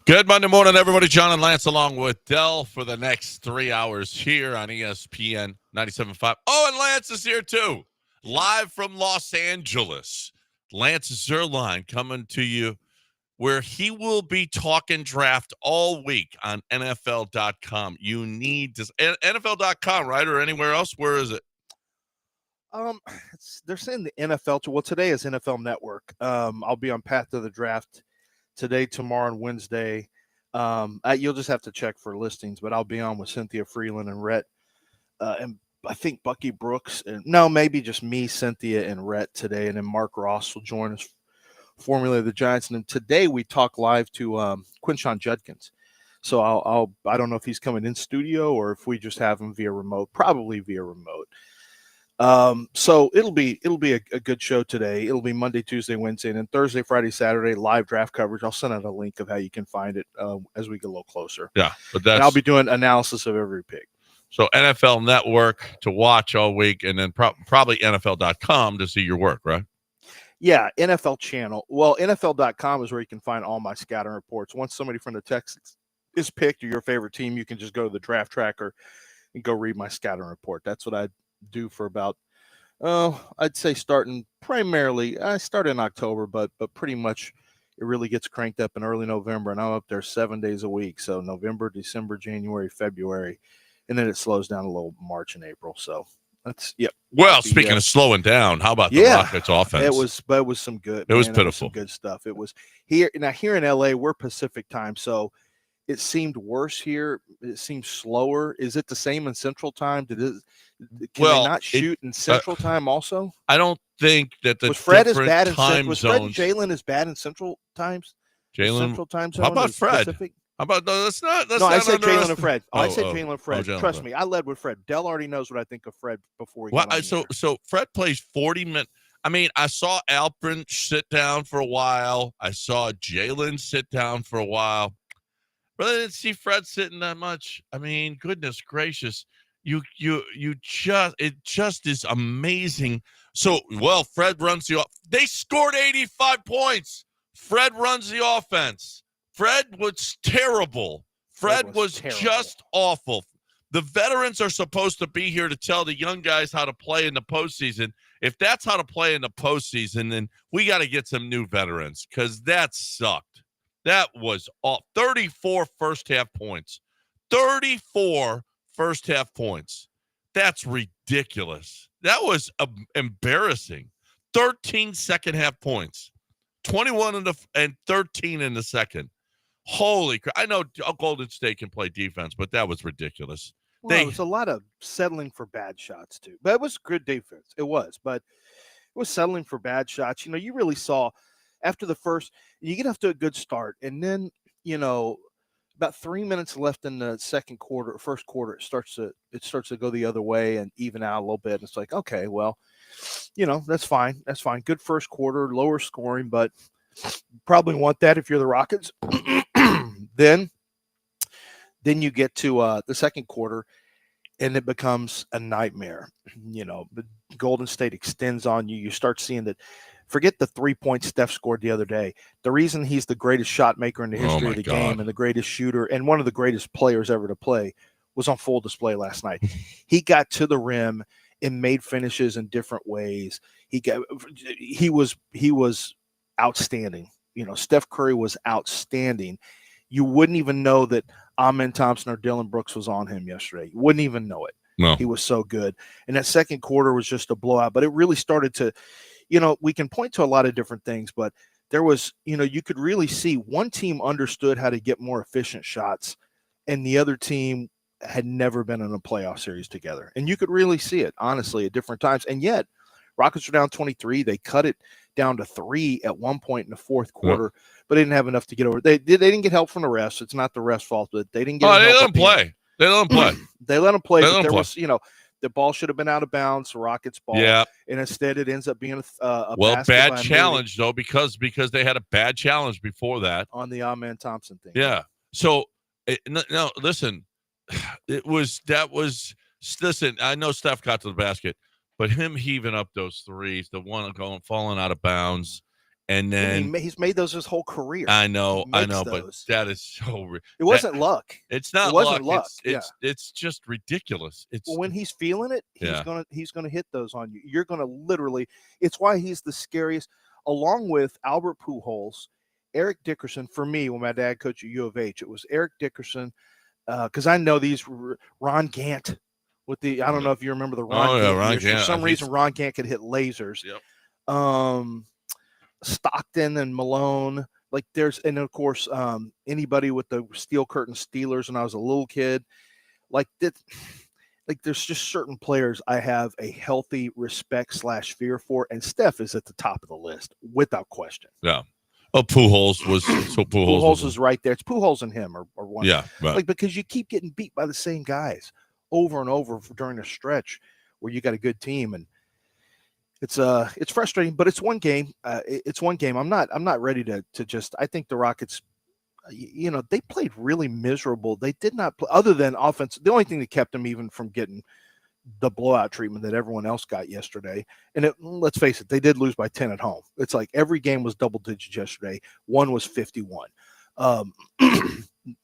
Good Monday morning, everybody. John and Lance along with Dell for the next 3 hours here on ESPN 97.5. Oh, and Lance is here too, live from Los Angeles. Lance Zerline coming to you where he will be talking draft all week on NFL.com. You need to NFL.com, right? Or anywhere else? Where is it? They're saying the NFL. Well, today is NFL Network. I'll be on Path to the Draft today, tomorrow, and Wednesday. You'll just have to check for listings, but I'll be on with Cynthia Freeland and Rhett, and I think Bucky Brooks. Maybe just me, Cynthia, and Rhett today, and then Mark Ross will join us. Formula of the Giants, and then today we talk live to Quinshon Judkins. So I don't know if he's coming in studio or if we just have him via remote. Probably via remote. So it'll be a good show today. It'll be Monday, Tuesday, Wednesday, and then Thursday, Friday, Saturday live draft coverage. I'll send out a link of how you can find it as we get a little closer. Yeah, but I'll be doing analysis of every pick. So NFL Network to watch all week, and then probably NFL.com to see your work, right? Yeah, NFL channel. Well, NFL.com is where you can find all my scouting reports. Once somebody from the Texans is picked or your favorite team, you can just go to the draft tracker and go read my scouting report. That's what I do for about, I'd say starting primarily, I started in October, but pretty much it really gets cranked up in early November, and I'm up there 7 days a week. So November, December, January, February, and then it slows down a little March and April. So that's, yep. Well, speaking of slowing down, how about the Rockets offense? It was some good. It was pitiful. Some good stuff. It was here in LA. We're Pacific time, so it seemed worse here. It seemed slower. Is it the same in Central time? Can they not shoot in Central time also? I don't think that the Fred is bad time was zones. Jalen is bad in Central times. Central time zone. How about Fred? Pacific? How about that's not? That's no, not I said Jalen and Fred. I said Jalen and Fred. Jalen Trust me, I led with Fred. Dell already knows what I think of Fred before he got on so Fred plays 40 minutes. I mean, I saw Alprin sit down for a while. I saw Jalen sit down for a while. But I didn't see Fred sitting that much. I mean, goodness gracious. It just is amazing. So, Fred runs they scored 85 points. Fred runs the offense. Fred was terrible. Fred was just awful. The veterans are supposed to be here to tell the young guys how to play in the postseason. If that's how to play in the postseason, then we got to get some new veterans because that sucked. That was 34 first-half points. 34 first-half points. That's ridiculous. That was embarrassing. 13 second-half points. 21 and 13 in the second. Holy crap. I know Golden State can play defense, but that was ridiculous. Well, it was a lot of settling for bad shots, too. But it was good defense. It was. But it was settling for bad shots. You really saw after the first, you get off to a good start. And then, about 3 minutes left in the first quarter, it starts to go the other way and even out a little bit. And it's like, okay, well, that's fine. That's fine. Good first quarter, lower scoring, but probably want that if you're the Rockets. Then you get to the second quarter, and it becomes a nightmare. But Golden State extends on you. You start seeing that. Forget the 3 points Steph scored the other day. The reason he's the greatest shot maker in the history of the game and the greatest shooter and one of the greatest players ever to play was on full display last night. He got to the rim and made finishes in different ways. He was outstanding. Steph Curry was outstanding. You wouldn't even know that Amen Thompson or Dylan Brooks was on him yesterday. You wouldn't even know it. No. He was so good. And that second quarter was just a blowout, but it really started to, we can point to a lot of different things, but there was, you could really see one team understood how to get more efficient shots and the other team had never been in a playoff series together. And you could really see it, honestly, at different times. And yet, Rockets were down 23. They cut it down to 3 at one point in the fourth quarter, but they didn't have enough to get over. They didn't get help from the refs. It's not the refs' fault, but they didn't get help. They let them play. They let them play. They let them play, but there was, the ball should have been out of bounds, the Rockets' ball. Yeah. And instead it ends up being a bad challenge, though, because they had a bad challenge before that. On the Amen Thompson thing. Yeah. So, no, listen, listen, I know Steph got to the basket, but him heaving up those threes, the one falling out of bounds, And then he's made those his whole career. I know, but those. that is so. It wasn't luck. It's not It wasn't luck. luck. It's just ridiculous. Well, when he's feeling it, he's gonna hit those on you. You're gonna literally. It's why he's the scariest, along with Albert Pujols, Eric Dickerson. For me, when my dad coached at U of H, it was Eric Dickerson, because I know these Ron Gant with the. I don't know if you remember the Ron Gant years. For some reason, Ron Gant could hit lasers. Yep. Stockton and Malone. Like and of course, anybody with the Steel Curtain Steelers when I was a little kid, like that. Like there's just certain players I have a healthy respect / fear for, and Steph is at the top of the list without question. Yeah. Oh, Pujols is right there. It's Pujols and him or one. Yeah, right. Like because you keep getting beat by the same guys over and over during a stretch where you got a good team, and it's frustrating, but it's one game. It's one game. I'm not ready to just. I think the Rockets, they played really miserable. They did not play, other than offense. The only thing that kept them even from getting the blowout treatment that everyone else got yesterday. And let's face it, they did lose by 10 at home. It's like every game was double digits yesterday. One was 51.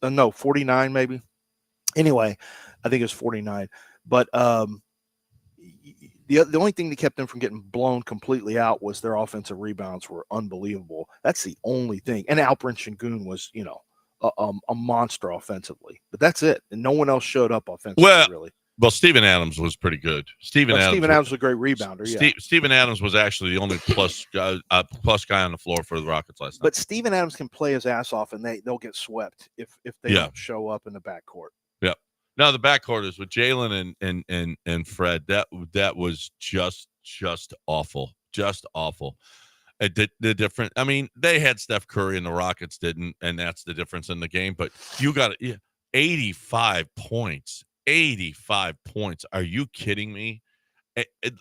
No, 49 maybe. Anyway, I think it was 49. But the only thing that kept them from getting blown completely out was their offensive rebounds were unbelievable. That's the only thing. And Alperen Sengun was, a monster offensively. But that's it. And no one else showed up offensively, really. Well, Steven Adams was pretty good. Steven Adams was a great rebounder. Steven Adams was actually the only plus guy on the floor for the Rockets last night. But Steven Adams can play his ass off, and they'll get swept if they don't show up in the backcourt. Yeah. No, the backcourt is with Jalen and Fred. That was just awful. Just awful. The different. I mean, they had Steph Curry and the Rockets didn't, and that's the difference in the game. But you got 85 points. 85 points. Are you kidding me?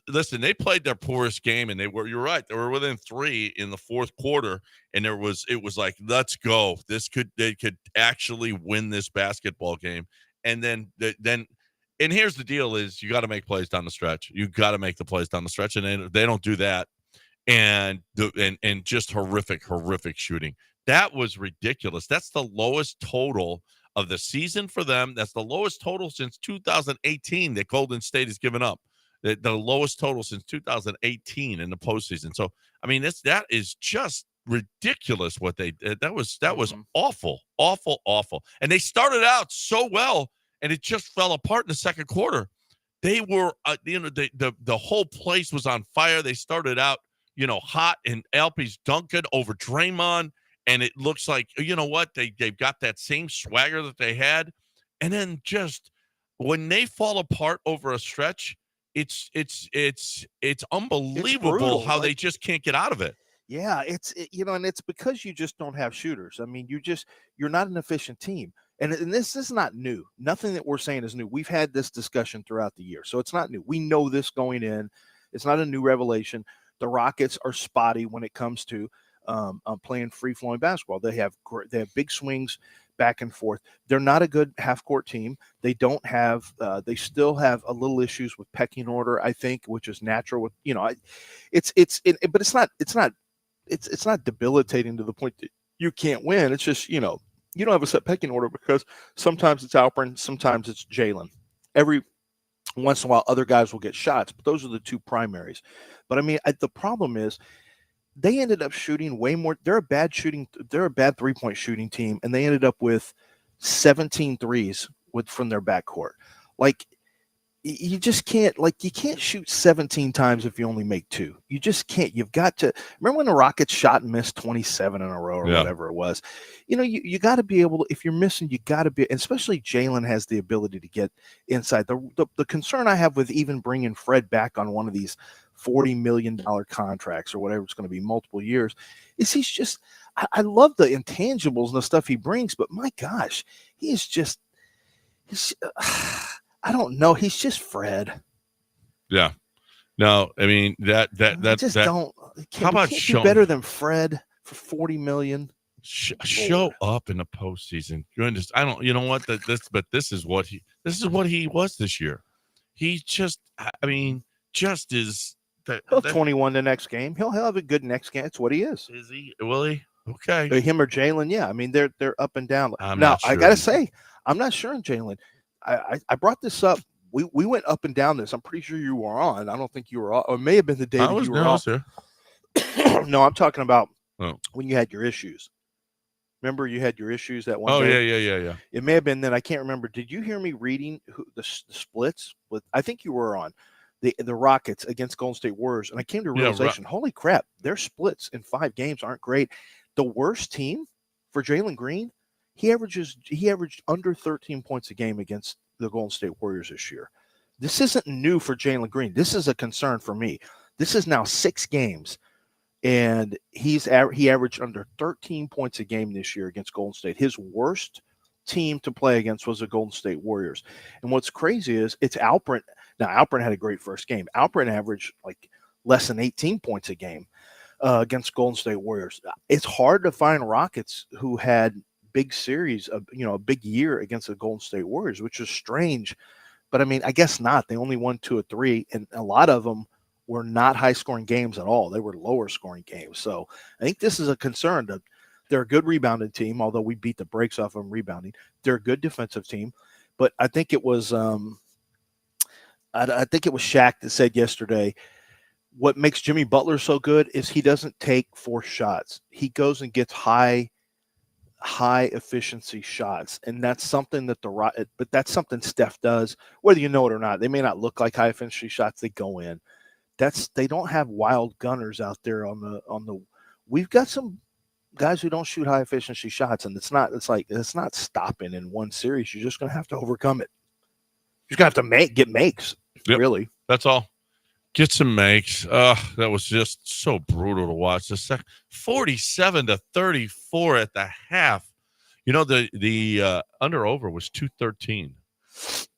Listen, they played their poorest game, and you're right. They were within 3 in the fourth quarter, and it was like, let's go. They could actually win this basketball game. And then here's the deal is you got to make plays down the stretch. You got to make the plays down the stretch, and they don't do that. And just horrific shooting. That was ridiculous. That's the lowest total of the season for them. That's the lowest total since 2018 that Golden State has given up. The lowest total since 2018 in the postseason. So, I mean, that is just ridiculous what they did. That was awful. And they started out so well, and it just fell apart in the second quarter. They were, the whole place was on fire. They started out, hot, and Alpe's dunking over Draymond. And it looks like, you know what, they've got that same swagger that they had. And then just when they fall apart over a stretch, it's unbelievable how they just can't get out of it. Yeah, and it's because you just don't have shooters. I mean, you're not an efficient team. And this is not new. Nothing that we're saying is new. We've had this discussion throughout the year. So it's not new. We know this going in. It's not a new revelation. The Rockets are spotty when it comes to playing free-flowing basketball. They have big swings back and forth. They're not a good half-court team. They don't have. They still have a little issues with pecking order, I think, which is natural. With but it's not debilitating to the point that you can't win. It's just you don't have a set pecking order because sometimes it's Alperen, sometimes it's Jalen. Every once in a while, other guys will get shots, but those are the two primaries. But I mean, the problem is, they ended up shooting way more. They're a bad 3-point shooting team, and they ended up with 17 threes from their backcourt. Like, you just can't. Like, you can't shoot 17 times if you only make 2. You just can't. You've got to remember when the Rockets shot and missed 27 in a row or whatever it was. You got to be able to. If you're missing, you got to be. Especially Jalen has the ability to get inside. The concern I have with even bringing Fred back on one of these $40 million contracts or whatever it's going to be multiple years is he's just I love the intangibles and the stuff he brings, but my gosh, he's I don't know, he's just Fred. Yeah, no, I mean that don't how about do better than Fred for $40 million? Show up in the postseason. I don't, you know what, this is what he was this year. He just, I mean, just is He'll have 21 the next game. He'll have a good next game. That's what he is. Is he? Will he? Okay. Him or Jalen, yeah. I mean, they're up and down. I'm Now, not sure. I got to say, I'm not sure on Jalen. I brought this up. We went up and down this. I'm pretty sure you were on. I don't think you were on. Or it may have been the day that you were on. I was here. No, I'm talking about when you had your issues. Remember, you had your issues that one day? Yeah. It may have been then. I can't remember. Did you hear me reading the splits? I think you were on the Rockets against Golden State Warriors, and I came to a realization: holy crap, their splits in 5 games aren't great. The worst team for Jalen Green, he averaged under 13 points a game against the Golden State Warriors this year. This isn't new for Jalen Green. This is a concern for me. This is now 6 games. And he averaged under 13 points a game this year against Golden State. His worst team to play against was the Golden State Warriors. And what's crazy is it's Alperen. Now, Alperen had a great first game. Alperen averaged like less than 18 points a game against Golden State Warriors. It's hard to find Rockets who had big series, a big year against the Golden State Warriors, which is strange. But, I mean, I guess not. They only won 2 or 3, and a lot of them were not high-scoring games at all. They were lower-scoring games. So I think this is a concern. They're a good rebounding team, although we beat the brakes off them rebounding. They're a good defensive team. But I think it was I think it was Shaq that said yesterday, what makes Jimmy Butler so good is he doesn't take forced shots. He goes and gets high efficiency shots, and that's something that but that's something Steph does, whether you know it or not. They may not look like high efficiency shots, they go in. They don't have wild gunners out there on the. We've got some guys who don't shoot high efficiency shots, and it's not stopping in one series. You're just going to have to overcome it. You're going to have to get makes. Yep. Really, that's all. Get some makes. That was just so brutal to watch. The 47-34 at the half. You know, the under over was 213.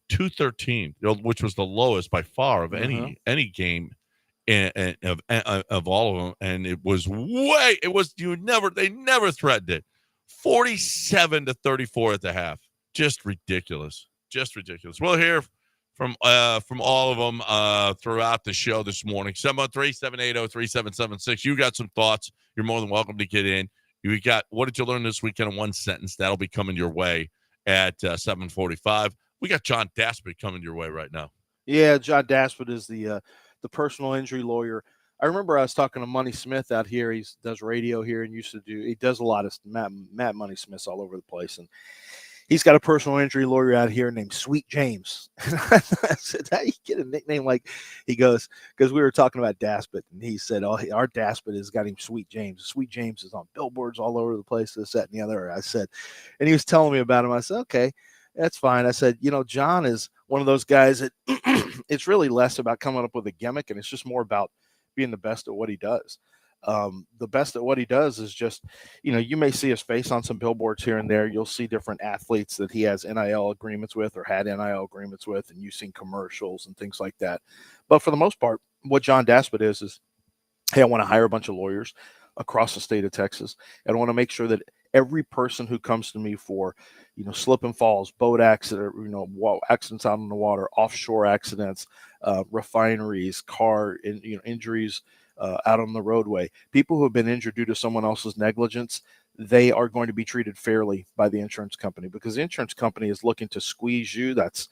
213, which was the lowest by far of any game of all of them, and they never threatened it. 47-34 at the half. Just ridiculous. We'll hear from all of them throughout the show this morning. 713-780-3776. You got some thoughts, you're more than welcome to get in. You got, what did you learn this weekend in one sentence? That'll be coming your way at 7:45. We got John Daspit coming your way right now. Yeah, John Daspit is the personal injury lawyer. I remember I was talking to Money Smith out here. He does radio here and he does a lot of Matt Money Smiths all over the place. And he's got a personal injury lawyer out here named Sweet James. I said, how do you get a nickname like, he goes, because we were talking about Daspit, and he said, oh, our Daspit has got him Sweet James. Sweet James is on billboards all over the place, this, that, and the other. I said, and he was telling me about him. I said, okay, that's fine. I said, John is one of those guys that it's really less about coming up with a gimmick, and it's just more about being the best at what he does. The best at what he does is just, you may see his face on some billboards here and there. You'll see different athletes that he has NIL agreements with or had NIL agreements with, and you've seen commercials and things like that. But for the most part, what John Daspit is, hey, I want to hire a bunch of lawyers across the state of Texas. And I want to make sure that every person who comes to me for, slip and falls, boat accident, accidents out on the water, offshore accidents, refineries, car, injuries out on the roadway, people who have been injured due to someone else's negligence, they are going to be treated fairly by the insurance company, because the insurance company is looking to squeeze you. That's,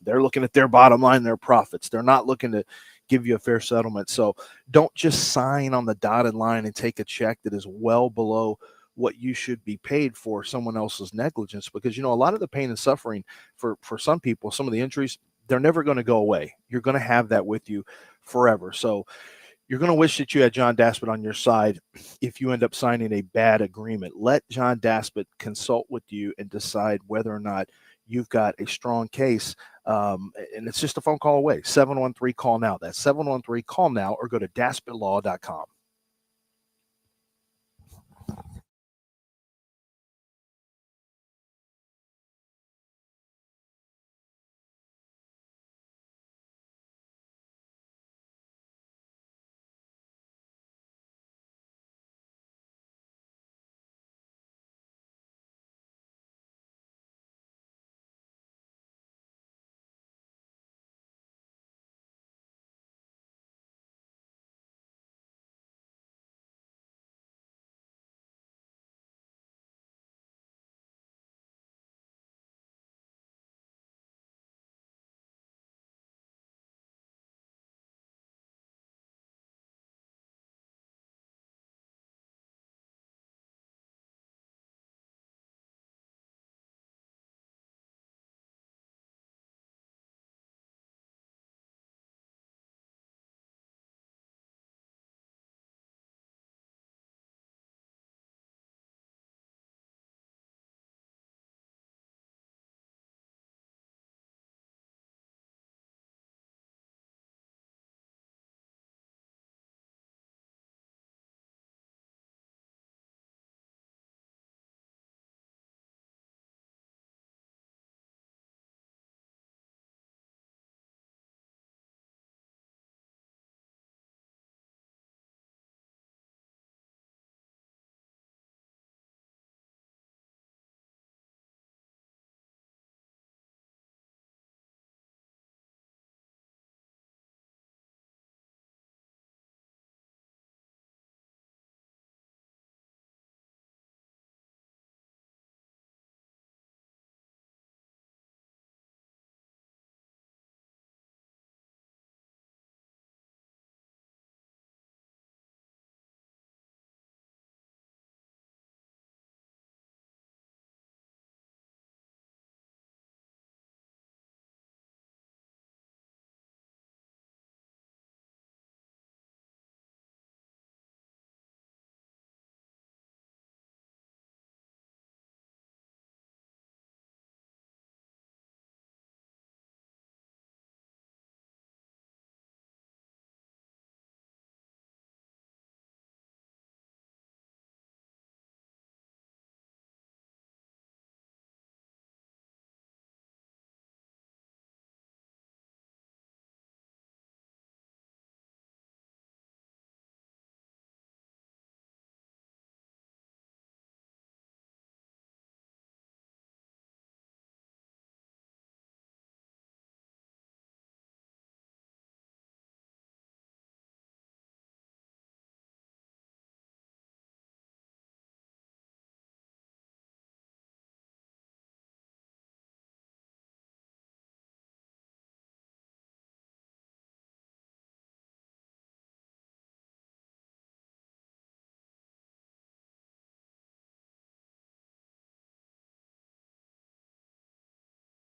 they're looking at their bottom line, their profits. They're not looking to give you a fair settlement. So don't just sign on the dotted line and take a check that is well below what you should be paid for someone else's negligence, because, a lot of the pain and suffering for some people, some of the injuries, they're never going to go away. You're going to have that with you forever. So you're going to wish that you had John Daspit on your side if you end up signing a bad agreement. Let John Daspit consult with you and decide whether or not you've got a strong case. And it's just a phone call away. 713-CALL-NOW. That's 713-CALL-NOW, or go to DaspitLaw.com.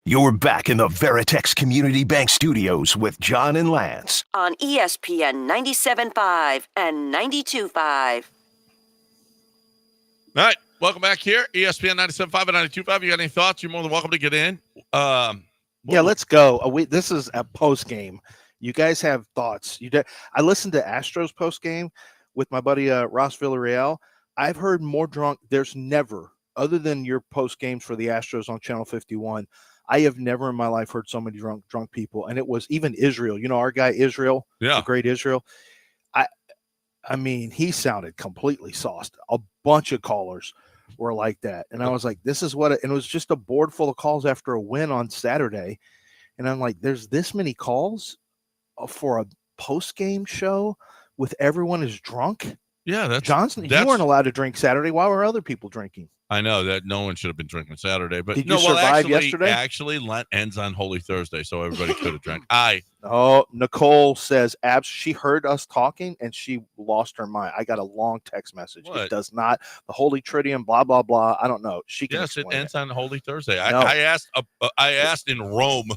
You're back in the Veritex Community Bank Studios with John and Lance. On ESPN 97.5 and 92.5. All right, welcome back here, ESPN 97.5 and 92.5. You got any thoughts? You're more than welcome to get in. Yeah, let's go. This is a post game. You guys have thoughts. I listened to Astros post game with my buddy Ross Villarreal. I've heard more drunk. There's never, other than your post games for the Astros on Channel 51, I have never in my life heard so many drunk people. And it was even Israel. You know, our guy Israel, the great Israel. I mean, he sounded completely sauced. A bunch of callers were like that. And I was like, this is and it was just a board full of calls after a win on Saturday. And I'm like, there's this many calls for a post-game show with everyone is drunk? Yeah, Johnson, you weren't allowed to drink Saturday. Why were other people drinking? I know that no one should have been drinking Saturday, but did you survive yesterday? Actually, Lent ends on Holy Thursday, so everybody could have drank. Nicole says she heard us talking and she lost her mind. I got a long text message. What? It does not. The Holy Tridium, blah blah blah. I don't know. She can. Yes, it ends on Holy Thursday. No. I asked in Rome.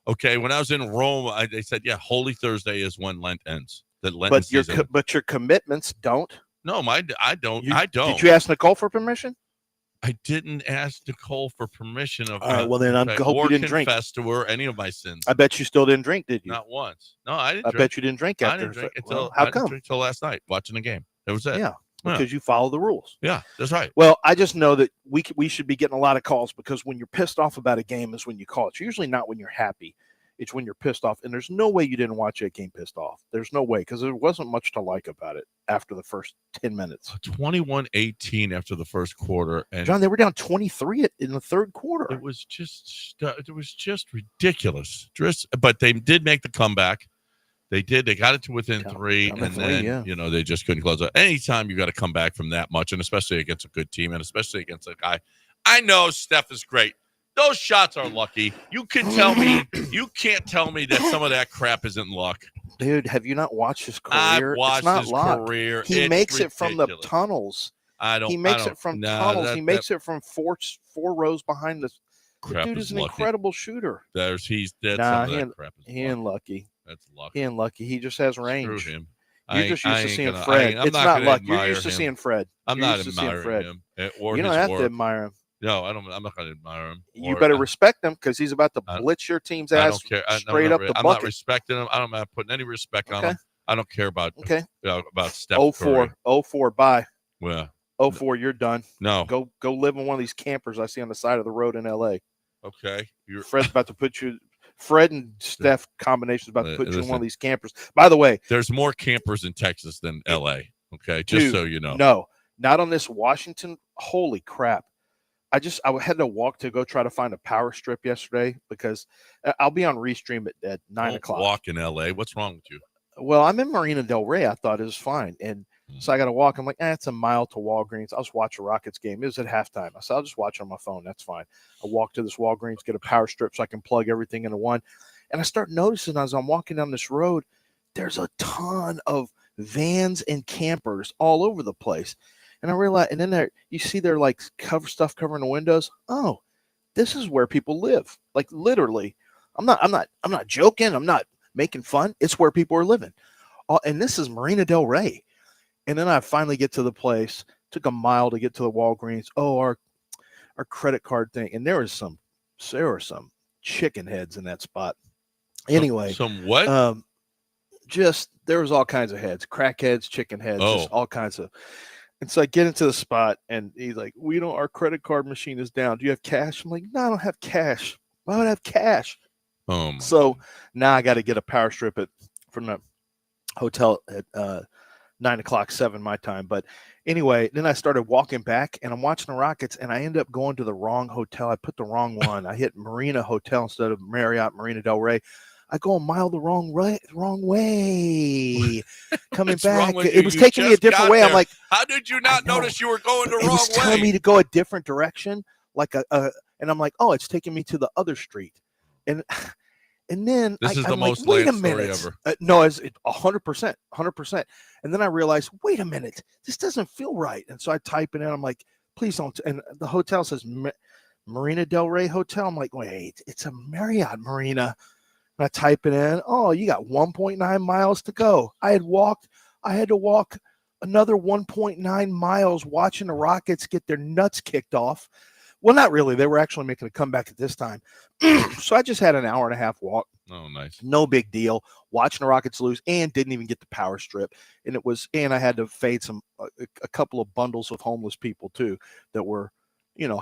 Okay, when I was in Rome, they said, yeah, Holy Thursday is when Lent ends. But your commitments don't. No, I don't. I don't. Did you ask Nicole for permission? I didn't ask Nicole for permission of. All right, well then I hope you didn't drink. Confess to her any of my sins. I bet you still didn't drink, did you? Not once. No, I didn't. I bet you didn't drink after. I didn't drink until how come? Until last night watching the game. That was it. Yeah, because you follow the rules. Yeah, that's right. Well, I just know that we should be getting a lot of calls because when you're pissed off about a game is when you call. It's usually not when you're happy. It's when you're pissed off. And there's no way you didn't watch that game pissed off. There's no way because there wasn't much to like about it after the first 10 minutes. 21-18 after the first quarter. And John, they were down 23 in the third quarter. It was just ridiculous. But they did make the comeback. They did. They got it to within three, and then they just couldn't close it. Anytime you got to come back from that much, and especially against a good team, and especially against a guy. I know Steph is great. Those shots are lucky. You can't tell me that some of that crap isn't luck. Dude, have you not watched his career? I've watched his career. He makes it from the tunnels. He makes it from tunnels. He makes it from four rows behind the dude is an incredible shooter. He ain't lucky. That's lucky. He ain't lucky. He just has range. Screw him. You're just used to seeing Fred. It's not luck. You're used to seeing Fred. I'm not admiring him. You don't have to admire him. No, I'm not going to admire him. You better respect him because he's about to blitz your team's ass straight up the bucket. I'm not respecting him. I'm not putting any respect on him. I don't care about Steph 04. 04, bye. Yeah. 04, you're done. No. Go live in one of these campers I see on the side of the road in L.A. Okay. Fred's about to put you – Fred and Steph combination is about to put you in one of these campers. By the way – there's more campers in Texas than L.A., okay? Just so you know. No, not on this Washington. Holy crap. I had to walk to go try to find a power strip yesterday because I'll be on Restream at 9 o'clock. Walk in L.A. What's wrong with you? Well, I'm in Marina Del Rey. I thought it was fine. And so I got to walk. I'm like, it's a mile to Walgreens. I'll just watch a Rockets game. It was at halftime. I said, I'll just watch on my phone. That's fine. I walk to this Walgreens, get a power strip so I can plug everything into one. And I start noticing as I'm walking down this road, there's a ton of vans and campers all over the place. And I realized, and then you see their like stuff covering the windows. Oh, this is where people live. Like literally, I'm not joking. I'm not making fun. It's where people are living. And this is Marina Del Rey. And then I finally get to the place. Took a mile to get to the Walgreens. Oh, our credit card thing. And there were some chicken heads in that spot. Anyway, some what? There was all kinds of heads, crackheads, chicken heads, just all kinds of. And so I get into the spot, and he's like, our credit card machine is down. Do you have cash? I'm like, no, I don't have cash. Why would I have cash? So now I got to get a power strip from the hotel at 9 o'clock, 7 my time. But anyway, then I started walking back, and I'm watching the Rockets, and I end up going to the wrong hotel. I put the wrong one. I hit Marina Hotel instead of Marriott, Marina Del Rey. I go a mile the wrong way. Coming back, it was taking me a different way. I'm like, how did you not notice you were going the wrong way? It was telling me to go a different direction, and I'm like, oh, it's taking me to the other street, and then this is the most wait a minute. Story ever. No, it's 100%. And then I realized, wait a minute, this doesn't feel right. And so I type it in. I'm like, please don't. And the hotel says Marina Del Rey Hotel. I'm like, wait, it's a Marriott Marina. And I type it in. Oh, you got 1.9 miles to go. I had to walk another 1.9 miles watching the Rockets get their nuts kicked off. Well, not really. They were actually making a comeback at this time. So I just had an hour and a half walk. Oh, nice. No big deal. Watching the Rockets lose and didn't even get the power strip. And I had to fade a couple of bundles of homeless people too that were,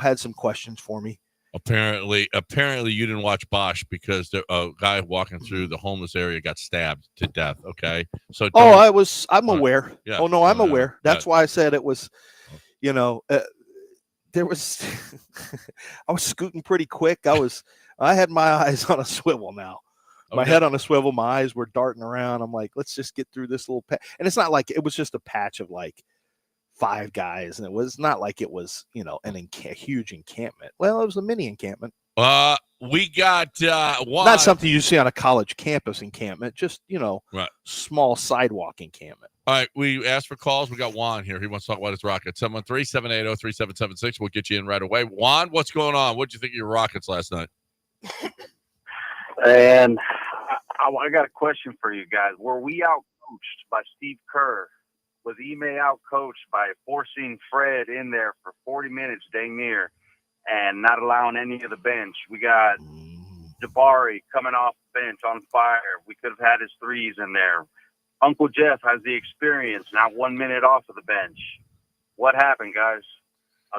had some questions for me. Apparently you didn't watch Bosch because a guy walking through the homeless area got stabbed to death. Okay. So I'm aware. Yeah. Oh no, I'm aware. That's why I said it was, there was, I was scooting pretty quick. I had my eyes on a swivel now. My head on a swivel, my eyes were darting around. I'm like, let's just get through this little patch. And it's not like it was just a patch of like 5 guys, and it was not like it was, a huge encampment. Well, it was a mini encampment. We got one. Not something you see on a college campus encampment, just right. Small sidewalk encampment. All right, we asked for calls. We got Juan here. He wants to talk about his Rockets. 713-780-3776. We'll get you in right away. Juan, what's going on? What did you think of your Rockets last night? And I got a question for you guys. Were we out-coached by Steve Kerr? Was Ime out-coached by forcing Fred in there for 40 minutes dang near and not allowing any of the bench? We got Jabari coming off the bench on fire. We could have had his threes in there. Uncle Jeff has the experience, not 1 minute off of the bench. What happened, guys?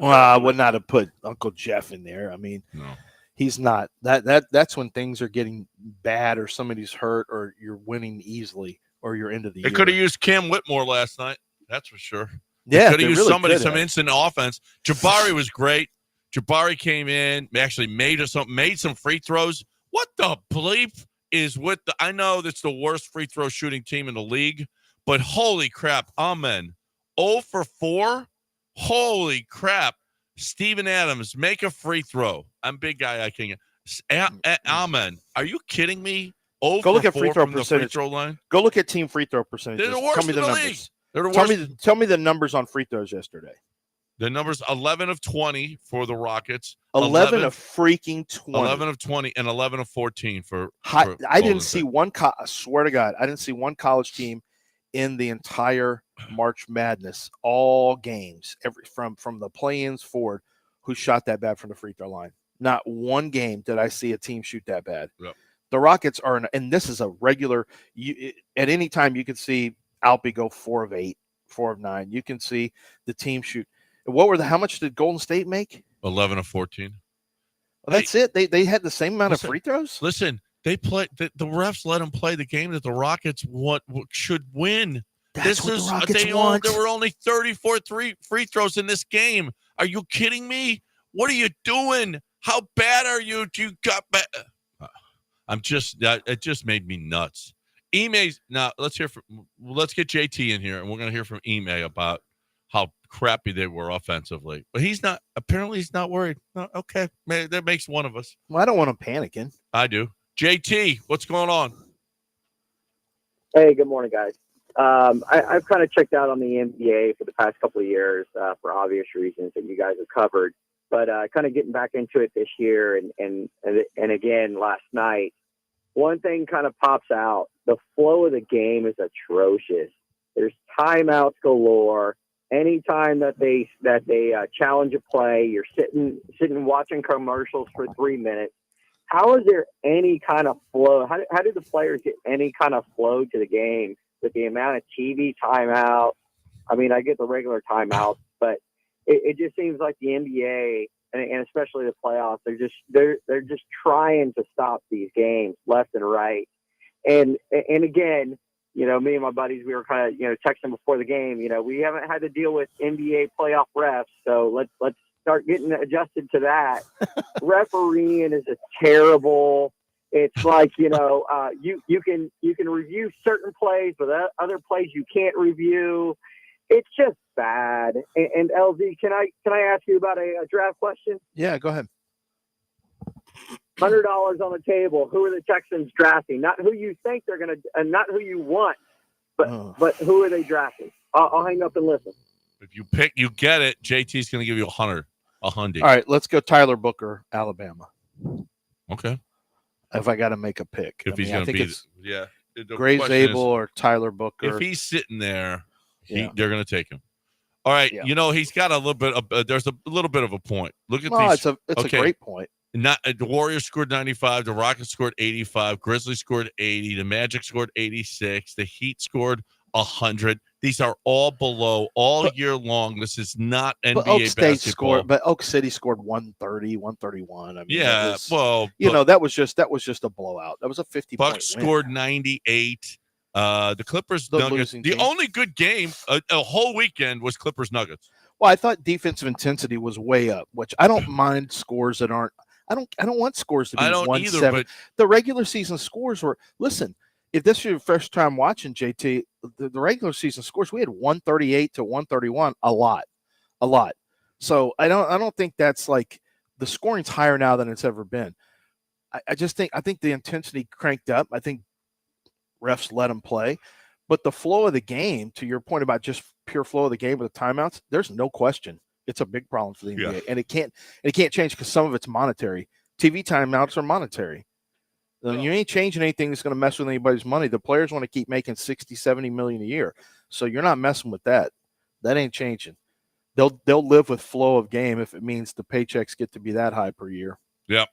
I would not have put Uncle Jeff in there. I mean, no. He's not. That's when things are getting bad or somebody's hurt or you're winning easily or you're into the year. They could have used Cam Whitmore last night. That's for sure. Yeah, could have used really some instant offense. Jabari was great. Jabari came in, actually made some free throws. What the bleep is with the? I know that's the worst free throw shooting team in the league, but holy crap, Amen. 0 for 4. Holy crap. Steven Adams, make a free throw. I'm a big guy. I can. Amen. Are you kidding me? Go look at free throw percentage. Free throw line. Go look at team free throw percentages. They're the worst Tell me in the numbers. league. They're the worst. Tell me the numbers on free throws yesterday. The numbers 11 of 20 for the Rockets. 11 of freaking 20. 11 of 20 and 11 of 14 for I didn't see one. I swear to God, I didn't see one college team in the entire March Madness, all games, from the play-ins forward, who shot that bad from the free throw line. Not one game did I see a team shoot that bad. Yep. The Rockets are, and this is a regular. At any time you can see Alpi go 4 of 8, 4 of 9. You can see the team shoot. How much did Golden State make? 11 of 14. Well, that's it. They had the same amount of free throws. Listen, they play. The refs let them play the game that the Rockets should win. That's what the Rockets want. There were only 34 free throws in this game. Are you kidding me? What are you doing? How bad are you? You got bad. It just made me nuts. Now let's get JT in here, and we're going to hear from Ime about how crappy they were offensively. But he's not worried. Okay, that makes one of us. Well, I don't want him panicking. I do. JT, what's going on? Hey, good morning, guys. I've kind of checked out on the NBA for the past couple of years for obvious reasons that you guys have covered, but kind of getting back into it this year and again last night. One thing kind of pops out: the flow of the game is atrocious. There's timeouts galore. Anytime that they challenge a play, you're sitting watching commercials for 3 minutes. How is there any kind of flow? How do the players get any kind of flow to the game with the amount of TV timeout? I mean, I get the regular timeouts, but it just seems like the NBA and especially the playoffs, they're just trying to stop these games left and right. And again, me and my buddies, we were kind of, texting before the game. We haven't had to deal with NBA playoff refs, so let's start getting adjusted to that. Refereeing is terrible. It's like, you can review certain plays, but other plays you can't review. It's just bad. And LZ, can I ask you about a draft question? Yeah, go ahead. $100 on the table. Who are the Texans drafting? Not who you think they're going to, and not who you want, but who are they drafting? I'll hang up and listen. If you pick, you get it. JT's going to give you 100. 100. All right, let's go Tyler Booker, Alabama. Okay. If I got to make a pick, If he's I going to think be, it's yeah. The Gray question Zabel or Tyler Booker. if he's sitting there, Yeah. they're going to take him. All right, Yeah. he's got a little bit of. There's a little bit of a point. Look at No, these. it's a great point. The Warriors scored 95. The Rockets scored 85. Grizzlies scored 80. The Magic scored 86. The Heat scored 100. These are all below all year long. This is not NBA but Oak State basketball. Scored, but Oak City scored 130, 131. I mean, yeah, that was just a blowout. That was a 50 Bucks point scored win. 98. The Clippers Nuggets. The team. only good game a whole weekend was Clippers Nuggets. Well, I thought defensive intensity was way up, which I don't mind scores that aren't. I don't want scores to be 1-7. But the regular season scores were. Listen, if this is your first time watching JT, the regular season scores, we had 138 to 131, a lot. So I don't think that's like the scoring's higher now than it's ever been. I think the intensity cranked up. I think refs let them play, but the flow of the game, to your point about just pure flow of the game with the timeouts, there's no question it's a big problem for the NBA, and it can't change because some of it's monetary. TV timeouts are monetary. You ain't changing anything that's going to mess with anybody's money. The players want to keep making 60, 70 million a year. So you're not messing with that. That ain't changing. They'll live with flow of game if it means the paychecks get to be that high per year. Yep.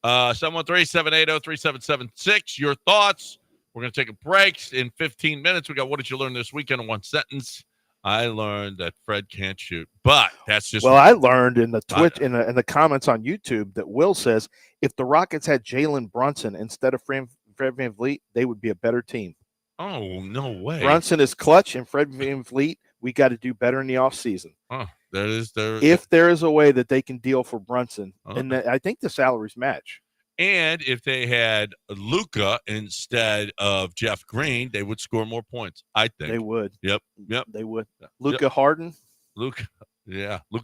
713-780-3776. Your thoughts. We're going to take a break in 15 minutes. We got what did you learn this weekend in one sentence? I learned that Fred can't shoot, but that's just. Well, I learned in the Twitch in the comments on YouTube that Will says if the Rockets had Jalen Brunson instead of Fred VanVleet, they would be a better team. Oh, no way. Brunson is clutch, and Fred VanVleet, we got to do better in the offseason. Oh, that is there. If there is a way that they can deal for Brunson, and I think the salaries match. And if they had Luka instead of Jeff Green, they would score more points. I think they would. Yep. They would. Luka Harden. Luka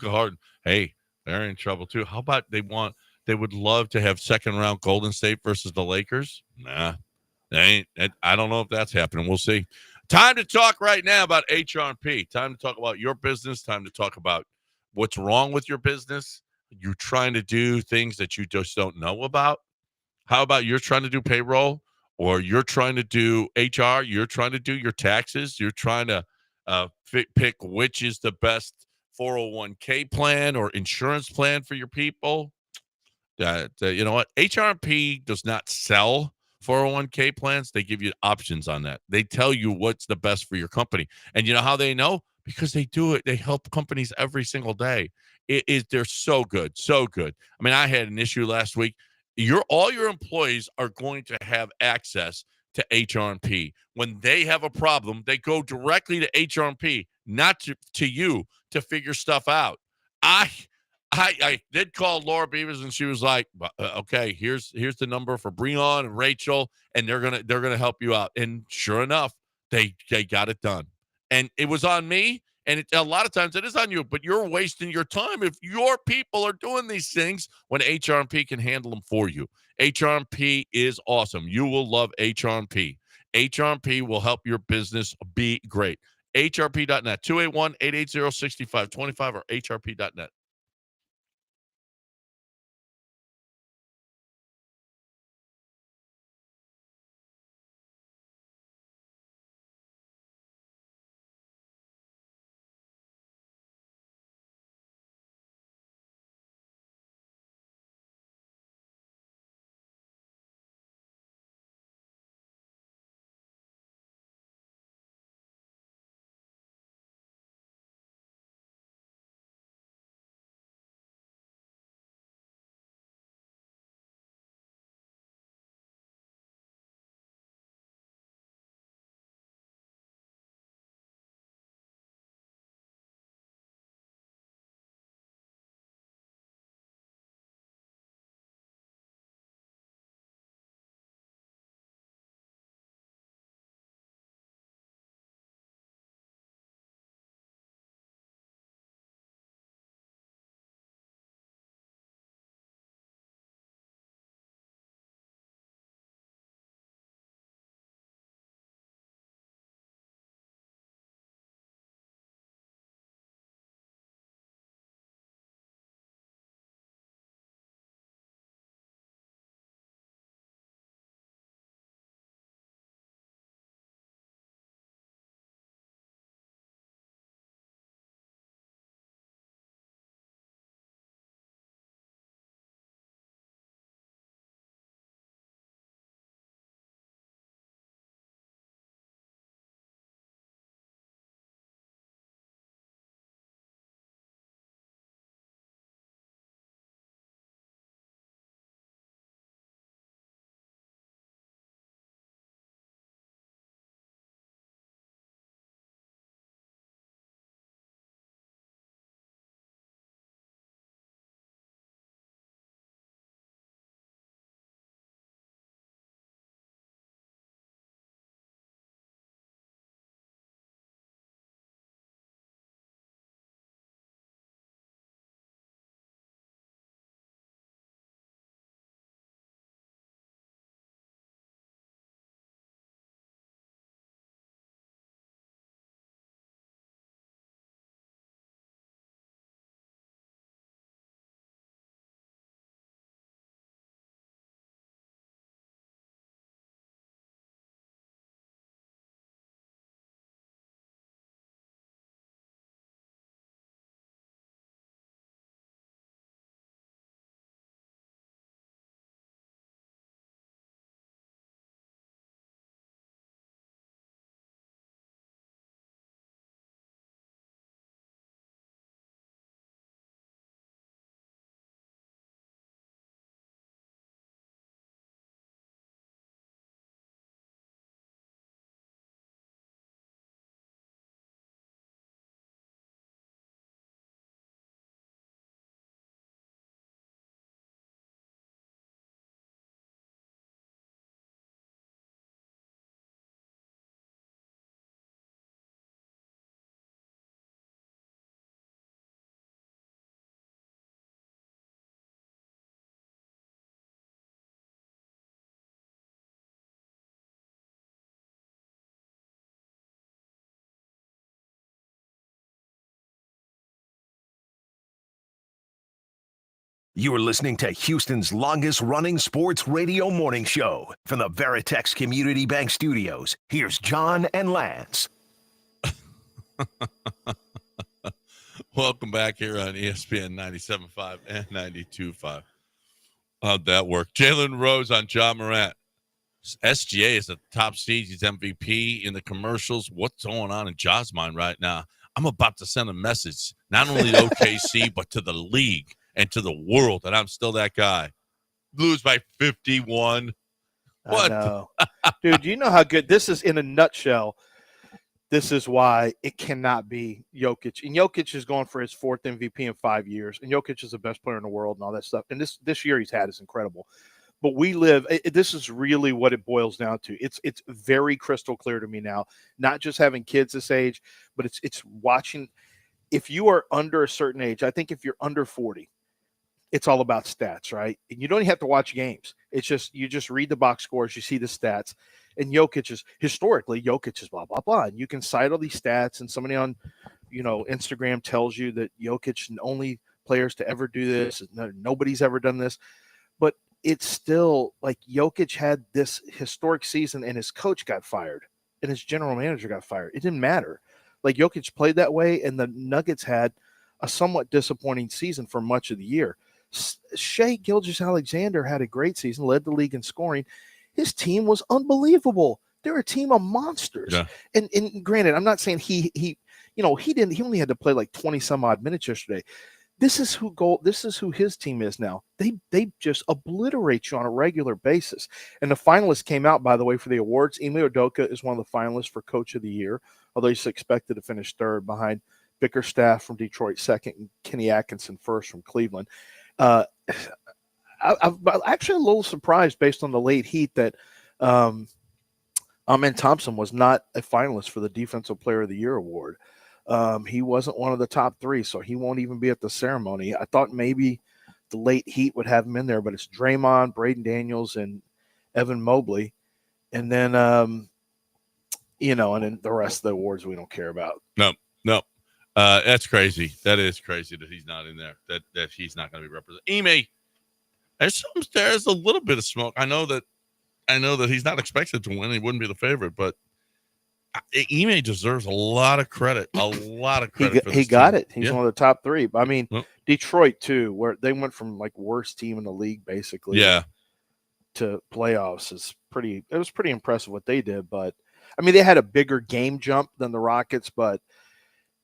Harden. Hey, they're in trouble too. How about they would love to have second round Golden State versus the Lakers? Nah, they ain't. I don't know if that's happening. We'll see. Time to talk right now about HRP. Time to talk about your business. Time to talk about what's wrong with your business. You're trying to do things that you just don't know about. How about you're trying to do payroll, or you're trying to do HR? You're trying to do your taxes. You're trying to pick which is the best 401k plan or insurance plan for your people. You know what? HRP does not sell 401k plans. They give you options on that. They tell you what's the best for your company. And you know how they know? Because they do it. They help companies every single day. They're so good. So good. I mean, I had an issue last week. All your employees are going to have access to HRP. When they have a problem, they go directly to HRP, not to you to figure stuff out. I did call Laura Beavers, and she was like, "Okay, here's the number for Breon and Rachel, and they're gonna help you out." And sure enough, they got it done. And it was on me, and a lot of times it is on you, but you're wasting your time if your people are doing these things when HRP can handle them for you. HRP is awesome. You will love HRP. HRP will help your business be great. HRP.net, 281-880-6525 or HRP.net. You are listening to Houston's longest-running sports radio morning show. From the Veritex Community Bank Studios, here's John and Lance. Welcome back here on ESPN 97.5 and 92.5. How'd that work? Jalen Rose on John Morant. SGA is the top seed. He's MVP in the commercials. What's going on in Ja's mind right now? I'm about to send a message, not only to OKC, but to the league and to the world, that I'm still that guy. Lose by 51. What? I know. Dude, you know how good this is in a nutshell. This is why it cannot be Jokic. And Jokic is going for his 4th MVP in 5 years. And Jokic is the best player in the world and all that stuff. And this year he's had is incredible. But this is really what it boils down to. It's very crystal clear to me now, not just having kids this age, but it's watching. If you are under a certain age, I think if you're under 40, it's all about stats, right? And you don't even have to watch games. It's just, you just read the box scores, you see the stats. And historically, Jokic is blah, blah, blah. And you can cite all these stats, and somebody on, Instagram tells you that Jokic and only players to ever do this. Nobody's ever done this. But it's still like Jokic had this historic season and his coach got fired and his general manager got fired. It didn't matter. Like, Jokic played that way, and the Nuggets had a somewhat disappointing season for much of the year. Shai Gilgeous-Alexander had a great season, led the league in scoring. His team was unbelievable. They're a team of monsters. Yeah. And granted, I'm not saying he only had to play like 20 some odd minutes yesterday. This is who his team is now. They just obliterate you on a regular basis. And the finalists came out, by the way, for the awards. Ime Udoka is one of the finalists for Coach of the Year, although he's expected to finish 3rd behind Bickerstaff from Detroit 2nd and Kenny Atkinson 1st from Cleveland. I'm actually a little surprised based on the late heat that Amen Thompson was not a finalist for the Defensive Player of the Year award. He wasn't one of the top 3, so he won't even be at the ceremony. I thought maybe the late heat would have him in there, but it's Draymond, Braden Daniels, and Evan Mobley. And then, and then the rest of the awards we don't care about. No. That's crazy. That is crazy that he's not in there, that he's not going to be represented. Ime, there's a little bit of smoke. I know that he's not expected to win. He wouldn't be the favorite, but Ime deserves a lot of credit. He got it. He's one of the top 3. I mean, Detroit too, where they went from like worst team in the league basically, to playoffs it was pretty impressive what they did. But I mean, they had a bigger game jump than the Rockets, but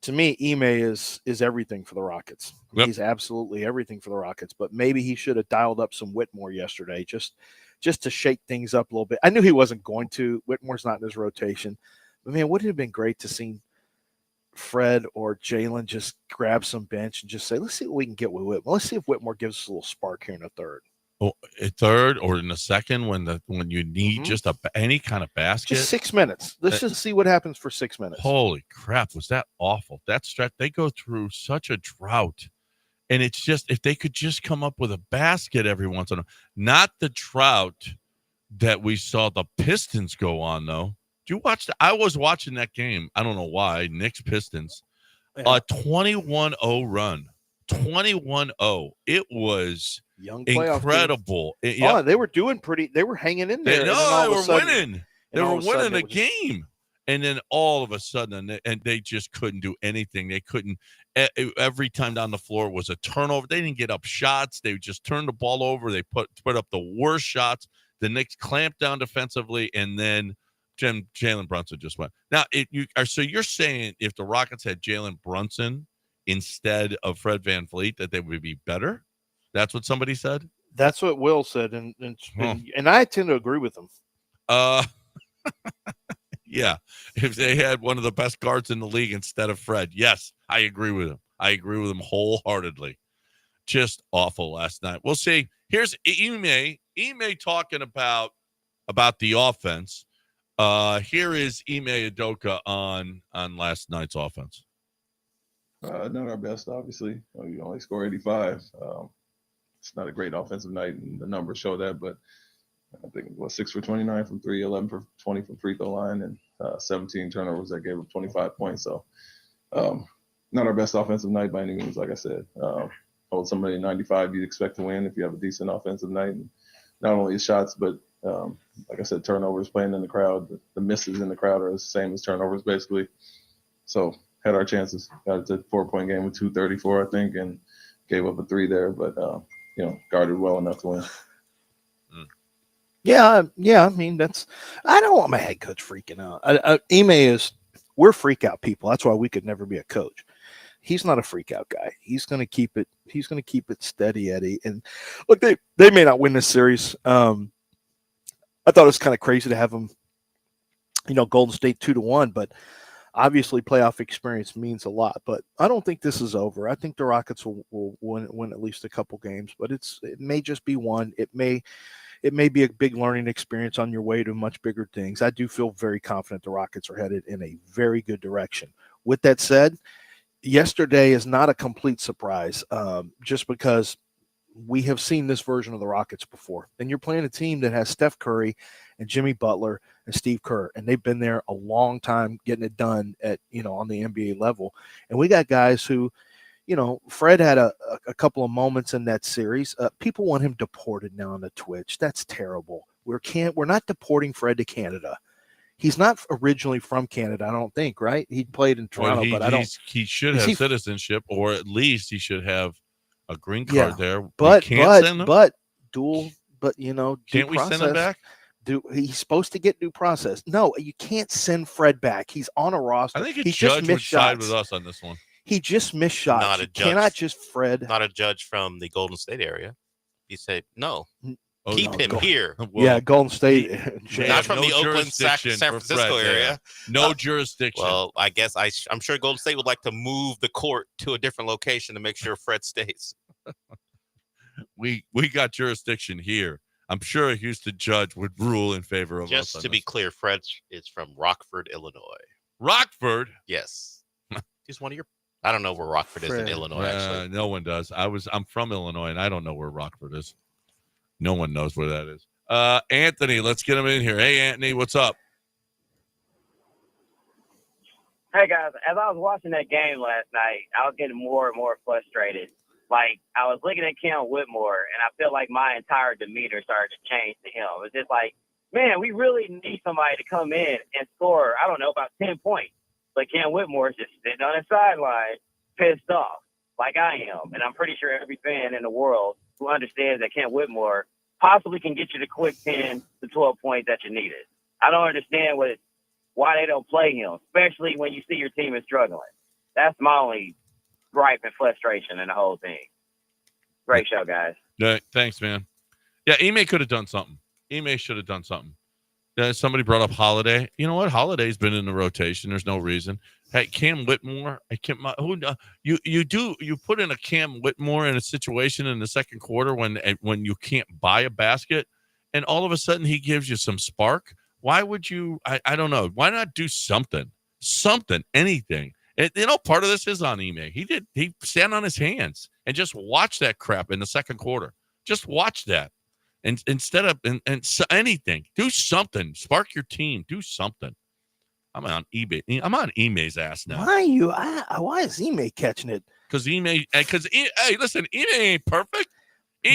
to me, Ime is everything for the Rockets. He's absolutely everything for the Rockets. But maybe he should have dialed up some Whitmore yesterday, just to shake things up a little bit. I knew he wasn't going to. Whitmore's not in his rotation. But, man, wouldn't it have been great to see Fred or Jalen just grab some bench and just say, let's see what we can get with Whitmore. Let's see if Whitmore gives us a little spark here in the 3rd. Oh, a 3rd or in the 2nd when you need just any kind of basket. Just 6 minutes. Let's just see what happens for 6 minutes. Holy crap, was that awful? That stretch, they go through such a drought. And it's just, if they could just come up with a basket every once in a while. Not the drought that we saw the Pistons go on, though. Did you watch I was watching that game. I don't know why. Knicks Pistons. A 21-0 run. 21-0. It was incredible. They were doing they were hanging in there. They were winning. They were winning the game. And then all of a sudden, and they just couldn't do anything. They couldn't. Every time down the floor was a turnover. They didn't get up shots. They just turned the ball over. They put up the worst shots. The Knicks clamped down defensively, and then Jalen Brunson just went. Now, so you're saying if the Rockets had Jalen Brunson instead of Fred VanVleet, that they would be better? That's what somebody said? That's what Will said, and I tend to agree with him. Yeah, if they had one of the best guards in the league instead of Fred, yes, I agree with him. I agree with him wholeheartedly. Just awful last night. We'll see. Here's Ime talking about the offense. Here is Ime Udoka on last night's offense. Not our best, obviously. We only score 85. It's not a great offensive night, and the numbers show that, but I think it was 6 for 29 from 3, 11 for 20 from free throw line, and 17 turnovers that gave up 25 points. So not our best offensive night by any means, like I said. hold somebody at 95, you'd expect to win if you have a decent offensive night. And not only his shots, but like I said, turnovers playing in the crowd. The misses in the crowd are the same as turnovers, basically. So had our chances. Got it to 4-point game with 2:34, I think, and gave up a 3 there, but guarded well enough to win. Yeah. I mean, I don't want my head coach freaking out. We're freak out people. That's why we could never be a coach. He's not a freak out guy. He's going to keep it steady, Eddie. And look, they may not win this series. I thought it was kind of crazy to have them, Golden State 2-1, but obviously playoff experience means a lot. But I don't think this is over. I think the Rockets will win at least a couple games, but it may just be one. It may be a big learning experience on your way to much bigger things. I do feel very confident the Rockets are headed in a very good direction. With that said, yesterday is not a complete surprise, just because we have seen this version of the Rockets before. And you're playing a team that has Steph Curry and Jimmy Butler and Steve Kerr, and they've been there a long time getting it done at, on the NBA level. And we got guys who, Fred had a couple of moments in that series. People want him deported now on the Twitch. That's terrible. We're not deporting Fred to Canada. He's not originally from Canada, I don't think, right? He played in Toronto, he should have citizenship, or at least he should have a green card there. But can't we send him back? He's supposed to get due process. No, you can't send Fred back. He's on a roster. I think he judge would side with us on this one. He just missed shots. Not a judge. Cannot just Fred. Not a judge from the Golden State area. He said no. Keep him go. here. Well, Golden State. Not from the Oakland, San Francisco area. No jurisdiction. Well, I guess I'm sure Golden State would like to move the court to a different location to make sure Fred stays. We got jurisdiction here. I'm sure a Houston judge would rule in favor of us. Just to be clear, Fred is from Rockford, Illinois. Rockford? Yes. He's one of your. I don't know where Rockford is in Illinois. Actually, no one does. I'm from Illinois, and I don't know where Rockford is. No one knows where that is. Anthony, let's get him in here. Hey, Anthony, what's up? Hey, guys. As I was watching that game last night, I was getting more and more frustrated. Like, I was looking at Cam Whitmore, and I felt like my entire demeanor started to change to him. It's just like, man, we really need somebody to come in and score, I don't know, about 10 points. But Cam Whitmore's just sitting on the sideline, pissed off, like I am. And I'm pretty sure every fan in the world who understands that Cam Whitmore possibly can get you the quick 10 to 12 points that you needed. I don't understand why they don't play him, especially when you see your team is struggling. That's my only gripe and frustration in the whole thing. Great show, guys. Yeah, thanks, man. Yeah, Ime could have done something. Ime should have done something. Somebody brought up Holiday. You know what? Holiday's been in the rotation. There's no reason. Hey, Cam Whitmore. You put in a Cam Whitmore in a situation in the second quarter when you can't buy a basket, and all of a sudden he gives you some spark. Why would you? I don't know. Why not do something? Anything. Part of this is on Ime. He stand on his hands and just watch that crap in the second quarter. Just watch that. And instead of anything, do something. Spark your team. Do something. I'm on eBay. I'm on Ime's ass now. Why is Ime catching it? Hey, listen, Ime ain't perfect.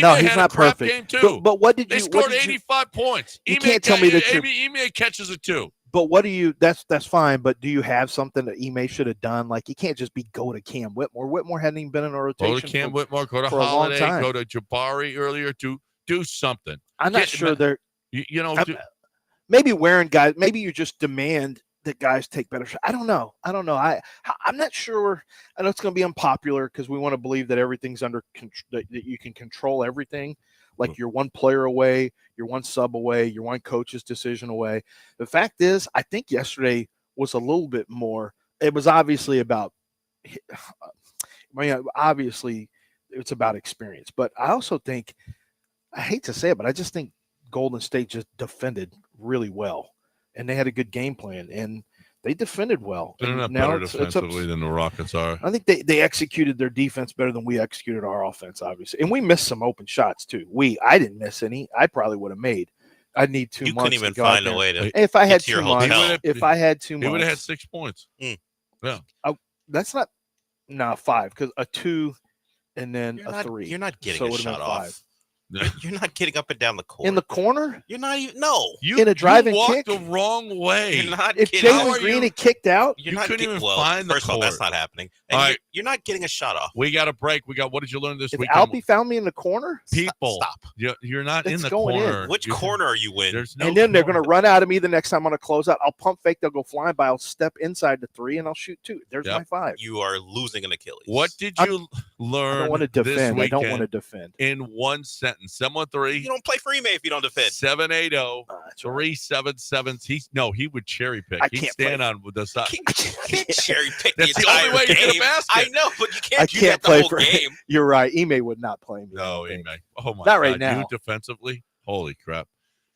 No, he's not perfect. Game too. But what did you? They scored 85 points. You can't tell me that Ime catches it too. But what do you? That's fine. But do you have something that Ime should have done? Like, you can't just go to Cam Whitmore. Whitmore hadn't even been in a rotation. Go to Cam Whitmore. Go to Holiday. Go to Jabari earlier. Do something. I'm not sure they're. Maybe wearing guys. Maybe you just demand that guys take better shots. I don't know. I'm not sure. I know it's going to be unpopular because we want to believe that everything's under control. That you can control everything. Like, you're one player away, you're one sub away, you're one coach's decision away. The fact is, I think yesterday was a little bit more. It was obviously about. Obviously, it's about experience, but I also think. I hate to say it, but I just think Golden State just defended really well, and they had a good game plan, and they defended well. They're not better defensively than the Rockets are. I think they executed their defense better than we executed our offense, obviously, and we missed some open shots too. I didn't miss any. I probably would have made. I'd need 2 months. You couldn't even find a way to. If I had 2 months, he would have had 6 points. Yeah, that's not 5 because a 2. and then You're a not, 3. You're not getting So it a would've been shot 5. off. You're not getting up and down the court. In the corner? You're not even. No. In a driving you walked kick? the wrong way. You're not If getting. Jalen Green had kicked out, You're You not couldn't getting, even well, find the first of all, that's court. not happening. And All you're, right. you're not getting a shot off. We got a break. What did you learn this if weekend? Alpy found me in the corner, People, Stop. You're not in It's the going in. corner. Which corner are you in? There's no and then they're going to corner. run out of me the next time on a closeout. I'll pump fake. They'll go flying by. I'll step inside the 3, and I'll shoot 2. There's Yep. my 5. You are losing an Achilles. What did you learn I don't want to this defend. I weekend don't want to defend. in one sentence? 713 You don't play for Ime if you don't defend. 780 That's right. 377. He would cherry pick. I He'd can't stand play. on with the side. You can't cherry pick That's the entire only way you game. get a basket. I know, but you can't I do can't that the play whole for game. You're right. Ime would not play me. No, I don't Ime. think. Oh my Not right God. now. You defensively? Holy crap.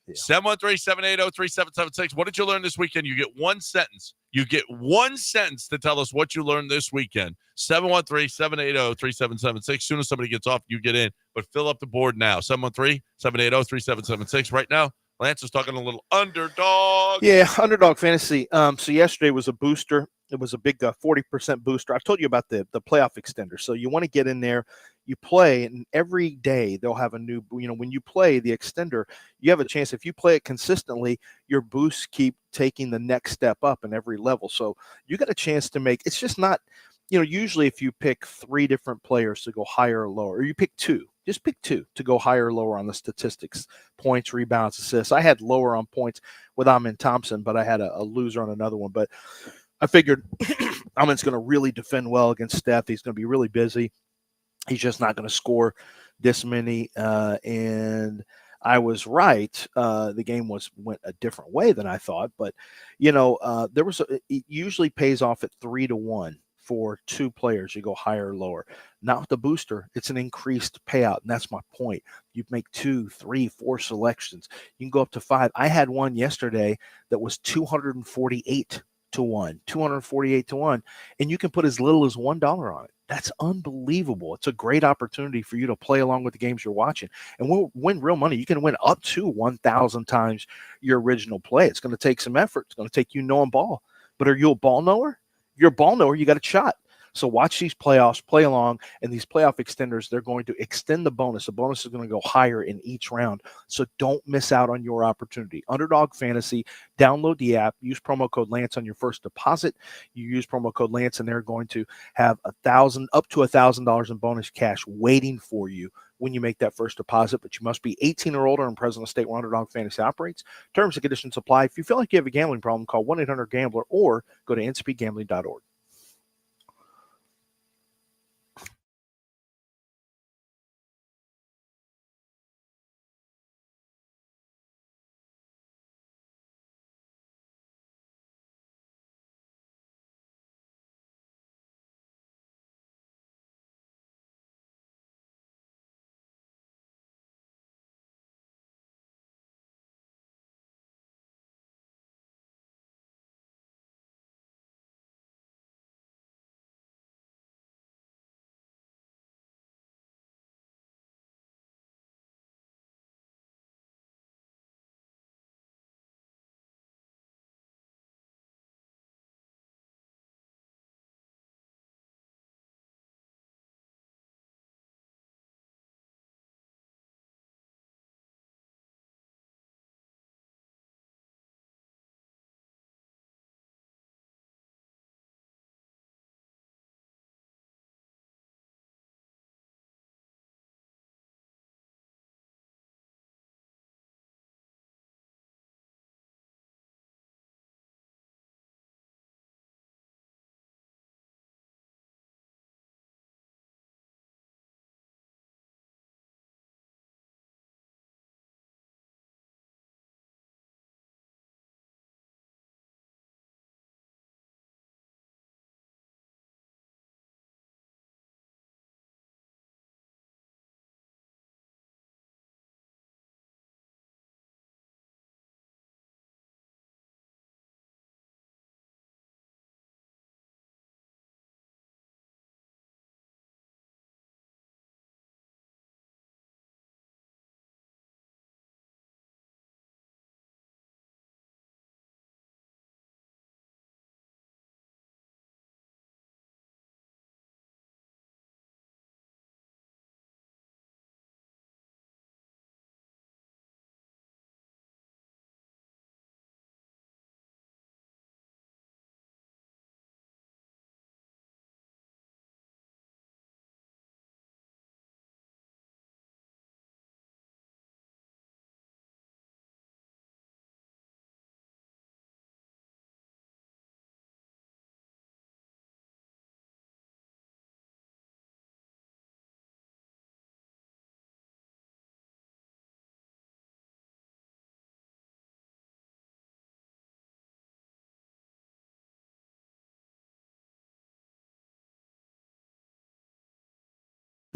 Yeah. 713-780-3776. What did you learn this weekend? You get one sentence. You get one sentence to tell us what you learned this weekend. 713-780-3776. Soon as somebody gets off, you get in. But fill up the board now. 713-780-3776. Right now, Lance is talking a little underdog. Yeah, underdog fantasy. So yesterday was a booster. It was a big 40% booster. I've told you about the playoff extender. So you want to get in there, you play, and every day they'll have a new, when you play the extender, you have a chance. If you play it consistently, your boosts keep taking the next step up in every level. So you got a chance to make, it's just not, usually if you pick 3 different players to go higher or lower, or you pick 2, just pick 2 to go higher or lower on the statistics, points, rebounds, assists. I had lower on points with Amin Thompson, but I had a loser on another one. But I figured Amin's going to really defend well against Steph. He's going to be really busy. He's just not going to score this many. And I was right. The game went a different way than I thought. But, it usually pays off at 3-1 for 2 players. You go higher or lower. Not with the booster. It's an increased payout. And that's my point. You make 2, 3, 4 selections. You can go up to 5. I had one yesterday that was 248 to 1, 248 to 1, and you can put as little as $1 on it. That's unbelievable. It's a great opportunity for you to play along with the games you're watching, and we'll win real money. You can win up to 1,000 times your original play. It's going to take some effort. It's going to take you knowing ball. But are you a ball knower? If you're a ball knower, you got a shot. So watch these playoffs, play along, and these playoff extenders, they're going to extend the bonus. The bonus is going to go higher in each round. So don't miss out on your opportunity. Underdog Fantasy, download the app, use promo code Lance on your first deposit. You use promo code Lance, and they're going to have up to $1,000 in bonus cash waiting for you when you make that first deposit. But you must be 18 or older and present in a state where Underdog Fantasy operates. Terms and conditions apply. If you feel like you have a gambling problem, call 1-800-GAMBLER or go to ncpgambling.org.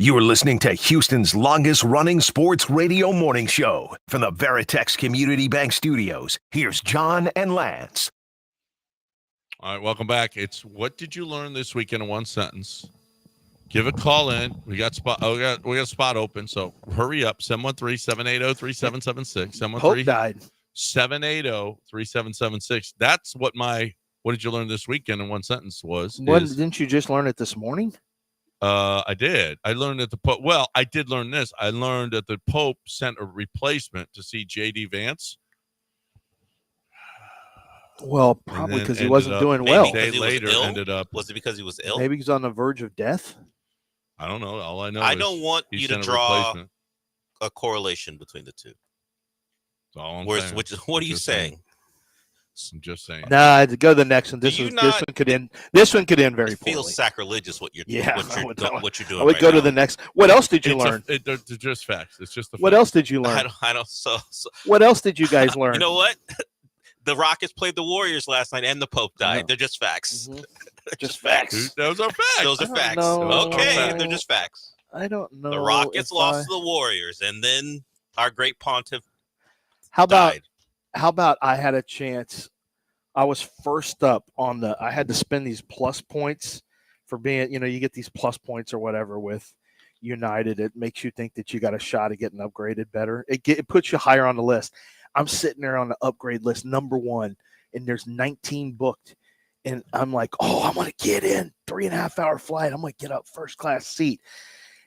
You are listening to Houston's longest-running sports radio morning show from the Veritex Community Bank Studios. Here's John and Lance. All right, welcome back. It's what did you learn this weekend in one sentence? Give a call in. We got a spot open, so hurry up. 713-780-3776. Pope died. 780-3776. That's what did you learn this weekend in one sentence was. Didn't you just learn it this morning? I did. I learned that the Pope. Well, I did learn this. I learned that the Pope sent a replacement to see J.D. Vance. Well, probably because he wasn't doing well. A day later, ended up. Was it because he was ill? Maybe he's on the verge of death. I don't know. All I know. I don't want you to draw a correlation between the two. That's all I'm saying. What are you saying? I'm just saying. Nah, go to the next one. This one could end. This one could end very poorly. It feels sacrilegious what you're doing. What you're doing. I would go to the next. What else did you learn? They're just facts. It's just the facts. What else did you learn? I don't. So what else did you guys learn? You know what? The Rockets played the Warriors last night, and the Pope died. They're just facts. Mm-hmm. Just facts. Those are facts. Those are facts. Know. Okay, they're just facts. I don't know. The Rockets lost to the Warriors, and then our great pontiff died. How about I had a chance? I was first up on I had to spend these plus points for being, you get these plus points or whatever with United. It makes you think that you got a shot at getting upgraded better. It puts you higher on the list. I'm sitting there on the upgrade list, number 1, and there's 19 booked. And I'm like, I'm going to get in 3.5-hour flight. I'm going to get up first class seat.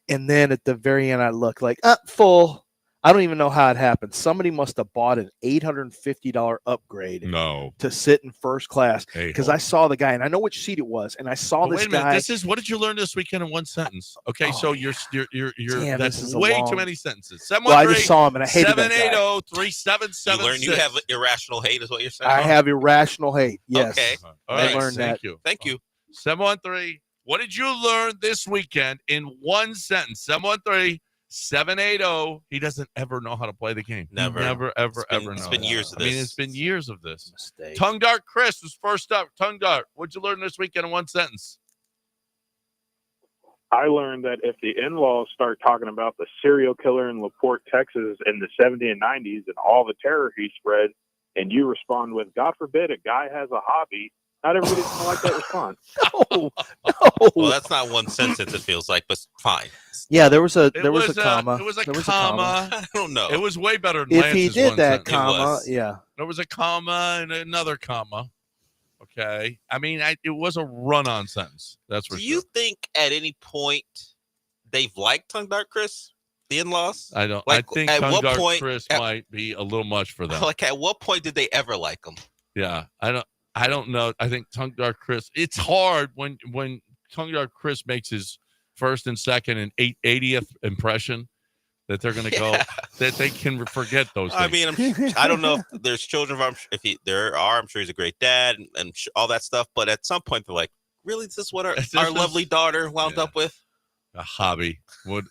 And then at the very end, I look like, full. I don't even know how it happened. Somebody must have bought an $850 upgrade to sit in first class because I saw the guy and I know which seat it was. And I saw this guy. This is what did you learn this weekend in one sentence? Okay, so you're Damn, that's way too many sentences. I just saw him and I hated that guy. 780-3776. You learn you have irrational hate, is what you're saying. I have irrational hate. Yes. Okay. All right. I learned that. Thank you. 713. What did you learn this weekend in one sentence? 713. 780. He doesn't ever know how to play the game. Never, ever know. It's been years of this. I mean, it's been years of this. Mistake. Tongue Dart Chris was first up. Tongue Dart, what'd you learn this weekend in one sentence? I learned that if the in-laws start talking about the serial killer in LaPorte, Texas in the 70s and 90s and all the terror he spread, and you respond with, God forbid a guy has a hobby, not everybody's going to like that response. No. Well, that's not one sentence, it feels like, but fine. Yeah, there was a comma. There was a comma. I don't know. It was way better than if Lance's he did one that sentence. comma, yeah. There was a comma and another comma. Okay. I mean, it was a run-on sentence. That's for sure. Do you think at any point they've liked Tongue Dart Chris, the in-laws? I don't. Like, I think at Tongue what Dart point, Chris might be a little much for them. Like, at what point did they ever like him? Yeah. I don't know. I think Tongue Dart Chris. It's hard when Tongue Dart Chris makes his first and second and 80th impression that they're going to go that they can forget those things. I mean, I don't know if there's children of there are. I'm sure he's a great dad and all that stuff. But at some point, they're like, "Really, is this what our lovely daughter wound up with?" A hobby. A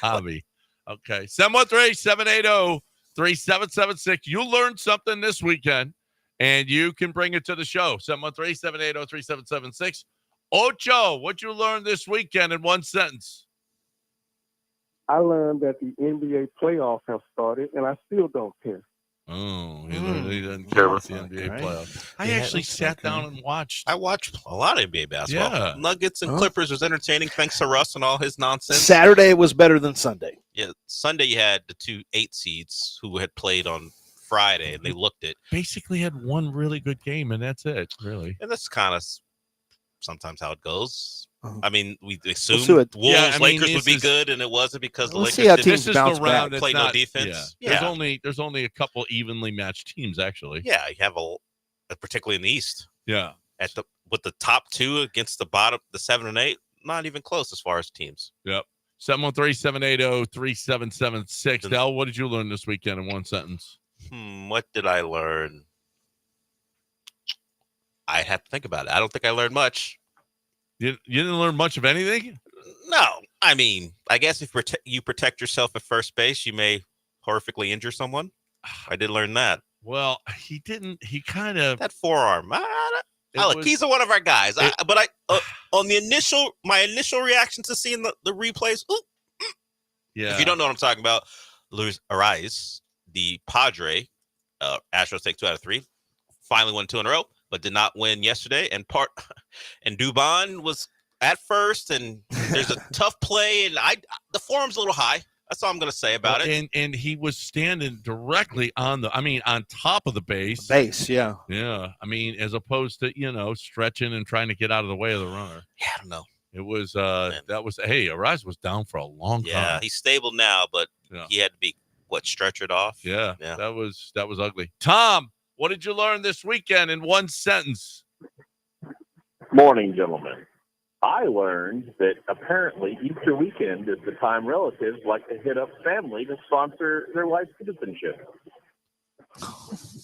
hobby. Okay. 713-780-3776. You learned something this weekend. And you can bring it to the show. 713-780-3776. Ocho, what'd you learn this weekend in one sentence? I learned that the NBA playoffs have started, and I still don't care. Oh, he doesn't care about the NBA playoffs. I actually sat down and watched. I watched a lot of NBA basketball. Yeah. Nuggets and Clippers was entertaining thanks to Russ and all his nonsense. Saturday was better than Sunday. Yeah, Sunday you had the 2 8 seeds who had played on Friday, and they looked at basically had one really good game, and that's it, really. And that's kind of sometimes how it goes. I mean, we assumed Lakers would be good, and it wasn't because the Lakers played no defense. Yeah. There's only a couple evenly matched teams, actually. Yeah, you have particularly in the East. Yeah, with the top 2 against the bottom, the 7 and 8, not even close as far as teams. Yep. 713-780-3776. Dell, what did you learn this weekend in one sentence? What did I learn? I have to think about it. I don't think I learned much. You didn't learn much of anything? No. I mean, I guess if you protect yourself at first base, you may horrifically injure someone. I did learn that. Well, he didn't. He kind of... That forearm. Look, he's one of our guys. on my initial reaction to seeing the replays. Yeah. If you don't know what I'm talking about, Luis Arias, the Padre, Astros take 2 out of 3, finally won 2 in a row, but did not win yesterday. And Dubon was at first, and there's a tough play, and the form's a little high. That's all I'm going to say about it. And he was standing directly on top of the base. Yeah. Yeah. I mean, as opposed to, stretching and trying to get out of the way of the runner. Yeah, I don't know. It was, Arias was down for a long time. Yeah, he's stable now, but he had to be, stretchered off? Yeah. That was ugly. Tom, what did you learn this weekend in one sentence? Morning, gentlemen. I learned that apparently Easter weekend is the time relatives like to hit up family to sponsor their wife's citizenship.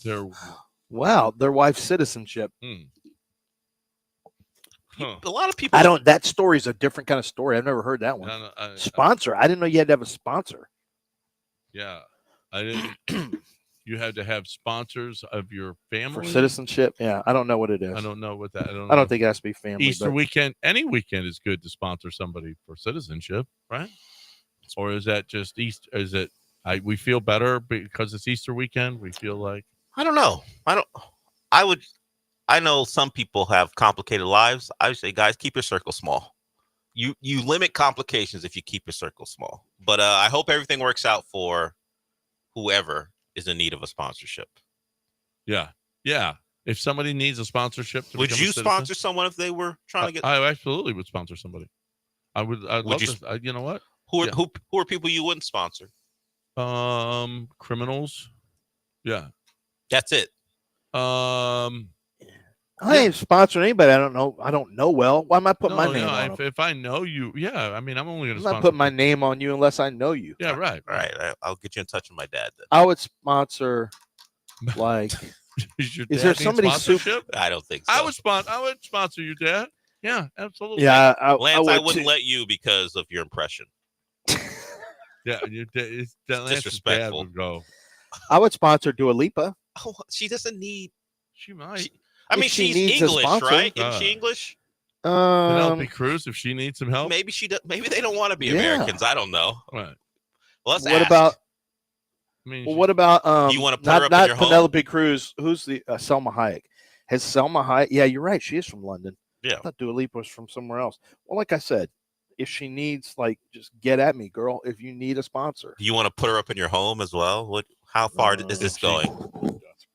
Their wife's citizenship. Huh. A lot of people. That story's a different kind of story. I've never heard that one. Sponsor. I didn't know you had to have a sponsor. Yeah. I didn't. You had to have sponsors of your family for citizenship. Yeah, I don't know what it is. I don't know what that. I don't think it has to be family. Easter weekend, any weekend is good to sponsor somebody for citizenship, right? Or is that just Easter? Is it? We feel better because it's Easter weekend. We feel like I don't know. I know some people have complicated lives. I would say, guys, keep your circle small. You limit complications if you keep your circle small. But I hope everything works out for whoever is in need of a sponsorship. Yeah. If somebody needs a sponsorship, would you sponsor someone if they were trying to get? I absolutely would sponsor somebody. I would. I'd love to. You know what? Who are people you wouldn't sponsor? Criminals. Yeah. That's it. I ain't sponsoring anybody. I don't know well. Why am I putting my name on if I know you, I'm only going to. I'm not putting my name on you unless I know you. Yeah, right. Right. I'll get you in touch with my dad then. I would sponsor, like, is there somebody super? I don't think so. I would sponsor your dad. Yeah, absolutely. Yeah, Lance, I wouldn't let you because of your impression. Yeah, your dad. Disrespectful. Would go. I would sponsor Dua Lipa. Oh, she doesn't need. She might. She's English, right? Isn't she English? Penelope Cruz, if she needs some help. Maybe she does. Maybe they don't want to be Americans. I don't know. Right. Well, let's what ask. about? You want to put her up in your home? Penelope Cruz. Who's the Selma Hayek? Has Selma Hayek? Yeah, you're right. She is from London. Yeah. I thought Dua Lipa was from somewhere else. Well, like I said, if she needs, just get at me, girl. If you need a sponsor, you want to put her up in your home as well? How far is this going?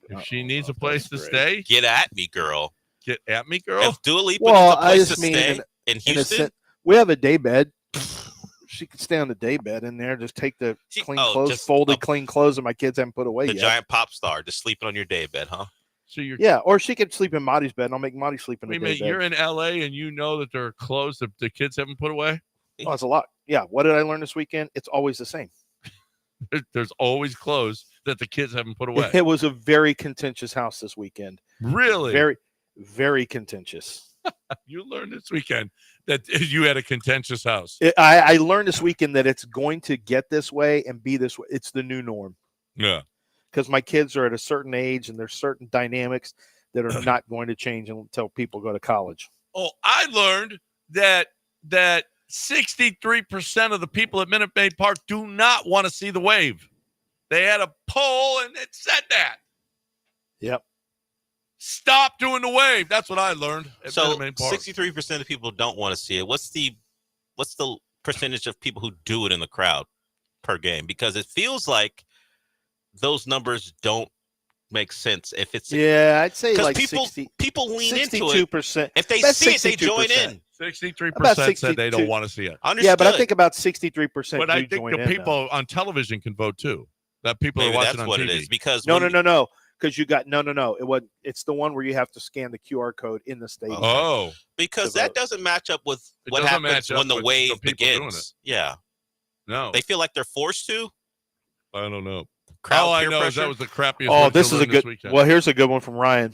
If she needs a place to stay, get at me, girl. Get at me, girl. If Dua Lipa needs a place to stay in Houston, we have a day bed. She could stay on the day bed in there. Just take the clean clothes, folded clean clothes that my kids haven't put away yet. The giant pop star just sleeping on your day bed, huh? So or she could sleep in Marty's bed, and I'll make Marty sleep in the day bed. You're in LA, and you know that there are clothes that the kids haven't put away. Oh, it's a lot. Yeah. What did I learn this weekend? It's always the same. There's always clothes that the kids haven't put away. It was a very contentious house this weekend. Really? Very, very contentious. You learned this weekend that you had a contentious house. I learned this weekend that it's going to get this way and be this way. It's the new norm. Yeah. Because my kids are at a certain age and there's certain dynamics that are not going to change until people go to college. Oh, I learned that 63% of the people at Minute Maid Park do not want to see the wave. They had a poll and it said that. Yep. Stop doing the wave. That's what I learned at Minute Maid Park. 63% of people don't want to see it. What's the percentage of people who do it in the crowd per game? Because it feels like those numbers don't make sense. If it's I'd say like people lean 62%. into it. If they see it, they join in. 63% said they don't want to see it. Understood. Yeah, but I think about 63%. But I think the people on television can vote too. That people Maybe are watching that's on what TV. It is because no. Because you got it's the one where you have to scan the QR code in the stadium. Oh, because that doesn't match up with what happens when the wave begins. Yeah, no, they feel like they're forced to. I don't know. All I know is that was the crappiest. Oh, this is a good. Weekend. Well, here's a good one from Ryan.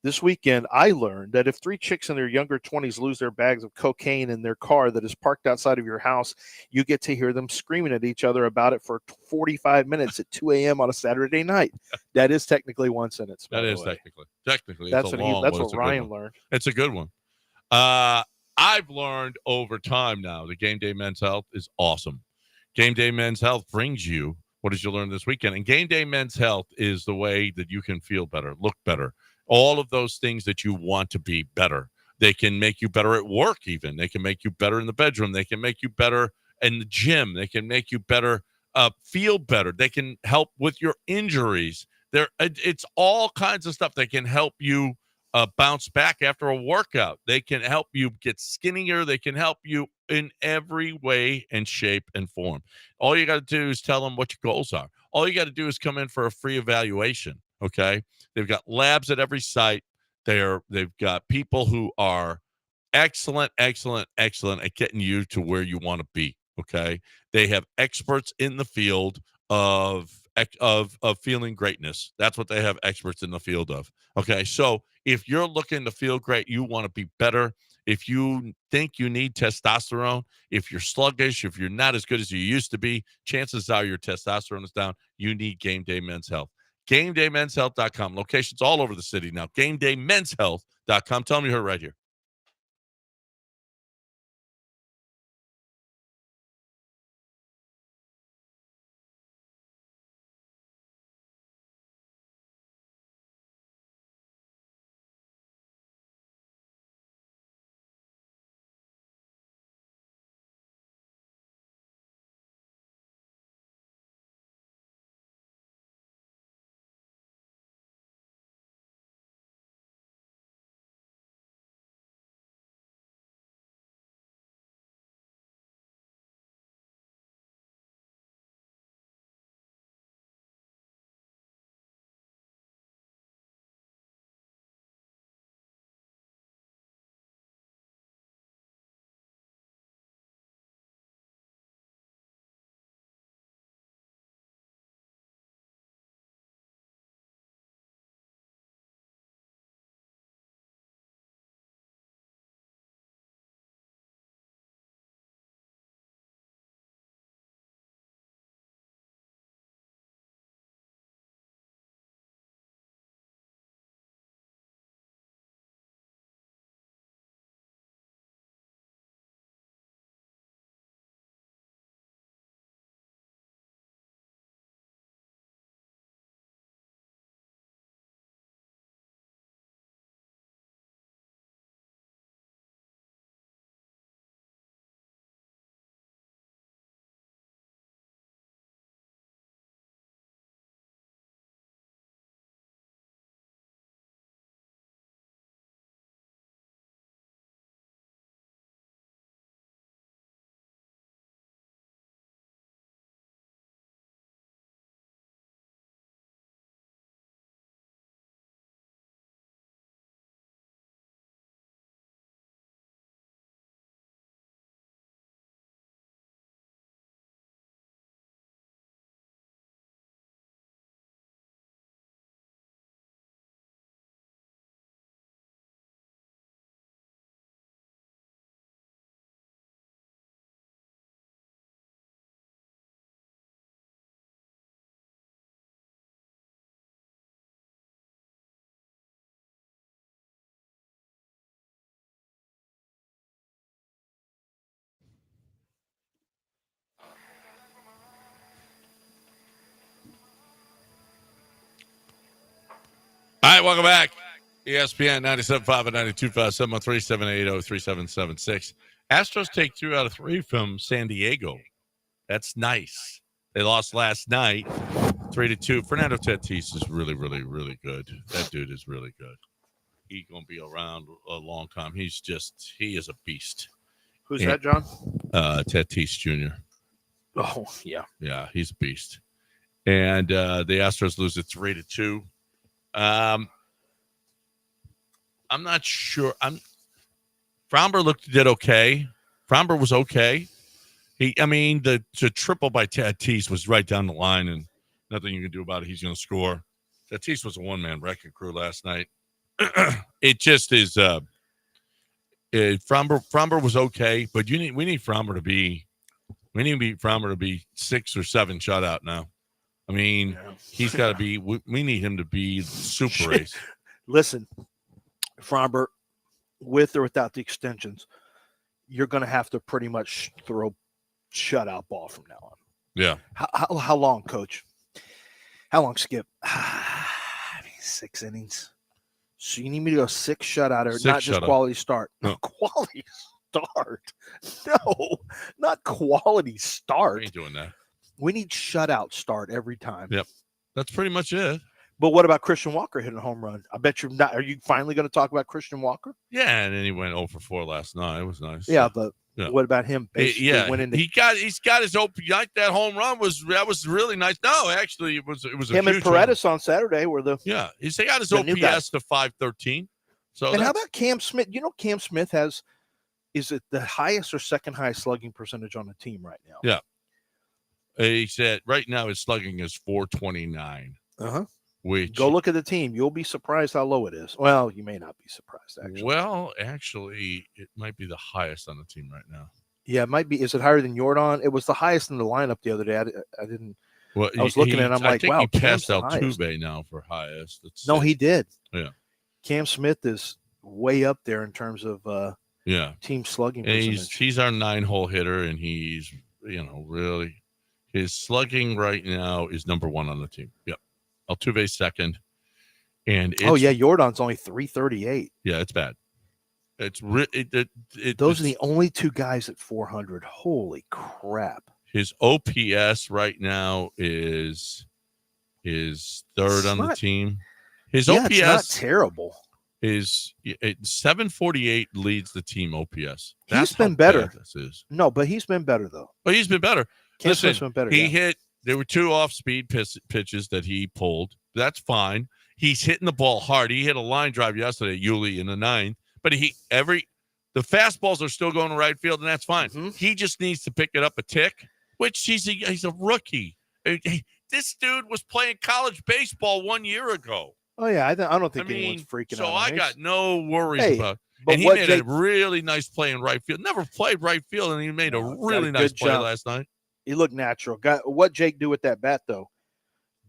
This weekend, I learned that if 3 chicks in their younger 20s lose their bags of cocaine in their car that is parked outside of your house, you get to hear them screaming at each other about it for 45 minutes at 2 a.m. on a Saturday night. That is technically one sentence. That is technically. That's what Ryan learned. It's a good one. I've learned over time now that Game Day Men's Health is awesome. Game Day Men's Health brings you what did you learn this weekend? And Game Day Men's Health is the way that you can feel better, look better, all of those things that you want to be better. They can make you better at work even. They can make you better in the bedroom. They can make you better in the gym. They can make you better, feel better. They can help with your injuries. It's all kinds of stuff that can help you bounce back after a workout. They can help you get skinnier. They can help you in every way and shape and form. All you got to do is tell them what your goals are. All you got to do is come in for a free evaluation. Okay. They've got labs at every site. They've got people who are excellent at getting you to where you want to be. Okay. They have experts in the field of feeling greatness. That's what they have experts in the field of. Okay. So if you're looking to feel great, you want to be better. If you think you need testosterone, if you're sluggish, if you're not as good as you used to be, chances are your testosterone is down. You need Game Day Men's Health. GameDayMen'sHealth.com. Locations all over the city now. GameDayMen'sHealth.com. Tell me you heard right here. All right, welcome back. ESPN 97.5 and 92.5, 713-780-3776. Astros take 2 out of 3 from San Diego. That's nice. They lost last night, 3-2. Fernando Tatis is really, really, really good. That dude is really good. He's going to be around a long time. He is a beast. Who's that, John? Tatis Jr. Oh, yeah. Yeah, he's a beast. And the Astros lose it 3-2. I'm not sure. Fromber did okay. Fromber was okay. The triple by Tatis was right down the line, and nothing you can do about it. He's going to score. Tatis was a one-man wrecking crew last night. It just is. Fromber was okay, but we need Fromber to be 6 or 7 shutout now. He's got to be. We need him to be super ace. Listen, Fromber, with or without the extensions, you're going to have to pretty much throw shutout ball from now on. Yeah. How long, Coach? How long, Skip? 6 innings. So you need me to go 6 shutout, or not just quality start? No, quality start. No, not quality start. We ain't doing that. We need shutout start every time. Yep. That's pretty much it. But what about Christian Walker hitting a home run? I bet you're not. Are you finally going to talk about Christian Walker? Yeah, and then he went 0 for 4 last night. It was nice. Yeah, but what about him? Basically he's got his OPS. That home run was really nice. No, actually, it was him and Paredes on Saturday were the he got his OPS to 513. So and how about Cam Smith? You know, Cam Smith is it the highest or second highest slugging percentage on the team right now? Yeah, he said right now his slugging is 429. Which go look at the team. You'll be surprised how low it is. Well, you may not be surprised, actually. Well, actually, it might be the highest on the team right now. Yeah, it might be. Is it higher than Jordan? It was the highest in the lineup the other day. I didn't. Well, I was looking at it. I'm like, wow, he passed Altuve now for highest. No, he did. Yeah. Cam Smith is way up there in terms of team slugging percentage. He's our 9-hole hitter, and he's really his slugging right now is number 1 on the team. Yep. Altuve's second, and Jordan's only 338. Yeah, it's bad. It's those are the only 2 guys at 400. Holy crap! His OPS right now is third on the team. His OPS it's not terrible. Is 748 leads the team OPS. He's been better. This is but he's been better though. But he's been better. Listen, been better. He hit. There were 2 off-speed pitches that he pulled. That's fine. He's hitting the ball hard. He hit a line drive yesterday, Yuli, in the 9th. But the fastballs are still going to right field, and that's fine. Mm-hmm. He just needs to pick it up a tick, which he's a rookie. This dude was playing college baseball 1 year ago. Oh, yeah. I don't think anyone's freaking out. So I got no worries about it. And he made a really nice play in right field. Never played right field, and he made a really nice play last night. He looked natural. What Jake do with that bat, though?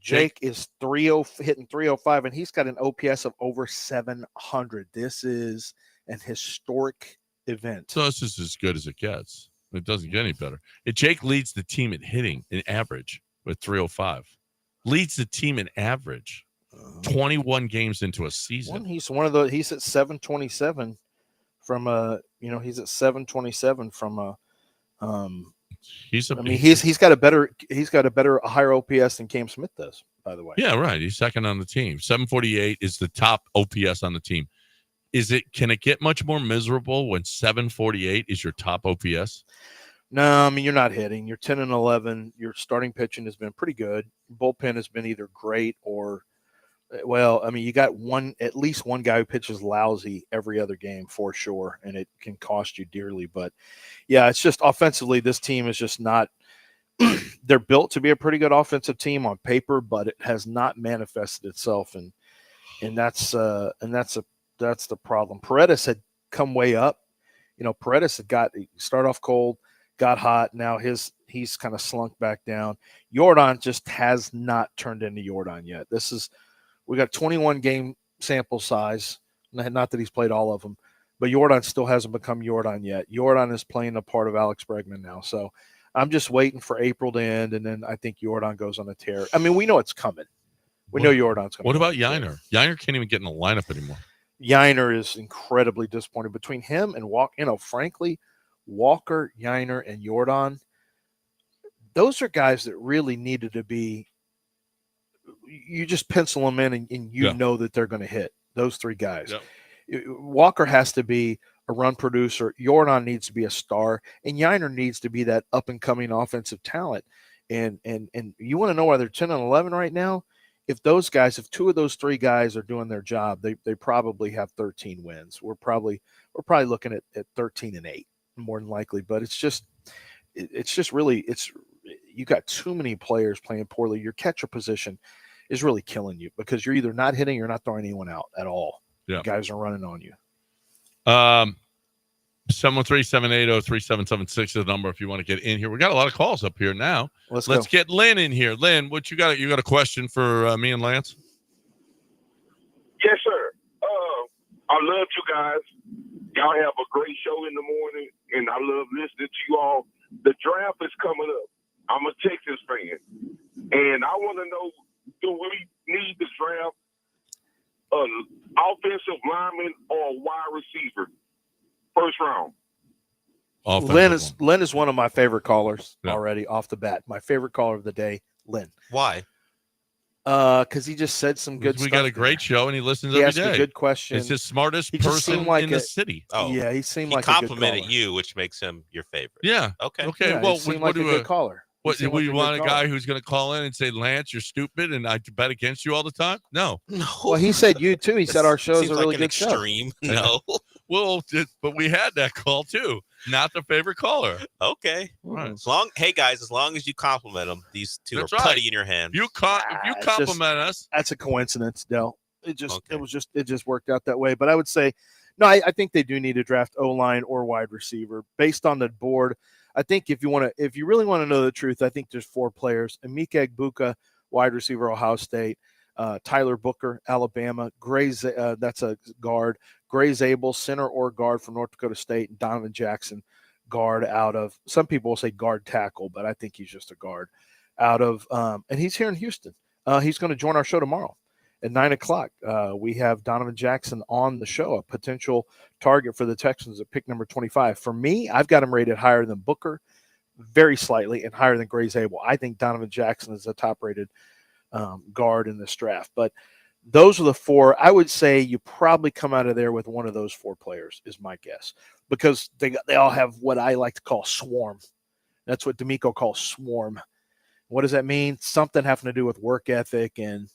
Jake is hitting 305, and he's got an OPS of over 700. This is an historic event. So this is as good as it gets. It doesn't get any better. Jake leads the team in hitting in average with 305. Leads the team in average 21 games into a season. He's at 727 from he's at 727 from he's got a higher OPS than Cam Smith does, by the way. Yeah, right. He's second on the team. 748 is the top OPS on the team. Can it get much more miserable when 748 is your top OPS? No, I mean, you're not hitting. You're 10 and 11. Your starting pitching has been pretty good. Bullpen has been either great or you got at least one guy who pitches lousy every other game for sure, and it can cost you dearly. But, yeah, it's just offensively, this team is just not – they're built to be a pretty good offensive team on paper, but it has not manifested itself, and that's the problem. Paredes had come way up. Paredes had start off cold, got hot. Now he's kind of slunk back down. Jordan just has not turned into Jordan yet. We got 21 game sample size. Not that he's played all of them, but Jordan still hasn't become Jordan yet. Jordan is playing the part of Alex Bregman now. So I'm just waiting for April to end, and then I think Jordan goes on a tear. I mean, we know it's coming. We know Jordan's coming. What about Yiner? Yiner can't even get in the lineup anymore. Yiner is incredibly disappointed. Between him and Walker, frankly, Walker, Yiner, and Jordan, those are guys that really needed to be. You just pencil them in, and know that they're going to hit. Those 3 guys. Yep. Walker has to be a run producer. Jordan needs to be a star, and Yiner needs to be that up and coming offensive talent. And you want to know why they're 10 and 11 right now? If 2 of those 3 guys are doing their job, they probably have 13 wins. We're probably looking at 13 and 8 more than likely. But it's just really you got too many players playing poorly. Your catcher position is really killing you because you're either not hitting or not throwing anyone out at all. Yeah. Guys are running on you. 713-780-3776 is the number if you want to get in here. We got a lot of calls up here now. Let's get Lynn in here. Lynn, what you got? You got a question for me and Lance? Yes, sir. I love you guys. Y'all have a great show in the morning, and I love listening to you all. The draft is coming up. I'm a Texas fan, and I want to know, do we need to draft an offensive lineman or a wide receiver first round? Lynn is one of my favorite callers already off the bat. My favorite caller of the day, Lynn. Why? Because he just said some good stuff. We got a great show, and he listens he every asked day. A good question. He's the smartest person in the city. Oh, yeah, he seemed he like a good complimented caller. you, which makes him your favorite. Yeah. Okay. Okay. Yeah, well, he seemed what like a good caller. What He seemed we like a want good a guy caller. who's going to call in and say, "Lance, you're stupid," and I bet against you all the time? No. Well, he said you too. He said our show is a really good extreme. show. No. Well, but we had that call too. Not the favorite caller. Okay. Right. Hey guys, as long as you compliment them, these two That's are right. putty in your hand. If you compliment us, that's a coincidence, Del. It just worked out that way. But I would say, no, I think they do need to draft O-line or wide receiver based on the board. I think if you really want to know the truth, I think there's 4 players: Emeka Egbuka, wide receiver, Ohio State; Tyler Booker, Alabama; that's a guard; Gray Zabel, center or guard from North Dakota State; and Donovan Jackson, guard out of, some people will say guard tackle, but I think he's just a guard out of, and he's here in Houston. He's going to join our show tomorrow at 9:00. We have Donovan Jackson on the show, a potential target for the Texans at pick number 25. For me, I've got him rated higher than Booker, very slightly, and higher than Gray Zabel. I think Donovan Jackson is the top-rated guard in this draft. But those are the 4. I would say you probably come out of there with one of those 4 players is my guess, because they all have what I like to call swarm. That's what D'Amico calls swarm. What does that mean? Something having to do with work ethic, and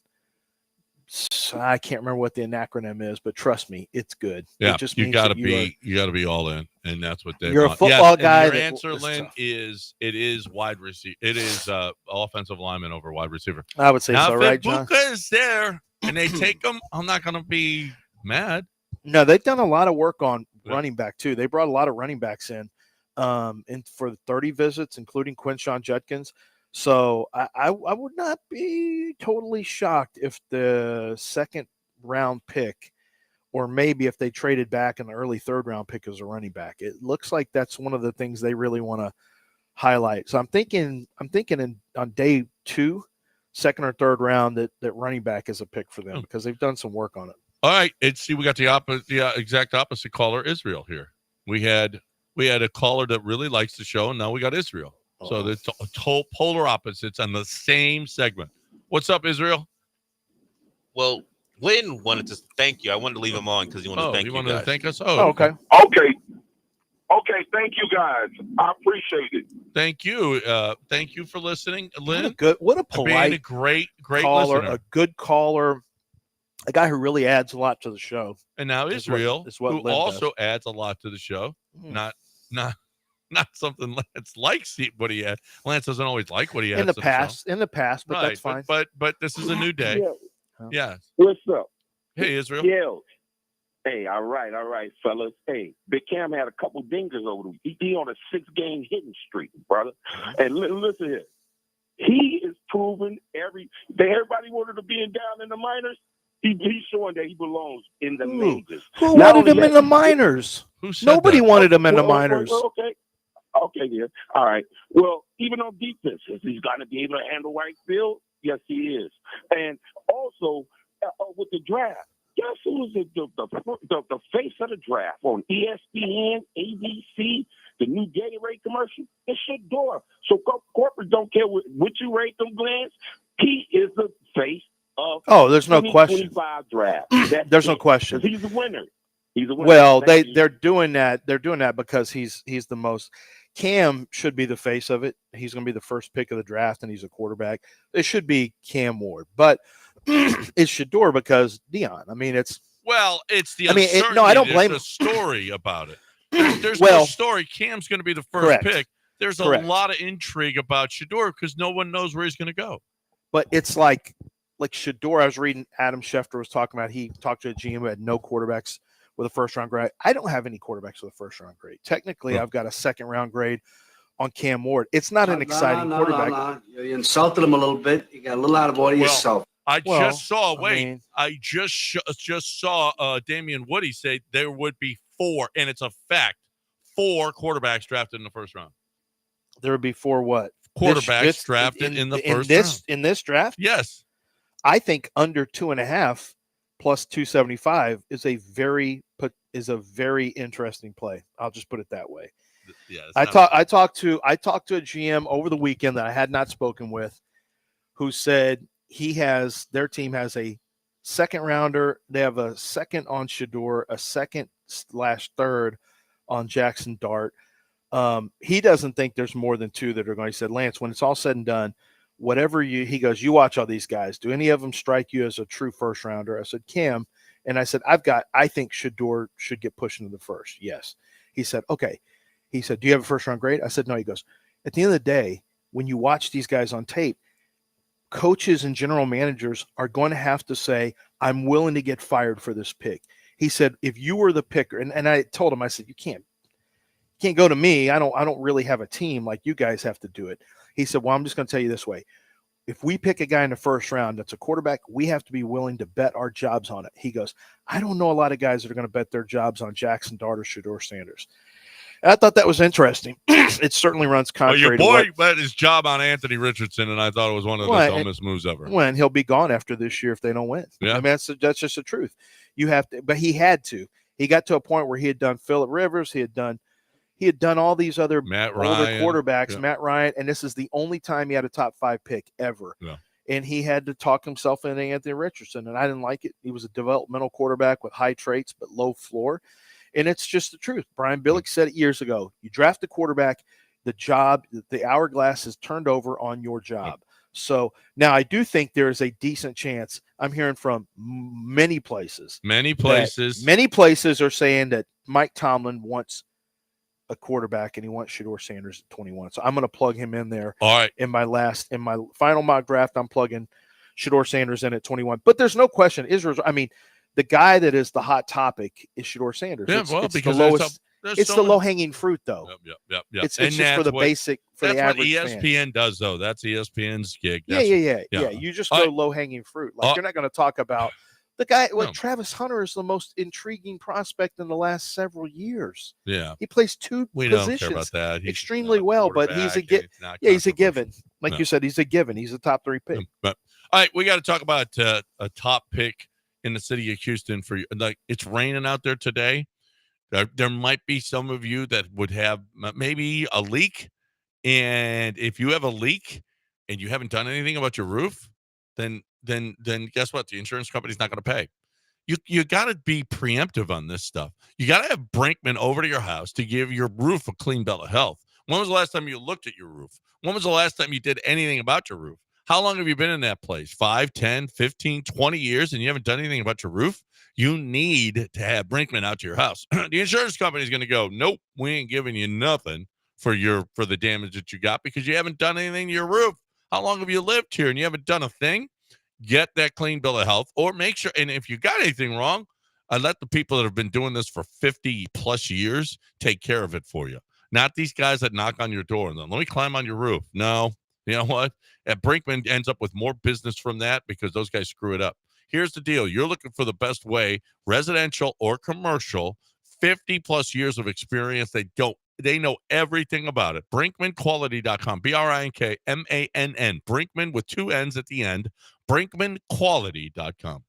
I can't remember what the acronym is, but trust me, it's good. yeah, it just you means got to that be all in, and that's what they You're want. a football yes, guy. And your that- answer, it's Lynn, tough. is wide receiver. It is offensive lineman over wide receiver. I would say now, so, if right, John? Egbuka is there and they take him, I'm not going to be mad. No, they've done a lot of work on running back too. They brought a lot of running backs in for the 30 visits, including Quinshon Judkins. So I would not be totally shocked if the second round pick, or maybe if they traded back in the early 3rd round pick as a running back. It looks like that's one of the things they really want to highlight. So I'm thinking on day 2, 2nd or 3rd round, that running back is a pick for them because they've done some work on it. All right, we got the exact opposite caller, Israel, here. We had a caller that really likes the show, and now we got Israel. So the polar opposites on the same segment. What's up, Israel? Well, Lynn wanted to thank you. I wanted to leave him on because he wanted to thank you. wanted guys. to thank us? Okay. Okay, thank you guys. I appreciate it. Thank you. Thank you for listening, Lynn. What a being polite, a great caller, listener. a good caller, a guy who really adds a lot to the show. And now Israel, is what who Lynn also does. adds a lot to the show. Not something Lance likes what he had. Lance doesn't always like what he has In the past, but right, that's fine. But this is a new day. Yeah. What's up? Hey, Israel. Yeah. Hey, all right, fellas. Hey, Big Cam had a couple dingers over the week. He on a 6-game hitting streak, brother. And listen here. He is proving everybody wanted to be down in the minors. He's showing that he belongs in the majors. Who wanted him in the minors? Who said Nobody that? wanted him in the minors. Okay, yeah. All right. Well, even on defense, is he's going to be able to handle right field? Yes, he is. And also, with the draft, guess who is the face of the draft on ESPN, ABC, the new Gatorade commercial? It's Shador. So corporate don't care what you rate them, Glance. He is the face of there's no question. 2025 draft. There's no question. He's a winner. He's a winner. Well, Thank you. they're doing that. They're doing that because he's the most. Cam should be the face of it. He's going to be the first pick of the draft, and he's a quarterback. It should be Cam Ward, but it's Shador because Dion. I mean, it's the. I don't blame the story about it. There's Well, no story. Cam's going to be the first correct. pick. There's Correct. a lot of intrigue about Shador because no one knows where he's going to go. But it's like Shador. I was reading Adam Schefter was talking about. He talked to a GM who had no quarterbacks with a first-round grade. I don't have any quarterbacks with a first-round grade. Technically, I've got a second-round grade on Cam Ward. It's not an exciting quarterback. No. You insulted him a little bit. You got a little out of order yourself. I just saw Damian Woody say there would be 4, and it's a fact, 4 quarterbacks drafted in the first round. There would be 4 what? Quarterbacks drafted in the first round. In this draft? Yes. I think under 2.5 plus 275 is a very interesting play. I'll just put it that way. Yeah, I talked to a GM over the weekend that I had not spoken with, who said their team has a second rounder. They have a second on Shador, a second/third on Jackson Dart. He doesn't think there's more than 2 that are going. He said, Lance, when it's all said and done, he goes, you watch all these guys. Do any of them strike you as a true first rounder? I said, Cam. And I said, I think Shador should get pushed into the first. Yes. He said, okay. He said, do you have a first round grade? I said, no. He goes, at the end of the day, when you watch these guys on tape, coaches and general managers are going to have to say, I'm willing to get fired for this pick. He said, if you were the picker, and I told him, I said, you can't go to me. I don't really have a team like you guys have to do it. He said, well, I'm just going to tell you this way. If we pick a guy in the first round that's a quarterback, we have to be willing to bet our jobs on it. He goes, I don't know a lot of guys that are going to bet their jobs on Jackson Dart or Shador Sanders. And I thought that was interesting. It certainly runs contrary to your boy bet his job on Anthony Richardson, and I thought it was one of the dumbest moves ever. When he'll be gone after this year if they don't win. Yeah. I mean, that's just the truth. You have to, but he had to. He got to a point where he had done Phillip Rivers. He had done all these other older quarterbacks, Matt Ryan, and this is the only time he had a top 5 pick ever. Yeah. And he had to talk himself into Anthony Richardson, and I didn't like it. He was a developmental quarterback with high traits but low floor, and it's just the truth. Brian Billick said it years ago. You draft a quarterback, the hourglass is turned over on your job. So now I do think there is a decent chance. I'm hearing from many places. Many places are saying that Mike Tomlin wants a quarterback and he wants Shador Sanders at 21. So I'm going to plug him in there. All right. In my final mock draft, I'm plugging Shador Sanders in at 21. But there's no question. The guy that is the hot topic is Shador Sanders. Yeah, it's because the lowest. It's the low-hanging fruit, though. Yep. It's just for the basic, for the average fan. That's what ESPN does, though. That's ESPN's gig. Yeah. You just go low-hanging fruit. Like, you're not going to talk about the guy. Travis Hunter is the most intriguing prospect in the last several years. Yeah. He plays 2 positions don't care about that. He's extremely well, but he's a he's a given. Like you said, he's a given. He's a top 3 pick. But, all right, we got to talk about a top pick in the city of Houston for you. Like, it's raining out there today. There might be some of you that would have maybe a leak. And if you have a leak and you haven't done anything about your roof, then guess what? The insurance company's not going to pay. You got to be preemptive on this stuff. You got to have Brinkman over to your house to give your roof a clean bill of health. When was the last time you looked at your roof? When was the last time you did anything about your roof? How long have you been in that place? 5, 10, 15, 20 years, and you haven't done anything about your roof? You need to have Brinkman out to your house. The insurance company is going to go, nope, we ain't giving you nothing for the damage that you got because you haven't done anything to your roof. How long have you lived here and you haven't done a thing? Get that clean bill of health, or make sure. And if you got anything wrong, I let the people that have been doing this for 50 plus years take care of it for you. Not these guys that knock on your door and then let me climb on your roof. No, you know what? And Brinkman ends up with more business from that because those guys screw it up. Here's the deal. You're looking for the best way, residential or commercial, 50 plus years of experience. They know everything about it. BrinkmanQuality.com, BrinkMann, Brinkman with 2 N's at the end, BrinkmanQuality.com.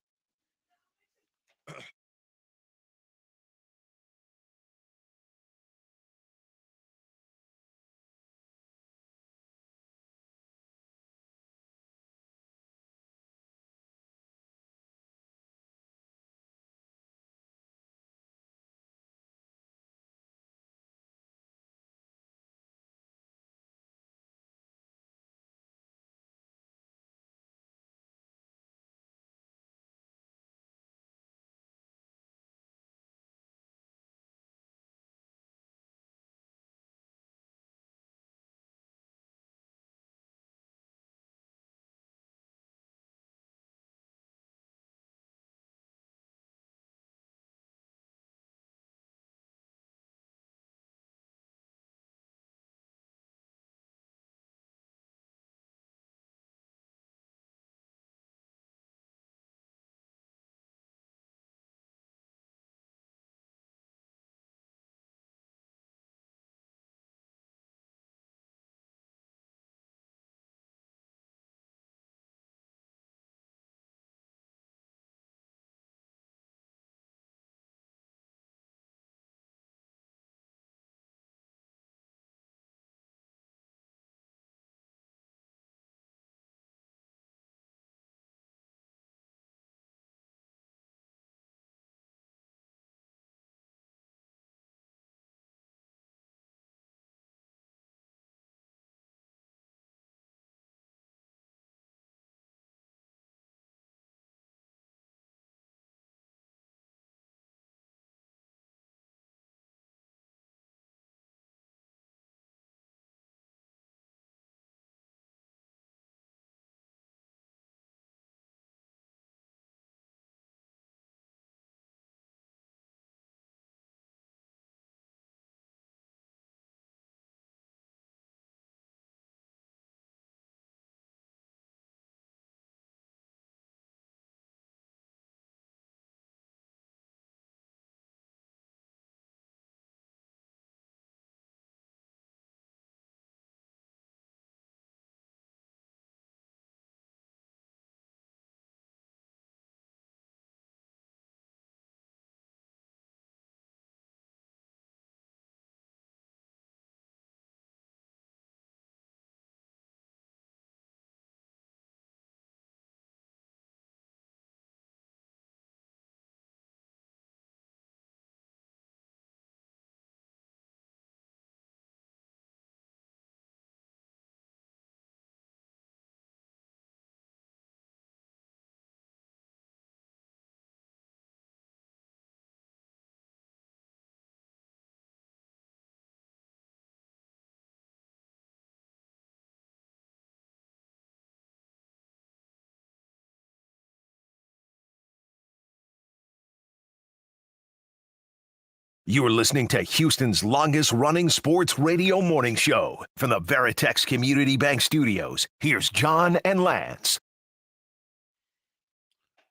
You are listening to Houston's longest-running sports radio morning show from the Veritex Community Bank Studios. Here's John and Lance.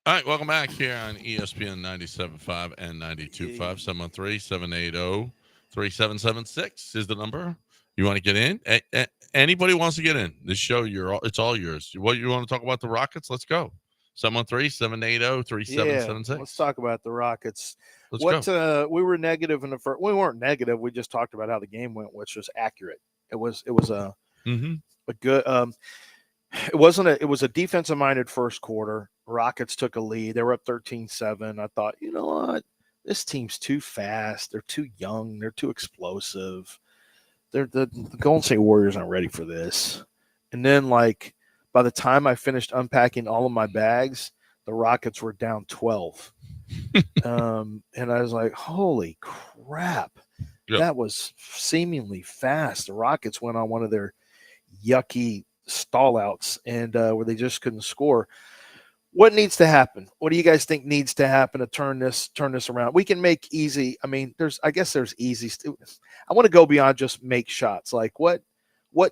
All right, welcome back here on ESPN 97.5 and 92.5. 713-780-3776 is the number. You want to get in? Anybody wants to get in this show? It's all yours. What you want to talk about the Rockets? Let's go. 713-780-3776. Yeah, let's talk about the Rockets. Let's go. We were negative in the first. We weren't negative. We just talked about how the game went, which was accurate. It was a good. It was a defensive-minded first quarter. Rockets took a lead. They were up 13-7. I thought, you know what? This team's too fast. They're too young. They're too explosive. The Golden State Warriors aren't ready for this. And then, like, by the time I finished unpacking all of my bags, the Rockets were down 12. And I was like, holy crap. Yep. That was seemingly fast. The Rockets went on one of their yucky stall-outs and where they just couldn't score. What needs to happen? What do you guys think needs to happen to turn this around? We can make easy. I mean, there's easy. I want to go beyond just make shots. Like what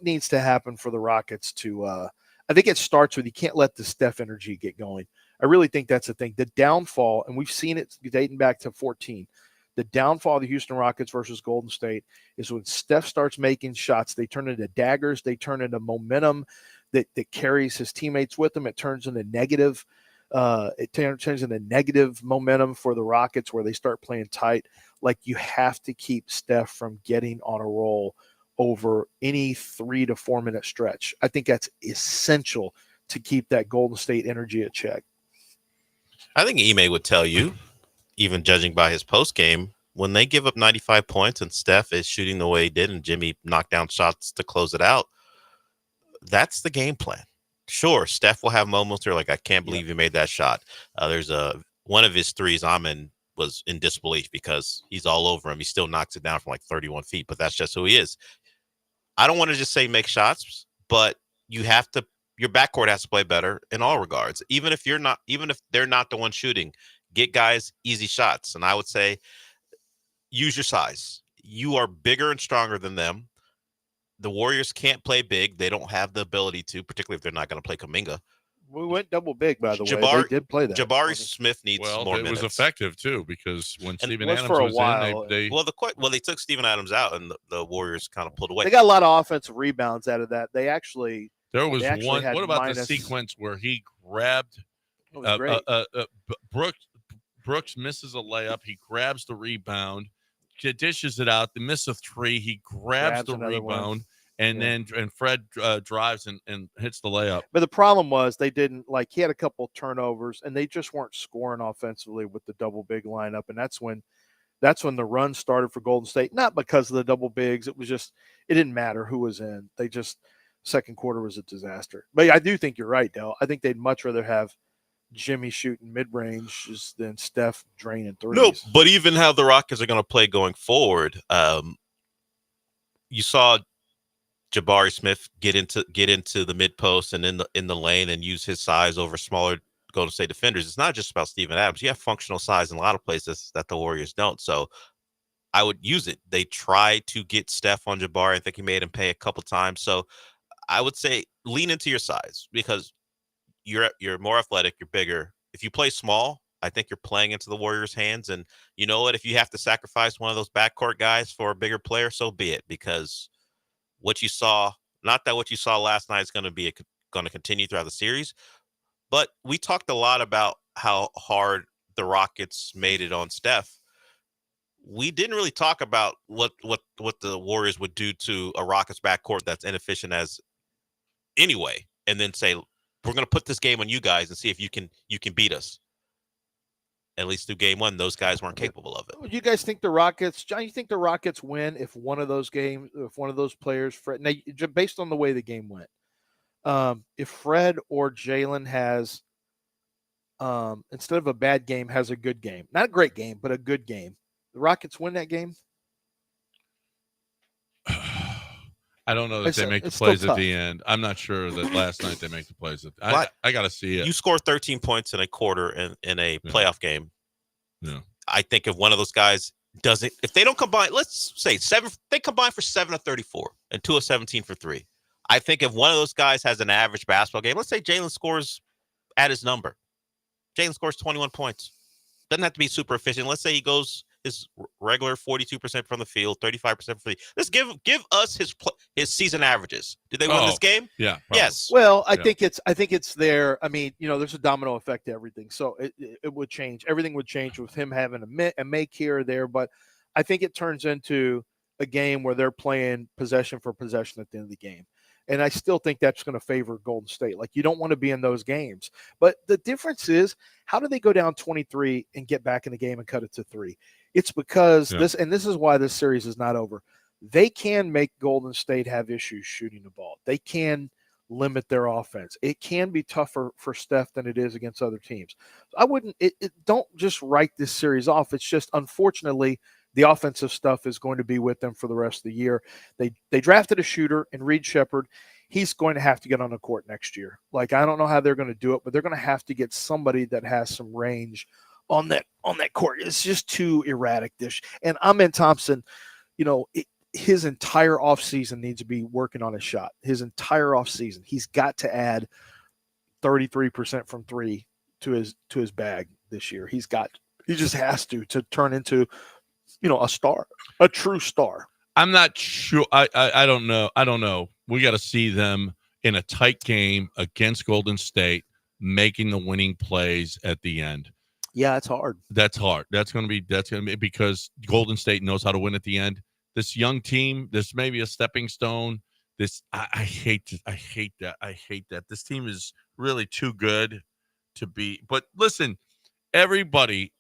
needs to happen for the Rockets to I think it starts with you can't let the Steph energy get going. I really think that's the thing. The downfall, and we've seen it dating back to 14. The downfall of the Houston Rockets versus Golden State is when Steph starts making shots, they turn into daggers, they turn into momentum that carries his teammates with them. It turns into negative. It turns into negative momentum for the Rockets where they start playing tight. Like you have to keep Steph from getting on a roll over any 3 to 4 minute stretch. I think that's essential to keep that Golden State energy at check. I think Ime would tell you, even judging by his post game, when they give up 95 points and Steph is shooting the way he did and Jimmy knocked down shots to close it out, that's the game plan. Sure, Steph will have moments where like, I can't believe he made that shot. There's one of his threes was in disbelief because he's all over him. He still knocks it down from like 31 feet, but that's just who he is. I don't want to just say make shots, but your backcourt has to play better in all regards. Even if they're not the one shooting, get guys easy shots. And I would say use your size. You are bigger and stronger than them. The Warriors can't play big. They don't have the ability to, particularly if they're not going to play Kuminga. We went double big, by the way. They did play that. Jabari Smith needs more minutes. It was effective, too, because when Steven Adams for a was while, in, they took Steven Adams out, and the Warriors kind of pulled away. They got a lot of offensive rebounds out of that. There was one. What about the sequence where he grabbed Brooks misses a layup. He grabs the rebound, dishes it out. They miss a three. He grabs the rebound. And Fred drives and hits the layup. But the problem was he had a couple turnovers and they just weren't scoring offensively with the double big lineup. And that's when the run started for Golden State. Not because of the double bigs. It didn't matter who was in. Second quarter was a disaster. But I do think you're right, Dale. I think they'd much rather have Jimmy shooting mid-range than Steph draining threes. No, but even how the Rockets are going to play going forward, you saw Jabari Smith get into the mid post and in the lane and use his size over smaller Golden State defenders. It's not just about Steven Adams. You have functional size in a lot of places that the Warriors don't. So I would use it. They tried to get Steph on Jabari. I think he made him pay a couple times. So I would say lean into your size because you're more athletic, you're bigger. If you play small, I think you're playing into the Warriors' hands. And you know what? If you have to sacrifice one of those backcourt guys for a bigger player, so be it. Because what you saw last night is going to continue throughout the series. But we talked a lot about how hard the Rockets made it on Steph. We didn't really talk about what the Warriors would do to a Rockets backcourt that's inefficient as anyway, and then say, we're going to put this game on you guys and see if you can beat us. At least through game one, those guys weren't capable of it. Do you guys think the Rockets, John, you think the Rockets win if one of those players, Fred, now, based on the way the game went, if Fred or Jalen has, instead of a bad game, has a good game, not a great game, but a good game, the Rockets win that game? I don't know that they make the plays at the end. I'm not sure that last night they make the plays. I got to see it. You score 13 points in a quarter in a playoff game. Yeah. I think if one of those guys If they don't combine, let's say they combine for 7 of 34 and 2 of 17 for 3. I think if one of those guys has an average basketball game, let's say Jalen scores at his number. Jalen scores 21 points. Doesn't have to be super efficient. Let's say he goes his regular 42% from the field, 35% from the. Let's give us his season averages. Did they win this game? Yeah. Probably. Yes. Well, I think it's there. I mean, there's a domino effect to everything, so it would change. Everything would change with him having a make here or there. But I think it turns into a game where they're playing possession for possession at the end of the game. And I still think that's going to favor Golden State. Like, you don't want to be in those games. But the difference is, how do they go down 23 and get back in the game and cut it to 3? It's because this is why this series is not over. They can make Golden State have issues shooting the ball. They can limit their offense. It can be tougher for Steph than it is against other teams. I wouldn't don't just write this series off. It's just, unfortunately, the offensive stuff is going to be with them for the rest of the year. They drafted a shooter in Reed Shepherd. He's going to have to get on the court next year. Like, I don't know how they're going to do it, but they're going to have to get somebody that has some range on that court. It's just too erratic. And Amen Thompson, his entire offseason needs to be working on his shot. His entire offseason. He's got to add 33% from 3 to his bag this year. He just has to turn into a star, a true star. I'm not sure. I don't know. We got to see them in a tight game against Golden State, making the winning plays at the end. Yeah, it's hard. That's hard. That's going to be because Golden State knows how to win at the end. This young team, this may be a stepping stone. I hate that. This team is really too good to be. But listen, everybody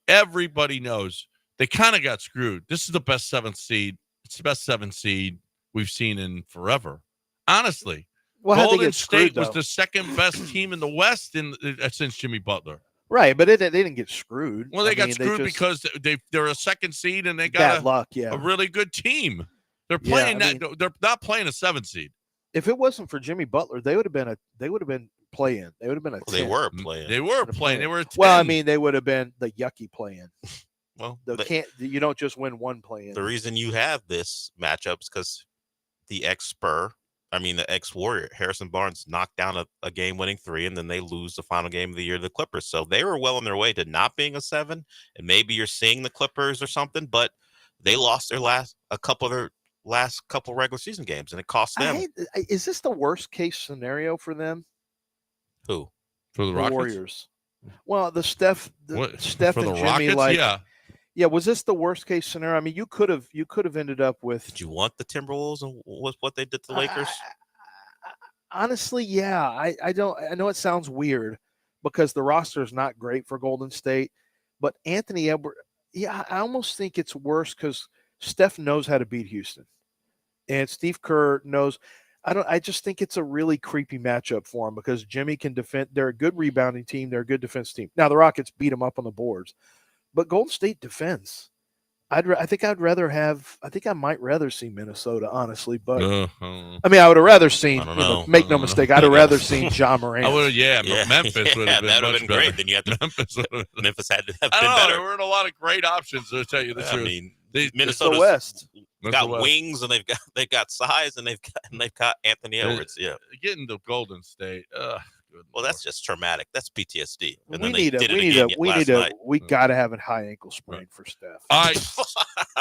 knows they kind of got screwed. This is the best 7th seed. It's the best 7th seed we've seen in forever. Honestly, Golden State was the second best team in the West since Jimmy Butler. Right, but they didn't get screwed. Well, they got screwed because they're a 2nd seed and they got bad luck. Yeah, a really good team. They're playing they're not playing a 7th seed. If it wasn't for Jimmy Butler, they would have been play-in. They would have been a 10. They were playing. They were playing. They were a 10. Well, I mean, they would have been the yucky play-in. Well, you don't just win one play-in. The reason you have this matchup is because the ex-Warrior, Harrison Barnes, knocked down a game-winning 3, and then they lose the final game of the year to the Clippers. So they were well on their way to not being a 7, and maybe you're seeing the Clippers or something, but they lost their last couple regular season games, and it cost them. Is this the worst-case scenario for them? Who? For the Rockets? Warriors. Well, Steph for and the Jimmy, Rockets? Yeah, was this the worst case scenario? I mean, you could have ended up with. Did you want the Timberwolves and what they did to the Lakers? Honestly, yeah. I don't. I know it sounds weird because the roster is not great for Golden State, but Anthony Edwards. Yeah, I almost think it's worse because Steph knows how to beat Houston, and Steve Kerr knows. I just think it's a really creepy matchup for him because Jimmy can defend. They're a good rebounding team. They're a good defense team. Now the Rockets beat them up on the boards. But Golden State defense, I think I might rather see Minnesota, honestly. But I mean, I would have rather seen. Make no mistake, I'd have rather seen Ja Morant. Memphis would have been that would have been better. great. Then you had to Memphis had to have I been don't know, better. there weren't a lot of great options, to tell you the truth. I mean, Minnesota West got wings and they've got size and they've got Anthony Edwards. Yeah, getting to Golden State. Well, that's just traumatic. That's PTSD. And we got to have a high ankle sprain for Steph. All right.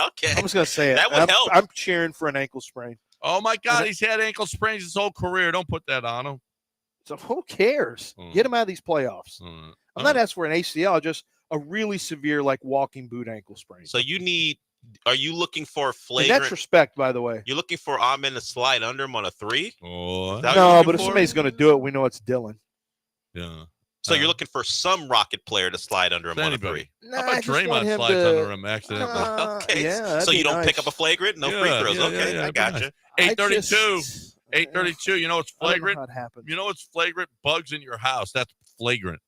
Okay. I'm just gonna say it. That would help. I'm cheering for an ankle sprain. Oh my God, he's had ankle sprains his whole career. Don't put that on him. So who cares? Get him out of these playoffs. I'm not asking for an ACL, just a really severe, like walking boot ankle sprain. So are you looking for flagrant? That's respect, by the way. You're looking for Amen to slide under him on a 3? No, but if somebody's going to do it, we know it's Dylan. Yeah. So you're looking for some Rocket player to slide under him on a 3. How about Draymond slides under him accidentally? Okay. Yeah, so you don't pick up a flagrant? No free throws. Okay, I got you. 8:32. 8:32. You know it's flagrant. I don't know how it happens. You know it's flagrant. Bugs in your house. That's flagrant.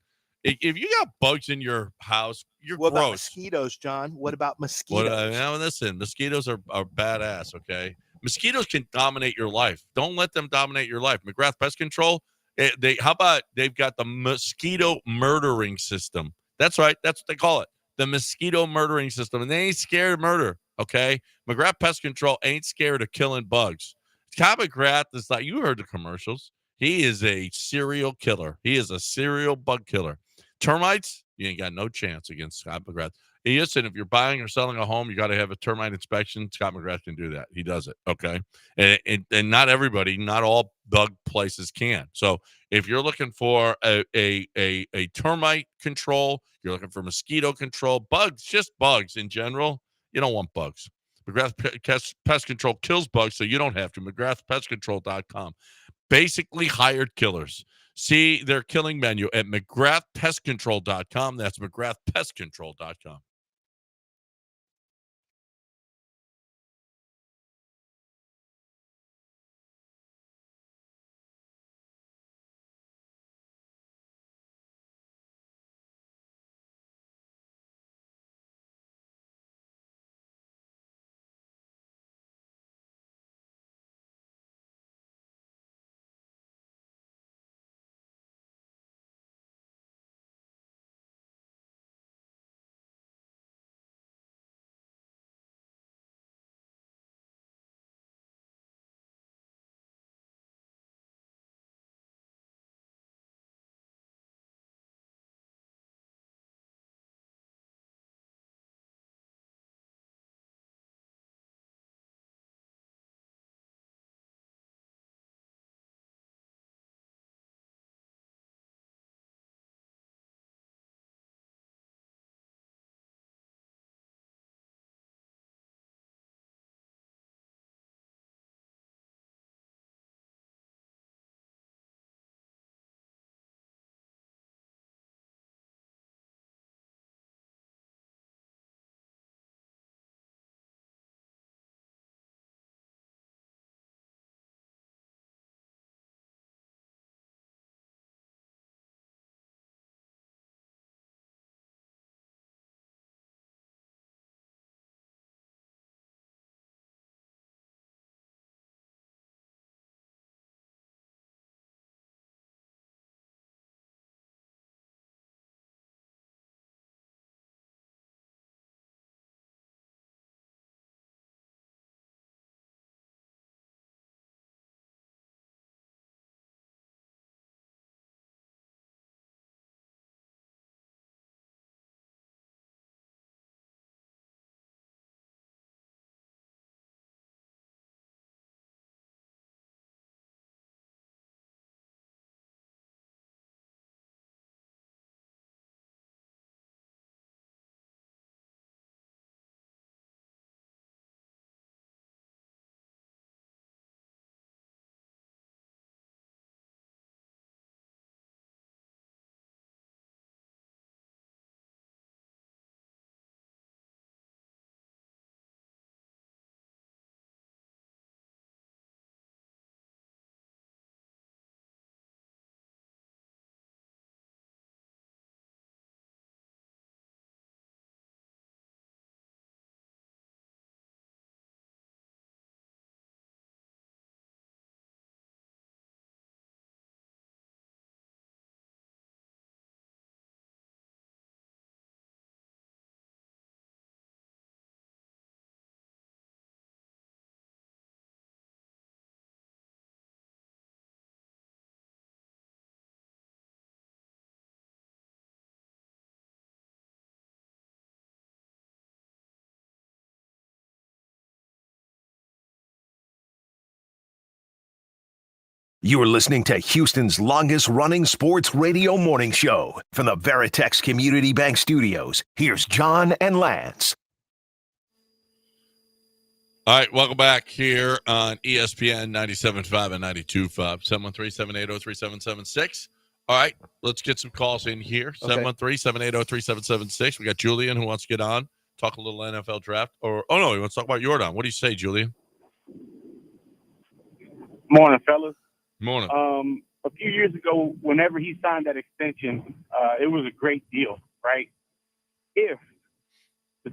If you got bugs in your house, you're what gross. About mosquitoes, John? What about mosquitoes? Now listen, mosquitoes are badass. Okay, mosquitoes can dominate your life. Don't let them dominate your life. McGrath Pest Control. How about they've got the mosquito murdering system? That's right. That's what they call it. the mosquito murdering system, and they ain't scared of murder, okay? McGrath Pest Control ain't scared of killing bugs. Scott McGrath is like, you heard the commercials. He is a serial killer. He is a serial bug killer. Termites, you ain't got no chance against Scott McGrath. Listen, if you're buying or selling a home, you got to have a termite inspection. Scott McGrath can do that. He does it, okay? And not everybody, not all bug places can. So if you're looking for a termite control, you're looking for mosquito control, bugs, just bugs in general, you don't want bugs. McGrath Pest Control kills bugs, so you don't have to. McGrathPestControl.com. Basically hired killers. See their killing menu at McGrathPestControl.com. That's McGrathPestControl.com. You are listening to Houston's longest-running sports radio morning show. From the Veritex Community Bank Studios, here's John and Lance. All right, welcome back here on ESPN 97.5 and 92.5, 713-780-3776. All right, let's get some calls in here, Okay. 713-780-3776. We got Julian who wants to get on, talk a little NFL draft. He wants to talk about Jordan. What do you say, Julian? Morning, fellas. Morning. A few years ago, whenever he signed that extension, it was a great deal, right? It's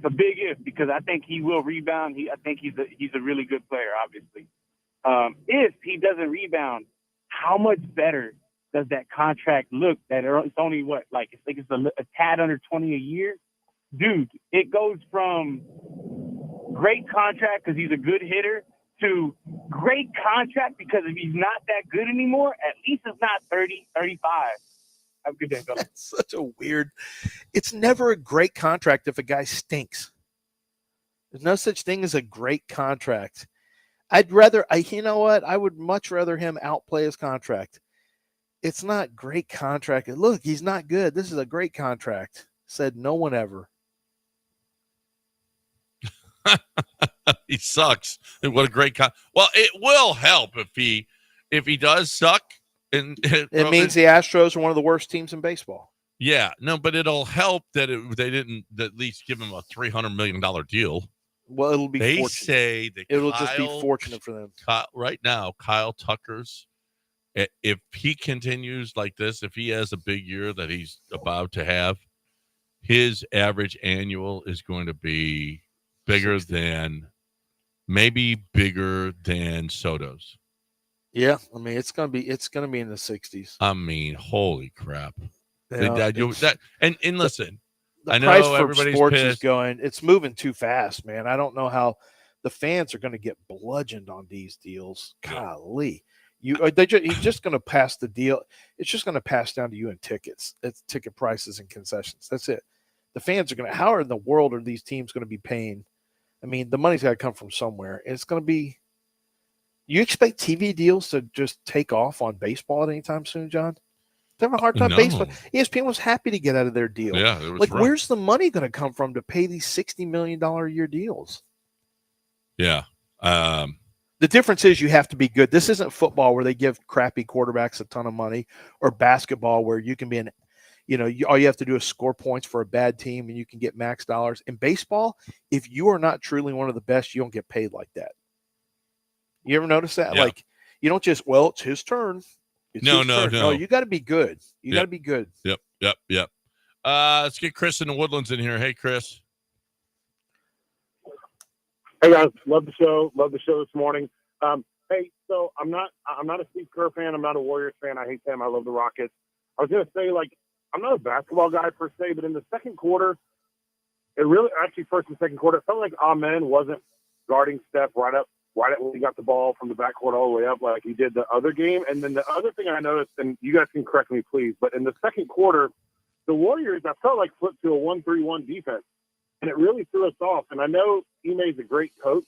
a big if, because I think he will rebound. I think he's a really good player, obviously. If he doesn't rebound, how much better does that contract look? That it's only it's a tad under $20 a year. dude, it goes from great contract because he's a good hitter to great contract because if he's not that good anymore, at least it's not 30, 35. Have a good day, fellas. That's such a weird. It's never a great contract if a guy stinks. There's no such thing as a great contract. You know what? I would much rather him outplay his contract. It's not great contract. Look, he's not good. This is a great contract. Said no one ever. He sucks. What a great well, it will help if he does suck. And it means the Astros are one of the worst teams in baseball. Yeah, no, but it'll help that they didn't at least give him a $300 million deal. Well, it'll be. They fortunate. say that it'll just be fortunate for them. Right now, Kyle Tucker's, if he continues like this, if he has a big year that he's about to have, his average annual is going to be bigger than Soto's. Yeah, I mean it's gonna be in the 60s. I mean, holy crap! And listen, I know price for everybody's sports pissed. is going. It's moving too fast, man. I don't know how the fans are going to get bludgeoned on these deals. Golly, he's just going to pass the deal. It's just going to pass down to you in tickets. It's ticket prices and concessions. That's it. The fans are going to. How in the world are these teams going to be paying? I mean, the money's got to come from somewhere. It's going to be. You expect TV deals to just take off on baseball anytime soon, John? They have a hard time. No. Baseball. ESPN was happy to get out of their deal. Yeah, it was rough. Where's the money going to come from to pay these $60 million a year deals? Yeah. The difference is you have to be good. This isn't football where they give crappy quarterbacks a ton of money, or basketball where you can be all you have to do is score points for a bad team and you can get max dollars. In baseball, if you are not truly one of the best, you don't get paid like that. You ever notice that? Yeah. Like, you don't just, it's his turn. No. No, you got to be good. You got to be good. Yep. Let's get Chris in the Woodlands in here. Hey, Chris. Hey guys, love the show this morning. Hey, so I'm not a Steve Kerr fan. I'm not a Warriors fan. I hate them. I love the Rockets. I was gonna say, I'm not a basketball guy per se, but in the second quarter, first and second quarter, it felt like Amen wasn't guarding Steph right when he got the ball from the backcourt all the way up like he did the other game. And then the other thing I noticed, and you guys can correct me please, but in the second quarter, the Warriors, I felt like flipped to a 1-3-1 defense, and it really threw us off. And I know Ime's a great coach,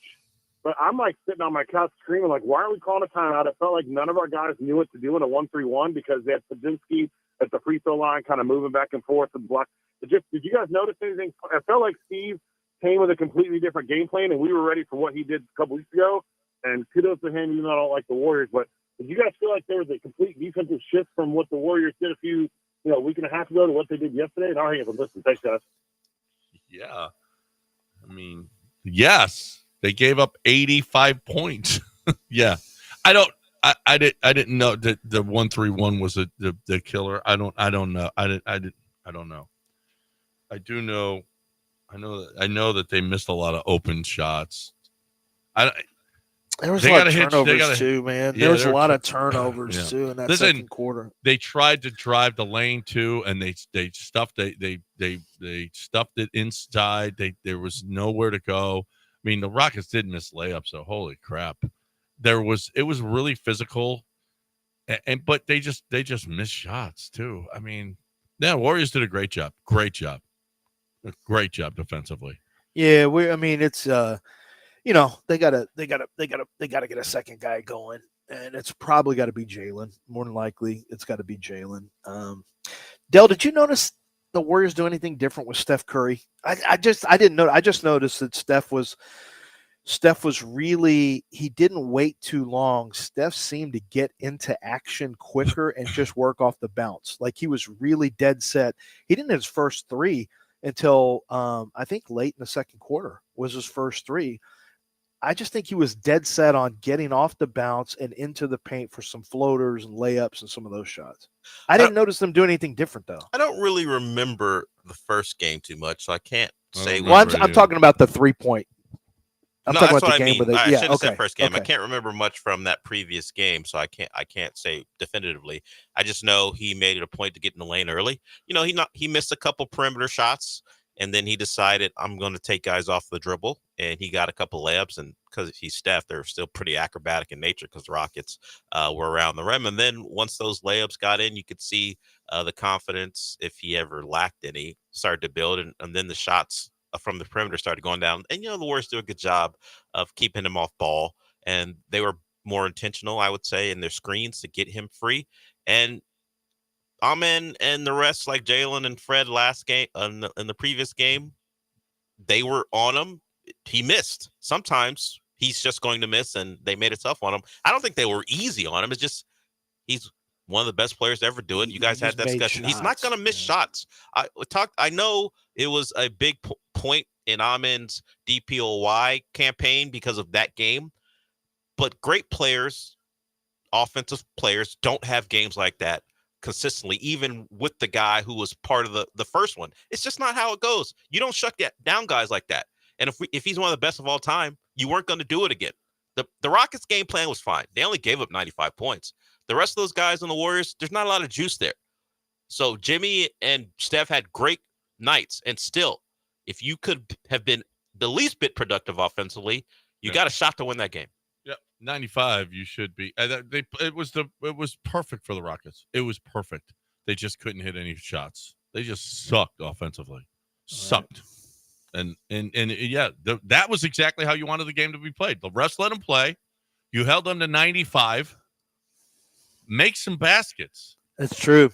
but I'm sitting on my couch screaming, why are we calling a timeout? It felt like none of our guys knew what to do in a 1-3-1 because they had Podzinski at the free throw line kind of moving back and forth and block. Did you guys notice anything? I felt like Steve came with a completely different game plan, and we were ready for what he did a couple weeks ago. And kudos to him, even though I don't like the Warriors. But did you guys feel like there was a complete defensive shift from what the Warriors did a week and a half ago to what they did yesterday? And I'll hang up and listen. Thanks, guys. Yeah. I mean, yes, they gave up 85 points. Yeah. I didn't know that the 1-3-1 was the killer. I don't know. I don't know. I do know. I know that they missed a lot of open shots. There was a lot of turnovers too, man. There was a lot of turnovers too in that second quarter. They tried to drive the lane too, and they stuffed they stuffed it inside. There was nowhere to go. I mean, the Rockets did miss layups, so holy crap. It was really physical, but they just missed shots too. I mean, Warriors did a great job. Great job defensively. Yeah, it's they gotta get a second guy going, and it's probably got to be Jalen. More than likely, it's got to be Jalen. Dell, did you notice the Warriors do anything different with Steph Curry? I didn't know. I just noticed that Steph was really, he didn't wait too long. Steph seemed to get into action quicker and just work off the bounce. Like he was really dead set. He didn't hit his first three until I think late in the second quarter was his first three. I just think he was dead set on getting off the bounce and into the paint for some floaters and layups and some of those shots. I didn't notice them doing anything different though. I don't really remember the first game too much, so I can't say. Well, I'm talking about the 3-point. I'm talking about the game. I should have said first game. I can't remember much from that previous game, so I can't say definitively. I just know he made it a point to get in the lane early. He missed a couple perimeter shots, And then he decided, I'm going to take guys off the dribble. And he got a couple layups. And because he's Steph, they're still pretty acrobatic in nature because the Rockets were around the rim. And then once those layups got in, you could see the confidence, if he ever lacked any, started to build. And then the shots from the perimeter started going down. And, the Warriors do a good job of keeping him off ball. And they were more intentional, I would say, in their screens to get him free. And Amen and the rest, like Jalen and Fred last game, in the previous game, they were on him. He missed. Sometimes he's just going to miss, and they made it tough on him. I don't think they were easy on him. It's just he's one of the best players to ever do it. You guys had that discussion. He's not going to miss shots. I know it was a big point in Amen's DPOY campaign because of that game, but great players, offensive players, don't have games like that consistently, even with the guy who was part of the first one. It's just not how it goes. You don't shut down guys like that. And if he's one of the best of all time, you weren't going to do it again. The Rockets game plan was fine. They only gave up 95 points. The rest of those guys on the Warriors, there's not a lot of juice there. So Jimmy and Steph had great nights. And still, if you could have been the least bit productive offensively, you got a shot to win that game. 95, you should be. It was perfect for the Rockets. It was perfect. They just couldn't hit any shots. They just sucked offensively. Sucked. And that was exactly how you wanted the game to be played. The refs let them play. You held them to 95. Make some baskets. That's true.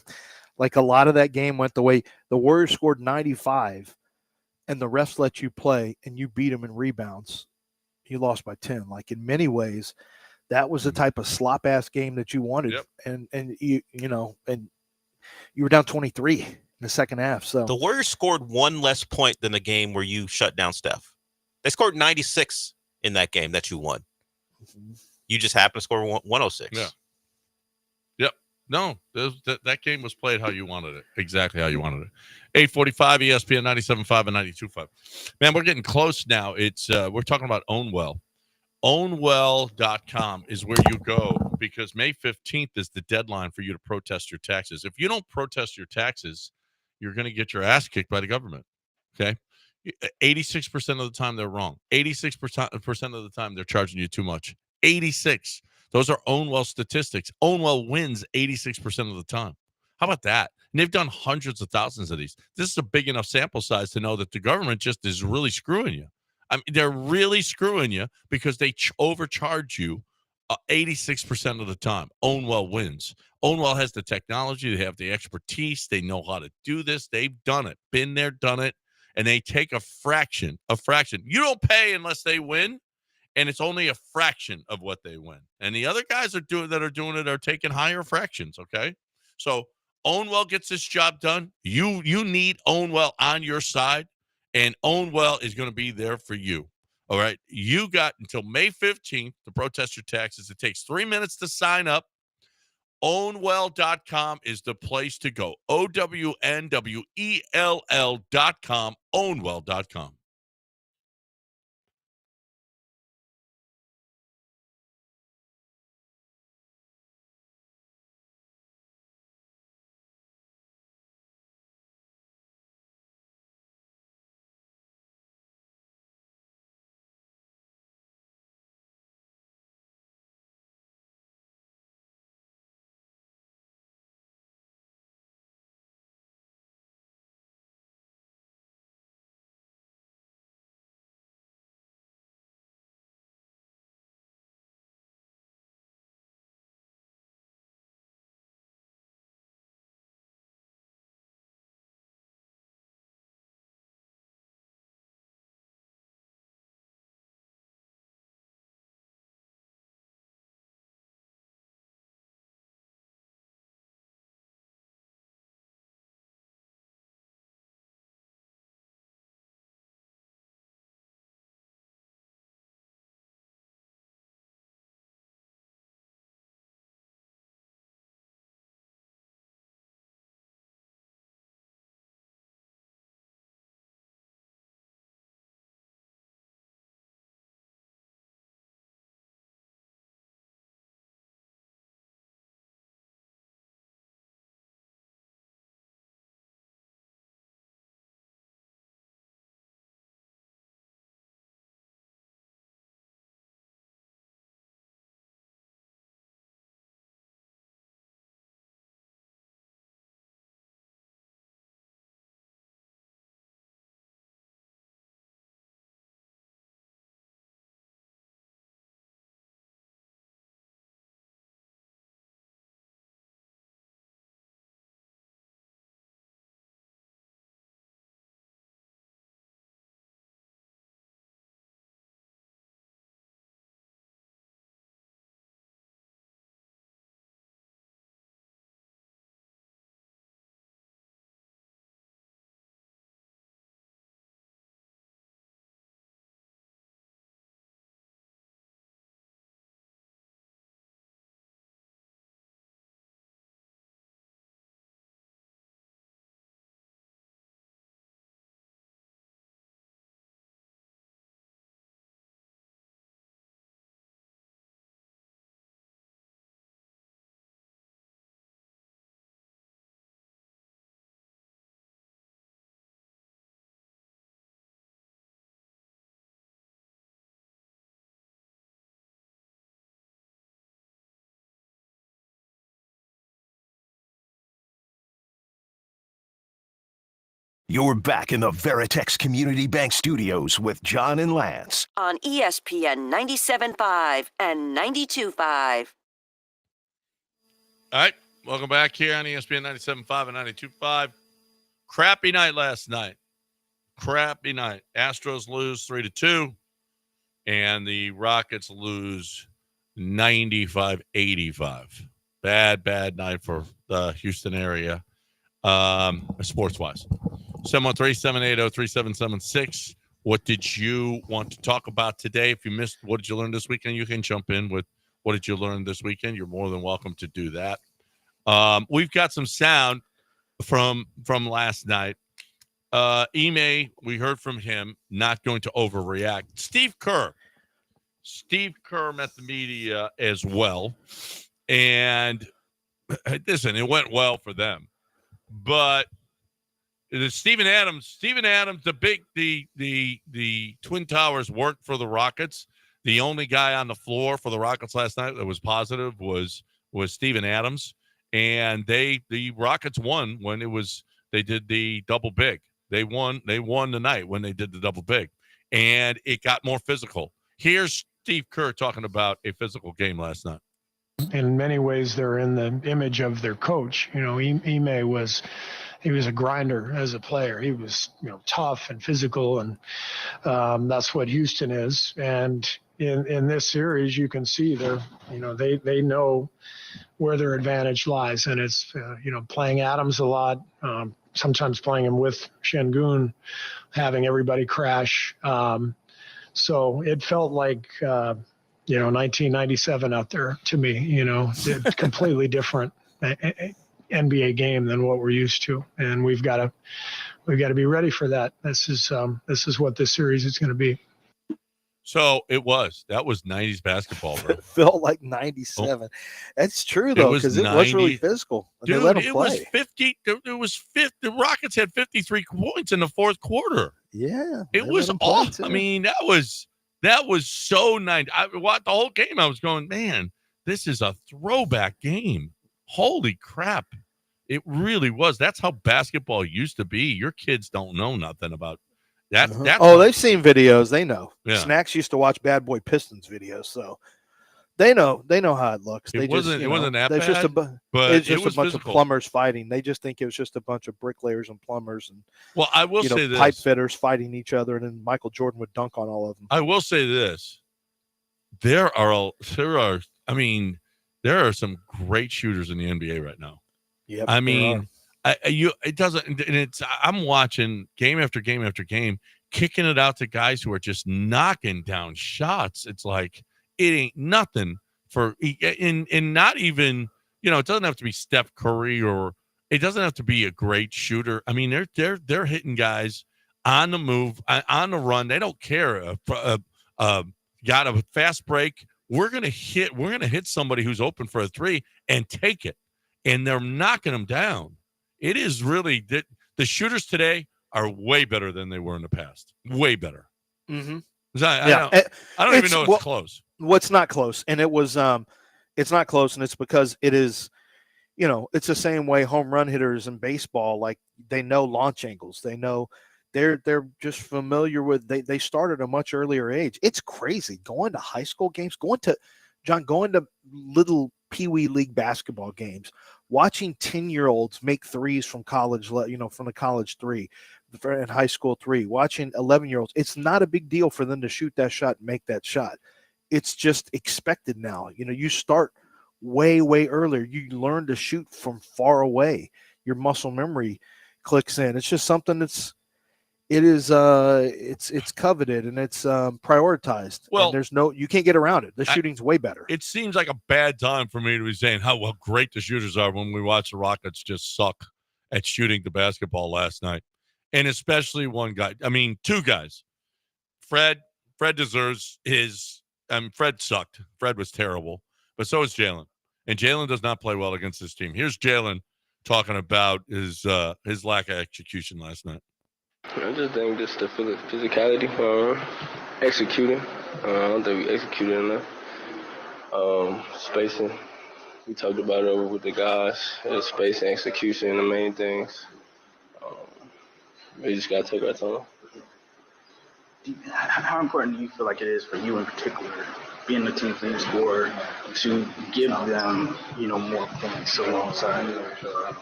Like a lot of that game went the way the Warriors scored 95, and the refs let you play, and you beat them in rebounds. You lost by 10. Like in many ways, that was the type of slop ass game that you wanted. Yep. And you were down 23 in the second half. So the Warriors scored one less point than the game where you shut down Steph. They scored 96 in that game that you won. Mm-hmm. You just happened to score 106. Yeah. Yep. No, that game was played how you wanted it. Exactly how you wanted it. 845 ESPN 97.5 and 92.5. Man, we're getting close now. It's we're talking about Ownwell. Ownwell.com is where you go because May 15th is the deadline for you to protest your taxes. If you don't protest your taxes, you're going to get your ass kicked by the government. Okay? 86% of the time they're wrong. 86% of the time they're charging you too much. 86. Those are Ownwell statistics. Ownwell wins 86% of the time. How about that? And they've done hundreds of thousands of these. This is a big enough sample size to know that the government just is really screwing you. I mean, they're really screwing you because they overcharge you 86% of the time. Ownwell wins. Ownwell has the technology. They have the expertise. They know how to do this. They've done it. Been there, done it. And they take a fraction. You don't pay unless they win. And it's only a fraction of what they win. And the other guys are doing it are taking higher fractions, okay? So Ownwell gets this job done. You need Ownwell on your side, and Ownwell is going to be there for you. All right? You got until May 15th to protest your taxes. It takes 3 minutes to sign up. Ownwell.com is the place to go. OWNWELL.com, Ownwell.com. You're back in the Veritex Community Bank Studios with John and Lance. On ESPN 97.5 and 92.5. All right, welcome back here on ESPN 97.5 and 92.5. Crappy night last night. Crappy night. Astros lose 3-2, and the Rockets lose 95-85. Bad night for the Houston area, sports-wise. 713-780-3776. What did you want to talk about today? If you missed what did you learn this weekend, you can jump in with what did you learn this weekend. You're more than welcome to do that. We've got some sound from last night. Ime, we heard from him, not going to overreact. Steve Kerr met the media as well. And listen, it went well for them. But Steven Adams, the Twin Towers worked for the Rockets. The only guy on the floor for the Rockets last night that was positive was Steven Adams. And the Rockets won when they did the double big. They won the night when they did the double big. And it got more physical. Here's Steve Kerr talking about a physical game last night. In many ways, they're in the image of their coach. You know, Ime was a grinder as a player. He was, tough and physical, and that's what Houston is. And in this series, you can see they know where their advantage lies, and it's playing Adams a lot, sometimes playing him with Şengün, having everybody crash. So it felt like 1997 out there to me. It's completely different NBA game than what we're used to, and we've got to be ready for that. This is what this series is going to be. So that was 90s basketball, bro. It felt like 97. That's true, though, because it was really physical. Dude, they let them play. Was 50. It was 50. The Rockets had 53 points in the fourth quarter. Yeah. It was awesome. I mean, that was so nice. I watched the whole game. I was going, man, this is a throwback game. Holy crap. It really was. That's how basketball used to be. Your kids don't know nothing about that. They've seen videos. They know. Yeah. Snacks used to watch Bad Boy Pistons videos, so they know how it looks. It wasn't that bad, but it's just it was a bunch physical. of plumbers fighting. They just think it was just a bunch of bricklayers and plumbers and I will say this. Pipe fitters fighting each other, and then Michael Jordan would dunk on all of them. I will say this. There are some great shooters in the NBA right now. Yep, I mean, I'm watching game after game after game, kicking it out to guys who are just knocking down shots. It's like it ain't nothing and not even, it doesn't have to be Steph Curry or it doesn't have to be a great shooter. I mean, they're hitting guys on the move, on the run. They don't care. Got a fast break. We're gonna hit somebody who's open for a three and take it. And they're knocking them down. It is really the shooters today are way better than they were in the past. Way better. Mm-hmm. I don't even know it's close. What's not close, and it was it's not close, and it's because it is, it's the same way home run hitters in baseball. Like they know launch angles. They know they're just familiar with. They start at a much earlier age. It's crazy going to high school games, going to little Pee Wee League basketball games, watching 10-year-olds make threes from college, from the college three, and high school three, watching 11-year-olds. It's not a big deal for them to shoot that shot and make that shot. It's just expected now. You start way, way earlier. You learn to shoot from far away. Your muscle memory clicks in. It's just something it's coveted and it's prioritized. Well, and you can't get around it. The shooting's way better. It seems like a bad time for me to be saying how great the shooters are when we watch the Rockets just suck at shooting the basketball last night. And especially one guy. I mean, two guys. Fred deserves his Fred sucked. Fred was terrible. But so is Jalen. And Jalen does not play well against this team. Here's Jalen talking about his lack of execution last night. I just think just the physicality, executing. I don't think we executed enough. Spacing. We talked about it over with the guys. Spacing, execution, the main things. We just gotta take our time. How important do you feel like it is for you in particular, being the team's leading scorer, to give them, more points alongside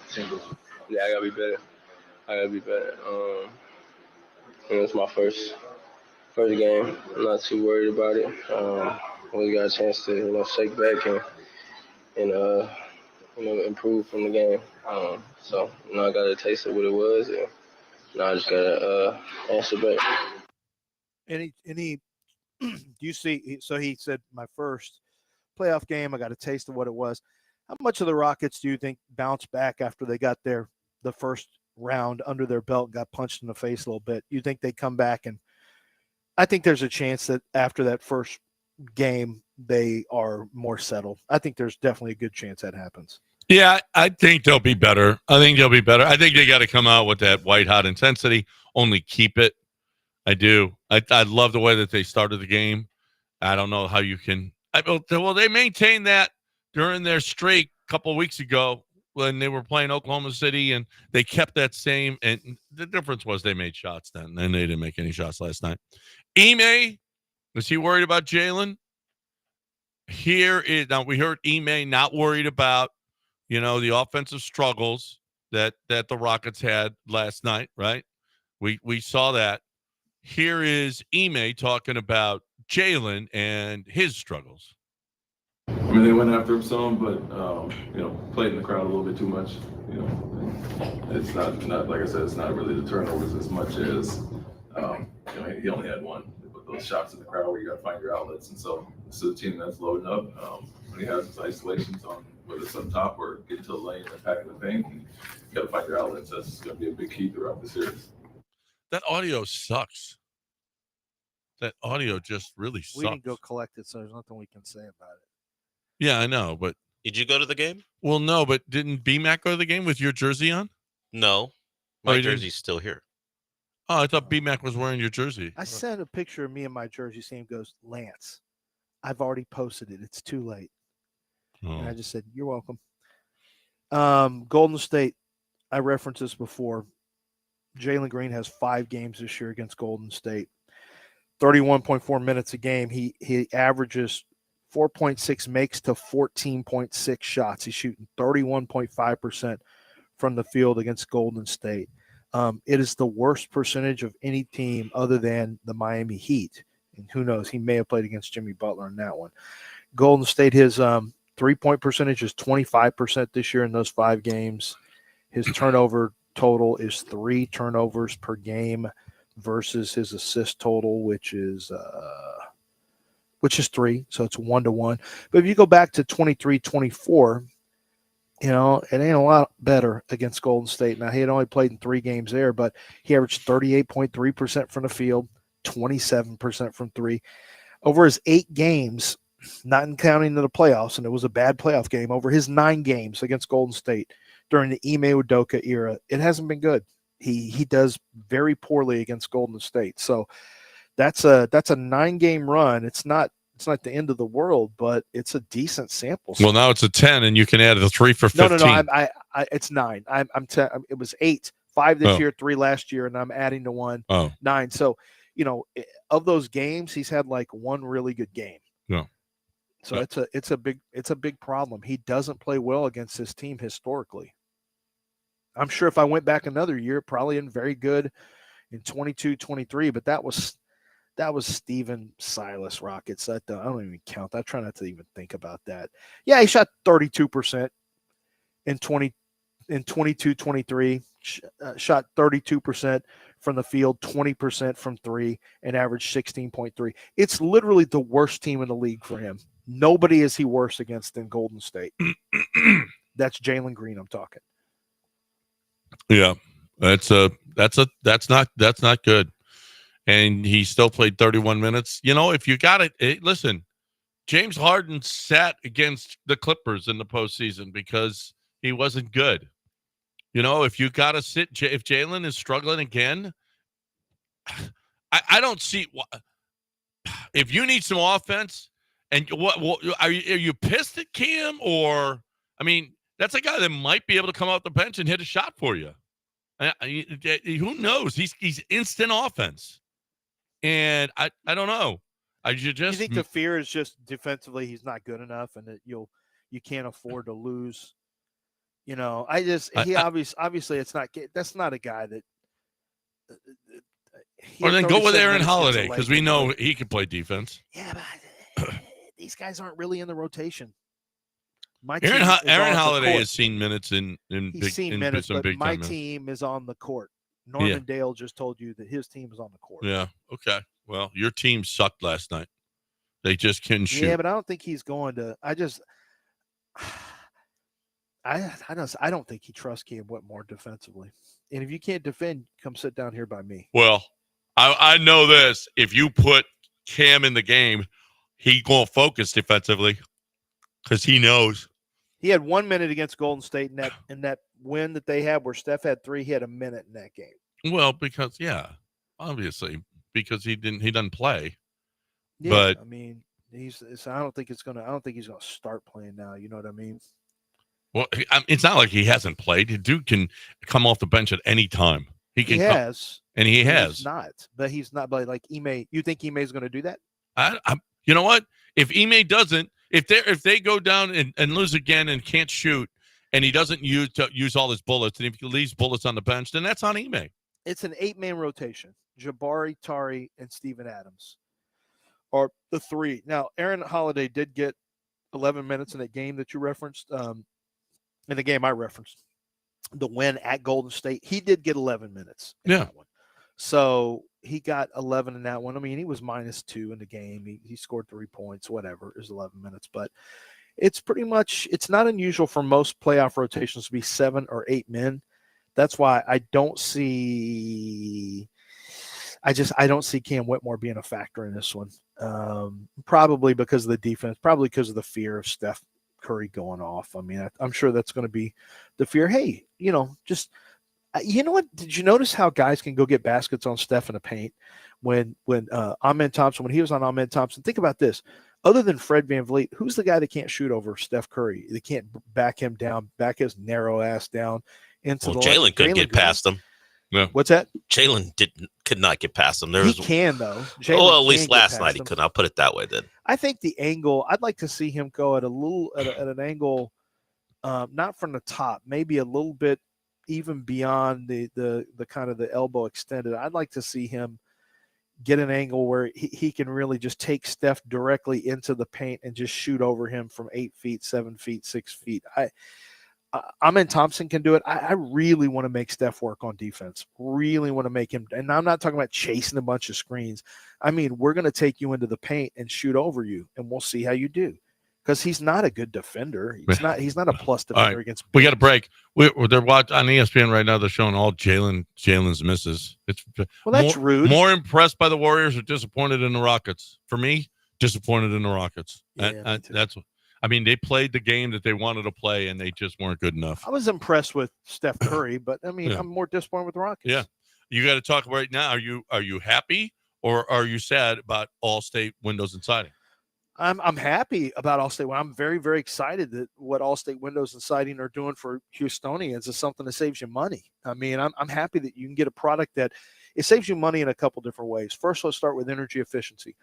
singles? Yeah, I gotta be better. It's my first game. I'm not too worried about it. We got a chance to, shake back and improve from the game. So, I got a taste of what it was, and now I just gotta answer back. And he do you see? So he said, my first playoff game, I got a taste of what it was. How much of the Rockets do you think bounced back after they got the first round under their belt, got punched in the face a little bit? You think they come back? And I think there's a chance that after that first game, they are more settled. I think there's definitely a good chance that happens. Yeah, I think they'll be better. I think they got to come out with that white hot intensity, only keep it. I do. I love the way that they started the game. I don't know how you can. Well, they maintained that during their streak a couple of weeks ago when they were playing Oklahoma City, and they kept that same. And the difference was they made shots then, and they didn't make any shots last night. Ime, was he worried about Jalen? Now we heard Ime not worried about, the offensive struggles that the Rockets had last night, right? We saw that. Here is Ime talking about Jalen and his struggles. I mean, they went after him some, but played in the crowd a little bit too much. It's not like I said, it's not really the turnovers as much as he only had one. But those shots in the crowd where you got to find your outlets, and so this is a team that's loading up. When he has his isolations on, whether it's up top or getting to the lane and attacking the paint, you got to find your outlets. That's going to be a big key throughout the series. That audio sucks. That audio just really sucks. We didn't go collect it, so there's nothing we can say about it. Yeah, I know, but Did you go to the game? Well, no, but didn't BMAC go to the game with your jersey on? No, my jersey's still here. Oh, I thought BMAC was wearing your jersey. I sent a picture of me in my jersey. Sam goes, Lance, I've already posted it. It's too late. Oh. And I just said, you're welcome. Golden State, I referenced this before. Jalen Green has 5 games this year against Golden State. 31.4 minutes a game. He averages 4.6 makes to 14.6 shots. He's shooting 31.5% from the field against Golden State. It is the worst percentage of any team other than the Miami Heat. And who knows, he may have played against Jimmy Butler in that one. Golden State, his 3-point percentage is 25% this year in those 5 games. His turnover total is 3 turnovers per game versus his assist total, which is 3. So it's 1-to-1. But if you go back to 23-24, it ain't a lot better against Golden State. Now, he had only played in 3 games there, but he averaged 38.3% from the field, 27% from 3. Over his 8 games, not counting the playoffs, and it was a bad playoff game, over his 9 games against Golden State during the Ime Udoka era, it hasn't been good. He does very poorly against Golden State. So that's a 9-game run. It's not the end of the world, but it's a decent sample. Well, now it's a 10, and you can add a 3 for 15. No. It's 9. I'm 10. It was 8, 5 this year, 3 last year, and I'm adding to 1. 9. So, of those games, he's had like 1 really good game. Yeah. So it's a big problem. He doesn't play well against his team historically. I'm sure if I went back another year, probably in very good in 22-23, but that was Steven Silas Rockets. I don't even count. I try not to even think about that. Yeah, he shot 32% in 22-23, shot 32% from the field, 20% from 3, and averaged 16.3. It's literally the worst team in the league for him. Nobody is he worse against than Golden State. That's Jalen Green I'm talking. Yeah, that's not good. And he still played 31 minutes. If you got it, listen, James Harden sat against the Clippers in the postseason because he wasn't good. If you got to sit, if Jalen is struggling again, I don't see if you need some offense. And what are you pissed at Cam? Or, I mean, that's a guy that might be able to come out the bench and hit a shot for you. Who knows? He's instant offense, and I don't know. You think the fear is just defensively he's not good enough, and that you can't afford to lose. Obviously that's not a guy that. Or then go with Aaron Holiday because we know he can play defense. Yeah, but these guys aren't really in the rotation. Aaron Holiday has seen minutes in big but time my minutes. team is on the court. Norman Dale just told you that his team is on the court. Yeah. Okay. Well, your team sucked last night. They just couldn't shoot. Yeah, but I don't think he's going to. I don't think he trusts Cam Whitmore defensively. And if you can't defend, come sit down here by me. Well, I know this. If you put Cam in the game, he gonna focus defensively because he knows. He had 1 minute against Golden State in that win that they had where Steph had 3. He had a minute in that game. Well, because obviously because he doesn't play. Yeah, but I mean, I don't think he's gonna start playing now. You know what I mean? Well, it's not like he hasn't played. The dude can come off the bench at any time. He has. He's not. But he's not. But like Ime, you think Ime is going to do that? You know what? If Ime doesn't, if they go down and lose again and can't shoot, and he doesn't use all his bullets, and if he leaves bullets on the bench, then that's on Ime. It's an 8-man rotation: Jabari, Tari, and Steven Adams are the 3. Now, Aaron Holiday did get 11 minutes in that game that you referenced. In the game I referenced, the win at Golden State, he did get 11 minutes in that one. So he got 11 in that one. I mean, he was -2 in the game. He scored 3 points, whatever. It was 11 minutes. But it's not unusual for most playoff rotations to be 7 or 8 men. That's why I don't see Cam Whitmore being a factor in this one. Probably because of the defense, probably because of the fear of Steph Curry going off. I mean, I'm sure that's going to be the fear. Hey, you know what? Did you notice how guys can go get baskets on Steph in the paint when Ahmed Thompson, when he was on Ahmed Thompson? Think about this. Other than Fred VanVleet, who's the guy that can't shoot over Steph Curry? They can't back him down, back his narrow ass down into the Jalen couldn't get past him. Yeah. What's that? Jalen could not get past him. He can though. Well, at least last night he could. I'll put it that way then. I think the angle, I'd like to see him go at an angle, not from the top, maybe a little bit even beyond the kind of the elbow extended. I'd like to see him get an angle where he can really just take Steph directly into the paint and just shoot over him from 8 feet, 7 feet, 6 feet. Ahmed Thompson can do it. I really want to make Steph work on defense. Really want to make him. And I'm not talking about chasing a bunch of screens. I mean, we're going to take you into the paint and shoot over you, and we'll see how you do. Because he's not a good defender. He's not a plus defender against. We got a break. They're watching on ESPN right now. They're showing all Jalen's misses. That's rude. More impressed by the Warriors or disappointed in the Rockets? For me, disappointed in the Rockets. Yeah, I mean, they played the game that they wanted to play, and they just weren't good enough. I was impressed with Steph Curry, but I mean, I'm more disappointed with the Rockets. Yeah, you got to talk right now. Are you happy or are you sad about All-State Windows and Siding? I'm happy about All-State. I'm very, very excited that what All-State Windows and Siding are doing for Houstonians is something that saves you money. I mean, I'm happy that you can get a product that it saves you money in a couple different ways. First, let's start with energy efficiency.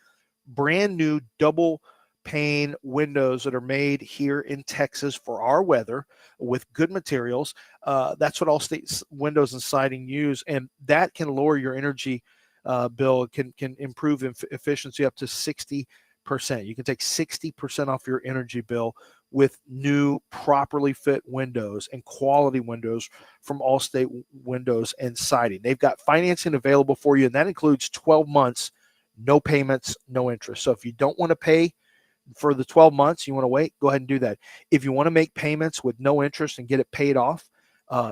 Brand new double pane windows that are made here in Texas for our weather with good materials. That's what All-State Windows and Siding use, and that can lower your energy bill. It can improve efficiency up to 60%. You can take 60% off your energy bill with new properly fit windows and quality windows from All-State Windows and Siding. They've got financing available for you, and that includes 12 months, no payments, no interest. So if you don't want to pay for the 12 months, you want to wait, go ahead and do that. If you want to make payments with no interest and get it paid off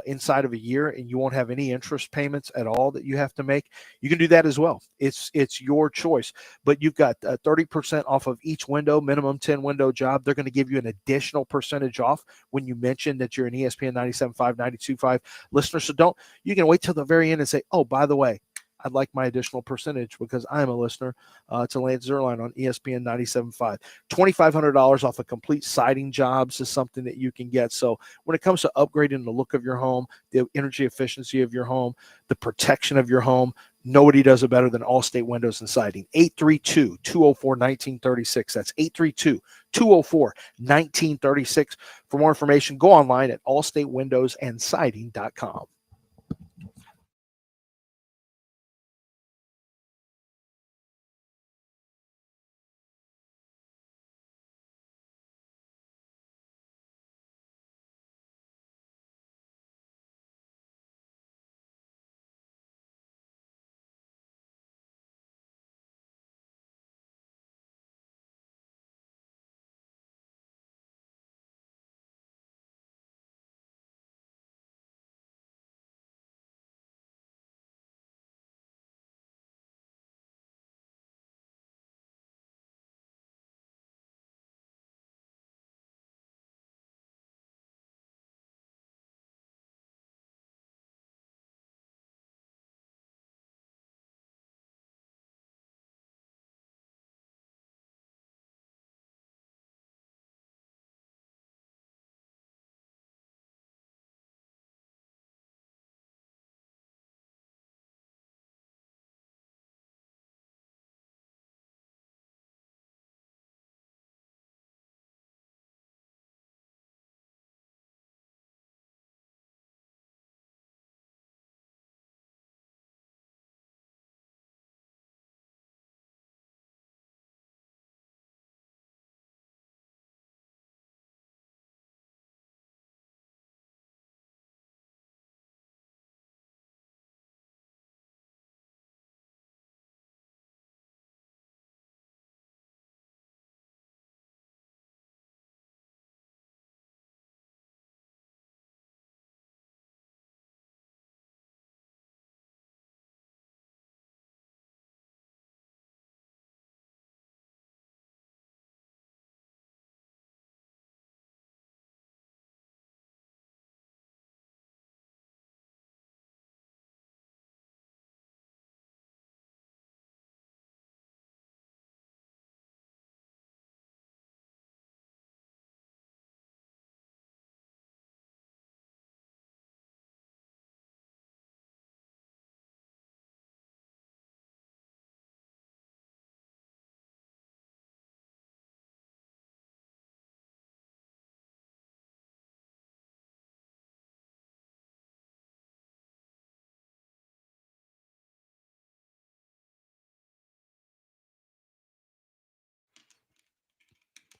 inside of a year, and you won't have any interest payments at all that you have to make, you can do that as well. It's your choice. But you've got 30% off of each window, minimum 10 window job. They're going to give you an additional percentage off when you mention that you're an ESPN 97.5, 92.5 listener. So you can wait till the very end and say, oh, by the way, I'd like my additional percentage because I'm a listener to Lance Zierlein on ESPN 97.5. $2,500 off of complete siding jobs is something that you can get. So when it comes to upgrading the look of your home, the energy efficiency of your home, the protection of your home, nobody does it better than Allstate Windows and Siding. 832-204-1936. That's 832-204-1936. For more information, go online at allstatewindowsandsiding.com.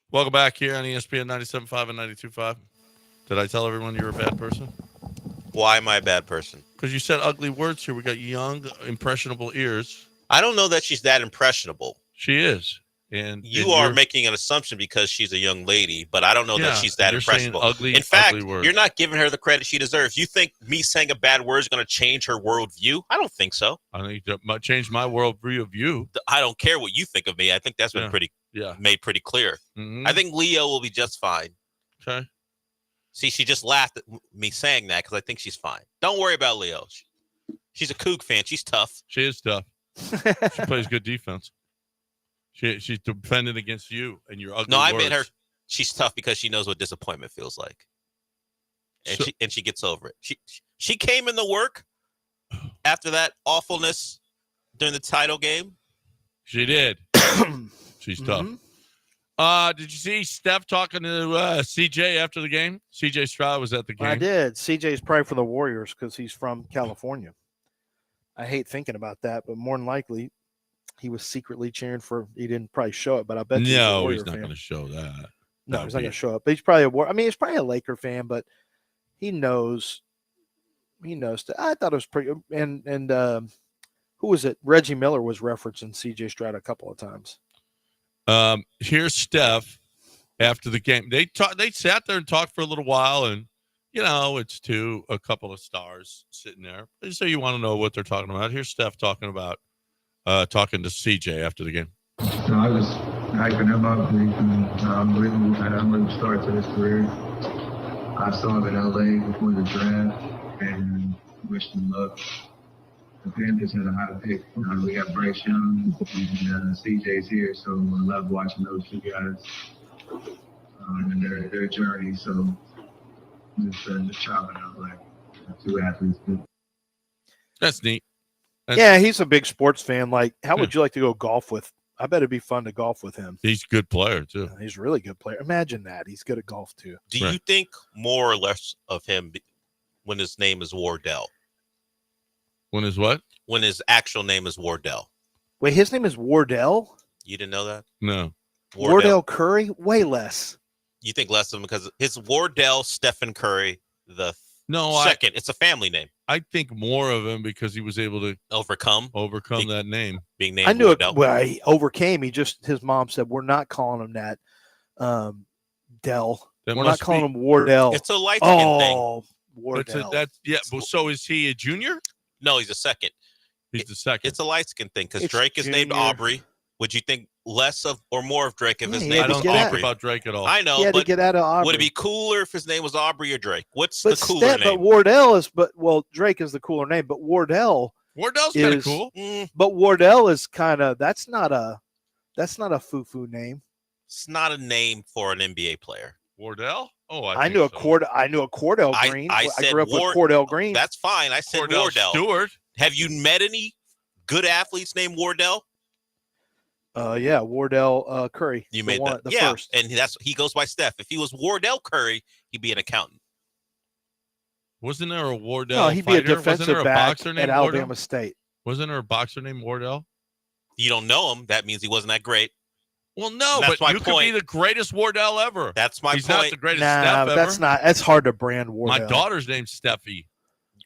Welcome back here on ESPN 97.5 and 92.5. Did I tell everyone you're a bad person? Why am I a bad person? Because you said ugly words here. We got young, impressionable ears. I don't know that she's that impressionable. She is. And you are making an assumption because she's a young lady, but I don't know that she's that impressionable. In fact, you're not giving her the credit she deserves. You think me saying a bad word is going to change her worldview? I don't think so. I think that might change my worldview of you. I don't care what you think of me. I think that's been made pretty clear. Mm-hmm. I think Leo will be just fine. Okay. See, she just laughed at me saying that because I think she's fine. Don't worry about Leo. She's a Coug fan. She's tough. She is tough. She plays good defense. She's defending against you and your ugly words. I meant her. She's tough because she knows what disappointment feels like, and she gets over it. She came into work after that awfulness during the title game. She did. She's tough. Did you see Steph talking to CJ after the game? CJ Stroud was at the game. I did. CJ's probably for the Warriors because he's from California. I hate thinking about that, but more than likely, he was secretly cheering for. He didn't probably show it, but I bet. He's not going to show that. No, he's not going to show up. But he's probably he's probably a Laker fan, but he knows. He knows. I thought it was pretty. And who was it? Reggie Miller was referencing C.J. Stroud a couple of times. Here's Steph after the game. They sat there and talked for a little while, and it's a couple of stars sitting there. So you want to know what they're talking about. Here's Steph talking about. Talking to CJ after the game. So I was hyping him up. Unbelievable start to his career. I saw him in LA before the draft and wished him luck. the Panthers had a high pick. We got Bryce Young and CJ's here, so I love watching those two guys and their journey. So just chopping up like two athletes. That's neat. Yeah, he's a big sports fan. Like, how would you like to go golf with? I bet it'd be fun to golf with him. He's a good player, too. He's a really good player. Imagine that. He's good at golf, too. Do you think more or less of him when his name is Wardell? When his what? When his actual name is Wardell. Wait, his name is Wardell? You didn't know that? No. Wardell Curry? Way less. You think less of him because his Wardell Stephen Curry the second. It's a family name. I think more of him because he was able to overcome that name. Being named I knew Wardell. it. Well, he overcame. His mom said, we're not calling him that, Dell. That We're must not calling be- him Wardell. It's a light skin thing. Oh, Wardell. So is he a junior? No, he's a second. He's the second. It's a light skin thing because It's Drake is named junior. Aubrey. Would you think less of or more of Drake if his he name had was to get out- Aubrey? about Drake at all. I know, He had to but get out of Aubrey. would it be cooler if his name was Aubrey or Drake? What's But the cooler name? But Wardell is, Drake is the cooler name, but Wardell's kind of cool. But Wardell is kind of, that's not a foo-foo name. It's not a name for an NBA player. Wardell? Oh, I knew a Cordell Green. I said grew up with Cordell Green. That's fine. I said Cordell Wardell. Stewart. Have you met any good athletes named Wardell? Yeah, Wardell Curry. You the made one, that. the Yeah, first. and he goes by Steph. If he was Wardell Curry, he'd be an accountant. Wasn't there a Wardell? No, he'd be a fighter? Wasn't there defensive a back boxer at named Alabama Wardell? State. Wasn't there a boxer named Wardell? You don't know him. That means he wasn't that great. Well, no, That's but my you could point. be the greatest Wardell ever. That's my He's point. not the greatest Nah, Steph ever. that's hard to brand Wardell. My daughter's named Steffi.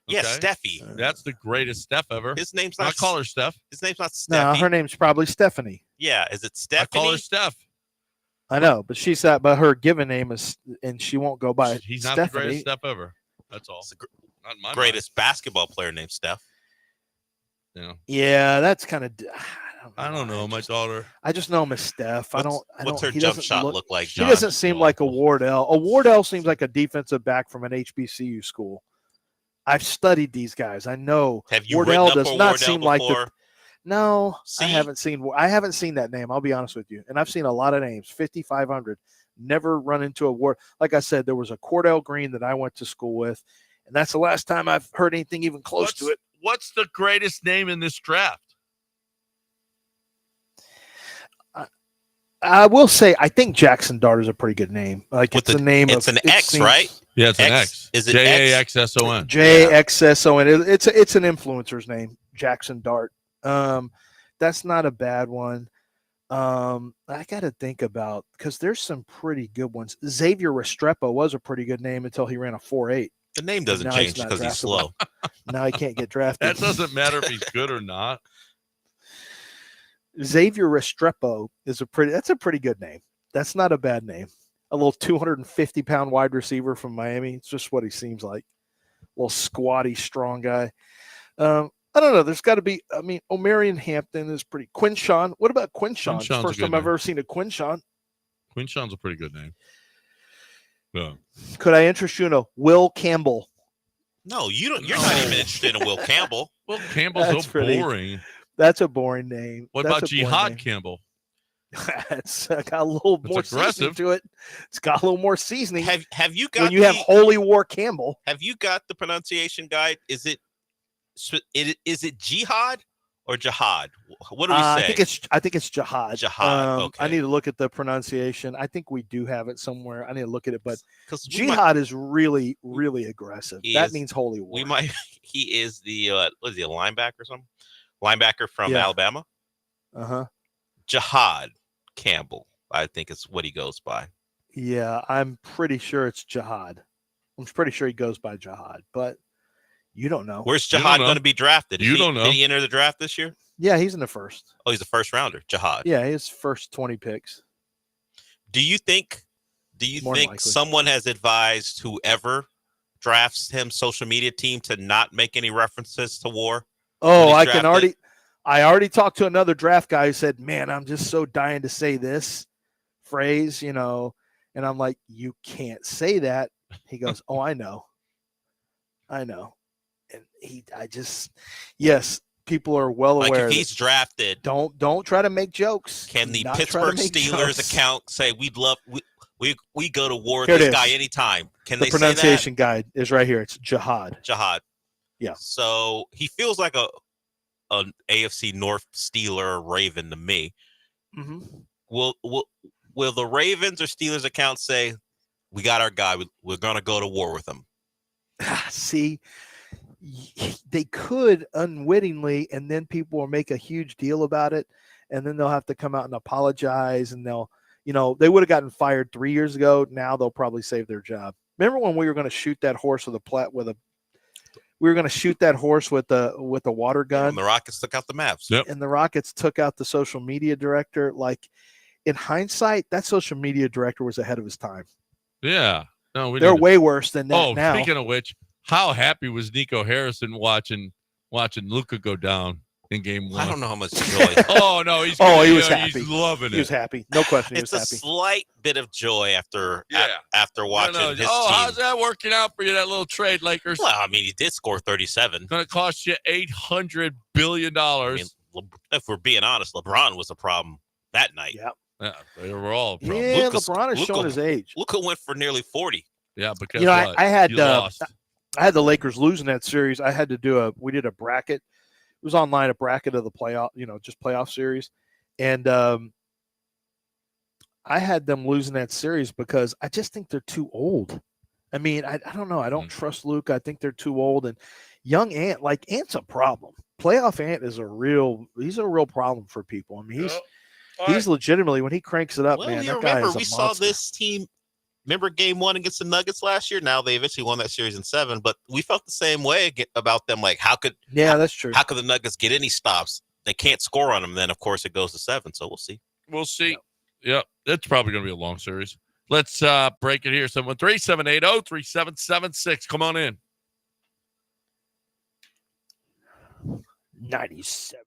Yeah, Okay? Steffi. That's the greatest Steph ever. His name's I not. call her Steph. His name's not No, Steffi. her name's probably Stephanie. Yeah, is it I Stephanie? call her Steph. I know, but she's that. But her given name is, and she won't go by. He's not Stephanie. the greatest Steph ever. That's all. Not in my Greatest basketball player named Steph. mind. Yeah, that's kind of. I don't know. My daughter. I just know him as Steph. What's her he jump doesn't shot look, look like, She John? doesn't seem like a Wardell. A Wardell seems like a defensive back from an HBCU school. I've studied these guys. I know. Have you Wardell written up does for not Wardell seem like before? the. No, See? I haven't seen that name. I'll be honest with you. And I've seen a lot of names. 5,500. Never run into a Ward. Like I said, there was a Cordell Green that I went to school with, and that's the last time I've heard anything even close to it. What's the greatest name in this draft? I will say, I think Jackson Dart is a pretty good name. Like With it's the name. It's of, an it X, seems- right? Yeah, it's an X. Is it X? JAXSON. JXSON. It's an influencer's name, Jackson Dart. That's not a bad one. I got to think about, because there's some pretty good ones. Xavier Restrepo was a pretty good name until he ran a 4.8. The name doesn't Now he's change not because he's draftable. slow. Now he can't get drafted. That doesn't matter if he's good or not. Xavier Restrepo that's a pretty good name. That's not a bad name. A little 250-pound wide receiver from Miami. It's just what he seems like. A little squatty, strong guy. I don't know. There's got to be. I mean, Omarion Hampton is pretty. Quinshawn. What about Quinshawn? Quinshawn's First a good time I've name. ever seen a Quinshawn. Quinshawn's a pretty good name. Yeah. Could I interest you in a Will Campbell? No, you don't. You're not even interested in Will Campbell. Will Campbell's That's so pretty- boring. That's a boring name. What That's about a boring Jihad name. Campbell? It's got a little It's more seasoning aggressive. to it. It's got a little more seasoning. Have you got when you have Holy War Campbell? Have you got the pronunciation guide? Is it jihad or jihad? What do we say? I think it's jihad. Jihad, okay. I need to look at the pronunciation. I think we do have it somewhere. I need to look at it, but 'Cause we jihad is really, really aggressive. He That is- means holy war. We might. He is the what is he, a linebacker or something? Linebacker from Yeah. Alabama. Uh-huh. Jihad Campbell, I think is what he goes by. Yeah, I'm pretty sure it's jihad. I'm pretty sure he goes by jihad, but you don't know. Where's You don't Jihad know. going to be drafted? You don't know. Did he enter the draft this year? Yeah, he's in the first. Oh, he's a first rounder. Jihad. Yeah, his first 20 picks. Do you think More than likely. someone has advised whoever drafts him social media team to not make any references to war? Oh, when I he's can drafted? I already talked to another draft guy who said, "Man, I'm just so dying to say this phrase, you know." And I'm like, "You can't say that." He goes, "Oh, I know. And yes, people are well Like aware. if he's drafted, don't try to make jokes. can the Do not try to Pittsburgh make Steelers jokes. account say we go to war with Here it this is. guy anytime? Can The they pronunciation say guide is right here. It's jihad. that? Jihad. Yeah. So he feels like an AFC North Steeler Raven to me. Mm-hmm. Will the Ravens or Steelers account say we got our guy? We're going to go to war with him. See, they could unwittingly, and then people will make a huge deal about it, and then they'll have to come out and apologize, and they would have gotten fired 3 years ago. Now they'll probably save their job. Remember when we were going to shoot that horse with a water gun? And the Rockets took out the Mavs. Yep. And the Rockets took out the social media director. Like, in hindsight, that social media director was ahead of his time. Yeah. No, they're way worse than that. Oh, now. Speaking of which, how happy was Nico Harrison watching Luka go down in game 1? I don't know how much joy. Oh no, he was happy. He's loving it. He was happy. No question. It's a slight bit of joy after watching his how's team. that working out for you? That little trade, Lakers. Well, I mean, he did score 37. Going to cost you $800 billion. I mean, if we're being honest, LeBron was a problem that night. Yeah, they were all. Yeah, LeBron is showing his age. Luka went for nearly 40. Yeah, because I had the Lakers losing that series. I had to we did a bracket. It was online, a bracket of the playoff, just playoff series. And I had them losing that series because I just think they're too old. I mean, I don't know. I don't trust Luka. I think they're too old. And young Ant's a problem. Playoff Ant is he's a real problem for people. I mean, he's legitimately, when he cranks it up, Well, man, you that guy remember is a we monster. saw this team. Remember game 1 against the Nuggets last year? Now they eventually won that series in 7, but we felt the same way about them. Like, that's true. How could the Nuggets get any stops? They can't score on them. Then, of course, it goes to 7. So we'll see. We'll see. Yep. It's probably going to be a long series. Let's break it here. 713-780-3776. Come on in. 97.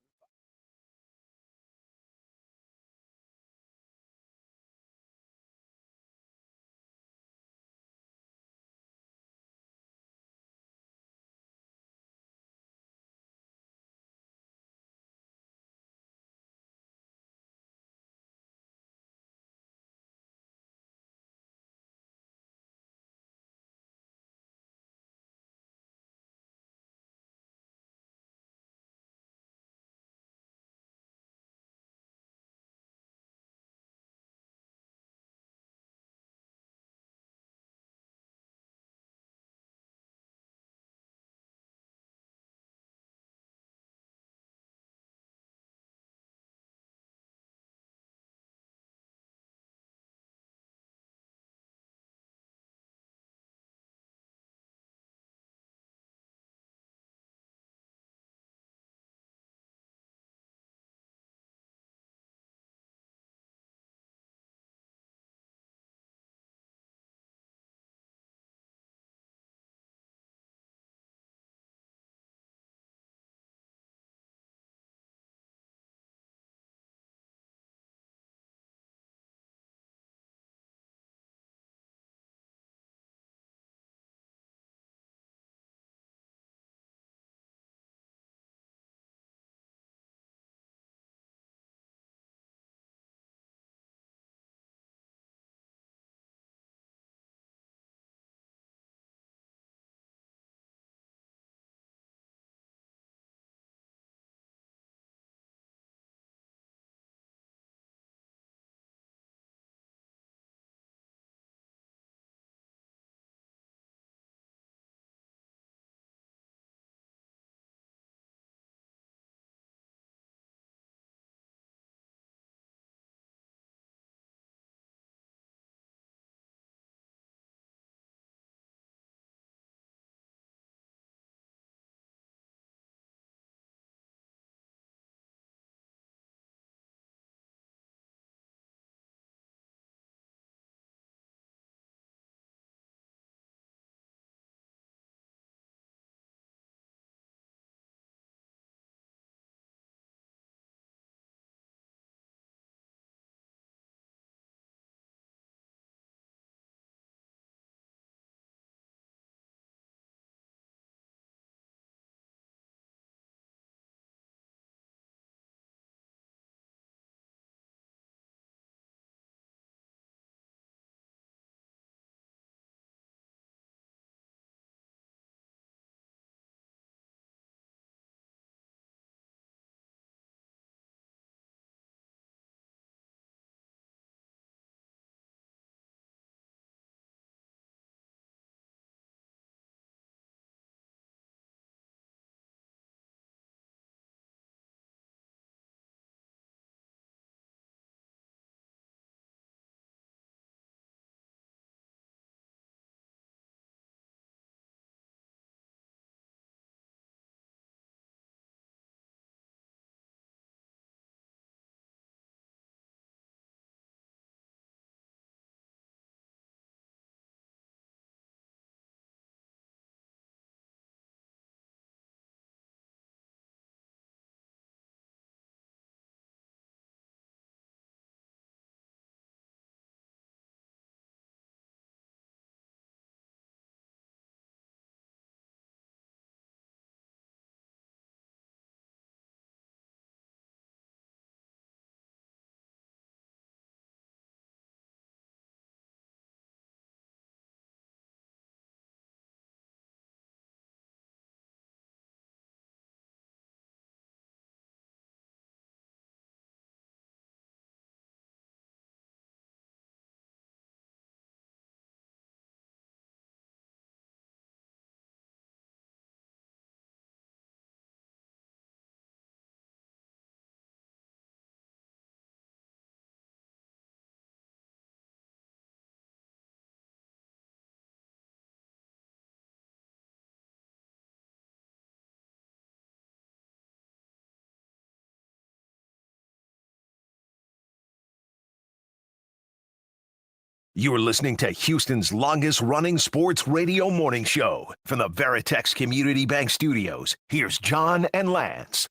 You're listening to Houston's longest-running sports radio morning show. From the Veritex Community Bank Studios, here's John and Lance.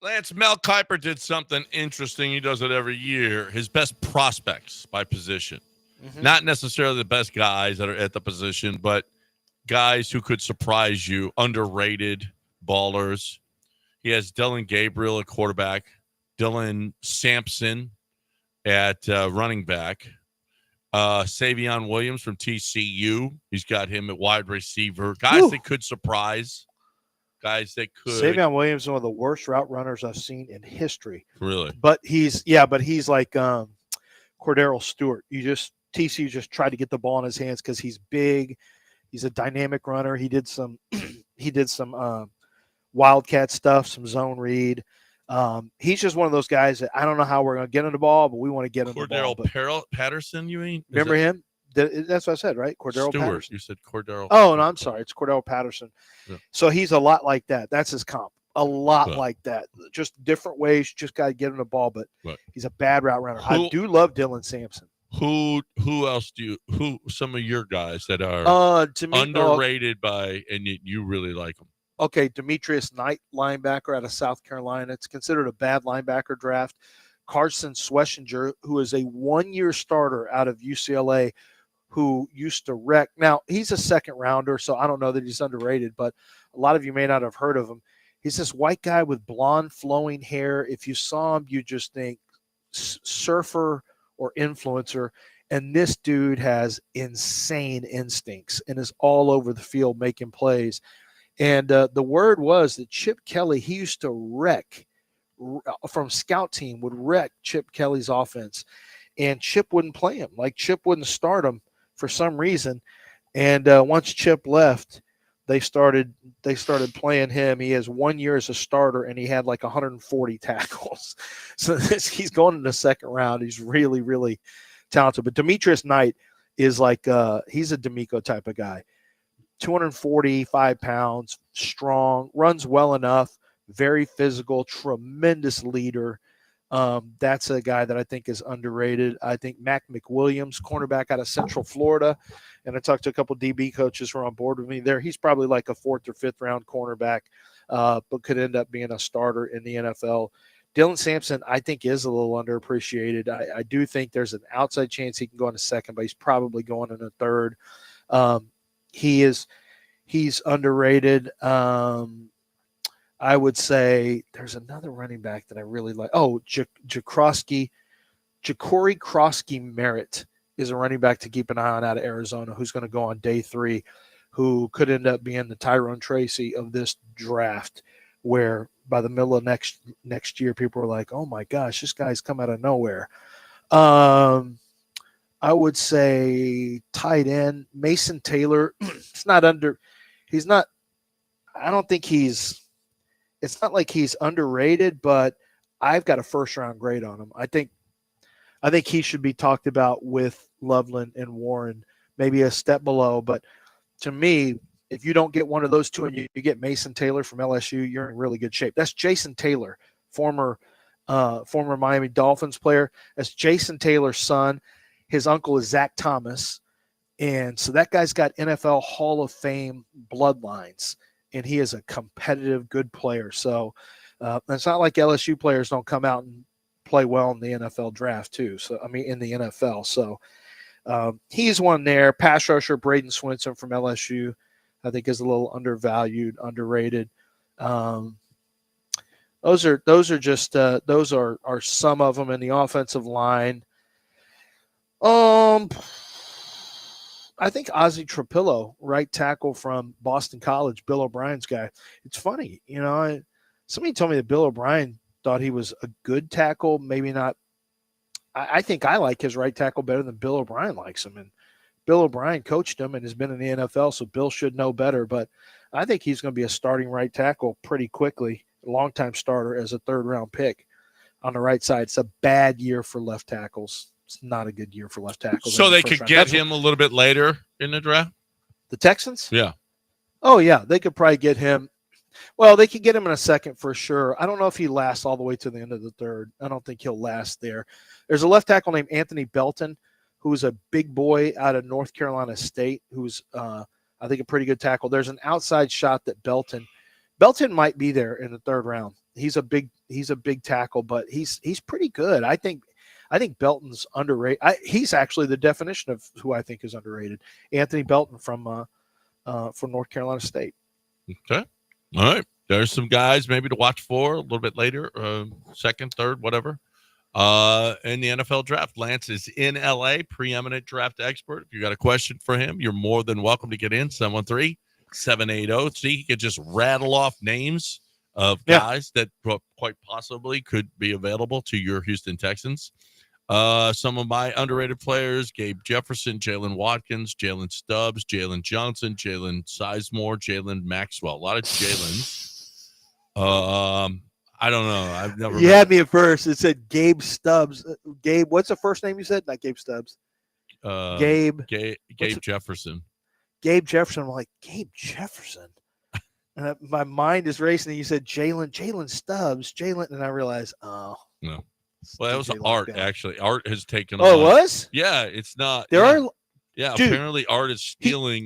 Lance, Mel Kiper did something interesting. He does it every year. His best prospects by position. Not necessarily the best guys that are at the position, but guys who could surprise you, underrated ballers. He has Dylan Gabriel at quarterback, Dylan Sampson at running back, Savion Williams from TCU. He's got him at wide receiver. Guys that could surprise. Guys that could. Savion Williams is one of the worst route runners I've seen in history. Really? But he's like Cordero Stewart. TCU just tried to get the ball in his hands because he's big. He's a dynamic runner. He did some wildcat stuff, some zone read. He's just one of those guys that I don't know how we're going to get him the ball, but we want to get him the ball. Cordero Patterson, you mean? Remember him? That's what I said, right? Cordero Stewart. Patterson. You said Cordero. Oh, no, I'm sorry. It's Cordero Patterson. Yeah. So he's a lot like that. That's his comp. A lot like that. Just different ways. Just got to get him the ball, but he's a bad route runner. I do love Dylan Sampson. Who else some of your guys that are underrated and you really like them? Okay, Demetrius Knight, linebacker out of South Carolina. It's considered a bad linebacker draft. Carson Schwessinger, who is a one-year starter out of UCLA, who used to wreck. Now, he's a second rounder, so I don't know that he's underrated, but a lot of you may not have heard of him. He's this white guy with blonde flowing hair. If you saw him, you just think surfer or influencer. And this dude has insane instincts and is all over the field making plays. And the word was that Chip Kelly, he used to wreck from scout team, would wreck Chip Kelly's offense. And Chip wouldn't play him. Like Chip wouldn't start him for some reason. And once Chip left, they started playing him. He has 1 year as a starter, and he had like 140 tackles. So he's going in the second round. He's really, really talented. But Demetrius Knight is like he's a D'Amico type of guy. 245 pounds, strong, runs well enough, very physical, tremendous leader. That's a guy that I think is underrated. I think Mac McWilliams, cornerback out of Central Florida, and I talked to a couple DB coaches who are on board with me there. He's probably like a 4th or 5th round cornerback, but could end up being a starter in the NFL. Dylan Sampson, I think, is a little underappreciated. I do think there's an outside chance he can go in a second, but he's probably going in a third. He's underrated. I would say there's another running back that I really like. Oh, Ja'Cory Krosky Merritt is a running back to keep an eye on out of Arizona who's going to go on day 3, who could end up being the Tyrone Tracy of this draft, where by the middle of next year, people are like, oh my gosh, this guy's come out of nowhere. I would say tight end, Mason Taylor. It's not like he's underrated, but I've got a first-round grade on him. I think he should be talked about with Loveland and Warren, maybe a step below. But to me, if you don't get one of those two and you get Mason Taylor from LSU, you're in really good shape. That's Jason Taylor, former Miami Dolphins player. That's Jason Taylor's son. His uncle is Zach Thomas. And so that guy's got NFL Hall of Fame bloodlines. And he is a competitive, good player. So it's not like LSU players don't come out and play well in the NFL draft too. So, in the NFL. So he's one there. Pass rusher Braden Swinson from LSU, I think, is a little undervalued, underrated. Those are some of them in the offensive line. I think Ozzie Trapillo, right tackle from Boston College, Bill O'Brien's guy. It's funny, somebody told me that Bill O'Brien thought he was a good tackle, maybe not. I think I like his right tackle better than Bill O'Brien likes him. And Bill O'Brien coached him and has been in the NFL, so Bill should know better. But I think he's going to be a starting right tackle pretty quickly, a longtime starter as a 3rd-round pick on the right side. It's a bad year for left tackles. It's not a good year for left tackles. So they could get him a little bit later in the draft? The Texans? Yeah. Oh, yeah. They could probably get him. Well, they could get him in a second for sure. I don't know if he lasts all the way to the end of the 3rd. I don't think he'll last there. There's a left tackle named Anthony Belton who's a big boy out of North Carolina State, who's I think a pretty good tackle. There's an outside shot that Belton might be there in the third round. He's a big tackle, but he's pretty good. I think Belton's underrated. He's actually the definition of who I think is underrated. Anthony Belton from North Carolina State. Okay. All right. There's some guys maybe to watch for a little bit later, second, third, whatever. In the NFL draft, Lance is in LA, preeminent draft expert. If you got a question for him, you're more than welcome to get in. 713-780. See, he could just rattle off names of guys that quite possibly could be available to your Houston Texans. Some of my underrated players: Gabe Jefferson, Jalen Watkins, Jalen Stubbs, Jalen Johnson, Jalen Sizemore, Jalen Maxwell. A lot of Jalens. I don't know. I've never. You had me at first. It said Gabe Stubbs. Gabe, what's the first name you said? Not Gabe Stubbs. Gabe Jefferson. Gabe Jefferson. I'm like, Gabe Jefferson. And my mind is racing. And you said Jalen Stubbs, and I realized, oh no. Well, that was Art. Actually, Art has taken. Oh, it was? Yeah, it's not. There are. Yeah, dude, apparently Art is stealing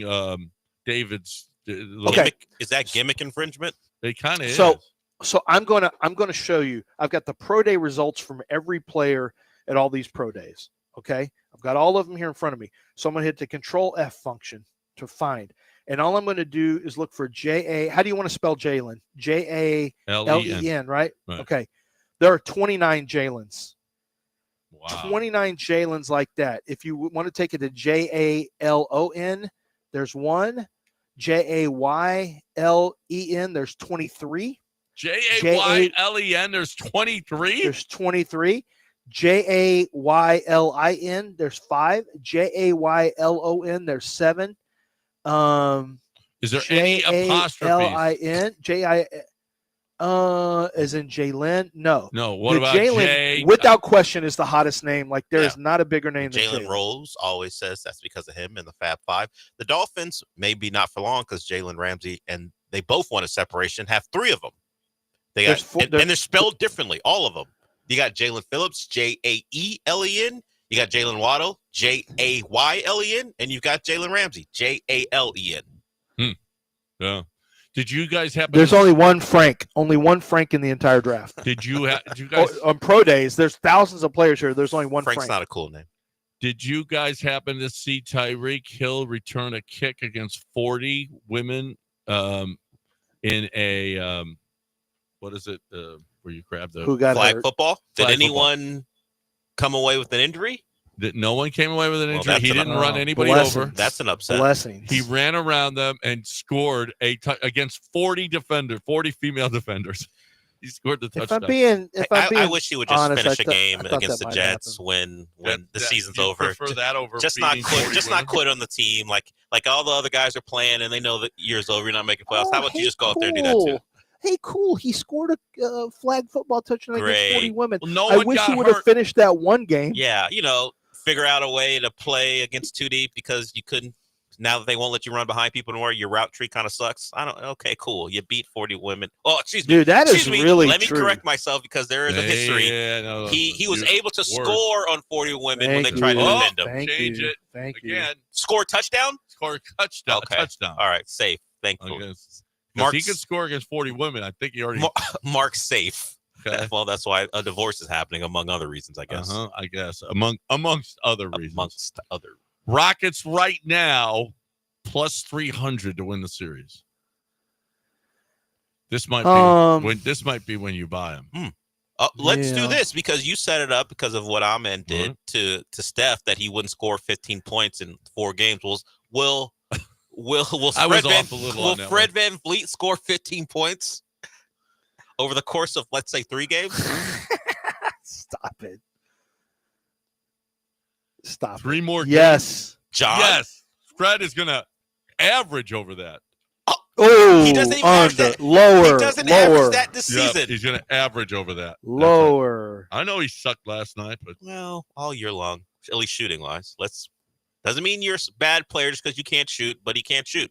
David's. Okay, is that gimmick infringement? It kind of is. So I'm gonna show you. I've got the pro day results from every player at all these pro days. Okay, I've got all of them here in front of me. So I'm gonna hit the Control F function to find, and all I'm gonna do is look for J-A. How do you want to spell Jalen? J-A-L-E-N, right? Okay. There are 29 Jalens. Wow. 29 Jalens like that. If you want to take it to Jalon, there's one. Jaylen, there's 23. Jaylen, there's 23. There's 23. Jaylin, there's 5. Jaylon, there's 7. Is there any apostrophes? As in Jalen? No. No. What about Jalen? Without question, is the hottest name. Like there is not a bigger name than Jalen Rose always says that's because of him and the Fab Five. The Dolphins, maybe not for long because Jalen Ramsey and they both want a separation. Have 3 of them. They got and they're spelled differently. All of them. You got Jalen Phillips, Jaelen. You got Jalen Waddle, Jaylen, and you got Jalen Ramsey, Jalen. Yeah. Did you guys happen? There's only one Frank in the entire draft. Did you guys on pro days? There's thousands of players here. There's only one Frank's Frank. Not a cool name. Did you guys happen to see Tyreek Hill return a kick against 40 women in a what is it? Where you grab the who got flag hurt? football? Did anyone come away with an injury? That no one came away with an injury. Well, he didn't run anybody blessings. over. That's an upset. Blessings. He ran around them and scored against 40 female defenders. He scored the touchdown. I wish he would just honest, finish a game against the Jets when the season's over. Prefer that over just not quit on the team like all the other guys are playing and they know the year's over. You're not making playoffs. How about you just go out there and do that too? Hey, cool. He scored a flag football touchdown against 40 women. Well, I wish he would have finished that one game. Yeah, figure out a way to play against 2 deep because you couldn't. Now that they won't let you run behind people anymore, your route tree kind of sucks. Okay, cool. You beat 40 women. Oh, excuse me. Dude, that is really Let me true. correct myself because there is a history. Yeah, no, he was able to score on 40 women when they tried to defend him. Change it. Thank again. Score touchdown? Score a touchdown. Okay. Touchdown. All right, safe. Thank you. If he could score against 40 women, I think he already. Mark's safe. Okay. Well, that's why a divorce is happening, among other reasons, I guess. I guess amongst other reasons. Rockets right now plus 300 to win the series. This might be when you buy them. Let's do this because you set it up because of what Amen did to Steph that he wouldn't score 15 points in 4 games. Will Fred Van Vliet score 15 points over the course of, let's say, 3 games? Stop it. 3 more games. Yes. John? Yes. Fred is going to average over that. Oh, he doesn't even average that. Lower. He doesn't average that this Yeah, season. he's going to average over that. Lower. I know he sucked last night, but all year long, at least shooting wise. Doesn't mean you're a bad player just because you can't shoot, but he can't shoot.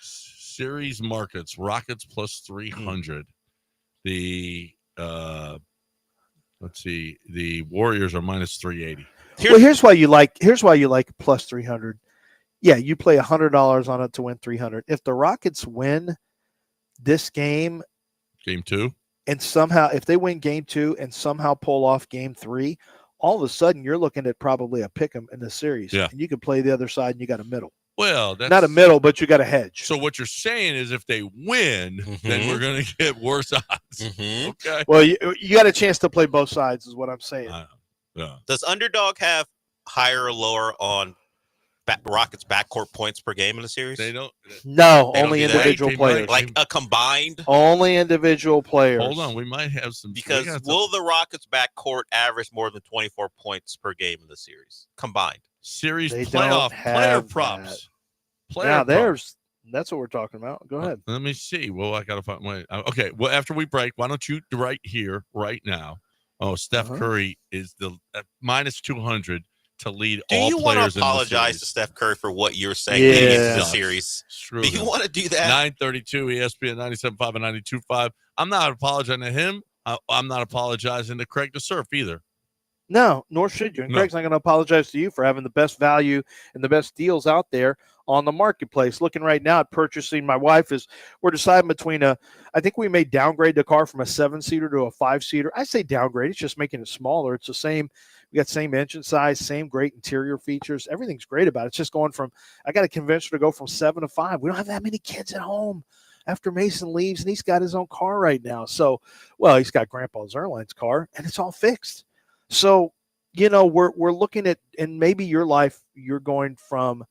Series markets, Rockets plus 300. The let's see, the Warriors are minus 380. Here's why you like plus 300. Yeah, you play $100 on it to win 300. If the Rockets win this game, game 2, and somehow if they win game 2 and somehow pull off game 3, all of a sudden you're looking at probably a pick 'em in the series. Yeah. And you can play the other side and you got a middle. Well, that's not a middle, but you got a hedge. So what you're saying is if they win, then we're going to get worse odds. Okay. Well, you got a chance to play both sides is what I'm saying. Yeah. Does underdog have higher or lower on Rockets backcourt points per game in the series? They don't. No, They don't only do that? individual players. Like a combined. Only individual players. Hold on, we might have some. Because will the Rockets backcourt average more than 24 points per game in the series combined? Series They playoff don't player have props. Now that's what we're talking about. Go ahead. Let me see. Well, I gotta find. Wait. Okay. Well, after we break, why don't you right here, right now? Oh, Steph Curry is the minus 200 to lead Do all you want players to in the apologize series. to Steph Curry for what you're saying in the series? Screw do you him. want to do that? 932 ESPN 97.5 and 92.5. I'm not apologizing to him. I'm not apologizing to Craig DeSurf either. No, nor should you. And Craig's not going to apologize to you for having the best value and the best deals out there on the marketplace. Looking right now at purchasing, my wife we're deciding between I think we may downgrade the car from a 7-seater to a 5-seater. I say downgrade. It's just making it smaller. It's the same. We got same engine size, same great interior features. Everything's great about it. It's just going from, I got to convince her to go from 7 to 5. We don't have that many kids at home after Mason leaves, and he's got his own car right now. So, well, he's got Grandpa Zerline's car, and it's all fixed. So, we're looking at, and maybe your life, you're going from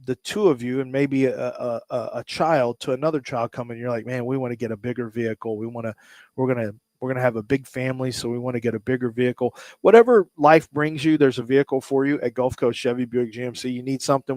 the two of you and maybe a child to another child coming. You're like, man, we want to get a bigger vehicle. We're gonna have a big family, so we want to get a bigger vehicle. Whatever life brings you, there's a vehicle for you at Gulf Coast Chevy Buick GMC. You need something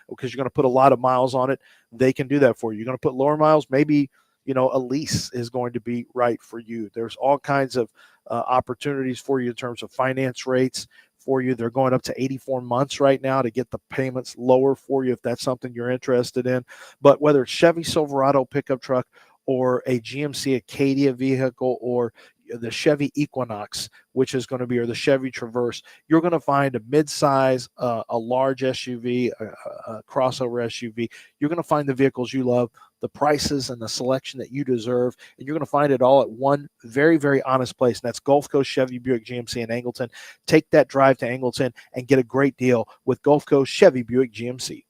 because you're going to put a lot of miles on it. They can do that for you. You're going to put lower miles, maybe. A lease is going to be right for you. There's all kinds of opportunities for you in terms of finance rates for you. They're going up to 84 months right now to get the payments lower for you if that's something you're interested in. But whether it's Chevy Silverado pickup truck or a GMC Acadia vehicle or the Chevy Equinox, which is going to be, or the Chevy Traverse, you're going to find a midsize, a large SUV, a crossover SUV. You're going to find the vehicles you love, the prices and the selection that you deserve, and you're going to find it all at one very, very honest place, and that's Gulf Coast Chevy Buick GMC in Angleton. Take that drive to Angleton and get a great deal with Gulf Coast Chevy Buick GMC.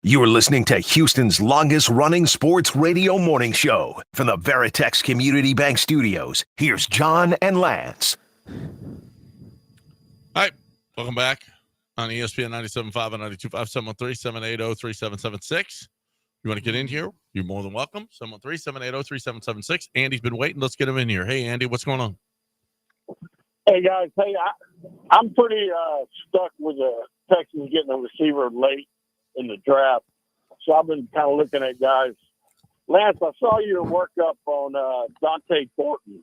You're listening to Houston's longest-running sports radio morning show. From the Veritex Community Bank Studios, here's John and Lance. All right, welcome back on ESPN 97.5 and 92.5, 713-780-3776. You want to get in here? You're more than welcome. 713-780-3776. Andy's been waiting. Let's get him in here. Hey, Andy, what's going on? Hey, guys. Hey, I'm pretty stuck with the Texans getting a receiver late in the draft. So I've been kind of looking at guys. Lance, I saw your workup on Dante Thornton.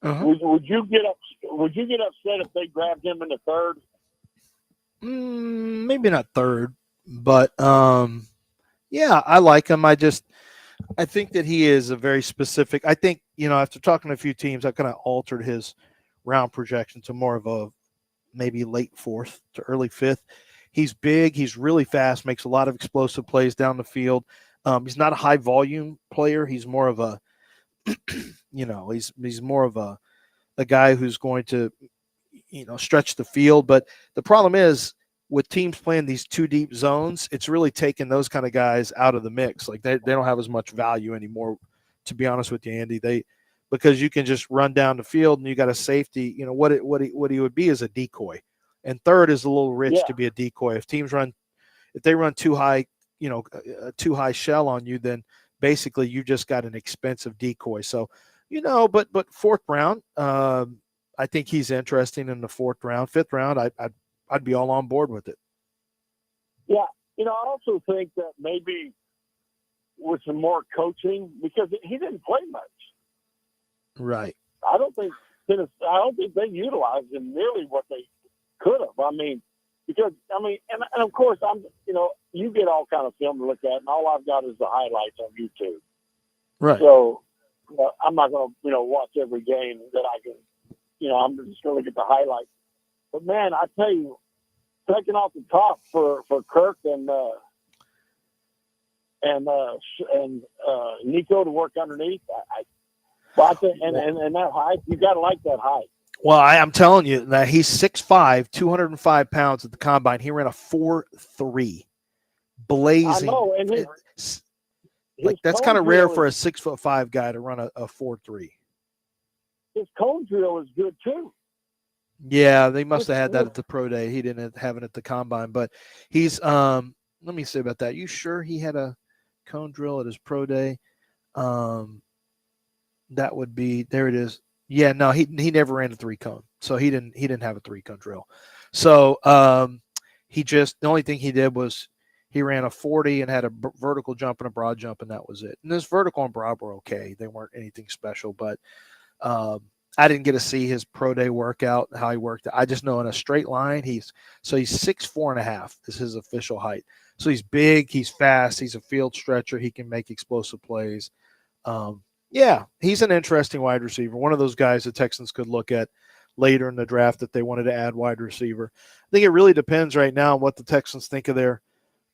Uh-huh. Would you get upset if they grabbed him in the third? Maybe not third, but yeah, I like him. I think that he is a very specific. I think, after talking to a few teams, I kind of altered his round projection to more of a maybe late fourth to early fifth. He's big. He's really fast, makes a lot of explosive plays down the field. He's not a high volume player. He's more of a, he's more of a guy who's going to, stretch the field. But the problem is with teams playing these two deep zones, it's really taking those kind of guys out of the mix. Like they don't have as much value anymore, to be honest with you, Andy. Because you can just run down the field and you got a safety. What he would be is a decoy. And third is a little rich to be a decoy. If they run too high, a too high shell on you, then basically you just got an expensive decoy. So, but fourth round, I think he's interesting in the fourth round. Fifth round, I'd be all on board with it. Yeah, I also think that maybe with some more coaching, because he didn't play much. Right. I don't think they utilized him nearly what they could have. And of course, you get all kind of film to look at, and all I've got is the highlights on YouTube. Right. So I'm not going to, watch every game that I can. I'm just going to look at the highlights. But man, I tell you, taking off the top for Kirk and Nico to work underneath, I think, and that height, you got to like that height. Well, I'm telling you that he's 6'5", 205 pounds at the combine. He ran a 4.3, blazing. I know, and that's kind of rare for a 6'5" guy to run a 4.3. His cone drill is good too. Yeah, they must have had that at the pro day. He didn't have it at the combine, but he's let me say about that. You sure he had a cone drill at his pro day? That would be, there it is. Yeah, no, he never ran a 3-cone, so he didn't have a 3-cone drill. So the only thing he did was he ran a 40 and had a vertical jump and a broad jump, and that was it. And his vertical and broad were okay; they weren't anything special. But I didn't get to see his pro day workout, how he worked. I just know in a straight line, he's 6'4.5" is his official height. So he's big, he's fast, he's a field stretcher, he can make explosive plays. Yeah, he's an interesting wide receiver. One of those guys the Texans could look at later in the draft if they wanted to add wide receiver. I think it really depends right now on what the Texans think of their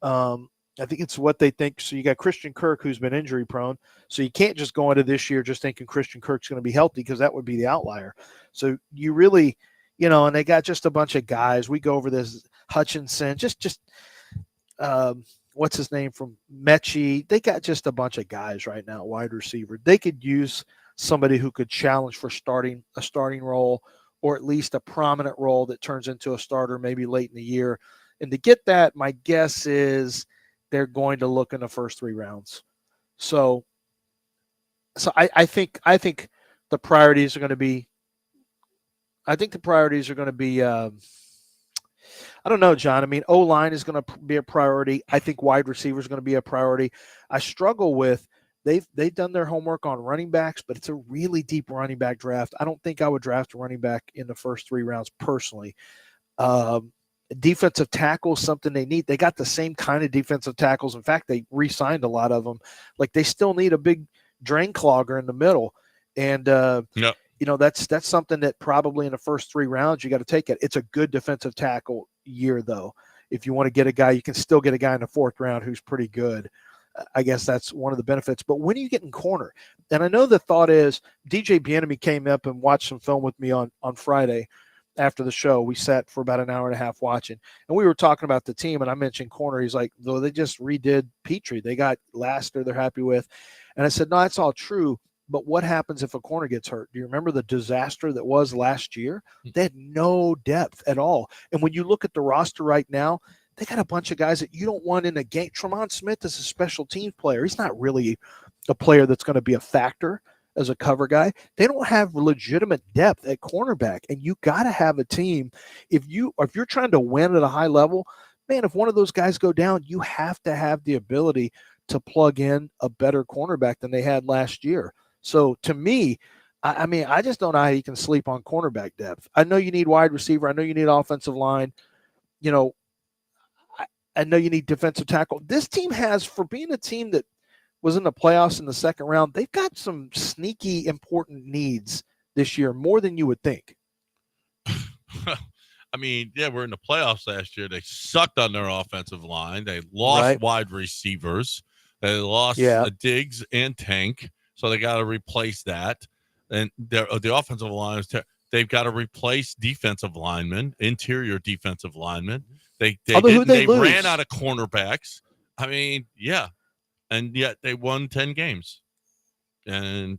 I think it's what they think. So you got Christian Kirk, who's been injury prone. So you can't just go into this year just thinking Christian Kirk's going to be healthy, because that would be the outlier. So you really, and they got just a bunch of guys. We go over this Hutchinson, what's his name from Mechie. They got just a bunch of guys right now, wide receiver. They could use somebody who could challenge for a starting role, or at least a prominent role that turns into a starter maybe late in the year. And to get that, my guess is they're going to look in the first 3 rounds. So I think the priorities are going to be. I don't know, John. I mean, O-line is going to be a priority. I think wide receiver is going to be a priority. I struggle with they've done their homework on running backs, but it's a really deep running back draft. I don't think I would draft a running back in the first 3 rounds personally. Defensive tackle is something they need. They got the same kind of defensive tackles. In fact, they re-signed a lot of them. Like, they still need a big drain clogger in the middle. And, that's something that probably in the first 3 rounds you got to take it. It's a good defensive tackle year, though. If you want to get a guy, you can still get a guy in the 4th round who's pretty good. I guess that's one of the benefits. But when are you getting corner? And I know the thought is DJ Bieniemy came up and watched some film with me on Friday. after the show. We sat for about an hour and a half watching, and we were talking about the team, and I mentioned corner. He's like, though they just redid Petrie. They got Laster they're happy with. And I said, no, that's all true. But what happens if a corner gets hurt? Do you remember the disaster that was last year? They had no depth at all. And when you look at the roster right now, they got a bunch of guys that you don't want in a game. Tremont Smith is a special teams player. He's not really a player that's going to be a factor as a cover guy. They don't have legitimate depth at cornerback, and you got to have a team. If you're trying to win at a high level, man, if one of those guys go down, you have to have the ability to plug in a better cornerback than they had last year. So to me, I mean, I just don't know how you can sleep on cornerback depth. I know you need wide receiver. I know you need offensive line. You know, I know you need defensive tackle. This team has, for being a team that was in the playoffs in the second round, they've got some sneaky important needs this year, more than you would think. I mean, yeah, we're in the playoffs last year. They sucked on their offensive line. They lost wide receivers. They lost Diggs and Tank, so they got to replace that. And the offensive line is they've got to replace defensive linemen, interior defensive linemen. They ran out of cornerbacks. I mean, yeah. And yet they won 10 games. And,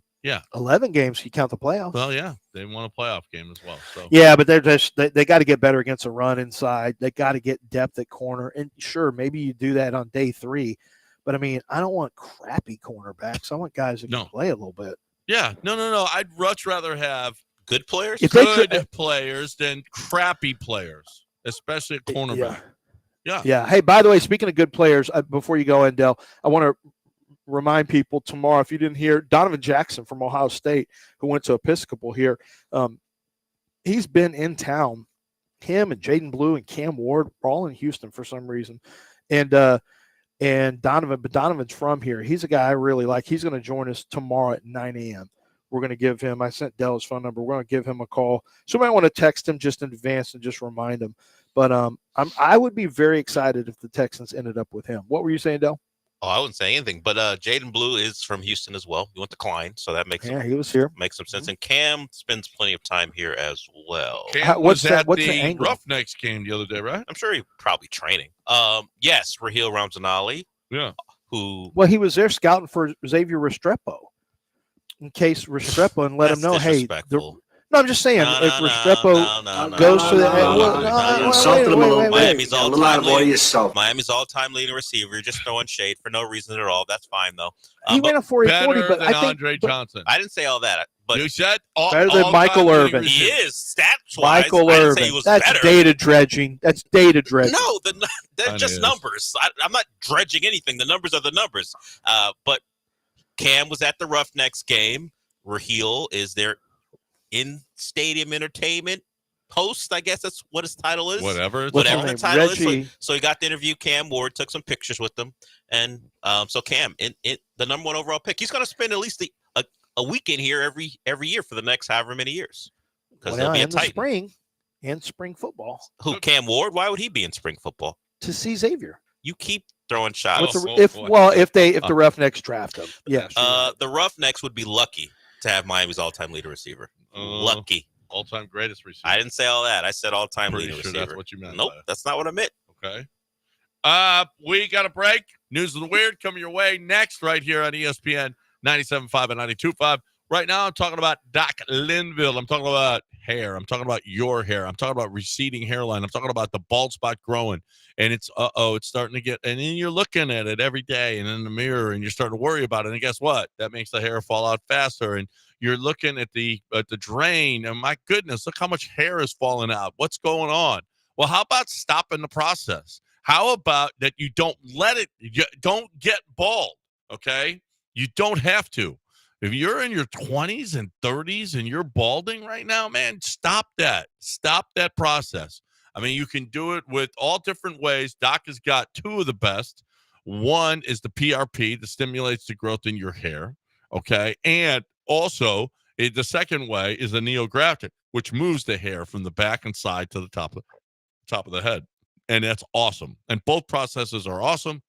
11 games, you count the playoffs. Well, yeah, they won a playoff game as well. So yeah, but they got to get better against a run inside. They got to get depth at corner. And sure, maybe you do that on day 3. But, I mean, I don't want crappy cornerbacks. I want guys that can play a little bit. Yeah, no. I'd much rather have good players, players than crappy players, especially a cornerback. Yeah. Hey, by the way, speaking of good players, before you go, Endell, I want to remind people tomorrow, if you didn't hear, Donovan Jackson from Ohio State, who went to Episcopal here, he's been in town. Him and Jaden Blue and Cam Ward are all in Houston for some reason. And Donovan's from here. He's a guy I really like. He's going to join us tomorrow at 9 a.m. We're going to give him, I sent Dell his phone number. We're going to give him a call. So you might want to text him just in advance and just remind him. But I would be very excited if the Texans ended up with him. What were you saying, Dell? Oh, I wouldn't say anything. But Jaden Blue is from Houston as well. He went to Klein, so that makes he was here. Makes some sense. And Cam spends plenty of time here as well. Cam was at the Roughnecks game the other day, right? I'm sure he's probably training. Yes, Raheel Ramzanali. Yeah. Well, he was there scouting for Xavier Restrepo in case Restrepo and let him know, hey, no, I'm just saying, if Restrepo goes to the insulted him a little bit. Miami's all-time leading. Miami's all-time leading receiver. You're just throwing shade for no reason at all. That's fine though. He ran a 40-40, but I think Andre Johnson. I didn't say all that. But you said better than Michael Irvin. He is stats-wise. Michael Irvin. That's better. Data dredging. That's data dredging. No, they're just numbers. I'm not dredging anything. The numbers are the numbers. But Cam was at the Roughnecks game. Raheel is there. In-stadium entertainment host, I guess that's what his title is. Whatever the title is. So he got to interview Cam Ward, took some pictures with them. And so Cam, the number 1 overall pick, he's going to spend at least a weekend here every year for the next however many years. Because they'll be a Titan. In spring football. Who, Cam Ward? Why would he be in spring football? To see Xavier. You keep throwing shots. If the Roughnecks draft him. Yeah. Sure. The Roughnecks would be lucky to have Miami's all-time leader receiver. Lucky. All-time greatest receiver. I didn't say all that. I said all-time leader sure receiver. That's what you meant. Nope, that's not what I meant. Okay. We got a break. News of the Weird coming your way next right here on ESPN 97.5 and 92.5. Right now, I'm talking about Doc Linville. I'm talking about hair. I'm talking about your hair. I'm talking about receding hairline. I'm talking about the bald spot growing. And it's starting to get, and then you're looking at it every day and in the mirror and you're starting to worry about it. And guess what? That makes the hair fall out faster. And you're looking at the drain. And my goodness, look how much hair is falling out. What's going on? Well, how about stopping the process? How about that you don't don't get bald, okay? You don't have to. If you're in your 20s and 30s and you're balding right now, man, stop that. Stop that process. I mean, you can do it with all different ways. Doc has got 2 of the best. One is the PRP that stimulates the growth in your hair, okay? And also, the second way is the neograftic, which moves the hair from the back and side to the top of the head. And that's awesome. And both processes are awesome.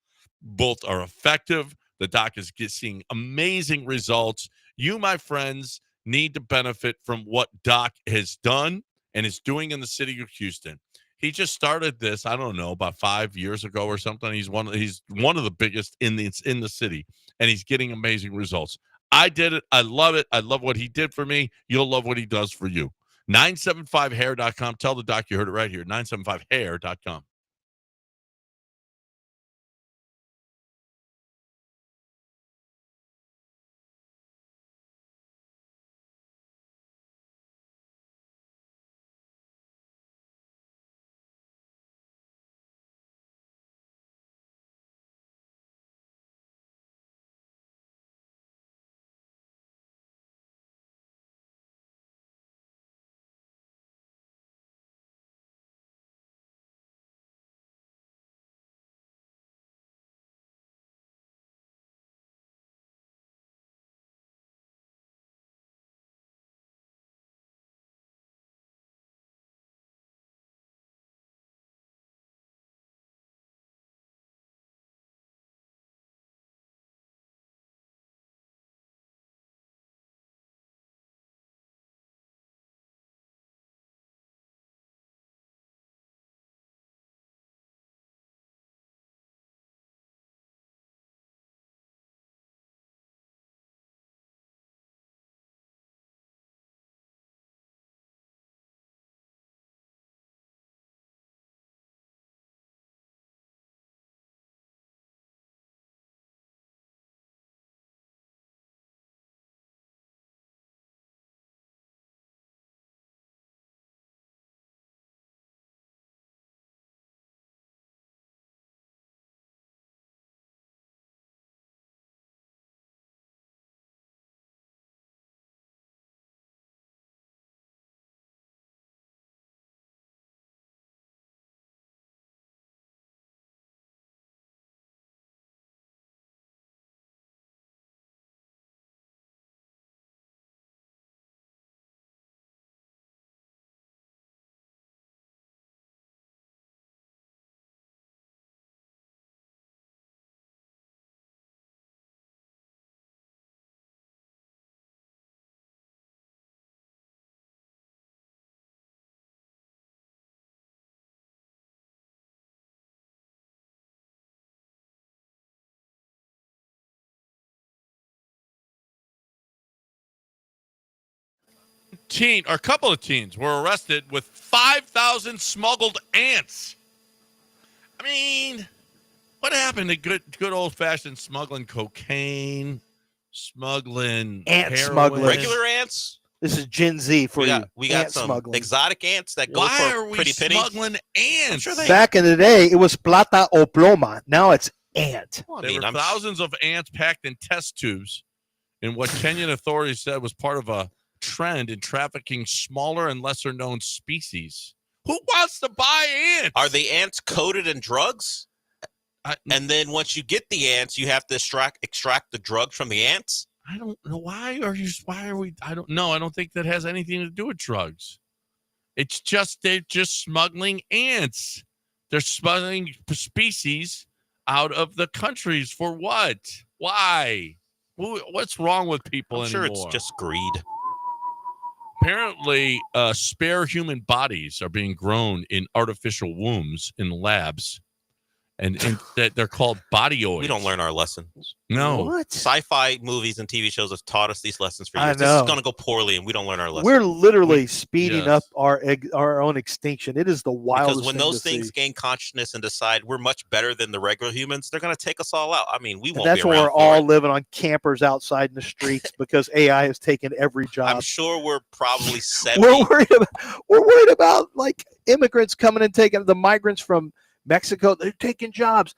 Both are effective. The doc is seeing amazing results. You, my friends, need to benefit from what Doc has done and is doing in the city of Houston. He just started this, I don't know, about 5 years ago or something. He's one of the biggest in the city, and he's getting amazing results. I did it. I love it. I love what he did for me. You'll love what he does for you. 975hair.com. Tell the doc you heard it right here. 975hair.com. A couple of teens were arrested with 5,000 smuggled ants. I mean, what happened to good old-fashioned smuggling cocaine, smuggling Ant heroin? smuggling. Regular ants? This is Gen Z for you. We got ant some smuggling. exotic ants that go Why for are we pretty pennies. smuggling ants? Back in the day, it was plata o ploma. Now it's ant. Well, There were thousands of ants packed in test tubes in what Kenyan authorities said was part of a trend in trafficking smaller and lesser-known species. Who wants to buy ants? Are the ants coated in drugs? And then once you get the ants, you have to extract the drugs from the ants? I don't know. Why are we? I don't know. I don't think that has anything to do with drugs. It's just they're just smuggling ants. They're smuggling species out of the countries for what? Why? What's wrong with people I'm sure anymore? it's just greed. Apparently, spare human bodies are being grown in artificial wombs in labs, and that they're called bodyoids. We don't learn our lessons. No. What? Sci-fi movies and TV shows have taught us these lessons for I years. This know. is going to go poorly, and we don't learn our lessons. We're literally speeding yes. up our own extinction. It is the wildest Because when thing those to things see. gain consciousness and decide we're much better than the regular humans, they're going to take us all out. I mean, we And won't that's be when around we're for all it. living on campers outside in the streets because AI has taken every job. I'm sure we're probably 70. We're worried about like immigrants coming and taking the migrants from Mexico. They're taking jobs.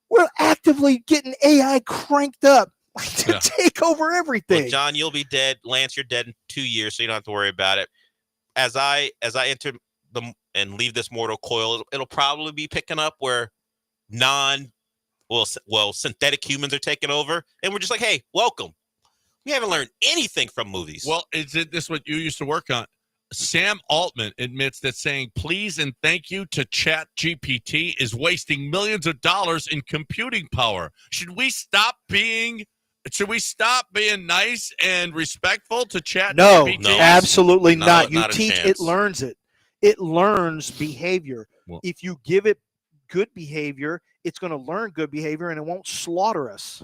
We're actively getting AI cranked up to take over everything. Well, John, you'll be dead. Lance, you're dead in 2 years, so you don't have to worry about it. As I enter and leave this mortal coil, it'll probably be picking up where synthetic humans are taking over, and we're just like, hey, welcome. We haven't learned anything from movies. Well, is this what you used to work on? Sam Altman admits that saying please and thank you to ChatGPT is wasting millions of dollars in computing power. Should we stop being nice and respectful to ChatGPT? No, absolutely not. You not a teach chance. it, learns it. it learns behavior. Well, If you give it good behavior, it's going to learn good behavior and it won't slaughter us.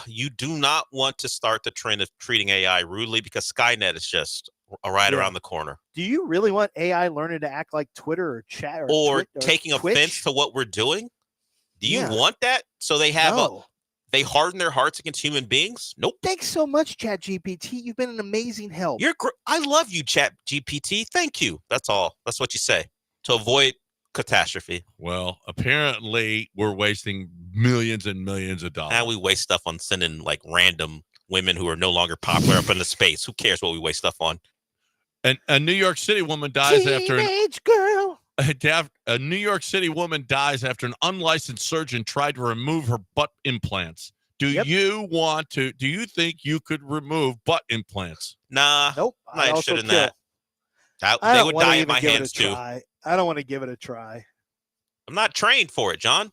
You do not want to start the trend of treating AI rudely because Skynet is just right around the corner. Do you really want AI learning to act like Twitter or chat or taking Twitch? offense to what we're doing? Do you Yeah. want that? So they have No. they harden their hearts against human beings? Nope. Thanks so much, ChatGPT. You've been an amazing help. I love you, ChatGPT. Thank you. That's all. That's what you say to avoid catastrophe. Well, apparently we're wasting millions and millions of dollars. And we waste stuff on sending like random women who are no longer popular up into space. Who cares what we waste stuff on? And a New York City woman dies after Teenage girl. a New York City woman dies after an unlicensed surgeon tried to remove her butt implants. Do you think you could remove butt implants? Nah. Nope. I'm not interested in that. I They don't would wanna die in even my give it a hands too. try. I don't want to give it a try. I'm not trained for it, John.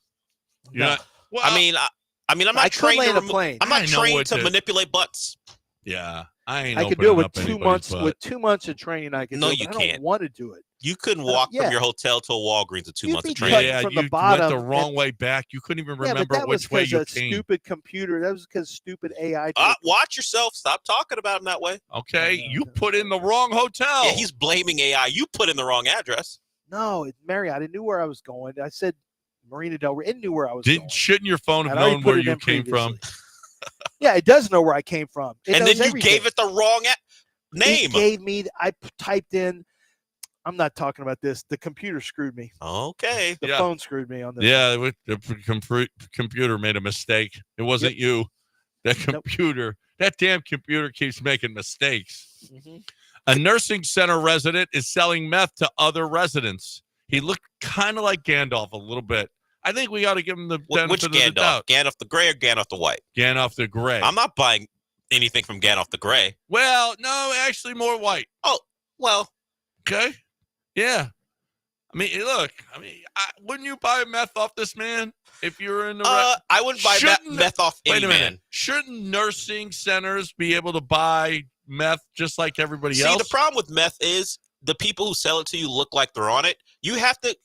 You're not, well, I mean, I'm I not could trained land to a plane. I'm not I know trained what to to- manipulate butts. yeah, I could do it with 2 months. With 2 months of training, I could. No, do it, you but I can't. don't want to do it. You couldn't walk yeah. from your hotel to a Walgreens in 2 You'd months of be training. Yeah, from you the bottom went the wrong and- way back. You couldn't even Yeah, remember but that was which way you a came. stupid computer. That was because stupid AI. Watch yourself. Stop talking about him that way. Okay, you put in the wrong hotel. Yeah, he's blaming AI. You put in the wrong address. No, Marriott. I knew where I was going. I said Marina Del Rey. It knew where I was going. Shouldn't your phone have I'd already known put where it you in came from? Yeah, it does know where I came from. It And knows then you everything. gave it the wrong name. It gave me. Typed in. I'm not talking about this. The computer screwed me. Okay. The phone screwed me on this. Yeah, the computer made a mistake. It wasn't you. That computer, that damn computer keeps making mistakes. Mm-hmm. A nursing center resident is selling meth to other residents. He looked kind of like Gandalf a little bit. I think we got to give him the benefit Which of the Gandalf? doubt. Gandalf the Gray or Gandalf the White? Gandalf the Gray. I'm not buying anything from Gandalf the Gray. Well, no, actually more white. Oh, well. Okay. Yeah. I mean, look, wouldn't you buy meth off this man if you were in the I wouldn't buy meth off any man. Shouldn't nursing centers be able to buy meth just like everybody else? See, the problem with meth is the people who sell it to you look like they're on it. You have to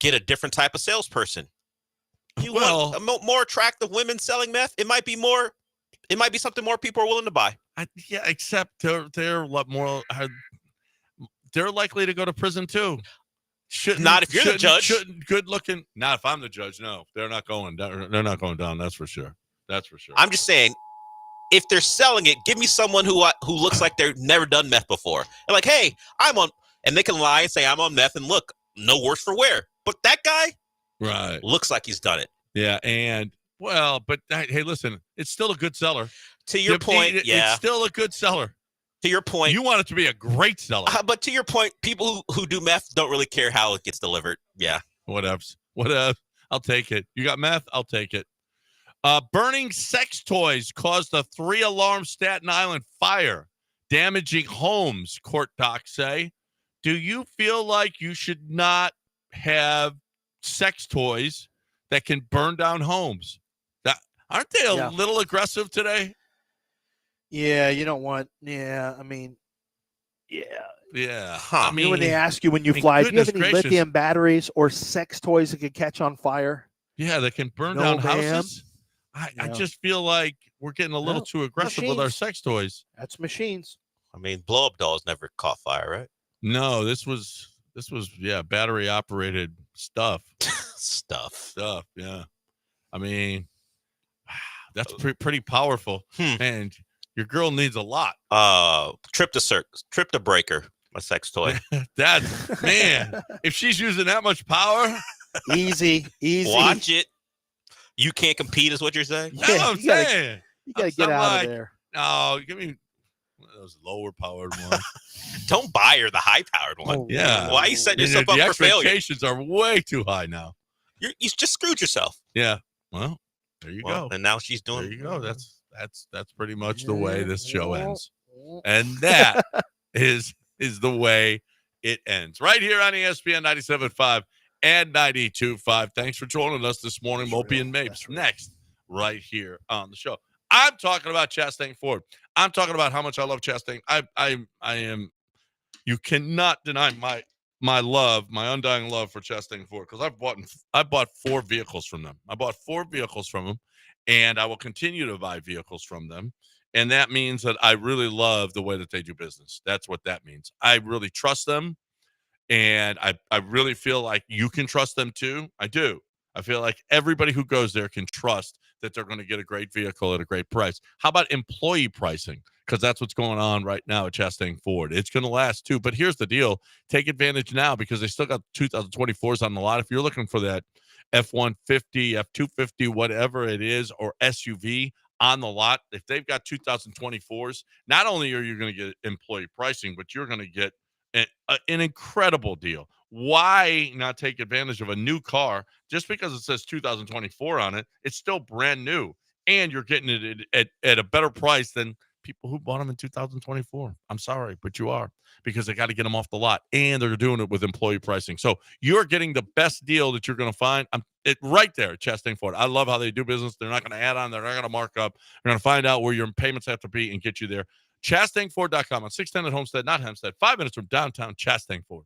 get a different type of salesperson. You want more attractive women selling meth. It might be something more people are willing to buy. Yeah, except they're a lot more. They're likely to go to prison too. Not if you're the judge. Shouldn't good looking. Not if I'm the judge. No, they're not going down. They're not going down. That's for sure. That's for sure. I'm just saying, if they're selling it, give me someone who looks like they've never done meth before. And like, hey, I'm on, and they can lie and say I'm on meth, and look, no worse for wear. But that guy, right, looks like he's done it. Yeah, and but hey, listen, it's still a good seller. To your point, it's still a good seller. To your point, you want it to be a great seller. But to your point, people who do meth don't really care how it gets delivered. Yeah. Whatever. I'll take it. You got meth? I'll take it. Burning sex toys caused a 3-alarm Staten Island fire, damaging homes, court docs say. Do you feel like you should not have sex toys that can burn down homes? Aren't they a little aggressive today? Yeah, you don't want. Yeah, I mean, yeah. I mean, when they ask you when you fly, do you have any gracious. lithium batteries or sex toys that could catch on fire? Yeah, that can burn No, down ma'am. houses. I just feel like we're getting a little too aggressive with our machines. sex toys. That's machines. I mean, blow-up dolls never caught fire, right? No, this was battery operated stuff. Stuff. Yeah. I mean, that's pretty powerful. And your girl needs a lot. Trip to breaker, my sex toy. That's man. If she's using that much power, easy. Watch it. You can't compete, is what you're saying? That's what I'm saying. You gotta get out of there. No, give me one of those lower powered ones. Don't buy her the high powered one. Yeah. Why are you setting yourself up the for failure? expectations are way too high now. You just screwed yourself. Yeah. Well, there you go. And now she's doing. There you go. That's pretty much the way this show ends, and that is the way it ends right here on ESPN 97.5 and 92.5. Thanks for joining us this morning, Mopey and Mapes. Next, right here on the show, I'm talking about Chastain Ford. I'm talking about how much I love Chastain. I am. You cannot deny my my undying love for Chastain Ford, because I bought 4 vehicles from them. I bought 4 vehicles from them, and I will continue to buy vehicles from them. And that means that I really love the way that they do business. That's what that means. I really trust them, and I really feel like you can trust them too. I do. I feel like everybody who goes there can trust that they're going to get a great vehicle at a great price. How about employee pricing? Because that's what's going on right now at Chastain Ford. It's going to last too. But here's the deal: take advantage now because they still got 2024s on the lot. If you're looking for that F-150, F-250, whatever it is, or SUV on the lot, if they've got 2024s, not only are you going to get employee pricing, but you're going to get an incredible deal. Why not take advantage of a new car just because it says 2024 on it? It's still brand new, and you're getting it at a better price than people who bought them in 2024. I'm sorry, but you are, because they got to get them off the lot, and they're doing it with employee pricing. So you're getting the best deal that you're going to find. Right there at Chastain Ford. I love how they do business. They're not going to add on. They're not going to mark up. They're going to find out where your payments have to be and get you there. ChastainFord.com on 610 at Homestead, not Hempstead, 5 minutes from downtown Chastain Ford.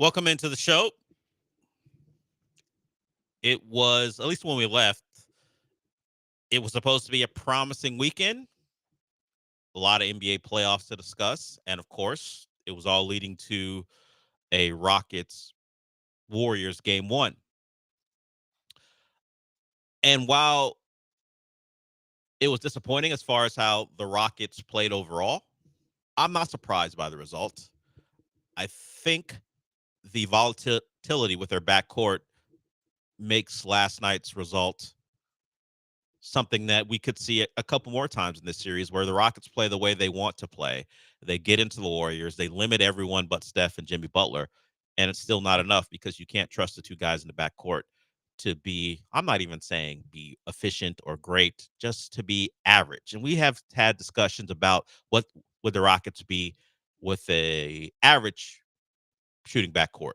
Welcome into the show. It was, at least when we left, it was supposed to be a promising weekend. A lot of NBA playoffs to discuss. And of course, it was all leading to a Rockets Warriors game 1. And while it was disappointing as far as how the Rockets played overall, I'm not surprised by the result. I think the volatility with their backcourt makes last night's result something that we could see a couple more times in this series, where the Rockets play the way they want to play. They get into the Warriors. They limit everyone but Steph and Jimmy Butler. And it's still not enough because you can't trust the two guys in the backcourt to be, I'm not even saying be efficient or great, just to be average. And we have had discussions about what would the Rockets be with a average shooting backcourt.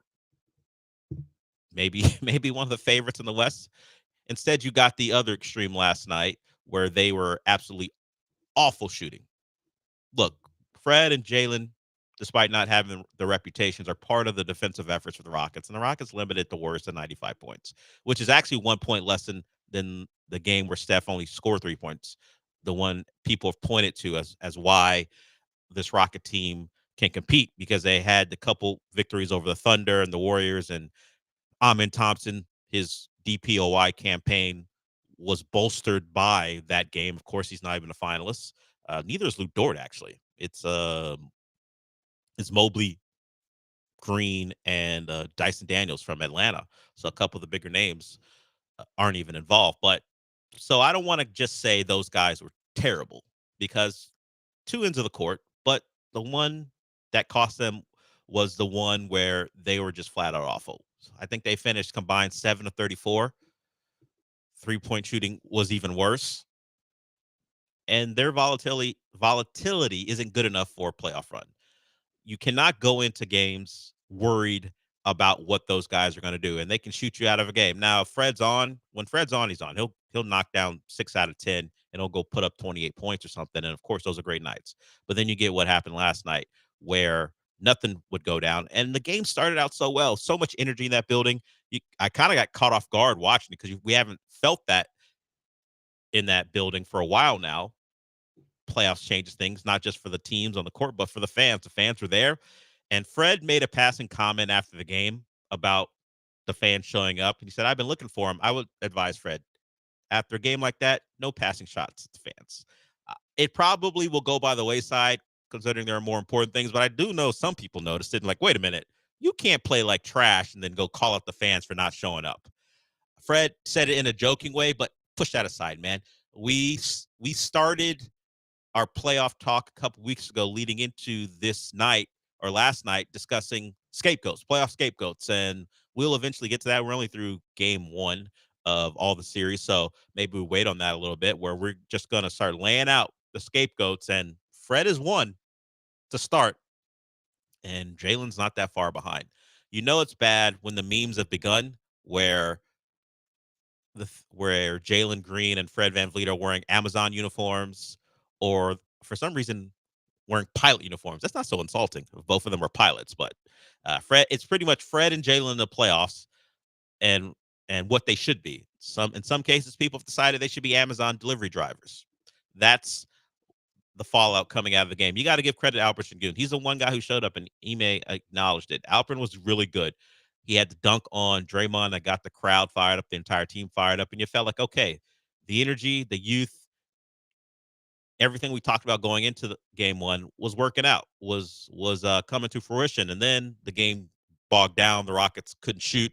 Maybe one of the favorites in the West. Instead, you got the other extreme last night where they were absolutely awful shooting. Look, Fred and Jalen, despite not having the reputations, are part of the defensive efforts for the Rockets. And the Rockets limited the Warriors to 95 points, which is actually 1 point less than the game where Steph only scored 3 points. The one people have pointed to as why this Rocket team can compete, because they had the couple victories over the Thunder and the Warriors, and Amin Thompson, his DPOY campaign was bolstered by that game. Of course, he's not even a finalist. Neither is Luke Dort, actually. It's Mobley, Green, and Dyson Daniels from Atlanta. So a couple of the bigger names aren't even involved. But so I don't want to just say those guys were terrible, because two ends of the court, but the one that cost them was the one where they were just flat out awful. I think they finished combined 7 of 34. 3-point shooting was even worse. And their volatility isn't good enough for a playoff run. You cannot go into games worried about what those guys are going to do, and they can shoot you out of a game. Now, if Fred's on, when Fred's on, he's on. He'll knock down 6 out of 10, and he'll go put up 28 points or something. And of course, those are great nights. But then you get what happened last night, where nothing would go down, and the game started out so well, so much energy in that building. I kind of got caught off guard watching it, because we haven't felt that in that building for a while now. Playoffs changes things, not just for the teams on the court, but for the fans. The fans were there. And Fred made a passing comment after the game about the fans showing up. And he said, I've been looking for him. I would advise Fred, after a game like that, no passing shots at the fans. It probably will go by the wayside, considering there are more important things. But I do know some people noticed it and like, wait a minute, you can't play like trash and then go call out the fans for not showing up. Fred said it in a joking way, but push that aside, man. We started our playoff talk a couple weeks ago, leading into this night or last night, discussing scapegoats, playoff scapegoats, and we'll eventually get to that. We're only through game 1 of all the series, so maybe we wait on that a little bit, where we're just going to start laying out the scapegoats. And Fred is one to start, and Jalen's not that far behind. You know it's bad when the memes have begun, where Jalen Green and Fred VanVleet are wearing Amazon uniforms, or for some reason wearing pilot uniforms. That's not so insulting. Both of them are pilots, but it's pretty much Fred and Jalen in the playoffs, and what they should be. In some cases, people have decided they should be Amazon delivery drivers. That's the fallout coming out of the game. You got to give credit to Alperen Sengun. He's the one guy who showed up, and Ime acknowledged it. Alperen was really good. He had the dunk on Draymond that got the crowd fired up, the entire team fired up, and you felt like, okay, the energy, the youth, everything we talked about going into the game 1 was working out, was coming to fruition. And then the game bogged down. The Rockets couldn't shoot.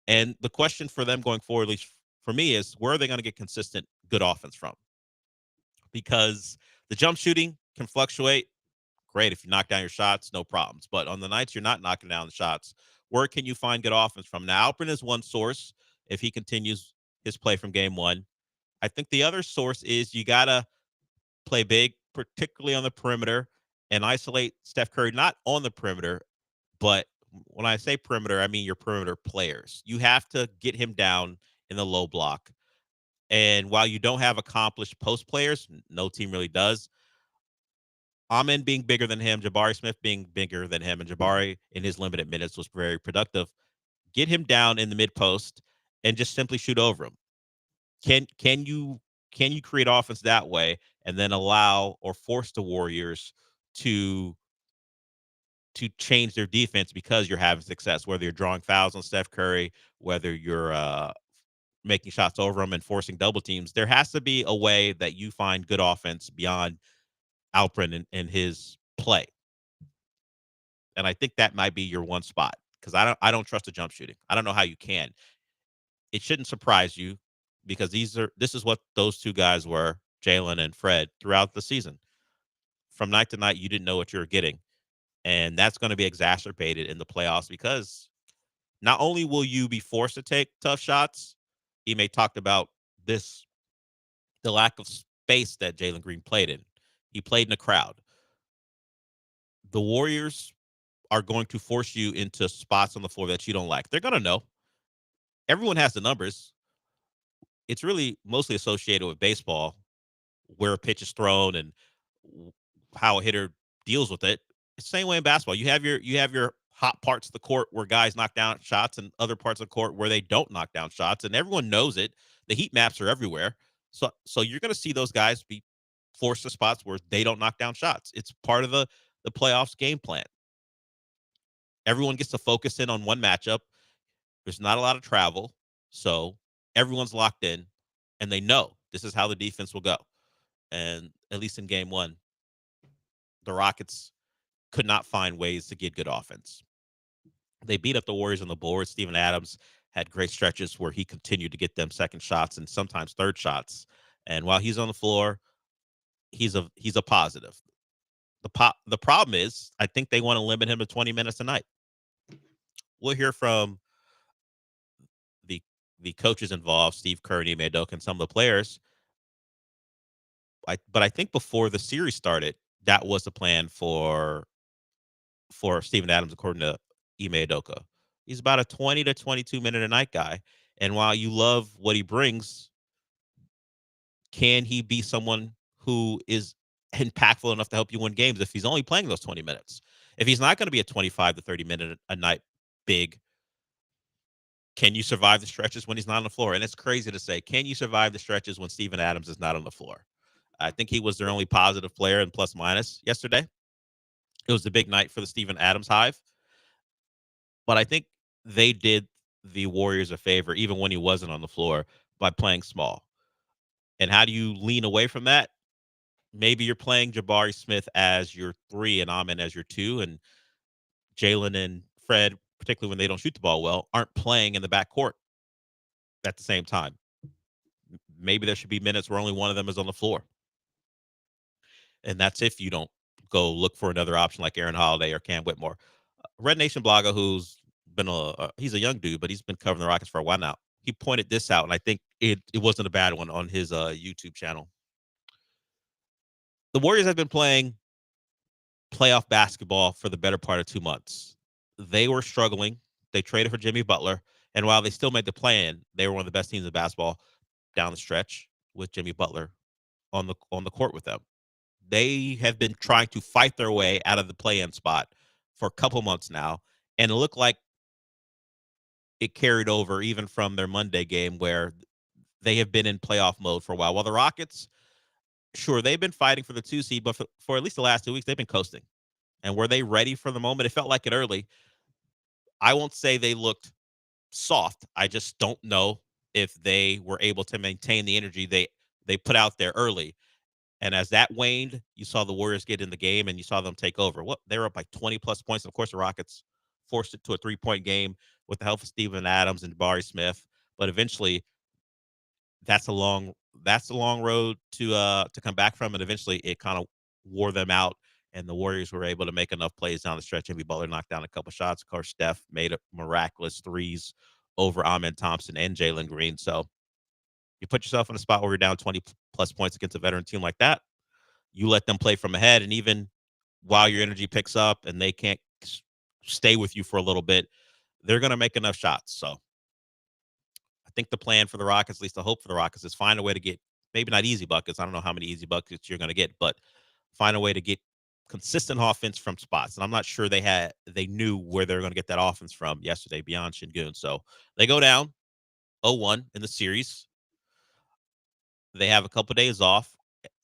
And the question for them going forward, at least for me, is where are they going to get consistent good offense from? Because the jump shooting can fluctuate. Great. If you knock down your shots, no problems. But on the nights you're not knocking down the shots, where can you find good offense from? Now, Alperen is one source if he continues his play from game 1. I think the other source is you got to play big, particularly on the perimeter, and isolate Steph Curry, not on the perimeter, but when I say perimeter, I mean your perimeter players. You have to get him down in the low block. And while you don't have accomplished post players, no team really does, Amen being bigger than him, Jabari Smith being bigger than him, and Jabari in his limited minutes was very productive. Get him down in the mid post and just simply shoot over him. Can you create offense that way and then allow or force the Warriors to change their defense because you're having success, whether you're drawing fouls on Steph Curry, whether you're making shots over him and forcing double teams. There has to be a way that you find good offense beyond Alperen and his play. And I think that might be your one spot, because I don't trust the jump shooting. I don't know how you can. It shouldn't surprise you, because this is what those two guys were, Jalen and Fred, throughout the season. From night to night, you didn't know what you were getting. And that's going to be exacerbated in the playoffs, because not only will you be forced to take tough shots, Ime talked about this, the lack of space that Jalen Green played in. He played in a crowd. The Warriors are going to force you into spots on the floor that you don't like. They're going to know. Everyone has the numbers. It's really mostly associated with baseball, where a pitch is thrown and how a hitter deals with it. It's the same way in basketball. You have your hot parts of the court where guys knock down shots, and other parts of the court where they don't knock down shots, and everyone knows it. The heat maps are everywhere. So you're going to see those guys be forced to spots where they don't knock down shots. It's part of the playoffs game plan. Everyone gets to focus in on one matchup. There's not a lot of travel, so everyone's locked in, and they know this is how the defense will go. And at least in game one, the Rockets could not find ways to get good offense. They beat up the Warriors on the board. Steven Adams had great stretches where he continued to get them second shots and sometimes third shots. And while he's on the floor, he's a positive. The problem is, I think they want to limit him to 20 minutes a night. We'll hear from the coaches involved, Steve Kerr and Ime Udoka, and some of the players. But I think before the series started, that was the plan for Steven Adams, according to Ime Udoka. He's about a 20 to 22 minute a night guy. And while you love what he brings, can he be someone who is impactful enough to help you win games if he's only playing those 20 minutes? If he's not going to be a 25 to 30 minute a night big, can you survive the stretches when he's not on the floor? And it's crazy to say, can you survive the stretches when Steven Adams is not on the floor? I think he was their only positive player in plus minus yesterday. It was the big night for the Steven Adams hive. But I think they did the Warriors a favor, even when he wasn't on the floor, by playing small. And how do you lean away from that? Maybe you're playing Jabari Smith as your 3 and Amen as your 2, and Jalen and Fred, particularly when they don't shoot the ball well, aren't playing in the backcourt at the same time. Maybe there should be minutes where only one of them is on the floor. And that's if you don't go look for another option like Aaron Holiday or Cam Whitmore. Red Nation blogger, who's been he's a young dude, but he's been covering the Rockets for a while now. He pointed this out, and I think it wasn't a bad one on his YouTube channel. The Warriors have been playing playoff basketball for the better part of 2 months. They were struggling. They traded for Jimmy Butler, and while they still made the play-in, they were one of the best teams in basketball down the stretch with Jimmy Butler on the court with them. They have been trying to fight their way out of the play-in spot for a couple months now, and it looked like it carried over even from their Monday game, where they have been in playoff mode for a while. While the Rockets, sure, they've been fighting for the 2 seed, but for at least the last 2 weeks, they've been coasting. And were they ready for the moment? It felt like it early. I won't say they looked soft. I just don't know if they were able to maintain the energy they put out there early. And as that waned, you saw the Warriors get in the game and you saw them take over. They were up by 20-plus points. Of course, the Rockets forced it to a 3-point game with the help of Steven Adams and Jabari Smith. But eventually, that's a long road to come back from. And eventually, it kind of wore them out. And the Warriors were able to make enough plays down the stretch. Jimmy Butler knocked down a couple shots. Of course, Steph made miraculous threes over Amen Thompson and Jalen Green. So you put yourself in a spot where you're down 20-plus points against a veteran team like that. You let them play from ahead, and even while your energy picks up and they can't stay with you for a little bit, they're going to make enough shots. So I think the plan for the Rockets, at least the hope for the Rockets, is find a way to get maybe not easy buckets. I don't know how many easy buckets you're going to get, but find a way to get consistent offense from spots, and I'm not sure they knew where they were going to get that offense from yesterday beyond Şengün. So they go down 0-1 in the series. They have a couple of days off,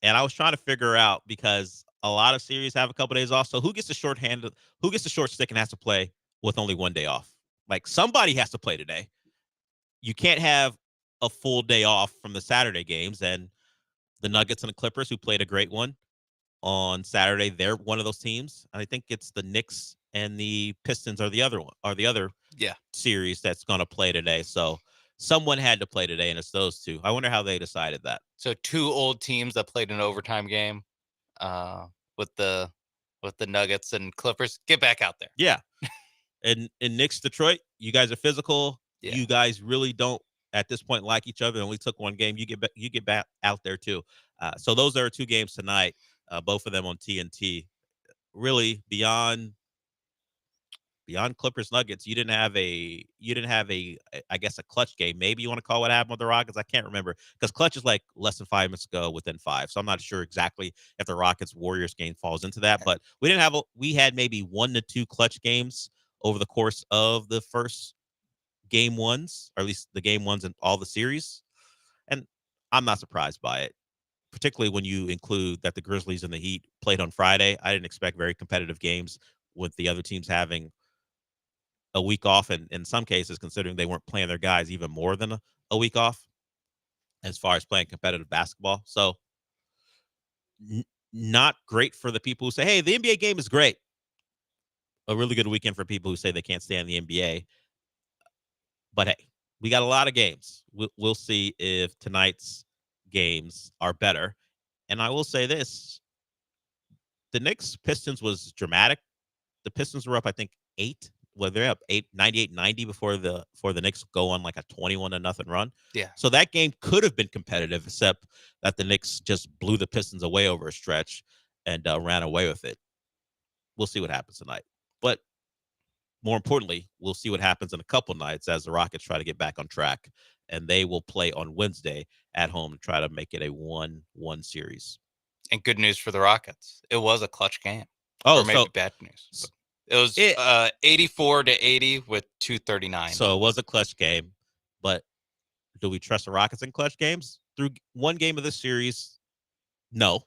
and I was trying to figure out, because a lot of series have a couple of days off. So who gets the short stick and has to play with only 1 day off? Like, somebody has to play today. You can't have a full day off from the Saturday games. And the Nuggets and the Clippers, who played a great one on Saturday, they're one of those teams. And I think it's the Knicks and the Pistons are the other series that's going to play today. So someone had to play today, and it's those two. I wonder how they decided that. So 2 old teams that played an overtime game with the Nuggets and Clippers. Get back out there. Yeah. And in Knicks, Detroit, you guys are physical. Yeah. You guys really don't, at this point, like each other. Only took one game. You get back out there too. So those are 2 games tonight, both of them on TNT. Really, beyond Clippers Nuggets, you didn't have a I guess a clutch game. Maybe you want to call what happened with the Rockets. I can't remember, because clutch is like less than 5 minutes ago, within 5. So I'm not sure exactly if the Rockets Warriors game falls into that. But we had maybe 1 to 2 clutch games over the course of the first game ones, or at least the game ones in all the series. And I'm not surprised by it, particularly when you include that the Grizzlies and the Heat played on Friday. I didn't expect very competitive games with the other teams having a week off, and in some cases, considering they weren't playing their guys, even more than a week off as far as playing competitive basketball. So not great for the people who say, hey, the NBA game is great. A really good weekend for people who say they can't stand the NBA. But hey, we got a lot of games. We'll see if tonight's games are better. And I will say this. The Knicks-Pistons was dramatic. The Pistons were up, I think, 8. Well, they're up 98-90 before the Knicks go on like a 21-0 run. Yeah. So that game could have been competitive, except that the Knicks just blew the Pistons away over a stretch and ran away with it. We'll see what happens tonight. But more importantly, we'll see what happens in a couple nights as the Rockets try to get back on track. And they will play on Wednesday at home to try to make it a 1-1 series. And good news for the Rockets. It was a clutch game. Oh, or maybe bad news. It was 84-80 with 2:39. So it was a clutch game. But do we trust the Rockets in clutch games? Through one game of this series, no.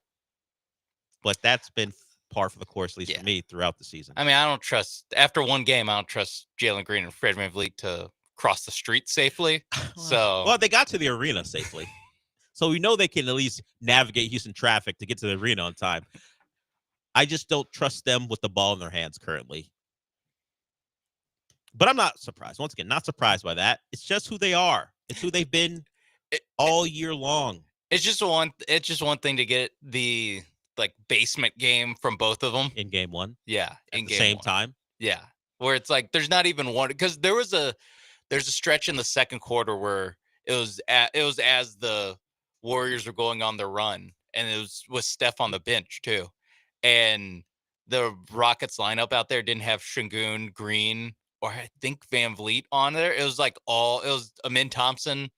But that's been par for the course, at least for me, throughout the season. I mean, after one game, I don't trust Jalen Green and Fred VanVleet to cross the street safely. Well, they got to the arena safely. So we know they can at least navigate Houston traffic to get to the arena on time. I just don't trust them with the ball in their hands currently. But I'm not surprised. Once again, not surprised by that. It's just who they are. It's who they've been all year long. It's just one thing to get the basement game from both of them in game one. Yeah, at the same time. Yeah, where it's like there's not even one, because there's a stretch in the second quarter where it was as the Warriors were going on their run, and it was with Steph on the bench too, and the Rockets lineup out there didn't have Şengün, Green, or I think VanVleet on there. It was Amin Thompson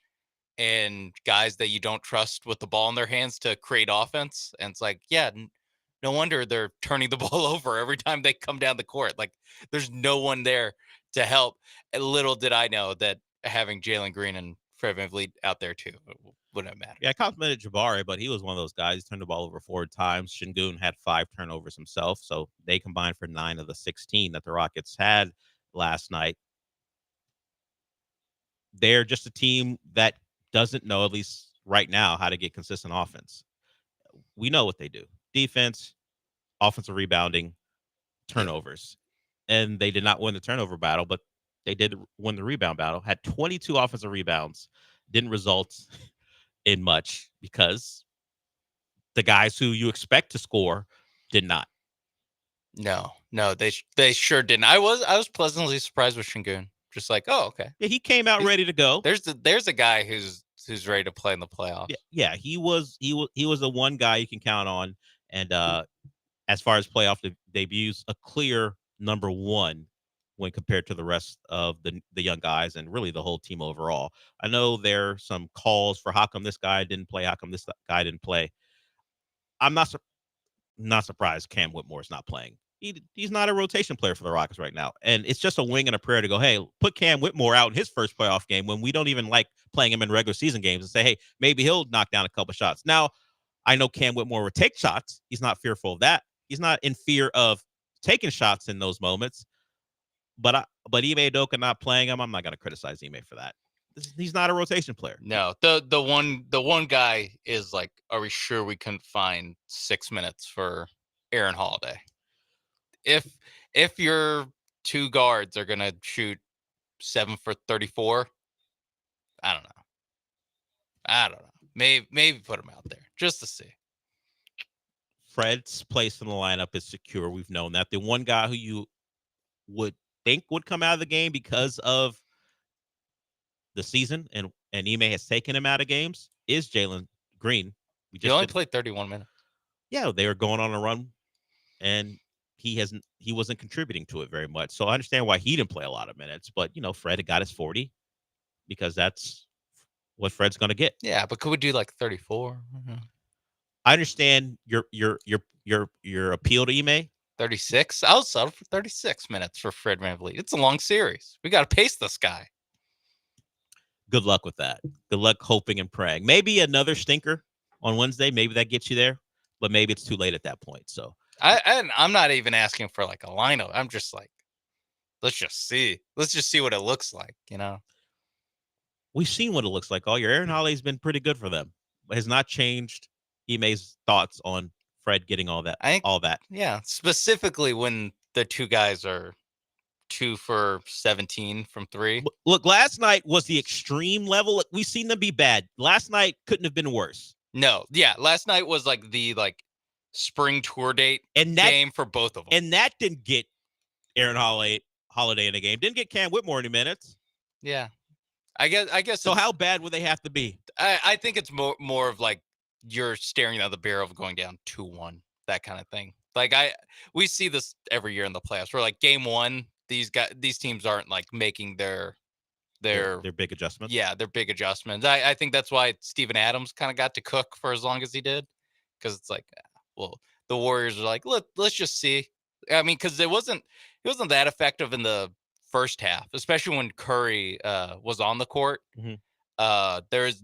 and guys that you don't trust with the ball in their hands to create offense. And it's like, yeah, no wonder they're turning the ball over every time they come down the court. Like, there's no one there to help. And little did I know that having Jalen Green and Fred VanVleet out there too wouldn't matter. Yeah, I complimented Jabari, but he was one of those guys. He turned the ball over 4 times. Şengün had 5 turnovers himself, so they combined for 9 of the 16 that the Rockets had last night. They're just a team that doesn't know, at least right now, how to get consistent offense. We know what they do. Defense, offensive rebounding, turnovers. And they did not win the turnover battle, but they did win the rebound battle. Had 22 offensive rebounds. Didn't result in much because the guys who you expect to score did not. No, they sure didn't. I was pleasantly surprised with Şengün. Just like, oh, okay. Yeah, he came out ready to go. There's a guy who's ready to play in the playoffs. Yeah, he was the one guy you can count on. And as far as playoff debuts, a clear number 1 when compared to the rest of the young guys and really the whole team overall. I know there are some calls for how come this guy didn't play, how come this guy didn't play. I'm not not surprised Cam Whitmore is not playing. He's not a rotation player for the Rockets right now. And it's just a wing and a prayer to go, hey, put Cam Whitmore out in his first playoff game when we don't even like playing him in regular season games and say, hey, maybe he'll knock down a couple shots. Now, I know Cam Whitmore would take shots. He's not fearful of that. He's not in fear of taking shots in those moments. But Ime Udoka not playing him, I'm not going to criticize Ime for that. He's not a rotation player. No, the one guy is like, are we sure we couldn't find 6 minutes for Aaron Holiday? If your two guards are gonna shoot 7 for 34, I don't know. Maybe put him out there just to see. Fred's place in the lineup is secure. We've known that. The one guy who you would think would come out of the game because of the season and Ime has taken him out of games is Jalen Green. He only played 31 minutes. Yeah, they were going on a run, and he wasn't contributing to it very much. So I understand why he didn't play a lot of minutes, but Fred had got his 40 because that's what Fred's going to get. Yeah, but could we do like 34? Mm-hmm. I understand your appeal to Ime. 36. I'll settle for 36 minutes for Fred VanVleet. It's a long series. We got to pace this guy. Good luck with that. Good luck hoping and praying. Maybe another stinker on Wednesday. Maybe that gets you there, but maybe it's too late at that point. So I'm not even asking for like a lineup. I'm just like, let's just see. Let's just see what it looks like. We've seen what it looks like all year. Aaron Holiday's been pretty good for them, but has not changed Ime's thoughts on Fred getting all that. Yeah, specifically when the two guys are 2 for 17 from 3. Look, last night was the extreme level. We've seen them be bad. Last night couldn't have been worse. No, yeah, last night was like the spring tour date game for both of them. And that didn't get Aaron Holiday in the game. Didn't get Cam Whitmore any minutes. Yeah. I guess so. How bad would they have to be? I think it's more of like you're staring at the barrel of going down 2-1, that kind of thing. Like we see this every year in the playoffs. Where like game 1, these teams aren't like making their big adjustments. Yeah, their big adjustments. I think that's why Steven Adams kind of got to cook for as long as he did, because it's like, well, the Warriors are like, let's just see. I mean, because it wasn't that effective in the first half, especially when Curry was on the court. Mm-hmm.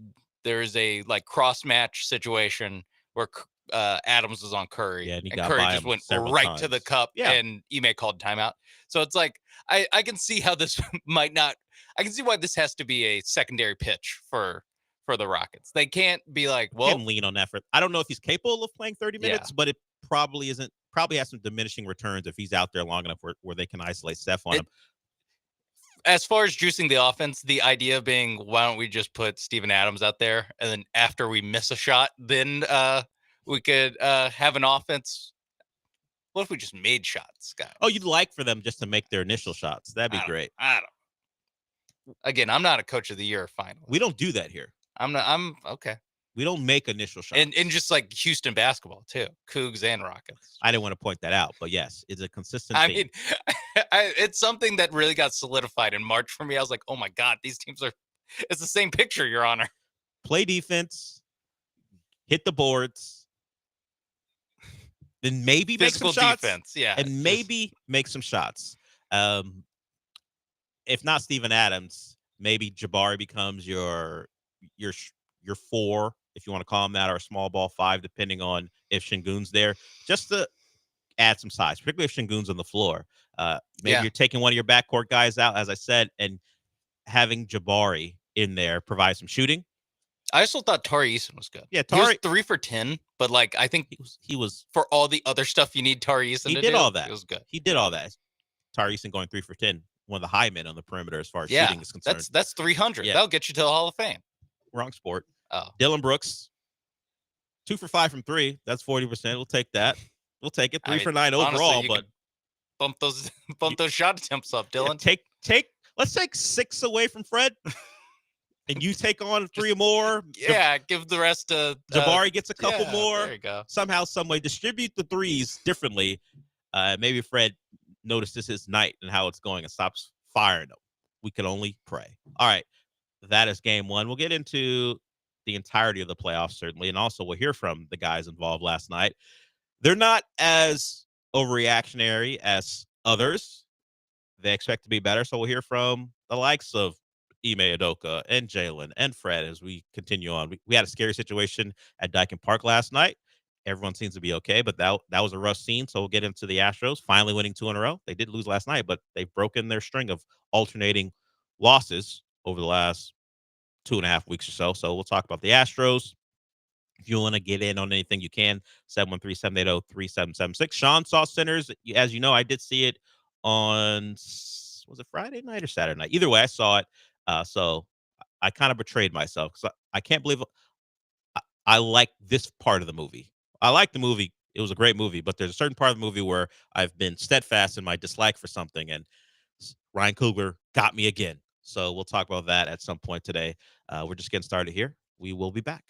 There's a like cross match situation where Adams was on Curry, and Curry just went right times to the cup, and Ime called timeout. So it's like I can see how this might not. I can see why this has to be a secondary pitch for the Rockets. They can't be like, well, can lean on effort. I don't know if he's capable of playing 30 minutes, but it probably isn't. Probably has some diminishing returns if he's out there long enough where they can isolate Steph on him. As far as juicing the offense, the idea being, why don't we just put Steven Adams out there, and then after we miss a shot, then we could have an offense. What if we just made shots, guys? Oh, you'd like for them just to make their initial shots. That'd be great. Again, I'm not a coach of the year finally. We don't do that here. I'm okay. We don't make initial shots. And just like Houston basketball too, Cougs and Rockets. I didn't want to point that out, but yes, it's a consistent theme. Mean, it's something that really got solidified in March for me. I was like, oh my God, these teams it's the same picture, Your Honor. Play defense, hit the boards, then maybe physical make some shots. Defense, yeah. And maybe make some shots. If not Steven Adams, maybe Jabari becomes your 4, if you want to call him that, or a small ball 5, depending on if Şengün's there, just to add some size, particularly if Şengün's on the floor. Maybe you're taking one of your backcourt guys out, as I said, and having Jabari in there provide some shooting. I also thought Tari Eason was good. Yeah, he was 3 for 10, but like I think he was for all the other stuff you need Tari Eason to do. He did all that. It was good. He did all that. Tari Eason going 3 for 10, one of the high men on the perimeter as far as shooting is concerned. That's 300. Yeah. That'll get you to the Hall of Fame. Wrong sport. Oh. Dylan Brooks, 2 for 5 from 3. That's 40%. We'll take that. We'll take it. 3 for 9 overall. Honestly, but bump those shot attempts up, Dylan. Yeah, let's take 6 away from Fred, and you take on 3 more. Yeah, give the rest to Jabari gets a couple more. There you go. Somehow, some way, distribute the threes differently. Maybe Fred notices his night and how it's going and stops firing them. We can only pray. All right. That is game 1. We'll get into the entirety of the playoffs, certainly, and also we'll hear from the guys involved last night. they're not as overreactionary as others. They expect to be better. So we'll hear from the likes of Ime Udoka and Jalen and Fred as we continue on. We had a scary situation at Dyken Park last night. Everyone seems to be okay, but that was a rough scene. So we'll get into the Astros finally winning 2 in a row. They did lose last night, but they've broken their string of alternating losses over the last 2.5 weeks or so. So we'll talk about the Astros. If you want to get in on anything, you can. 713-780-3776. Sean saw Sinners. As you know, I did see it on, was it Friday night or Saturday night? Either way, I saw it. So I kind of betrayed myself because I can't believe I like this part of the movie. I like the movie. It was a great movie, but there's a certain part of the movie where I've been steadfast in my dislike for something, and Ryan Coogler got me again. So we'll talk about that at some point today. We're just getting started here. We will be back.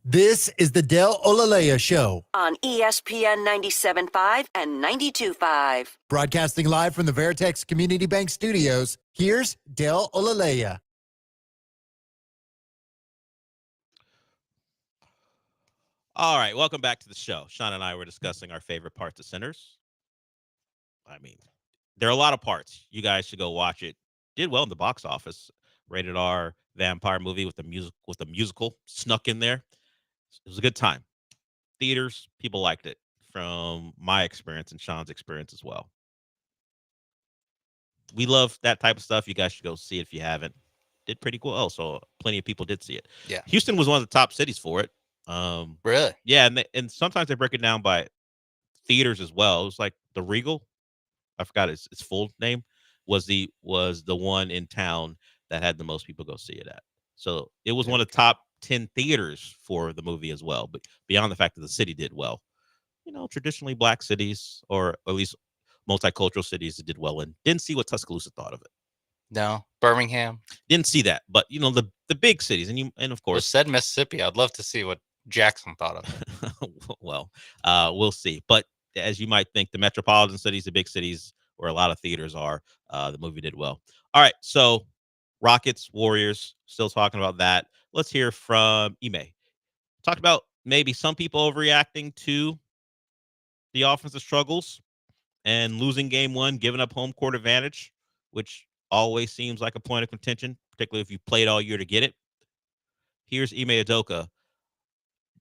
This is the Del Olaleye Show, on ESPN 97.5 and 92.5. broadcasting live from the Veritex Community Bank Studios. Here's Del Olaleye. All right, welcome back to the show. Sean and I were discussing our favorite parts of Sinners. I mean, there are a lot of parts. You guys should go watch it. Did well in the box office. Rated R vampire movie with the musical snuck in there. It was a good time. Theaters, people liked it. From my experience and Sean's experience as well. We love that type of stuff. You guys should go see it if you haven't. Did pretty cool. Oh, so plenty of people did see it. Yeah. Houston was one of the top cities for it. Really? Yeah, and sometimes they break it down by theaters as well. It was like the Regal. I forgot its full name. Was the one in town that had the most people go see it at. So it was one of the top 10 theaters for the movie as well. But beyond the fact that the city did well, traditionally black cities, or at least multicultural cities, that did well in. Didn't see what Tuscaloosa thought of it. No, Birmingham. Didn't see that, but the big cities, and of course, said Mississippi. I'd love to see what Jackson thought of it. Well, we'll see. But as you might think, the metropolitan cities, the big cities where a lot of theaters are, the movie did well. All right, so Rockets, Warriors, still talking about that. Let's hear from Ime. Talked about maybe some people overreacting to the offensive struggles and losing game one, giving up home court advantage, which always seems like a point of contention, particularly if you played all year to get it. Here's Ime Udoka.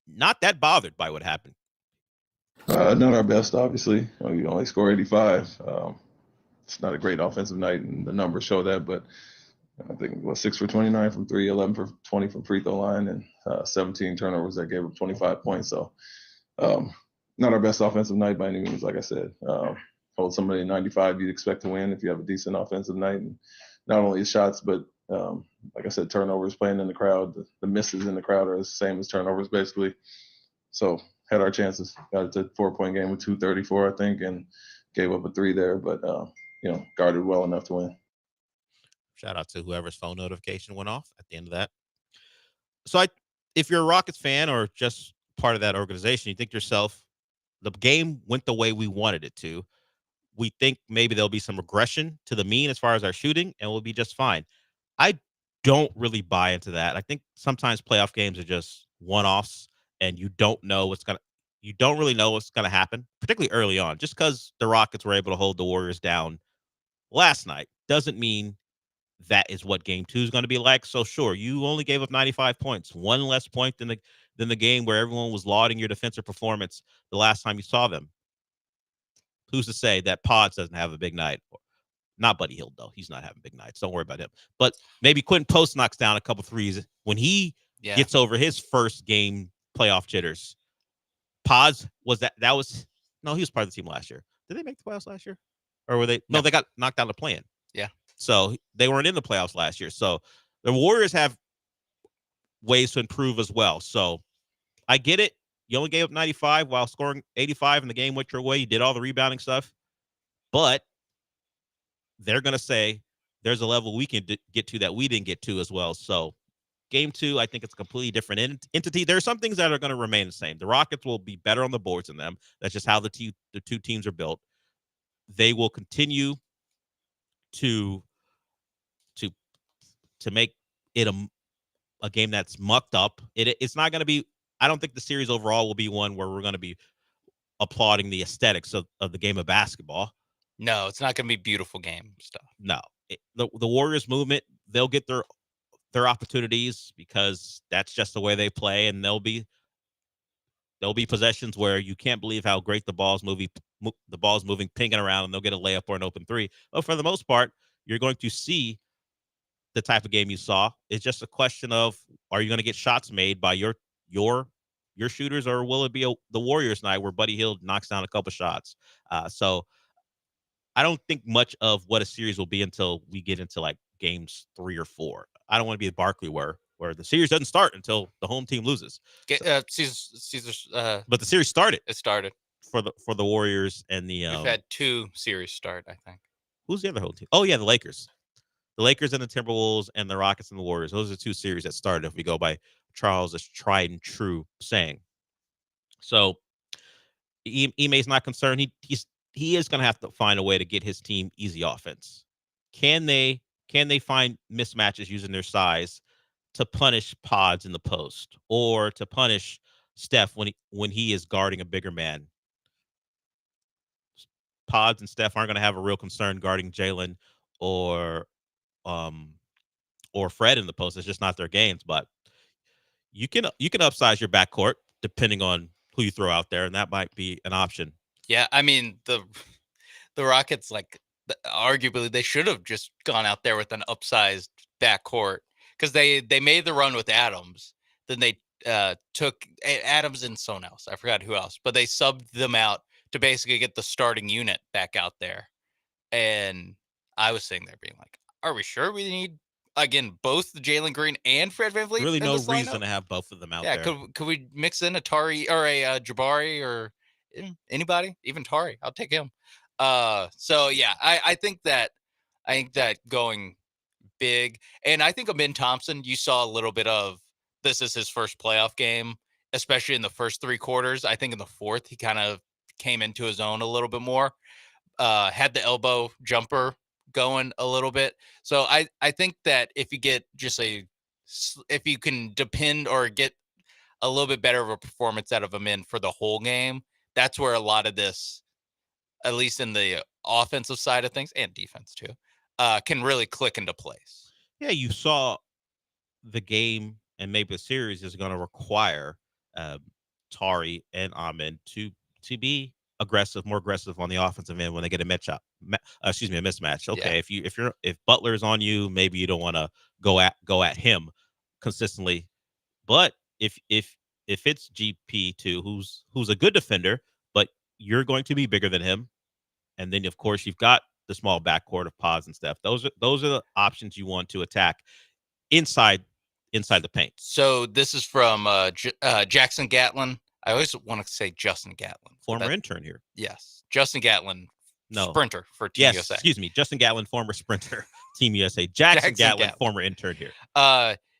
Not that bothered by what happened. Not our best, obviously. We only score 85. It's not a great offensive night, and the numbers show that. But I think 6 for 29 from 3, 11 for 20 from free throw line, and 17 turnovers that gave up 25 points. So not our best offensive night by any means. Like I said, hold somebody at 95, you'd expect to win if you have a decent offensive night. And not only shots, but like I said, turnovers, playing in the crowd. The misses in the crowd are the same as turnovers, basically. So had our chances. Got it to a 4-point game with 2:34, I think, and gave up a 3 there, but guarded well enough to win. Shout out to whoever's phone notification went off at the end of that. So if you're a Rockets fan or just part of that organization, you think to yourself, the game went the way we wanted it to. We think maybe there'll be some regression to the mean as far as our shooting, and we'll be just fine. I don't really buy into that. I think sometimes playoff games are just one-offs, and you don't really know what's gonna happen, particularly early on. Just because the Rockets were able to hold the Warriors down last night doesn't mean that is what game 2 is going to be like. So sure, you only gave up 95 points, one less point than the game where everyone was lauding your defensive performance the last time you saw them. Who's to say that Pods doesn't have a big night? Not Buddy Hield, though. He's not having big nights. Don't worry about him. But maybe Quentin Post knocks down a couple threes when he gets over his first game playoff jitters. Pods was he was part of the team last year. Did they make the playoffs last year? Or were they? No, they got knocked out of playing. Yeah. So they weren't in the playoffs last year. So the Warriors have ways to improve as well. So I get it. You only gave up 95 while scoring 85 and the game went your way. You did all the rebounding stuff. But they're going to say there's a level we can get to that we didn't get to as well. So game 2, I think it's a completely different entity. There are some things that are going to remain the same. The Rockets will be better on the boards than them. That's just how the two teams are built. They will continue to make it a game that's mucked up. It's not going to be. I don't think the series overall will be one where we're going to be applauding the aesthetics of the game of basketball. No, it's not going to be beautiful game stuff. No, the Warriors movement, they'll get their opportunities because that's just the way they play, and there'll be possessions where you can't believe how great the ball's moving, pinging around, and they'll get a layup or an open 3. But for the most part, you're going to see the type of game you saw. It's just a question of, are you going to get shots made by your shooters, or will it be the Warriors night where Buddy Hield knocks down a couple shots? So I don't think much of what a series will be until we get into like games 3 or 4. I don't want to be the Barkley where the series doesn't start until the home team loses. Caesar's, but the series started. It started for the Warriors and the. We've had 2 series start, I think. Who's the other home team? Oh yeah, the Lakers. The Lakers and the Timberwolves and the Rockets and the Warriors. Those are 2 series that started if we go by Charles' tried and true saying. So Ime's not concerned. He is going to have to find a way to get his team easy offense. Can they find mismatches using their size to punish Pods in the post or to punish Steph when he is guarding a bigger man? Pods and Steph aren't going to have a real concern guarding Jalen or Fred in the post. It's just not their games. But you can upsize your backcourt depending on who you throw out there, and that might be an option. Yeah, I mean the Rockets, like, arguably they should have just gone out there with an upsized backcourt because they made the run with Adams. Then they took Adams and someone else. I forgot who else, but they subbed them out to basically get the starting unit back out there. And I was sitting there being like, "Are we sure we need again both Jalen Green and Fred VanVleet?" Really, in no this reason lineup? to have both of them out Yeah, there. could we mix in a Tari or a Jabari or anybody, even Tari? I'll take him. So yeah, I think that going big, and I think Amin Thompson, you saw a little bit of this is his first playoff game, especially in the first 3 quarters. I think in the fourth he kind of came into his own a little bit more. Had the elbow jumper going a little bit. So I think that if you get if you can depend or get a little bit better of a performance out of Amin for the whole game, that's where a lot of this, at least in the offensive side of things and defense too, can really click into place. Yeah, you saw the game and maybe the series is going to require Tari and Amin to be more aggressive on the offensive end when they get a mismatch. Okay, Yeah. if Butler is on you, maybe you don't want to go at him consistently. But if it's GP2, who's a good defender, but you're going to be bigger than him, and then of course you've got the small backcourt of Pods and Steph. Those are the options you want to attack inside the paint. So this is from Jackson Gatlin. I always want to say Justin Gatlin, former intern here. Yes, Justin Gatlin, no sprinter for Team yes, USA. Excuse me, Justin Gatlin, former sprinter, Team USA. Jackson Gatlin, former intern here.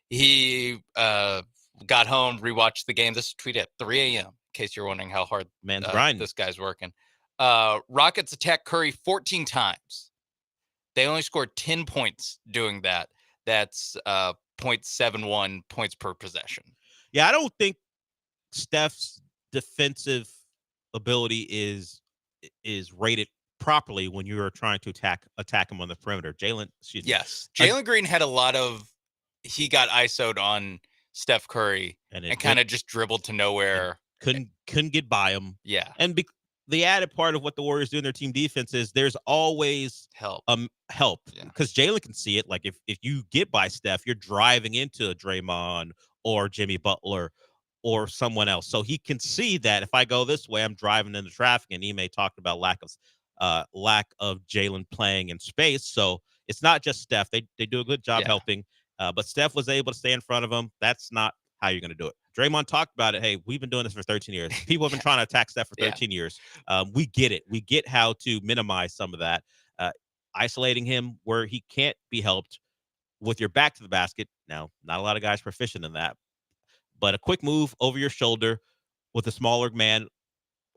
He got home, rewatched the game. This tweet at 3 a.m. In case you're wondering how hard this guy's working. Rockets attacked Curry 14 times. They only scored 10 points doing that. That's 0.71 points per possession. Yeah, I don't think Steph's defensive ability is rated properly when you are trying to attack him on the perimeter. Jalen Green had a lot of, he got ISO'd on Steph Curry and kind of just dribbled to nowhere. Couldn't get by him. Yeah. And the added part of what the Warriors do in their team defense is there's always help because Jalen can see it. Like if you get by Steph, you're driving into Draymond or Jimmy Butler or someone else. So he can see that if I go this way, I'm driving into traffic. And Ime talked about lack of Jalen playing in space. So it's not just Steph. They do a good job helping. But Steph was able to stay in front of him. That's not how you're going to do it. Draymond talked about it. Hey, we've been doing this for 13 years. People have been trying to attack Steph for 13 years. We get it. We get how to minimize some of that. Isolating him where he can't be helped with your back to the basket. Now, not a lot of guys proficient in that. But a quick move over your shoulder with a smaller man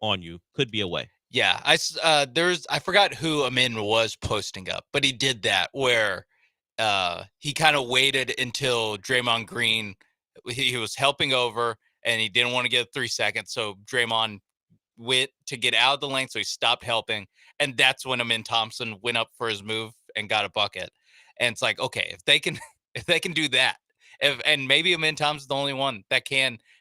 on you could be a way. Yeah, I forgot who Amin was posting up, but he did that where he kind of waited until Draymond Green, he was helping over and he didn't want to get 3 seconds. So Draymond went to get out of the lane, so he stopped helping. And that's when Amin Thompson went up for his move and got a bucket. And it's like, okay, if they can do that, and maybe Amin Thompson's the only one that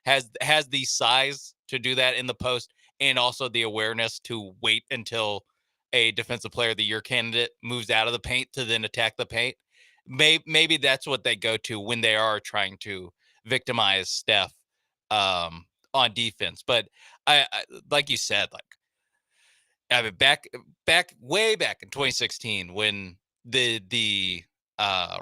has the size to do that in the post, and also the awareness to wait until a defensive player of the year candidate moves out of the paint to then attack the paint. Maybe that's what they go to when they are trying to victimize Steph on defense. But I like you said, I mean, way back in 2016 when the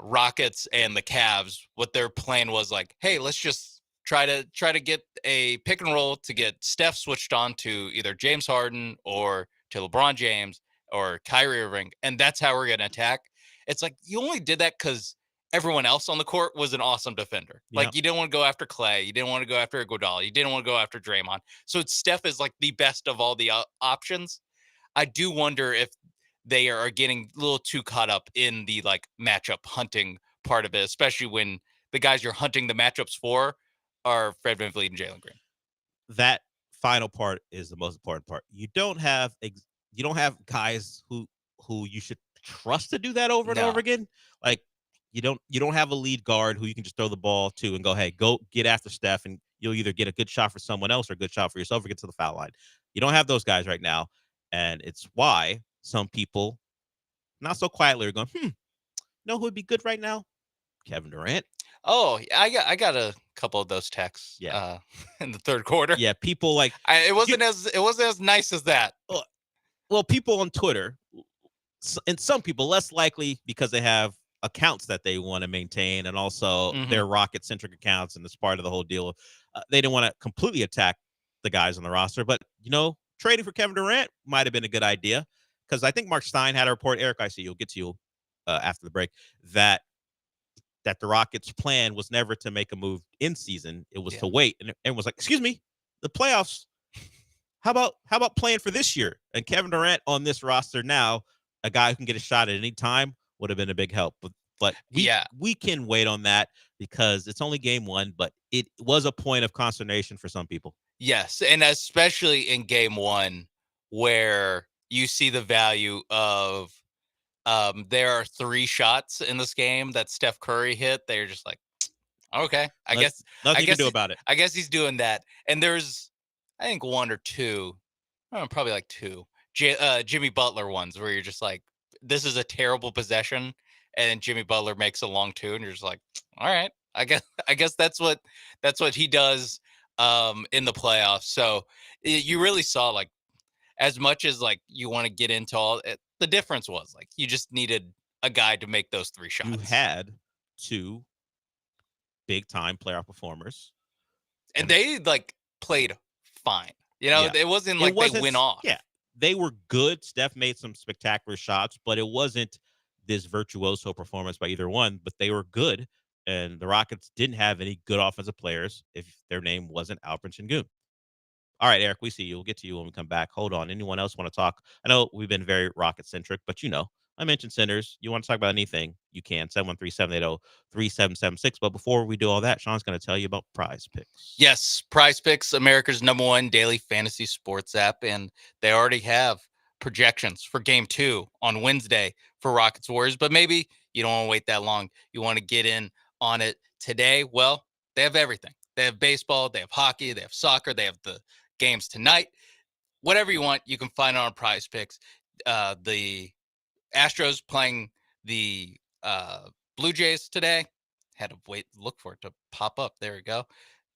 Rockets and the Cavs, what their plan was like, hey, let's just try to get a pick and roll to get Steph switched on to either James Harden or to LeBron James or Kyrie Irving, and that's how we're going to attack. It's like you only did that because everyone else on the court was an awesome defender. Like, Yep. you didn't want to go after Clay. You didn't want to go after Iguodala. You didn't want to go after Draymond. So Steph is like the best of all the options. I do wonder if they are getting a little too caught up in the like matchup hunting part of it, especially when the guys you're hunting the matchups for are Fred VanVleet and Jalen Green. That final part is the most important part. You don't have guys who you should trust to do that over and No. over again. Like you don't have a lead guard who you can just throw the ball to and go, hey, go get after Steph, and you'll either get a good shot for someone else or a good shot for yourself or get to the foul line. You don't have those guys right now, and it's why some people, not so quietly, are going, know who would be good right now? Kevin Durant. Oh, I got a couple of those texts. Yeah. In the third quarter. Yeah, people like it wasn't as nice as that. Well, people on Twitter, and some people less likely because they have accounts that they want to maintain, and also their Rocket-centric accounts, and it's part of the whole deal. They didn't want to completely attack the guys on the roster, but trading for Kevin Durant might have been a good idea, because I think Mark Stein had a report. Eric, I see you'll get to you after the break, that the Rockets' plan was never to make a move in season. It was to wait, and everyone was like, "Excuse me, the playoffs. How about playing for this year?" And Kevin Durant on this roster now, a guy who can get a shot at any time, would have been a big help. But we can wait on that because it's only game one, but it was a point of consternation for some people. Yes, and especially in game one, where you see the value of there are 3 shots in this game that Steph Curry hit. They're just like, okay, nothing you can do about it. I guess he's doing that. And there's, I think, 1 or 2, probably like 2 Jimmy Butler ones where you're just like, this is a terrible possession, and Jimmy Butler makes a long 2, and you're just like, all right, I guess that's what he does in the playoffs. So you really saw, like, as much as like you want to get into all it, the difference was like you just needed a guy to make those 3 shots. You had 2 big time playoff performers, and they like played fine. It wasn't like they went off. Yeah, they were good. Steph made some spectacular shots, but it wasn't this virtuoso performance by either one. But they were good, and the Rockets didn't have any good offensive players if their name wasn't Alperen Sengun. All right, Eric, we see you. We'll get to you when we come back. Hold on. Anyone else want to talk? I know we've been very Rocket-centric, but I mentioned centers. You want to talk about anything, you can. 713-780-3776. But before we do all that, Sean's going to tell you about Prize Picks. Yes, Prize Picks, America's #1 daily fantasy sports app, and they already have projections for Game 2 on Wednesday for Rockets Warriors. But maybe you don't want to wait that long. You want to get in on it today. Well, they have everything. They have baseball, they have hockey, they have soccer, they have the games tonight. Whatever you want, you can find it on Prize Picks. The Astros playing the Blue Jays today. Had to look for it to pop up. There we go.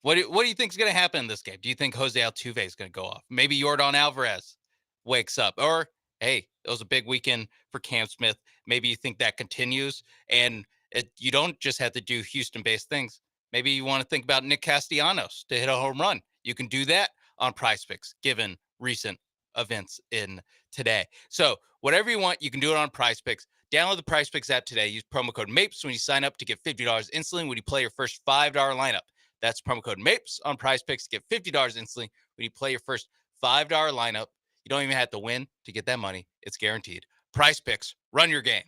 What do you think is going to happen in this game? Do you think Jose Altuve is going to go off? Maybe Yordan Alvarez wakes up. Or, hey, it was a big weekend for Cam Smith. Maybe you think that continues. And you don't just have to do Houston-based things. Maybe you want to think about Nick Castellanos to hit a home run. You can do that on Prize Picks, given recent events in today. So whatever you want, you can do it on Prize Picks. Download the Prize Picks app today. Use promo code MAPES when you sign up to get $50 instantly when you play your first $5 lineup. That's promo code MAPES on Prize Picks to get $50 instantly when you play your first $5 lineup. You don't even have to win to get that money. It's guaranteed. Prize Picks, run your game.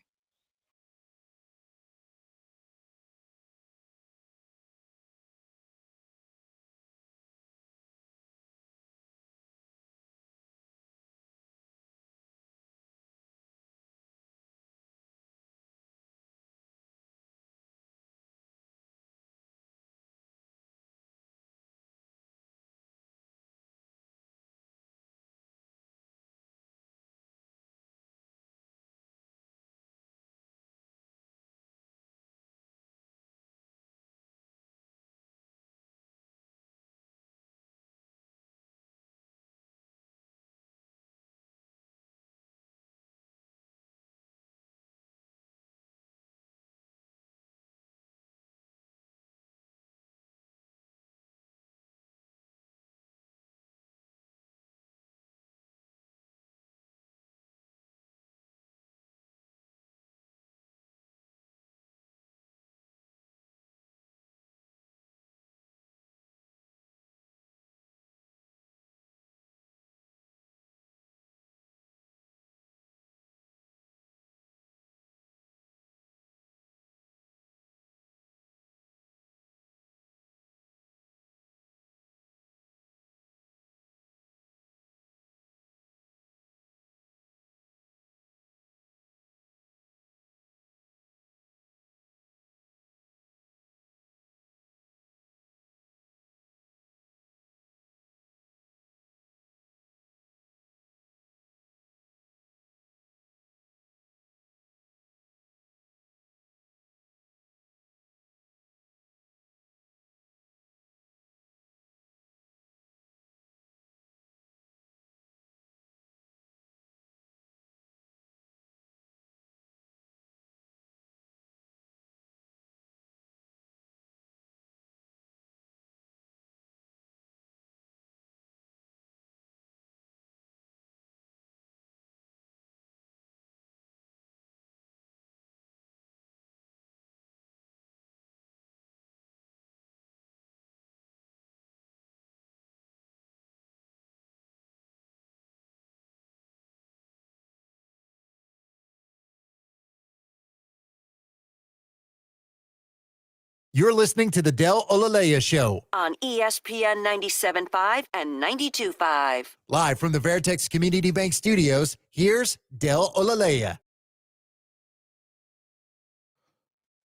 You're listening to the Del Olaleye Show. On ESPN 97.5 and 92.5. Live from the Veritex Community Bank Studios, here's Del Olaleye.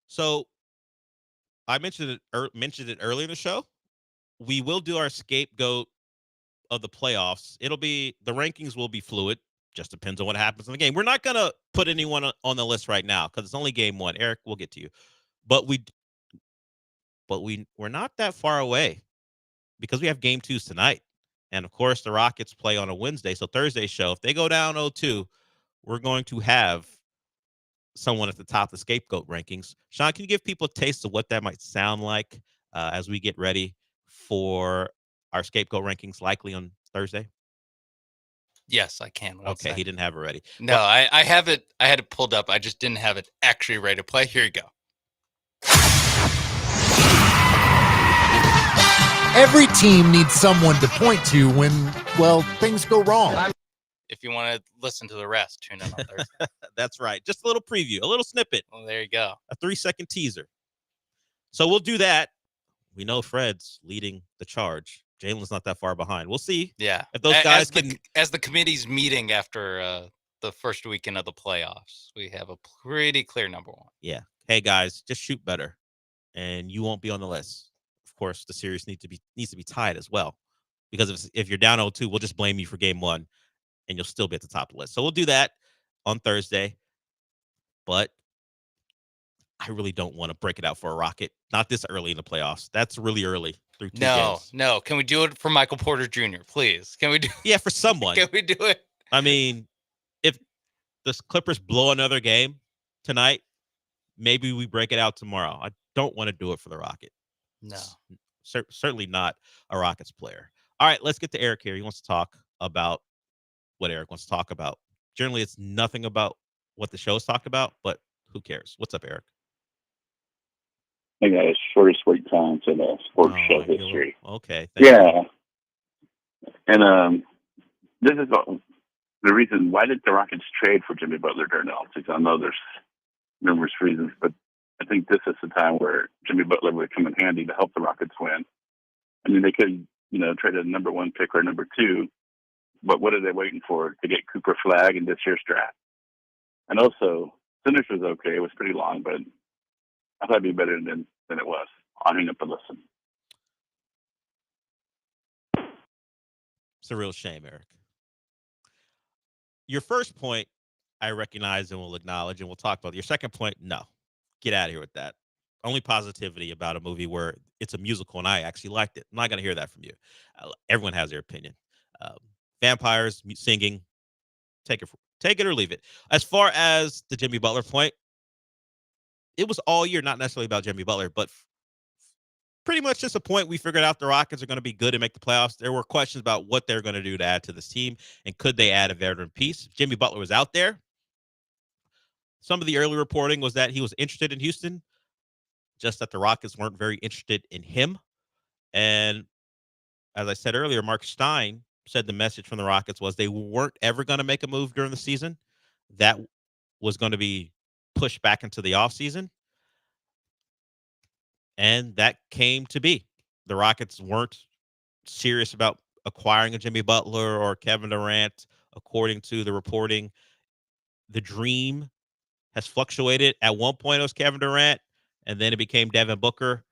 So I mentioned it earlier in the show. We will do our scapegoat of the playoffs. The rankings will be fluid. Just depends on what happens in the game. We're not going to put anyone on the list right now because it's only game one. Eric, we'll get to you. But we're not that far away because we have game 2s tonight. And, of course, the Rockets play on a Wednesday. So Thursday's show, if they go down 0-2, we're going to have someone at the top of the scapegoat rankings. Sean, can you give people a taste of what that might sound like as we get ready for our scapegoat rankings likely on Thursday? Yes, I can. Okay, he didn't have it ready. No, I have it. I had it pulled up. I just didn't have it actually ready to play. Here you go. Every team needs someone to point to when, well, things go wrong. If you want to listen to the rest, tune in on Thursday. That's right. Just a little preview, a little snippet. Well, there you go. A 3-second teaser. So we'll do that. We know Fred's leading the charge. Jalen's not that far behind. We'll see. Yeah. If those guys as the committee's meeting after the first weekend of the playoffs, we have a pretty clear number one. Yeah. Hey guys, just shoot better, and you won't be on the list. Of course, the series needs to be tied as well, because if you're down 0-2, we'll just blame you for game one, and you'll still be at the top of the list. So we'll do that on Thursday. But I really don't want to break it out for a Rocket. Not this early in the playoffs. That's really early through 2 games. No. Can we do it for Michael Porter Jr., please? Can we do Yeah, for someone. Can we do it? I mean, if the Clippers blow another game tonight, maybe we break it out tomorrow. I don't want to do it for the Rocket. No. Certainly not a Rockets player. All right, let's get to Eric here. He wants to talk about what Eric wants to talk about. Generally, it's nothing about what the show's talked about, but who cares? What's up, Eric? I got a shortest wait times in sports show history. Okay. Yeah. And this is the reason. Why did the Rockets trade for Jimmy Butler during the offseason? I know there's numerous reasons, but I think this is the time where Jimmy Butler would come in handy to help the Rockets win. I mean, they could, trade a number 1 pick or number 2, but what are they waiting for to get Cooper Flagg in this year's draft? And also, finish was okay. It was pretty long, but I thought it'd be better than it was. I'll hang up and listen. It's a real shame, Eric. Your first point, I recognize and will acknowledge, and we'll talk about. Your second point, no. Get out of here with that. Only positivity about a movie where it's a musical and I actually liked it. I'm not going to hear that from you. Everyone has their opinion. Vampires singing, take it or leave it. As far as the Jimmy Butler point, it was all year, not necessarily about Jimmy Butler, but pretty much just a point we figured out the Rockets are going to be good and make the playoffs. There were questions about what they're going to do to add to this team, and could they add a veteran piece? Jimmy Butler was out there. Some of the early reporting was that he was interested in Houston, just that the Rockets weren't very interested in him. And as I said earlier, Mark Stein said the message from the Rockets was they weren't ever going to make a move during the season. That was going to be pushed back into the offseason. And that came to be. The Rockets weren't serious about acquiring a Jimmy Butler or Kevin Durant, according to the reporting. The dream has fluctuated. At one point, it was Kevin Durant, and then it became Devin Booker.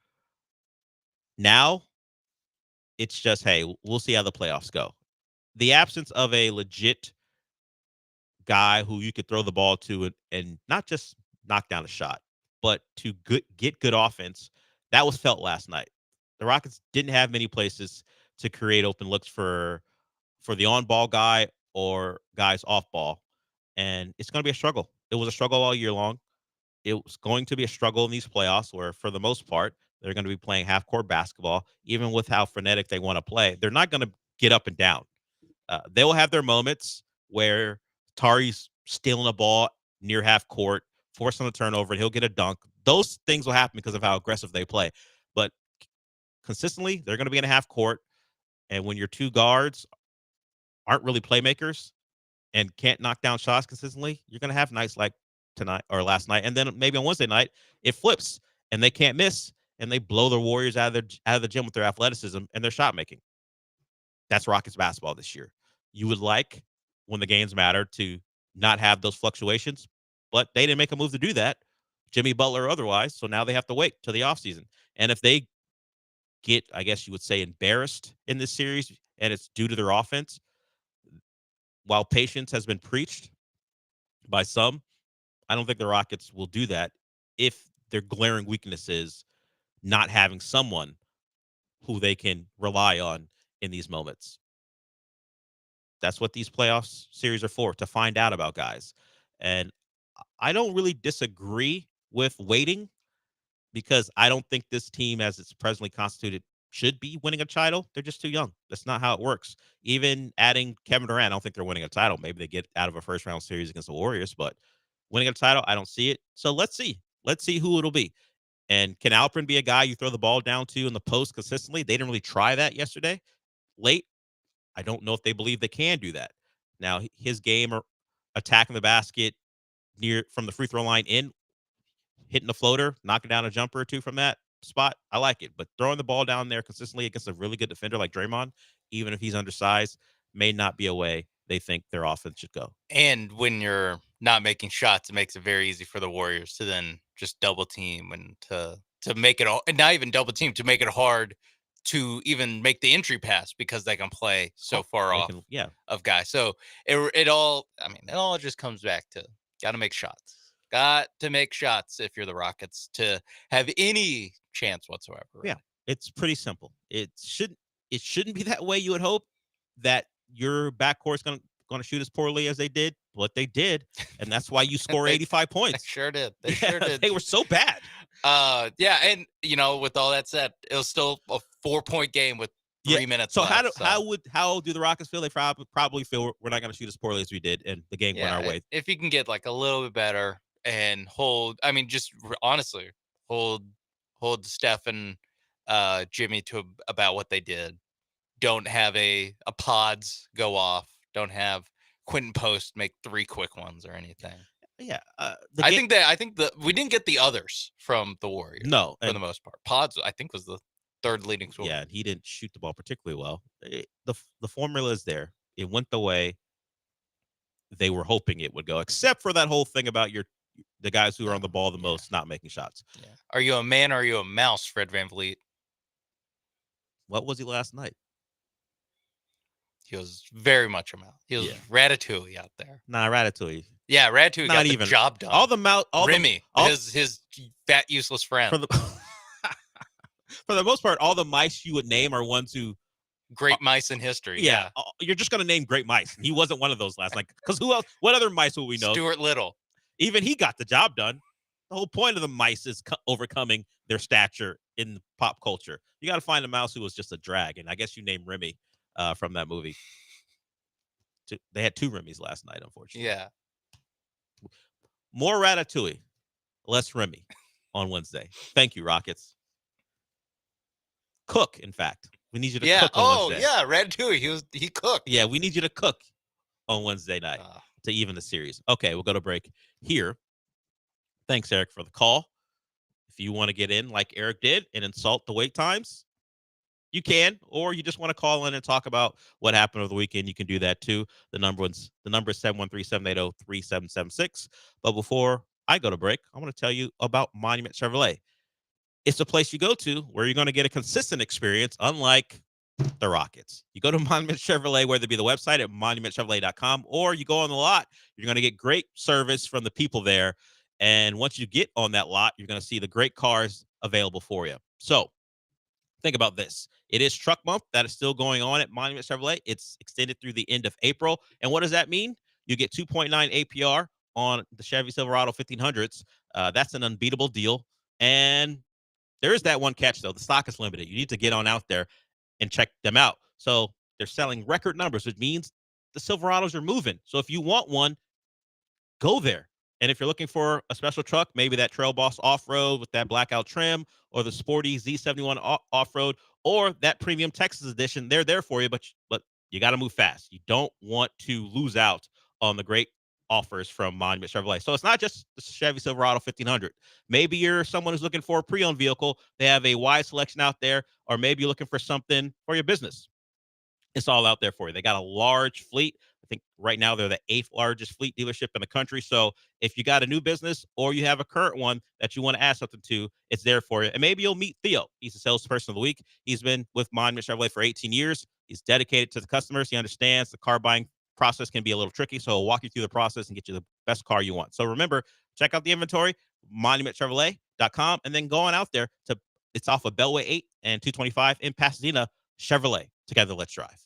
Now, it's just, hey, we'll see how the playoffs go. The absence of a legit guy who you could throw the ball to and not just knock down a shot, but to get good offense, that was felt last night. The Rockets didn't have many places to create open looks for the on-ball guy or guys off-ball, and it's going to be a struggle. It was a struggle all year long. It was going to be a struggle in these playoffs where, for the most part, they're going to be playing half-court basketball, even with how frenetic they want to play. They're not going to get up and down. They will have their moments where Tari's stealing a ball near half court, forcing a turnover, and he'll get a dunk. Those things will happen because of how aggressive they play. But consistently, they're going to be in a half court. And when your two guards aren't really playmakers and can't knock down shots consistently, you're going to have nights like tonight or last night. And then maybe on Wednesday night, it flips and they can't miss and they blow the Warriors out of the gym with their athleticism and their shot making. That's Rockets basketball this year. You would like, when the games matter, to not have those fluctuations, but they didn't make a move to do that, Jimmy Butler or otherwise, so now they have to wait till the offseason. And if they get, I guess you would say, embarrassed in this series, and it's due to their offense, while patience has been preached by some, I don't think the Rockets will do that if their glaring weakness is not having someone who they can rely on in these moments. That's what these playoffs series are for, to find out about guys. And I don't really disagree with waiting, because I don't think this team, as it's presently constituted, should be winning a title. They're just too young. That's not how it works. Even adding Kevin Durant, I don't think they're winning a title. Maybe they get out of a first-round series against the Warriors, but winning a title, I don't see it. So let's see. Let's see who it'll be. And can Alperen be a guy you throw the ball down to in the post consistently? They didn't really try that yesterday. Late, I don't know if they believe they can do that. Now, his game or attacking the basket near from the free throw line in, hitting the floater, knocking down a jumper or two from that spot, I like it. But throwing the ball down there consistently against a really good defender like Draymond, even if he's undersized, may not be a way they think their offense should go. And when you're not making shots, it makes it very easy for the Warriors to then just double team and to make it all, and not even double team, to make it hard to even make the entry pass, because they can play so far off of guys. So it all just comes back to got to make shots. Got to make shots if you're the Rockets to have any chance whatsoever. Right? Yeah, it's pretty simple. It shouldn't be that way. You would hope that your backcourt's going to shoot as poorly as they did, but they did, and that's why you score 85 points. They sure did. They sure did. They were so bad. Yeah, and with all that said, it was still a 4-point game with 3 minutes so left. How do the Rockets feel? They probably feel we're not going to shoot as poorly as we did, and the game went our way. If you can get like a little bit better and hold, just honestly hold Steph and Jimmy to about what they did. Don't have a pods go off. Don't have Quentin Post make 3 quick ones or anything. Yeah, I think that we didn't get the others from the Warriors. No, for the most part. Pods, I think, was the third leading scorer. Yeah, and he didn't shoot the ball particularly well. The formula is there. It went the way they were hoping it would go, except for that whole thing about the guys who are on the ball the most not making shots. Yeah. Are you a man or are you a mouse, Fred VanVleet? What was he last night? He was very much a mouse. He was Ratatouille out there. Nah, Ratatouille. Yeah, Ratatouille got the job done. All the mouth, Remy, his fat useless friend. For the most part, all the mice you would name are ones who great mice in history. Yeah, you're just gonna name great mice. He wasn't one of those last night. Because who else? What other mice will we know? Stuart Little. Even he got the job done. The whole point of the mice is overcoming their stature in pop culture. You got to find a mouse who was just a drag, and I guess you named Remy from that movie. They had 2 Remys last night, unfortunately. Yeah. More Ratatouille, less Remy on Wednesday. Thank you, Rockets. Cook, in fact. We need you to cook on Wednesday. Yeah, Ratatouille. He cooked. Yeah, we need you to cook on Wednesday night to even the series. Okay, we'll go to break here. Thanks, Eric, for the call. If you want to get in like Eric did and insult the wait times, you can, or you just want to call in and talk about what happened over the weekend, you can do that too. The number is 713-780-3776. But before I go to break, I want to tell you about Monument Chevrolet. It's a place you go to where you're going to get a consistent experience, unlike the Rockets. You go to Monument Chevrolet, whether it be the website at monumentchevrolet.com, or you go on the lot, you're going to get great service from the people there. And once you get on that lot, you're going to see the great cars available for you. So think about this. It is Truck Month. That is still going on at Monument Chevrolet. It's extended through the end of April. And what does that mean? You get 2.9 APR on the Chevy Silverado 1500s. That's an unbeatable deal. And there is that one catch, though. The stock is limited. You need to get on out there and check them out. So they're selling record numbers, which means the Silverados are moving. So if you want one, go there. And if you're looking for a special truck, maybe that Trail Boss off-road with that blackout trim, or the sporty Z71 off-road, or that premium Texas edition, they're there for you, but you got to move fast. You don't want to lose out on the great offers from Monument Chevrolet. So it's not just the Chevy Silverado 1500. Maybe you're someone who's looking for a pre-owned vehicle. They have a wide selection out there, or maybe you're looking for something for your business. It's all out there for you. They got a large fleet. I think right now they're the 8th largest fleet dealership in the country. So if you got a new business or you have a current one that you want to add something to, it's there for you. And maybe you'll meet Theo. He's the salesperson of the week. He's been with Monument Chevrolet for 18 years. He's dedicated to the customers. He understands the car buying process can be a little tricky. So he'll walk you through the process and get you the best car you want. So remember, check out the inventory, monumentchevrolet.com, and then go on out there to, it's off of Bellway 8 and 225 in Pasadena. Chevrolet. Together, let's drive.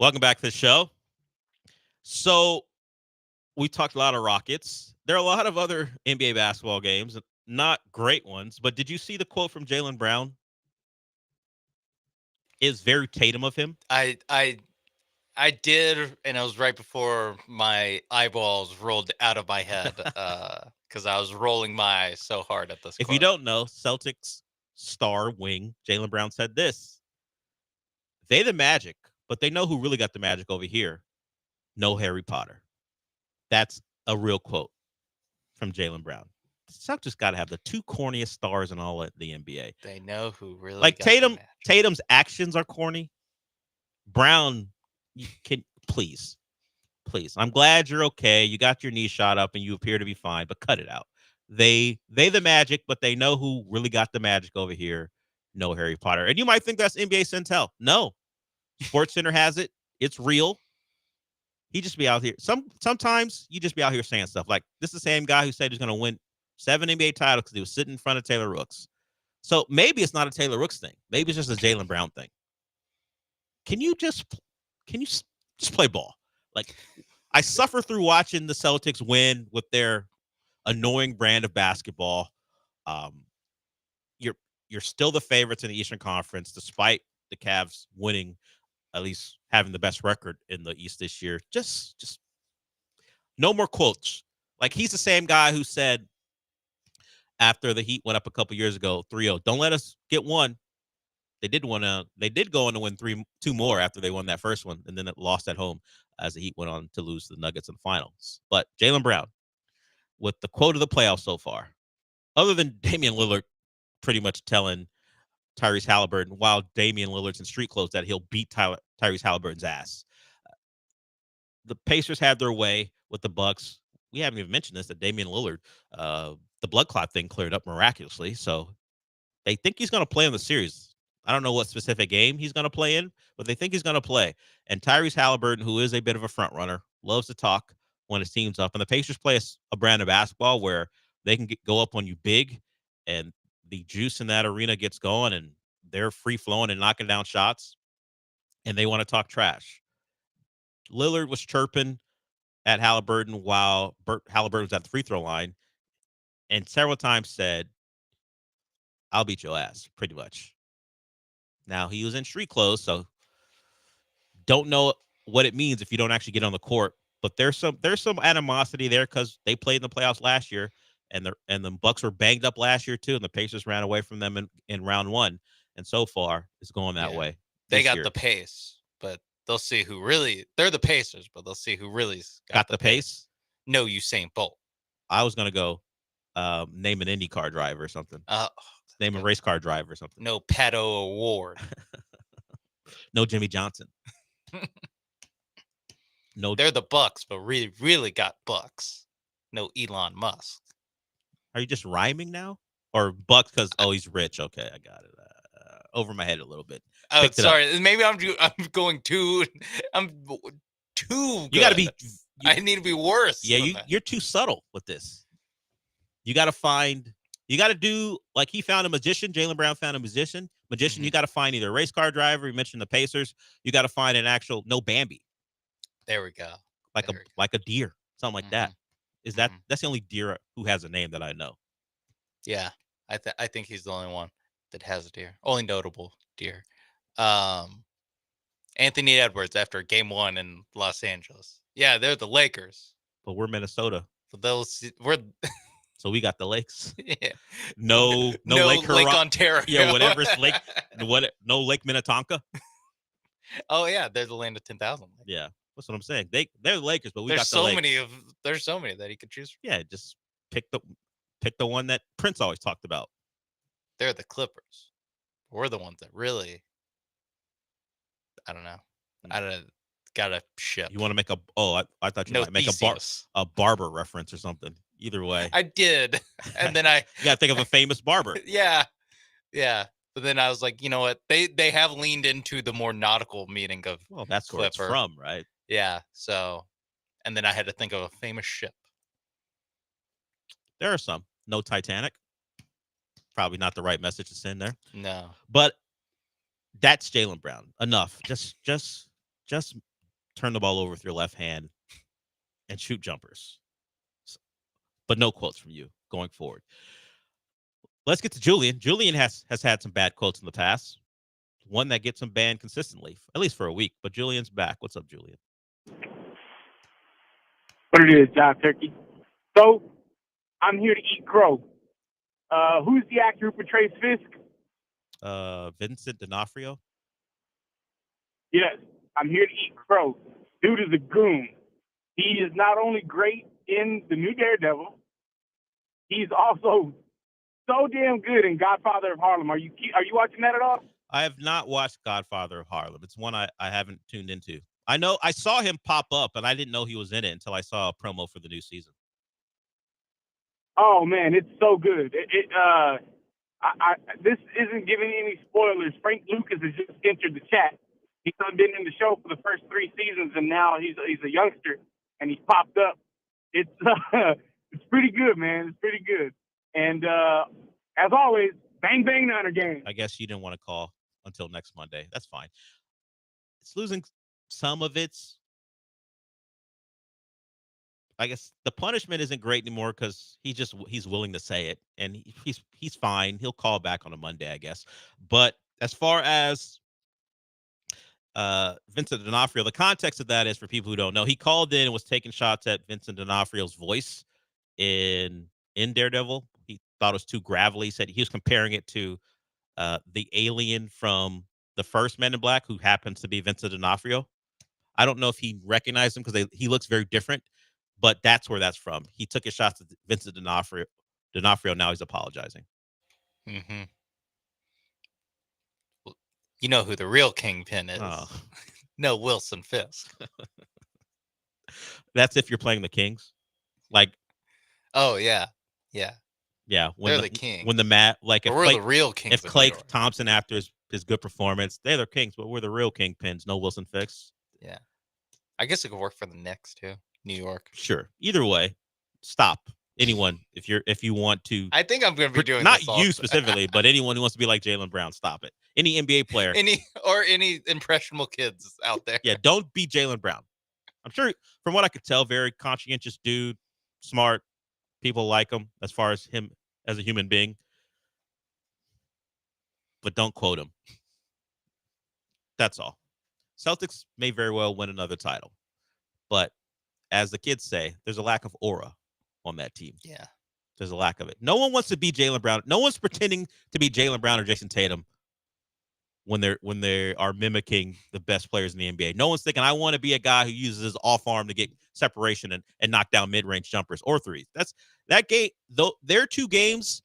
Welcome back to the show. So we talked a lot of Rockets. There are a lot of other NBA basketball games, not great ones. But did you see the quote from Jaylen Brown? It's very Tatum of him. I did, and it was right before my eyeballs rolled out of my head because I was rolling my eyes so hard at this. If you don't know, Celtics star wing Jaylen Brown said this: "They the Magic, but they know who really got the magic over here. No Harry Potter." That's a real quote from Jaylen Brown. Celtics got to have the two corniest stars in all of the NBA. They know who really Like got the Tatum. magic. Tatum's actions are corny. Brown, you can please. I'm glad you're okay. You got your knee shot up and you appear to be fine, but cut it out. They the Magic, but they know who really got the magic over here. No Harry Potter. And you might think that's NBA Centel. No. Sports Center has it. It's real. He just be out here. Sometimes you just be out here saying stuff like this is the same guy who said he's going to win 7 NBA titles because he was sitting in front of Taylor Rooks. So maybe it's not a Taylor Rooks thing. Maybe it's just a Jaylen Brown thing. Can you just play ball? Like, I suffer through watching the Celtics win with their annoying brand of basketball. You're still the favorites in the Eastern Conference, despite the Cavs winning, at least having the best record in the East this year. Just no more quotes. Like, he's the same guy who said after the Heat went up a couple years ago, 3-0, don't let us get one. They did go on to win 2 more after they won that first one, and then it lost at home as the Heat went on to lose to the Nuggets in the finals. But Jaylen Brown, with the quote of the playoffs so far, other than Damian Lillard pretty much telling Tyrese Halliburton while Damian Lillard's in street clothes that he'll beat Tyrese Halliburton's ass. The Pacers had their way with the Bucks. We haven't even mentioned this, that Damian Lillard, the blood clot thing cleared up miraculously. So they think he's going to play in the series. I don't know what specific game he's going to play in, but they think he's going to play. And Tyrese Halliburton, who is a bit of a front runner, loves to talk when his team's up. And the Pacers play a brand of basketball where they can go up on you big, and the juice in that arena gets going, and they're free flowing and knocking down shots, and they want to talk trash. Lillard was chirping at Halliburton while Halliburton was at the free throw line, and several times said, "I'll beat your ass," pretty much. Now, he was in street clothes, so don't know what it means if you don't actually get on the court. But there's some animosity there because they played in the playoffs last year, and the Bucks were banged up last year too, and the Pacers ran away from them in round 1. And so far, it's going that way. They got the pace, but they'll see who really. They're the Pacers, but they'll see who really got the pace. No, Usain Bolt. I was gonna go name an IndyCar driver or something. Name a race car driver or something. No Pato Award. No Jimmy Johnson. No, they're the Bucks, but really got Bucks. No Elon Musk. Are you just rhyming now, or Bucks because he's rich? Okay, I got it. Over my head a little bit. Oh, sorry. Maybe I'm going too. I'm too. Good. You got to be. I need to be worse. Yeah, you're too subtle with this. You got to do like he found a magician. Jaylen Brown found a magician. You got to find either a race car driver. You mentioned the Pacers. You got to find an actual no Bambi. There we go. Like a deer, something like that. Is that's the only deer who has a name that I know. Yeah, I think he's the only one that has a deer. Only notable deer. Anthony Edwards after Game 1 in Los Angeles. Yeah, they're the Lakers, but we're Minnesota. But so we got the lakes. Yeah. No Lake Ontario. Yeah, whatever's lake. No Lake Minnetonka. Oh yeah, they're the land of 10,000. Yeah, that's what I'm saying. They're the Lakers, but there's so many that he could choose from. Yeah, just pick the one that Prince always talked about. They're the Clippers. We're the ones that really. I don't know. Got a ship. You want to make a? Oh, I thought you might make a barber reference or something. Either way, I did, and then you gotta think of a famous barber. Yeah. But then I was like, you know what? They have leaned into the more nautical meaning of. Well, that's Clipper. Where it's from, right? Yeah. So, and then I had to think of a famous ship. There are some. No Titanic. Probably not the right message to send there. No. But that's Jaylen Brown. Enough. Just just turn the ball over with your left hand and shoot jumpers. But no quotes from you going forward. Let's get to Julian. Julian has had some bad quotes in the past. One that gets him banned consistently, at least for a week. But Julian's back. What's up, Julian? What it is, John Turkey. So, I'm here to eat crow. Who's the actor who portrays Fisk? Vincent D'Onofrio. Yes, I'm here to eat crow. Dude is a goon. He is not only great in the new Daredevil, he's also so damn good in Godfather of Harlem. Are you watching that at all? I have not watched Godfather of Harlem. It's one I haven't tuned into. I know I saw him pop up, and I didn't know he was in it until I saw a promo for the new season. Oh man, it's so good. This isn't giving any spoilers. Frank Lucas has just entered the chat. He's been in the show for the first 3 seasons, and now he's a youngster, and he's popped up. It's pretty good, man. It's pretty good. And as always, bang bang Niner game. I guess you didn't want to call until next Monday. That's fine. It's losing some of its. I guess the punishment isn't great anymore because he's willing to say it, and he's fine. He'll call back on a Monday, I guess. But as far as Vincent D'Onofrio, the context of that is for people who don't know, he called in and was taking shots at Vincent D'Onofrio's voice in Daredevil. He thought it was too gravelly. He said he was comparing it to the alien from the first Men in Black, who happens to be Vincent D'Onofrio. I don't know if he recognized him because he looks very different, but that's where that's from. He took his shots at Vincent D'Onofrio. Now he's apologizing. Mm-hmm. You know who the real kingpin is. Oh. No, Wilson Fisk. That's if you're playing the Kings. Like, oh, yeah. Yeah. Yeah. They're the Kings. When the if we're the real Kings. If Clay Thompson, after his good performance, they're the Kings, but we're the real Kingpins. No Wilson Fisk. Yeah. I guess it could work for the Knicks, too. New York. Sure. Either way, stop. Anyone, if you want to. I think I'm going to be doing not this you specifically, but anyone who wants to be like Jaylen Brown, stop it. Any NBA player, any impressionable kids out there. Yeah, don't be Jaylen Brown. I'm sure, from what I could tell, very conscientious dude, smart. People like him as far as him as a human being, but don't quote him. That's all. Celtics may very well win another title, but as the kids say, there's a lack of aura on that team. Yeah. There's a lack of it. No one wants to be Jaylen Brown. No one's pretending to be Jaylen Brown or Jason Tatum when they are mimicking the best players in the NBA. No one's thinking, I want to be a guy who uses his off arm to get separation and knock down mid-range jumpers or threes. That game, though their 2 games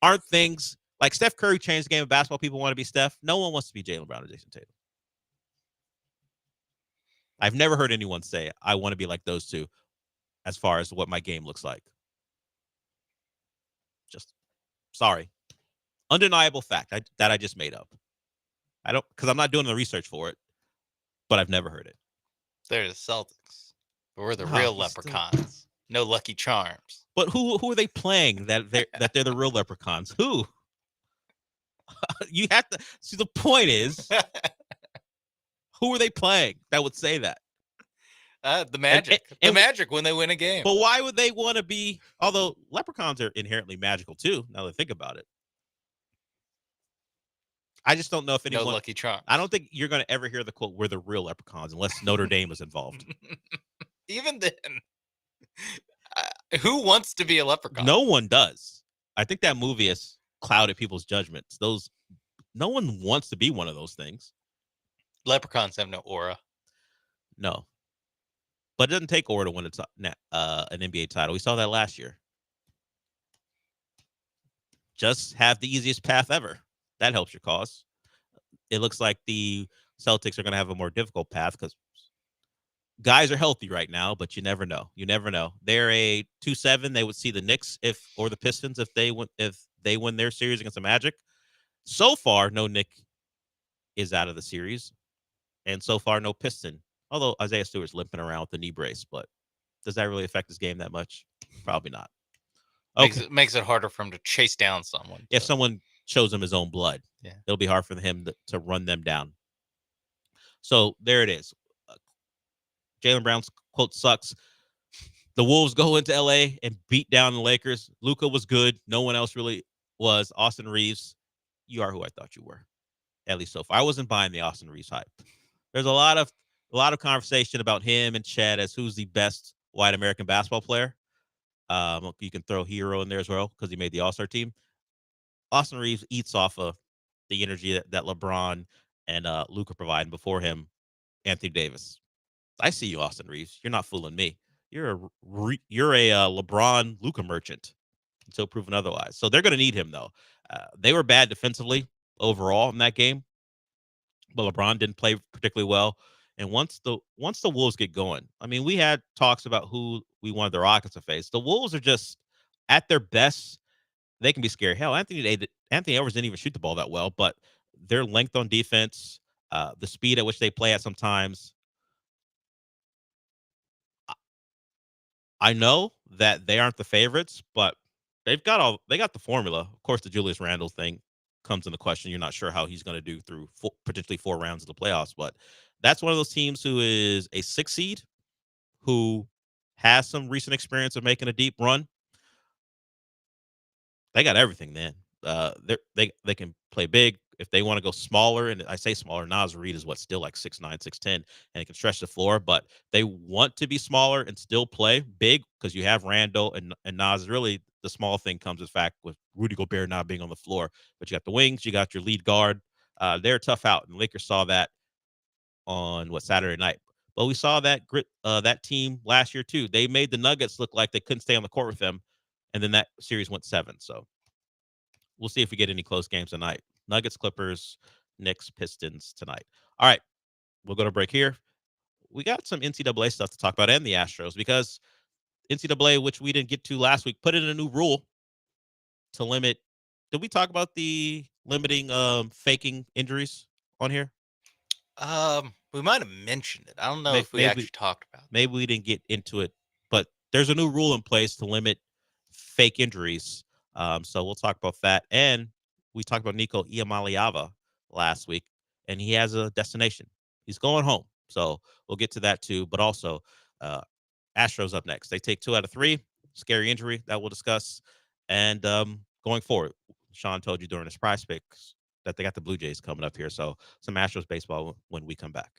aren't things like Steph Curry changed the game of basketball. People want to be Steph. No one wants to be Jaylen Brown or Jason Tatum. I've never heard anyone say, I want to be like those 2 as far as what my game looks like. Just sorry. Undeniable fact that I just made up. I don't, because I'm not doing the research for it, but I've never heard it. They're the Celtics. We're the real leprechauns. No Lucky Charms. But who are they playing that they're the real leprechauns? Who? You have to see. The point is, who are they playing that would say that? The Magic. The Magic when they win a game. But why would they want to be? Although leprechauns are inherently magical too. Now that I think about it. I just don't know if anyone. No Lucky Charm. I don't think you're going to ever hear the quote, "We're the real leprechauns," unless Notre Dame is involved. Even then, who wants to be a leprechaun? No one does. I think that movie has clouded people's judgments. No one wants to be one of those things. Leprechauns have no aura. No, but it doesn't take aura to win an NBA title. We saw that last year. Just have the easiest path ever. That helps your cause. It looks like the Celtics are going to have a more difficult path because guys are healthy right now, but you never know. You never know. They're a 2-7. They would see the Knicks or the Pistons if they win their series against the Magic. So far, no Knick is out of the series, and so far no Piston. Although Isaiah Stewart's limping around with the knee brace, but does that really affect his game that much? Probably not. Okay. Makes it harder for him to chase down someone. If someone shows him his own blood, yeah, it'll be hard for him to run them down. So there it is. Jaylen Brown's quote sucks. The Wolves go into LA and beat down the Lakers. Luka was good. No one else really was. Austin Reeves, you are who I thought you were, at least so far. I wasn't buying the Austin Reeves hype. There's a lot of conversation about him and Chad as who's the best white American basketball player. You can throw Hero in there as well because he made the All-Star team. Austin Reeves eats off of the energy that LeBron and Luka provide. And before him, Anthony Davis. I see you, Austin Reeves. You're not fooling me. You're a LeBron Luka merchant until proven otherwise. So they're going to need him though. They were bad defensively overall in that game, but LeBron didn't play particularly well. And once the Wolves get going, I mean, we had talks about who we wanted the Rockets to face. The Wolves are just at their best. They can be scary. Hell, Anthony Edwards didn't even shoot the ball that well, but their length on defense, the speed at which they play at sometimes. I know that they aren't the favorites, but they got the formula. Of course, the Julius Randle thing comes into question. You're not sure how he's going to do through potentially 4 rounds of the playoffs, but that's one of those teams who is a 6 seed who has some recent experience of making a deep run. They got everything, man. They can play big if they want to go smaller, and I say smaller. Naz Reid is still like 6'9", 6'10", and he can stretch the floor. But they want to be smaller and still play big because you have Randall and Naz. Really, the small thing comes with fact with Rudy Gobert not being on the floor. But you got the wings, you got your lead guard. They're tough out, and the Lakers saw that on Saturday night. But we saw that that team last year too. They made the Nuggets look like they couldn't stay on the court with them, and then that series went 7. So we'll see if we get any close games tonight. Nuggets, Clippers, Knicks, Pistons tonight. All right, we'll go to break here. We got some NCAA stuff to talk about and the Astros because NCAA, which we didn't get to last week, put in a new rule to limit. Did we talk about the limiting faking injuries on here? We might have mentioned it. I don't know if we actually talked about it. Maybe we didn't get into it, but there's a new rule in place to limit fake injuries. So we'll talk about that. And we talked about Nico Iamaleava last week, and he has a destination. He's going home. So we'll get to that too. But also, Astros up next. They take 2 out of 3. Scary injury that we'll discuss. And going forward, Sean told you during his prize picks that they got the Blue Jays coming up here. So some Astros baseball when we come back.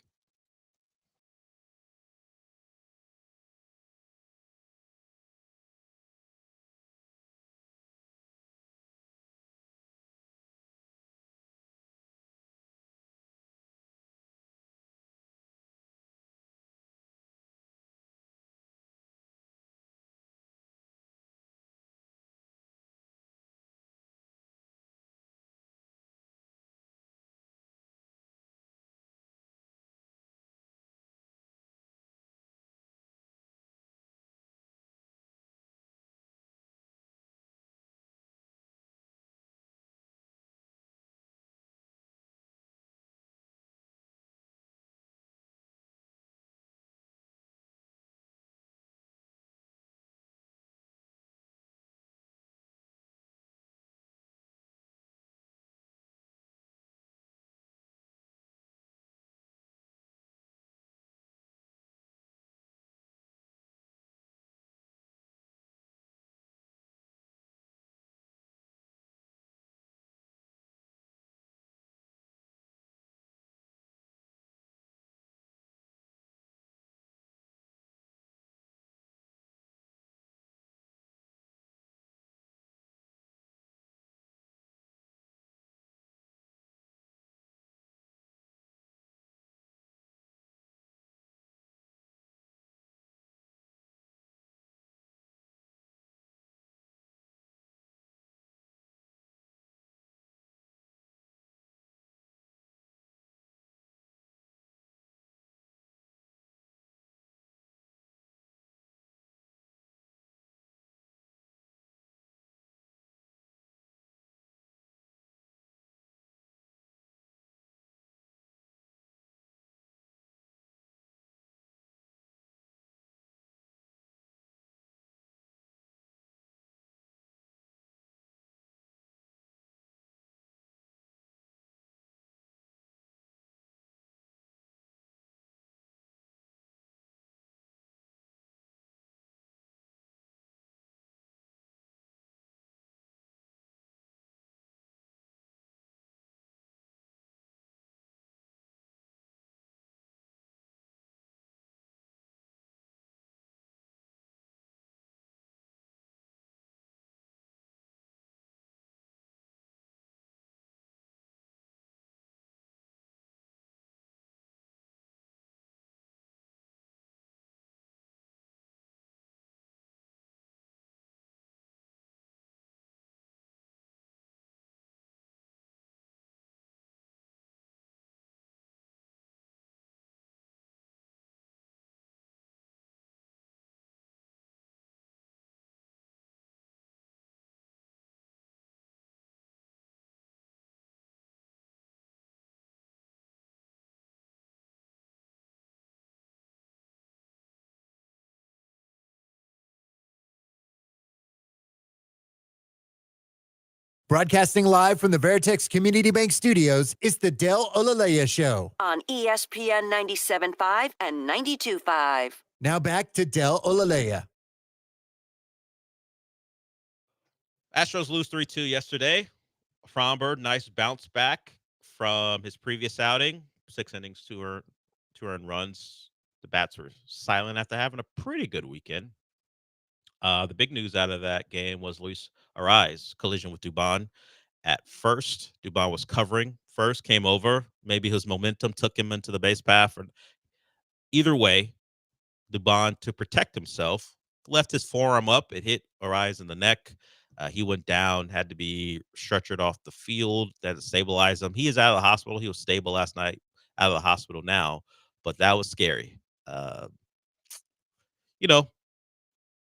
Broadcasting live from the Veritex Community Bank Studios, it's the Del Olaleye Show. On ESPN 97.5 and 92.5. Now back to Del Olaleye. Astros lose 3-2 yesterday. Fromber, nice bounce back from his previous outing. 6 innings, two earned runs. The bats were silent after having a pretty good weekend. The big news out of that game was Luis Arraez collision with Dubon at first. Dubon was covering first, came over. Maybe his momentum took him into the base path. Either way, Dubon, to protect himself, left his forearm up. It hit Arraez in the neck. He went down, had to be stretchered off the field. That stabilized him. He is out of the hospital. He was stable last night, out of the hospital now, but that was scary.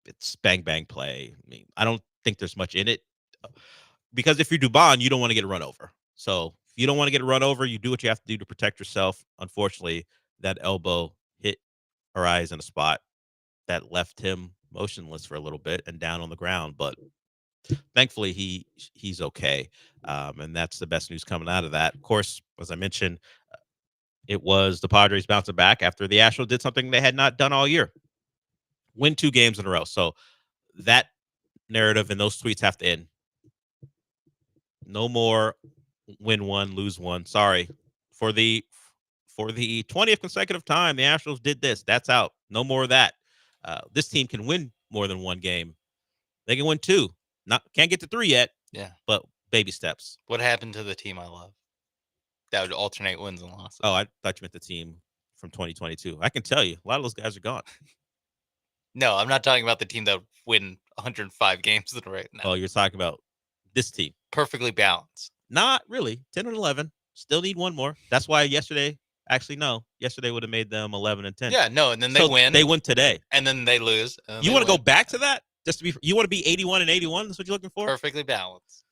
It's bang, bang play. I mean, I don't think there's much in it because if you're Dubon, you don't want to get run over. So if you don't want to get run over, you do what you have to do to protect yourself. Unfortunately, that elbow hit Arraez in a spot that left him motionless for a little bit and down on the ground. But thankfully, he's okay. And that's the best news coming out of that. Of course, as I mentioned, it was the Padres bouncing back after the Astros did something they had not done all year. Win 2 games in a row. So that narrative and those tweets have to end. No more win 1, lose 1. Sorry. For the 20th consecutive time, the Astros did this. That's out. No more of that. This team can win more than 1 game. They can win 2. Can't get to 3 yet. Yeah. But baby steps. What happened to the team I love? That would alternate wins and losses. Oh, I thought you meant the team from 2022. I can tell you, a lot of those guys are gone. No, I'm not talking about the team that would win 105 games in a row. No. Oh, you're talking about this team. Perfectly balanced. Not really. 10 and 11. Still need 1 more. That's why yesterday would have made them 11 and 10. Yeah, no, and then they win. They win today. And then they lose. You want to go back to that? You want to be 81 and 81? That's what you're looking for? Perfectly balanced.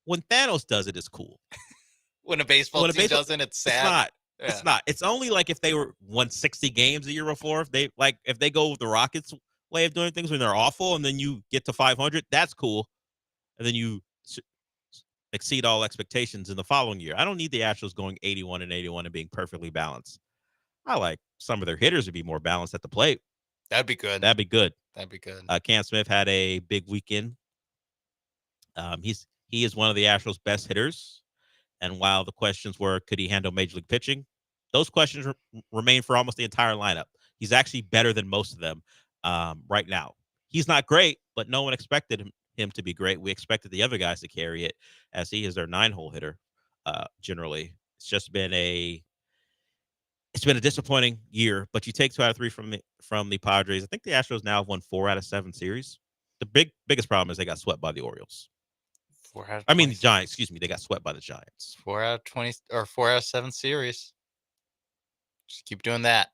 When Thanos does it, it's cool. When a baseball team doesn't, it's sad. It's not. Yeah. It's not. It's only like if they won 60 games the year before. If they go with the Rockets' way of doing things when they're awful, and then you get to 500, that's cool. And then you exceed all expectations in the following year. I don't need the Astros going 81 and 81 and being perfectly balanced. I like some of their hitters to be more balanced at the plate. That'd be good. That'd be good. Cam Smith had a big weekend. He is one of the Astros' best hitters. And while the questions were, could he handle Major League pitching? Those questions remain for almost the entire lineup. He's actually better than most of them right now. He's not great, but no one expected him to be great. We expected the other guys to carry it, as he is their 9-hole hitter. Generally, it's been a disappointing year. But you take 2 out of 3 from the Padres. I think the Astros now have won 4 out of 7 series. The biggest problem is they got swept by the Orioles. The Giants. Excuse me. They got swept by the Giants. 4 out of 20 or 4 out of 7 series. Just keep doing that.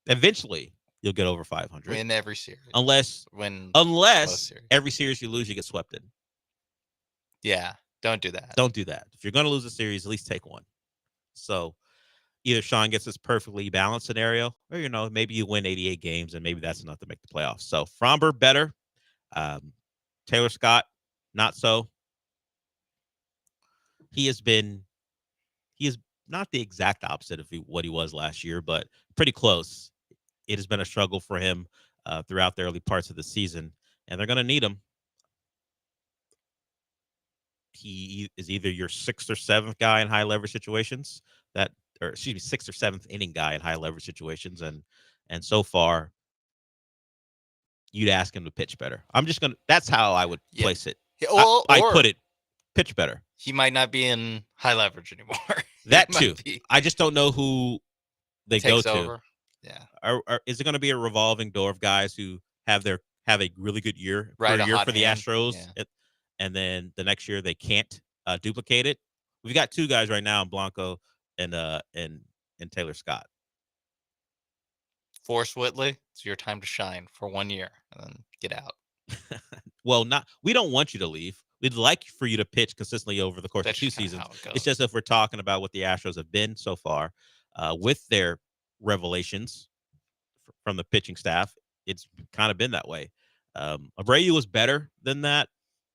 Eventually, you'll get over 500. Win every series. Unless every series you lose, you get swept in. Yeah, don't do that. Don't do that. If you're going to lose a series, at least take 1. So either Sean gets this perfectly balanced scenario, or maybe you win 88 games and maybe that's enough to make the playoffs. So Fromber better, Taylor Scott not so. He is not the exact opposite of what he was last year, but pretty close. It has been a struggle for him throughout the early parts of the season, and they're going to need him. He is either your 6th or 7th guy in high leverage situations, 6th or 7th inning guy in high leverage situations, and so far, you'd ask him to pitch better. That's how I would place it. I put it, pitch better. He might not be in high leverage anymore. That too. I just don't know who they go to. Over. Yeah. Is it going to be a revolving door of guys who have a really good year for the Astros, and then the next year they can't duplicate it? We've got 2 guys right now in Blanco and Taylor Scott. Forrest Whitley, it's your time to shine for 1 year and then get out. Well, we don't want you to leave. We'd like for you to pitch consistently over the course of 2 seasons. It's just if we're talking about what the Astros have been so far with their revelations from the pitching staff, it's kind of been that way. Abreu was better than that,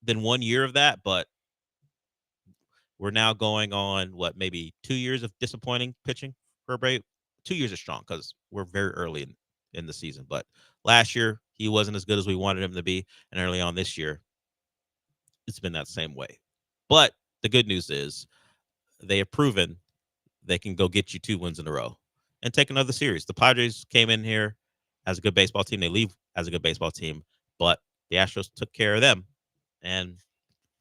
than 1 year of that, but we're now going on maybe 2 years of disappointing pitching for Bray. 2 years is strong because we're very early in the season. But last year he wasn't as good as we wanted him to be, and early on this year, it's been that same way. But the good news is they have proven they can go get you 2 wins in a row and take another series. The Padres came in here as a good baseball team. They leave as a good baseball team, but the Astros took care of them, and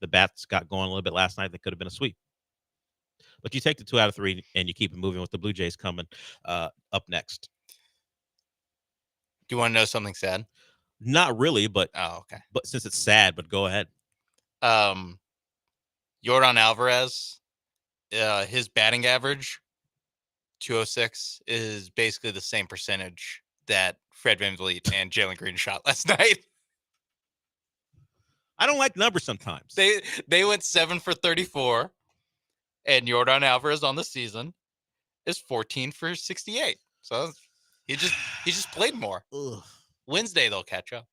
the bats got going a little bit last night. That could have been a sweep. But you take the 2 out of 3 and you keep it moving with the Blue Jays coming up next. Do you want to know something sad? Not really, but okay. But since it's sad, but go ahead. Yordan Alvarez, his batting average, 206, is basically the same percentage that Fred VanVleet and Jalen Green shot last night. I don't like numbers sometimes. They went 7 for 34, and Yordan Alvarez on the season is 14 for 68. So he just played more. Ugh. Wednesday they'll catch up.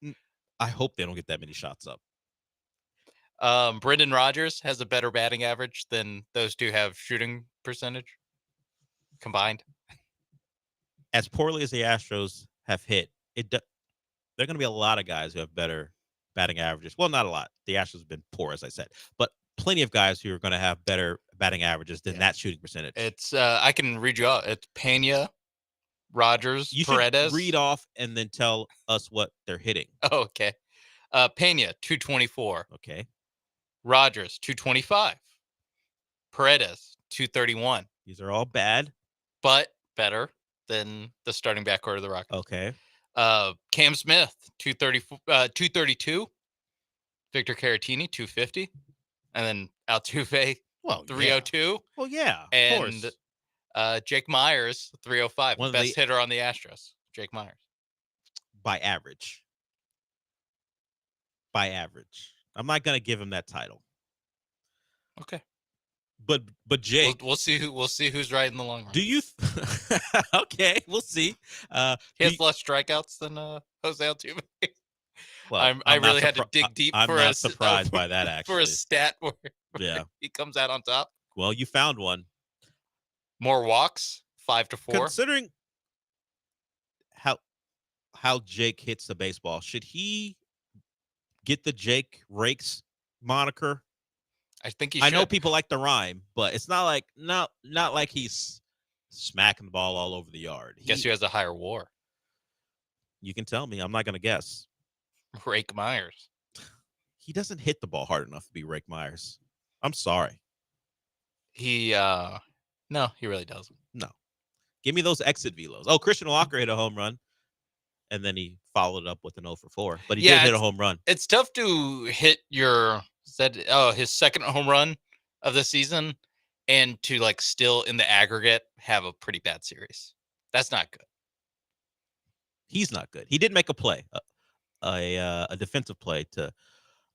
I hope they don't get that many shots up. Brendan Rodgers has a better batting average than those two have shooting percentage combined. As poorly as the Astros have hit, there are going to be a lot of guys who have better batting averages. Well, not a lot. The Astros have been poor, as I said, but plenty of guys who are going to have better batting averages than that shooting percentage. It's I can read you out. It's Pena, Rodgers, You Paredes. should read off and then tell us what they're hitting. Oh, okay. Pena, 224. Okay. Rodgers, 225. Paredes, 231. These are all bad, but better than the starting backcourt of the Rockets. Okay. Cam Smith, 232. Victor Caratini, 250. And then Altuve, 302. Well, yeah, of and course. Jake Myers, 305. One of Best the- hitter on the Astros, Jake Myers. By average. I'm not going to give him that title. Okay. But Jake, We'll see who's right in the long run. do you? Okay, we'll see. He has less strikeouts than Jose Altuve. Well, I I'm not really had to dig deep I'm for not a surprised by that, for actually. a stat where Yeah. he comes out on top. Well, you found one. More walks, 5 to 4. Considering how Jake hits the baseball, should he get the Jake Rakes moniker? I think he I know should. people like the rhyme, but it's not like he's smacking the ball all over the yard. Guess who has a higher WAR? You can tell me. I'm not going to guess. Rake Myers. He doesn't hit the ball hard enough to be Rake Myers. I'm sorry. No, he really doesn't. No. Give me those exit velos. Oh, Christian Walker hit a home run, and then he followed it up with an 0 for 4. But he did hit a home run. It's tough to hit his second home run of the season and to still in the aggregate have a pretty bad series. That's not good. He's not good. He did make a play, a defensive play.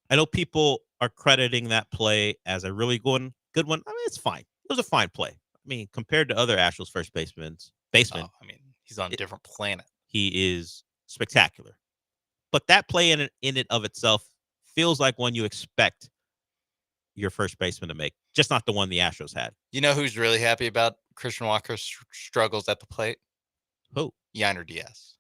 I know people are crediting that play as a really good one. I mean, it's fine. It was a fine play. I mean, compared to other Astros first basemen, He's on a different planet. He is spectacular. But that play in it of itself feels like one you expect your first baseman to make, just not the one the Astros had. You know who's really happy about Christian Walker's struggles at the plate? Who? Yainer Diaz.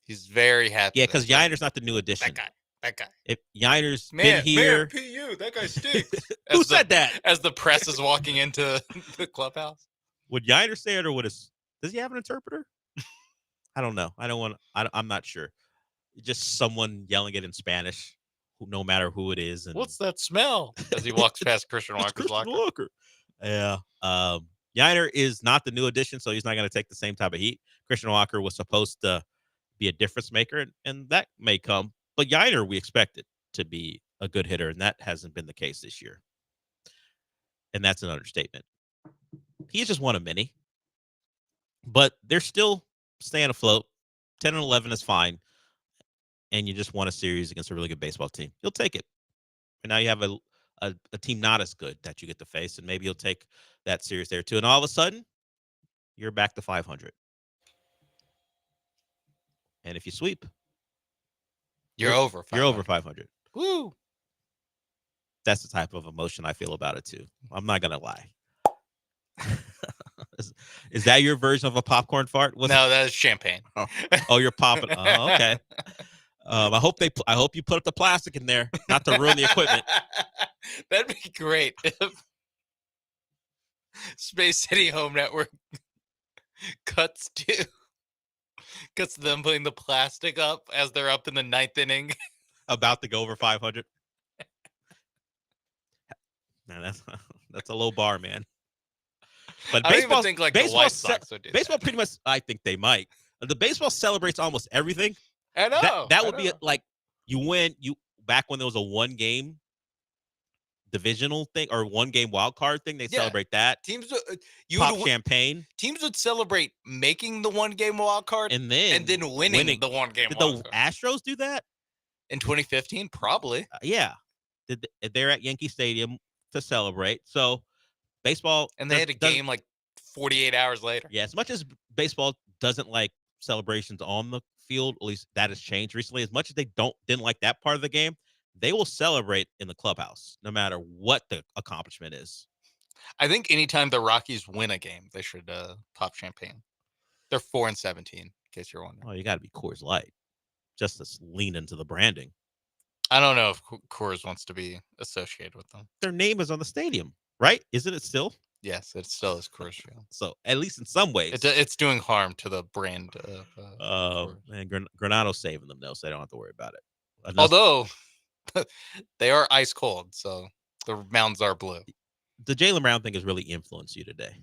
He's very happy. Yeah, because Yiner's not the new addition. That guy. If Yiner's been here. PU, that guy stinks. Who said that? As the press is walking into the clubhouse. Would Yiner say it, or does he have an interpreter? I don't know. I'm not sure. Just someone yelling it in Spanish, no matter who it is. And What's that smell? As he walks past Christian Walker's locker. Yeah. Yiner is not the new addition, so he's not going to take the same type of heat. Christian Walker was supposed to be a difference maker, and that may come. But Yiner, we expected to be a good hitter, and that hasn't been the case this year. And that's an understatement. He's just one of many. But they're still staying afloat. 10 and 11 is fine. And you just won a series against a really good baseball team. You'll take it. And now you have a team not as good that you get to face, and maybe you'll take that series there too. And all of a sudden, you're back to 500. And if you sweep, You're over 500. You're over 500. Woo! That's the type of emotion I feel about it too. I'm not gonna lie. Is that your version of a popcorn fart? No, that is champagne. Oh, you're popping. Oh, okay. I hope you put up the plastic in there, not to ruin the equipment. That'd be great if Space City Home Network cuts to them putting the plastic up as they're up in the 9th inning. About to go over 500. Man, that's a low bar, man. But I don't even baseball, think like the White Sox would do baseball that. pretty much. I think they might. The baseball celebrates almost everything. I know. That would be like you win. You back when there was a 1-game divisional thing or 1-game wild card thing. They celebrate that. Teams pop champagne. Teams would celebrate making the 1-game wild card and then winning the 1-game Did wild the card. Astros do that In 2015? Probably. Yeah. They're at Yankee Stadium to celebrate. So baseball, And they had a game like 48 hours later. Yeah, as much as baseball doesn't like celebrations on the field, at least that has changed recently. As much as they didn't like that part of the game, they will celebrate in the clubhouse, no matter what the accomplishment is. I think anytime the Rockies win a game, they should pop champagne. They're 4-17, in case you're wondering. Oh, you got to be Coors Light, just to lean into the branding. I don't know if Coors wants to be associated with them. Their name is on the stadium, right? Isn't it still? Yes, it still is Coors Field. So at least in some ways, it's doing harm to the brand. And Granato's saving them though, so they don't have to worry about it. Although they are ice cold, so the mountains are blue. The Jaylen Brown thing has really influenced you today.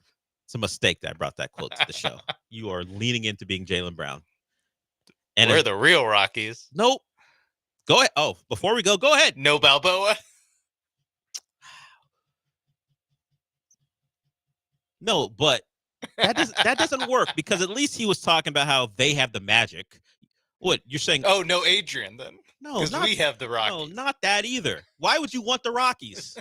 It's a mistake that I brought that quote to the show. You are leaning into being Jaylen Brown. And we're the real Rockies. Nope. Go ahead. Oh, before we go ahead. No Balboa. No, but that doesn't work because at least he was talking about how they have the magic. What you're saying? Oh, no, Adrian then. No, because we have the Rockies. No, not that either. Why would you want the Rockies?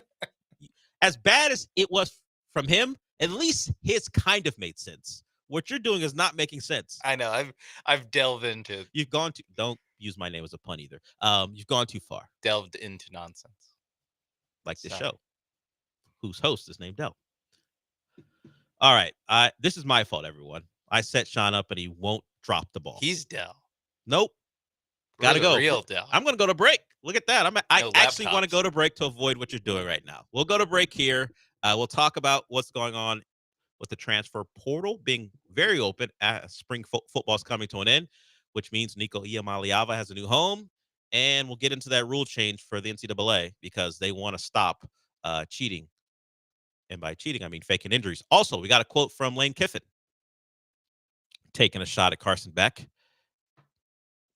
As bad as it was from him, at least his kind of made sense. What you're doing is not making sense. I know. I've delved into. You've gone to. Don't use my name as a pun either. You've gone too far. Delved into nonsense. Like this show, whose host is named Del. All right. This is my fault, everyone. I set Sean up and he won't drop the ball. He's Del. Nope. Gotta go. Real Del. I'm going to go to break. Look at that. I actually want to go to break to avoid what you're doing right now. We'll go to break here. We'll talk about what's going on with the transfer portal being very open as spring football is coming to an end, which means Nico Iamaleava has a new home. And we'll get into that rule change for the NCAA because they want to stop cheating. And by cheating, I mean faking injuries. Also, we got a quote from Lane Kiffin taking a shot at Carson Beck.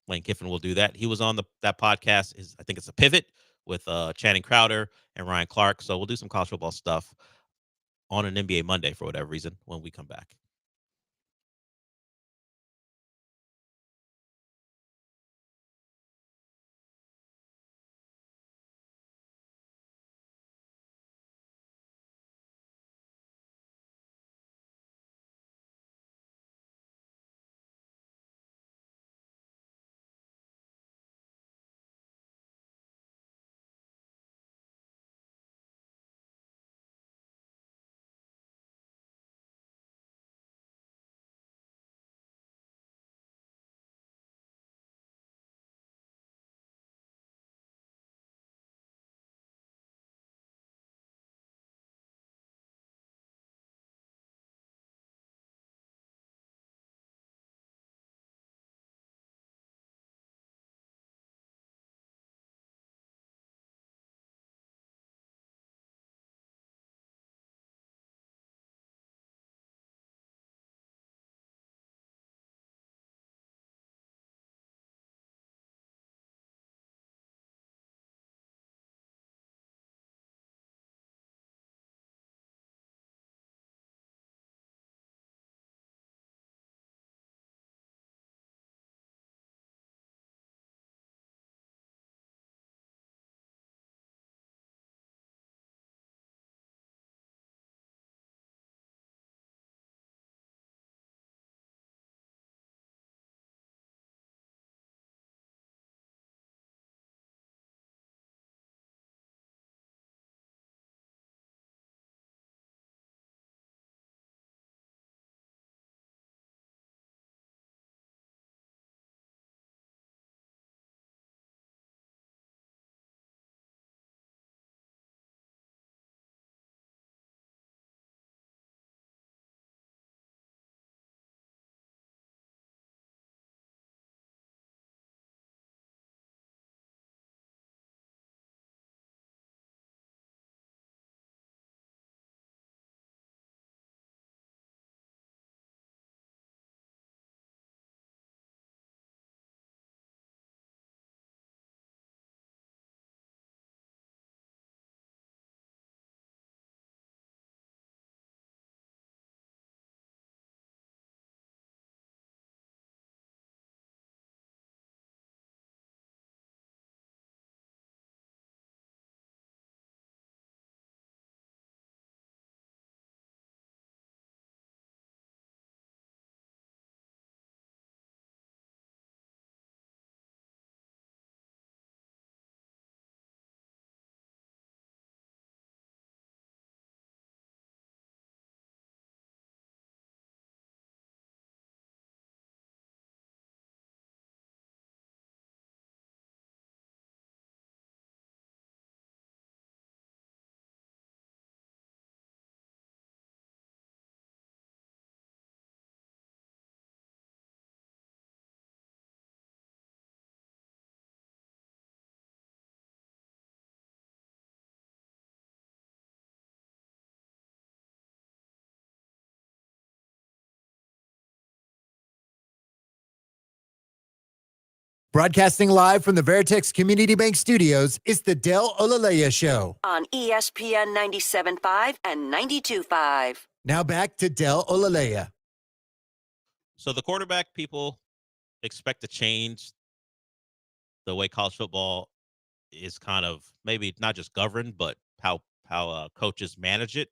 Lane Kiffin will do that. He was on that podcast. I think it's a Pivot with Channing Crowder and Ryan Clark. So we'll do some college football stuff on an NBA Monday for whatever reason when we come back. Broadcasting live from the Veritex Community Bank Studios, it's the Del Olaleye Show. On ESPN 97.5 and 92.5. Now back to Del Olaleye. So the quarterback people expect to change the way college football is kind of maybe not just governed, but how coaches manage it.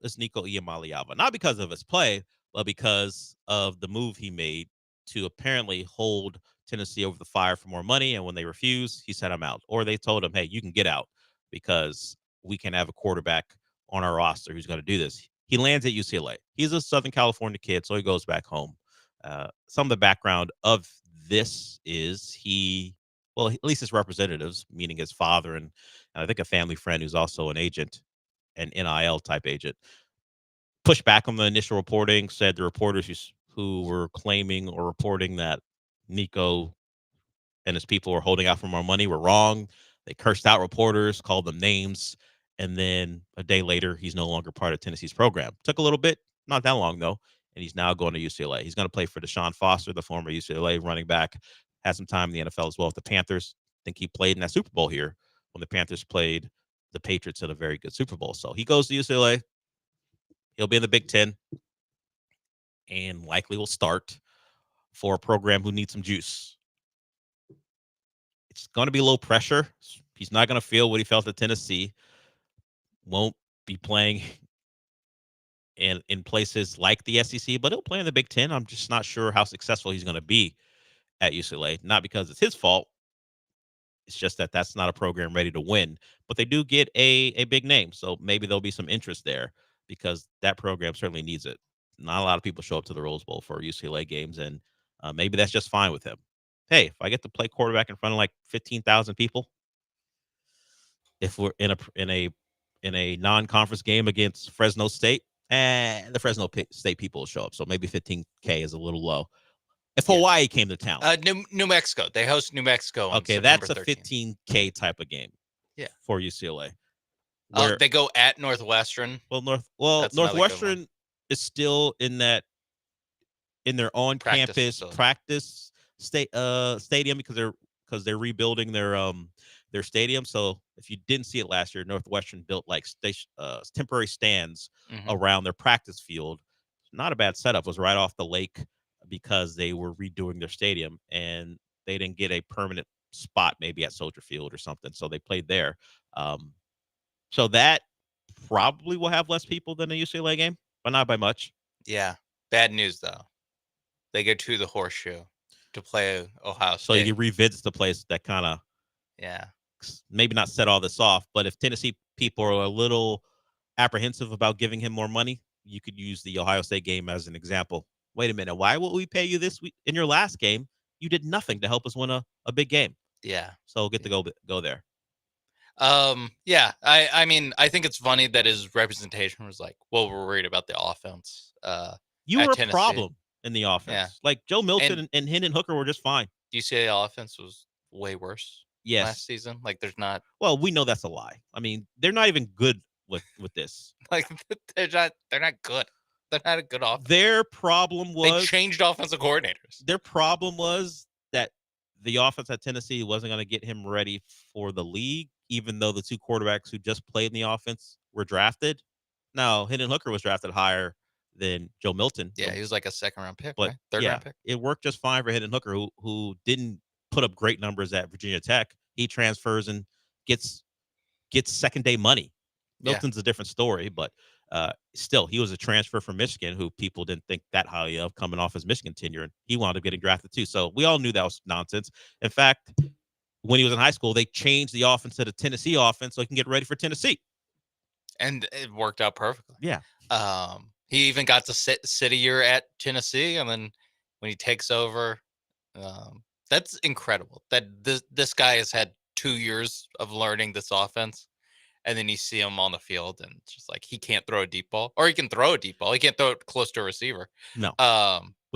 Is Nico Iamaleava. Not because of his play, but because of the move he made to apparently hold Tennessee over the fire for more money. And when they refused, he sent him out. Or they told him, hey, you can get out because we can have a quarterback on our roster who's going to do this. He lands at UCLA. He's a Southern California kid, so he goes back home. Some of the background of this is at least his representatives, meaning his father and I think a family friend who's also an agent, an NIL type agent, pushed back on the initial reporting, said the reporters who were claiming or reporting that Nico and his people were holding out for more money were wrong. They cursed out reporters, called them names, and then a day later, he's no longer part of Tennessee's program. Took a little bit, not that long though, and he's now going to UCLA. He's going to play for Deshaun Foster, the former UCLA running back, had some time in the NFL as well with the Panthers. I think he played in that Super Bowl here when the Panthers played the Patriots in a very good Super Bowl. So he goes to UCLA. He'll be in the Big Ten and likely will start for a program who needs some juice. It's going to be low pressure. He's not going to feel what he felt at Tennessee. Won't be playing in places like the SEC, but he'll play in the Big Ten. I'm just not sure how successful he's going to be at UCLA. Not because it's his fault. It's just that that's not a program ready to win. But they do get a big name, so maybe there'll be some interest there because that program certainly needs it. Not a lot of people show up to the Rose Bowl for UCLA games, and maybe that's just fine with him. Hey, if I get to play quarterback in front of like 15,000 people, if we're in a non-conference game against Fresno State, the Fresno State people will show up. So maybe 15K is a little low. If Hawaii came to town, New Mexico, they host New Mexico. On okay, September that's a 13th. 15K type of game. Yeah, for UCLA. They go at Northwestern. Northwestern is still in their own campus practice stadium because they're rebuilding their stadium. So if you didn't see it last year, Northwestern built like temporary stands around their practice field. Not a bad setup. It was right off the lake because they were redoing their stadium and they didn't get a permanent spot maybe at Soldier Field or something. So they played there. So that probably will have less people than a UCLA game, but not by much. Yeah. Bad news though. They go to the Horseshoe to play Ohio State. So you revisit the place that kind of maybe not set all this off, but if Tennessee people are a little apprehensive about giving him more money, you could use the Ohio State game as an example. Wait a minute, why will we pay you this week? In your last game, you did nothing to help us win a big game. Yeah. So get to go there. Yeah. I mean, I think it's funny that his representation was like, well, we're worried about the offense. You were Tennessee. A problem in the offense. Yeah. Like Joe Milton and Hendon Hooker were just fine. UCLA offense was way worse last season. Like there's not. Well, we know that's a lie. I mean, they're not even good with this. Like they're not good. They're not a good offense. Their problem was they changed offensive coordinators. Their problem was that the offense at Tennessee wasn't going to get him ready for the league, even though the two quarterbacks who just played in the offense were drafted. Now, Hendon Hooker was drafted higher than Joe Milton. Yeah, he was like a second-round pick, but right? Third-round pick. It worked just fine for Hendon Hooker, who didn't put up great numbers at Virginia Tech. He transfers and gets second-day money. Milton's a different story, but still, he was a transfer from Michigan who people didn't think that highly of coming off his Michigan tenure, and he wound up getting drafted too. So we all knew that was nonsense. In fact, when he was in high school, they changed the offense to the Tennessee offense so he can get ready for Tennessee. And it worked out perfectly. Yeah. He even got to sit a year at Tennessee, and then when he takes over, that's incredible. That this guy has had 2 years of learning this offense. And then you see him on the field, and it's just like he can't throw a deep ball, or he can throw a deep ball. He can't throw it close to a receiver. No,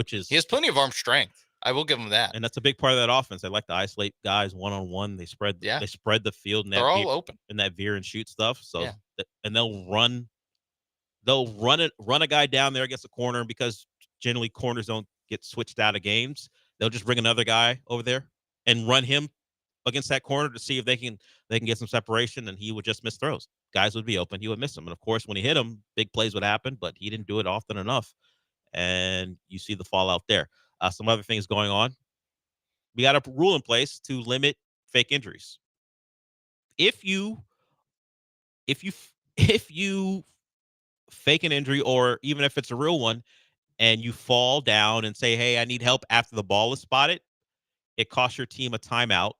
he has plenty of arm strength. I will give him that, and that's a big part of that offense. They like to isolate guys one-on-one. They spread the field, and they're all open in that veer and shoot stuff. So, and they'll run a guy down there against a corner because generally corners don't get switched out of games. They'll just bring another guy over there and run him against that corner to see if they can get some separation, and he would just miss throws. Guys would be open, he would miss them, and of course, when he hit them, big plays would happen. But he didn't do it often enough, and you see the fallout there. Some other things going on. We got a rule in place to limit fake injuries. If you fake an injury, or even if it's a real one, and you fall down and say, "Hey, I need help," after the ball is spotted, it costs your team a timeout,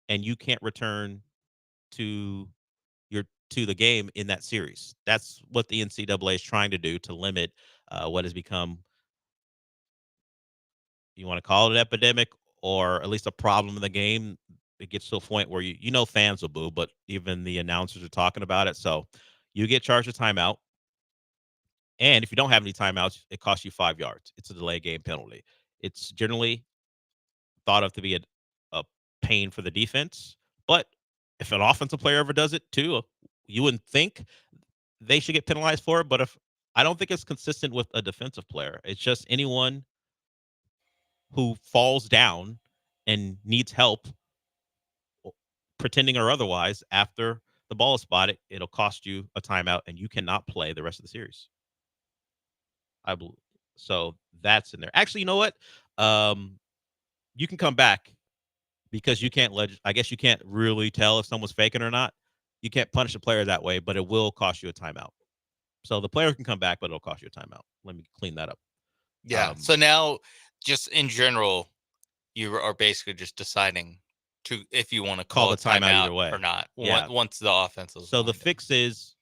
and you can't return to the game in that series. That's what the NCAA is trying to do to limit what has become, you want to call it an epidemic, or at least a problem in the game. It gets to a point where fans will boo, but even the announcers are talking about it. So you get charged a timeout. And if you don't have any timeouts, it costs you 5 yards. It's a delay game penalty. It's generally thought of to be a pain for the defense. But if an offensive player ever does it too, you wouldn't think they should get penalized for it. But I don't think it's consistent with a defensive player. It's just anyone who falls down and needs help, pretending or otherwise, after the ball is spotted, it'll cost you a timeout, and you cannot play the rest of the series. I believe. So that's in there. Actually, you know what? You can come back, because you can't I guess you can't really tell if someone's faking or not. You can't punish a player that way, but it will cost you a timeout. So the player can come back, but it'll cost you a timeout. Let me clean that up. Yeah. So now, just in general, you are basically just deciding if you want to call a timeout either way or not. Yeah. Once the offense is. So the fix is,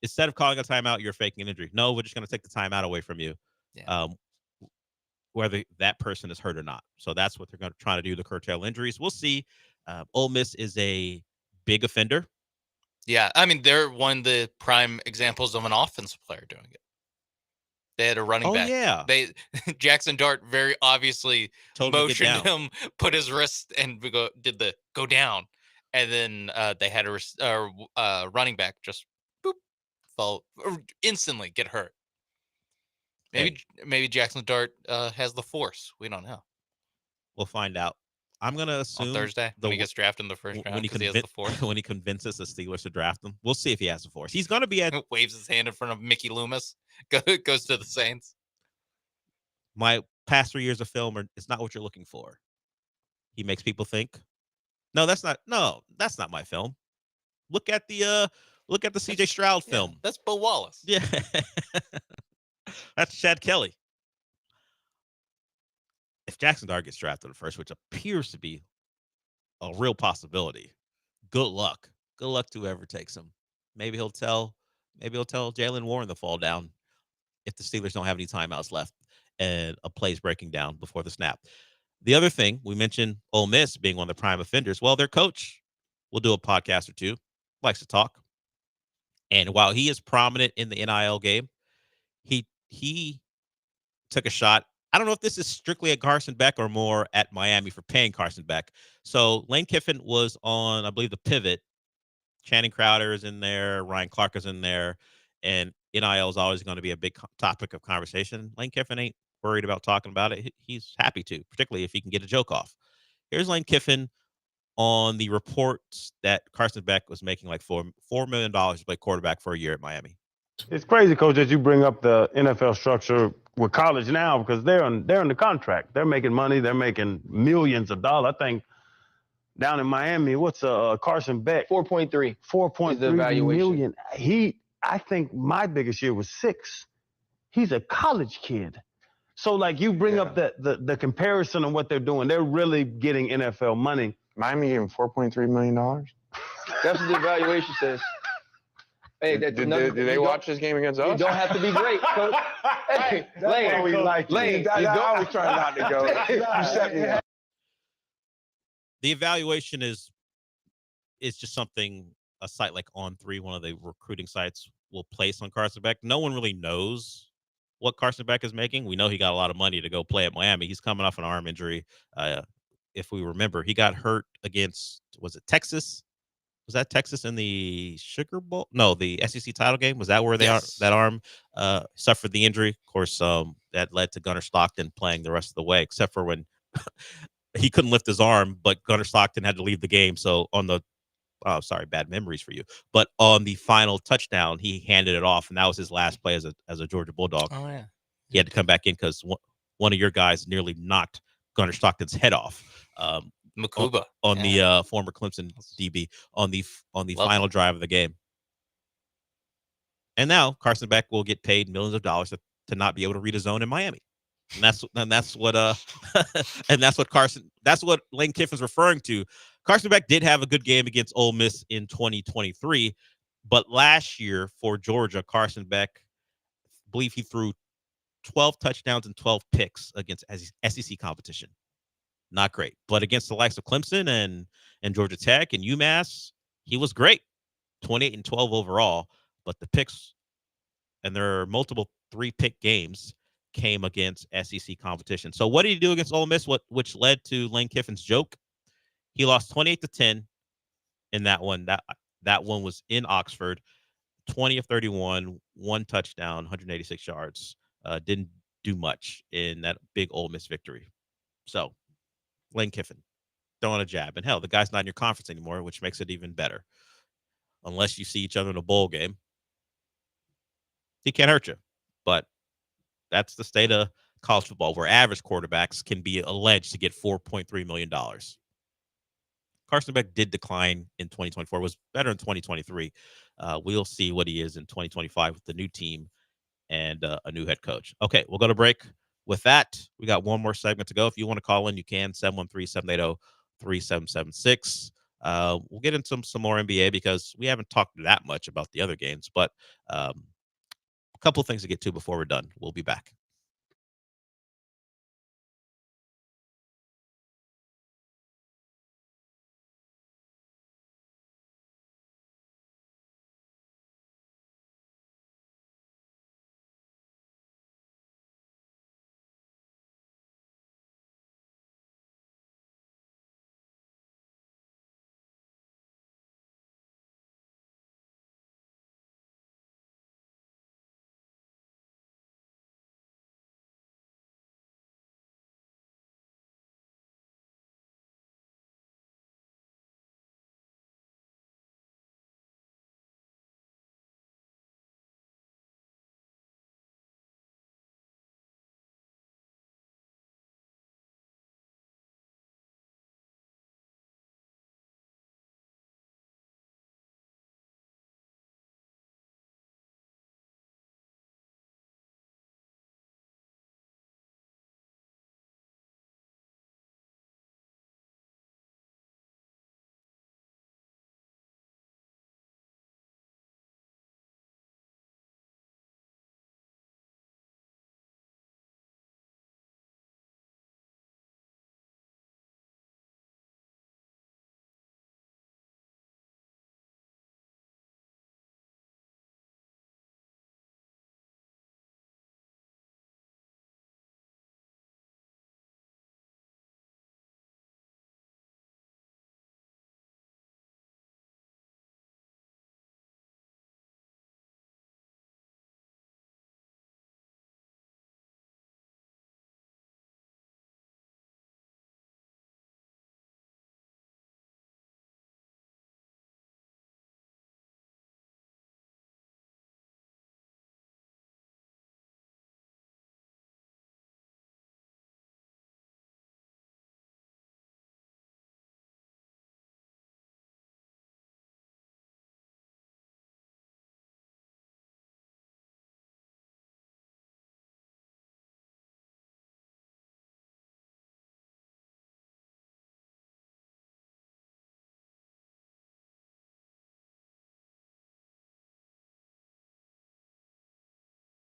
instead of calling a timeout, you're faking an injury. No, we're just going to take the timeout away from you, whether that person is hurt or not. So that's what they're going to try to do to curtail injuries. We'll see. Ole Miss is a big offender. Yeah, I mean, they're one of the prime examples of an offensive player doing it. They had a running back. Yeah. Jackson Dart very obviously motioned him, put his wrist, and did the go down. And then they had a running back just boop, fall, instantly get hurt. Maybe Jackson Dart has the force. We don't know. We'll find out. I'm going to assume on Thursday when he gets drafted in the first round because he has the force. When he convinces the Steelers to draft him. We'll see if he has the force. He's going to be at... Waves his hand in front of Mickey Loomis. Goes to the Saints. My past 3 years of film it's not what you're looking for. He makes people think. No, that's not my film. Look at the CJ Stroud film. That's Bo Wallace. Yeah. That's Chad Kelly. If Jackson Dart gets drafted first, which appears to be a real possibility, good luck. Good luck to whoever takes him. Maybe he'll tell Jalen Warren to fall down if the Steelers don't have any timeouts left and a play's breaking down before the snap. The other thing, we mentioned Ole Miss being one of the prime offenders. Well, their coach will do a podcast or two, likes to talk. And while he is prominent in the NIL game, he took a shot. I don't know if this is strictly at Carson Beck or more at Miami for paying Carson Beck. So Lane Kiffin was on, I believe, the Pivot. Channing Crowder is in there. Ryan Clark is in there. And NIL is always going to be a big topic of conversation. Lane Kiffin ain't worried about talking about it. He's happy to, particularly if he can get a joke off. Here's Lane Kiffin on the reports that Carson Beck was making like $4 million to play quarterback for a year at Miami. It's crazy, Coach, that you bring up the NFL structure with college now because they're on the contract. They're making money. They're making millions of dollars. I think down in Miami, what's Carson Beck? 4.3. 4.3 million. I think my biggest year was 6. He's a college kid. So like you bring up the comparison of what they're doing. They're really getting NFL money. Miami gave him $4.3 million. That's what the evaluation says. Hey, do they watch this game against us? You don't have to be great, Coach. Hey, Lane, we like Lane, I was trying not to go. You set me up. The evaluation is just something a site like On3, one of the recruiting sites, will place on Carson Beck. No one really knows what Carson Beck is making. We know he got a lot of money to go play at Miami. He's coming off an arm injury. If we remember, he got hurt against, was it Texas? Was that Texas in the Sugar Bowl? No, the SEC title game. Was that where that arm suffered the injury? Of course, that led to Gunnar Stockton playing the rest of the way, except for when he couldn't lift his arm, but Gunnar Stockton had to leave the game. So on the bad memories for you. But on the final touchdown, he handed it off, and that was his last play as a Georgia Bulldog. Oh yeah, he had to come back in because one of your guys nearly knocked Gunnar Stockton's head off. Makuba on the former Clemson DB on the final drive of the game. And now Carson Beck will get paid millions of dollars to not be able to read a zone in Miami. And that's what that's what Lane Kiffin's referring to. Carson Beck did have a good game against Ole Miss in 2023, but last year for Georgia, Carson Beck, I believe he threw 12 touchdowns and 12 picks against SEC competition. Not great, but against the likes of Clemson and Georgia Tech and UMass, he was great. 28 and 12 overall, but the picks, and there are multiple 3-pick games, came against SEC competition. So what did he do against Ole Miss? Which led to Lane Kiffin's joke? He lost 28-10 in that one. That one was in Oxford. 20 of 31, 1 touchdown, 186 yards. Didn't do much in that big Ole Miss victory. So Lane Kiffin throwing a jab, and hell, the guy's not in your conference anymore, which makes it even better. Unless you see each other in a bowl game, he can't hurt you. But that's the state of college football, where average quarterbacks can be alleged to get $4.3 million. Carson Beck did decline in 2024, was better in 2023. We'll see what he is in 2025 with the new team and a new head coach. Okay, we'll go to break. With that, we got one more segment to go. If you want to call in, you can, 713-780-3776. We'll get into some more NBA because we haven't talked that much about the other games, but a couple of things to get to before we're done. We'll be back.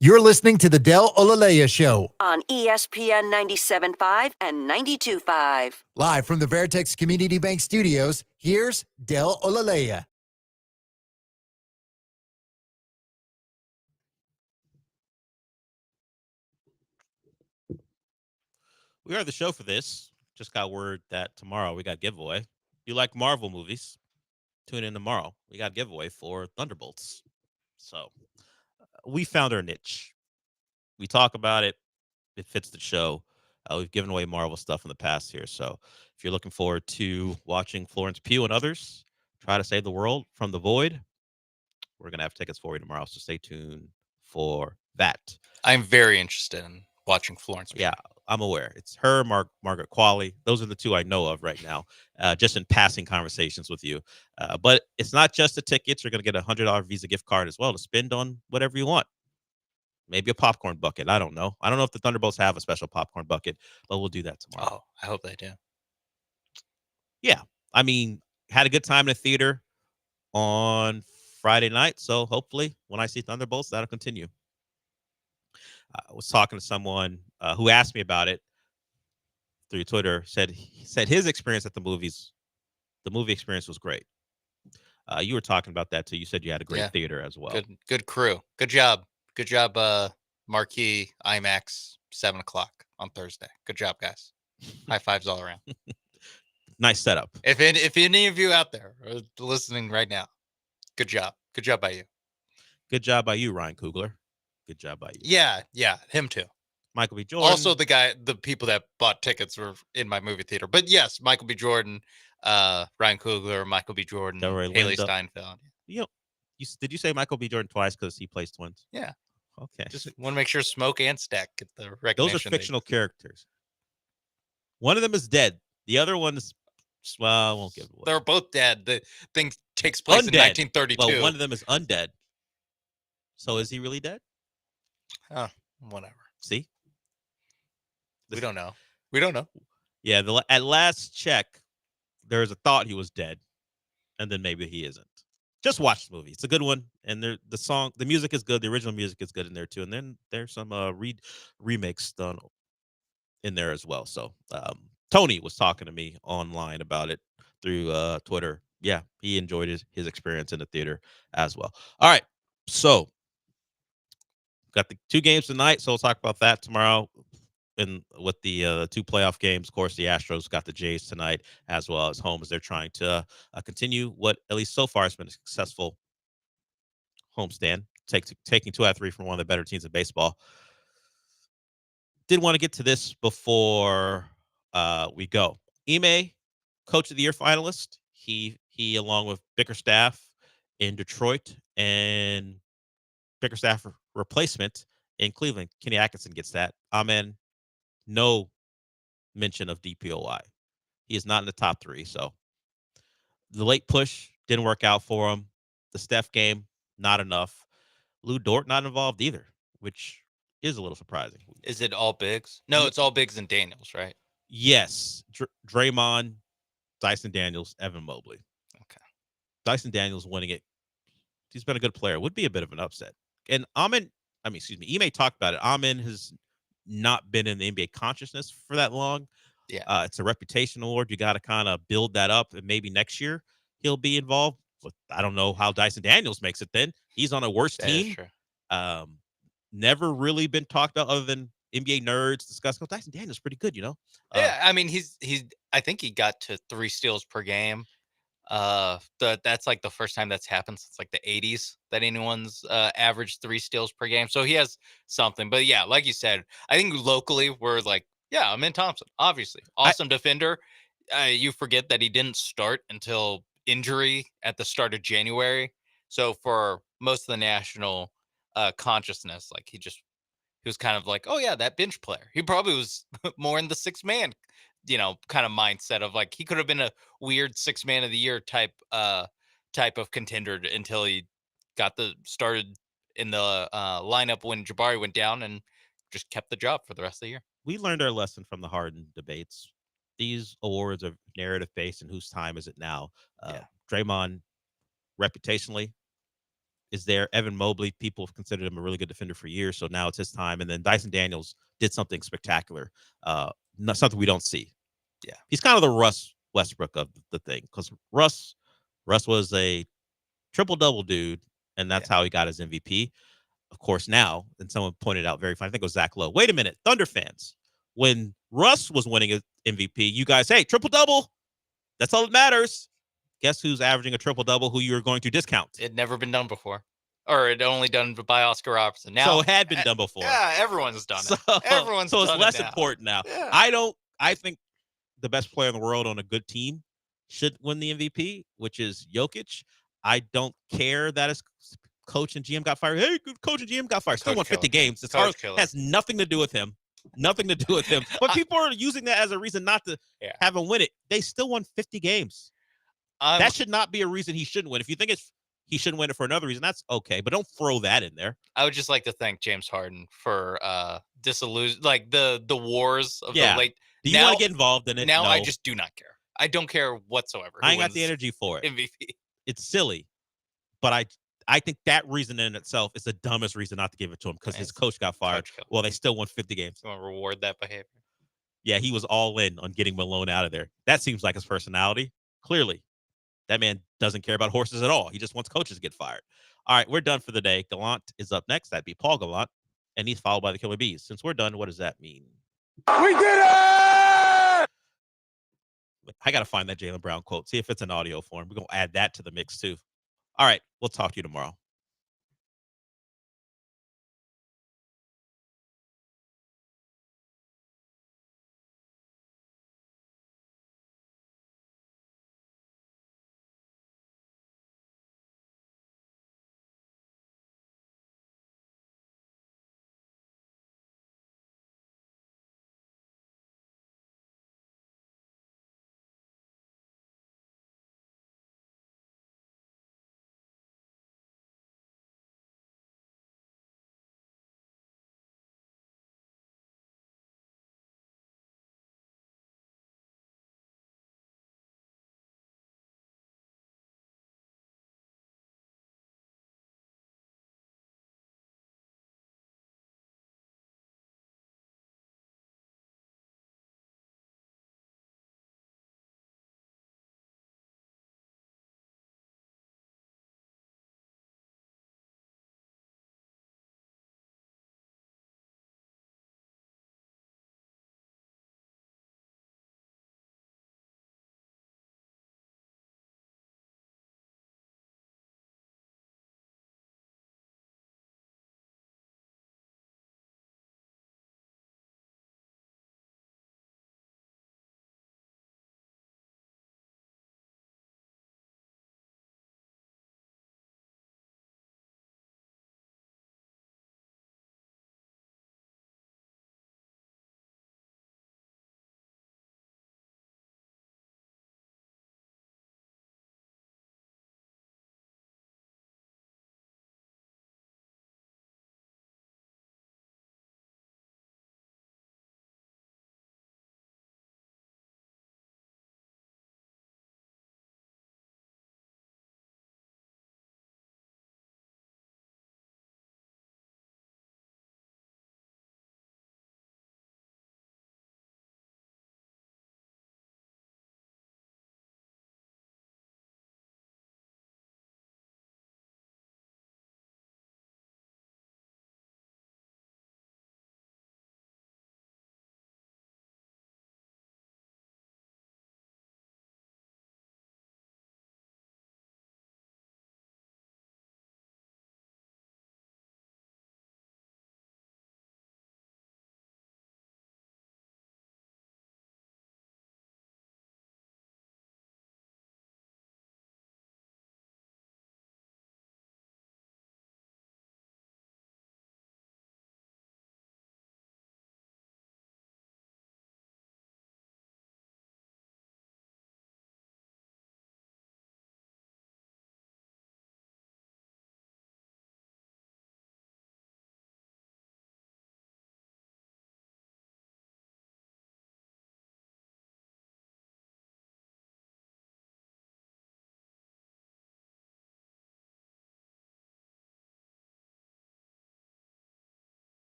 You're listening to the Del Olaleye Show. On ESPN 97.5 and 92.5. Live from the Veritex Community Bank Studios, here's Del Olaleye. We are the show for this. Just got word that tomorrow we got giveaway. If you like Marvel movies, tune in tomorrow. We got giveaway for Thunderbolts. So we found our niche. We talk about it. It fits the show. We've given away Marvel stuff in the past here. So if you're looking forward to watching Florence Pugh and others try to save the world from the void, we're going to have tickets for you tomorrow. So stay tuned for that. I'm very interested in watching Florence Pugh. Yeah, I'm aware. It's her, Margaret Qualley. Those are the two I know of right now, just in passing conversations with you. But it's not just the tickets. You're going to get a $100 Visa gift card as well to spend on whatever you want. Maybe a popcorn bucket. I don't know. I don't know if the Thunderbolts have a special popcorn bucket, but we'll do that tomorrow. Oh, I hope they do. Yeah. I mean, had a good time in the theater on Friday night. So hopefully when I see Thunderbolts, that'll continue. I was talking to someone who asked me about it through Twitter, said his experience at the movie experience was great. You were talking about that too. You said you had a great theater as well. Good crew. Good job. Good job, Marquee IMAX, 7 o'clock on Thursday. Good job, guys. High fives all around. Nice setup. If any of you out there are listening right now, good job. Good job by you. Good job by you, Ryan Coogler. Good job by you. Yeah, him too. Michael B. Jordan. Also, the people that bought tickets were in my movie theater. But yes, Michael B. Jordan, Ryan Coogler, Michael B. Jordan, Haley Steinfeld. Did you say Michael B. Jordan twice because he plays twins? Yeah. Okay. Just want to make sure Smoke and Stack get the recognition. Those are fictional characters. One of them is dead. The other one's, well, I won't give it away. They're both dead. The thing takes place in 1932. Well, one of them is undead. So is he really dead? Oh, whatever. See? We don't know. We don't know. Yeah, at last check, there's a thought he was dead, and then maybe he isn't. Just watch the movie. It's a good one, and the music is good. The original music is good in there too, and then there's some remakes done in there as well. So Tony was talking to me online about it through Twitter. Yeah, he enjoyed his experience in the theater as well. All right, so got the 2 games tonight, so we'll talk about that tomorrow. And with the 2 playoff games, of course, the Astros got the Jays tonight as well as home as they're trying to continue what at least so far has been a successful homestand, taking 2 out of 3 from one of the better teams in baseball. Did want to get to this before we go. Ime, Coach of the Year finalist. He along with Bickerstaff in Detroit and Bickerstaff replacement in Cleveland. Kenny Atkinson gets that. Amen. No mention of DPOY. He is not in the top 3. So the late push didn't work out for him. The Steph game, not enough. Lou Dort not involved either, which is a little surprising. Is it all bigs? No, it's all bigs and Daniels, right? Yes. Draymond, Dyson Daniels, Evan Mobley. Okay. Dyson Daniels winning it. He's been a good player. Would be a bit of an upset. And Ime talked about it. Amen has not been in the NBA consciousness for that long. Yeah. It's a reputation award. You got to kind of build that up, and maybe next year he'll be involved. But I don't know how Dyson Daniels makes it then. He's on a worse team. Never really been talked about other than NBA nerds discussing. Dyson Daniels pretty good, you know? Yeah, I mean, I think he got to 3 steals per game. That's like the first time that's happened since like the 80s that anyone's averaged 3 steals per game. So he has something. But yeah, like you said, I think locally we're like, yeah, Amen Thompson, obviously awesome defender. You forget that he didn't start until injury at the start of January. So for most of the national consciousness, like he was kind of like, oh yeah, that bench player. He probably was more in the 6-man kind of mindset of like he could have been a weird 6-man of the year type of contender until he got started in the lineup when Jabari went down and just kept the job for the rest of the year. We learned our lesson from the Harden debates. These awards are narrative based, and whose time is it now? Draymond, reputationally, is there. Evan Mobley, people have considered him a really good defender for years, so now it's his time. And then Dyson Daniels did something spectacular, not something we don't see. Yeah, he's kind of the Russ Westbrook of the thing, because Russ was a triple-double dude, and that's how he got his MVP. Of course, now, and someone pointed out very funny, I think it was Zach Lowe. Wait a minute, Thunder fans. When Russ was winning an MVP, you guys, hey, triple-double. That's all that matters. Guess who's averaging a triple-double who you're going to discount? It had never been done before. or it only done by Oscar Robertson. Now So it had been done before. Yeah, everyone's done So, it. Everyone's so it's done less it now. important now. Yeah. I think the best player in the world on a good team should win the MVP, which is Jokic. I don't care that his coach and GM got fired. Hey, good coach and GM got fired. Still won 50 games. It's hard. Has nothing to do with him. Nothing to do with him. But people are using that as a reason not to have him win it. They still won 50 games. That should not be a reason he shouldn't win. If you think he shouldn't win it for another reason, that's okay. But don't throw that in there. I would just like to thank James Harden for disillusion, like the wars of the late. Do you want to get involved in it? Now No. I just do not care. I don't care whatsoever. I ain't got the energy for it. MVP. It's silly, but I think that reason in itself is the dumbest reason not to give it to him because his coach got fired. Well, they still won 50 games. You want to reward that behavior? Yeah, he was all in on getting Malone out of there. That seems like his personality. Clearly, that man doesn't care about horses at all. He just wants coaches to get fired. All right, we're done for the day. Gallant is up next. That'd be Paul Gallant, and he's followed by the Killer Bees. Since we're done, what does that mean? We did it! I got to find that Jaylen Brown quote. See if it's an audio form. We're going to add that to the mix, too. All right, we'll talk to you tomorrow.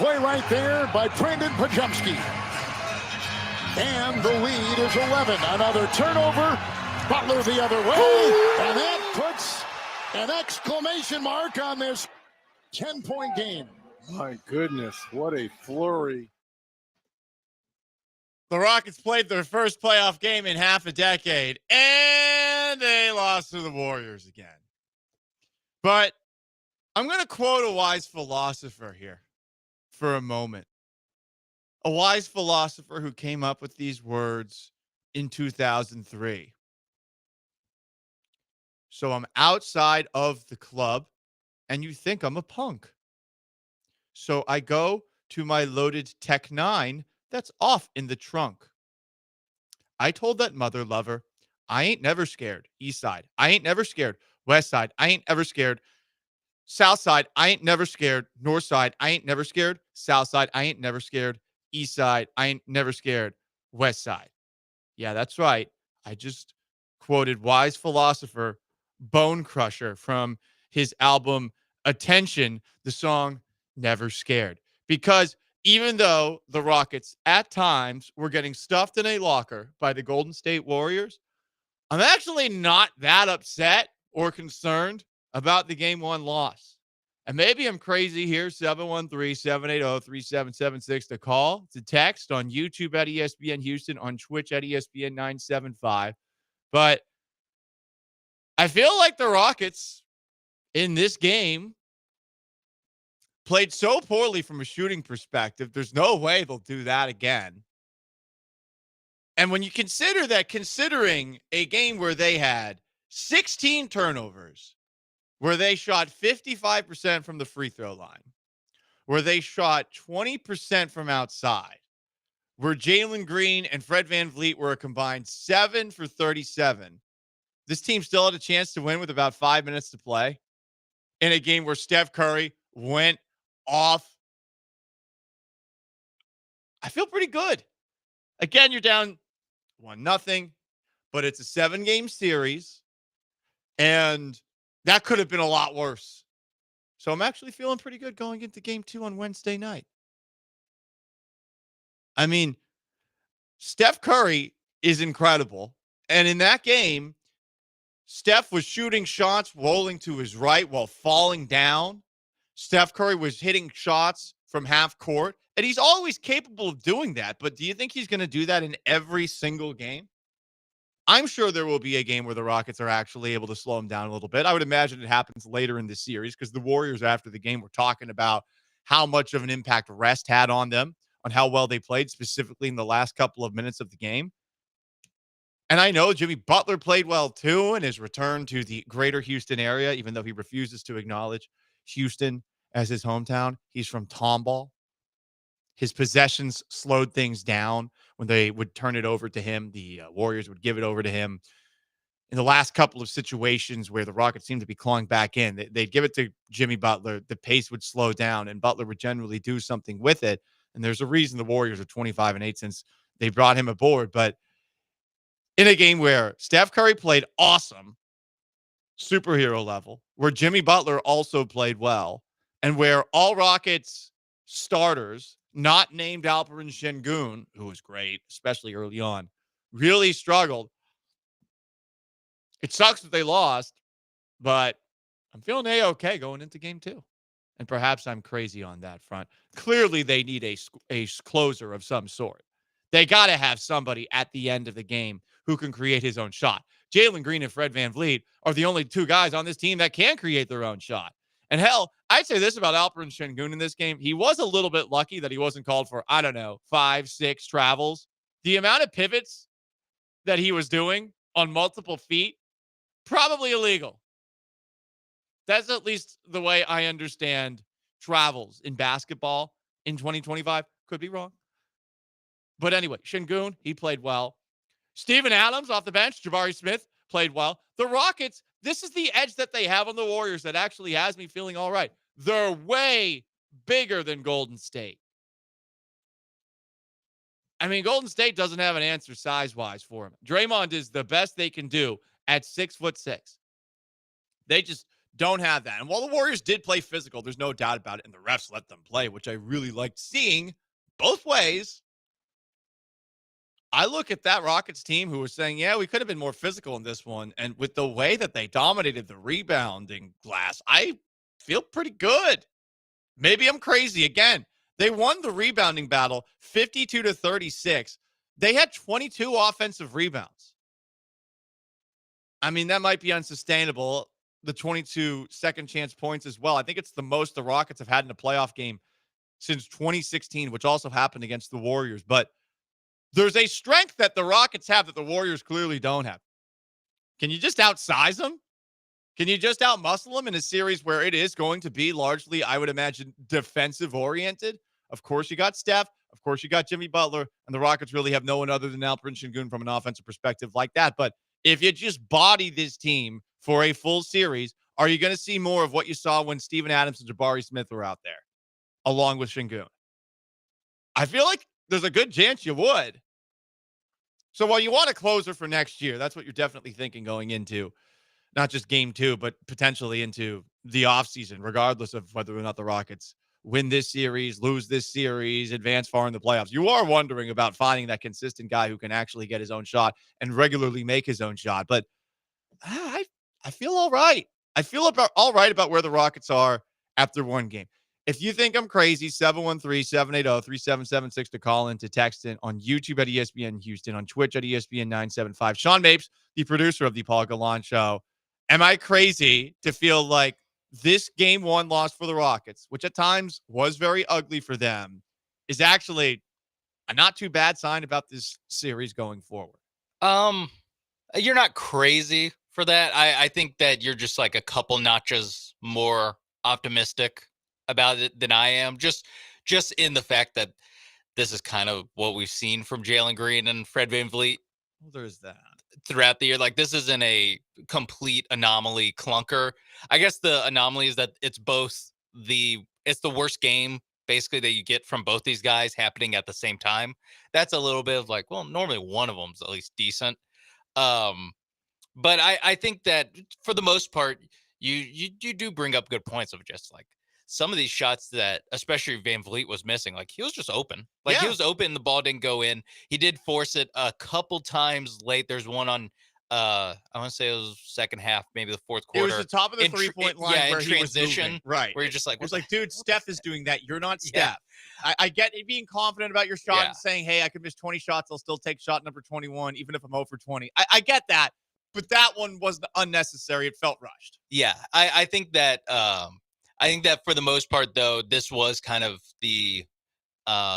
play right there by Brandon Pajumski. And the lead is 11. Another turnover. Butler the other way. And that puts an exclamation mark on this 10-point game. My goodness, what a flurry. The Rockets played their first playoff game in half a decade, and they lost to the Warriors again. But I'm going to quote a wise philosopher here for a moment. A wise philosopher who came up with these words in 2003. So I'm outside of the club, and you think I'm a punk. So I go to my loaded Tech 9 that's off in the trunk. I told that mother lover, I ain't never scared. East side, I ain't never scared. West side, I ain't ever scared. South side, I ain't never scared. North side, I ain't never scared. South side, I ain't never scared. East side, I ain't never scared. West side. Yeah, that's right. I just quoted wise philosopher Bone Crusher from his album Attention, the song Never Scared. Because even though the Rockets at times were getting stuffed in a locker by the Golden State Warriors, I'm actually not that upset or concerned about the game one loss. And maybe I'm crazy here, 713-780-3776 to call, to text on YouTube at ESPN Houston, on Twitch at ESPN 975. But I feel like the Rockets in this game played so poorly from a shooting perspective. There's no way they'll do that again. And when you consider that, considering a game where they had 16 turnovers, where they shot 55% from the free throw line, where they shot 20% from outside, where Jalen Green and Fred VanVleet were a combined 7 for 37, this team still had a chance to win with about 5 minutes to play in a game where Steph Curry went off. I feel pretty good. Again, you're down 1-0, but it's a 7-game series, and that could have been a lot worse. So I'm actually feeling pretty good going into game 2 on Wednesday night. I mean, Steph Curry is incredible. And in that game, Steph was shooting shots rolling to his right while falling down. Steph Curry was hitting shots from half court, and he's always capable of doing that. But do you think he's going to do that in every single game? I'm sure there will be a game where the Rockets are actually able to slow him down a little bit. I would imagine it happens later in the series because the Warriors, after the game, were talking about how much of an impact rest had on them, on how well they played, specifically in the last couple of minutes of the game. And I know Jimmy Butler played well, too, in his return to the greater Houston area, even though he refuses to acknowledge Houston as his hometown. He's from Tomball. His possessions slowed things down when they would turn it over to him. The Warriors would give it over to him. In the last couple of situations where the Rockets seemed to be clawing back in, they'd give it to Jimmy Butler. The pace would slow down, and Butler would generally do something with it. And there's a reason the Warriors are 25-8 since they brought him aboard. But in a game where Steph Curry played awesome, superhero level, where Jimmy Butler also played well, and where all Rockets starters, not named Alperen Şengün, who was great, especially early on, really struggled. It sucks that they lost, but I'm feeling A-okay going into game 2. And perhaps I'm crazy on that front. Clearly, they need a closer of some sort. They got to have somebody at the end of the game who can create his own shot. Jalen Green and Fred VanVleet are the only two guys on this team that can create their own shot. And hell, I'd say this about Alperen Şengün in this game. He was a little bit lucky that he wasn't called for, 5, 6 travels. The amount of pivots that he was doing on multiple feet, probably illegal. That's at least the way I understand travels in basketball in 2025. Could be wrong. But anyway, Şengün, he played well. Steven Adams off the bench, Jabari Smith played well. The Rockets, this is the edge that they have on the Warriors that actually has me feeling all right. They're way bigger than Golden State. I mean, Golden State doesn't have an answer size-wise for him. Draymond is the best they can do at 6'6". They just don't have that. And while the Warriors did play physical, there's no doubt about it, and the refs let them play, which I really liked seeing both ways. I look at that Rockets team who was saying, yeah, we could have been more physical in this one. And with the way that they dominated the rebounding glass, I feel pretty good. Maybe I'm crazy. Again, they won the rebounding battle 52-36. They had 22 offensive rebounds. I mean, that might be unsustainable. The 22 second chance points as well. I think it's the most the Rockets have had in a playoff game since 2016, which also happened against the Warriors. But there's a strength that the Rockets have that the Warriors clearly don't have. Can you just outsize them? Can you just outmuscle them in a series where it is going to be largely, I would imagine, defensive-oriented? Of course, you got Steph. Of course, you got Jimmy Butler. And the Rockets really have no one other than Alperen Sengun from an offensive perspective like that. But if you just body this team for a full series, are you going to see more of what you saw when Steven Adams and Jabari Smith were out there, along with Sengun? I feel like there's a good chance you would. So while you want a closer for next year, that's what you're definitely thinking going into not just game 2, but potentially into the offseason, regardless of whether or not the Rockets win this series, lose this series, advance far in the playoffs. You are wondering about finding that consistent guy who can actually get his own shot and regularly make his own shot. But I feel all right. I feel all right about where the Rockets are after one game. If you think I'm crazy, 713-780-3776 to call in, to text in, on YouTube at ESPN Houston, on Twitch at ESPN 975. Sean Mapes, the producer of the Paul Gallant Show. Am I crazy to feel like this game 1 loss for the Rockets, which at times was very ugly for them, is actually a not too bad sign about this series going forward? You're not crazy for that. I think that you're just like a couple notches more optimistic about it than I am. Just in the fact that this is kind of what we've seen from Jalen Green and Fred VanVleet. Well, there's that. Throughout the year. Like, this isn't a complete anomaly clunker. I guess the anomaly is that it's the worst game basically that you get from both these guys happening at the same time. That's a little bit of like, well, normally one of them's at least decent. But I think that for the most part, you do bring up good points of just like some of these shots that especially VanVleet was missing. Like, he was just open. Like, he was open, the ball didn't go in. He did force it a couple times late. There's one on I want to say it was second half, maybe the fourth quarter. It was the top of the three-point line where in he was transition. moving. Right. Where you're just like, it was like, dude, Steph is doing that. You're not Steph. I get it being confident about your shot and saying, hey, I could miss 20 shots. I'll still take shot number 21, even if I'm 0 for 20. I get that. But that one was unnecessary. It felt rushed. Yeah. I think that for the most part, though, this was kind of the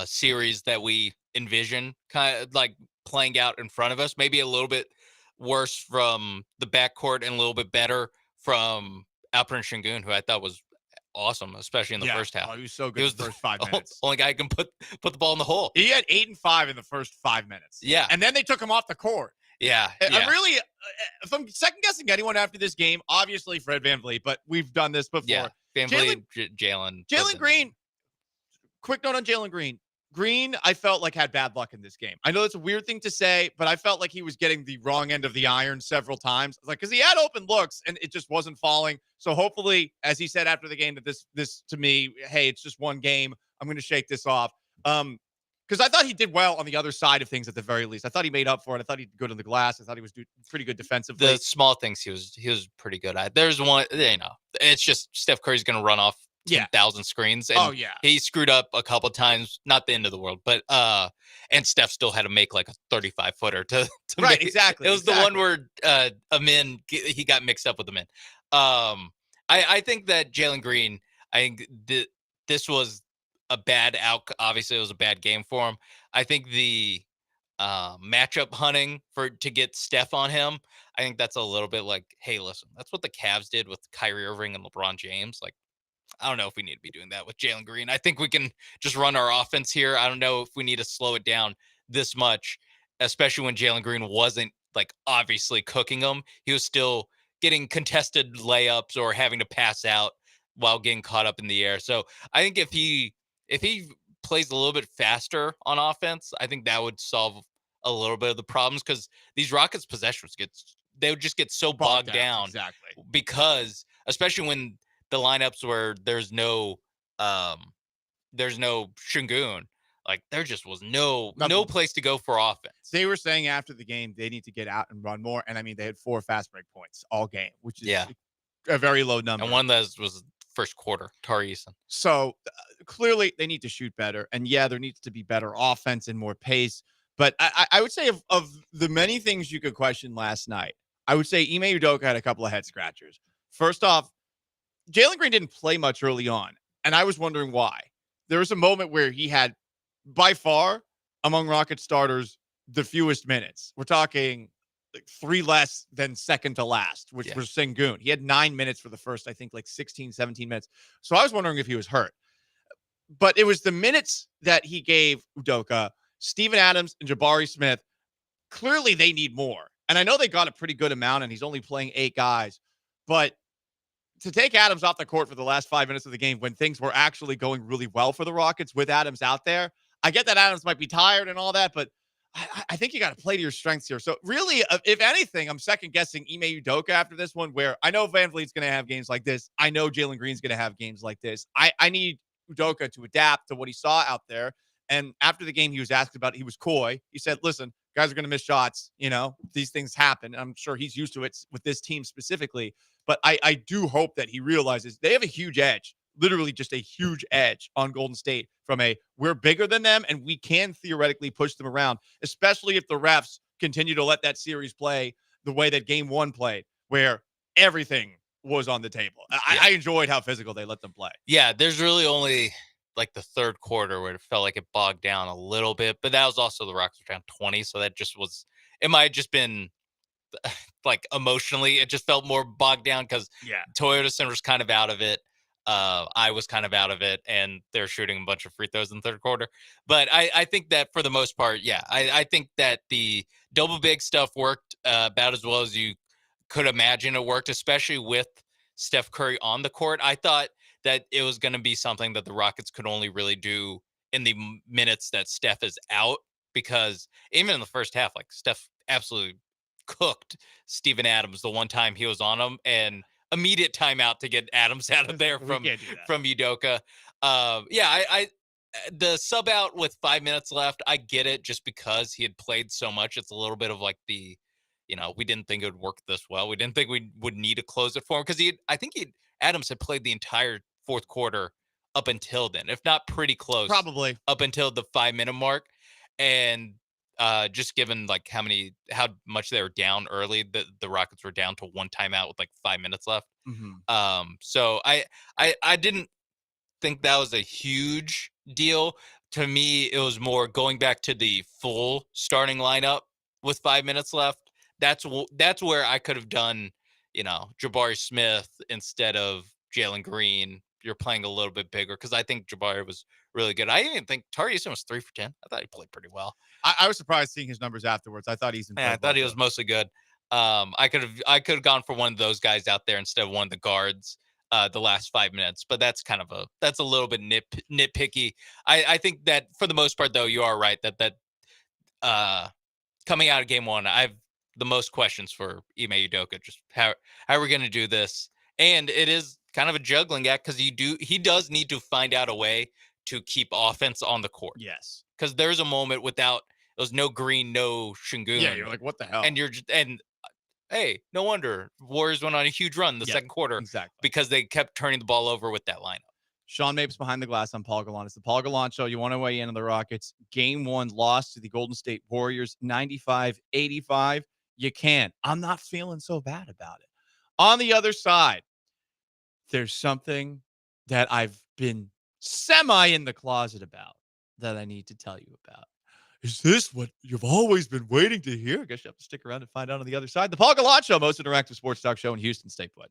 series that we envision kind of like playing out in front of us. Maybe a little bit worse from the backcourt and a little bit better from Alperen Sengun, who I thought was awesome, especially in the first half. Oh, he was so good in the first 5 minutes. Only guy who can put the ball in the hole. He had 8 and 5 in the first 5 minutes. Yeah. And then they took him off the court. Yeah. I'm really, if I'm second guessing anyone after this game, obviously Fred VanVleet, but we've done this before. Yeah. VanVleet, Jalen. Jalen Green. Quick note on Jalen Green. Green, I felt like had bad luck in this game. I know it's a weird thing to say, but I felt like he was getting the wrong end of the iron several times. Like, because he had open looks and it just wasn't falling. So hopefully, as he said after the game, that this to me, hey, it's just one game. I'm going to shake this off. Because I thought he did well on the other side of things at the very least. I thought he made up for it. I thought he did good on the glass. I thought he was pretty good defensively. The small things he was pretty good at. There's one, it's just Steph Curry's going to run off 10,000 screens. And he screwed up a couple times. Not the end of the world, but and Steph still had to make like a 35-footer to right, make, exactly. It was the one where Amin, he got mixed up with Amin. I think that Jalen Green, I think this was a bad outcome. Obviously, it was a bad game for him. I think the matchup hunting to get Steph on him, I think that's a little bit like, hey, listen, that's what the Cavs did with Kyrie Irving and LeBron James. Like, I don't know if we need to be doing that with Jalen Green. I think we can just run our offense here. I don't know if we need to slow it down this much, especially when Jalen Green wasn't like obviously cooking them. He was still getting contested layups or having to pass out while getting caught up in the air. So I think if he plays a little bit faster on offense, I think that would solve a little bit of the problems, because these Rockets possessions would just get so bogged down exactly because especially when the lineups where there's no Şengün. Like there just was no place to go for offense. They were saying after the game they need to get out and run more. And I mean, they had 4 fast break points all game, which is a very low number. And one of those was first quarter, Tari Eason. So clearly they need to shoot better. And yeah, there needs to be better offense and more pace. But I would say of the many things you could question last night, I would say Ime Udoka had a couple of head scratchers. First off, Jalen Green didn't play much early on. And I was wondering why. There was a moment where he had, by far, among Rocket starters, the fewest minutes. We're talking like 3 less than second to last, which was Şengün. He had 9 minutes for the first, I think, like 16, 17 minutes. So I was wondering if he was hurt. But it was the minutes that he gave Udoka, Steven Adams, and Jabari Smith. Clearly, they need more. And I know they got a pretty good amount, and he's only playing 8 guys. But to take Adams off the court for the last 5 minutes of the game when things were actually going really well for the Rockets with Adams out there, I get that Adams might be tired and all that, but I think you got to play to your strengths here. So really, if anything, I'm second guessing Ime Udoka after this one, where I know Van Vliet's going to have games like this. I know Jalen Green's going to have games like this. I need Udoka to adapt to what he saw out there. And after the game, he was asked about it. He was coy. He said, listen, guys are going to miss shots. You know, these things happen. I'm sure he's used to it with this team specifically. But I do hope that he realizes they have a huge edge, literally just a huge edge on Golden State from we're bigger than them and we can theoretically push them around, especially if the refs continue to let that series play the way that game 1 played, where everything was on the table. I enjoyed how physical they let them play. Yeah, there's really only like the third quarter where it felt like it bogged down a little bit, but that was also the Rockets were down 20. So that just was, it might have just been like emotionally, it just felt more bogged down because Toyota Center was kind of out of it. I was kind of out of it, and they're shooting a bunch of free throws in the third quarter. But I think that for the most part, I think that the double big stuff worked about as well as you could imagine it worked, especially with Steph Curry on the court. I thought that it was going to be something that the Rockets could only really do in the minutes that Steph is out, because even in the first half, like Steph absolutely cooked Steven Adams the one time he was on him, and immediate timeout to get Adams out of there from Udoka. I the sub out with 5 minutes left, I get it, just because he had played so much. It's a little bit of like the, we didn't think it would work this well. We didn't think we would need to close it for him, because Adams had played the entire fourth quarter up until then, if not pretty close, probably up until the 5 minute mark. And just given like how much they were down early, the Rockets were down to 1 timeout with like 5 minutes left. So I didn't think that was a huge deal. To me, it was more going back to the full starting lineup with 5 minutes left. That's where I could have done, Jabari Smith instead of Jalen Green. You're playing a little bit bigger, because I think Jabari was really good. I even think Tari Eason was 3 for 10. I thought he played pretty well. I was surprised seeing his numbers afterwards. I thought I thought he was mostly good. I could have gone for one of those guys out there instead of one of the guards the last 5 minutes, but that's a little bit nitpicky. I think that for the most part, though, you are right that coming out of game 1, I have the most questions for Ime Udoka. Just how are we going to do this? And it is kind of a juggling act, because he does need to find out a way to keep offense on the court. Yes, because there's a moment without, it was no Green, no Şengün. Yeah, you're like, what the hell? And hey, no wonder Warriors went on a huge run the second quarter, because they kept turning the ball over with that lineup. Sean Mapes behind the glass on Paul Gallant. It's the Paul Gallant Show. You want to weigh in on the Rockets? Game 1 loss to the Golden State Warriors, 95-85. You can. I'm not feeling so bad about it. On the other side, there's something that I've been semi in the closet about that I need to tell you about. Is this what you've always been waiting to hear? I guess you have to stick around and find out on the other side. The Paul Gallant Show, most interactive sports talk show in Houston. Stay put.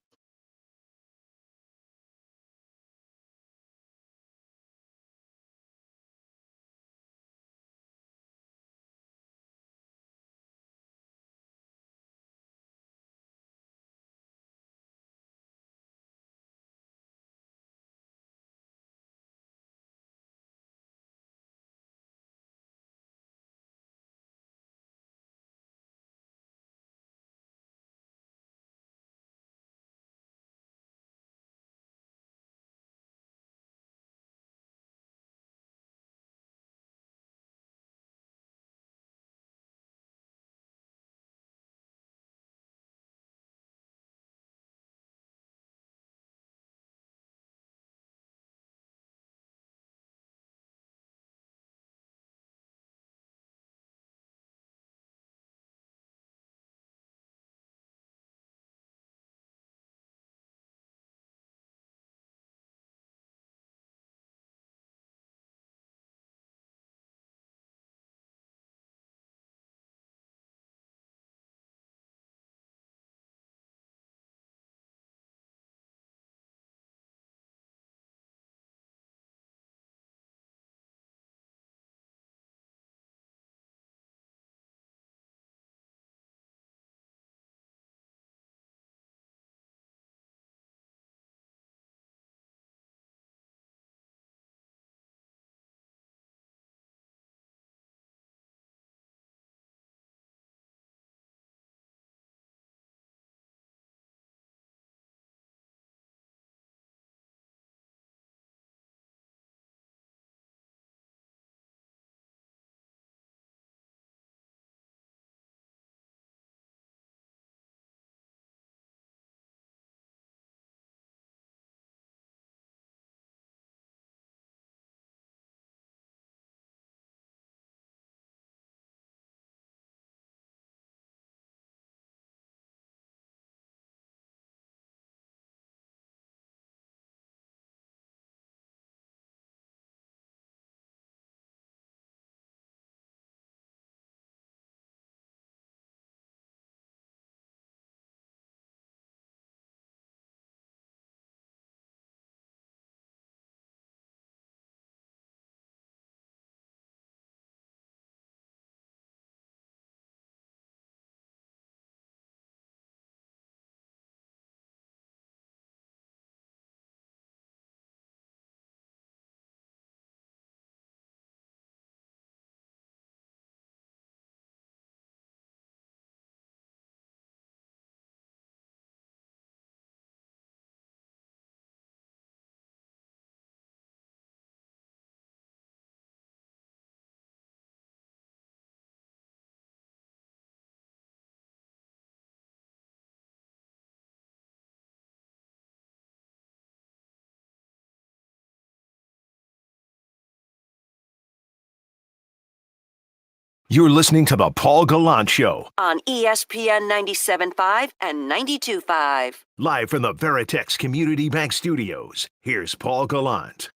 You're listening to the Paul Gallant Show, on ESPN 97.5 and 92.5. live from the Veritex Community Bank Studios. Here's Paul Gallant.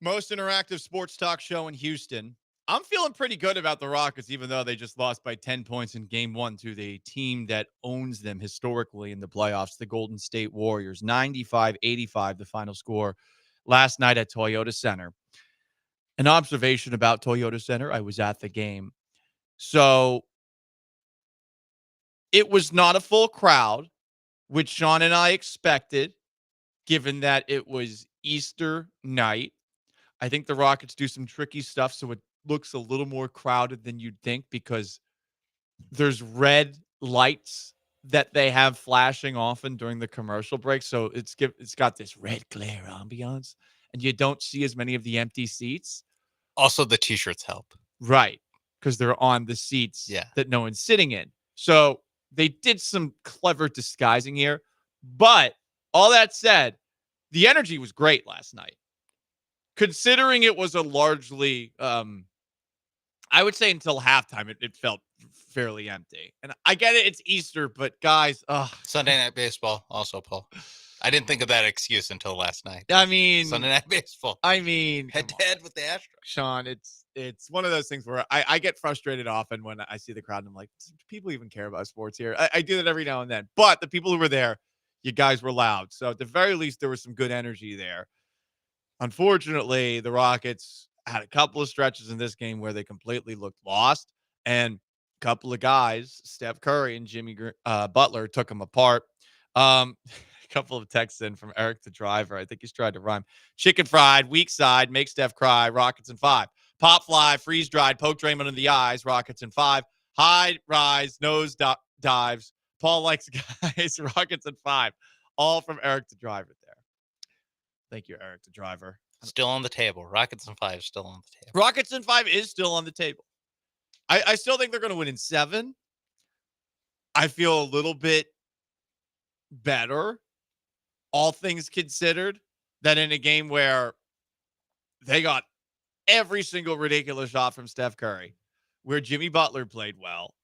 Most interactive sports talk show in Houston. I'm feeling pretty good about the Rockets, even though they just lost by 10 points in game one to the team that owns them historically in the playoffs, the Golden State Warriors. 95-85, the final score last night at Toyota Center. An observation about Toyota Center, I was at the game. So it was not a full crowd, which Sean and I expected, given that it was Easter night. I think the Rockets do some tricky stuff, so it looks a little more crowded than you'd think because there's red lights that they have flashing often during the commercial break. So it's got this red glare ambiance, and you don't see as many of the empty seats. Also, the T-shirts help. Right, because they're on the seats that no one's sitting in. So they did some clever disguising here. But all that said, the energy was great last night. Considering it was a largely, I would say until halftime, it felt fairly empty. And I get it, it's Easter, but guys, Sunday Night Baseball also, Paul. I didn't think of that excuse until last night. I mean, Sunday Night Baseball. I mean, head-to-head with the Astros. Sean, it's one of those things where I get frustrated often when I see the crowd and I'm like, do people even care about sports here? I do that every now and then. But the people who were there, you guys were loud. So at the very least, there was some good energy there. Unfortunately, the Rockets had a couple of stretches in this game where they completely looked lost. And a couple of guys, Steph Curry and Jimmy Butler, took them apart. A couple of texts in from Eric the Driver. I think he's tried to rhyme. Chicken fried, weak side, make Steph cry, Rockets in 5. Pop fly, freeze dried, poke Draymond in the eyes, Rockets in 5. Hide, rise, nose dives. Paul likes guys, Rockets in 5. All from Eric the Driver there. Thank you, Eric the Driver. Still on the table. Rockets in 5 still on the table. Rockets in 5 is still on the table. I still think they're going to win in 7. I feel a little bit better, all things considered, than in a game where they got every single ridiculous shot from Steph Curry, where Jimmy Butler played well,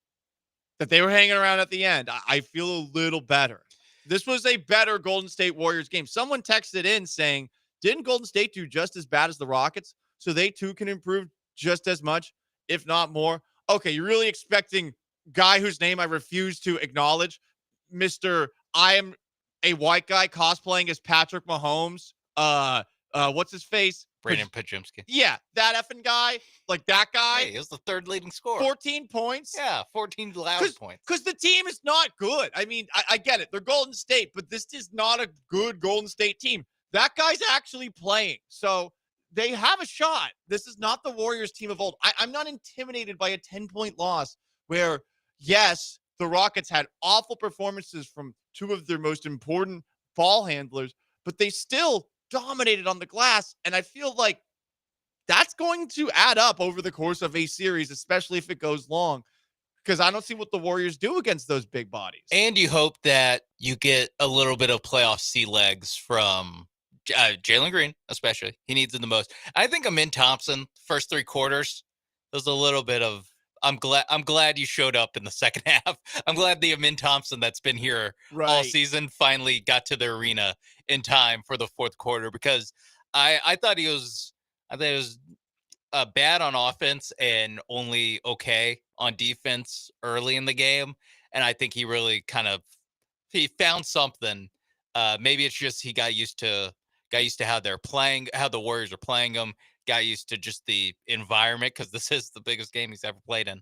that they were hanging around at the end. I feel a little better. This was a better Golden State Warriors game. Someone texted in saying, didn't Golden State do just as bad as the Rockets? So they too can improve just as much, if not more. Okay, you're really expecting guy whose name I refuse to acknowledge, Mr. I am a white guy cosplaying as Patrick Mahomes. What's his face? Brandon Pajumski. Yeah, that effing guy. Like that guy. Hey, he was the third leading scorer. 14 points. Yeah, 14 loud points. Because the team is not good. I mean, I get it. They're Golden State, but this is not a good Golden State team. That guy's actually playing. So they have a shot. This is not the Warriors team of old. I'm not intimidated by a 10-point loss where, yes, the Rockets had awful performances from two of their most important ball handlers, but they still dominated on the glass. And I feel like that's going to add up over the course of a series, especially if it goes long, because I don't see what the Warriors do against those big bodies. And you hope that you get a little bit of playoff sea legs from Jalen Green, especially. He needs it the most. I think Amin Thompson, first 3 quarters, there's a little bit of, I'm glad you showed up in the second half. I'm glad the Amin Thompson that's been here all season finally got to the arena in time for the fourth quarter, because I thought he was bad on offense and only okay on defense early in the game. And I think he really he found something. Maybe it's just he got used to how they're playing, how the Warriors are playing him, got used to just the environment, because this is the biggest game he's ever played in.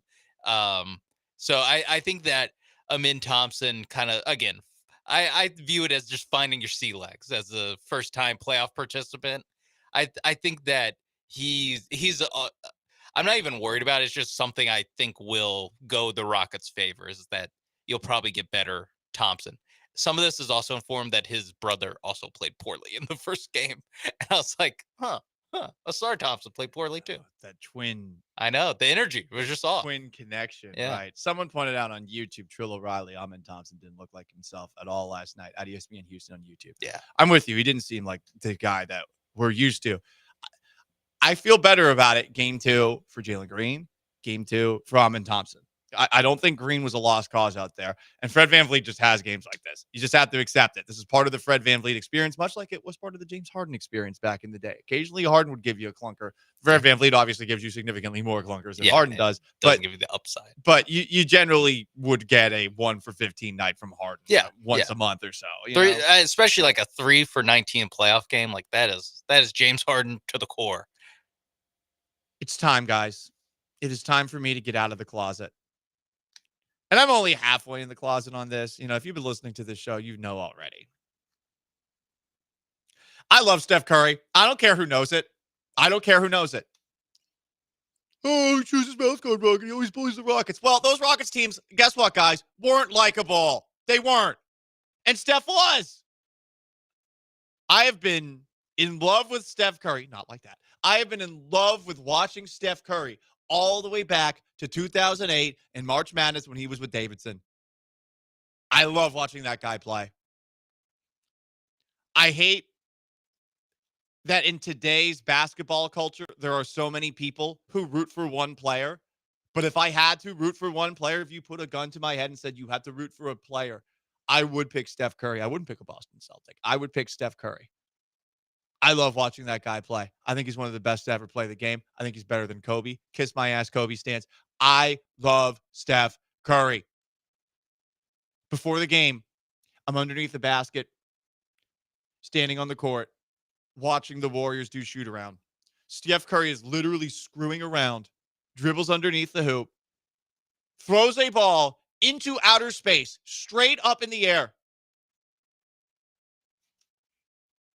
So I think that Amin Thompson again, I view it as just finding your sea legs as a first-time playoff participant. I think that he's I'm not even worried about it. It's just something I think will go the Rockets' favor, is that you'll probably get better Thompson. Some of this is also informed that his brother also played poorly in the first game. And I was like, Asar Thompson played poorly too. That twin. I know. The energy was just off. Twin connection. Yeah. Right. Someone pointed out on YouTube, Trill O'Reilly, Amin Thompson didn't look like himself at all last night at ESPN Houston on YouTube. Yeah. I'm with you. He didn't seem like the guy that we're used to. I feel better about it. Game 2 for Jalen Green. Game 2 for Amon Thompson. I don't think Green was a lost cause out there. And Fred VanVleet just has games like this. You just have to accept it. This is part of the Fred VanVleet experience, much like it was part of the James Harden experience back in the day. Occasionally, Harden would give you a clunker. Fred VanVleet obviously gives you significantly more clunkers than Harden does. Doesn't give you the upside. But you generally would get a 1 for 15 night from Harden. Once a month or so. Especially like a 3 for 19 playoff game. Like that is James Harden to the core. It's time, guys. It is time for me to get out of the closet. And I'm only halfway in the closet on this. If you've been listening to this show, you know already. I love Steph Curry. I don't care who knows it. Oh, he chooses mouth guard Rocket. He always bullies the Rockets. Well, those Rockets teams, guess what, guys? Weren't likable. They weren't. And Steph was. I have been in love with Steph Curry. Not like that. I have been in love with watching Steph Curry all the way back to 2008 in March Madness when he was with Davidson. I love watching that guy play. I hate that in today's basketball culture, there are so many people who root for one player. But if I had to root for one player, if you put a gun to my head and said you had to root for a player, I would pick Steph Curry. I wouldn't pick a Boston Celtic. I would pick Steph Curry. I love watching that guy play. I think he's one of the best to ever play the game. I think he's better than Kobe. Kiss my ass, Kobe stance. I love Steph Curry. Before the game, I'm underneath the basket, standing on the court, watching the Warriors do shoot around. Steph Curry is literally screwing around, dribbles underneath the hoop, throws a ball into outer space, straight up in the air.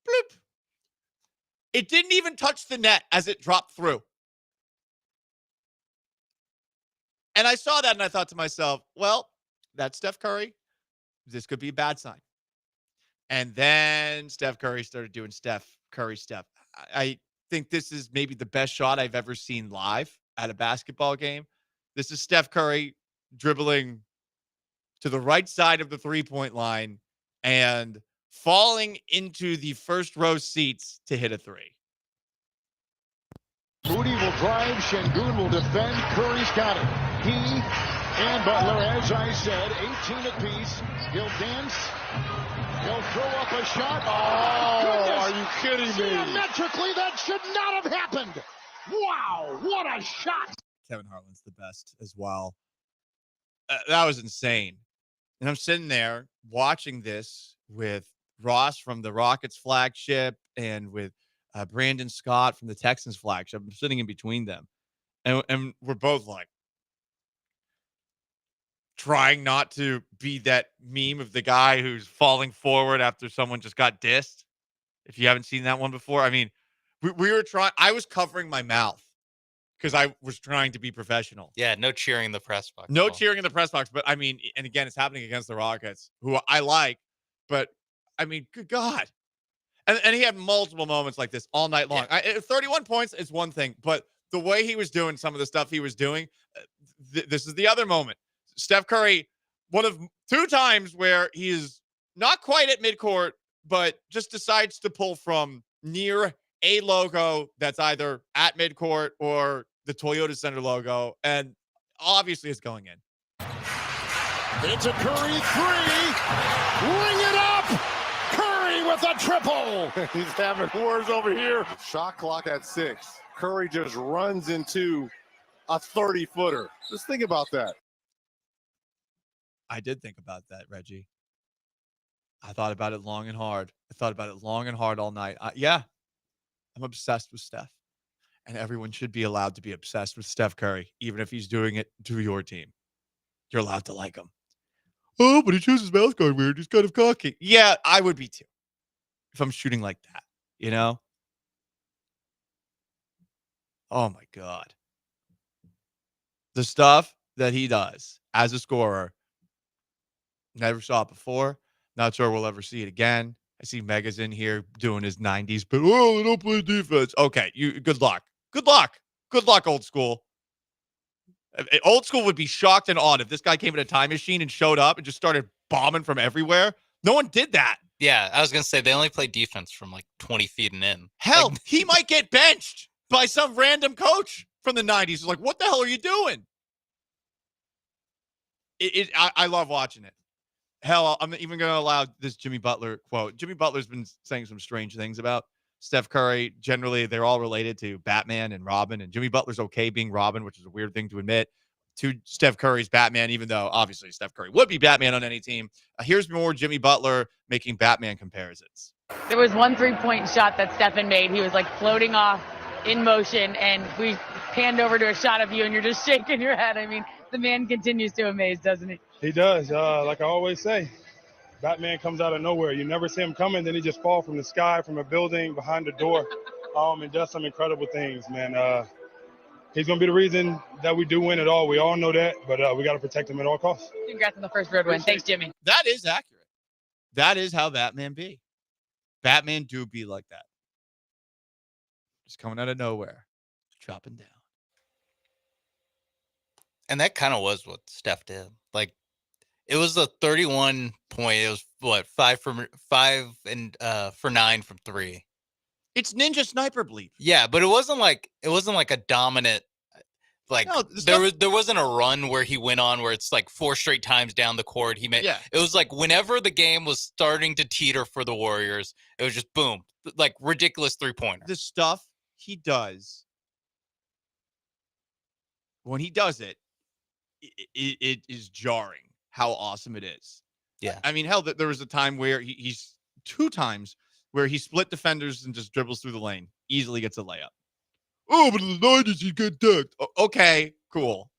Bloop. It didn't even touch the net as it dropped through. And I saw that and I thought to myself, well, that's Steph Curry. This could be a bad sign. And then Steph Curry started doing Steph Curry stuff. I think this is maybe the best shot I've ever seen live at a basketball game. This is Steph Curry dribbling to the right side of the three-point line and falling into the first row seats to hit a three. Moody will drive. Şengün will defend. Curry's got it. He and Butler, as I said, 18 apiece. He'll dance. He'll throw up a shot. Oh, are you kidding me? Geometrically, that should not have happened. Wow, what a shot. Kevin Harlan's the best as well. That was insane. And I'm sitting there watching this with Ross from the Rockets flagship and with Brandon Scott from the Texans flagship. I'm sitting in between them. And we're both like trying not to be that meme of the guy who's falling forward after someone just got dissed. If you haven't seen that one before, I mean, we were trying. I was covering my mouth because I was trying to be professional. Yeah, no cheering in the press box. No cheering in the press box. But I mean, and again, it's happening against the Rockets, who I like. But I mean, good God. And he had multiple moments like this all night long. 31 points is one thing, but the way he was doing some of the stuff he was doing, this is the other moment. Steph Curry, one of two times where he is not quite at midcourt, but just decides to pull from near a logo that's either at midcourt or the Toyota Center logo, and obviously it's going in. It's a Curry three. Ring it up. Curry with a triple. He's having wars over here. Shot clock at 6. Curry just runs into a 30-footer. Just think about that. I did think about that, Reggie. I thought about it long and hard. I thought about it long and hard all night. Yeah, I'm obsessed with Steph. And everyone should be allowed to be obsessed with Steph Curry, even if he's doing it to your team. You're allowed to like him. Oh, but he chooses mouth guard weird. He's kind of cocky. Yeah, I would be too. If I'm shooting like that, you know? Oh, my God. The stuff that he does as a scorer, never saw it before. Not sure we'll ever see it again. I see Mega's in here doing his 90s, but they don't play defense. Okay, good luck. Good luck. Good luck, old school. Old school would be shocked and awed if this guy came in a time machine and showed up and just started bombing from everywhere. No one did that. Yeah, I was going to say they only play defense from like 20 feet and in. Hell, he might get benched by some random coach from the 90s. It's like, what the hell are you doing? I love watching it. Hell, I'm even going to allow this Jimmy Butler quote. Jimmy Butler's been saying some strange things about Steph Curry. Generally, they're all related to Batman and Robin, and Jimmy Butler's okay being Robin, which is a weird thing to admit. To Steph Curry's Batman, even though obviously Steph Curry would be Batman on any team. Here's more Jimmy Butler making Batman comparisons. There was one 3-point shot that Stephen made. He was like floating off in motion, and we panned over to a shot of you, and you're just shaking your head. I mean, the man continues to amaze, doesn't he? He does. Like I always say, Batman comes out of nowhere. You never see him coming, then he just falls from the sky, from a building, behind the door, and does some incredible things, man. He's going to be the reason that we do win it all. We all know that, but we got to protect him at all costs. Congrats on the first road win. Thanks, Jimmy. That is accurate. That is how Batman be. Batman do be like that. Just coming out of nowhere, chopping down. And that kind of was what Steph did. Like, it was a 31 point. It was what, 5 for 9 from 3. It's ninja sniper bleep. Yeah, but it wasn't like a dominant. Like, no, there wasn't a run where he went on where it's like 4 straight times down the court. It was like whenever the game was starting to teeter for the Warriors, it was just boom, like ridiculous 3-pointer. The stuff he does when he does it is jarring how awesome it is. Yeah. I mean, hell, there was a time where he's 2 times where he split defenders and just dribbles through the lane, easily gets a layup. Oh, but in the 90s, he get dunked. Okay, cool.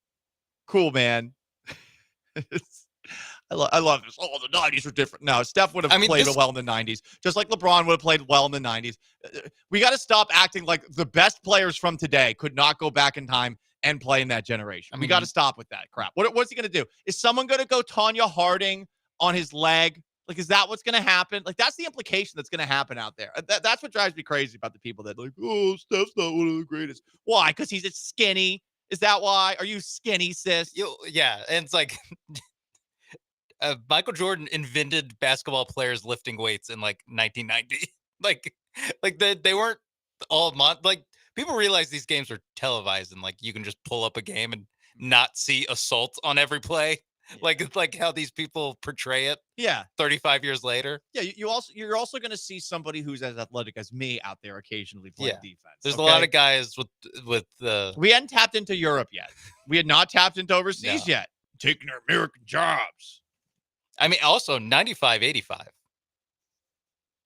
Cool, man. I love this. Oh, the 90s are different. No, Steph would have played well in the 90s, just like LeBron would have played well in the 90s. We got to stop acting like the best players from today could not go back in time and play in that generation. We got to stop with that crap. What's he going to do? Is someone going to go Tanya Harding on his leg? Like, is that what's going to happen? Like, that's the implication that's going to happen out there. That's what drives me crazy about the people that like, oh, Steph's not one of the greatest. Why? Because he's skinny. Is that why? Are you skinny, sis? Yeah, and it's like Michael Jordan invented basketball players lifting weights in like 1990. like they weren't all like people realize these games are televised and like you can just pull up a game and not see assault on every play. Like how these people portray it. Yeah. 35 years later. Yeah, you're also going to see somebody who's as athletic as me out there occasionally playing defense. There's a lot of guys with the. We hadn't tapped into Europe yet. We had not tapped into overseas yet. Taking our American jobs. I mean, also 95-85.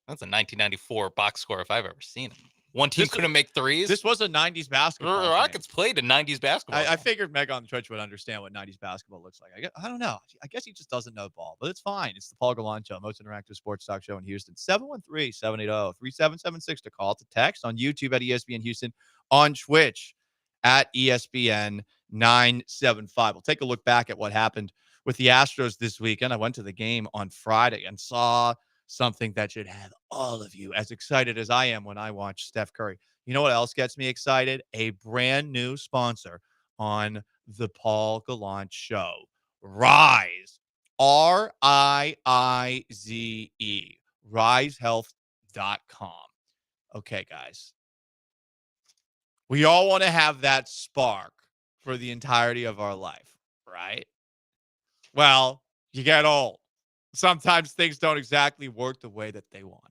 That's a 1994 box score if I've ever seen it. One team couldn't make threes. This was a 90s basketball. The Rockets played a 90s basketball. I figured Meg on Twitch would understand what 90s basketball looks like. I don't know. I guess he just doesn't know ball, but it's fine. It's the Paul Gallant Show, most interactive sports talk show in Houston. 713-780-3776 to call, to text, on YouTube at ESPN Houston, on Twitch at ESPN 975. We'll take a look back at what happened with the Astros this weekend. I went to the game on Friday and saw something that should have all of you as excited as I am when I watch Steph Curry. You know what else gets me excited? A brand new sponsor on the Paul Gallant Show. Rise. RIIZE. RiseHealth.com. Okay, guys. We all want to have that spark for the entirety of our life, right? Well, you get old. Sometimes things don't exactly work the way that they want.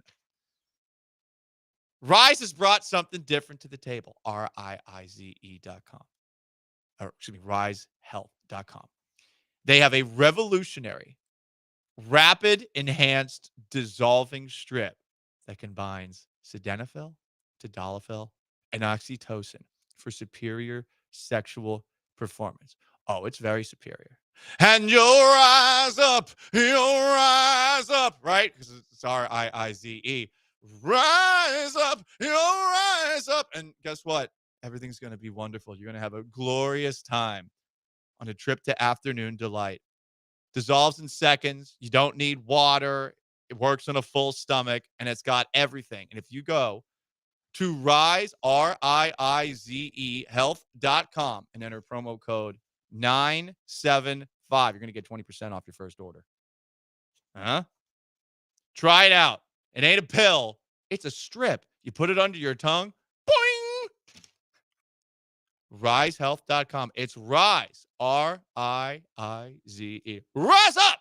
Rise has brought something different to the table. RIIZE.com. Or, excuse me, RiseHealth.com. They have a revolutionary, rapid, enhanced, dissolving strip that combines sildenafil, tadalafil, and oxytocin for superior sexual performance. Oh, it's very superior. And you'll rise up, right? Because it's RIIZE. Rise up, you'll rise up. And guess what? Everything's going to be wonderful. You're going to have a glorious time on a trip to afternoon delight. Dissolves in seconds. You don't need water. It works on a full stomach, and it's got everything. And if you go to Rise, RIIZE health.com, and enter promo code 975. You're going to get 20% off your first order. Try it out. It ain't a pill. It's a strip. You put it under your tongue. Boing! risehealth.com. It's Rise, R-I-I-Z-E. Rise up!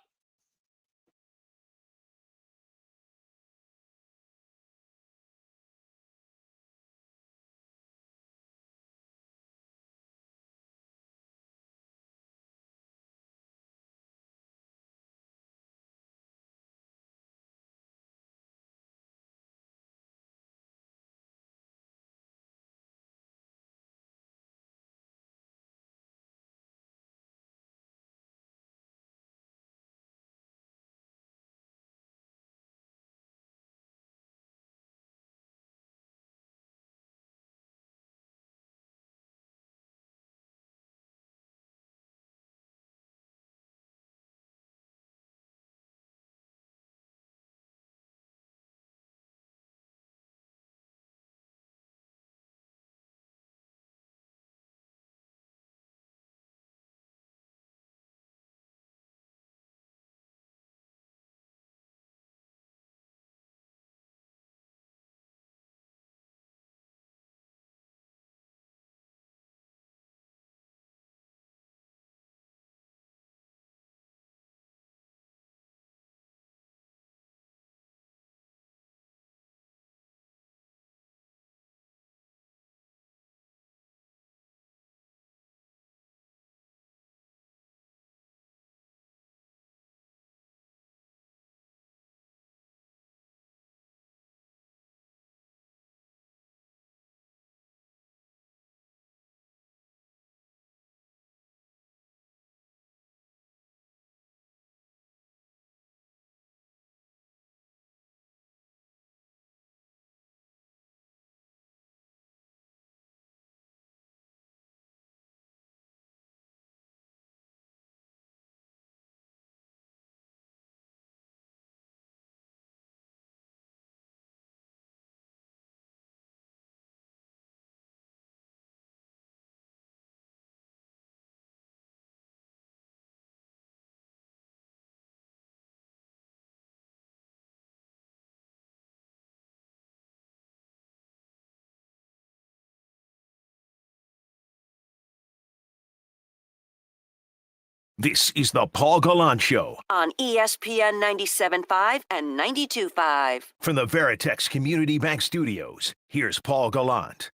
This is the Paul Gallant Show On ESPN 97.5 and 92.5. from the Veritex Community Bank Studios. Here's Paul Gallant.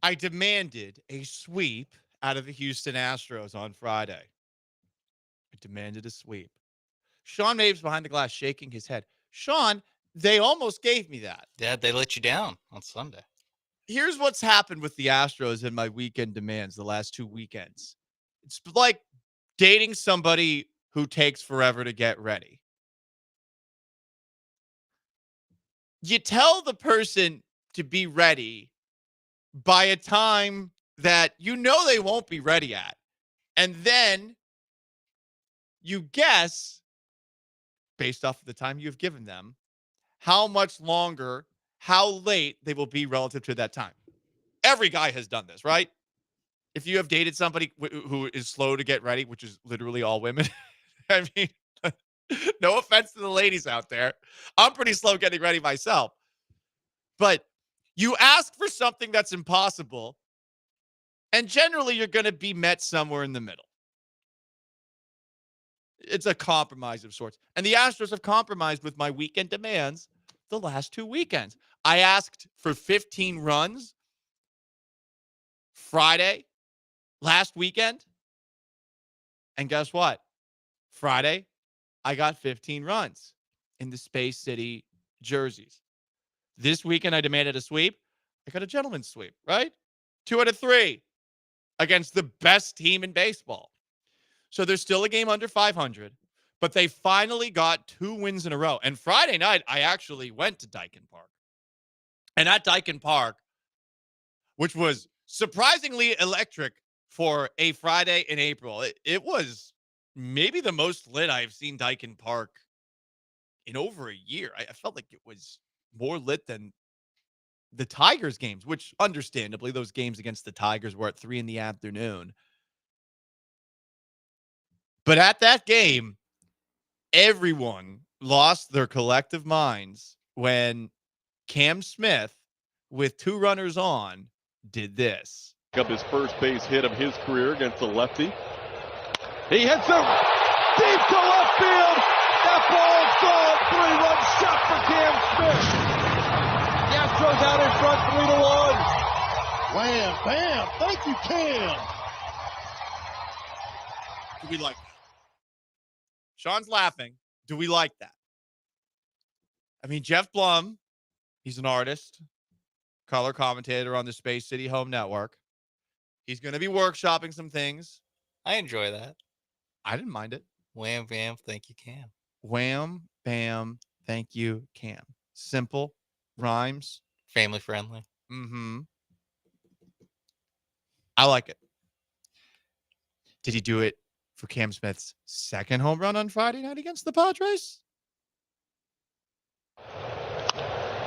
I demanded a sweep out of the Houston Astros on Friday. I demanded a sweep. Sean Maves behind the glass shaking his head. Sean, they almost gave me that. Yeah, they let you down on Sunday. Here's what's happened with the Astros in my weekend demands the last 2 weekends. It's like dating somebody who takes forever to get ready. You tell the person to be ready by a time that you know they won't be ready at. And then you guess, based off of the time you've given them, how much longer, how late they will be relative to that time. Every guy has done this, right? If you have dated somebody who is slow to get ready, which is literally all women, I mean, no offense to the ladies out there. I'm pretty slow getting ready myself. But you ask for something that's impossible, and generally you're going to be met somewhere in the middle. It's a compromise of sorts. And the Astros have compromised with my weekend demands the last 2 weekends. I asked for 15 runs Friday, last weekend. And guess what? Friday, I got 15 runs in the Space City jerseys. This weekend, I demanded a sweep. I got a gentleman's sweep, right? 2 out of 3 against the best team in baseball. So there's still a game under 500, but they finally got 2 wins in a row. And Friday night, I actually went to Dyken Park. And at Dyken Park, which was surprisingly electric for a Friday in April, it was maybe the most lit I've seen Dyken Park in over a year. I felt like it was more lit than the Tigers games, which understandably, those games against the Tigers were at 3 p.m. But at that game, everyone lost their collective minds when Cam Smith with 2 runners on, did this. Up his first base hit of his career against the lefty. He hits it deep to left field. That ball's gone. 3-run shot for Cam Smith. The Astros out in front 3-1. Wham, bam. Thank you, Cam. Do we like that? Sean's laughing. Do we like that? I mean, Jeff Blum, he's an artist, color commentator on the Space City Home Network. He's going to be workshopping some things. I enjoy that. I didn't mind it. Wham, bam, thank you, Cam. Wham, bam, thank you, Cam. Simple, rhymes. Family friendly. Mm-hmm. I like it. Did he do it for Cam Smith's second home run on Friday night against the Padres?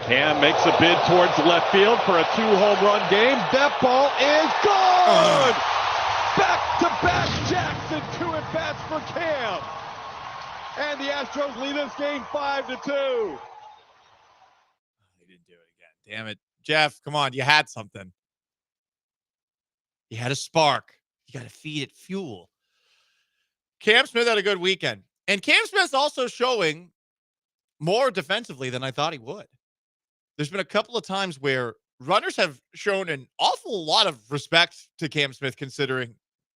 Cam makes a bid towards left field for a 2-home run game. That ball is gone! Back-to-back Jackson, 2 at-bats for Cam. And the Astros lead this game 5-2. He didn't do it again. Damn it. Jeff, come on. You had something. You had a spark. You got to feed it fuel. Cam Smith had a good weekend. And Cam Smith's also showing more defensively than I thought he would. There's been a couple of times where runners have shown an awful lot of respect to Cam Smith, considering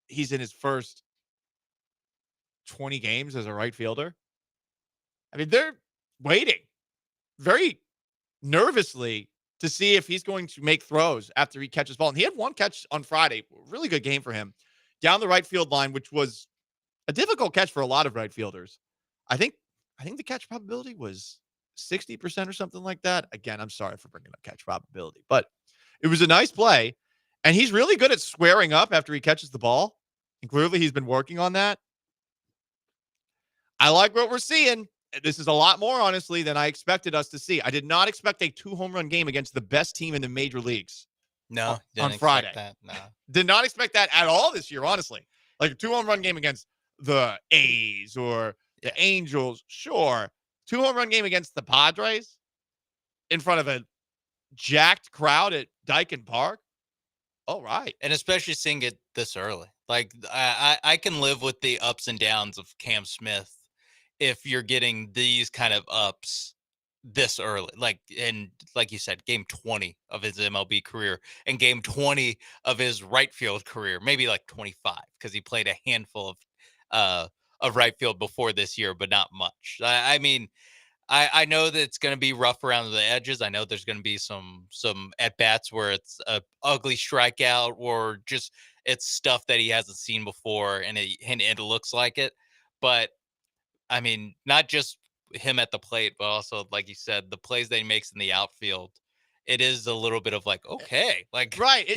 he's in his first 20 games as a right fielder. I mean, they're waiting very nervously to see if he's going to make throws after he catches ball. And he had one catch on Friday. Really good game for him down the right field line, which was a difficult catch for a lot of right fielders. I think the catch probability was 60% or something like that. Again, I'm sorry for bringing up catch probability, but it was a nice play. And he's really good at squaring up after he catches the ball. And clearly he's been working on that. I like what we're seeing. This is a lot more, honestly, than I expected us to see. I did not expect a 2-home run game against the best team in the major leagues. No, on Friday. That. No. Did not expect that at all this year, honestly. Like a 2-home run game against the A's or the Angels, sure. 2-home run game against the Padres in front of a jacked crowd at Dyken Park. All right. And especially seeing it this early. Like, I can live with the ups and downs of Cam Smith if you're getting these kind of ups this early. Like you said, game 20 of his MLB career and game 20 of his right field career, maybe like 25, because he played a handful of right field before this year, but not much. I mean, I know that it's going to be rough around the edges. I know there's going to be some at bats where it's a ugly strikeout or just it's stuff that he hasn't seen before and it looks like it. But I mean, not just him at the plate, but also, like you said, the plays that he makes in the outfield. It is a little bit of like, okay, like right.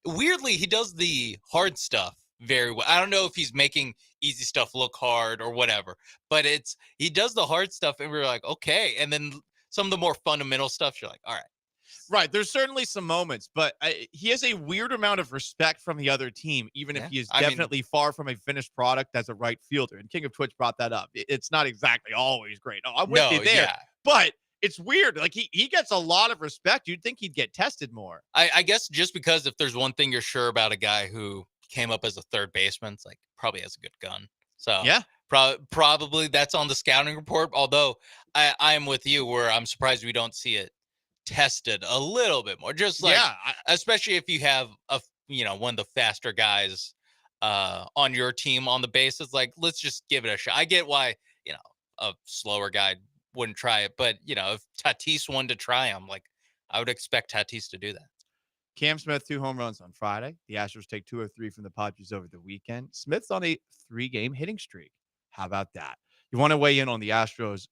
Weirdly, he does the hard stuff very well. I don't know if he's making easy stuff look hard or whatever, but he does the hard stuff and we're like, okay. And then some of the more fundamental stuff, you're like, all right. Right. There's certainly some moments, but he has a weird amount of respect from the other team, even if he is definitely far from a finished product as a right fielder. And King of Twitch brought that up. It's not exactly always great. No, I'm with you there. Yeah. But it's weird. Like he gets a lot of respect. You'd think he'd get tested more. I guess just because if there's one thing you're sure about a guy who came up as a third baseman, it's like probably has a good gun. So yeah, probably that's on the scouting report. Although I am with you where I'm surprised we don't see it tested a little bit more. Just like, especially if you have one of the faster guys on your team on the bases, like let's just give it a shot. I get why a slower guy wouldn't try it, but if Tatis wanted to try him, like I would expect Tatis to do that. Cam Smith, 2 home runs on Friday. The Astros take 2 of 3 from the Padres over the weekend. Smith's on a 3-game hitting streak. How about that? You want to weigh in on the Astros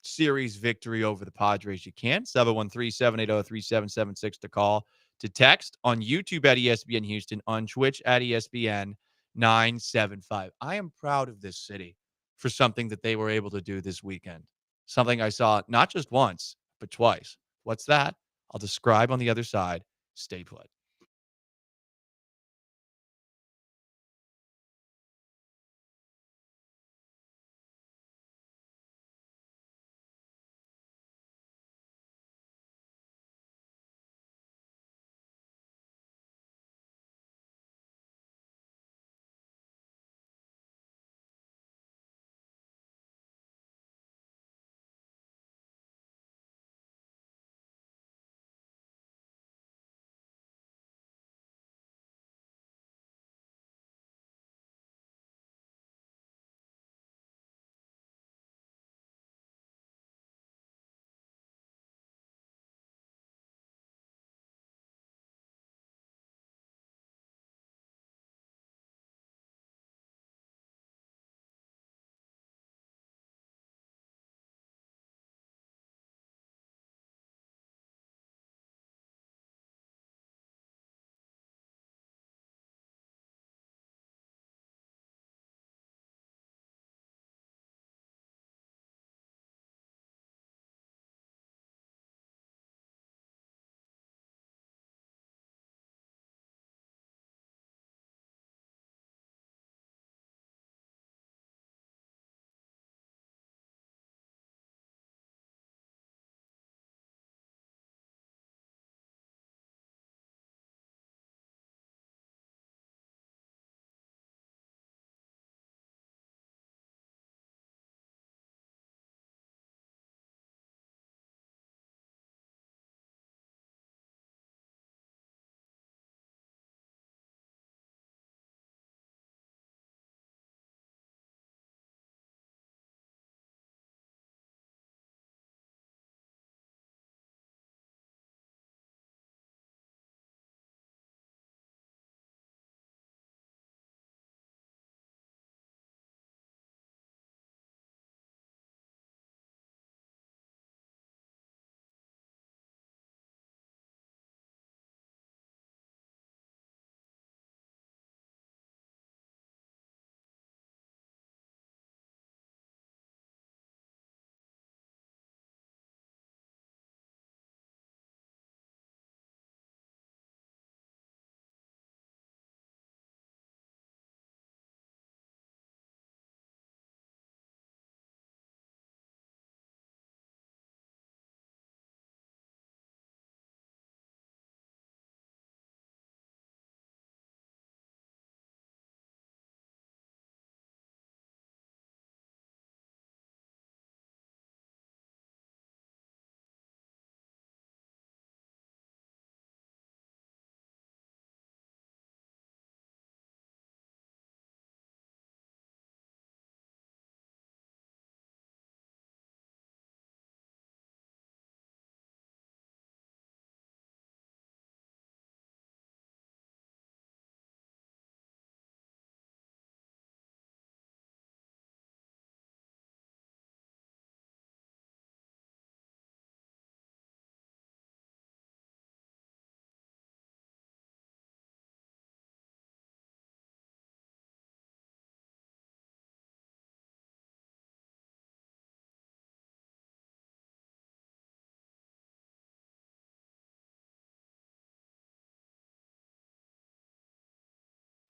series victory over the Padres? You can. 713-780-3776 to call, to text, on YouTube at ESPN Houston, on Twitch at ESPN 975. I am proud of this city for something that they were able to do this weekend. Something I saw not just once, but twice. What's that? I'll describe on the other side. Stay put.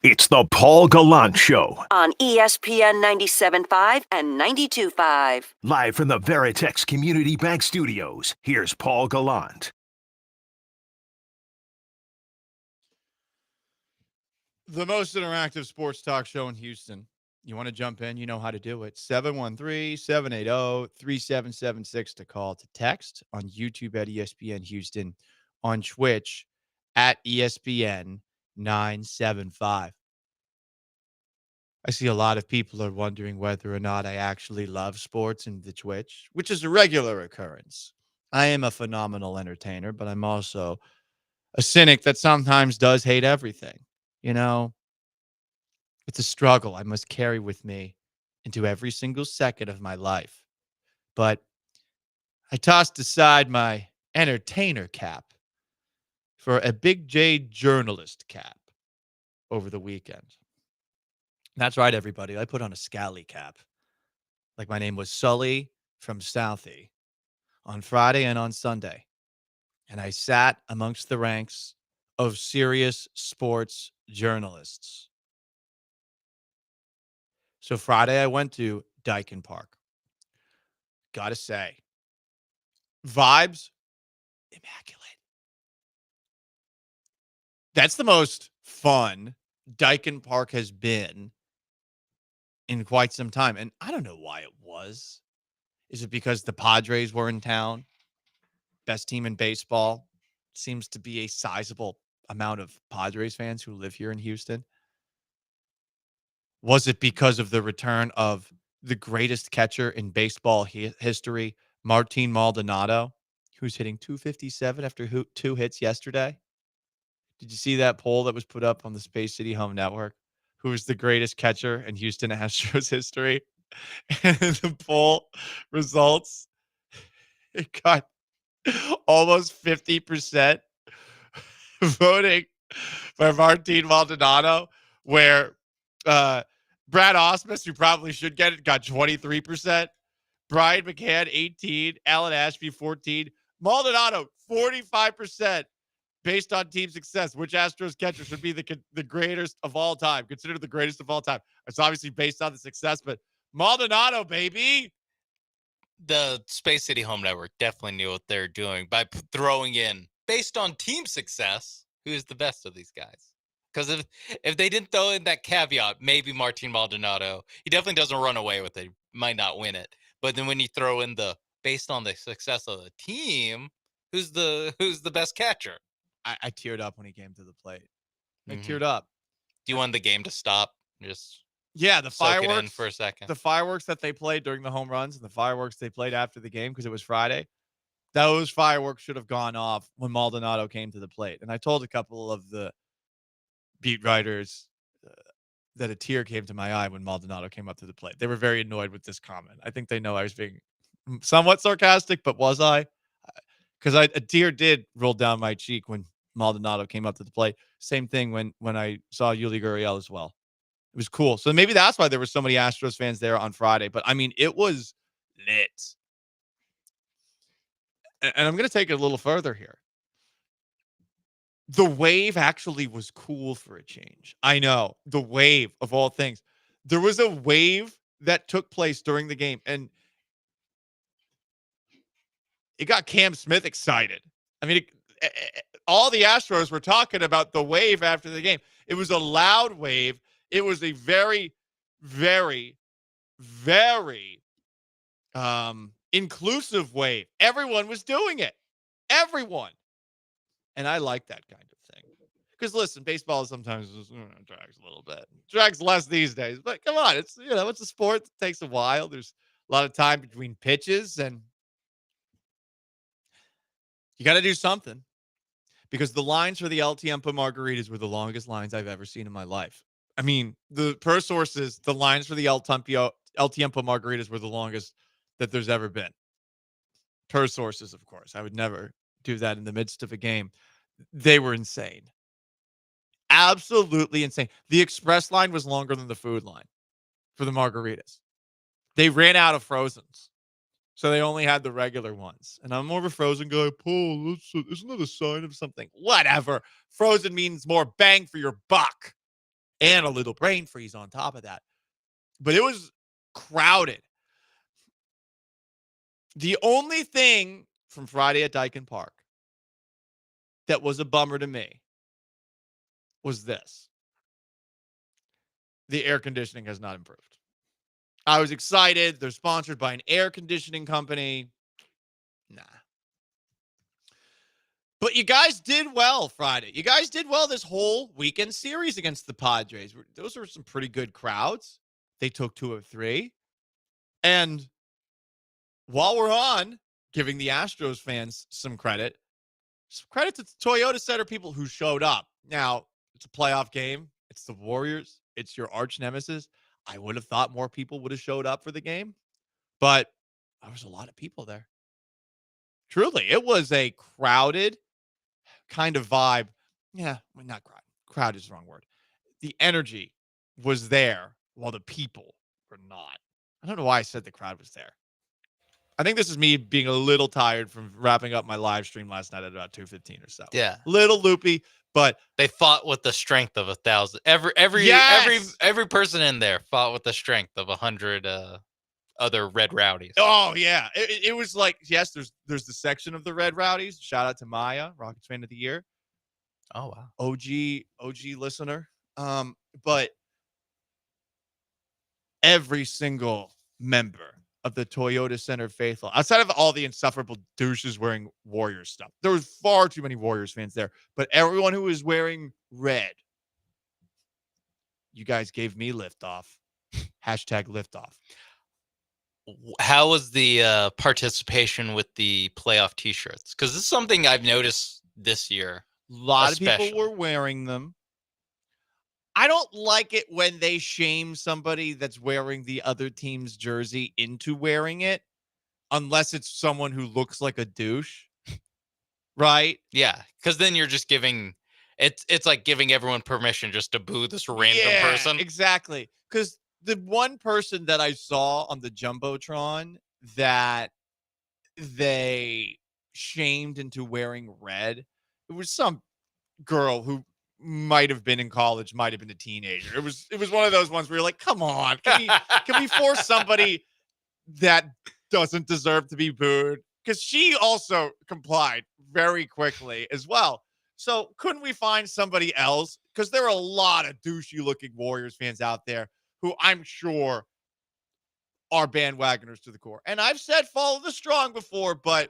It's the Paul Gallant Show. On ESPN 97.5 and 92.5. Live from the Veritex Community Bank Studios, here's Paul Gallant. The most interactive sports talk show in Houston. You want to jump in? You know how to do it. 713-780-3776 to call, to text, on YouTube at ESPN Houston, on Twitch at ESPN 975. I see a lot of people are wondering whether or not I actually love sports in the Twitch, which is a regular occurrence. I am a phenomenal entertainer, but I'm also a cynic that sometimes does hate everything. You know, it's a struggle I must carry with me into every single second of my life. But I tossed aside my entertainer cap for a Big J journalist cap over the weekend. That's right, everybody. I put on a Scally cap. Like my name was Sully from Southie on Friday and on Sunday. And I sat amongst the ranks of serious sports journalists. So Friday, I went to Dyken Park. Gotta say, vibes, immaculate. That's the most fun Dyken Park has been in quite some time. And I don't know why it was. Is it because the Padres were in town? Best team in baseball. Seems to be a sizable amount of Padres fans who live here in Houston. Was it because of the return of the greatest catcher in baseball history, Martin Maldonado, who's hitting 257 after 2 hits yesterday? Did you see that poll that was put up on the Space City Home Network? Who is the greatest catcher in Houston Astros history? And the poll results, it got almost 50% voting for Martin Maldonado, where Brad Ausmus, who probably should get it, got 23%. Brian McCann, 18. Alan Ashby, 14. Maldonado, 45%. Based on team success, which Astros catcher should be the greatest of all time, considered the greatest of all time. It's obviously based on the success, but Maldonado, baby. The Space City Home Network definitely knew what they're doing by throwing in, based on team success, who's the best of these guys. Because if they didn't throw in that caveat, maybe Martin Maldonado, he definitely doesn't run away with it. He might not win it. But then when you throw in the based on the success of the team, who's the best catcher? I teared up when he came to the plate. I teared up. Do you want the game to stop? Just the soak it in fireworks for a second. The fireworks that they played during the home runs and the fireworks they played after the game, because it was Friday, those fireworks should have gone off when Maldonado came to the plate. And I told a couple of the beat writers that a tear came to my eye when Maldonado came up to the plate. They were very annoyed with this comment. I think they know I was being somewhat sarcastic, but was I? Because a tear did roll down my cheek when Maldonado came up to the plate. Same thing when I saw Yuli Gurriel as well. It was cool. So maybe that's why there were so many Astros fans there on Friday. But I mean, it was lit. And I'm going to take it a little further here. The wave actually was cool for a change. I know, the wave of all things. There was a wave that took place during the game, and it got Cam Smith excited. I mean, all the Astros were talking about the wave after the game. It was a loud wave. It was a very, very, very inclusive wave. Everyone was doing it. Everyone. And I like that kind of thing. Because listen, baseball sometimes drags a little bit. Drags less these days. But come on, it's a sport that takes a while. There's a lot of time between pitches, and you got to do something. Because the lines for the El Tiempo margaritas were the longest lines I've ever seen in my life. I mean, per sources, the lines for the El Tiempo margaritas were the longest that there's ever been. Per sources, of course. I would never do that in the midst of a game. They were insane. Absolutely insane. The express line was longer than the food line for the margaritas. They ran out of frozens. So they only had the regular ones. And I'm more of a frozen guy. Paul, isn't that a sign of something? Whatever. Frozen means more bang for your buck. and a little brain freeze on top of that. But it was crowded. The only thing from Friday at Dyken Park that was a bummer to me was this. The air conditioning has not improved. I was excited. They're sponsored by an air conditioning company. Nah. But you guys did well Friday. You guys did well this whole weekend series against the Padres. Those were some pretty good crowds. They took 2 of 3. And while we're on giving the Astros fans some credit to the Toyota Center people who showed up. Now, it's a playoff game. It's the Warriors. It's your arch nemesis. I would have thought more people would have showed up for the game. But there was a lot of people there. Truly, it was a crowded kind of vibe. Yeah, well, not crowd. Crowd is the wrong word. The energy was there while the people were not. I don't know why I said the crowd was there. I think this is me being a little tired from wrapping up my live stream last night at about 2:15 or so. Yeah. Little loopy, but they fought with the strength of 1,000. Every person in there fought with the strength of 100 other Red Rowdies. Oh yeah, it was like, yes, there's the section of the Red Rowdies. Shout out to Maya, Rockets fan of the year. Oh wow, OG listener. But every single member of the Toyota Center faithful, outside of all the insufferable douches wearing Warriors stuff, there was far too many Warriors fans there. But everyone who was wearing red, you guys gave me liftoff. Hashtag liftoff. How was the participation with the playoff T-shirts? Because this is something I've noticed this year. A lot of people were wearing them. I don't like it when they shame somebody that's wearing the other team's jersey into wearing it, unless it's someone who looks like a douche. Right? Yeah, because then you're just giving it's like giving everyone permission just to boo this random person. Exactly. Because the one person that I saw on the Jumbotron that they shamed into wearing red, it was some girl who might have been in college, might have been a teenager. It was one of those ones where you're like, come on, can we force somebody that doesn't deserve to be booed? Because she also complied very quickly as well. So couldn't we find somebody else? Because there are a lot of douchey looking Warriors fans out there who I'm sure are bandwagoners to the core. And I've said follow the strong before, but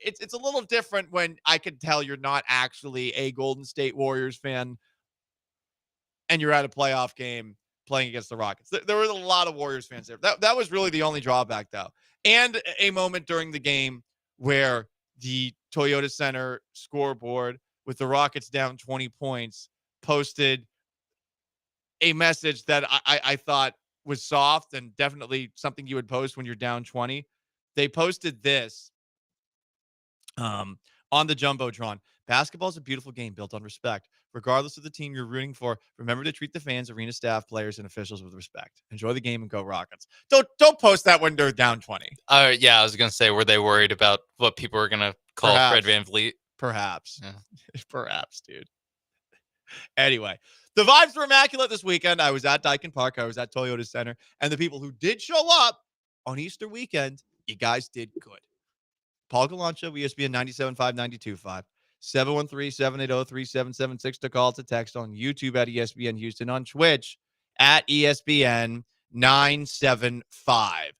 it's a little different when I can tell you're not actually a Golden State Warriors fan and you're at a playoff game playing against the Rockets. There were a lot of Warriors fans there. That was really the only drawback, though. And a moment during the game where the Toyota Center scoreboard with the Rockets down 20 points posted a message that I thought was soft and definitely something you would post when you're down 20. They posted this on the Jumbotron. Basketball is a beautiful game built on respect. Regardless of the team you're rooting for, remember to treat the fans, arena staff, players, and officials with respect. Enjoy the game and go Rockets. Don't post that when they're down 20. Yeah, I was going to say, were they worried about what people were going to call Fred VanVleet? Perhaps. Yeah. Perhaps, dude. Anyway, the vibes were immaculate this weekend. I was at Dyken Park. I was at Toyota Center. And the people who did show up on Easter weekend, you guys did good. Paul Gallant Show, ESPN 97.5, 92.5. 713-780-3776 to call, to text, on YouTube at ESPN Houston, on Twitch at ESPN 975.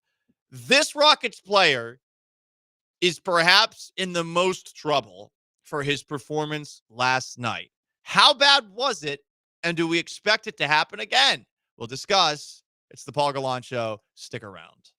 This Rockets player is perhaps in the most trouble for his performance last night. How bad was it, and do we expect it to happen again? We'll discuss. It's the Paul Gallant Show. Stick around.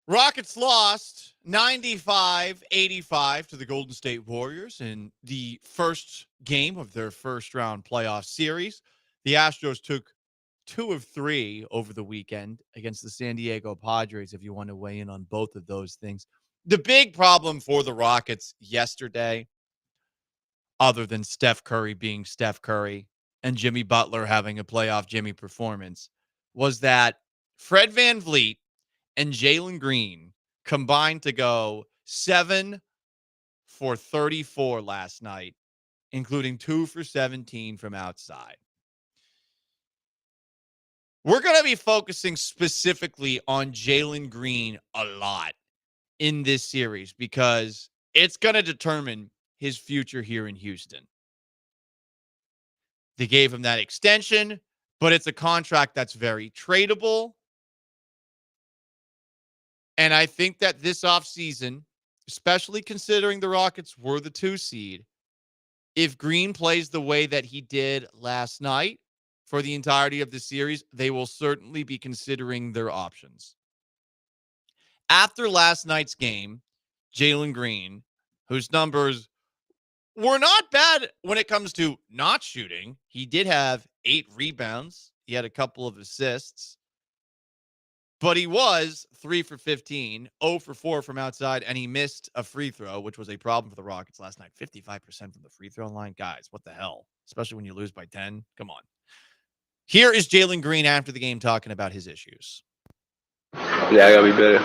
Rockets lost 95-85 to the Golden State Warriors in the first game of their first-round playoff series. The Astros took 2 of 3 over the weekend against the San Diego Padres, if you want to weigh in on both of those things. The big problem for the Rockets yesterday, other than Steph Curry being Steph Curry and Jimmy Butler having a playoff Jimmy performance, was that Fred VanVleet and Jalen Green combined to go 7 for 34 last night, including 2 for 17 from outside. We're going to be focusing specifically on Jalen Green a lot in this series because it's going to determine his future here in Houston. They gave him that extension, but it's a contract that's very tradable. And I think that this offseason, especially considering the Rockets were the 2 seed, if Green plays the way that he did last night for the entirety of the series, they will certainly be considering their options. After last night's game, Jalen Green, whose numbers were not bad when it comes to not shooting, he did have 8 rebounds. He had a couple of assists. But he was 3 for 15, 0 for 4 from outside, and he missed a free throw, which was a problem for the Rockets last night. 55% from the free throw line. Guys, what the hell? Especially when you lose by 10. Come on. Here is Jalen Green after the game talking about his issues. Yeah, I got to be better.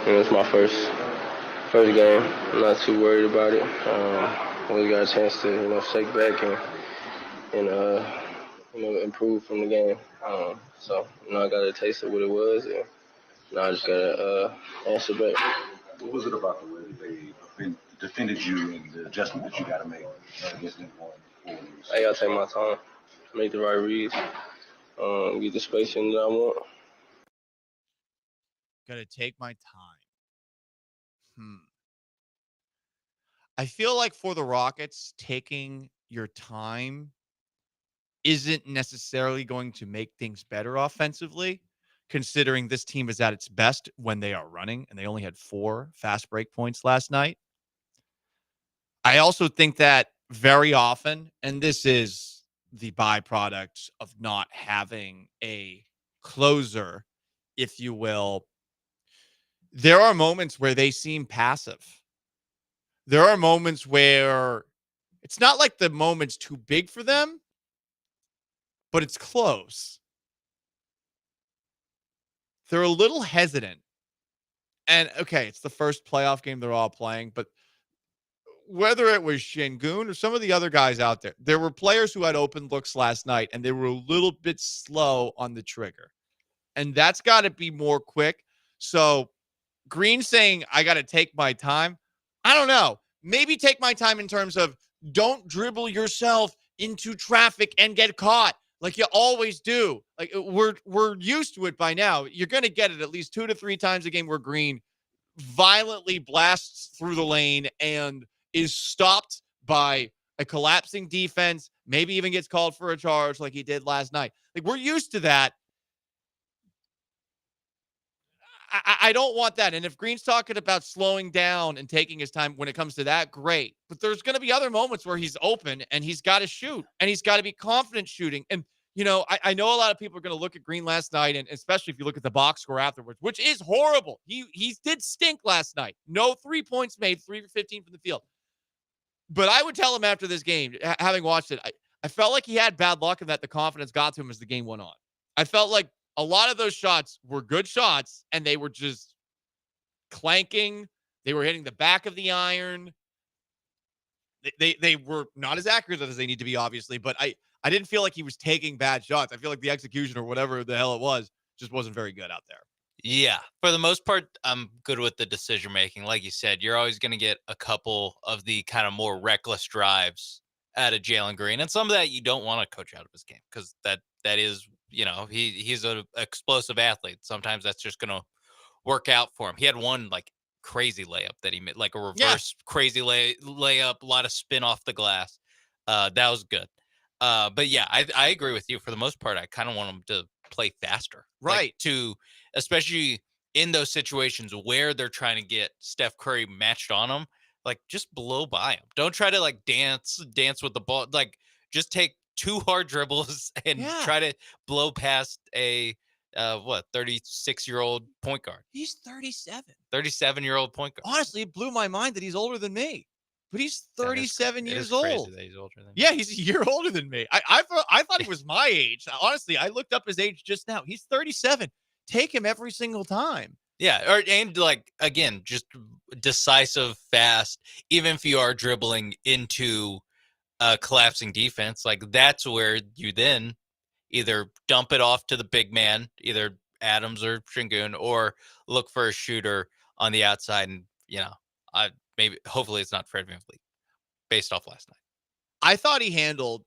It's my first game. I'm not too worried about it. We got a chance to, shake back and improve from the game. So, I got to taste it what it was, and I just got to answer back. What was it about the way they defended you and the adjustment that you got to make against them? I got to take my time, make the right reads, get the spacing that I want. Got to take my time. I feel like for the Rockets, taking your time isn't necessarily going to make things better offensively, considering this team is at its best when they are running, and they only had 4 fast break points last night. I also think that very often, and this is the byproduct of not having a closer, if you will, there are moments where they seem passive. There are moments where it's not like the moment's too big for them, but it's close. They're a little hesitant. And, okay, it's the first playoff game they're all playing, but whether it was Şengün or some of the other guys out there, there were players who had open looks last night, and they were a little bit slow on the trigger. And that's got to be more quick. So Green saying, I got to take my time, I don't know. Maybe take my time in terms of don't dribble yourself into traffic and get caught like you always do. Like we're used to it by now. You're going to get it at least 2 to 3 times a game where Green violently blasts through the lane and is stopped by a collapsing defense, maybe even gets called for a charge like he did last night. Like we're used to that. I don't want that. And if Green's talking about slowing down and taking his time when it comes to that, great. But there's going to be other moments where he's open and he's got to shoot and he's got to be confident shooting. And, I know a lot of people are going to look at Green last night, and especially if you look at the box score afterwards, which is horrible. He did stink last night. No 3 points made, 3 for 15 from the field. But I would tell him after this game, having watched it, I felt like he had bad luck and that the confidence got to him as the game went on. I felt like a lot of those shots were good shots, and they were just clanking. They were hitting the back of the iron. They were not as accurate as they need to be, obviously, but I didn't feel like he was taking bad shots. I feel like the execution or whatever the hell it was just wasn't very good out there. Yeah, for the most part, I'm good with the decision making. Like you said, you're always going to get a couple of the kind of more reckless drives out of Jalen Green, and some of that you don't want to coach out of his game because that is, he's an explosive athlete. Sometimes that's just going to work out for him. He had one like crazy layup that he made, like a reverse crazy layup, a lot of spin off the glass. That was good. But yeah, I agree with you. For the most part, I kind of want him to play faster. Right. Especially in those situations where they're trying to get Steph Curry matched on them, like just blow by him. Don't try to like dance with the ball. Like just take 2 hard dribbles and try to blow past a 36-year-old point guard. He's 37. 37-year-old point guard. Honestly, it blew my mind that he's older than me. But he's 37 It years is crazy old. that he's older than Yeah, he's a year older than me. I thought he was my age. Honestly, I looked up his age just now. He's 37. Take him every single time. Yeah, and like again, just decisive, fast. Even if you are dribbling into a collapsing defense, like that's where you then either dump it off to the big man, either Adams or Şengün, or look for a shooter on the outside. And hopefully it's not Fred VanVleet, based off last night. I thought he handled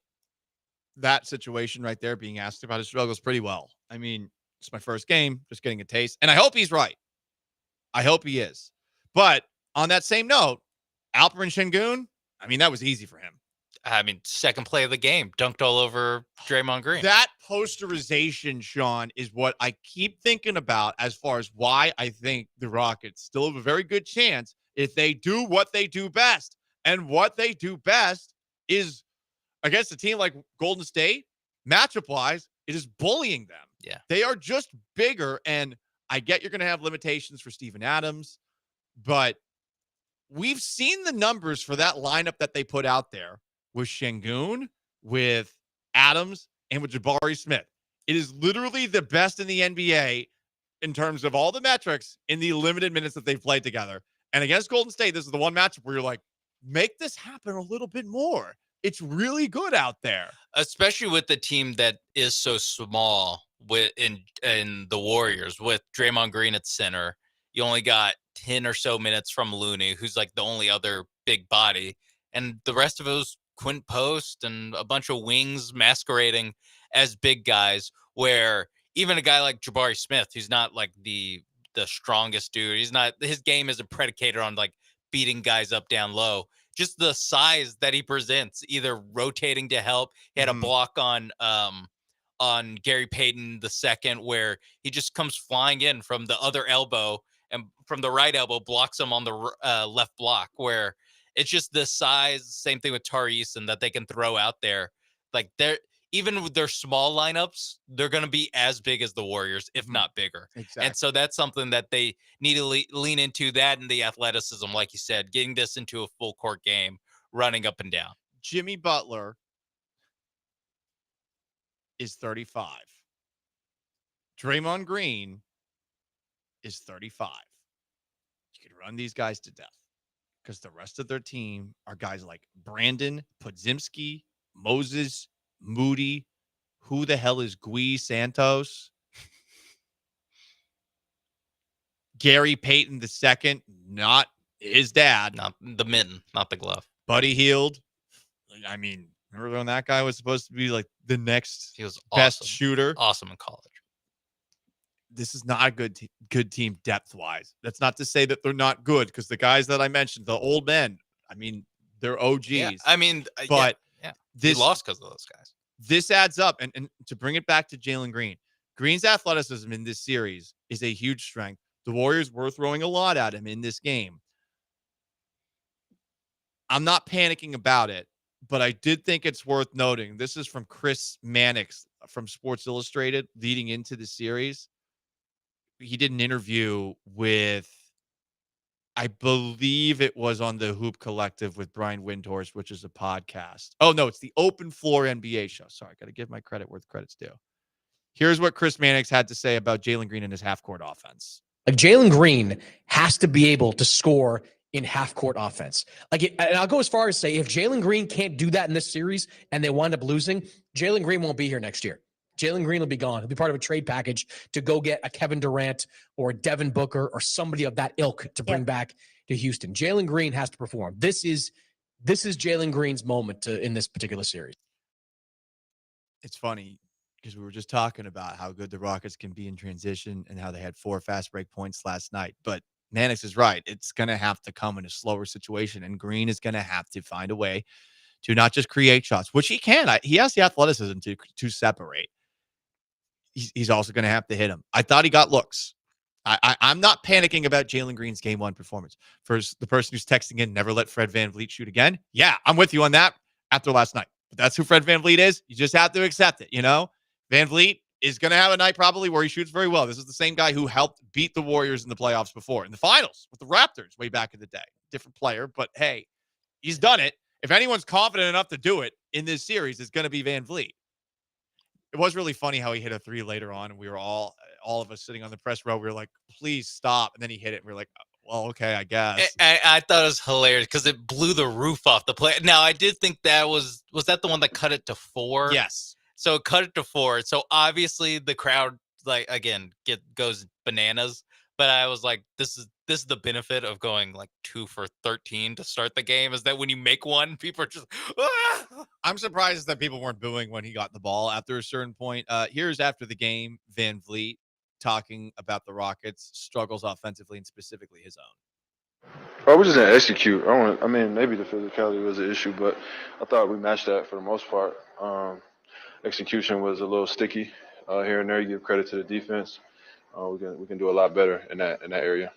that situation right there, being asked about his struggles, pretty well. I mean, it's my first game, just getting a taste. And I hope he's right. I hope he is. But on that same note, Alperen Şengün, I mean, that was easy for him. I mean, second play of the game, dunked all over Draymond Green. That posterization, Sean, is what I keep thinking about as far as why I think the Rockets still have a very good chance if they do what they do best. And what they do best is against a team like Golden State, matchup-wise, it is bullying them. Yeah. They are just bigger, and I get you're going to have limitations for Steven Adams, but we've seen the numbers for that lineup that they put out there with Şengün, with Adams, and with Jabari Smith. It is literally the best in the NBA in terms of all the metrics in the limited minutes that they've played together. And against Golden State, this is the one matchup where you're like, make this happen a little bit more. It's really good out there. Especially with the team that is so small in the Warriors, with Draymond Green at center. You only got 10 or so minutes from Looney, who's like the only other big body. And the rest of it was Quint Post and a bunch of wings masquerading as big guys, where even a guy like Jabari Smith, who's not like the strongest dude, his game isn't predicated on like beating guys up down low. Just the size that he presents, either rotating to help. He had a block on Gary Payton II, where he just comes flying in from the other elbow, and from the right elbow blocks him on the left block, where it's just the size. Same thing with Tari Eason that they can throw out there. Like even with their small lineups, they're going to be as big as the Warriors, if not bigger. Exactly. And so that's something that they need to lean into, that and the athleticism, like you said, getting this into a full court game, running up and down. Jimmy Butler is 35. Draymond Green is 35. You could run these guys to death because the rest of their team are guys like Brandon, Podziemski, Moses, Moody. Who the hell is Gui Santos? Gary Payton II, not his dad. Not the mitten, not the glove. Buddy Hield. I mean, remember when that guy was supposed to be like the next he was best awesome. shooter? Awesome in college. This is not a good team depth-wise. That's not to say that they're not good, because the guys that I mentioned, the old men, I mean, they're OGs. Yeah, I mean, but they lost because of those guys. This adds up. And to bring it back to Jalen Green, Green's athleticism in this series is a huge strength. The Warriors were throwing a lot at him in this game. I'm not panicking about it, but I did think it's worth noting. This is from Chris Mannix from Sports Illustrated leading into the series. He did an interview with, I believe it was on the Hoop Collective with Brian Windhorst, which is a podcast. Oh, no, it's the Open Floor NBA show. Sorry, got to give my credit where the credit's due. Here's what Chris Mannix had to say about Jalen Green and his half-court offense. Like, Jalen Green has to be able to score in half-court offense. And I'll go as far as say, if Jalen Green can't do that in this series and they wind up losing, Jalen Green won't be here next year. Jalen Green will be gone. He'll be part of a trade package to go get a Kevin Durant or Devin Booker or somebody of that ilk to bring back to Houston. Jalen Green has to perform. This is Jalen Green's moment in this particular series. It's funny because we were just talking about how good the Rockets can be in transition and how they had 4 fast break points last night. But Mannix is right. It's going to have to come in a slower situation, and Green is going to have to find a way to not just create shots, which he can. He has the athleticism to separate. he's also going to have to hit him. I thought he got looks. I'm not panicking about Jalen Green's game one performance. For the person who's texting in, never let Fred VanVleet shoot again. Yeah, I'm with you on that after last night. But that's who Fred VanVleet is. You just have to accept it, VanVleet is going to have a night probably where he shoots very well. This is the same guy who helped beat the Warriors in the playoffs before, in the finals with the Raptors way back in the day. Different player, but hey, he's done it. If anyone's confident enough to do it in this series, it's going to be VanVleet. It was really funny how he hit a three later on, and we were all of us sitting on the press row. We were like, please stop. And then he hit it. And we were like, well, okay, I guess. I thought it was hilarious because it blew the roof off the play. Now, I did think that was that the one that cut it to 4? Yes. So it cut it to 4. So obviously the crowd, like, again, goes bananas. But I was like, this is the benefit of going like 2 for 13 to start the game, is that when you make one, people are just, ah! I'm surprised that people weren't booing when he got the ball after a certain point. Here's after the game, VanVleet talking about the Rockets' struggles offensively and specifically his own. We just didn't execute. Maybe the physicality was an issue, but I thought we matched that for the most part. Execution was a little sticky here and there. You give credit to the defense. We can do a lot better in that area.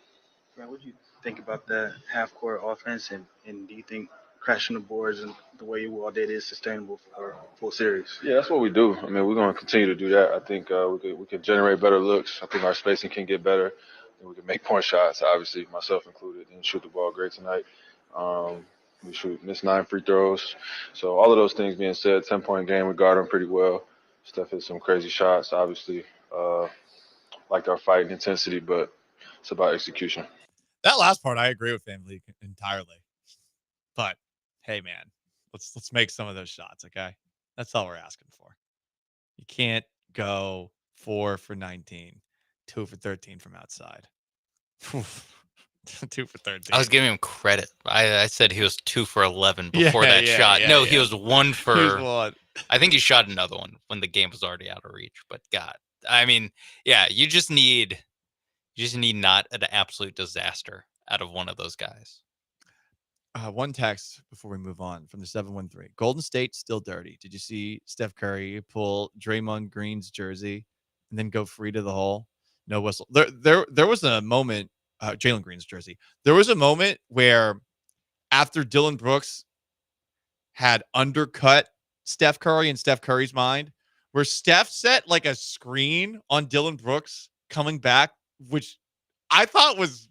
Man, what do you think about that half-court offense, and do you think crashing the boards and the way you all did is sustainable for a full series? Yeah, that's what we do. We're going to continue to do that. I think we could generate better looks. I think our spacing can get better. And we can make more shots, obviously, myself included. Didn't shoot the ball great tonight. We missed 9 free throws. So all of those things being said, 10-point game, we guard them pretty well. Steph hit some crazy shots, obviously. Liked our fight and intensity, but it's about execution. That last part, I agree with VanVleet entirely. But hey, man, let's make some of those shots, okay? That's all we're asking for. You can't go 4 for 19, 2 for 13 from outside. 2 for 13. I was giving him credit. I said he was 2 for 11 before that shot. No, he was 1 for. He was 1. I think he shot another one when the game was already out of reach. But God, you just need not an absolute disaster out of one of those guys. One text before we move on from the 713. Golden State still dirty. Did you see Steph Curry pull Draymond Green's jersey and then go free to the hole? No whistle. There was a moment. Jalen Green's jersey. There was a moment where after Dillon Brooks had undercut Steph Curry in Steph Curry's mind, where Steph set like a screen on Dillon Brooks coming back, which I thought was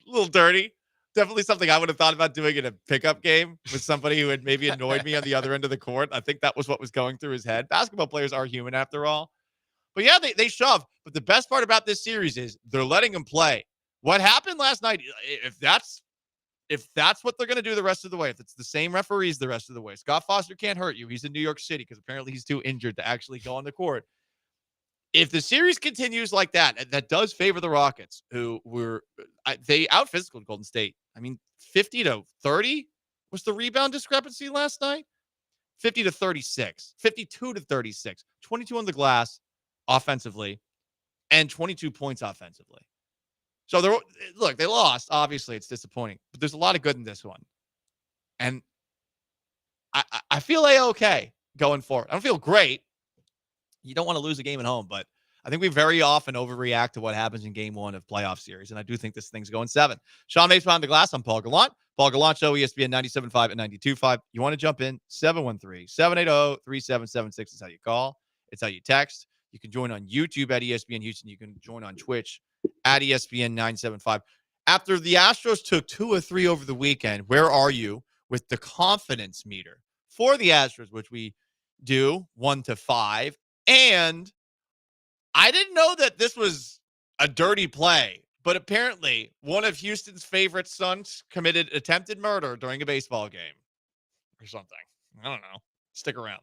a little dirty. Definitely something I would have thought about doing in a pickup game with somebody who had maybe annoyed me on the other end of the court. I think that was what was going through his head. Basketball players are human after all. But yeah, they shove. But the best part about this series is they're letting him play. What happened last night, if that's what they're going to do the rest of the way, if it's the same referees the rest of the way, Scott Foster can't hurt you. He's in New York City because apparently he's too injured to actually go on the court. If the series continues like that, that does favor the Rockets, who they out-physicaled Golden State. 50 to 30 was the rebound discrepancy last night. 50 to 36, 52 to 36, 22 on the glass offensively, and 22 points offensively. So they lost. Obviously, it's disappointing, but there's a lot of good in this one. And I feel A-okay going forward. I don't feel great. You don't want to lose a game at home, but I think we very often overreact to what happens in game one of playoff series, and I do think this thing's going 7. Sean Mates behind the glass. I'm Paul Gallant. Paul Gallant Show, ESPN 97.5 and 92.5. You want to jump in? 713-780-3776 is how you call. It's how you text. You can join on YouTube at ESPN Houston. You can join on Twitch at ESPN 975. After the Astros took 2 or 3 over the weekend, where are you with the confidence meter for the Astros, which we do 1 to 5? And I didn't know that this was a dirty play, but apparently one of Houston's favorite sons committed attempted murder during a baseball game or something. I don't know. Stick around.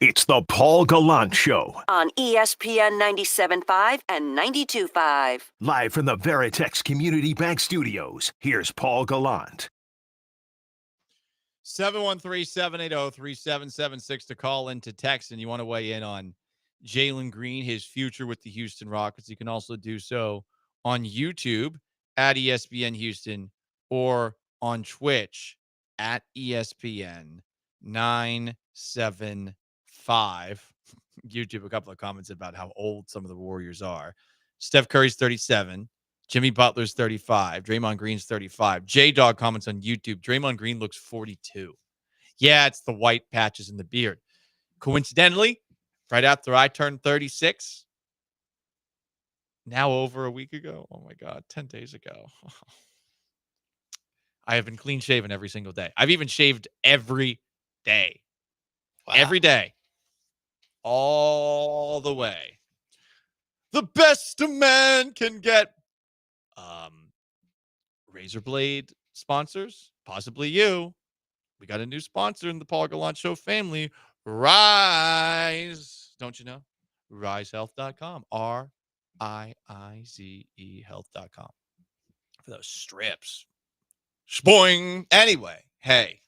It's the Paul Gallant Show. On ESPN 97.5 and 92.5. Live from the Veritex Community Bank Studios, here's Paul Gallant. 713-780-3776 to call in to text, and you want to weigh in on Jalen Green, his future with the Houston Rockets. You can also do so on YouTube at ESPN Houston or on Twitch at ESPN 975. YouTube, a couple of comments about how old some of the Warriors are. Steph Curry's 37. Jimmy Butler's 35. Draymond Green's 35. J-Dog comments on YouTube. Draymond Green looks 42. Yeah, it's the white patches in the beard. Coincidentally, right after I turned 36, now over a week ago, oh my God, 10 days ago, I have been clean shaven every single day. I've even shaved every day. Wow. Every day. All the way. The best a man can get. Razor blade sponsors, possibly you. We got a new sponsor in the Paul Gallant Show family, Rise. Don't you know? RiseHealth.com. RIIZE health.com. For those strips. Spoing. Anyway, hey.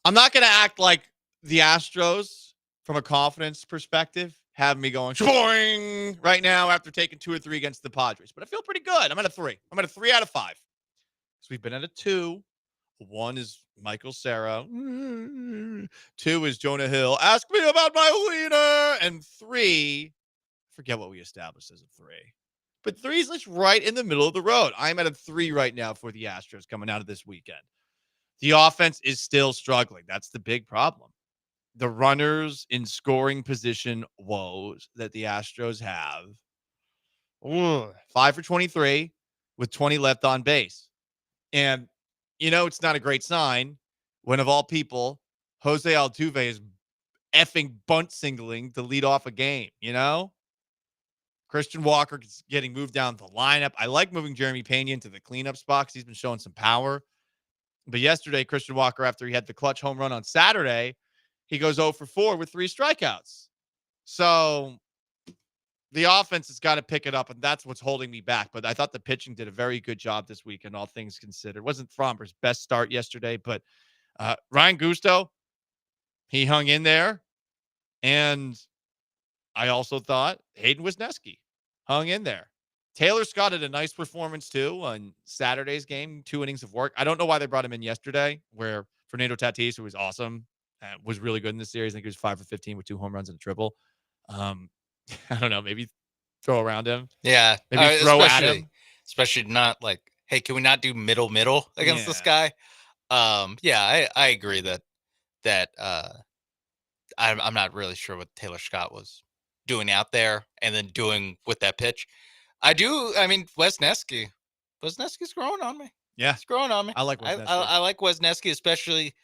I'm not going to act like the Astros, from a confidence perspective, have me going spoing right now after taking 2 or 3 against the Padres. But I feel pretty good. I'm at a 3. I'm at a 3 out of 5. So we've been at a 2. 1 is Michael Cera. 2 is Jonah Hill. Ask me about my wiener. And 3, forget what we established as a 3. But 3 is right in the middle of the road. I'm at a 3 right now for the Astros coming out of this weekend. The offense is still struggling. That's the big problem. The runners in scoring position woes that the Astros have. 5 for 23 with 20 left on base. And, you know, it's not a great sign when, of all people, Jose Altuve is effing bunt singling to lead off a game, you know? Christian Walker is getting moved down the lineup. I like moving Jeremy Pena into the cleanup spot because he's been showing some power. But yesterday, Christian Walker, after he had the clutch home run on Saturday, he goes 0 for 4 with 3 strikeouts. So the offense has got to pick it up, and that's what's holding me back. But I thought the pitching did a very good job this weekend, all things considered. It wasn't Fromber's best start yesterday, but Ryan Gusto, he hung in there. And I also thought Hayden Wisniewski hung in there. Taylor Scott had a nice performance, too, on Saturday's game, 2 innings of work. I don't know why they brought him in yesterday, where Fernando Tatis, who was awesome, was really good in this series. I think he was 5 for 15 with 2 home runs and a triple. I don't know, maybe throw around him. Yeah. Maybe throw at him. Especially not like, hey, can we not do middle against this guy? Yeah, I agree that I'm not really sure what Taylor Scott was doing out there and then doing with that pitch. Wisniewski's growing on me. Yeah. It's growing on me. I like Wisniewski. I like Wisniewski, especially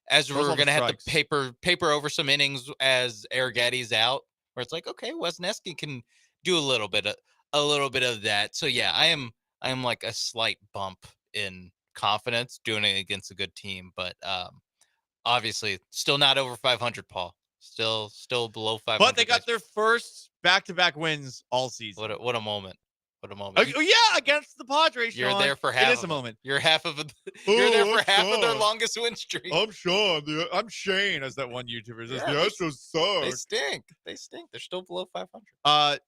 as we're going to have to paper over some innings as Arrieta's out, where it's like, okay, Wisniewski can do a little bit of that. So yeah, I am like a slight bump in confidence doing it against a good team, but obviously still not over 500, Paul. Still below 500. But they got their first back-to-back wins all season. What a moment. What a moment. Oh, yeah, against the Padres, Sean. You're there for half. It is a moment. You're half of their longest win streak. I'm Sean. I'm Shane, as that one YouTuber says. The Astros suck. They stink. They're still below 500.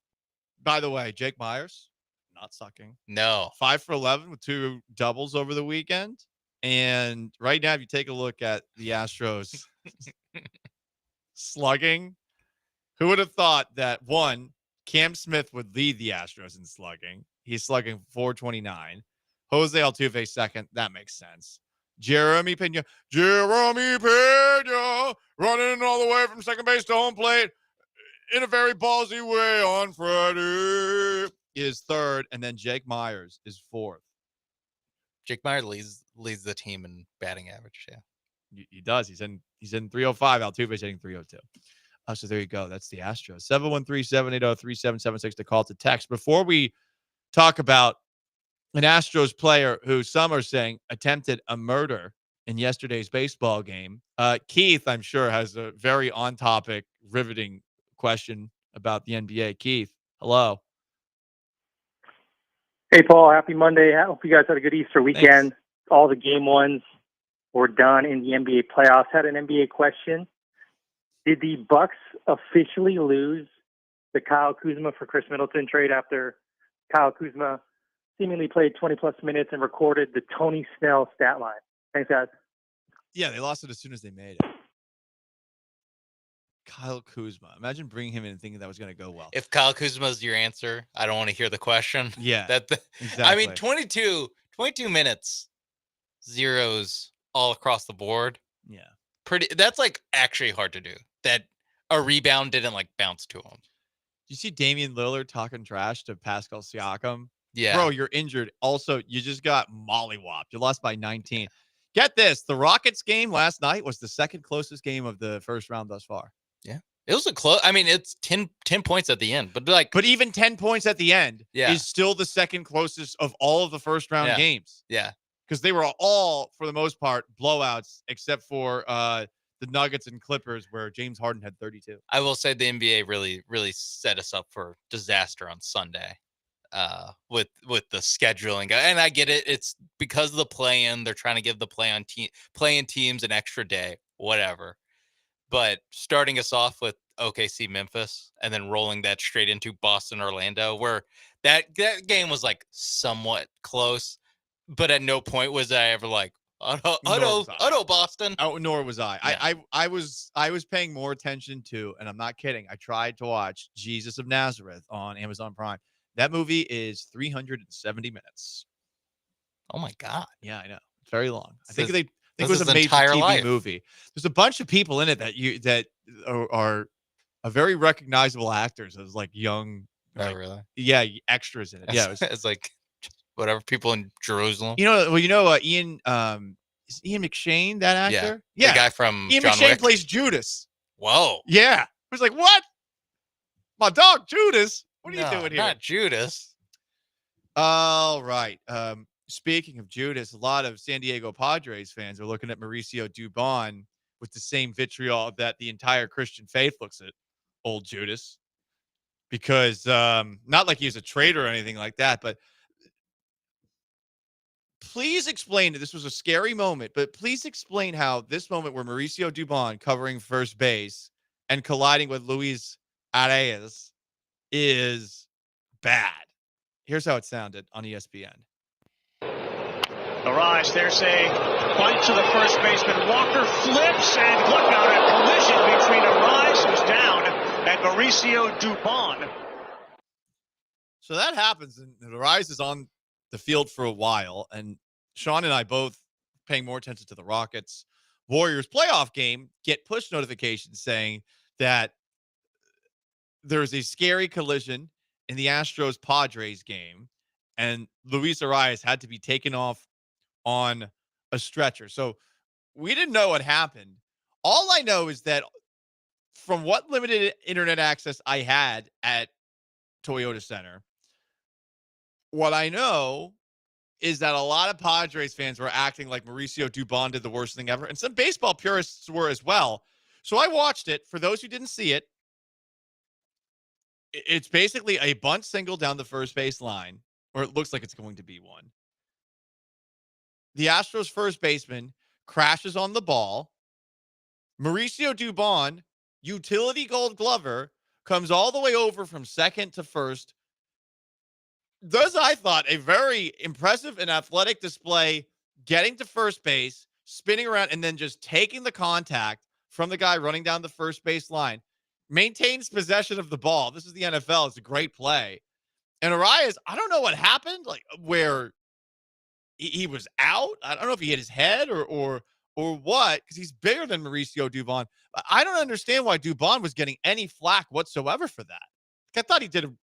By the way, Jake Myers, not sucking. No. 5 for 11 with 2 doubles over the weekend. And right now, if you take a look at the Astros slugging, who would have thought that, one, Cam Smith would lead the Astros in slugging. He's slugging 429. Jose Altuve second. That makes sense. Jeremy Pena running all the way from second base to home plate in a very ballsy way on Friday is third. And then Jake Myers is fourth. Jake Myers leads the team in batting average. Yeah, he does. He's in 305. Altuve's hitting 302. So there you go. That's the Astros. 713-780-3776 to call to text. Before we talk about an Astros player who some are saying attempted a murder in yesterday's baseball game. Keith, I'm sure, has a very on-topic, riveting question about the NBA. Keith, hello. Hey, Paul. Happy Monday. I hope you guys had a good Easter weekend. Thanks. All the game ones were done in the NBA playoffs. Had an NBA question. Did the Bucks officially lose the Kyle Kuzma for Chris Middleton trade after Kyle Kuzma seemingly played 20-plus minutes and recorded the Tony Snell stat line? Thanks, guys. Yeah, they lost it as soon as they made it. Kyle Kuzma. Imagine bringing him in and thinking that was going to go well. If Kyle Kuzma is your answer, I don't want to hear the question. Yeah, exactly. I mean, 22 minutes, zeros all across the board. Yeah. That's like actually hard to do. That a rebound didn't like bounce to him. Do you see Damian Lillard talking trash to Pascal Siakam? Yeah. Bro, you're injured. Also, you just got mollywopped. You lost by 19. Get this. The Rockets game last night was the second closest game of the first round thus far. Yeah. It was a close. I mean, it's 10 points at the end, but even 10 points at the end yeah. is still the second closest of all of the first round games. Yeah. Because they were all, for the most part, blowouts, except for the Nuggets and Clippers, where James Harden had 32. I will say the NBA really, really set us up for disaster on Sunday with the scheduling. And I get it. It's because of the play-in. They're trying to give the play-in teams an extra day, whatever. But starting us off with OKC Memphis and then rolling that straight into Boston Orlando, where that game was like somewhat close, but at no point was I ever like, oh, Boston. Oh, nor was I. Yeah. I was paying more attention to, and I'm not kidding, I tried to watch Jesus of Nazareth on Amazon Prime. That movie is 370 minutes. Oh my God. Yeah, I know. It's very long. I think This it was a is made for entire TV life. movie. There's a bunch of people in it that are very recognizable actors as like young. Oh, really? Yeah, extras in it. Yeah, it's like whatever people in Jerusalem. Ian. Is Ian McShane that actor? Yeah, the guy from Ian John McShane Wick. plays Judas. Whoa. Yeah, I was like, what? My dog Judas. What are you doing here? Not Judas. All right. Speaking of Judas, a lot of San Diego Padres fans are looking at Mauricio Dubon with the same vitriol that the entire Christian faith looks at old Judas. Because not like he's a traitor or anything like that, but please explain, this was a scary moment, but please explain how this moment where Mauricio Dubon covering first base and colliding with Luis Arias is bad. Here's how it sounded on ESPN. Arias, there's a bunt to the first baseman. Walker flips, and look out, a collision between Arias, who's down, and Mauricio Dubon. So that happens, and Arias is on the field for a while, and Sean and I both paying more attention to the Rockets Warriors playoff game get push notifications saying that there's a scary collision in the Astros Padres game, and Luis Arias had to be taken off on a stretcher. So we didn't know what happened. All I know is that from what limited internet access I had at Toyota Center, what I know is that a lot of Padres fans were acting like Mauricio Dubon did the worst thing ever, and some baseball purists were as well. So I watched it. For those who didn't see it, it's basically a bunt single down the first base line, or it looks like it's going to be one. The Astros first baseman crashes on the ball. Mauricio Dubon, utility gold glover, comes all the way over from second to first. Does, I thought, a very impressive and athletic display, getting to first base, spinning around, and then just taking the contact from the guy running down the first base line. Maintains possession of the ball. This is the NFL. It's a great play. And Arias, I don't know what happened, like where he was out. I don't know if he hit his head or what, because he's bigger than Mauricio Dubon. I don't understand why Dubon was getting any flack whatsoever for that. I thought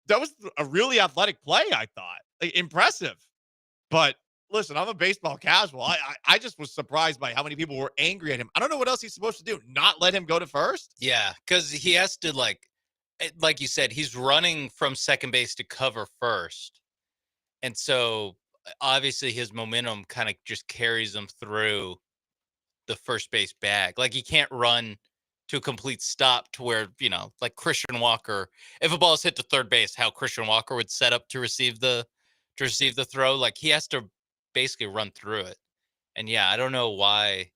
that was a really athletic play, I thought. Like, impressive. But listen, I'm a baseball casual. I just was surprised by how many people were angry at him. I don't know what else he's supposed to do. Not let him go to first? Yeah, because he has to, like you said, he's running from second base to cover first. And so obviously his momentum kind of just carries him through the first base bag. Like he can't run to a complete stop to where, like Christian Walker, if a ball is hit to third base, how Christian Walker would set up to receive the throw. Like he has to basically run through it. And yeah, I don't know why.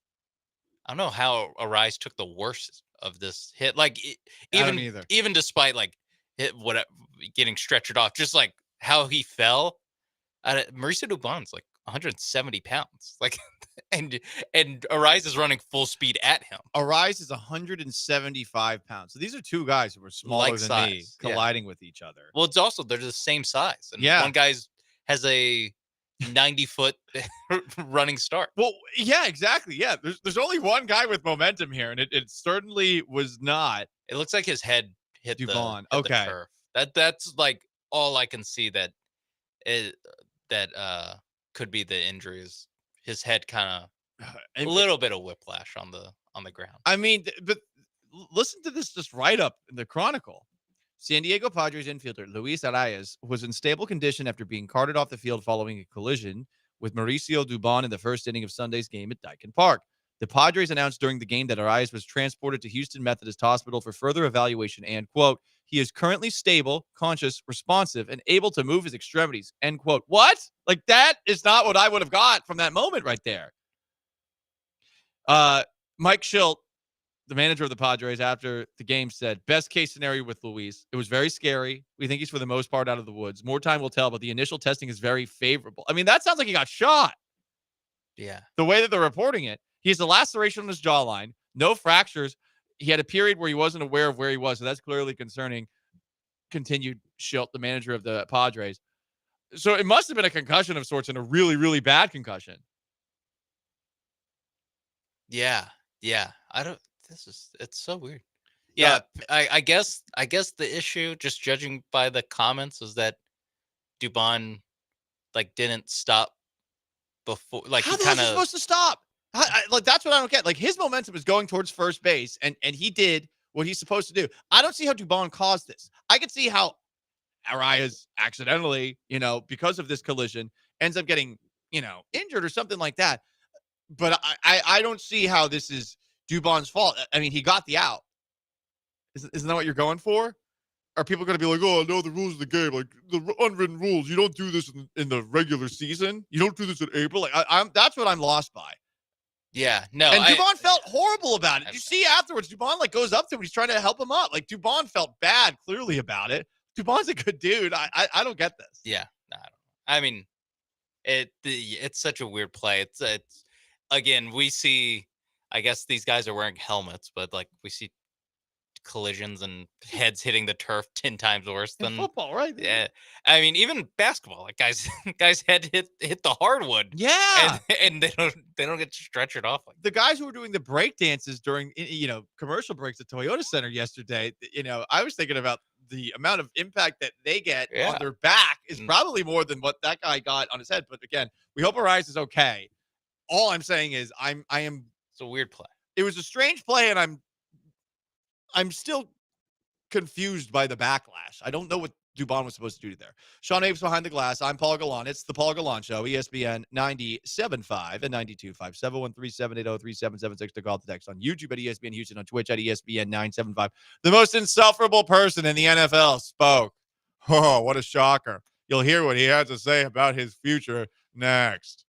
I don't know how Arise took the worst of this hit. Like I don't either. even despite like getting stretchered off, just like how he fell. Mauricio Dubon's like 170 pounds. Like, and Arise is running full speed at him. Arise is 175 pounds. So these are two guys who were smaller Like than me size, yeah. colliding with each other. Well, it's also they're the same size. And Yeah. one guy's has a 90-foot running start. Well, yeah, exactly. Yeah, there's only one guy with momentum here, and it certainly was not. It looks like his head hit Dubon. the Okay. turf. That's like all I can see that could be the injuries. His head kind of a little bit of whiplash on the ground. I mean, but listen to this just right up in the Chronicle. San Diego Padres infielder Luis Arias was in stable condition after being carted off the field following a collision with Mauricio Dubon in the first inning of Sunday's game at Dyken Park. The Padres announced during the game that Arias was transported to Houston Methodist Hospital for further evaluation and, quote, he is currently stable, conscious, responsive, and able to move his extremities, end quote. What? Like, that is not what I would have got from that moment right there. Mike Schilt, the manager of the Padres, after the game said, best case scenario with Luis. It was very scary. We think he's for the most part out of the woods. More time will tell, but the initial testing is very favorable. I mean, that sounds like he got shot. Yeah. The way that they're reporting it. He has a laceration on his jawline, no fractures. He had a period where he wasn't aware of where he was, so that's clearly concerning, continued Schilt, the manager of the Padres. So it must have been a concussion of sorts and a really, really bad concussion. Yeah. It's so weird. Yeah. I guess the issue, just judging by the comments, is that Dubon like didn't stop before. Like how he the hell is kind he of supposed to stop? Like that's what I don't get. Like his momentum is going towards first base, and he did what he's supposed to do. I don't see how Dubon caused this. I could see how Arias accidentally, because of this collision, ends up getting, injured or something like that. But I don't see how this is Dubon's fault. I mean, he got the out. Isn't that what you're going for? Are people going to be like, oh, I know the rules of the game, like the unwritten rules? You don't do this in the regular season. You don't do this in April. Like that's what I'm lost by. Yeah, no. And Dubon felt horrible about it. You see afterwards, Dubon goes up to him. He's trying to help him up. Like Dubon felt bad clearly about it. Dubon's a good dude. I don't get this. Yeah, no, I don't. I mean, it's such a weird play. It's again, we see. I guess these guys are wearing helmets, but like we see collisions and heads hitting the turf 10 times worse than football, right? Yeah, I mean, even basketball, like guys head hit the hardwood. Yeah, and they don't get stretchered off like the guys who were doing the break dances during commercial breaks at Toyota Center yesterday. I was thinking about the amount of impact that they get on their back is probably more than what that guy got on his head. But again, we hope Arias is okay. All I'm saying is I am. It's a weird play. It was a strange play, and I'm still confused by the backlash. I don't know what Dubon was supposed to do there. Sean Apes behind the glass. I'm Paul Gallant. It's the Paul Gallant Show, ESPN 97.5 and 92.5. 713-780-3776 to call the text on YouTube at ESPN Houston, on Twitch at ESPN 975. The most insufferable person in the NFL spoke. Oh, what a shocker. You'll hear what he had to say about his future next.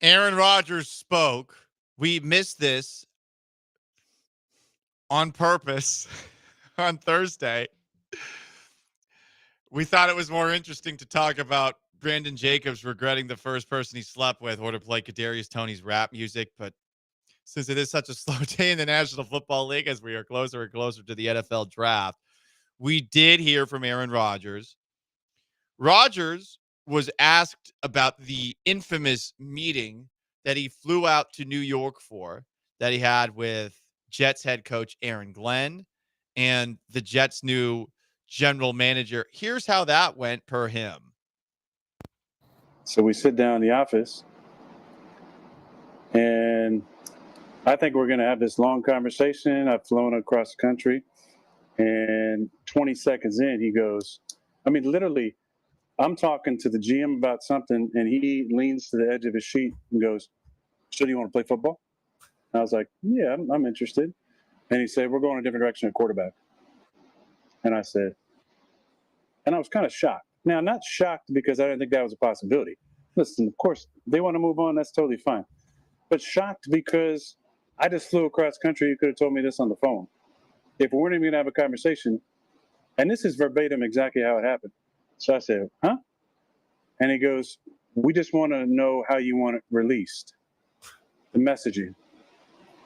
Aaron Rodgers spoke. We missed this on purpose on Thursday. We thought it was more interesting to talk about Brandon Jacobs regretting the first person he slept with or to play Kadarius Toney's rap music. But since it is such a slow day in the National Football League as we are closer and closer to the NFL draft, we did hear from Aaron Rodgers. Rodgers was asked about the infamous meeting that he flew out to New York for, that he had with Jets head coach Aaron Glenn and the Jets' new general manager. Here's how that went per him. So we sit down in the office, and I think we're going to have this long conversation. I've flown across the country, and 20 seconds in, he goes, I mean, literally, I'm talking to the GM about something, and he leans to the edge of his seat and goes, so do you want to play football? And I was like, yeah, I'm interested. And he said, we're going a different direction at quarterback. And I said, and I was kind of shocked. Now, not shocked because I didn't think that was a possibility. Listen, of course, they want to move on. That's totally fine. But shocked because I just flew across country. You could have told me this on the phone. If we weren't even going to have a conversation, and this is verbatim exactly how it happened. So I said, huh? And he goes, we just want to know how you want it released, the messaging.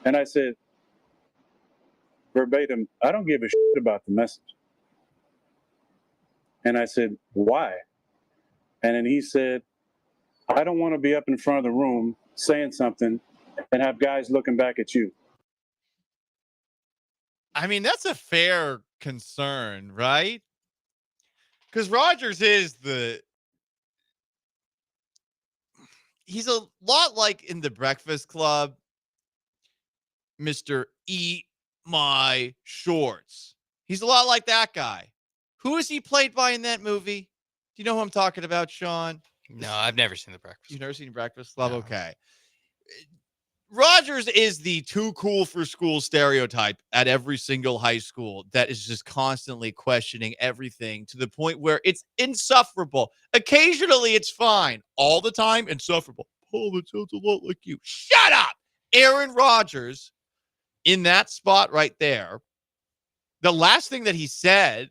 And I said, verbatim, I don't give a shit about the message. And I said, why? And then he said, I don't want to be up in front of the room saying something and have guys looking back at you. I mean, that's a fair concern, right? Because Rodgers is he's a lot like in The Breakfast Club, Mr. Eat My Shorts. He's a lot like that guy. Who is he played by in that movie? Do you know who I'm talking about, Sean? No, I've never seen The Breakfast. You've never seen Breakfast Club? No. Okay. Rodgers is the too cool for school stereotype at every single high school that is just constantly questioning everything to the point where it's insufferable. Occasionally, it's fine. All the time, insufferable. Oh, that sounds a lot like you. Shut up! Aaron Rodgers, in that spot right there, the last thing that he said,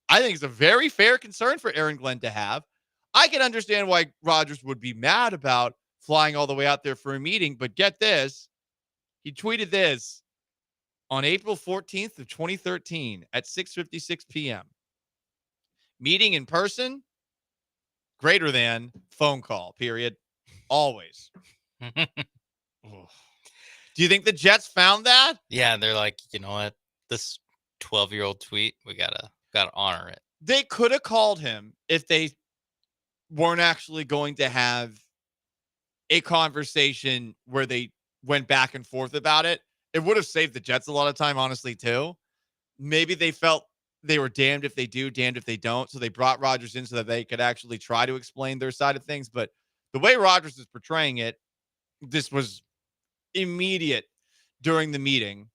I think is a very fair concern for Aaron Glenn to have. I can understand why Rodgers would be mad about flying all the way out there for a meeting, but get this. He tweeted this on April 14th of 2013 at 6:56 p.m. Meeting in person, greater than phone call, period. Always. Do you think the Jets found that? Yeah, they're like, you know what? This 12-year-old tweet, we gotta honor it. They could have called him if they weren't actually going to have a conversation where they went back and forth about it. It would have saved the Jets a lot of time, honestly, too. Maybe they felt they were damned if they do, damned if they don't. So they brought Rodgers in so that they could actually try to explain their side of things. But the way Rodgers is portraying it, this was immediate during the meeting.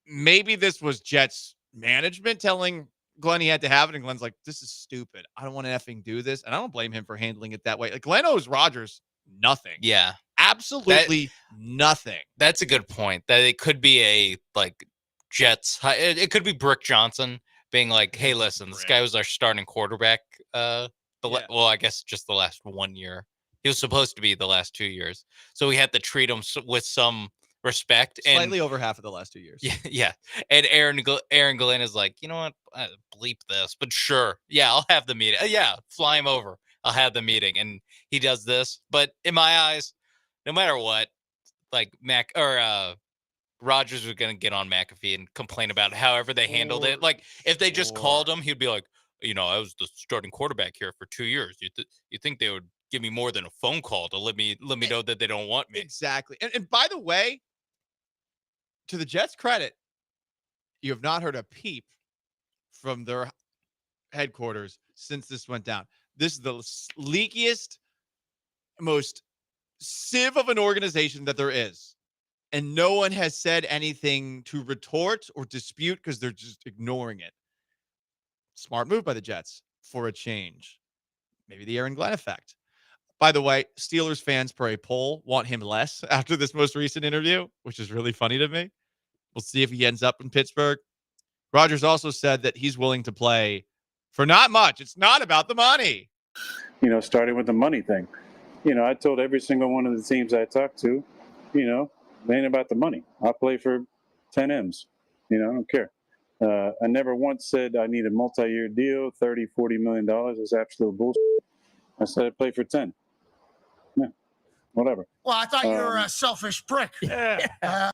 Maybe this was Jets management telling Glenn he had to have it, and Glenn's like, this is stupid. I don't want to effing do this. And I don't blame him for handling it that way. Like, Glenn owes Rodgers nothing. Yeah. Absolutely nothing. That's a good point. That it could be a, like, Jets. It could be Brick Johnson being like, hey, listen, this guy was our starting quarterback. Well, I guess just the last 1 year. He was supposed to be the last 2 years. So we had to treat him with some respect. Slightly over half of the last 2 years. Yeah. And Aaron Glenn is like, you know what? Bleep this. But sure. Yeah, I'll have the meeting. Yeah, fly him over. I'll have the meeting. And he does this. But in my eyes, no matter what, like Rodgers was going to get on McAfee and complain about however they handled it. Like, if they just called him, he'd be like, you know, I was the starting quarterback here for 2 years. You think they would give me more than a phone call to let me know that they don't want me? Exactly. And by the way, to the Jets' credit, you have not heard a peep from their headquarters since this went down. This is the leakiest, most sieve of an organization that there is. And no one has said anything to retort or dispute because they're just ignoring it. Smart move by the Jets for a change. Maybe the Aaron Glenn effect. By the way, Steelers fans per a poll want him less after this most recent interview, which is really funny to me. We'll see if he ends up in Pittsburgh. Rodgers also said that he's willing to play for not much. It's not about the money. Starting with the money thing. I told every single one of the teams I talked to, it ain't about the money. I'll play for 10 M's. I don't care. I never once said I need a multi-year deal, $30, $40 million. It's absolute bullshit. I said I'd play for 10. Yeah, whatever. Well, I thought you were a selfish prick. Yeah.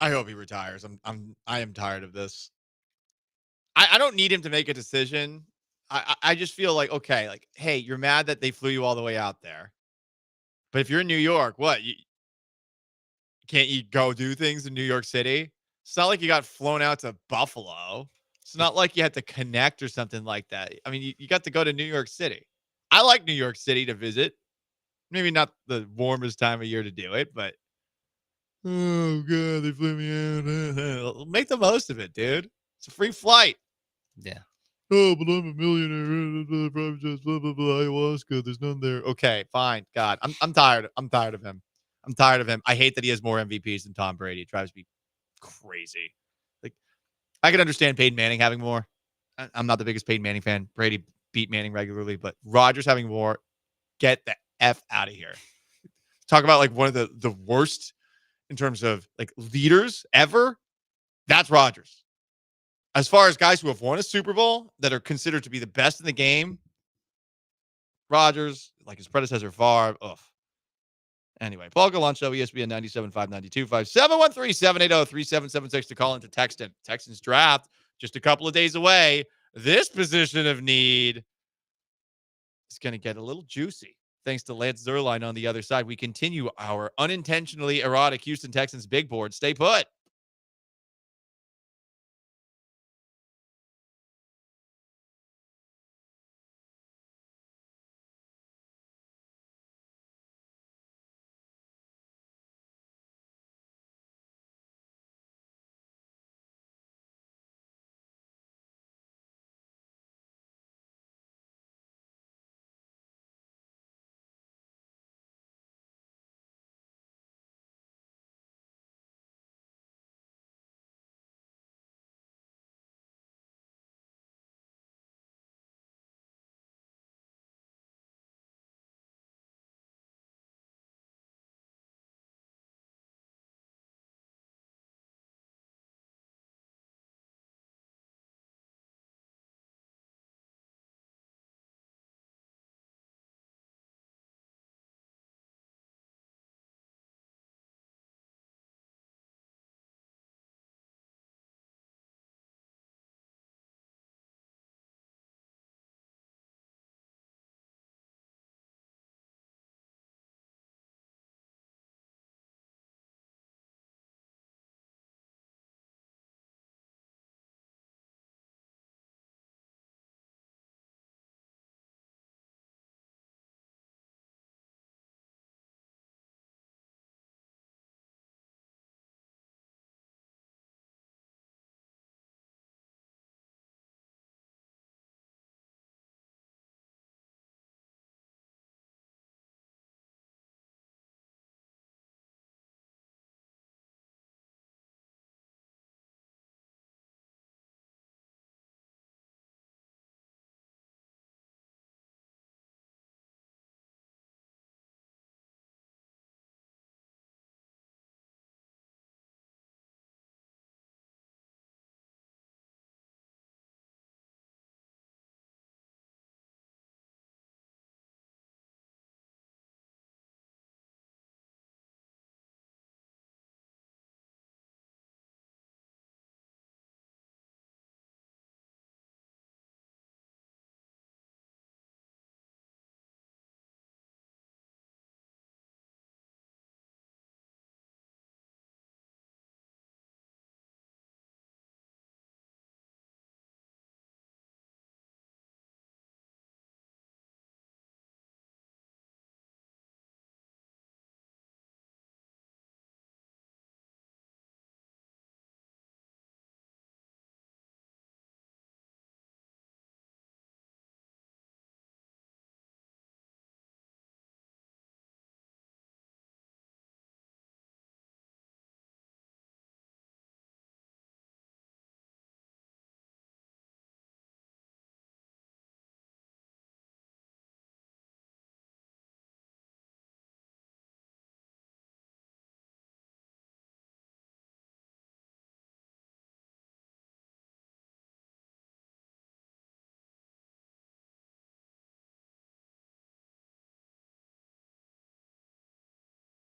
I hope he retires. I am tired of this. I don't need him to make a decision. I just feel like, okay, like, hey, you're mad that they flew you all the way out there. But if you're in New York, what? Can't you go do things in New York City? It's not like you got flown out to Buffalo. It's not like you had to connect or something like that. I mean, you got to go to New York City. I like New York City to visit. Maybe not the warmest time of year to do it, but oh god, they flew me out. Make the most of it, dude. It's a free flight. Yeah. Oh, but I'm a millionaire. Probably just blah blah blah ayahuasca. There's none there. Okay, fine. God, I'm tired. I'm tired of him. I'm tired of him. I hate that he has more MVPs than Tom Brady. It drives me crazy. Like, I could understand Peyton Manning having more. I'm not the biggest Peyton Manning fan. Brady beat Manning regularly, but Rodgers having more. Get the F out of here. Talk about like one of the worst in terms of like leaders ever. That's Rodgers. As far as guys who have won a Super Bowl that are considered to be the best in the game, Rodgers, like his predecessor Favre. Ugh. Anyway, Paul Gallant Show, ESPN 97.5, 92.5, 713-780-3776 to call into Texan. Texans draft just a couple of days away. This position of need is going to get a little juicy. Thanks to Lance Zierlein on the other side. We continue our unintentionally erotic Houston Texans big board. Stay put.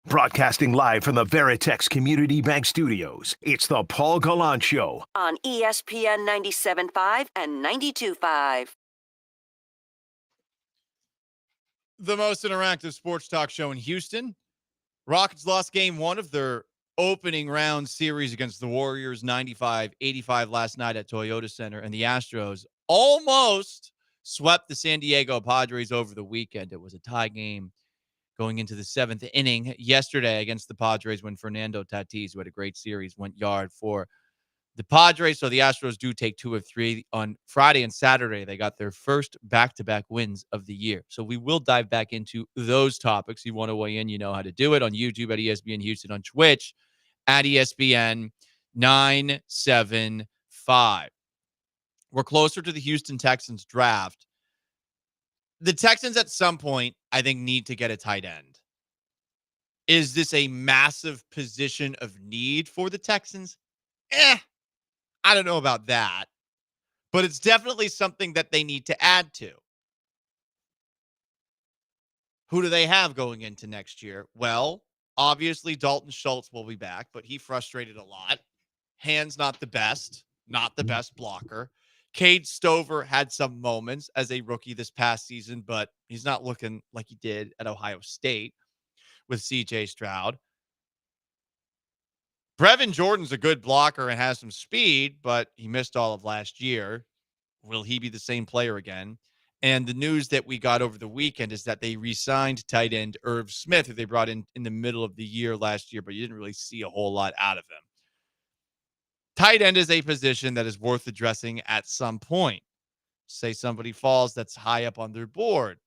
Broadcasting live from the Veritex Community Bank Studios, it's the Paul Gallant Show. On ESPN 97.5 and 92.5. The most interactive sports talk show in Houston. Rockets lost game one of their opening round series against the Warriors, 95-85 last night at Toyota Center, and the Astros almost swept the San Diego Padres over the weekend. It was a tie game going into the seventh inning yesterday against the Padres when Fernando Tatis, who had a great series, went yard for the Padres. So the Astros do take 2 of 3 on Friday and Saturday. They got their first back-to-back wins of the year. So we will dive back into those topics. You want to weigh in, you know how to do it on YouTube at ESPN Houston, on Twitch at ESPN 975. We're closer to the Houston Texans draft. The Texans at some point, I think, need to get a tight end. Is this a massive position of need for the Texans? I don't know about that. But it's definitely something that they need to add to. Who do they have going into next year? Well, obviously Dalton Schultz will be back, but he frustrated a lot. Hand's not the best blocker. Cade Stover had some moments as a rookie this past season, but he's not looking like he did at Ohio State with C.J. Stroud. Brevin Jordan's a good blocker and has some speed, but he missed all of last year. Will he be the same player again? And the news that we got over the weekend is that they re-signed tight end Irv Smith, who they brought in the middle of the year last year, but you didn't really see a whole lot out of him. Tight end is a position that is worth addressing at some point. Say somebody falls that's high up on their board.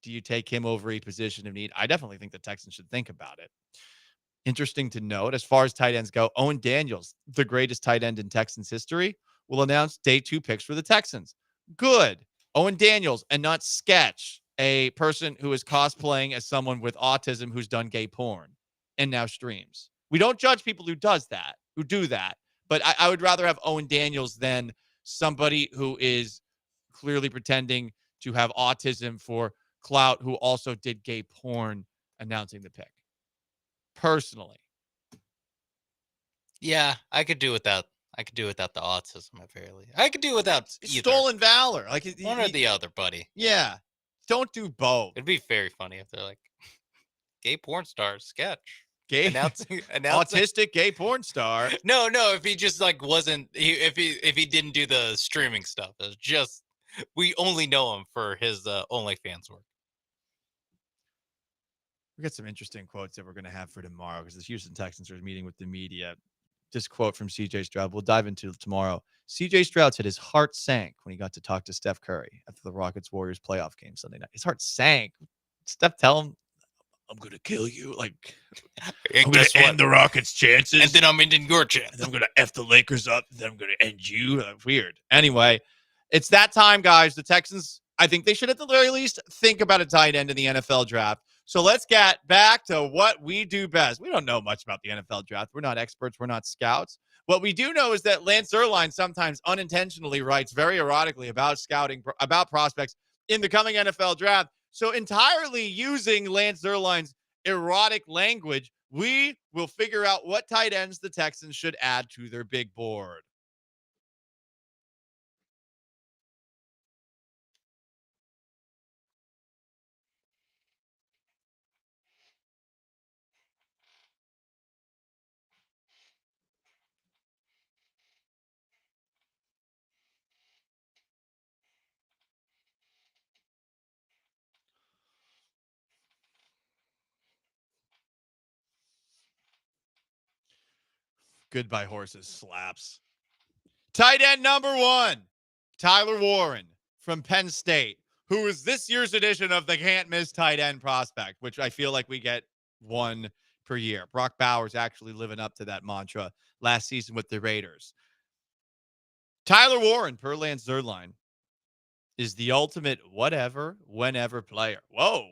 Do you take him over a position of need? I definitely think the Texans should think about it. Interesting to note, as far as tight ends go, Owen Daniels, the greatest tight end in Texans history, will announce day 2 picks for the Texans. Good. Owen Daniels, and not Sketch, a person who is cosplaying as someone with autism who's done gay porn and now streams. We don't judge people who do that. But I would rather have Owen Daniels than somebody who is clearly pretending to have autism for clout who also did gay porn announcing the pick. Personally. Yeah, I could do without. I could do without the autism at very least. I could do without either. Stolen valor. Like one or the other, buddy. Yeah. Don't do both. It'd be very funny if they're like gay porn star sketch. Gay announcing autistic gay porn star. No, if he just like wasn't if he didn't do the streaming stuff. It's just we only know him for his OnlyFans work. We got some interesting quotes that we're going to have for tomorrow because the Houston Texans are meeting with the media. This quote from C.J. Stroud, we'll dive into tomorrow. C.J. Stroud said his heart sank when he got to talk to Steph Curry after the Rockets-Warriors playoff game Sunday night. His heart sank. Steph tell him, I'm going to kill you. Like, I'm going to end the Rockets' chances. And then I'm ending your chances. I'm going to F the Lakers up. Then I'm going to end you. Weird. Anyway, it's that time, guys. The Texans, I think they should at the very least think about a tight end in the NFL draft. So let's get back to what we do best. We don't know much about the NFL draft. We're not experts. We're not scouts. What we do know is that Lance Zierlein sometimes unintentionally writes very erotically about scouting, about prospects in the coming NFL draft. So entirely using Lance Zierlein's erotic language, we will figure out what tight ends the Texans should add to their big board. Goodbye horses slaps. Tight end number 1, Tyler Warren from Penn State, who is this year's edition of the can't miss tight end prospect, which I feel like we get one per year. Brock Bowers actually living up to that mantra last season with the Raiders. Tyler Warren, per Lance Zierlein, is the ultimate whatever, whenever player. Whoa.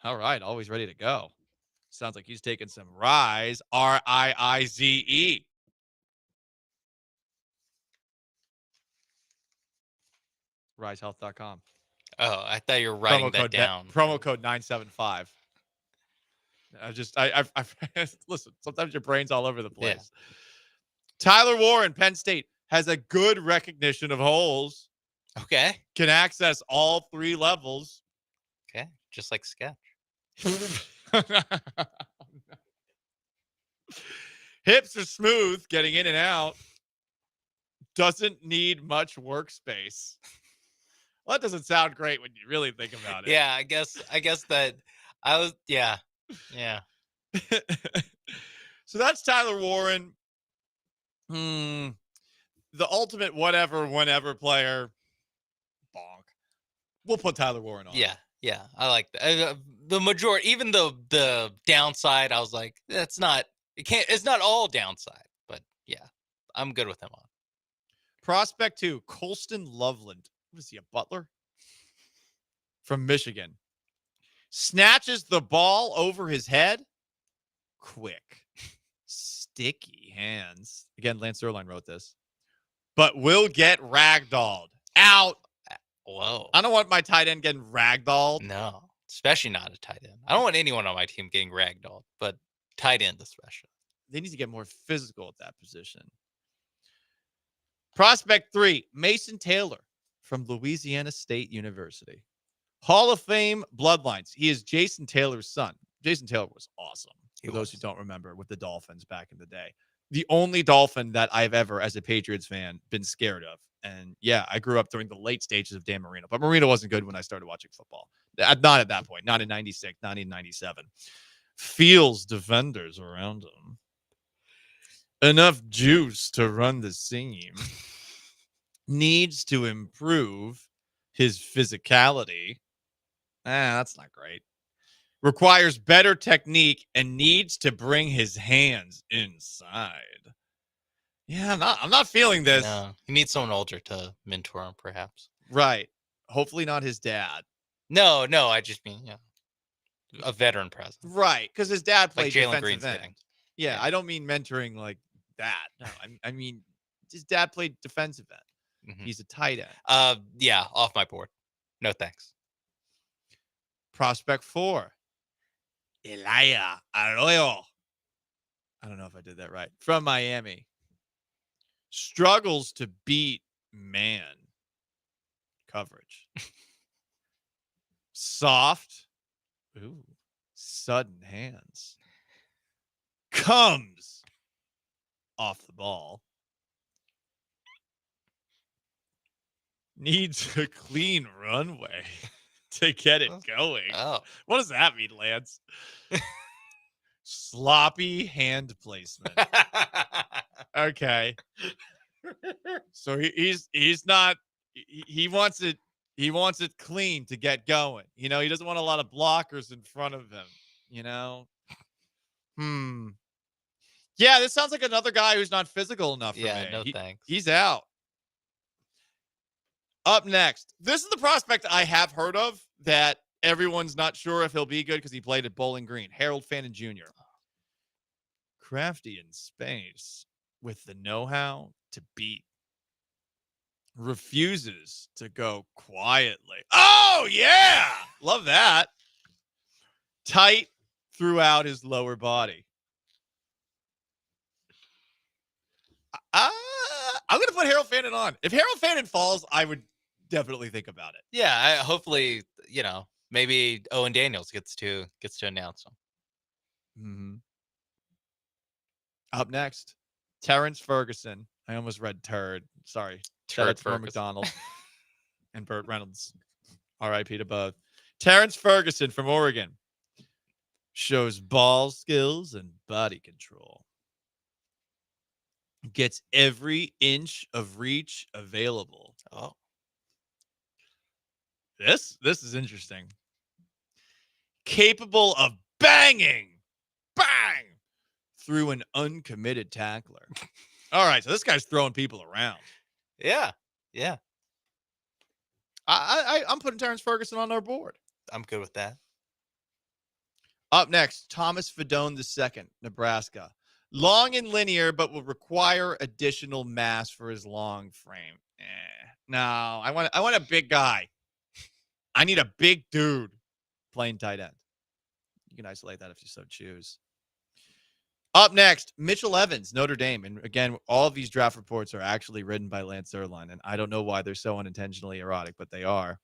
All right. Always ready to go. Sounds like he's taking some Rise, R-I-I-Z-E. RiseHealth.com. Oh, I thought you were writing that down. Promo code 975. I listen, sometimes your brain's all over the place. Yeah. Tyler Warren, Penn State, has a good recognition of holes. Okay. Can access all 3 levels. Okay. Just like Sketch. Hips are smooth, getting in and out. Doesn't need much workspace. Well, that doesn't sound great when you really think about it. Yeah, I guess that I was, yeah. So that's Tyler Warren. The ultimate whatever, whenever player. Bonk. We'll put Tyler Warren on. Yeah. I like that. The majority, even the downside, I was like, it's not all downside, but yeah, I'm good with him on. Prospect 2, Colston Loveland. What is he, a butler? From Michigan. Snatches the ball over his head. Quick. Sticky hands. Again, Lance Zierlein wrote this. But will get ragdolled. Out. Whoa. I don't want my tight end getting ragdolled. No, especially not a tight end. I don't want anyone on my team getting ragdolled, but tight end especially. They need to get more physical at that position. Prospect 3, Mason Taylor from Louisiana State University. Hall of Fame bloodlines. He is Jason Taylor's son. Jason Taylor was awesome. For those who don't remember, with the Dolphins back in the day. The only Dolphin that I've ever, as a Patriots fan, been scared of. And yeah, I grew up during the late stages of Dan Marino. But Marino wasn't good when I started watching football. Not at that point. Not in 96, not in 97. Feels defenders around him. Enough juice to run the seam. Needs to improve his physicality. That's not great. Requires better technique and needs to bring his hands inside. Yeah, I'm not feeling this. No, he needs someone older to mentor him, perhaps. Right. Hopefully not his dad. No, I just mean, a veteran presence. Right, because his dad played like Jalen defensive Green's end. getting. Yeah, I don't mean mentoring like that. No, I mean his dad played defensive end. Mm-hmm. He's a tight end. Yeah, off my board. No thanks. Prospect 4. Elia Arroyo. I don't know if I did that right. From Miami. Struggles to beat man coverage. Soft. Ooh. Sudden hands. Comes off the ball. Needs a clean runway to get it going. Oh. What does that mean, Lance? Sloppy hand placement. Okay. So he's not he wants it clean to get going. He doesn't want a lot of blockers in front of him, Yeah, this sounds like another guy who's not physical enough for me. No thanks. He's out. Up next, this is the prospect I have heard of that everyone's not sure if he'll be good because he played at Bowling Green. Harold Fannin Jr. Crafty in space with the know-how to beat. Refuses to go quietly. Oh, yeah! Love that. Tight throughout his lower body. I'm going to put Harold Fannin on. If Harold Fannin falls, I would definitely think about it. Yeah, hopefully, maybe Owen Daniels gets to announce him. Mm-hmm. Up next, Terrence Ferguson. I almost read turd. Sorry. Turd for Ferguson. McDonald and Burt Reynolds. R.I.P. to both. Terrence Ferguson from Oregon shows ball skills and body control. Gets every inch of reach available. Oh. This is interesting. Capable of bang through an uncommitted tackler. All right, so this guy's throwing people around. Yeah. I'm putting Terrence Ferguson on our board. I'm good with that. Up next, Thomas Fedone II, Nebraska. Long and linear, but will require additional mass for his long frame. No, I want a big guy. I need a big dude playing tight end. You can isolate that if you so choose. Up next, Mitchell Evans, Notre Dame. And again, all of these draft reports are actually written by Lance Zierlein, and I don't know why they're so unintentionally erotic, but they are.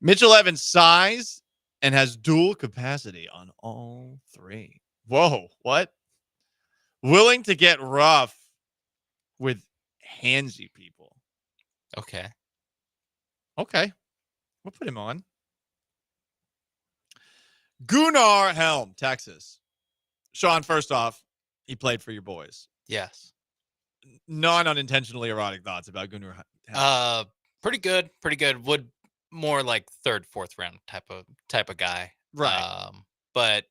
Mitchell Evans' size and has dual capacity on all three. Whoa, what? Willing to get rough with handsy people. Okay. We'll put him on. Gunnar Helm, Texas. Sean, first off, he played for your boys. Yes. Non-unintentionally erotic thoughts about Gunnar Helm. Pretty good. Would more like third, fourth round type of guy. Right. But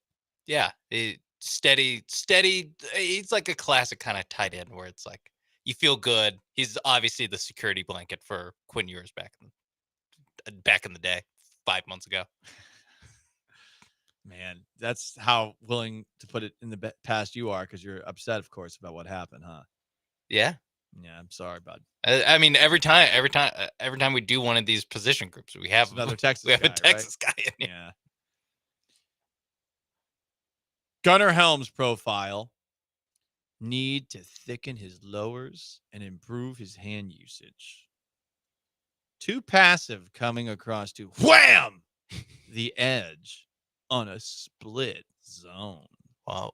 yeah, steady. He's like a classic kind of tight end where it's like you feel good. He's obviously the security blanket for Quinn Ewers back in the day, 5 months ago. Man, that's how willing to put it in the past you are, because you're upset, of course, about what happened, huh? Yeah. Yeah, I'm sorry, bud. I mean, every time we do one of these position groups, we have another Texas. We have guy, a Texas right? guy in here. Yeah. Gunnar Helm's profile: need to thicken his lowers and improve his hand usage. Too passive coming across to wham the edge on a split zone. Wow.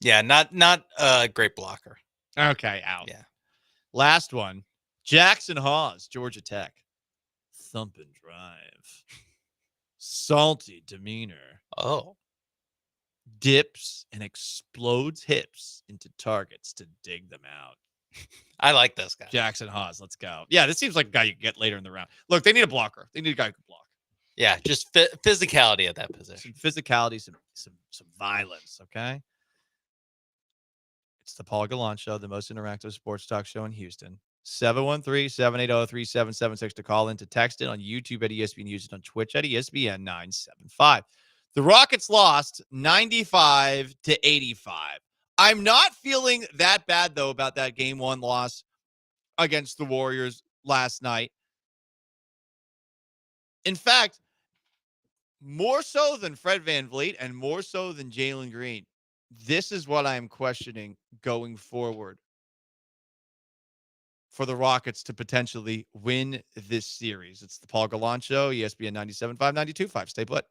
Yeah, not a great blocker. Okay, out. Yeah. Last one. Jackson Hawes, Georgia Tech. Thump and drive. Salty demeanor. Oh. Dips and explodes hips into targets to dig them out. I like this guy. Jackson Hawes, let's go. Yeah, this seems like a guy you can get later in the round. Look, they need a blocker. They need a guy who can block. Yeah, just physicality at that position. Some physicality, some violence, okay? It's the Paul Gallant Show, the most interactive sports talk show in Houston. 713-780-3776 to call in, to text it on YouTube at ESPN, use it on Twitch at ESPN 975. The Rockets lost 95-85. I'm not feeling that bad, though, about that game one loss against the Warriors last night. In fact, more so than Fred VanVleet and more so than Jalen Green, this is what I'm questioning going forward for the Rockets to potentially win this series. It's the Paul Gallant Show, ESPN 97.5, 92.5. Stay put.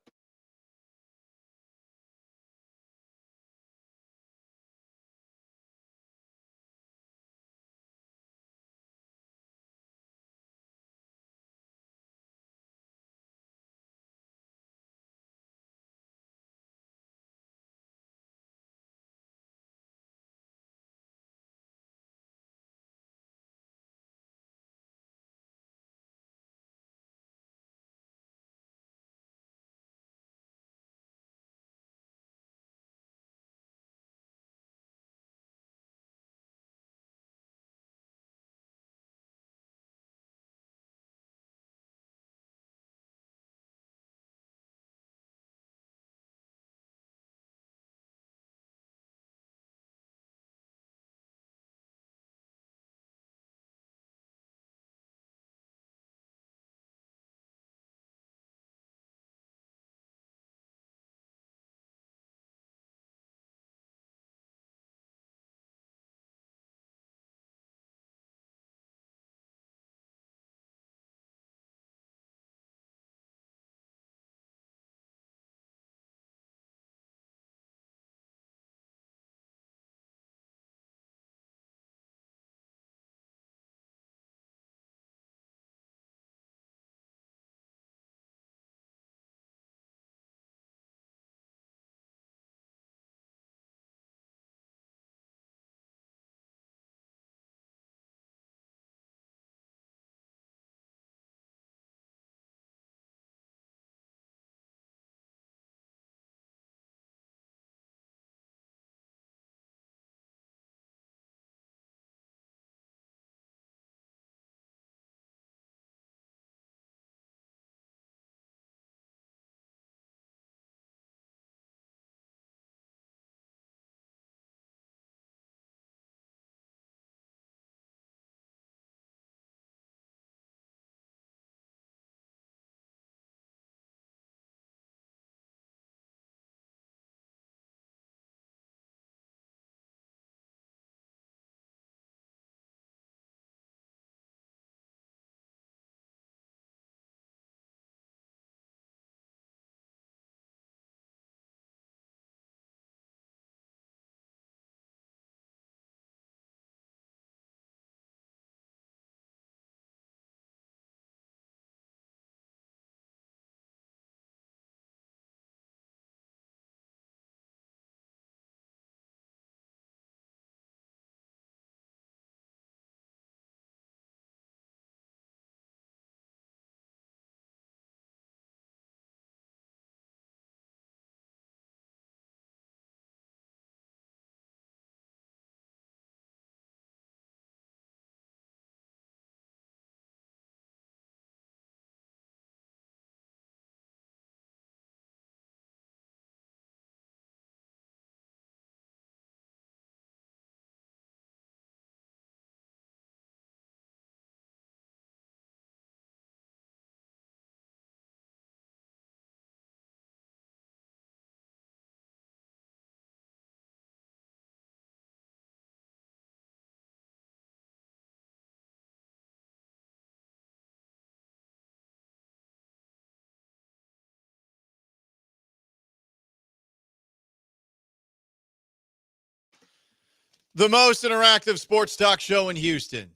The most interactive sports talk show in Houston.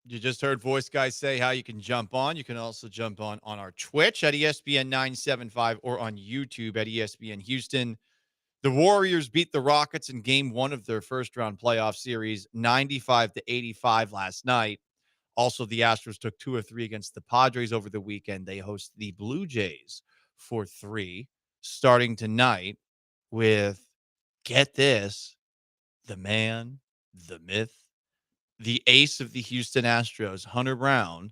You just heard Voice Guy say how you can jump on. You can also jump on our Twitch at ESPN 975 or on YouTube at ESPN Houston. The Warriors beat the Rockets in game 1 of their first-round playoff series, 95-85 last night. Also, the Astros took 2 of 3 against the Padres over the weekend. They host the Blue Jays for 3, starting tonight with, get this, the man, the myth, the ace of the Houston Astros, Hunter Brown,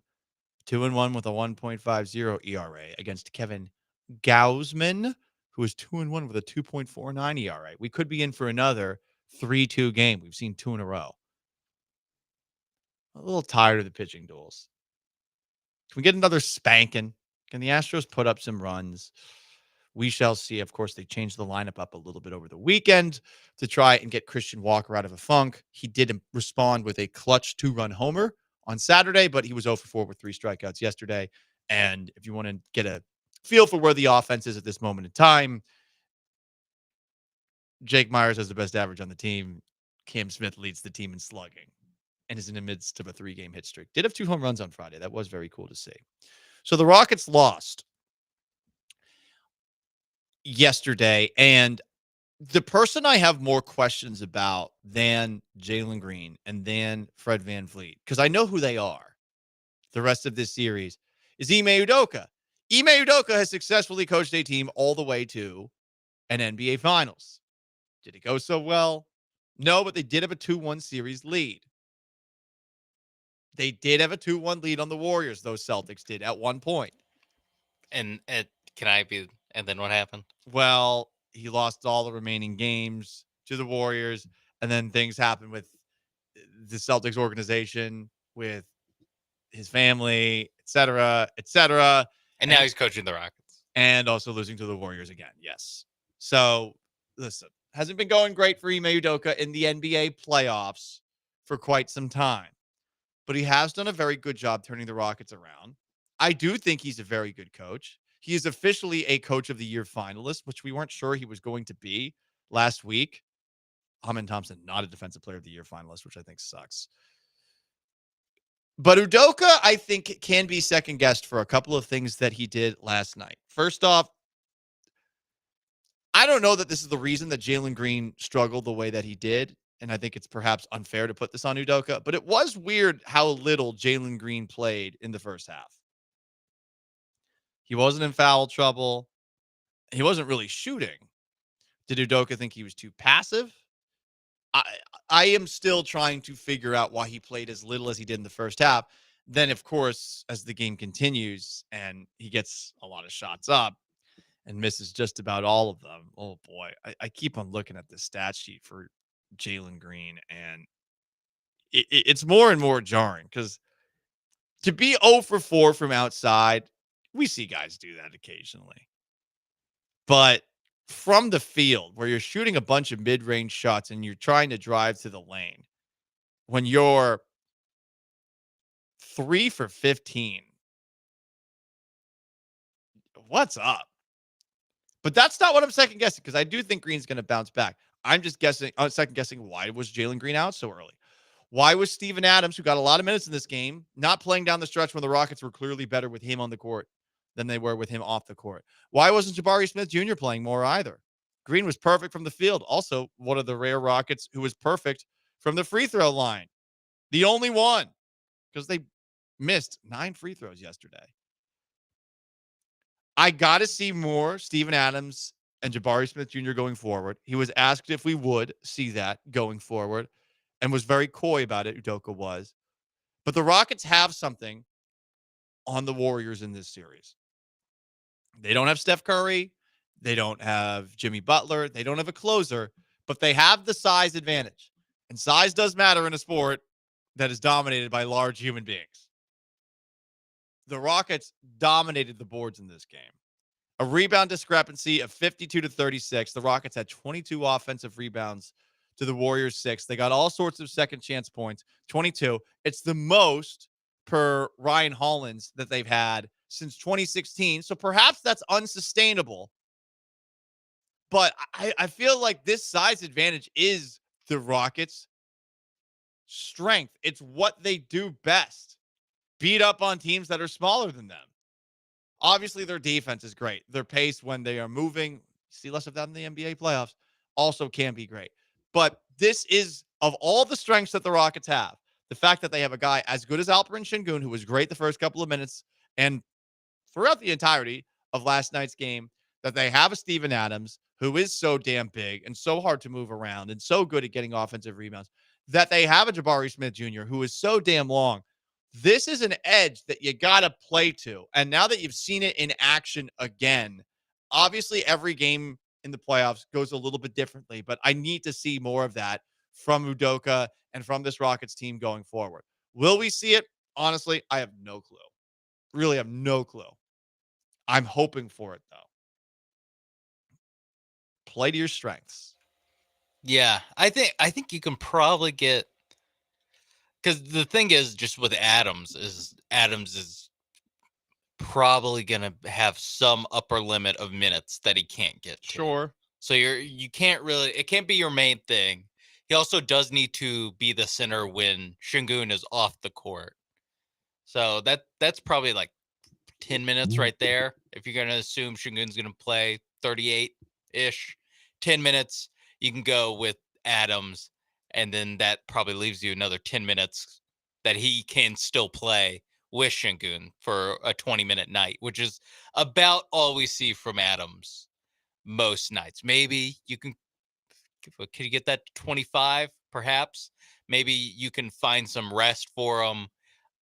2-1 with a 1.50 ERA against Kevin Gausman, who is 2-1 with a 2.49 ERA. We could be in for another 3-2 game. We've seen 2 in a row. A little tired of the pitching duels. Can we get another spanking? Can the Astros put up some runs? We shall see. Of course, they changed the lineup up a little bit over the weekend to try and get Christian Walker out of a funk. He did respond with a clutch 2-run homer on Saturday, but he was 0 for 4 with 3 strikeouts yesterday. And if you want to get a feel for where the offense is at this moment in time, Jake Myers has the best average on the team. Cam Smith leads the team in slugging and is in the midst of a 3-game hit streak. Did have 2 home runs on Friday. That was very cool to see. So the Rockets lost yesterday, and the person I have more questions about than Jalen Green and than Fred VanVleet, because I know who they are the rest of this series, is Ime Udoka. Ime Udoka has successfully coached a team all the way to an NBA Finals. Did it go so well? No, but they did have a 2-1 series lead. They did have a 2-1 lead on the Warriors, those Celtics did at one point. And then what happened? Well, he lost all the remaining games to the Warriors, and then things happened with the Celtics organization, with his family, et cetera, et cetera. And now he's coaching the Rockets. And also losing to the Warriors again, yes. So, listen, hasn't been going great for Ime Udoka in the NBA playoffs for quite some time. But he has done a very good job turning the Rockets around. I do think he's a very good coach. He is officially a Coach of the Year finalist, which we weren't sure he was going to be last week. Amen Thompson, not a Defensive Player of the Year finalist, which I think sucks. But Udoka, I think, can be second-guessed for a couple of things that he did last night. First off, I don't know that this is the reason that Jalen Green struggled the way that he did, and I think it's perhaps unfair to put this on Udoka, but it was weird how little Jalen Green played in the first half. He wasn't in foul trouble. He wasn't really shooting. Did Udoka think he was too passive? I am still trying to figure out why he played as little as he did in the first half. Then, of course, as the game continues and he gets a lot of shots up and misses just about all of them, oh boy, I keep on looking at the stat sheet for Jalen Green, and it's more and more jarring because to be 0 for 4 from outside, we see guys do that occasionally. But from the field, where you're shooting a bunch of mid-range shots and you're trying to drive to the lane, when you're 3 for 15, what's up? But that's not what I'm second guessing, because I do think Green's going to bounce back. I'm just second guessing, why was Jalen Green out so early? Why was Steven Adams, who got a lot of minutes in this game, not playing down the stretch when the Rockets were clearly better with him on the court than they were with him off the court? Why wasn't Jabari Smith Jr. playing more either? Green was perfect from the field. Also, one of the rare Rockets who was perfect from the free throw line. The only one, because they missed 9 free throws yesterday. I got to see more Steven Adams and Jabari Smith Jr. going forward. He was asked if we would see that going forward and was very coy about it. Udoka was. But the Rockets have something on the Warriors in this series. They don't have Steph Curry. They don't have Jimmy Butler. They don't have a closer, but they have the size advantage. And size does matter in a sport that is dominated by large human beings. The Rockets dominated the boards in this game. A rebound discrepancy of 52-36. The Rockets had 22 offensive rebounds to the Warriors 6. They got all sorts of second chance points, 22. It's the most per Ryan Hollins that they've had since 2016. So perhaps that's unsustainable. But I feel like this size advantage is the Rockets' strength. It's what they do best. Beat up on teams that are smaller than them. Obviously, their defense is great. Their pace when they are moving, see less of that in the NBA playoffs, also can be great. But this is, of all the strengths that the Rockets have, the fact that they have a guy as good as Alperen Şengün, who was great the first couple of minutes and throughout the entirety of last night's game, that they have a Steven Adams who is so damn big and so hard to move around and so good at getting offensive rebounds, that they have a Jabari Smith Jr. who is so damn long. This is an edge that you got to play to. And now that you've seen it in action again, obviously every game in the playoffs goes a little bit differently, but I need to see more of that from Udoka and from this Rockets team going forward. Will we see it? Honestly, I have no clue. Really have no clue. I'm hoping for it, though. Play to your strengths. Yeah, I think you can probably get, because the thing is just with Adams is probably gonna have some upper limit of minutes that he can't get to. Sure. So you can't really, it can't be your main thing. He also does need to be the center when Şengün is off the court. So that's probably like 10 minutes right there. If you're going to assume Şengün's going to play 38-ish, 10 minutes, you can go with Adams, and then that probably leaves you another 10 minutes that he can still play with Şengün for a 20-minute night, which is about all we see from Adams most nights. Maybe you can you get that to 25 perhaps? Maybe you can find some rest for him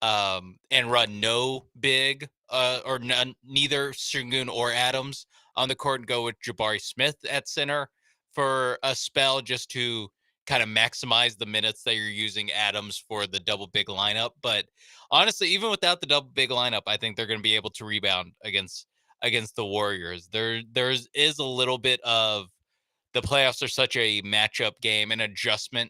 and run no big or neither Şengün or Adams on the court and go with Jabari Smith at center for a spell just to kind of maximize the minutes that you're using Adams for the double big lineup. But honestly, even without the double big lineup, I think they're going to be able to rebound against the Warriors. There is a little bit of, the playoffs are such a matchup game, an adjustment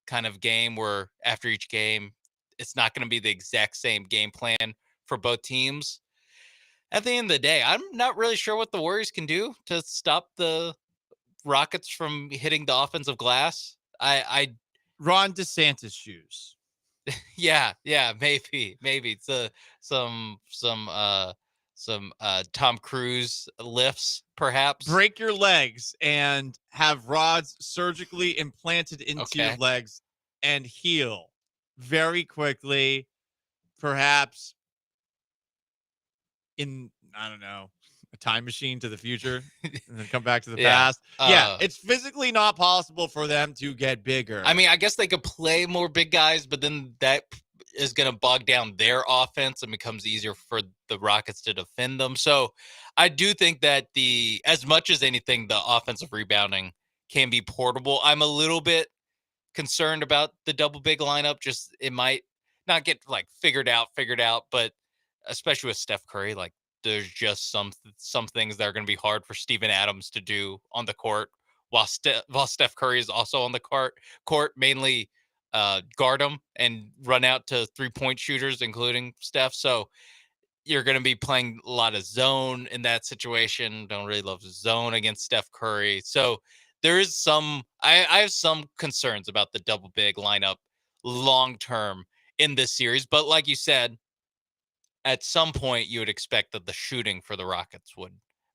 kind of game where after each game, it's not going to be the exact same game plan for both teams. At the end of the day, I'm not really sure what the Warriors can do to stop the Rockets from hitting the offensive glass. I Ron DeSantis shoes. yeah, maybe it's some Tom Cruise lifts, perhaps. Break your legs and have rods surgically implanted into your legs and heal very quickly. Perhaps in, I don't know, a time machine to the future and then come back to the past. Yeah, it's physically not possible for them to get bigger. I mean, I guess they could play more big guys, but then that is going to bog down their offense and becomes easier for the Rockets to defend them. So I do think that as much as anything, the offensive rebounding can be portable. I'm a little bit concerned about the double big lineup. Just, it might not get like figured out, but especially with Steph Curry, like there's just some things that are going to be hard for Steven Adams to do on the court while Steph Curry is also on the court, mainly guard him and run out to 3-point shooters, including Steph. So you're going to be playing a lot of zone in that situation. Don't really love the zone against Steph Curry. So there is I have some concerns about the double big lineup long term in this series. But like you said, at some point you would expect that the shooting for the Rockets would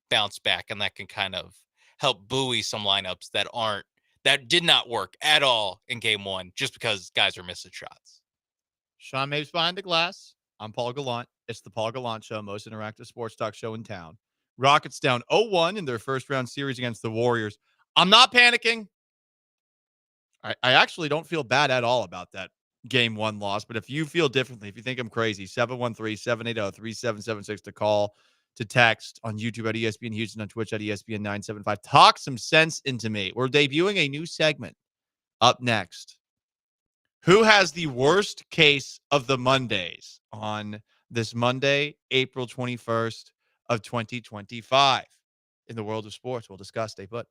bounce back, and that can kind of help buoy some lineups that did not work at all in game one just because guys are missing shots. Sean Mapes behind the glass. I'm Paul Gallant. It's the Paul Gallant Show, most interactive sports talk show in town. Rockets down 0-1 in their first round series against the Warriors. I'm not panicking. I actually don't feel bad at all about that game one loss. But if you feel differently, if you think I'm crazy, 713-780-3776 to call, to text, on YouTube at ESPN Houston, on Twitch at ESPN 975. Talk some sense into me. We're debuting a new segment up next. Who has the worst case of the Mondays on this Monday, April 21st of 2025? In the world of sports, we'll discuss. Stay put.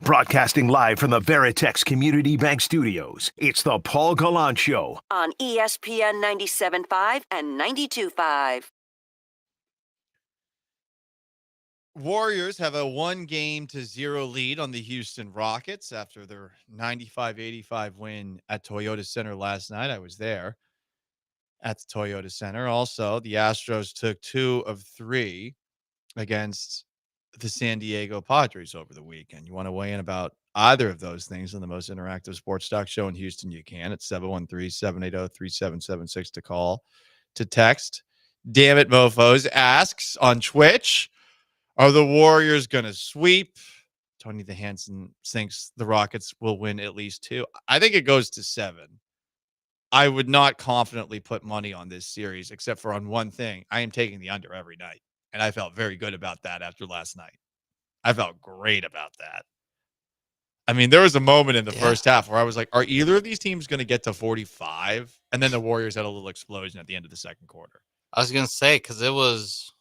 Broadcasting live from the Veritex Community Bank Studios, it's the Paul Gallant Show. On ESPN 97.5 and 92.5. Warriors have a 1-0 lead on the Houston Rockets after their 95-85 win at Toyota Center last night. I was there at the Toyota Center. Also, the Astros took 2 of 3 against the San Diego Padres over the weekend. You want to weigh in about either of those things on the most interactive sports talk show in Houston? You can at 713-780-3776 to call, to text. Damn it, mofos asks on Twitch, are the Warriors going to sweep? Tony the Hansen thinks the Rockets will win at least 2. I think it goes to 7. I would not confidently put money on this series, except for on one thing. I am taking the under every night. And I felt very good about that after last night. I felt great about that. I mean, there was a moment in the first half where I was like, are either of these teams going to get to 45? And then the Warriors had a little explosion at the end of the second quarter. I was going to say, because it was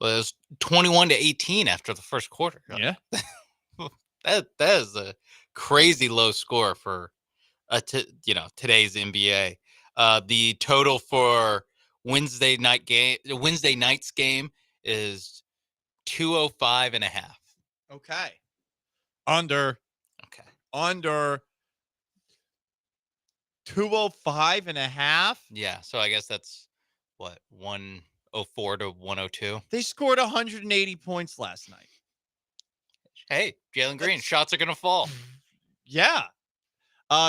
21-18 after the first quarter. Yeah. that is a crazy low score for today's NBA. The total for Wednesday night's game is 205.5. Okay. Under 205.5. Yeah. So I guess that's what, 104 to 102. They scored 180 points last night. Hey, Jalen Green, shots are going to fall. Yeah.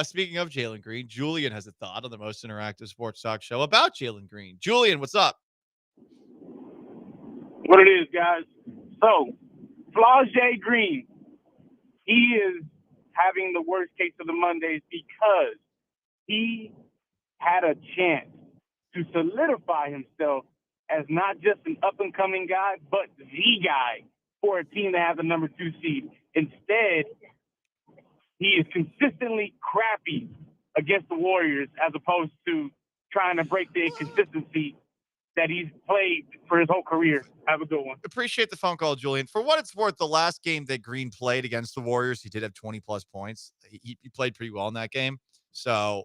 Speaking of Jalen Green, Julian has a thought on the most interactive sports talk show about Jalen Green. Julian, what's up? What it is, guys. So, Flau'jae Green, he is having the worst case of the Mondays because he had a chance to solidify himself as not just an up-and-coming guy, but the guy for a team that has a number 2 seed. Instead, he is consistently crappy against the Warriors as opposed to trying to break the inconsistency that he's played for his whole career. Have a good one. Appreciate the phone call, Julian. For what it's worth, the last game that Green played against the Warriors, he did have 20-plus points. He played pretty well in that game. So,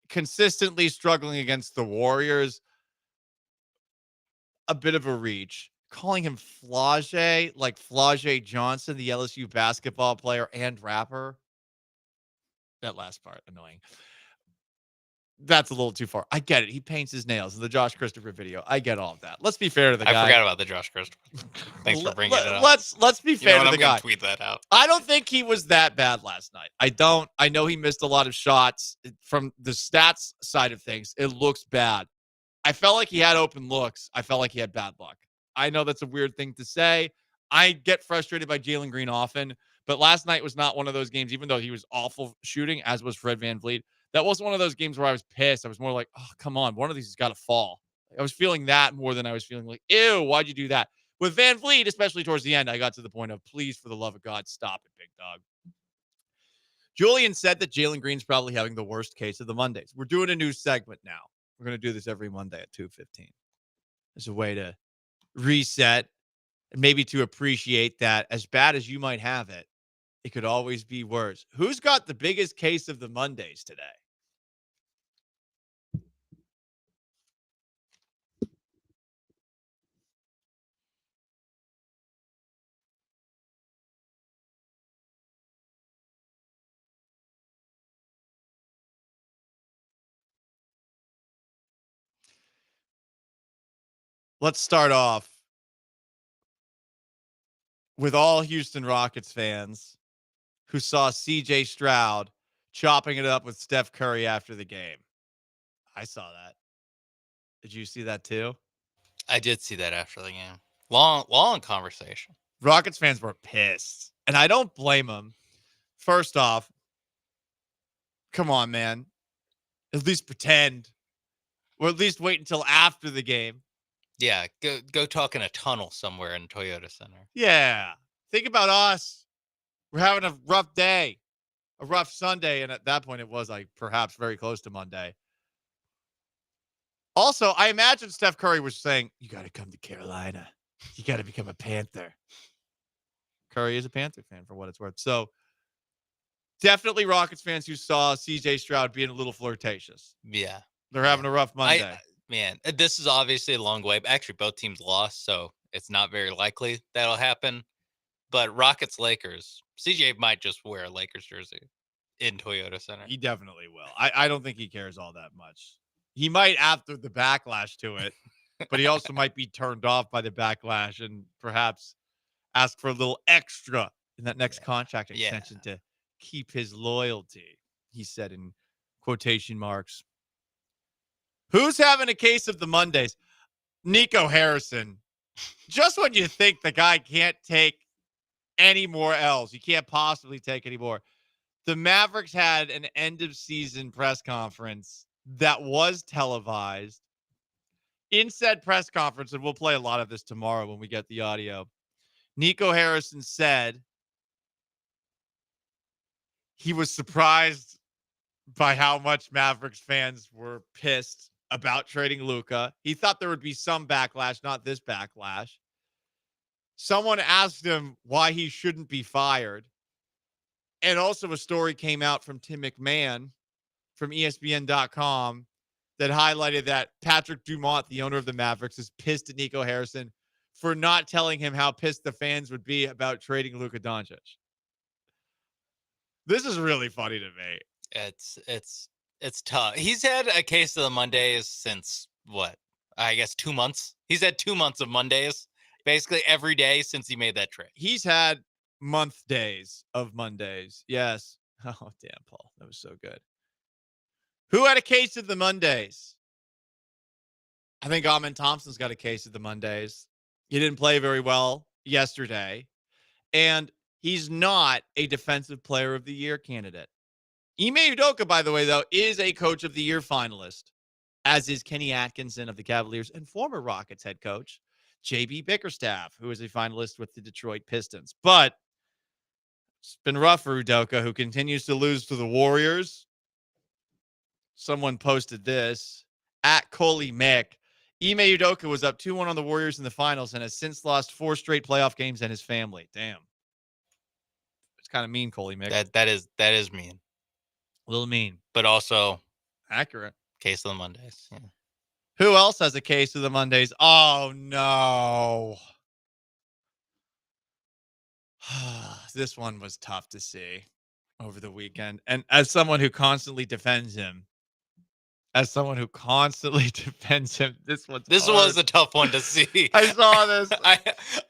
consistently struggling against the Warriors, a bit of a reach. Calling him Flau'jae, like Flau'jae Johnson, the LSU basketball player and rapper. That last part, annoying. That's a little too far. I get it. He paints his nails in the Josh Christopher video. I get all of that. Let's be fair to the guy. I forgot about the Josh Christopher. Thanks for bringing it up. Let's be fair to the guy. Tweet that out. I don't think he was that bad last night. I don't. I know he missed a lot of shots. From the stats side of things, it looks bad. I felt like he had open looks. I felt like he had bad luck. I know that's a weird thing to say. I get frustrated by Jalen Green often, but last night was not one of those games, even though he was awful shooting, as was Fred VanVleet. That wasn't one of those games where I was pissed. I was more like, oh, come on. One of these has got to fall. I was feeling that more than I was feeling like, ew, why'd you do that? With VanVleet, especially towards the end, I got to the point of, please, for the love of God, stop it, big dog. Julian said that Jalen Green's probably having the worst case of the Mondays. We're doing a new segment now. We're going to do this every Monday at 2:15. It's a way to reset and maybe to appreciate that as bad as you might have it, it could always be worse. Who's got the biggest case of the Mondays today? Let's start off with all Houston Rockets fans who saw CJ Stroud chopping it up with Steph Curry after the game. I saw that. Did you see that too? I did see that after the game. Long conversation. Rockets fans were pissed, and I don't blame them. First off, come on, man. At least pretend, or at least wait until after the game. Yeah, go talk in a tunnel somewhere in Toyota Center. Yeah. Think about us. We're having a rough day, a rough Sunday, and at that point it was like perhaps very close to Monday. Also, I imagine Steph Curry was saying, you got to come to Carolina. You got to become a Panther. Curry is a Panther fan for what it's worth. So definitely Rockets fans who saw CJ Stroud being a little flirtatious. Yeah. They're having a rough Monday. Man, this is obviously a long way. Actually, both teams lost, so it's not very likely that'll happen. But Rockets Lakers, CJ might just wear a Lakers jersey in Toyota Center. He definitely will. I don't think he cares all that much. He might after the backlash to it, but he also might be turned off by the backlash and perhaps ask for a little extra in that next contract extension to keep his loyalty, he said in quotation marks. Who's having a case of the Mondays? Nico Harrison. Just when you think the guy can't take any more L's, you can't possibly take any more. The Mavericks had an end of season press conference that was televised. In said press conference, and we'll play a lot of this tomorrow when we get the audio, Nico Harrison said he was surprised by how much Mavericks fans were pissed about trading Luka. He thought there would be some backlash, not this backlash. Someone asked him why he shouldn't be fired. And also a story came out from Tim McMahon from ESPN.com that highlighted that Patrick Dumont, the owner of the Mavericks, is pissed at Nico Harrison for not telling him how pissed the fans would be about trading Luka Doncic. This is really funny to me. It's tough. He's had a case of the Mondays since what? I guess 2 months. He's had 2 months of Mondays, basically every day since he made that trade. He's had month days of Mondays. Yes. Oh, damn, Paul. That was so good. Who had a case of the Mondays? I think Amen Thompson's got a case of the Mondays. He didn't play very well yesterday. And he's not a Defensive Player of the Year candidate. Ime Udoka, by the way, though, is a Coach of the Year finalist, as is Kenny Atkinson of the Cavaliers and former Rockets head coach J.B. Bickerstaff, who is a finalist with the Detroit Pistons. But it's been rough for Udoka, who continues to lose to the Warriors. Someone posted this at Coley Mick. Ime Udoka was up 2-1 on the Warriors in the finals and has since lost 4 straight playoff games and his family. Damn. It's kind of mean, Coley Mick. That is mean. A little mean. But also accurate. Case of the Mondays. Yeah. Who else has a case of the Mondays? Oh, no. This one was tough to see over the weekend. And as someone who constantly defends him, this was a tough one to see. I saw this.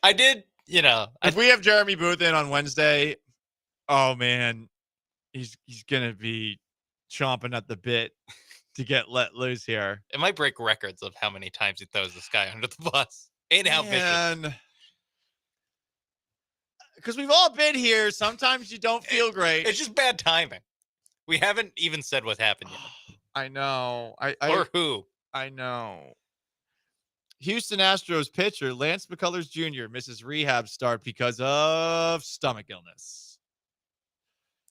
I did, If we have Jeremy Booth in on Wednesday, oh, man, he's going to be chomping at the bit to get let loose here. It might break records of how many times he throws this guy under the bus and how vicious. Because we've all been here. Sometimes you don't feel great. It's just bad timing. We haven't even said what happened yet. I know. Or who. I know. Houston Astros pitcher Lance McCullers Jr. misses rehab start because of stomach illness.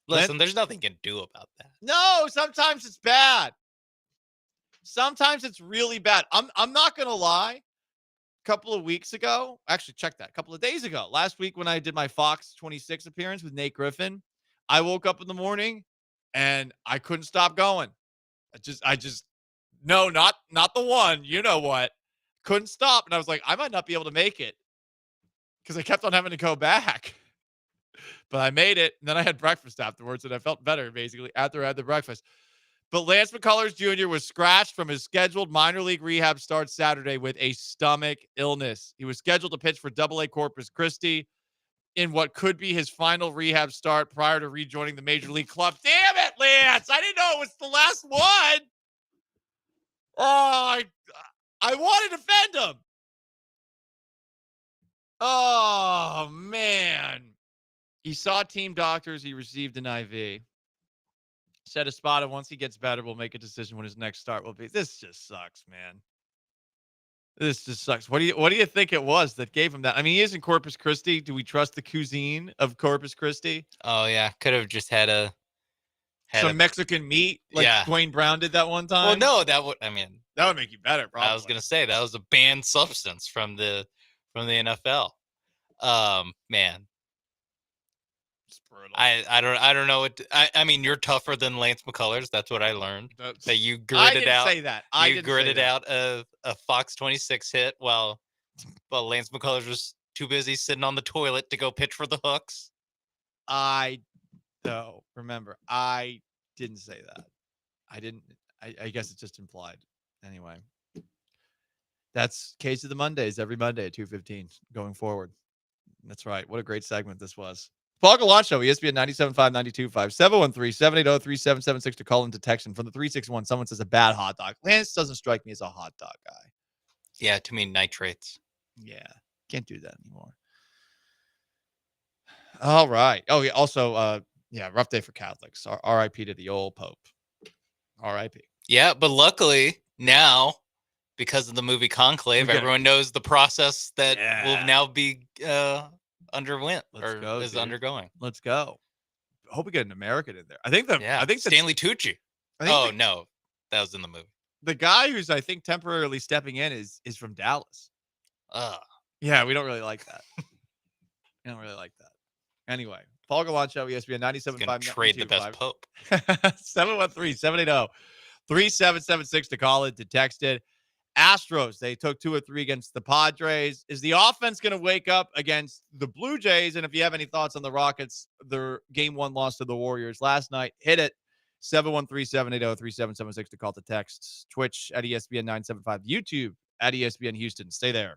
Listen, there's nothing you can do about that. No, sometimes it's bad. Sometimes it's really bad. I'm not going to lie. A couple of weeks ago, actually check that, a couple of days ago, last week when I did my Fox 26 appearance with Nate Griffin, I woke up in the morning and I couldn't stop going. No, not the one, you know what, couldn't stop. And I was like, I might not be able to make it because I kept on having to go back, but I made it. And then I had breakfast afterwards and I felt better basically after I had the breakfast. But Lance McCullers Jr. was scratched from his scheduled minor league rehab start Saturday with a stomach illness. He was scheduled to pitch for AA Corpus Christi in what could be his final rehab start prior to rejoining the major league club. Damn it, Lance! I didn't know it was the last one. Oh, I want to defend him. Oh, man. He saw team doctors. He received an IV. Set a spot, and once he gets better, we'll make a decision when his next start will be. This just sucks, man. This just sucks. What do you think it was that gave him that? I mean, he is in Corpus Christi. Do we trust the cuisine of Corpus Christi? Oh yeah, could have just had some Mexican meat, like Dwayne Brown did that one time. Well, no, that would make you better. Probably. I was gonna say that was a banned substance from the NFL. Man, It's brutal. I don't know what I mean. You're tougher than Lance McCullers. That's what I learned. That you gritted I didn't out. say that. I you didn't gritted say that. out a Fox 26 hit while Lance McCullers was too busy sitting on the toilet to go pitch for the Hooks. Remember, I didn't say that. I didn't. I guess it's just implied. Anyway, that's Case of the Mondays every Monday at 2:15 going forward. That's right. What a great segment this was. Paul Gallant Show, ESPN 97.5, 92.5, 713-780-3776 to call into text. And from the 361, someone says a bad hot dog. Lance doesn't strike me as a hot dog guy. Yeah, too many nitrates. Yeah, can't do that anymore. All right. Oh, yeah. Also, rough day for Catholics. R.I.P. to the old Pope. R.I.P. Yeah, but luckily now, because of the movie Conclave, everyone knows the process that will now be underwent is undergoing. Let's go. I hope we get an American in there. I think Stanley Tucci. No, that was in the movie. The guy who's I think temporarily stepping in is from Dallas. Yeah, we don't really like that. We don't really like that. Anyway, Paul Gallant Show, ESPN 97.5. Trade the best Pope. 713-780-3776 to call it, to text it. Astros, they took 2 or 3 against the Padres. Is the offense going to wake up against the Blue Jays? And if you have any thoughts on the Rockets, their game 1 loss to the Warriors last night, hit it. 713-780-3776 to call to text. Twitch at ESPN 975. YouTube at ESPN Houston. Stay there.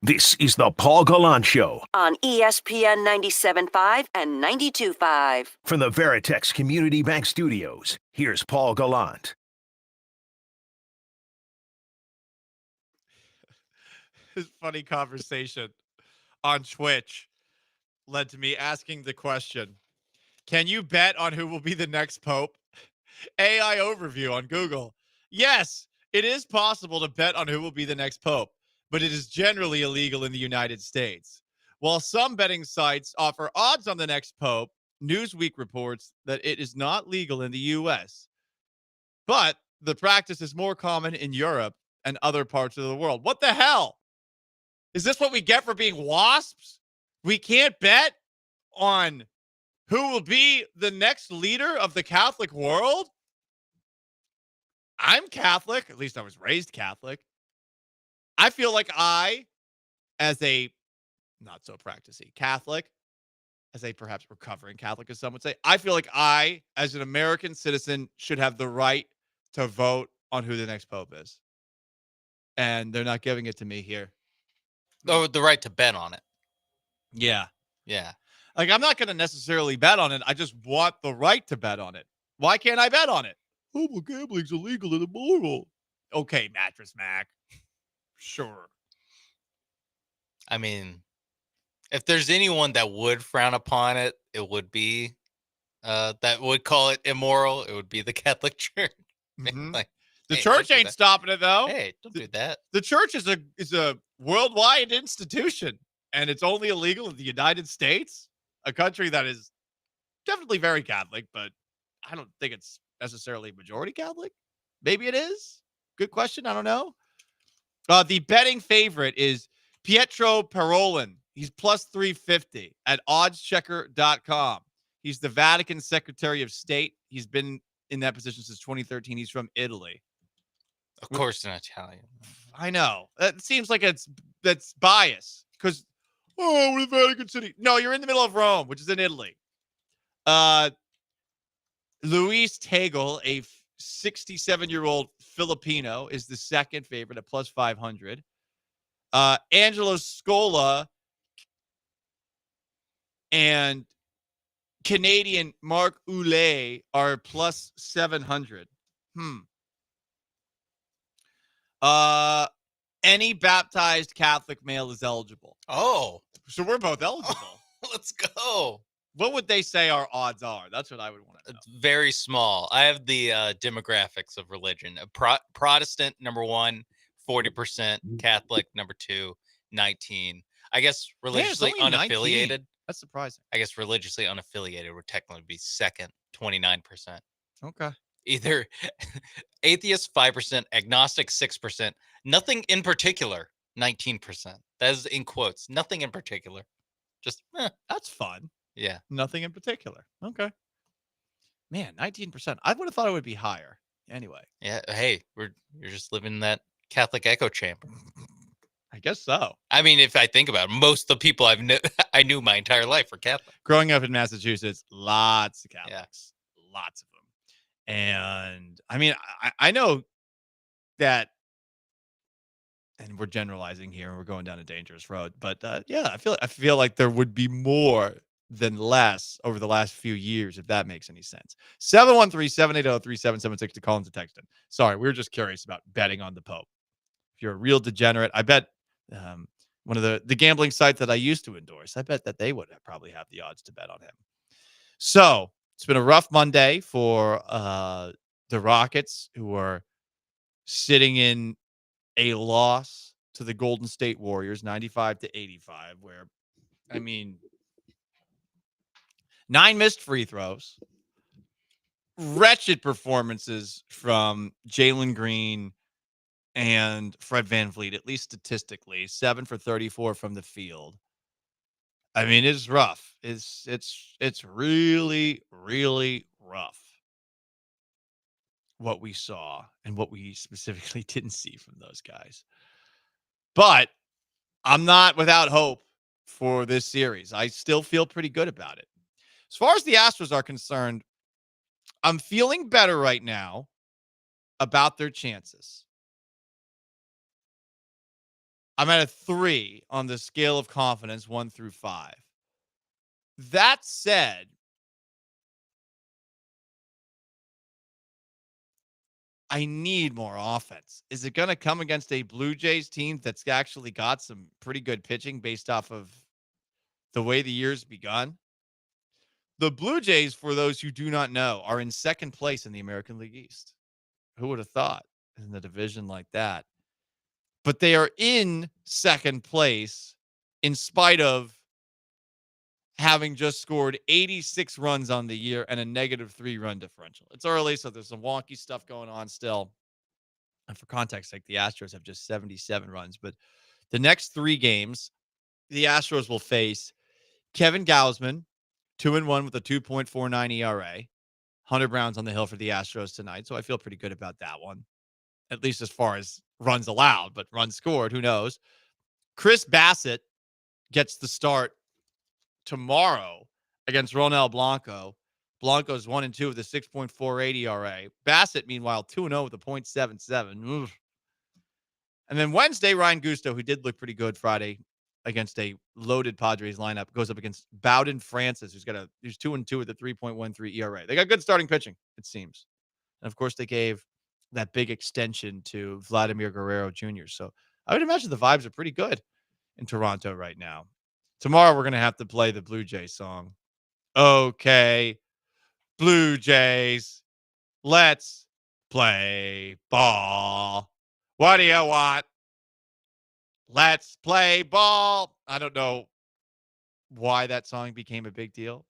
This is the Paul Gallant Show on ESPN 97.5 and 92.5. from the Veritex Community Bank Studios. Here's Paul Gallant. This funny conversation on Twitch led to me asking the question, can you bet on who will be the next pope? AI overview on Google. Yes, it is possible to bet on who will be the next pope, but it is generally illegal in the United States. While some betting sites offer odds on the next pope, Newsweek reports that it is not legal in the U.S. But the practice is more common in Europe and other parts of the world. What the hell? Is this what we get for being wasps? We can't bet on who will be the next leader of the Catholic world? I'm Catholic. At least I was raised Catholic. I feel like I, as a not so practicing Catholic, as a perhaps recovering Catholic, as some would say, I feel like I, as an American citizen, should have the right to vote on who the next pope is. And they're not giving it to me here. Oh, the right to bet on it. Yeah. Yeah. Like, I'm not going to necessarily bet on it. I just want the right to bet on it. Why can't I bet on it? Oh, well, gambling's illegal and immoral. Okay, Mattress Mac. Sure. I mean, if there's anyone that would frown upon it, it would be that would call it immoral. It would be the Catholic Church. Mm-hmm. Like, the hey, church ain't stopping it, though. Hey, don't do that. The church is a worldwide institution, and it's only illegal in the United States, a country that is definitely very Catholic, but I don't think it's necessarily majority Catholic. Maybe it is. Good question. I don't know. The betting favorite is Pietro Parolin. He's plus 350 at oddschecker.com. He's the Vatican Secretary of State. He's been in that position since 2013. He's from Italy. Of course, an Italian. I know. That seems like that's bias because, we're the Vatican City. No, you're in the middle of Rome, which is in Italy. Luis Tegel, a 67-year-old Filipino, is the second favorite at plus 500. Angelo Scola and Canadian Mark Oulet are plus 700. Any baptized Catholic male is eligible. Oh. So we're both eligible. Oh, let's go. What would they say our odds are? That's what I would want to know. It's very small. I have the demographics of religion. Protestant, number 1, 40%. Catholic, number 2, 19. I guess religiously only unaffiliated. 19. That's surprising. I guess religiously unaffiliated would technically be second, 29%. Okay. Either atheist, 5%, agnostic, 6%, nothing in particular, 19%. That is in quotes. Nothing in particular. Just, that's fun. Yeah. Nothing in particular. Okay. Man, 19%. I would have thought it would be higher. Anyway. Yeah. Hey, you're just living in that Catholic echo chamber. I guess so. I mean, if I think about it, most of the people I knew my entire life were Catholic. Growing up in Massachusetts, lots of Catholics. Yeah. Lots of them. And I mean, I know that, and we're generalizing here and we're going down a dangerous road, but yeah, I feel like there would be more than less over the last few years, if that makes any sense. 713-780-3776 to call and to text in. Sorry, we were just curious about betting on the Pope. If you're a real degenerate, I bet one of the gambling sites that I used to endorse, I bet that they would probably have the odds to bet on him. So it's been a rough Monday for the Rockets, who are sitting in a loss to the Golden State Warriors, 95-85, where, I mean, 9 missed free throws, wretched performances from Jalen Green and Fred VanVleet, at least statistically, 7 for 34 from the field. I mean, it's rough. It's really, really rough what we saw and what we specifically didn't see from those guys. But I'm not without hope for this series. I still feel pretty good about it. As far as the Astros are concerned, I'm feeling better right now about their chances. I'm at a 3 on the scale of confidence, 1 through 5. That said, I need more offense. Is it going to come against a Blue Jays team that's actually got some pretty good pitching based off of the way the year's begun? The Blue Jays, for those who do not know, are in second place in the American League East. Who would have thought in the division like that? But they are in second place in spite of having just scored 86 runs on the year and a -3 run differential. It's early, so there's some wonky stuff going on still. And for context, like the Astros have just 77 runs. But the next 3 games, the Astros will face Kevin Gausman, 2-1 with a 2.49 ERA. Hunter Brown's on the hill for the Astros tonight, so I feel pretty good about that one, at least as far as runs allowed, but runs scored, who knows? Chris Bassett gets the start tomorrow against Ronel Blanco. Blanco's 1-2 with a 6.48 ERA. Bassett, meanwhile, 2-0 with a .77. Oof. And then Wednesday, Ryan Gusto, who did look pretty good Friday against a loaded Padres lineup, goes up against Bowden Francis, who's 2-2 with a 3.13 ERA. They got good starting pitching, it seems. And of course, they gave that big extension to Vladimir Guerrero Jr. So I would imagine the vibes are pretty good in Toronto right now. Tomorrow, we're going to have to play the Blue Jays song. Okay, Blue Jays, let's play ball. What do you want? Let's play ball. I don't know why that song became a big deal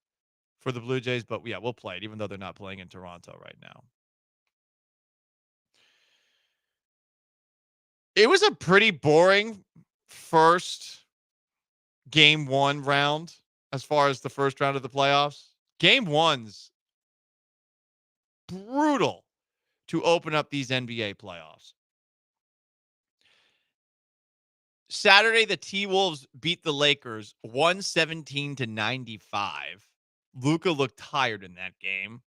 for the Blue Jays, but yeah, we'll play it, even though they're not playing in Toronto right now. It was a pretty boring first game 1 round as far as the first round of the playoffs. Game 1's brutal to open up these NBA playoffs. Saturday, the T-Wolves beat the Lakers 117-95. Luka looked tired in that game.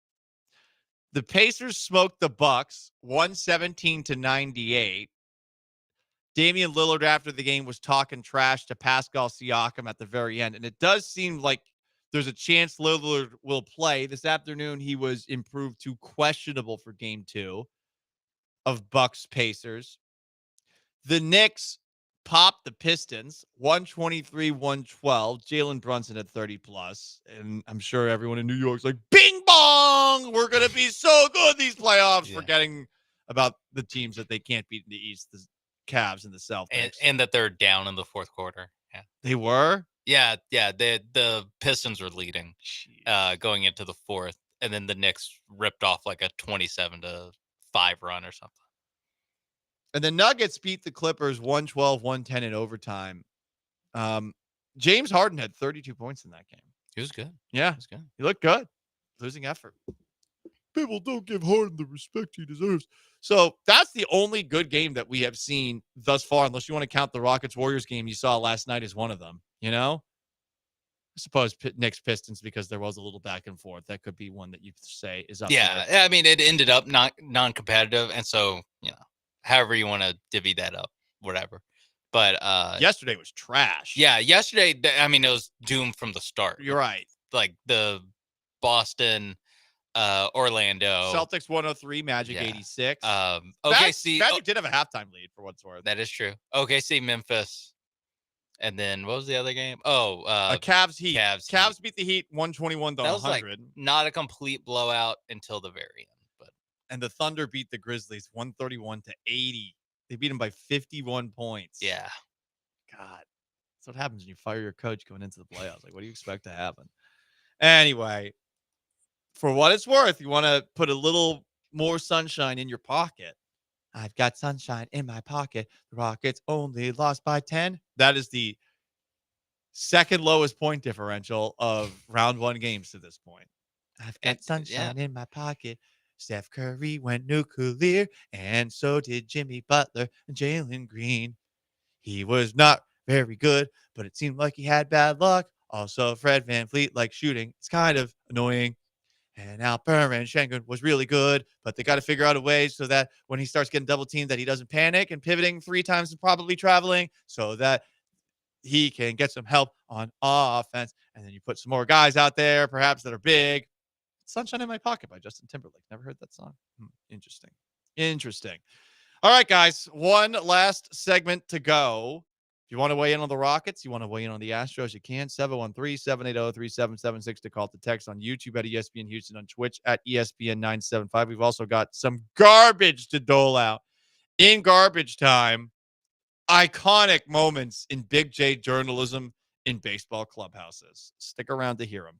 The Pacers smoked the Bucks 117-98. Damian Lillard, after the game, was talking trash to Pascal Siakam at the very end. And it does seem like there's a chance Lillard will play. This afternoon, he was improved to questionable for game 2 of Bucks-Pacers. The Knicks popped the Pistons 123-112. Jalen Brunson at 30+. And I'm sure everyone in New York's like, bing bong! We're going to be so good these playoffs, forgetting about the teams that they can't beat in the East, the Cavs and the Celtics. And that they're down in the fourth quarter. Yeah. They were? Yeah. The Pistons were leading going into the fourth. And then the Knicks ripped off like a 27-5 run or something. And the Nuggets beat the Clippers 112-110 in overtime. James Harden had 32 points in that game. He was good. Yeah. He was good. He looked good. Losing effort. People don't give Harden the respect he deserves. So that's the only good game that we have seen thus far, unless you want to count the Rockets-Warriors game you saw last night as one of them, you know? I suppose Knicks Pistons, because there was a little back and forth. That could be one that you say is up there. Yeah. I mean, it ended up non-competitive. And so, however you want to divvy that up, whatever. But yesterday was trash. Yeah, yesterday, I mean, it was doomed from the start. You're right. Like the Boston, Orlando. Celtics 103, Magic 86. OKC. Magic did have a halftime lead for what's worth. That is true. OKC, Memphis. And then what was the other game? Cavs Heat. Cavs beat the Heat 121-100. That was like not a complete blowout until the very end. And the Thunder beat the Grizzlies 131-80. They beat them by 51 points. Yeah. God. That's what happens when you fire your coach going into the playoffs. Like, what do you expect to happen? Anyway, for what it's worth, you want to put a little more sunshine in your pocket. I've got sunshine in my pocket. The Rockets only lost by 10. That is the second lowest point differential of round 1 games to this point. I've got sunshine in my pocket. Steph Curry went nuclear, and so did Jimmy Butler and Jalen Green. He was not very good, but it seemed like he had bad luck. Also, Fred VanVleet likes shooting. It's kind of annoying. And Alper and Şengün was really good, but they got to figure out a way so that when he starts getting double teamed that he doesn't panic and pivoting 3 times and probably traveling so that he can get some help on offense. And then you put some more guys out there, perhaps that are big. Sunshine in My Pocket by Justin Timberlake. Never heard that song. Interesting. All right, guys. One last segment to go. If you want to weigh in on the Rockets, you want to weigh in on the Astros, you can. 713-780-3776 to call to text on YouTube at ESPN Houston, on Twitch at ESPN 975. We've also got some garbage to dole out in garbage time. Iconic moments in Big J journalism in baseball clubhouses. Stick around to hear them.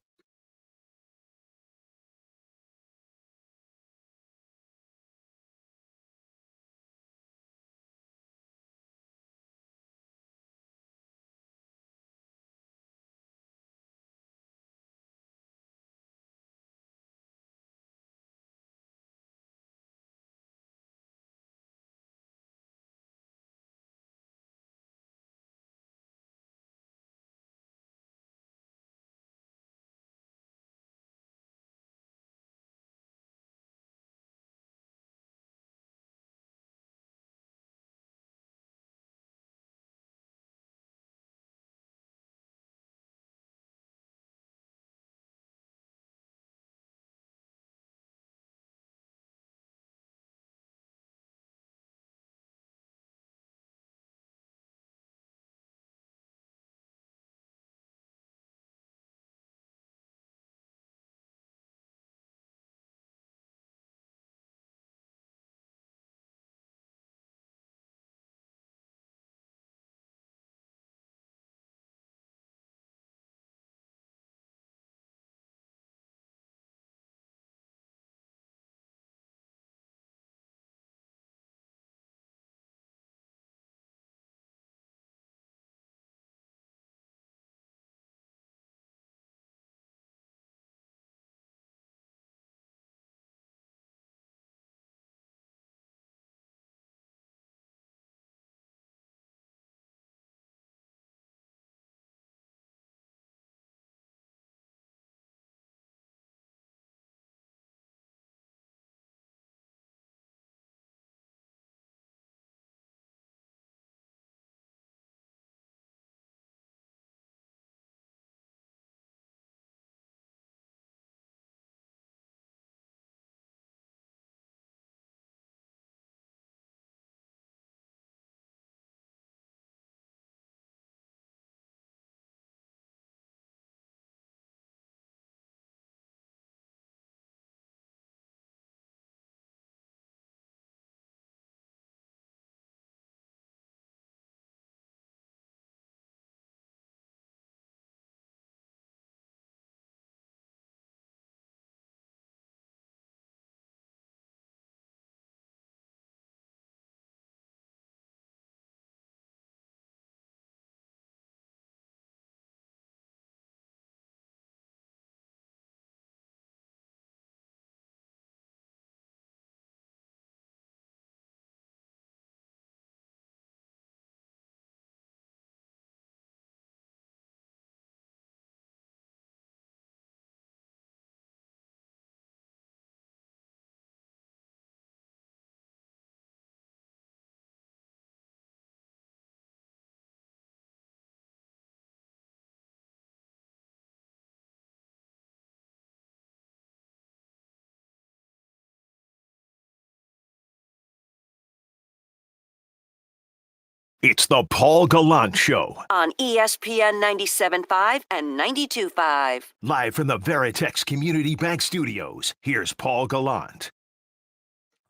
It's the Paul Gallant Show, On ESPN 97.5 and 92.5. live from the Veritex Community Bank Studios. Here's Paul Gallant.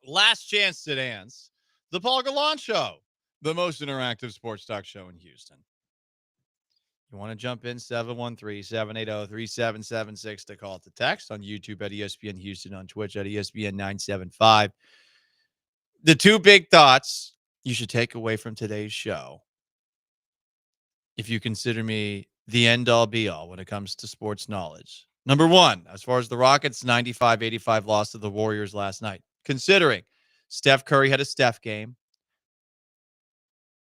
Last chance to dance. The Paul Gallant Show, the most interactive sports talk show in Houston. You want to jump in? 713-780-3776 to call to text, on YouTube at ESPN Houston, on Twitch at ESPN 975. The two big thoughts you should take away from today's show, if you consider me the end-all be-all when it comes to sports knowledge. Number one, as far as the Rockets' 95-85 loss to the Warriors last night, considering Steph Curry had a Steph game,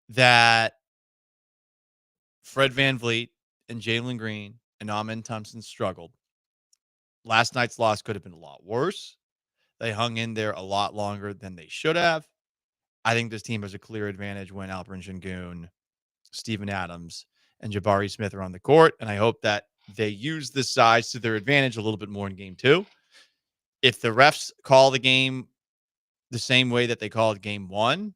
that Fred VanVleet and Jalen Green and Amen Thompson struggled. Last night's loss could have been a lot worse. They hung in there a lot longer than they should have. I think this team has a clear advantage when Alperen Şengün, Steven Adams, and Jabari Smith are on the court, and I hope that they use the size to their advantage a little bit more in game 2. If the refs call the game the same way that they called game 1,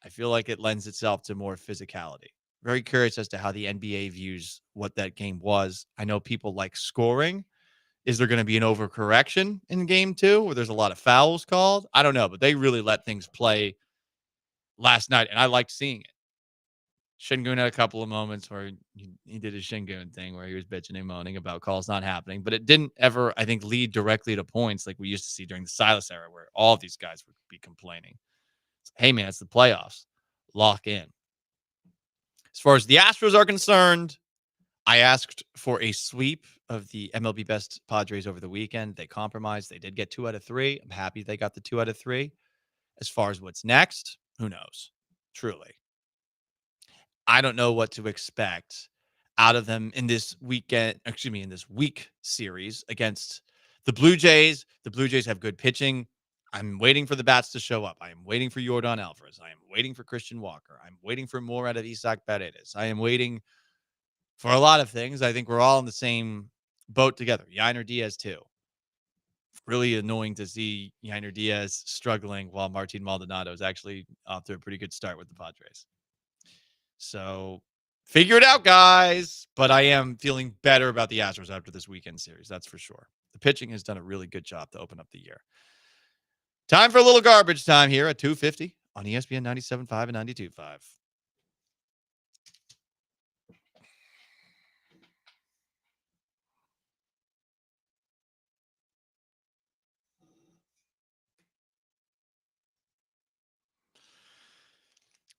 I feel like it lends itself to more physicality. Very curious as to how the NBA views what that game was. I know people like scoring. Is there going to be an overcorrection in game 2 where there's a lot of fouls called? I don't know, but they really let things play last night, and I liked seeing it. Şengün had a couple of moments where he did his Şengün thing where he was bitching and moaning about calls not happening, but it didn't ever, I think, lead directly to points like we used to see during the Silas era where all of these guys would be complaining. Hey, man, it's the playoffs. Lock in. As far as the Astros are concerned, I asked for a sweep of the MLB Best Padres over the weekend. They compromised. They did get 2 out of 3. I'm happy they got the 2 out of 3. As far as what's next, who knows? Truly. I don't know what to expect out of them in this in this week series against the Blue Jays. The Blue Jays have good pitching. I'm waiting for the bats to show up. I am waiting for Yordan Alvarez. I am waiting for Christian Walker. I'm waiting for more out of Isaac Paredes. I am waiting for a lot of things. I think we're all in the same boat together. Yainer Diaz, too. Really annoying to see Yainer Diaz struggling while Martin Maldonado is actually off to a pretty good start with the Padres. So figure it out, guys. But I am feeling better about the Astros after this weekend series. That's for sure. The pitching has done a really good job to open up the year. Time for a little garbage time here at 2:50 on ESPN 97.5 and 92.5.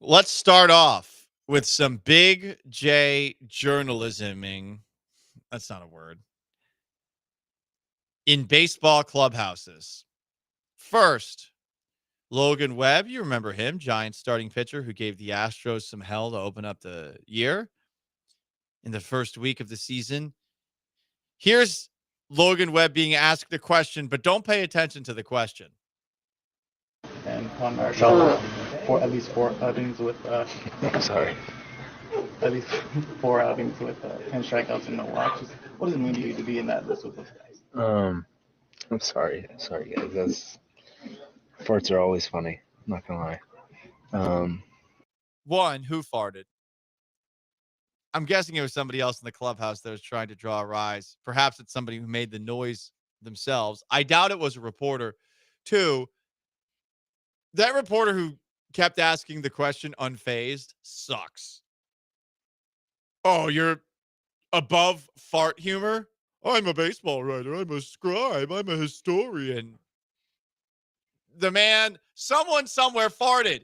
Let's start off with some big J journalisming. That's not a word. In baseball clubhouses. First, Logan Webb. You remember him, Giants starting pitcher who gave the Astros some hell to open up the year in the first week of the season. Here's Logan Webb being asked the question, but don't pay attention to the question. And Juan Marichal for at least 4 outings with I'm sorry. At least 4 outings with 10 strikeouts and no walks. What does it mean to you to be in that list with those guys? I'm sorry guys. Farts are always funny. I'm not gonna lie. One, who farted? I'm guessing it was somebody else in the clubhouse that was trying to draw a rise. Perhaps it's somebody who made the noise themselves. I doubt it was a reporter. 2, that reporter who kept asking the question unfazed sucks. Oh, you're above fart humor? I'm a baseball writer. I'm a scribe. I'm a historian. The man, someone somewhere farted,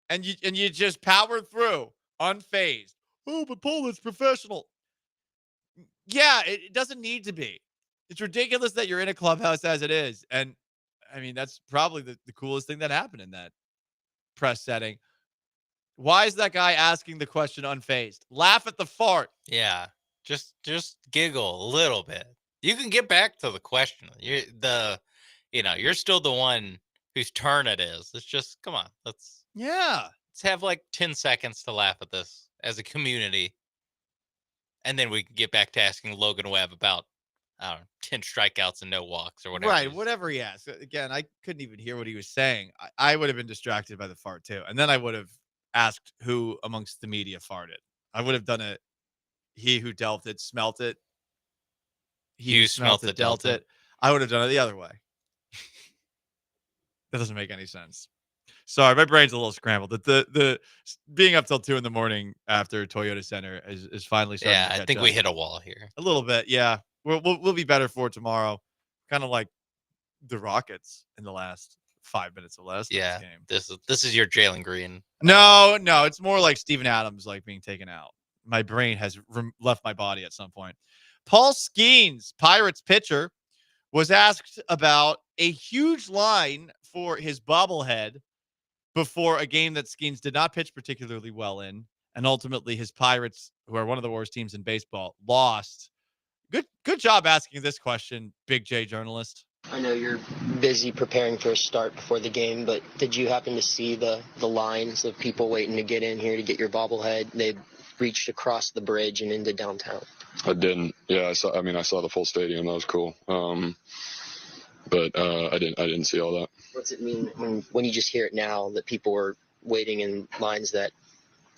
and you just powered through unfazed. Oh, but Paul, it's professional. Yeah, it doesn't need to be. It's ridiculous that you're in a clubhouse as it is. And I mean, that's probably the coolest thing that happened in that press setting. Why is that guy asking the question unfazed? Laugh at the fart. Yeah, just giggle a little bit. You can get back to the question. You're still the one whose turn it is. It's just, come on, let's have like 10 seconds to laugh at this as a community, and then we can get back to asking Logan Webb about 10 strikeouts and no walks or whatever. Right, whatever he asked. Again, I couldn't even hear what he was saying. I would have been distracted by the fart too, and then I would have asked who amongst the media farted. I would have done it. He who dealt it smelt it. He who smelt it dealt it. I would have done it the other way. That doesn't make any sense. Sorry, my brain's a little scrambled. The being up till 2 a.m. after Toyota Center is finally starting. Yeah, I think we hit a wall here a little bit. Yeah, we'll be better for tomorrow. Kind of like the Rockets in the last 5 minutes or less. Yeah, game. This is your Jalen Green. No, it's more like Steven Adams like being taken out. My brain has left my body at some point. Paul Skeens, Pirates pitcher, was asked about a huge line for his bobblehead before a game that Skeens did not pitch particularly well in, and ultimately his Pirates, who are one of the worst teams in baseball, lost Good job asking this question, Big J journalist. I know you're busy preparing for a start before the game, but did you happen to see the lines of people waiting to get in here to get your bobblehead? They reached across the bridge and into downtown. I didn't. Yeah, I saw the full stadium. That was cool. But I didn't see all that. What's it mean when you just hear it now that people were waiting in lines that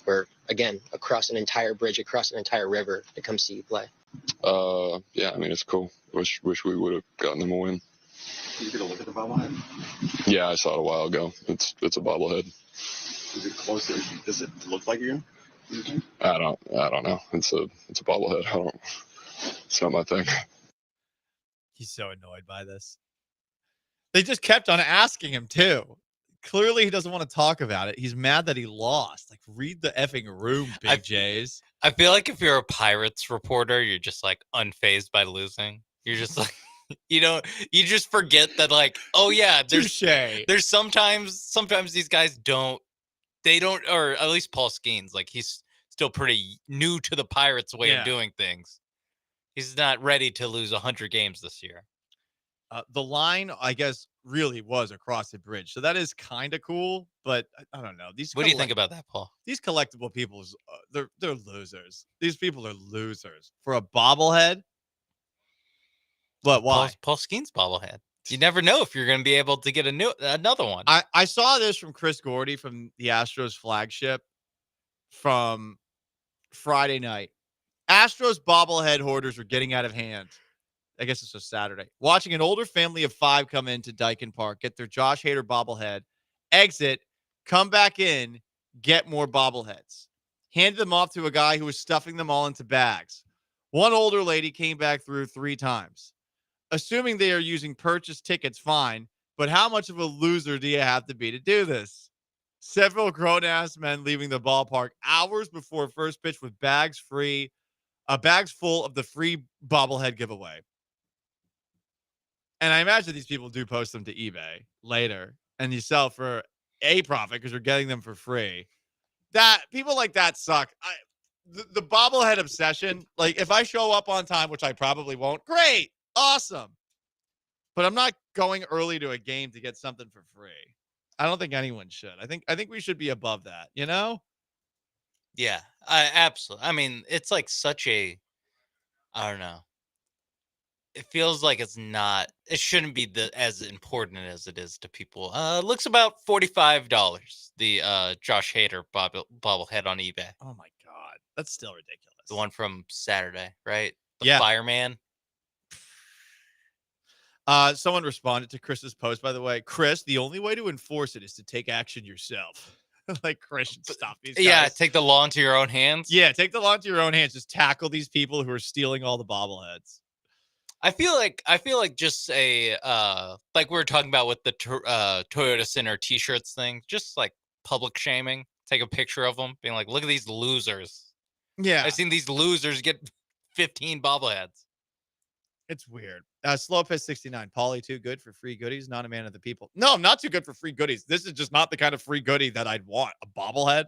were, again, across an entire bridge, across an entire river to come see you play? Yeah, I mean, it's cool. Wish we would have gotten them a win. Did you get a look at the bobblehead? Yeah, I saw it a while ago. It's a bobblehead. Is it close? Does it look like you? I don't know. It's a bobblehead. It's not my thing. He's so annoyed by this. They just kept on asking him too. Clearly, he doesn't want to talk about it. He's mad that he lost. Like, read the effing room, Big J's. I feel like if you're a Pirates reporter, you're just like unfazed by losing. You're just like, you just forget that, like, oh yeah, there's sometimes these guys don't, or at least Paul Skeens, like, he's still pretty new to the Pirates way of doing things. He's not ready to lose 100 games this year. The line, I guess, really was across the bridge. So that is kind of cool, but I don't know. What do you think about that, Paul? These collectible people, they're losers. These people are losers. For a bobblehead? But why? Paul Skeens bobblehead. You never know if you're going to be able to get another one. I saw this from Chris Gordy from the Astros flagship from Friday night. Astros bobblehead hoarders are getting out of hand. I guess it's just Saturday. Watching an older family of 5 come into Dyken Park, get their Josh Hader bobblehead, exit, come back in, get more bobbleheads. Handed them off to a guy who was stuffing them all into bags. One older lady came back through 3 times. Assuming they are using purchase tickets, fine, but how much of a loser do you have to be to do this? Several grown-ass men leaving the ballpark hours before first pitch with bags full of the free bobblehead giveaway. And I imagine these people do post them to eBay later, and you sell for a profit because you're getting them for free. That people like that suck. The bobblehead obsession. Like, if I show up on time, which I probably won't, great, awesome. But I'm not going early to a game to get something for free. I don't think anyone should. I think we should be above that. You know? Yeah, absolutely. I mean, it's like such a, I don't know. It feels like it shouldn't be as important as it is to people. Looks about $45. The Josh Hader bobblehead on eBay. Oh my God. That's still ridiculous. The one from Saturday, right? The Yeah. fireman. Someone responded to Chris's post, by the way. Chris, the only way to enforce it is to take action yourself. Like, Chris should stop these guys. Yeah, take the law into your own hands. Yeah, take the law into your own hands. Just tackle these people who are stealing all the bobbleheads. I feel like just like we were talking about with the Toyota Center t-shirts thing, just like public shaming. Take a picture of them, being like, look at these losers. Yeah. I've seen these losers get 15 bobbleheads. It's weird. Slow Piss 69. Paulie, too good for free goodies. Not a man of the people. No, I'm not too good for free goodies. This is just not the kind of free goodie that I'd want. A bobblehead.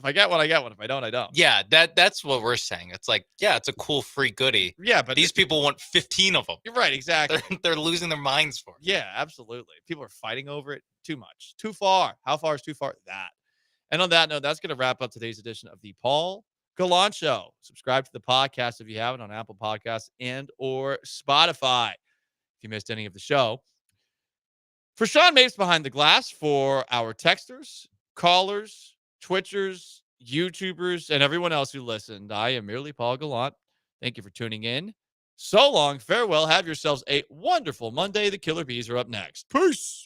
If I get one, I get one. If I don't, I don't. Yeah, that's what we're saying. It's like, yeah, it's a cool free goodie. Yeah, but these people want 15 of them. You're right, exactly. They're losing their minds for it. Yeah, absolutely. People are fighting over it too much. Too far. How far is too far? That. And on that note, that's going to wrap up today's edition of the Paul Gallant Show. Subscribe to the podcast if you haven't on Apple Podcasts and or Spotify. If you missed any of the show. For Sean Mapes behind the glass, for our texters, callers, Twitchers, YouTubers, and everyone else who listened, I am merely Paul Gallant. Thank you for tuning in. So long. Farewell. Have yourselves a wonderful Monday. The Killer Bees are up next. Peace.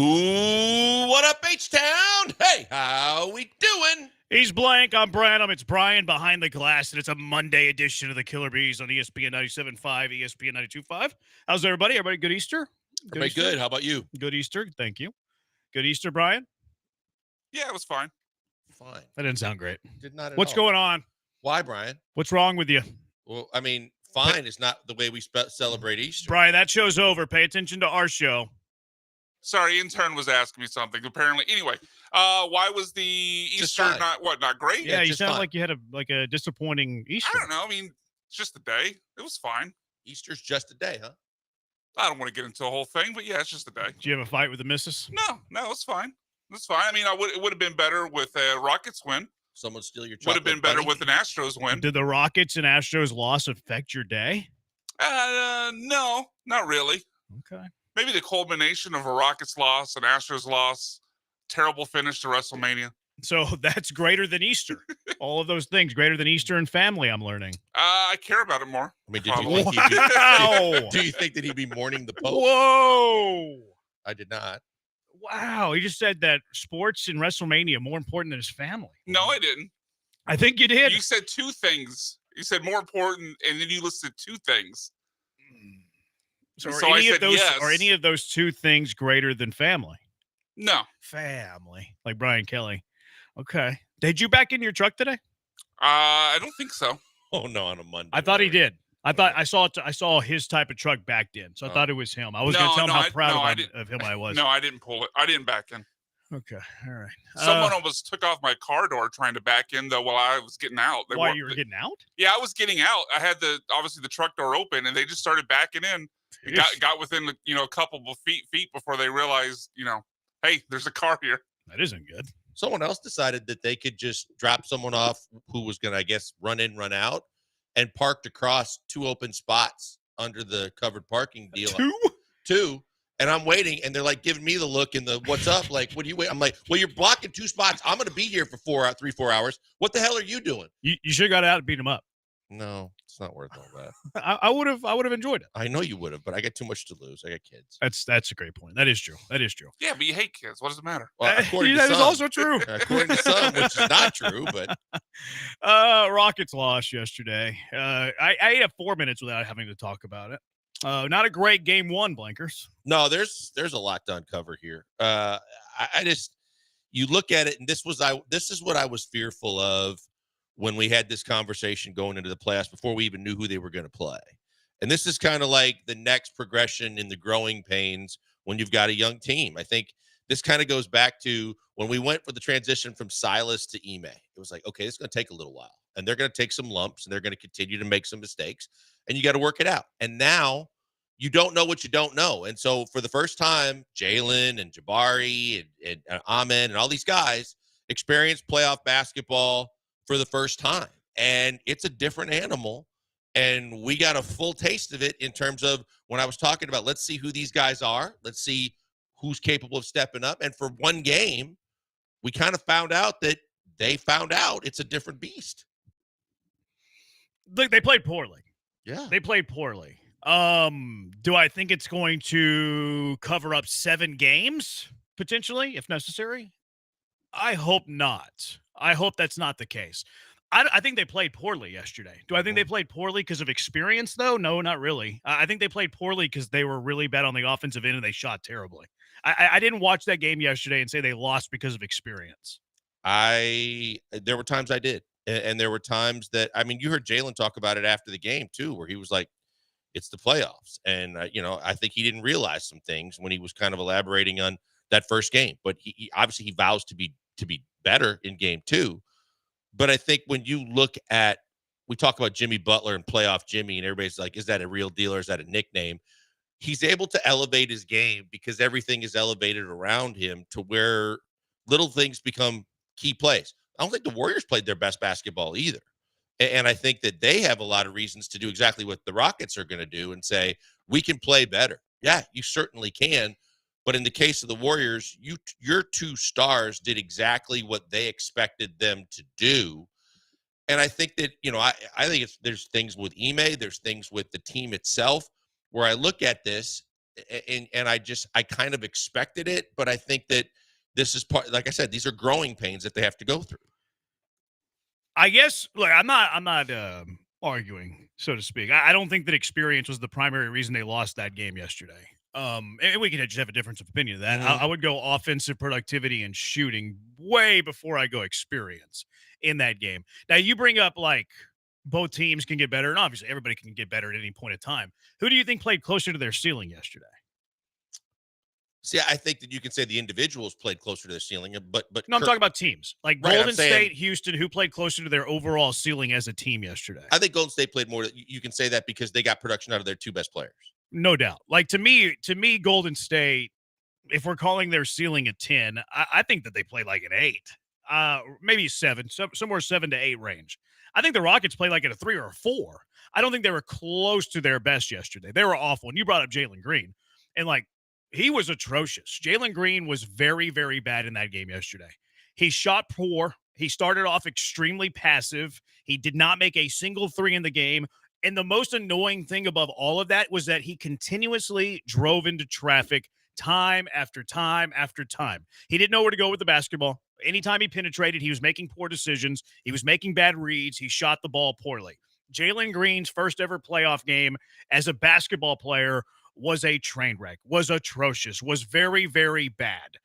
Ooh, what up, H-Town? Hey, how we doing? He's Blank. I'm Branham. It's Brian behind the glass, and it's a Monday edition of the Killer Bees on ESPN 97.5, ESPN 92.5. How's everybody? Everybody good Easter? Everybody Easter? good. How about you? Good Easter. Thank you. Good Easter, Brian? Yeah, it was fine. Fine. That didn't sound great. Did not at What's all. going on? Why, Brian? What's wrong with you? Well, I mean, fine is not the way we celebrate Easter. Brian, that show's over. Pay attention to our show. Sorry, intern was asking me something. Apparently, anyway, why was the Easter not great? Yeah, you sound like you had a disappointing Easter. I don't know. I mean, it's just a day. It was fine. Easter's just a day, huh? I don't want to get into the whole thing, but yeah, it's just a day. Did you have a fight with the missus? No, it's fine. It's fine. I mean, it would have been better with a Rockets win. Someone steal your Would chocolate have been better bunny? with an Astros win. Did the Rockets and Astros loss affect your day? No, not really. Okay. Maybe the culmination of a Rockets loss, an Astros loss, terrible finish to WrestleMania. So that's greater than Easter. All of those things, greater than Easter and family, I'm learning. I care about it more. I mean, do you think that he'd be mourning the Pope? Whoa! I did not. Wow, he just said that sports and WrestleMania are more important than his family. No, I didn't. I think you did. You said two things. You said more important, and then you listed two things. So I said yes. Are any of those two things greater than family? No. Family. Like Brian Kelly. Okay. Did you back in your truck today? I don't think so. Oh, no, on a Monday. I thought he did. I saw his type of truck backed in, so I thought it was him. I was going to tell him how proud of him I was. No, I didn't pull it. I didn't back in. Okay, all right. Someone almost took off my car door trying to back in, though, while I was getting out. While you were getting out? Yeah, I was getting out. I had obviously the truck door open, and they just started backing in. It got within a couple of feet before they realized, hey, there's a car here. That isn't good. Someone else decided that they could just drop someone off who was going to, I guess, run in, run out, and parked across two open spots under the covered parking deal. Two. And I'm waiting, and they're like giving me the look and the what's up? Like, what do you wait? I'm like, well, you're blocking two spots. I'm going to be here for 4 hours. What the hell are you doing? You should have got out and beat him up. No, it's not worth all that. I would have enjoyed it. I know you would have, but I got too much to lose. I got kids. That's a great point. That is true. Yeah, but you hate kids. What does it matter? Well, that is also true. According to some, which is not true, but Rockets lost yesterday. I ate up 4 minutes without having to talk about it. Not a great game one, Blankers. No, there's a lot to uncover here. You look at it, and this is what I was fearful of when we had this conversation going into the playoffs before we even knew who they were going to play. And this is kind of like the next progression in the growing pains when you've got a young team. I think this kind of goes back to when we went for the transition from Silas to Ime. It was like, okay, it's going to take a little while, and they're going to take some lumps, and they're going to continue to make some mistakes, and you got to work it out. And now you don't know what you don't know. And so for the first time, Jalen and Jabari and Amen and all these guys experienced playoff basketball for the first time. And it's a different animal. And we got a full taste of it in terms of when I was talking about, let's see who these guys are. Let's see who's capable of stepping up. And for one game, we kind of found out that they found out it's a different beast. Look, they played poorly. Yeah. They played poorly. Do I think it's going to cover up 7 games potentially, if necessary? I hope not. I hope that's not the case. I think they played poorly yesterday. Do I think they played poorly because of experience, though? No, not really. I think they played poorly because they were really bad on the offensive end and they shot terribly. I didn't watch that game yesterday and say they lost because of experience. There were times I did. And there were times that, I mean, you heard Jalen talk about it after the game, too, where he was like, it's the playoffs. And, I think he didn't realize some things when he was kind of elaborating on that first game. But he obviously he vows to be better in game 2. But I think when you look at, we talk about Jimmy Butler and playoff Jimmy, and everybody's like, is that a real deal or is that a nickname? He's able to elevate his game because everything is elevated around him to where little things become key plays. I don't think the Warriors played their best basketball either. And I think that they have a lot of reasons to do exactly what the Rockets are going to do and say, we can play better. Yeah, you certainly can. But in the case of the Warriors, your 2 stars did exactly what they expected them to do. And I think that, I think there's things with Ime, there's things with the team itself, where I look at this and I kind of expected it, but I think that this is part, like I said, these are growing pains that they have to go through. I guess, look, I'm not arguing, so to speak. I don't think that experience was the primary reason they lost that game yesterday. And we can just have a difference of opinion of that. I would go offensive productivity and shooting way before I go experience in that game. Now, you bring up, like, both teams can get better, and obviously everybody can get better at any point in time. Who do you think played closer to their ceiling yesterday? See, I think that you can say the individuals played closer to their ceiling, but No, I'm talking about teams. Like Right, Golden I'm saying- State, Houston, who played closer to their overall ceiling as a team yesterday? I think Golden State played more. You can say that because they got production out of their two best players. No doubt. Like, to me, Golden State, if we're calling their ceiling a 10, I think that they played like an 8. Maybe 7, somewhere 7 to 8 range. I think the Rockets played like at a 3 or a 4. I don't think they were close to their best yesterday. They were awful. And you brought up Jalen Green. And, like, he was atrocious. Jalen Green was very, very bad in that game yesterday. He shot poor. He started off extremely passive. He did not make a single 3 in the game. And the most annoying thing above all of that was that he continuously drove into traffic time after time after time. He didn't know where to go with the basketball. Anytime he penetrated, he was making poor decisions. He was making bad reads. He shot the ball poorly. Jalen Green's first ever playoff game as a basketball player was a train wreck, was atrocious, was very, very bad.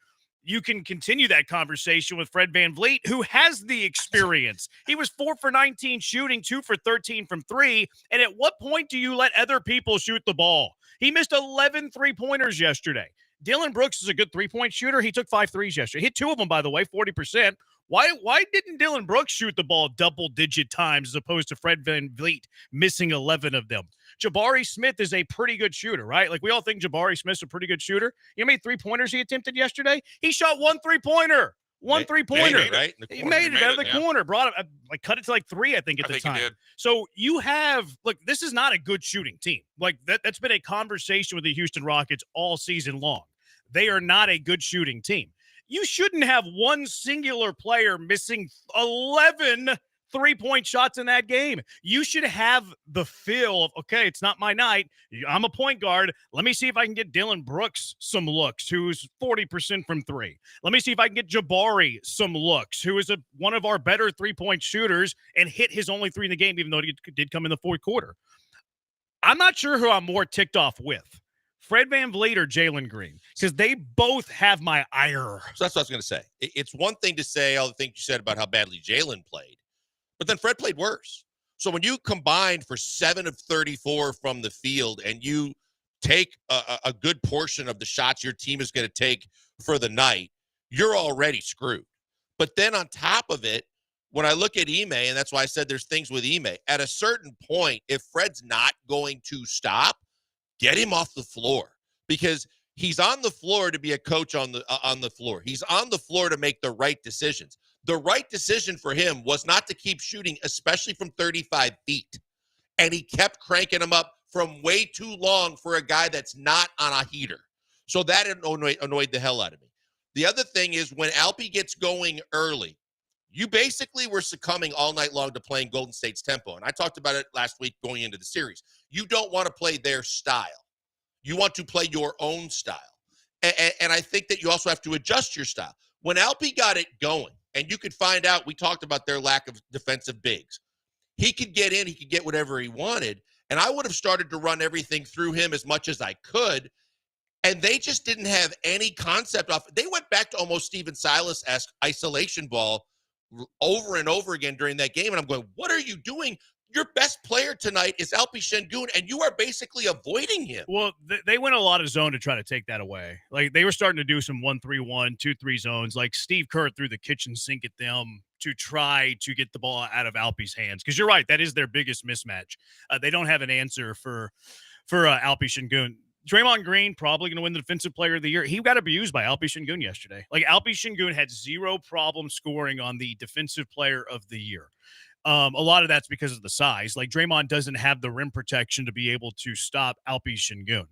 You can continue that conversation with Fred VanVleet, who has the experience. He was 4 for 19 shooting, 2 for 13 from 3. And at what point do you let other people shoot the ball? He missed 11 3-pointers yesterday. Dylan Brooks is a good 3-point shooter. He took 5 threes yesterday. Hit 2 of them, by the way, 40%. Why didn't Dylan Brooks shoot the ball double-digit times as opposed to Fred VanVleet missing 11 of them? Jabari Smith is a pretty good shooter, right? Like, we all think Jabari Smith's a pretty good shooter. You know how many 3-pointers he attempted yesterday? He shot 1 3-pointer. One 3-pointer. Made it, right? He made it out of the corner. Brought it, like, cut it to like 3, I think, at the time. He did. So you have, look, this is not a good shooting team. Like, that's been a conversation with the Houston Rockets all season long. They are not a good shooting team. You shouldn't have one singular player missing 11 3-point shots in that game. You should have the feel of, okay, it's not my night. I'm a point guard. Let me see if I can get Dylan Brooks some looks, who's 40% from 3. Let me see if I can get Jabari some looks, who is one of our better 3-point shooters and hit his only 3 in the game, even though it did come in the fourth quarter. I'm not sure who I'm more ticked off with, Fred VanVleet or Jalen Green, because they both have my ire. So that's what I was going to say. It's one thing to say all the things you said about how badly Jalen played, but then Fred played worse. So when you combine for 7 of 34 from the field and you take a good portion of the shots your team is going to take for the night, you're already screwed. But then on top of it, when I look at Ime, and that's why I said there's things with Ime, at a certain point, if Fred's not going to stop, get him off the floor, because he's on the floor to be a coach on the floor. He's on the floor to make the right decisions. The right decision for him was not to keep shooting, especially from 35 feet. And he kept cranking him up from way too long for a guy that's not on a heater. So that annoyed the hell out of me. The other thing is when Alpi gets going early, you basically were succumbing all night long to playing Golden State's tempo. And I talked about it last week going into the series. You don't want to play their style. You want to play your own style. And I think that you also have to adjust your style. When Alpi got it going, and you could find out, we talked about their lack of defensive bigs. He could get in, he could get whatever he wanted, and I would have started to run everything through him as much as I could, and they just didn't have any concept off. They went back to almost Steven Silas-esque isolation ball over and over again during that game, and I'm going, what are you doing? Your best player tonight is Alpi Sengun, and you are basically avoiding him. Well, they went a lot of zone to try to take that away. Like, they were starting to do some 1-3-1, 2-3 zones. Like, Steve Kerr threw the kitchen sink at them to try to get the ball out of Alpi's hands. Because you're right, that is their biggest mismatch. They don't have an answer for Alpi Sengun. Draymond Green probably going to win the Defensive Player of the Year. He got abused by Alpi Sengun yesterday. Like, Alpi Sengun had 0 problem scoring on the Defensive Player of the Year. A lot of that's because of the size. Like, Draymond doesn't have the rim protection to be able to stop Alpi Sengun.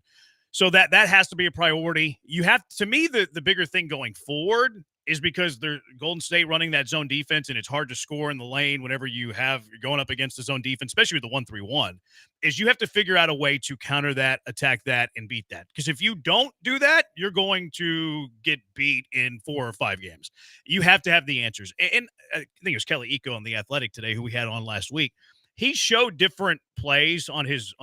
So that has to be a priority. You have, to me, the bigger thing going forward is because they're Golden State running that zone defense, and it's hard to score in the lane whenever you're going up against the zone defense, especially with the 1-3-1, is you have to figure out a way to counter that, attack that, and beat that. Because if you don't do that, you're going to get beat in 4 or 5 games. You have to have the answers. And I think it was Kelly Eco on The Athletic today, who we had on last week. He showed different plays on his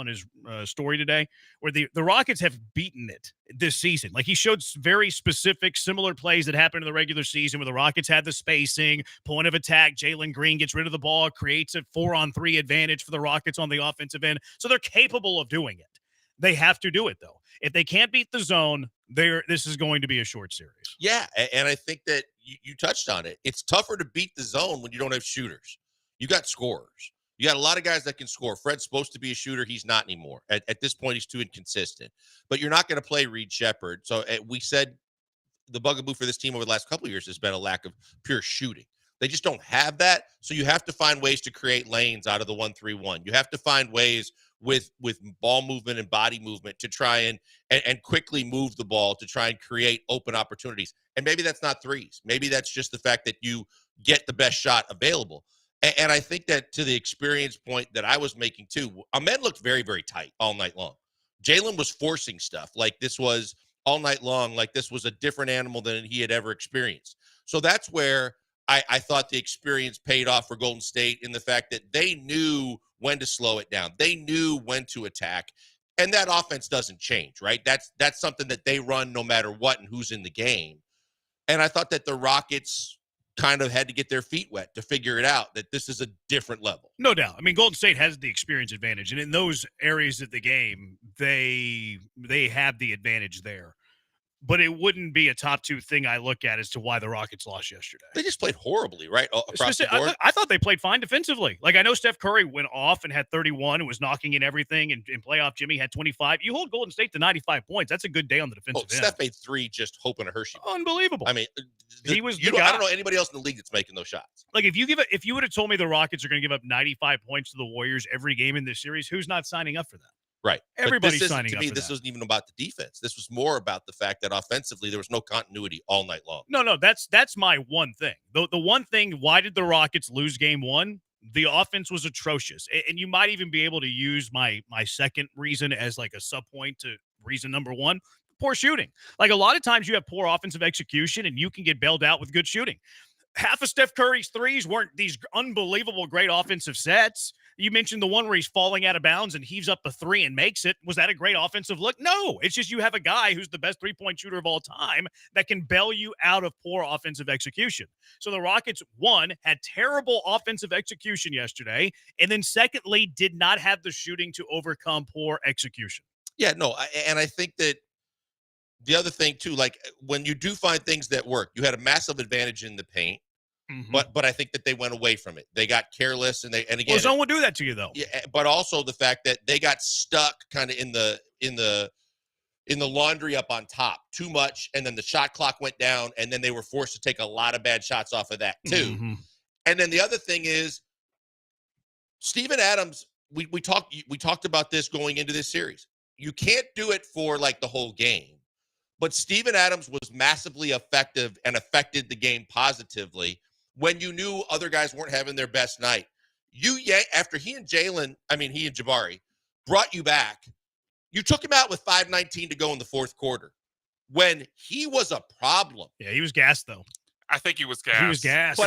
story today where the Rockets have beaten it this season. Like, he showed very specific, similar plays that happened in the regular season where the Rockets had the spacing, point of attack. Jalen Green gets rid of the ball, creates a 4-on-3 advantage for the Rockets on the offensive end. So they're capable of doing it. They have to do it, though. If they can't beat the zone, this is going to be a short series. Yeah, and I think that you touched on it. It's tougher to beat the zone when you don't have shooters. You got scorers. You got a lot of guys that can score. Fred's supposed to be a shooter. He's not anymore. At this point, he's too inconsistent. But you're not going to play Reed Shepherd. So we said the bugaboo for this team over the last couple of years has been a lack of pure shooting. They just don't have that. So you have to find ways to create lanes out of the 1-3-1. You have to find ways with ball movement and body movement to try and quickly move the ball to try and create open opportunities. And maybe that's not threes. Maybe that's just the fact that you get the best shot available. And I think that to the experience point that I was making too, Ahmed looked very, very tight all night long. Jalen was forcing stuff like this was all night long, like this was a different animal than he had ever experienced. So that's where I thought the experience paid off for Golden State in the fact that they knew when to slow it down. They knew when to attack. And that offense doesn't change, right? That's something that they run no matter what and who's in the game. And I thought that the Rockets kind of had to get their feet wet to figure it out, that this is a different level. No doubt. I mean, Golden State has the experience advantage, and in those areas of the game, they have the advantage there. But it wouldn't be a top 2 thing I look at as to why the Rockets lost yesterday. They just played horribly, right? Across the board. I thought they played fine defensively. Like, I know Steph Curry went off and had 31 and was knocking in everything, and in playoff Jimmy had 25. You hold Golden State to 95 points. That's a good day on the defensive end. Steph made 3 just hoping to Hershey. Unbelievable. I mean, he was the guy. I don't know anybody else in the league that's making those shots. Like, if you would have told me the Rockets are going to give up 95 points to the Warriors every game in this series, who's not signing up for that? Right. Everybody's signing up for that. This wasn't even about the defense. This was more about the fact that offensively there was no continuity all night long. No, that's my one thing. The one thing, why did the Rockets lose game 1? The offense was atrocious. And you might even be able to use my second reason as like a sub point to reason number 1. Poor shooting. Like, a lot of times you have poor offensive execution and you can get bailed out with good shooting. Half of Steph Curry's threes weren't these unbelievable great offensive sets. You mentioned the one where he's falling out of bounds and heaves up a 3 and makes it. Was that a great offensive look? No. It's just you have a guy who's the best 3-point shooter of all time that can bail you out of poor offensive execution. So the Rockets, 1, had terrible offensive execution yesterday, and then secondly, did not have the shooting to overcome poor execution. Yeah, no, and I think that the other thing too, like when you do find things that work, you had a massive advantage in the paint, but I think that they went away from it. They got careless, and again, well, zone would do that to you though. Yeah, but also the fact that they got stuck kind of in the laundry up on top too much, and then the shot clock went down, and then they were forced to take a lot of bad shots off of that too. And then the other thing is Steven Adams. We talked about this going into this series. You can't do it for like the whole game. But Steven Adams was massively effective and affected the game positively when you knew other guys weren't having their best night. After he and Jabari brought you back, you took him out with 5:19 to go in the 4th quarter when he was a problem. Yeah, he was gassed though. I think he was gassed. He was gassed.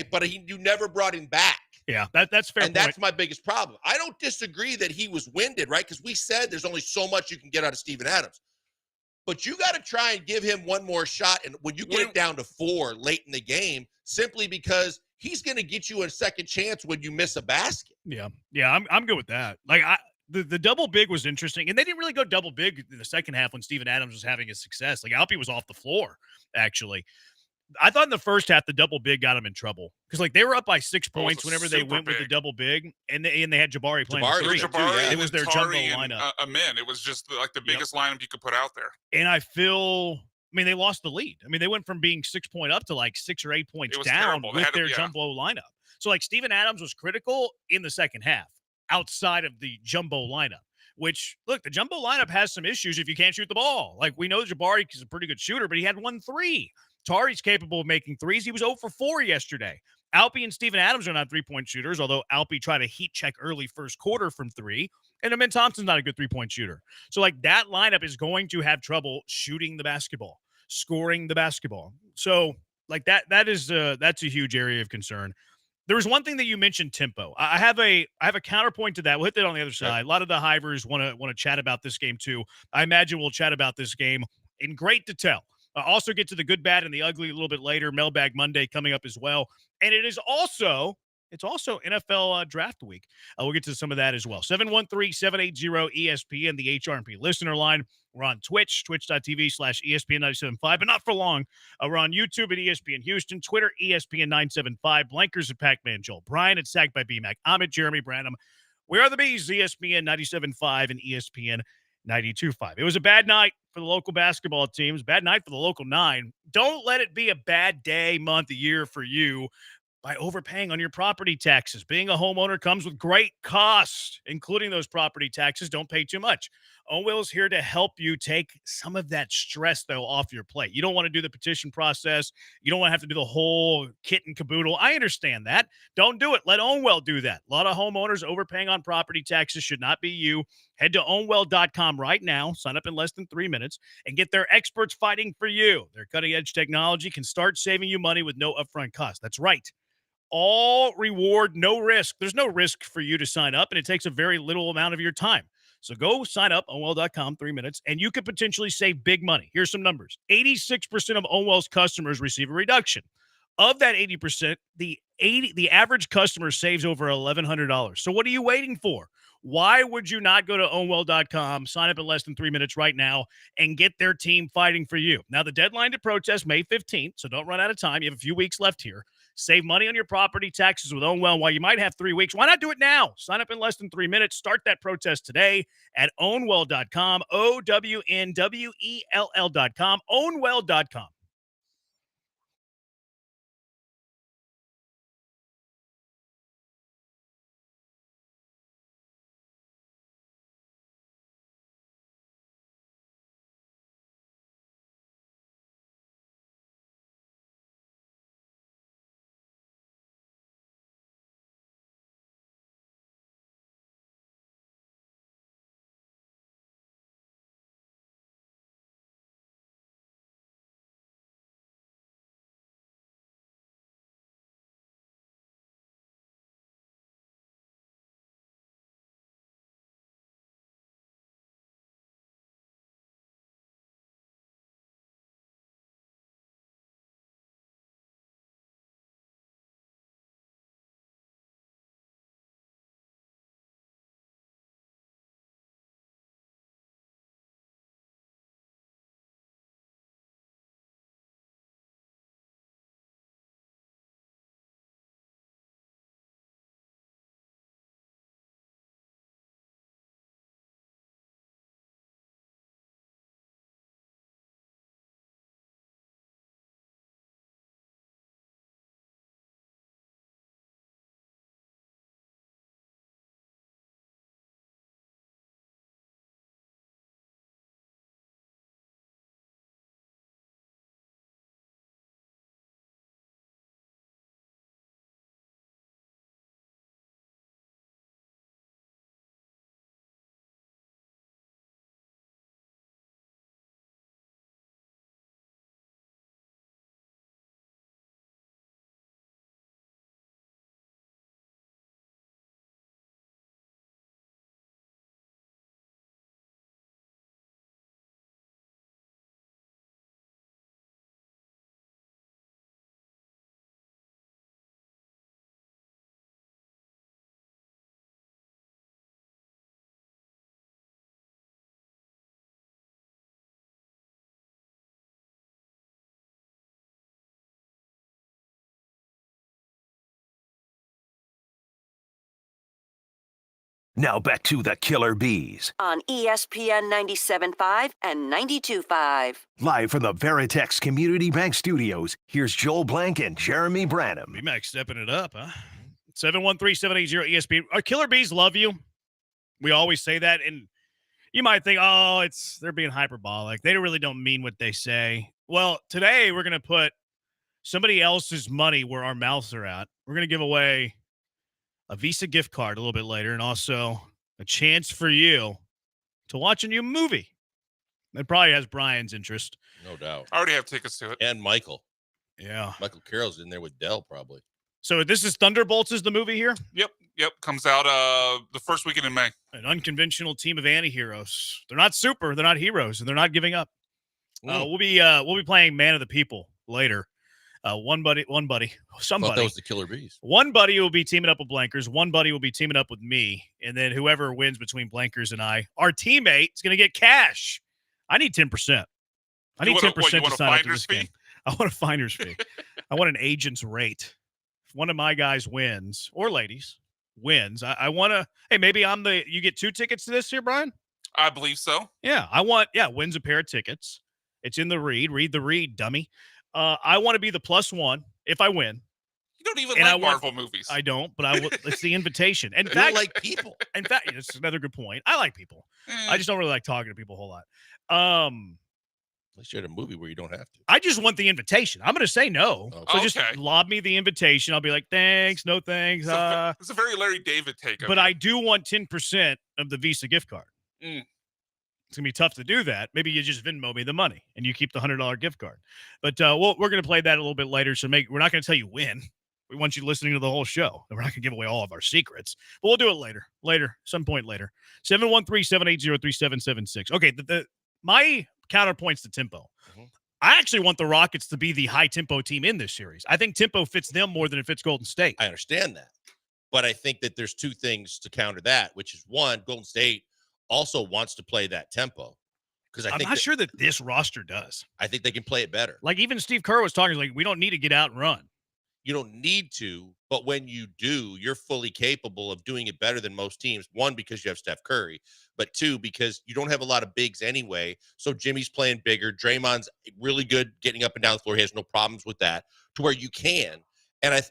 But you never brought him back. Yeah, that's fair. And that's my biggest problem. I don't disagree that he was winded, right? Because we said there's only so much you can get out of Steven Adams. But you got to try and give him one more shot. And when you get it down to 4 late in the game, simply because he's going to get you a second chance when you miss a basket. Yeah, I'm good with that. Like, the double big was interesting. And they didn't really go double big in the second half when Steven Adams was having his success. Like, Alpi was off the floor, actually. I thought in the first half, the double big got him in trouble. Because, like, they were up by 6 points whenever they went with the double big. And they had Jabari playing the 3. Jabari, it was their jumbo and, lineup. Amen. It was just like the biggest lineup you could put out there. And they lost the lead. I mean, they went from being 6-point up to like 6 or 8 points down with their jumbo lineup. So, like, Steven Adams was critical in the second half outside of the jumbo lineup. Which, look, the jumbo lineup has some issues if you can't shoot the ball. Like, we know Jabari is a pretty good shooter, but he had 1 3. Tari's capable of making threes. He was 0 for 4 yesterday. Alpi and Steven Adams are not three-point shooters, although Alpi tried a heat check early first quarter from 3. And Amin Thompson's not a good three-point shooter. So, like, that lineup is going to have trouble shooting the basketball, scoring the basketball. So, like, that's a huge area of concern. There was one thing that you mentioned, tempo. I have a counterpoint to that. We'll hit that on the other side. A lot of the Hivers want to chat about this game too. I imagine we'll chat about this game in great detail. Also get to the good, bad, and the ugly a little bit later. Mailbag Monday coming up as well. And it's also NFL draft week. We'll get to some of that as well. 713-780-ESPN, the HRP listener line. We're on Twitch, twitch.tv/ESPN975, but not for long. We're on YouTube at ESPN Houston, Twitter, ESPN975, Blankers at Pac-Man Joel, Brian at Sacked by BMAC, I'm at Jeremy Branham. We are the Bees, ESPN 97.5 and ESPN 92.5. It was a bad night for the local basketball teams, bad night for the local 9. Don't let it be a bad day, month, year for you by overpaying on your property taxes. Being a homeowner comes with great costs, including those property taxes. Don't pay too much. Ownwell is here to help you take some of that stress, though, off your plate. You don't want to do the petition process. You don't want to have to do the whole kit and caboodle. I understand that. Don't do it. Let Ownwell do that. A lot of homeowners overpaying on property taxes should not be you. Head to ownwell.com right now. Sign up in less than 3 minutes and get their experts fighting for you. Their cutting-edge technology can start saving you money with no upfront cost. That's right. All reward, no risk. There's no risk for you to sign up, and it takes a very little amount of your time. So go sign up, Ownwell.com, 3 minutes, and you could potentially save big money. Here's some numbers. 86% of Ownwell's customers receive a reduction. Of that 80%, the average customer saves over $1,100. So what are you waiting for? Why would you not go to Ownwell.com, sign up in less than 3 minutes right now, and get their team fighting for you? Now, the deadline to protest, May 15th, so don't run out of time. You have a few weeks left here. Save money on your property taxes with Ownwell while you might have 3 weeks. Why not do it now? Sign up in less than 3 minutes. Start that protest today at Ownwell.com, OWNWELL.com, Ownwell.com. Now back to the Killer Bees. On ESPN 97.5 and 92.5. Live from the Veritex Community Bank Studios, here's Joel Blank and Jeremy Branham. BMAC stepping it up, huh? 713-780-ESPN. Our Killer Bees love you. We always say that, and you might think, they're being hyperbolic. They really don't mean what they say. Well, today we're going to put somebody else's money where our mouths are at. We're going to give away a Visa gift card a little bit later and also a chance for you to watch a new movie. That probably has Brian's interest. No doubt. I already have tickets to it. And Michael. Yeah. Michael Carroll's in there with Dell, probably. So this is Thunderbolts is the movie here? Yep. Comes out the first weekend in May. An unconventional team of anti-heroes. They're not super, they're not heroes, and they're not giving up. We'll be playing Man of the People later. One buddy, somebody. Thought that was the Killer Bees. One buddy will be teaming up with Blankers. One buddy will be teaming up with me. And then whoever wins between Blankers and I, our teammate is going to get cash. I need 10%. I need 10% to sign up to this game. I want a finder's fee. I want an agent's rate. If one of my guys wins, or ladies wins, I want to, hey, maybe you get 2 tickets to this here, Brian? I believe so. Yeah, wins a pair of tickets. It's in the read. Read the read, dummy. I want to be the +1 if I win. You don't even like Marvel movies. I don't, but I will. It's the invitation. In fact, don't like people. In fact, it's another good point. I like people. I just don't really like talking to people a whole lot. At least you're at a movie where you don't have to. I just want the invitation. I'm going to say no. So just lob me the invitation. I'll be like, thanks, no thanks. It's a very Larry David take. But I do want 10% of the Visa gift card. It's going to be tough to do that. Maybe you just Venmo me the money and you keep the $100 gift card. But we're going to play that a little bit later. So we're not going to tell you when. We want you listening to the whole show. And we're not going to give away all of our secrets. But we'll do it later, some point later. 713-780-3776. Okay, my counterpoints to tempo. I actually want the Rockets to be the high-tempo team in this series. I think tempo fits them more than it fits Golden State. I understand that. But I think that there's 2 things to counter that, which is, one, Golden State also wants to play that tempo. Because I'm not sure that this roster does. I think they can play it better. Like even Steve Kerr was talking, like, we don't need to get out and run. You don't need to, but when you do, you're fully capable of doing it better than most teams. 1, because you have Steph Curry, but 2, because you don't have a lot of bigs anyway. So Jimmy's playing bigger. Draymond's really good getting up and down the floor. He has no problems with that, to where you can.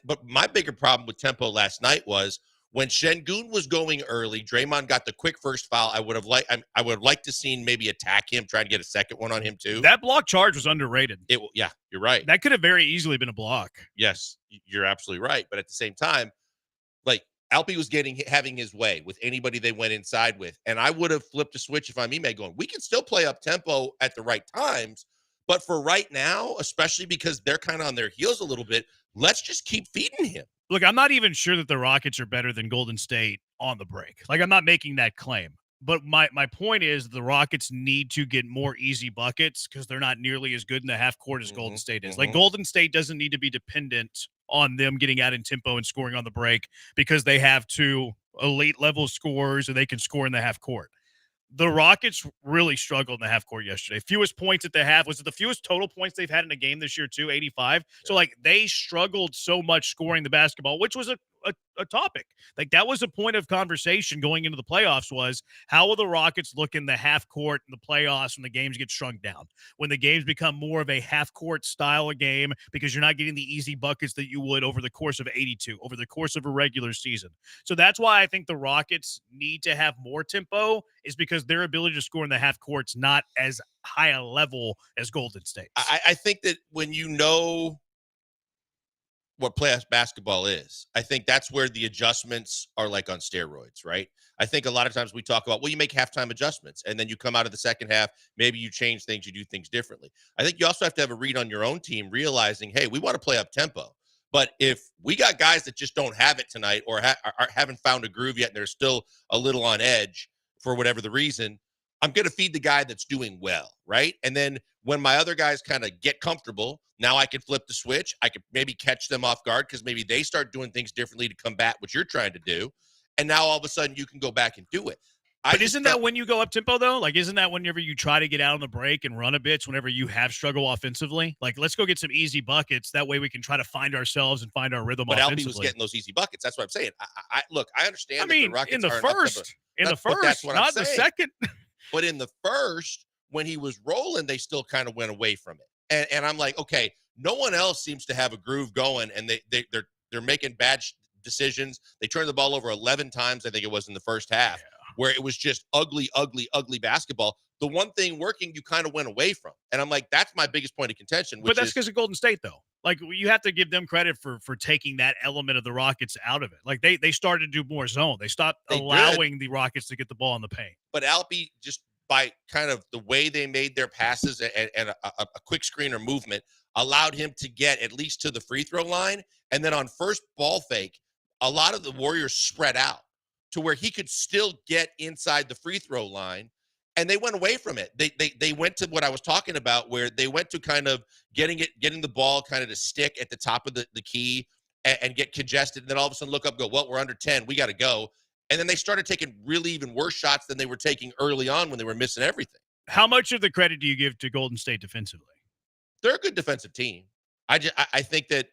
But my bigger problem with tempo last night was when Şengün was going early, Draymond got the quick first foul. I would have liked to seen maybe attack him, try to get a second one on him too. That block charge was underrated. Yeah, you're right. That could have very easily been a block. Yes, you're absolutely right. But at the same time, like Alpi was having his way with anybody they went inside with. And I would have flipped a switch if I'm Ime going, we can still play up tempo at the right times. But for right now, especially because they're kind of on their heels a little bit, let's just keep feeding him. Look, I'm not even sure that the Rockets are better than Golden State on the break. Like, I'm not making that claim. But my point is the Rockets need to get more easy buckets because they're not nearly as good in the half court as Golden State is. Like, Golden State doesn't need to be dependent on them getting out in tempo and scoring on the break because they have 2 elite level scorers and they can score in the half court. The Rockets really struggled in the half court yesterday. Fewest points at the half. Was it the fewest total points they've had in a game this year too? 85. Yeah. So like they struggled so much scoring the basketball, which was a topic. Like that was a point of conversation going into the playoffs was how will the Rockets look in the half court in the playoffs when the games get shrunk down, when the games become more of a half court style of game because you're not getting the easy buckets that you would over the course of 82, over the course of a regular season. So that's why I think the Rockets need to have more tempo is because their ability to score in the half court's not as high a level as Golden State. I think that when you know what playoff basketball is, I think that's where the adjustments are like on steroids, right? I think a lot of times we talk about, well, you make halftime adjustments and then you come out of the second half, maybe you change things, you do things differently. I think you also have to have a read on your own team, realizing, hey, we want to play up tempo. But if we got guys that just don't have it tonight or haven't found a groove yet and they're still a little on edge for whatever the reason, I'm going to feed the guy that's doing well, right? And then when my other guys kind of get comfortable, now I can flip the switch. I could maybe catch them off guard because maybe they start doing things differently to combat what you're trying to do. And now all of a sudden you can go back and do it. But isn't that when you go up tempo though? Like, isn't that whenever you try to get out on the break and run a bit, whenever you have struggle offensively? Like, let's go get some easy buckets. That way we can try to find ourselves and find our rhythm offensively. But Alpi was getting those easy buckets. That's what I'm saying. Look, I understand. I mean, the Rockets in the are first, not the second. But in the first, when he was rolling, they still kind of went away from it. And I'm like, okay, no one else seems to have a groove going, and they're making bad decisions. They turned the ball over 11 times, I think it was in the first half. where it was just ugly, ugly, ugly basketball. The one thing working, you kind of went away from. And I'm like, that's my biggest point of contention. But that's because of Golden State, though. Like, you have to give them credit for taking that element of the Rockets out of it. Like, they started to do more zone. They stopped allowing the Rockets to get the ball in the paint. But Alpi, just by kind of the way they made their passes and a quick screen or movement, allowed him to get at least to the free throw line. And then on first ball fake, a lot of the Warriors spread out to where he could still get inside the free throw line. And they went away from it. They went to what I was talking about, where they went to kind of getting the ball kind of to stick at the top of the key and get congested. And then all of a sudden look up, go, well, we're under 10. We got to go. And then they started taking really even worse shots than they were taking early on when they were missing everything. How much of the credit do you give to Golden State defensively? They're a good defensive team. I think that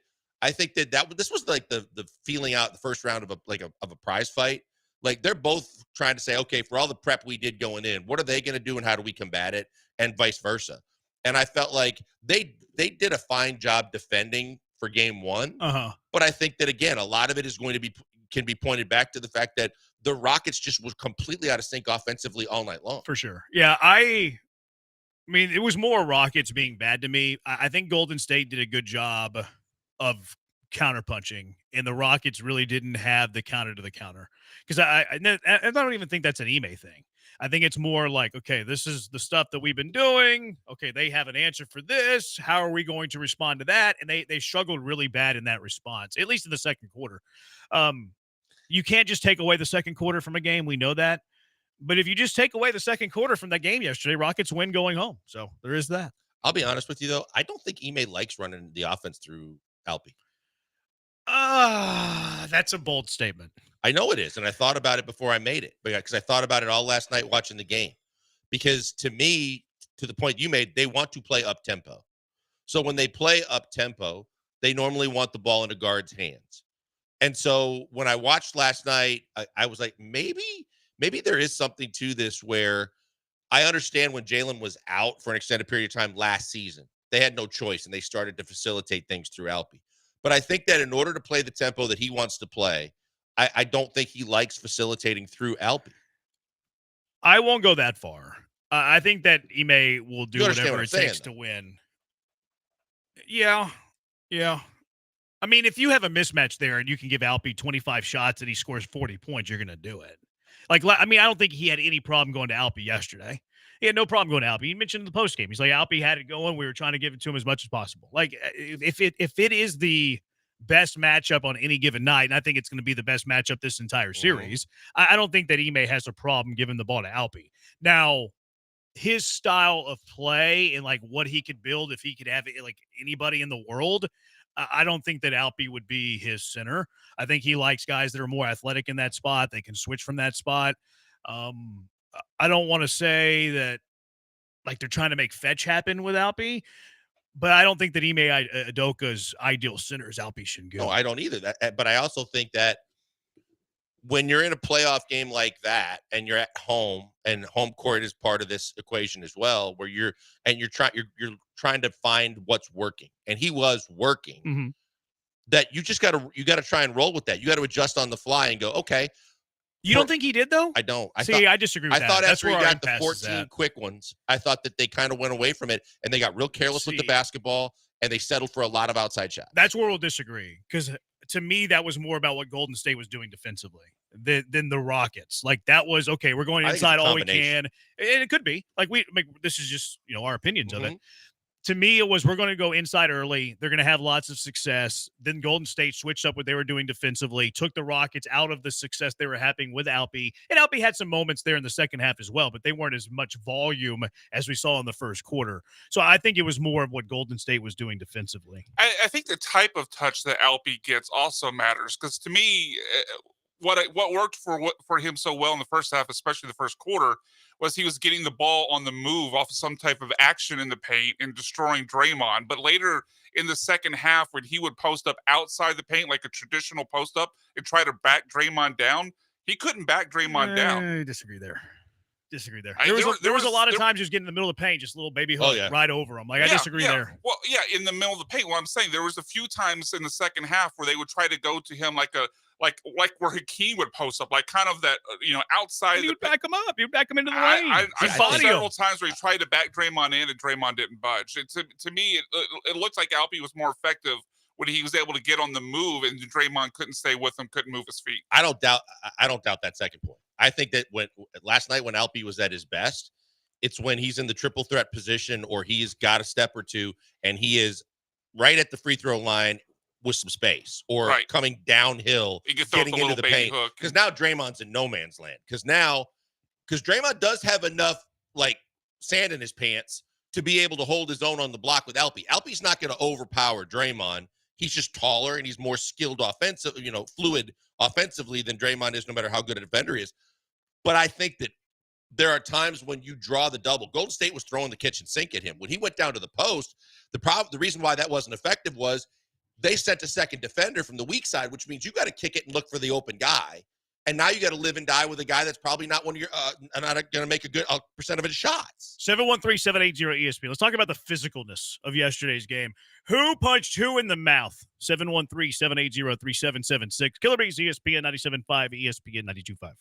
this was like the feeling out the first round of a prize fight. Like, they're both trying to say, okay, for all the prep we did going in, what are they going to do and how do we combat it, and vice versa. And I felt like they did a fine job defending for game one. But I think that, again, a lot of it is going to can be pointed back to the fact that the Rockets just was completely out of sync offensively all night long. For sure. Yeah, I mean, it was more Rockets being bad to me. I think Golden State did a good job of counterpunching, and the Rockets really didn't have the counter to the counter. Because I don't even think that's an Ime thing. I think it's more like, okay, this is the stuff that we've been doing. Okay, they have an answer for this. How are we going to respond to that? And they struggled really bad in that response, at least in the second quarter. You can't just take away the second quarter from a game. We know that. But if you just take away the second quarter from that game yesterday, Rockets win going home. So there is that. I'll be honest with you, though. I don't think Ime likes running the offense through Alpi. That's a bold statement. I know it is, and I thought about it before I made it, because I thought about it all last night watching the game. Because to me, to the point you made, they want to play up-tempo. So when they play up-tempo, they normally want the ball in a guard's hands. And so when I watched last night, I was like, maybe there is something to this, where I understand when Jalen was out for an extended period of time last season, they had no choice, and they started to facilitate things through Alpi. But I think that in order to play the tempo that he wants to play, I don't think he likes facilitating through Alpi. I won't go that far. I think that Ime will do whatever it takes to win. Yeah. I mean, if you have a mismatch there and you can give Alpi 25 shots and he scores 40 points, you're going to do it. Like, I mean, I don't think he had any problem going to Alpi yesterday. He had no problem going to Alpi. He mentioned in the postgame, he's like, Alpi had it going. We were trying to give it to him as much as possible. Like, if it is the best matchup on any given night, and I think it's going to be the best matchup this entire series, I don't think that Ime has a problem giving the ball to Alpi. Now, his style of play and like what he could build if he could have like anybody in the world, I don't think that Alpi would be his center. I think he likes guys that are more athletic in that spot. They can switch from that spot. I don't want to say that like they're trying to make fetch happen with Alpi, but I don't think that Ime Udoka's ideal center is Alpi Shingu. No, I don't either. But I also think that when you're in a playoff game like that and you're at home, and home court is part of this equation as well, where you're trying to find what's working, and he was working. That you got to try and roll with that. You got to adjust on the fly and go, okay. You don't think he did, though? I don't. I disagree with that. I thought That's after he where got the 14 quick ones, I thought that they kind of went away from it, and they got real careless with the basketball, and they settled for a lot of outside shots. That's where we'll disagree, because to me, that was more about what Golden State was doing defensively than the Rockets. Like, that was, okay, we're going inside all we can. And it could be. Like, this is just, our opinions of it. To me, it was, we're going to go inside early. They're going to have lots of success. Then Golden State switched up what they were doing defensively, took the Rockets out of the success they were having with Alpi. And Alpi had some moments there in the second half as well, but they weren't as much volume as we saw in the first quarter. So I think it was more of what Golden State was doing defensively. I think the type of touch that Alpi gets also matters, because to me, what worked for him so well in the first half, especially the first quarter, was he was getting the ball on the move off of some type of action in the paint and destroying Draymond. But later in the second half, when he would post up outside the paint like a traditional post up and try to back Draymond down, he couldn't back Draymond down. I disagree there. There was a lot of times he was getting in the middle of the paint, just a little baby hook right over him. Like, I disagree there. Well, yeah, in the middle of the paint. What I'm saying, there was a few times in the second half where they would try to go to him like like where Hakeem would post up, like kind of that, outside. You'd back him up. You'd back him into the I, lane. I, I Just saw body several him. times where he tried to back Draymond in, and Draymond didn't budge. To me, it looks like Alpi was more effective when he was able to get on the move, and Draymond couldn't stay with him, couldn't move his feet. I don't doubt that second point. I think that when last night when Alpi was at his best, it's when he's in the triple threat position or he's got a step or two and he is right at the free throw line with some space or coming downhill, getting into the paint. Because now Draymond's in no man's land. Because Draymond does have enough like sand in his pants to be able to hold his own on the block with Alpi. Alpi's not going to overpower Draymond. He's just taller and he's more skilled fluid offensively than Draymond is, no matter how good a defender he is. But I think that there are times when you draw the double. Golden State was throwing the kitchen sink at him. When he went down to the post, the reason why that wasn't effective was they sent a second defender from the weak side, which means you got to kick it and look for the open guy. And now you got to live and die with a guy that's probably not one of your not going to make a good percent of his shots. 713-780-ESPN. Let's talk about the physicalness of yesterday's game. Who punched who in the mouth? 713-780-3776. Killer Bees, ESPN 97.5, ESPN 92.5.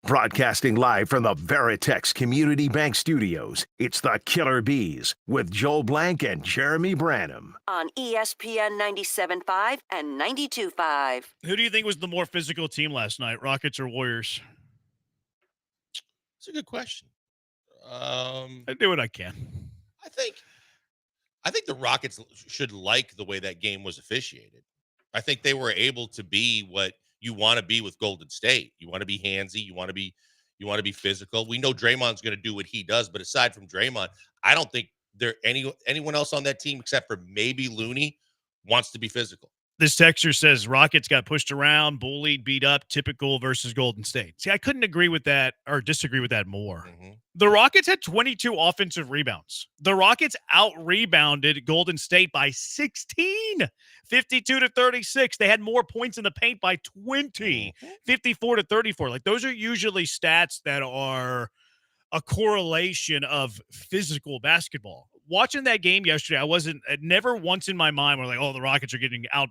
Broadcasting live from the Veritex Community Bank Studios, it's the Killer Bees with Joel Blank and Jeremy Branham. On ESPN 97.5 and 92.5. Who do you think was the more physical team last night, Rockets or Warriors? That's a good question. I do what I can. I think the Rockets should like the way that game was officiated. I think they were able to be what you want to be with Golden State. You want to be handsy. You want to be physical. We know Draymond's going to do what he does, but aside from Draymond, I don't think anyone else on that team except for maybe Looney wants to be physical. This texter says Rockets got pushed around, bullied, beat up, typical versus Golden State. See, I couldn't agree with that or disagree with that more. The Rockets had 22 offensive rebounds. The Rockets out-rebounded Golden State by 16, 52-36. They had more points in the paint by 20, 54-34. Like, those are usually stats that are a correlation of physical basketball. Watching that game yesterday, never once in my mind were like, oh, the Rockets are getting out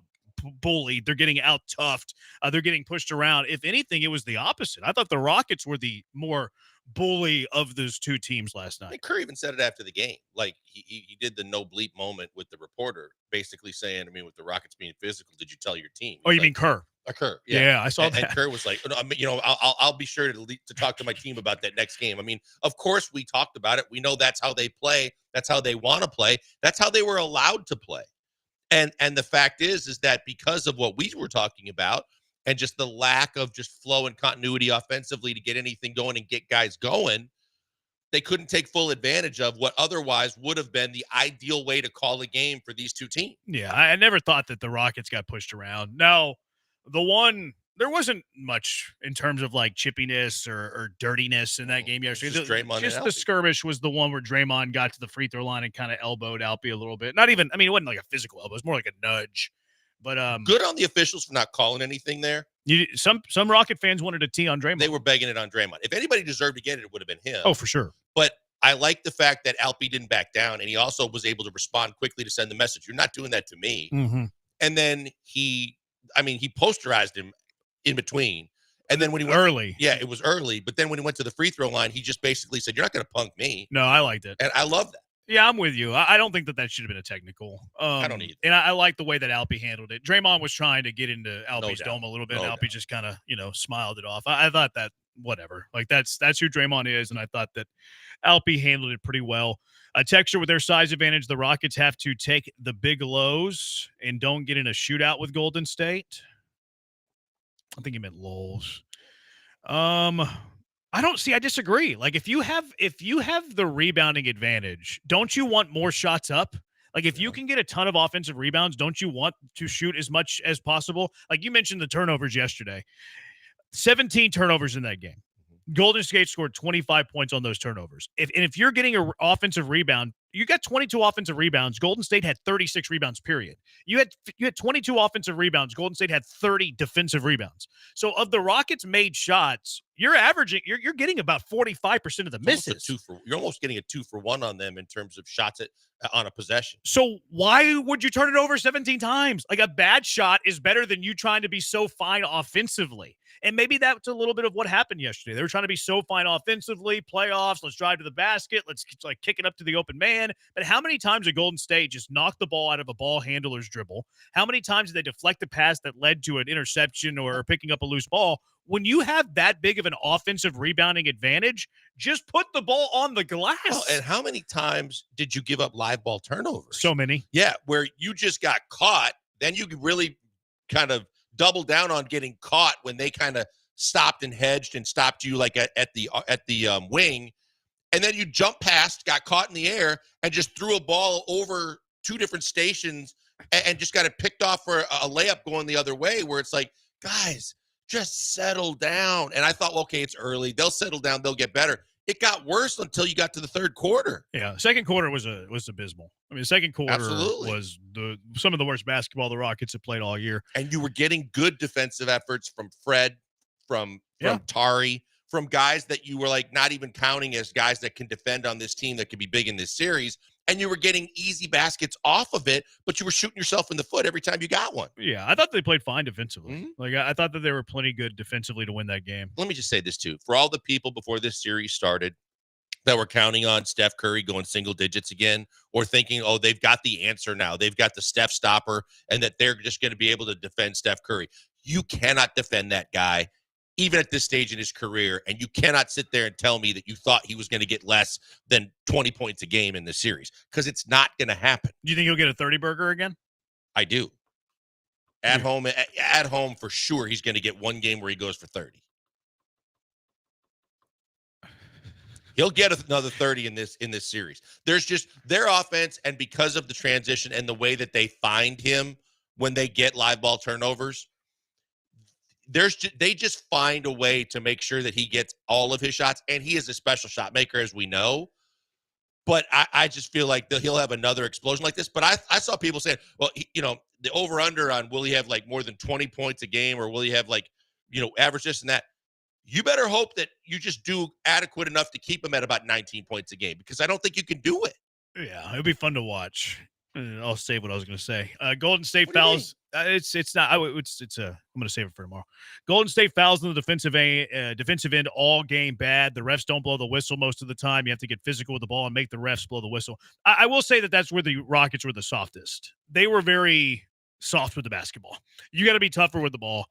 bullied. They're getting out toughed. They're getting pushed around. If anything, it was the opposite. I thought the Rockets were the more bully of those two teams last night. Curry even said it after the game. Like he did the no bleep moment with the reporter, basically saying, with the Rockets being physical, did you tell your team? Oh, you mean Kerr? Kerr, yeah, I saw that. And Kerr was like, I'll be sure to talk to my team about that next game. Of course we talked about it. We know that's how they play. That's how they want to play. That's how they were allowed to play. And the fact is that because of what we were talking about and just the lack of just flow and continuity offensively to get anything going and get guys going, they couldn't take full advantage of what otherwise would have been the ideal way to call a game for these two teams. Yeah, I never thought that the Rockets got pushed around. No, there wasn't much in terms of like chippiness or dirtiness in that game yesterday. Just the skirmish was the one where Draymond got to the free throw line and kind of elbowed Alpi a little bit. Not even, it wasn't like a physical elbow. It was more like a nudge. But good on the officials for not calling anything there. Some Rocket fans wanted a tee on Draymond. They were begging it on Draymond. If anybody deserved to get it, it would have been him. Oh, for sure. But I like the fact that Alpi didn't back down, and he also was able to respond quickly to send the message. You're not doing that to me. Mm-hmm. And then he posterized him in between. And then when he went early. Yeah, it was early. But then when he went to the free throw line, he just basically said, you're not going to punk me. No, I liked it. And I love that. Yeah, I'm with you. I don't think that should have been a technical. I don't either. And I like the way that Alpi handled it. Draymond was trying to get into Alpi's dome a little bit. No and Alpi just kind of, smiled it off. I thought that whatever. Like that's who Draymond is, and I thought that Alpi handled it pretty well. A texture with their size advantage, the Rockets have to take the big lows and don't get in a shootout with Golden State. I think he meant lows. I disagree. Like if you have the rebounding advantage, don't you want more shots up? Like if you can get a ton of offensive rebounds, don't you want to shoot as much as possible? Like you mentioned the turnovers yesterday. 17 turnovers in that game. Golden State scored 25 points on those turnovers. If you're getting an offensive rebound, you got 22 offensive rebounds. Golden State had 36 rebounds, period. You had 22 offensive rebounds. Golden State had 30 defensive rebounds. So of the Rockets made shots, you're getting about 45% of the misses. You're almost getting a 2-for-1 on them in terms of shots on a possession. So why would you turn it over 17 times? Like a bad shot is better than you trying to be so fine offensively. And maybe that's a little bit of what happened yesterday. They were trying to be so fine offensively, playoffs, let's drive to the basket, let's like kick it up to the open man. But how many times did Golden State just knock the ball out of a ball handler's dribble? How many times did they deflect a pass that led to an interception or picking up a loose ball? When you have that big of an offensive rebounding advantage, just put the ball on the glass. Oh, and how many times did you give up live ball turnovers? So many. Yeah, where you just got caught, then you really kind of double down on getting caught when they kind of stopped and hedged and stopped you like at the wing, and then you jump past, got caught in the air, and just threw a ball over two different stations and just got it picked off for a layup going the other way, where it's like, guys, just settle down. And I thought, well, okay, it's early. They'll settle down. They'll get better. It got worse until you got to the third quarter. Yeah, second quarter was abysmal. I mean, the second quarter was some of the worst basketball the Rockets have played all year. And you were getting good defensive efforts from Fred, from Tari, from guys that you were like not even counting as guys that can defend on this team that could be big in this series. And you were getting easy baskets off of it, but you were shooting yourself in the foot every time you got one. Yeah, I thought they played fine defensively. Like I thought that they were plenty good defensively to win that game. Let me just say this too. For all the people before this series started that were counting on Steph Curry going single digits again, or thinking, oh, they've got the answer now. They've got the Steph stopper and that they're just going to be able to defend Steph Curry. You cannot defend that guy even at this stage in his career, and you cannot sit there and tell me that you thought he was going to get less than 20 points a game in this series, because it's not going to happen. Do you think he'll get a 30 burger again? I do. At home for sure, he's going to get one game where he goes for 30. He'll get another 30 in this series. There's just their offense, and because of the transition and the way that they find him when they get live ball turnovers, they just find a way to make sure that he gets all of his shots, and he is a special shot maker, as we know. But I just feel like he'll have another explosion like this. But I saw people saying, well, the over-under on will he have like more than 20 points a game, or will he have like, average this and that. You better hope that you just do adequate enough to keep him at about 19 points a game, because I don't think you can do it. Yeah, it'll be fun to watch. I'll save what I was going to say. Golden State fouls. It's not. I'm going to save it for tomorrow. Golden State fouls in the defensive end all game bad. The refs don't blow the whistle most of the time. You have to get physical with the ball and make the refs blow the whistle. I will say that's where the Rockets were the softest. They were very soft with the basketball. You got to be tougher with the ball.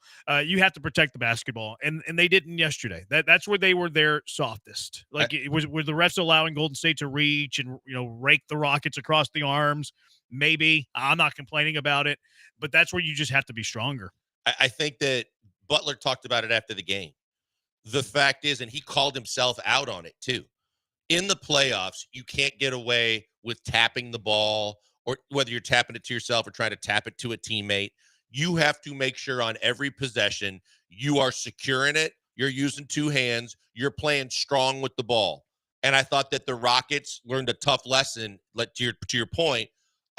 You have to protect the basketball, and they didn't yesterday. That's where they were their softest. Were the refs allowing Golden State to reach and rake the Rockets across the arms? Maybe. I'm not complaining about it, but that's where you just have to be stronger. I think that Butler talked about it after the game. The fact is, and he called himself out on it too, in the playoffs, you can't get away with tapping the ball, or whether you're tapping it to yourself or trying to tap it to a teammate. You have to make sure on every possession you are securing it, you're using two hands, you're playing strong with the ball. And I thought that the Rockets learned a tough lesson, to your point,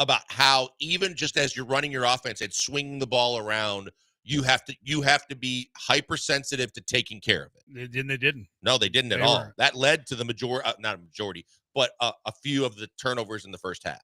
about how even just as you're running your offense and swinging the ball around, you have to be hypersensitive to taking care of it. They didn't. No, they didn't at all. That led to the not a majority, but a few of the turnovers in the first half.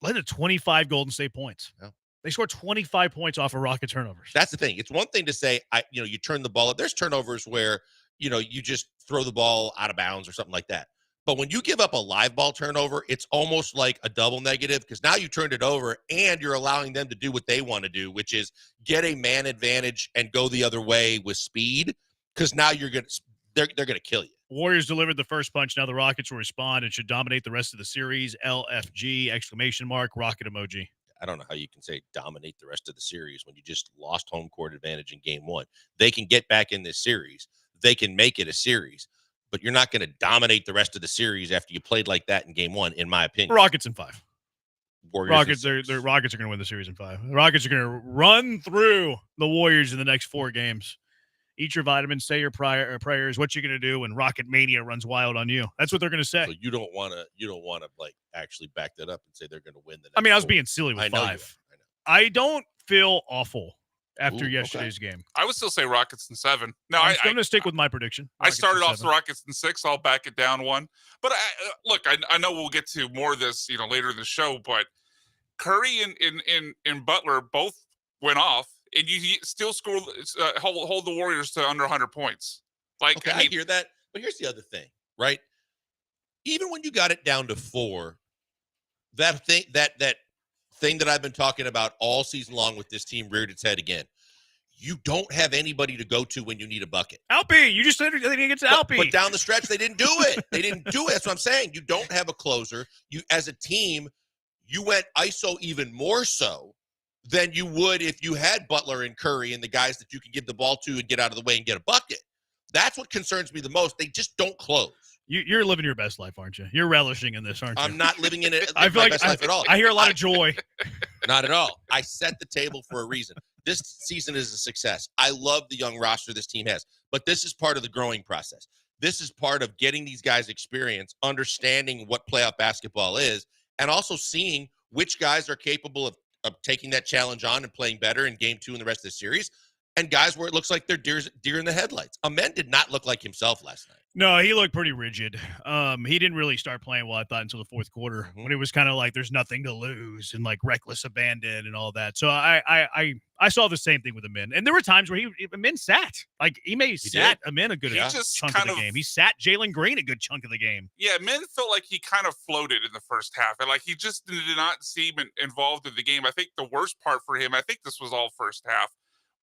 Led to 25 Golden State points. Yeah. They scored 25 points off of Rocket turnovers. That's the thing. It's one thing to say, you turn the ball up. There's turnovers where, you just throw the ball out of bounds or something like that. But when you give up a live ball turnover, it's almost like a double negative, because now you turned it over and you're allowing them to do what they want to do, which is get a man advantage and go the other way with speed, because now they're going to kill you. Warriors delivered the first punch. Now the Rockets will respond and should dominate the rest of the series. LFG, ! Rocket emoji. I don't know how you can say dominate the rest of the series when you just lost home court advantage in game one. They can get back in this series. They can make it a series. But you're not going to dominate the rest of the series after you played like that in game one, in my opinion. Rockets in 5. Warriors the Rockets are going to win the series in 5. The Rockets are going to run through the Warriors in the next 4 games. Eat your vitamins, say your prayers. What you're going to do when Rocket Mania runs wild on you? That's what they're going to say. So you don't want to like actually back that up and say they're going to win the next I mean, I was 4. being silly with 5. I know. I don't feel awful after yesterday's game. I would still say Rockets in 7. No, I'm going to stick with my prediction. I started off the Rockets in 6. I'll back it down 1. But I know we'll get to more of this, later in the show. But Curry and Butler both went off, and you still score hold the Warriors to under 100 points. Like, I hear that, but here's the other thing, right? Even when you got it down to 4, that thing that I've been talking about all season long with this team reared its head again. You don't have anybody to go to when you need a bucket. Alpy, you just said they didn't get to Alpy. But down the stretch, they didn't do it. That's what I'm saying. You don't have a closer. You, as a team, you went ISO even more so than you would if you had Butler and Curry and the guys that you can give the ball to and get out of the way and get a bucket. That's what concerns me the most. They just don't close. You're living your best life, aren't you? You're relishing in this, aren't you? I'm not living in it. I feel my like best life at all. I hear a lot of joy. Not at all. I set the table for a reason. This season is a success. I love the young roster this team has, but this is part of the growing process. This is part of getting these guys experience, understanding what playoff basketball is, and also seeing which guys are capable of taking that challenge on and playing better in game 2 and the rest of the series, and guys where it looks like they're deer in the headlights. Amen did not look like himself last night. No, he looked pretty rigid. He didn't really start playing well, I thought, until the fourth quarter, when it was kind of like there's nothing to lose and like reckless abandon and all that. So I saw the same thing with Amin. And there were times where Amin sat. Like he sat Amin a good chunk of the game. He sat Jalen Green a good chunk of the game. Yeah, Min felt like he kind of floated in the first half. And like he just did not seem involved in the game. I think the worst part for him, I think this was all first half,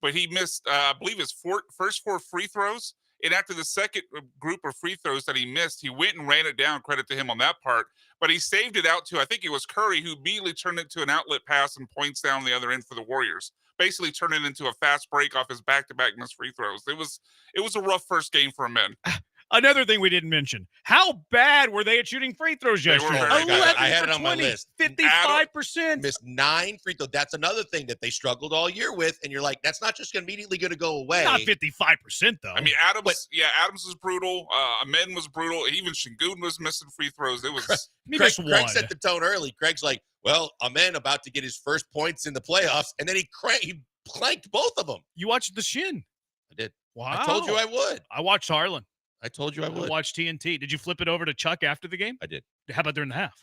but he missed, I believe, his first 4 free throws. And after the second group of free throws that he missed, he went and ran it down. Credit to him on that part. But he saved it out to, I think it was Curry, who immediately turned it to an outlet pass and points down the other end for the Warriors. Basically turned it into a fast break off his back-to-back missed free throws. It was a rough first game for men. Another thing we didn't mention: how bad were they at shooting free throws yesterday? Oh my God, I had it for on my 20, list. 55%. Missed 9 free throws. That's another thing that they struggled all year with, and you're like, that's not just immediately going to go away. Not 55% though. I mean, Adams was brutal. Amen was brutal. Even Şengün was missing free throws. It was Craig set the tone early. Craig's like, well, Amen about to get his first points in the playoffs, and then he clanked both of them. You watched the Shin? I did. Wow. I told you I would. I watched Harlan. I told you I would. I watched TNT. Did you flip it over to Chuck after the game? I did. How about during the half?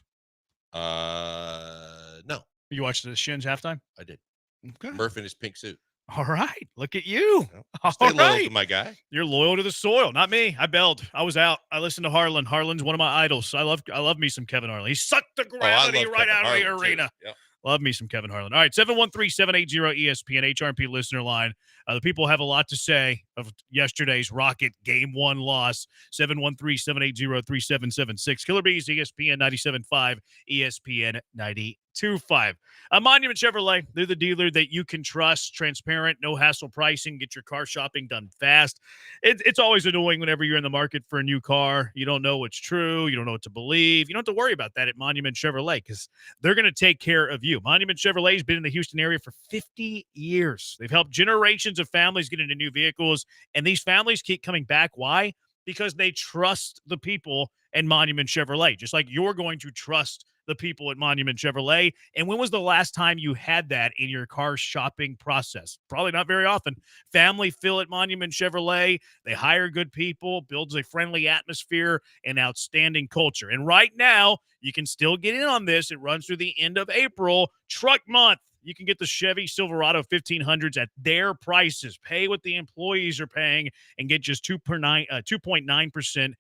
No. You watched the Shin's halftime? I did. Okay. Murph in his pink suit. All right. Look at you. Stay loyal to my guy. You're loyal to the soil, not me. I bailed. I was out. I listened to Harlan. Harlan's one of my idols. I love me some Kevin Harlan. He sucked the gravity right Kevin out of the Harlan, arena. Yep. Love me some Kevin Harlan. All right, 713-780-ESPN, HRP listener line. The people have a lot to say of yesterday's Rocket Game 1 loss. 713-780-3776. Killer Bees, ESPN 97.5, ESPN 92.5. Monument Chevrolet, they're the dealer that you can trust, transparent, no hassle pricing, get your car shopping done fast. It's always annoying whenever you're in the market for a new car. You don't know what's true. You don't know what to believe. You don't have to worry about that at Monument Chevrolet because they're going to take care of you. Monument Chevrolet has been in the Houston area for 50 years. They've helped generations of families get into new vehicles, and these families keep coming back. Why? Because they trust the people at Monument Chevrolet, just like you're going to trust the people at Monument Chevrolet. And when was the last time you had that in your car shopping process? Probably not very often. Family feel at Monument Chevrolet. They hire good people, builds a friendly atmosphere, and outstanding culture. And right now, you can still get in on this. It runs through the end of April. Truck Month. You can get the Chevy Silverado 1500s at their prices. Pay what the employees are paying and get just 2.9%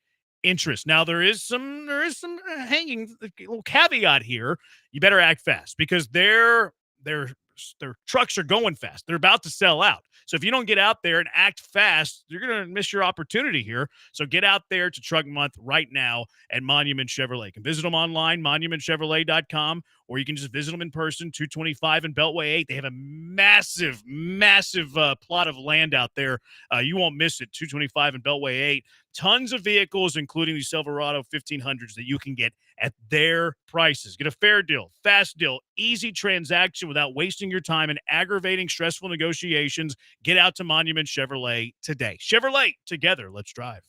interest. Now there is some hanging little caveat here. You better act fast because their trucks are going fast. They're about to sell out. So if you don't get out there and act fast, you're going to miss your opportunity here. So get out there to Truck Month right now at Monument Chevrolet. You can visit them online, monumentchevrolet.com, or you can just visit them in person, 225 and Beltway 8. They have a massive plot of land out there. You won't miss it, 225 and Beltway 8. Tons of vehicles, including the Silverado 1500s that you can get at their prices. Get a fair deal, fast deal, easy transaction without wasting your time and aggravating, stressful negotiations. Get out to Monument Chevrolet today. Chevrolet, together, let's drive.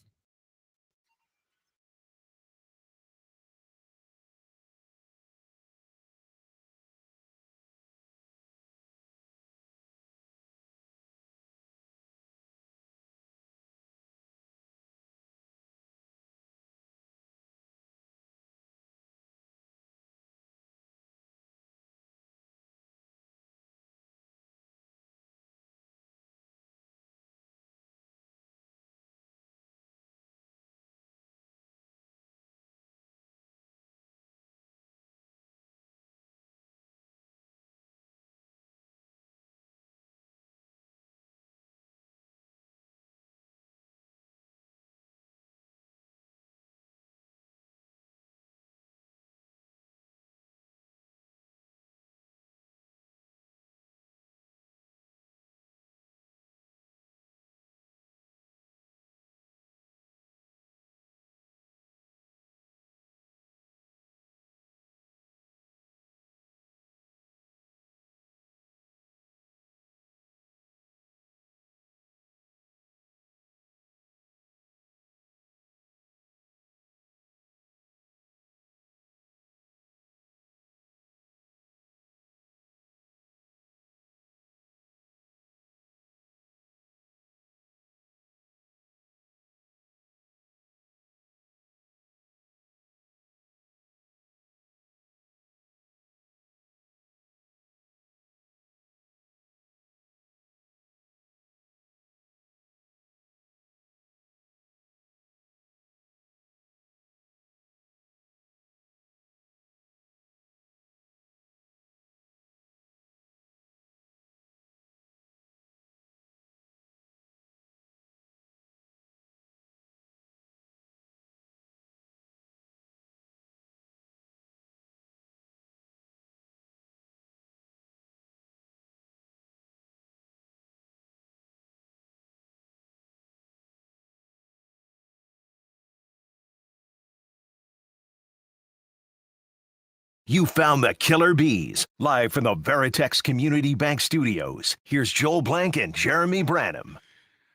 You found the killer bees. Live from the Veritex Community Bank Studios, here's Joel Blank and Jeremy Branham.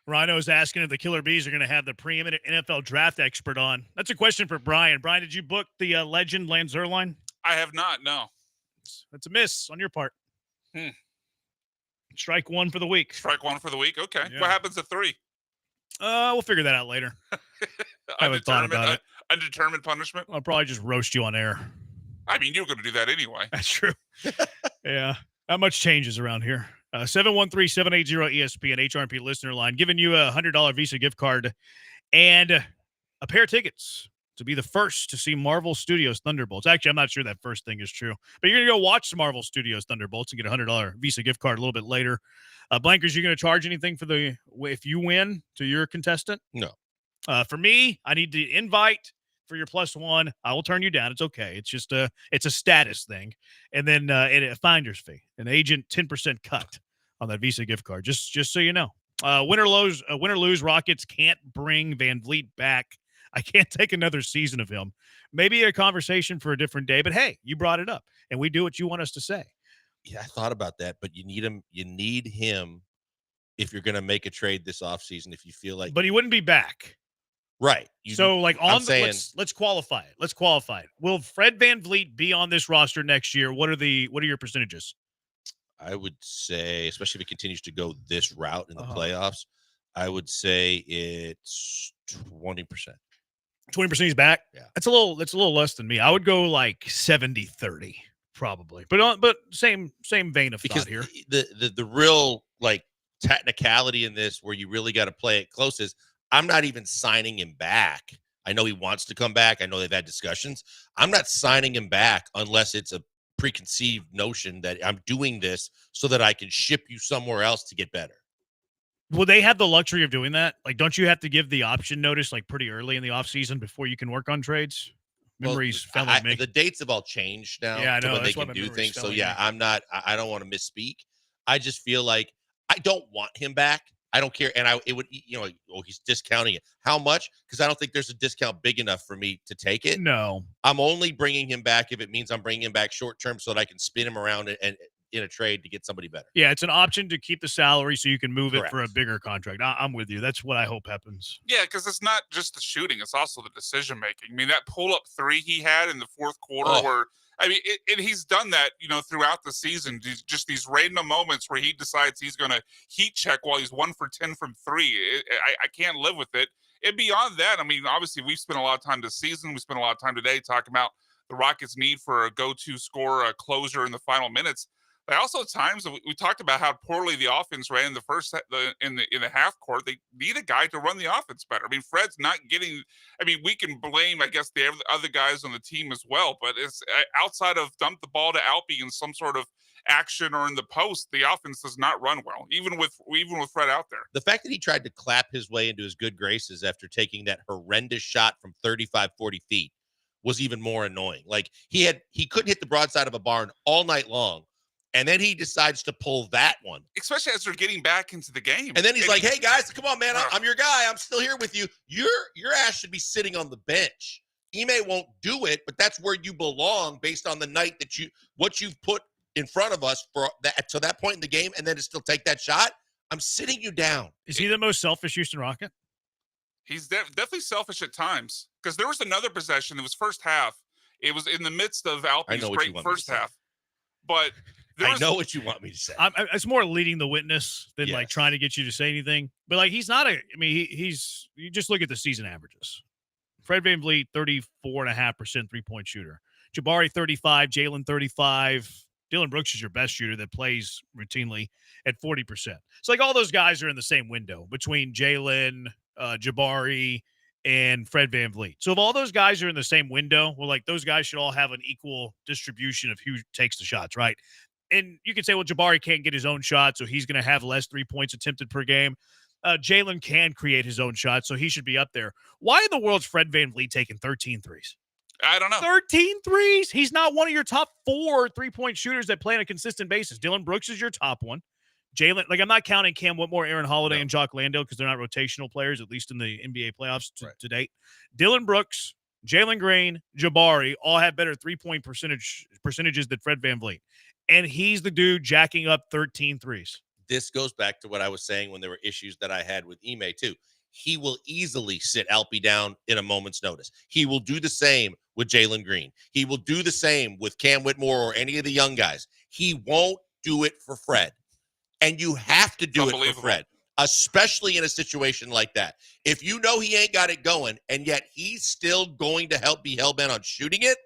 Rhino's asking if the Killer Bees are going to have the preeminent NFL draft expert on. That's a question for Brian. Brian, did you book the legend Lance Zierlein? I have not, no. That's a miss on your part. Strike one for the week. Strike one for the week? Okay. Yeah. What happens at 3? We'll figure that out later. I haven't thought about it. Undetermined punishment? I'll probably just roast you on air. I mean, you're going to do that anyway. That's true. Yeah. Not much changes around here. 713-780-ESPN HRP listener line, giving you a $100 Visa gift card and a pair of tickets to be the first to see Marvel Studios Thunderbolts. Actually, I'm not sure that first thing is true, but you're going to go watch the Marvel Studios Thunderbolts and get a $100 Visa gift card a little bit later. Blankers, you going to charge anything for if you win to your contestant? No. For me, I need the invite for your +1. I will turn you down. It's okay. It's just it's a status thing. And then a finder's fee, an agent 10% cut on that Visa gift card. Just so you know. Win or lose, Rockets can't bring Van Vliet back. I can't take another season of him. Maybe a conversation for a different day, but hey, you brought it up, and we do what you want us to say. Yeah, I thought about that, but you need him. You need him if you're going to make a trade this offseason. If you feel like, but he wouldn't be back, right? So, like let's qualify it. Let's qualify it. Will Fred Van Vliet be on this roster next year? What are your percentages? I would say, especially if it continues to go this route in the playoffs, I would say it's 20%. 20% he's back. Yeah, that's a little less than me. I would go like 70-30 probably, but same vein of thought here. The real like technicality in this, where you really got to play it close, is I'm not even signing him back. I know he wants to come back. I know they've had discussions. I'm not signing him back unless it's a preconceived notion that I'm doing this so that I can ship you somewhere else to get better. Will they have the luxury of doing that? Like, don't you have to give the option notice like pretty early in the offseason before you can work on trades? Memories failing me. The dates have all changed now. Yeah, I know. When they can do things. So yeah, I don't want to misspeak. I just feel like I don't want him back. I don't care. And it would, he's discounting it. How much? Because I don't think there's a discount big enough for me to take it. No. I'm only bringing him back if it means I'm bringing him back short term so that I can spin him around and in a trade to get somebody better. Yeah, it's an option to keep the salary so you can move Correct. it for a bigger contract. I'm with you. That's what I hope happens. Yeah, because it's not just the shooting; it's also the decision making. I mean, that pull-up 3 he had in the fourth quarter, where and he's done that, throughout the season. Just these random moments where he decides he's going to heat check while he's 1 for 10 from 3. I can't live with it. And beyond that, I mean, obviously we've spent a lot of time this season. We spent a lot of time today talking about the Rockets' need for a go-to scorer, a closer in the final minutes. But also at times we talked about how poorly the offense ran in the half court. They need a guy to run the offense better. I mean, Fred's not getting. I mean, we can blame, I guess, the other guys on the team as well. But it's outside of dump the ball to Alpi in some sort of action or in the post, the offense does not run well, even with Fred out there. The fact that he tried to clap his way into his good graces after taking that horrendous shot from 35, 40 feet was even more annoying. Like he couldn't hit the broadside of a barn all night long. And then he decides to pull that one. Especially as they're getting back into the game. And then he's like, hey, guys, come on, man. I'm your guy. I'm still here with you. Your ass should be sitting on the bench. Ime won't do it, but that's where you belong based on the night that what you've put in front of us for that to that point in the game, and then to still take that shot. I'm sitting you down. Is he the most selfish Houston Rocket? He's definitely selfish at times, because there was another possession. It was first half. It was in the midst of Alpi's great first half. But I know what you want me to say. It's more leading the witness than like trying to get you to say anything. But like he's not he's you just look at the season averages. Fred VanVleet, 34.5% three-point shooter. Jabari, 35. Jalen, 35. Dylan Brooks is your best shooter that plays routinely at 40%. So like all those guys are in the same window between Jalen, Jabari, and Fred VanVleet. So if all those guys are in the same window, well, like those guys should all have an equal distribution of who takes the shots, right? And you can say, well, Jabari can't get his own shot, so he's going to have less 3 points attempted per game. Jalen can create his own shot, so he should be up there. Why in the world's Fred VanVleet taking 13 threes? I don't know. 13 threes? He's not one of your top 4 3-point shooters that play on a consistent basis. Dylan Brooks is your top one. Jalen, like I'm not counting Cam Whitmore, Aaron Holiday, and Jock Landale because they're not rotational players, at least in the NBA playoffs to date. Dylan Brooks, Jalen Green, Jabari all have better three-point percentages than Fred VanVleet. And he's the dude jacking up 13 threes. This goes back to what I was saying when there were issues that I had with Ime, too. He will easily sit Alpi down in a moment's notice. He will do the same with Jalen Green. He will do the same with Cam Whitmore or any of the young guys. He won't do it for Fred. And you have to do it for Fred, especially in a situation like that. If you know he ain't got it going, and yet he's still going to be hell-bent on shooting it,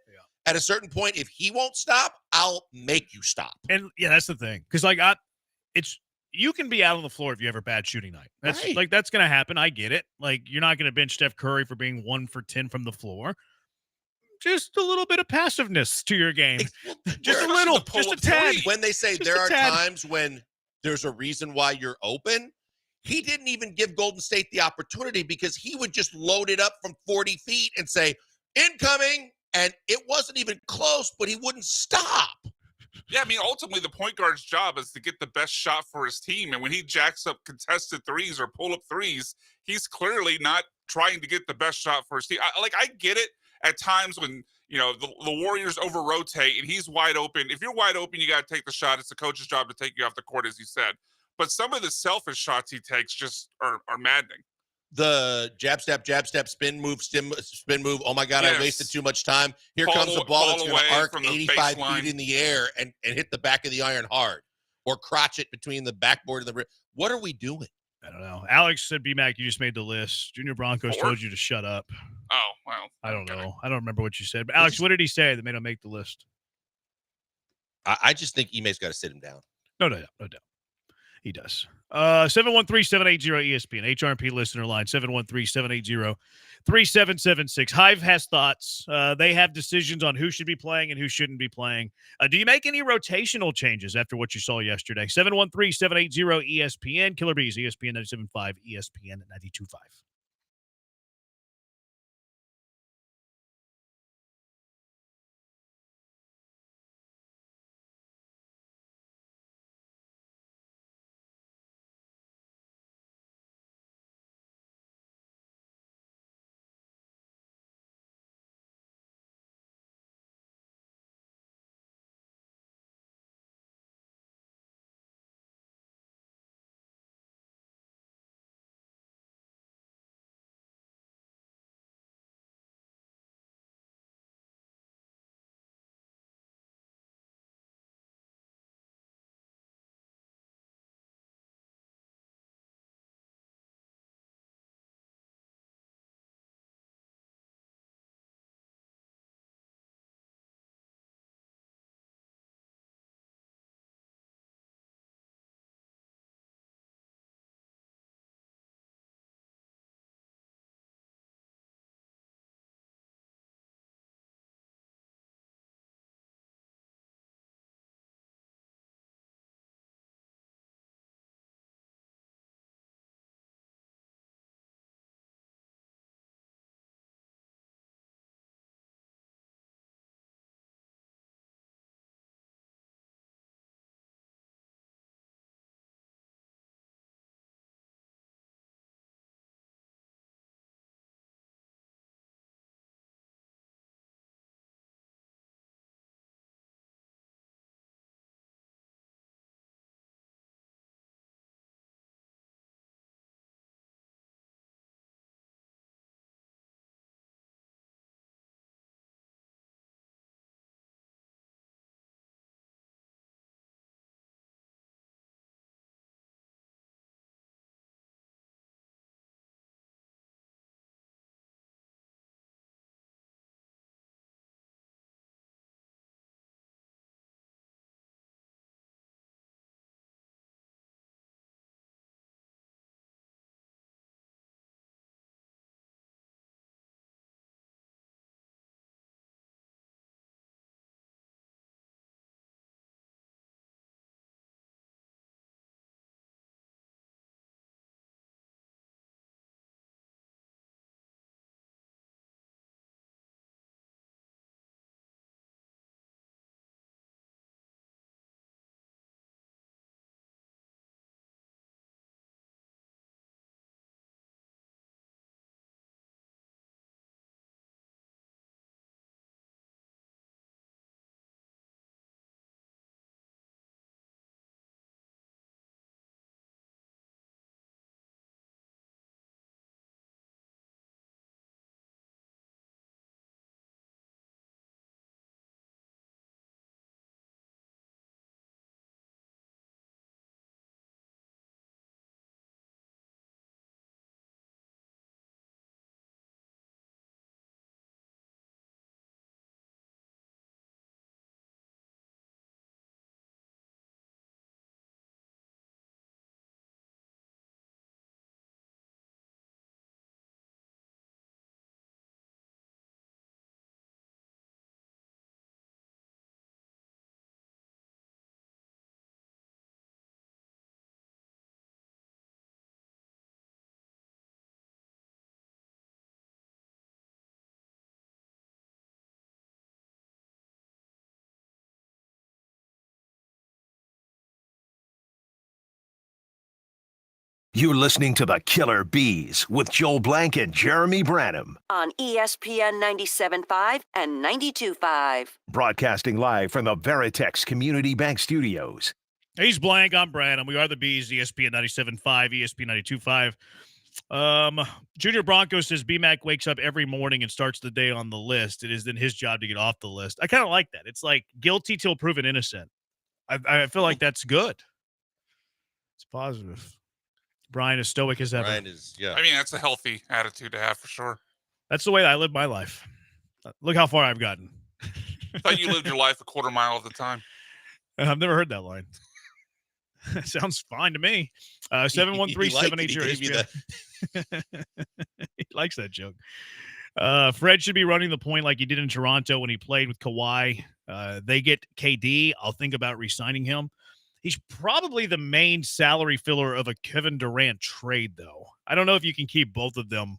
at a certain point, if he won't stop, I'll make you stop. And, yeah, that's the thing. Because, like, you can be out on the floor if you have a bad shooting night. That's right. Like, that's going to happen. I get it. Like, you're not going to bench Steph Curry for being 1 for 10 from the floor. Just a little bit of passiveness to your game. Just a little, just a tad. When they say Just there a are tad. times when there's a reason why you're open, he didn't even give Golden State the opportunity because he would just load it up from 40 feet and say, incoming, and it wasn't even close, but he wouldn't stop. Yeah, I mean, ultimately, the point guard's job is to get the best shot for his team. And when he jacks up contested threes or pull-up threes, he's clearly not trying to get the best shot for his team. I get it at times when, the Warriors over-rotate and he's wide open. If you're wide open, you got to take the shot. It's the coach's job to take you off the court, as you said. But some of the selfish shots he takes just are maddening. The jab step, spin move. Oh my God, Yes. I wasted too much time. Here comes the ball that's going to arc 85 feet in the air and hit the back of the iron hard, or crotch it between the backboard and the rim. What are we doing? I don't know. Alex said, B-Mac, you just made the list. Junior Broncos told you to shut up. Oh, well. I don't know. I don't remember what you said. But, Alex, what did he say that made him make the list? I just think Ime's got to sit him down. No doubt. He does. 713-780-ESPN, HRP listener line, 713-780-3776. Hive has thoughts. They have decisions on who should be playing and who shouldn't be playing. Do you make any rotational changes after what you saw yesterday? 713-780-ESPN, Killer Bees, ESPN 97.5, ESPN 92.5. You're listening to the Killer Bees with Joel Blank and Jeremy Branham. On ESPN 97.5 and 92.5. Broadcasting live from the Veritex Community Bank Studios. He's Blank. I'm Branham. We are the Bees, ESPN 97.5, ESPN 92.5. Junior Bronco says BMAC wakes up every morning and starts the day on the list. It is then his job to get off the list. I kind of like that. It's like guilty till proven innocent. I feel like that's good. It's positive. Brian is stoic as ever. Brian is, yeah. I mean, that's a healthy attitude to have for sure. That's the way I live my life. Look how far I've gotten. I thought you lived your life a quarter mile at the time. I've never heard that line. Sounds fine to me. 713-780. He likes that joke. Fred should be running the point like he did in Toronto when he played with Kawhi. They get KD. I'll think about re-signing him. He's probably the main salary filler of a Kevin Durant trade, though. I don't know if you can keep both of them.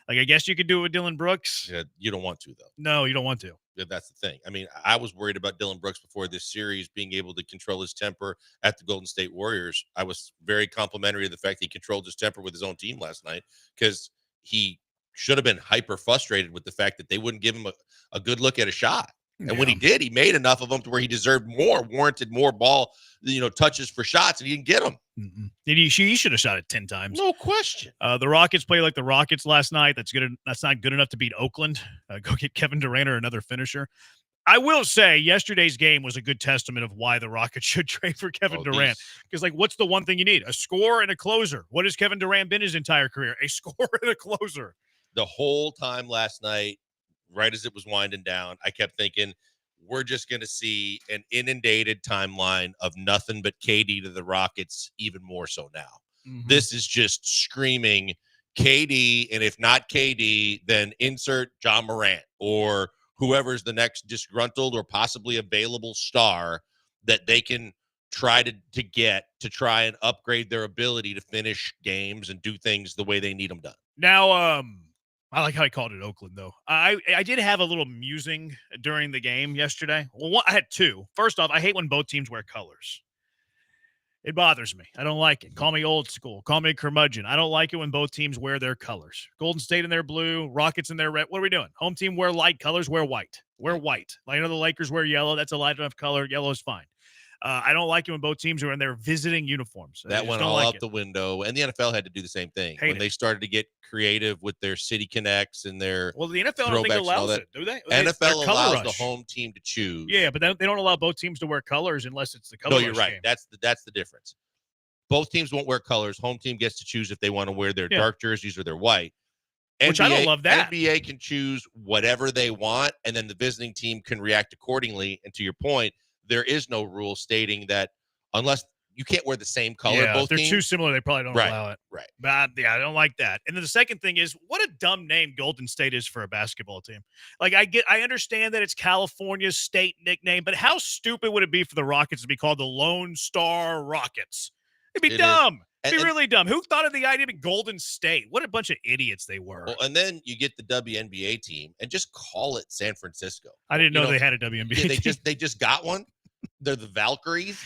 Like, I guess you could do it with Dylan Brooks. Yeah, you don't want to, though. No, you don't want to. Yeah, that's the thing. I mean, I was worried about Dylan Brooks before this series being able to control his temper at the Golden State Warriors. I was very complimentary of the fact that he controlled his temper with his own team last night because he should have been hyper frustrated with the fact that they wouldn't give him a good look at a shot. And when he did, he made enough of them to where he deserved more, warranted more ball, touches for shots, and he didn't get them. Mm-mm. He should have shot it 10 times. No question. The Rockets played like the Rockets last night. That's good. That's not good enough to beat Oakland. Go get Kevin Durant or another finisher. I will say yesterday's game was a good testament of why the Rockets should trade for Kevin Durant. Because, what's the one thing you need? A scorer and a closer. What has Kevin Durant been his entire career? A scorer and a closer. The whole time last night, right as it was winding down, I kept thinking, we're just going to see an inundated timeline of nothing but KD to the Rockets, even more so now. Mm-hmm. This is just screaming KD, and if not KD, then insert John Morant or whoever's the next disgruntled or possibly available star that they can try to get to try and upgrade their ability to finish games and do things the way they need them done. Now, I like how I called it Oakland, though. I did have a little musing during the game yesterday. Well, I had two. First off, I hate when both teams wear colors. It bothers me. I don't like it. Call me old school. Call me curmudgeon. I don't like it when both teams wear their colors. Golden State in their blue, Rockets in their red. What are we doing? Home team wear light colors, wear white. Wear white. I know the Lakers wear yellow. That's a light enough color. Yellow is fine. I don't like it when both teams are in their visiting uniforms. That went all out the window, and the NFL had to do the same thing when they started to get creative with their City Connects and their the NFL I don't think allows it, do they? NFL allows the home team to choose. Yeah, but they don't allow both teams to wear colors unless it's the color. No, you're right. Game. That's the difference. Both teams won't wear colors. Home team gets to choose if they want to wear their dark jerseys or their white. Which I don't love that. NBA can choose whatever they want, and then the visiting team can react accordingly. And to your point, there is no rule stating that unless you can't wear the same color. Yeah, both if they're teams. too similar, they probably don't allow it. Right. But yeah, I don't like that. And then the second thing is, what a dumb name Golden State is for a basketball team. Like I understand that it's California's state nickname, but how stupid would it be for the Rockets to be called the Lone Star Rockets? It'd be dumb. It'd be really dumb. Who thought of the idea of Golden State? What a bunch of idiots they were. Well, and then you get the WNBA team and just call it San Francisco. I didn't know they had a WNBA team. team. They just got one. They're the Valkyries,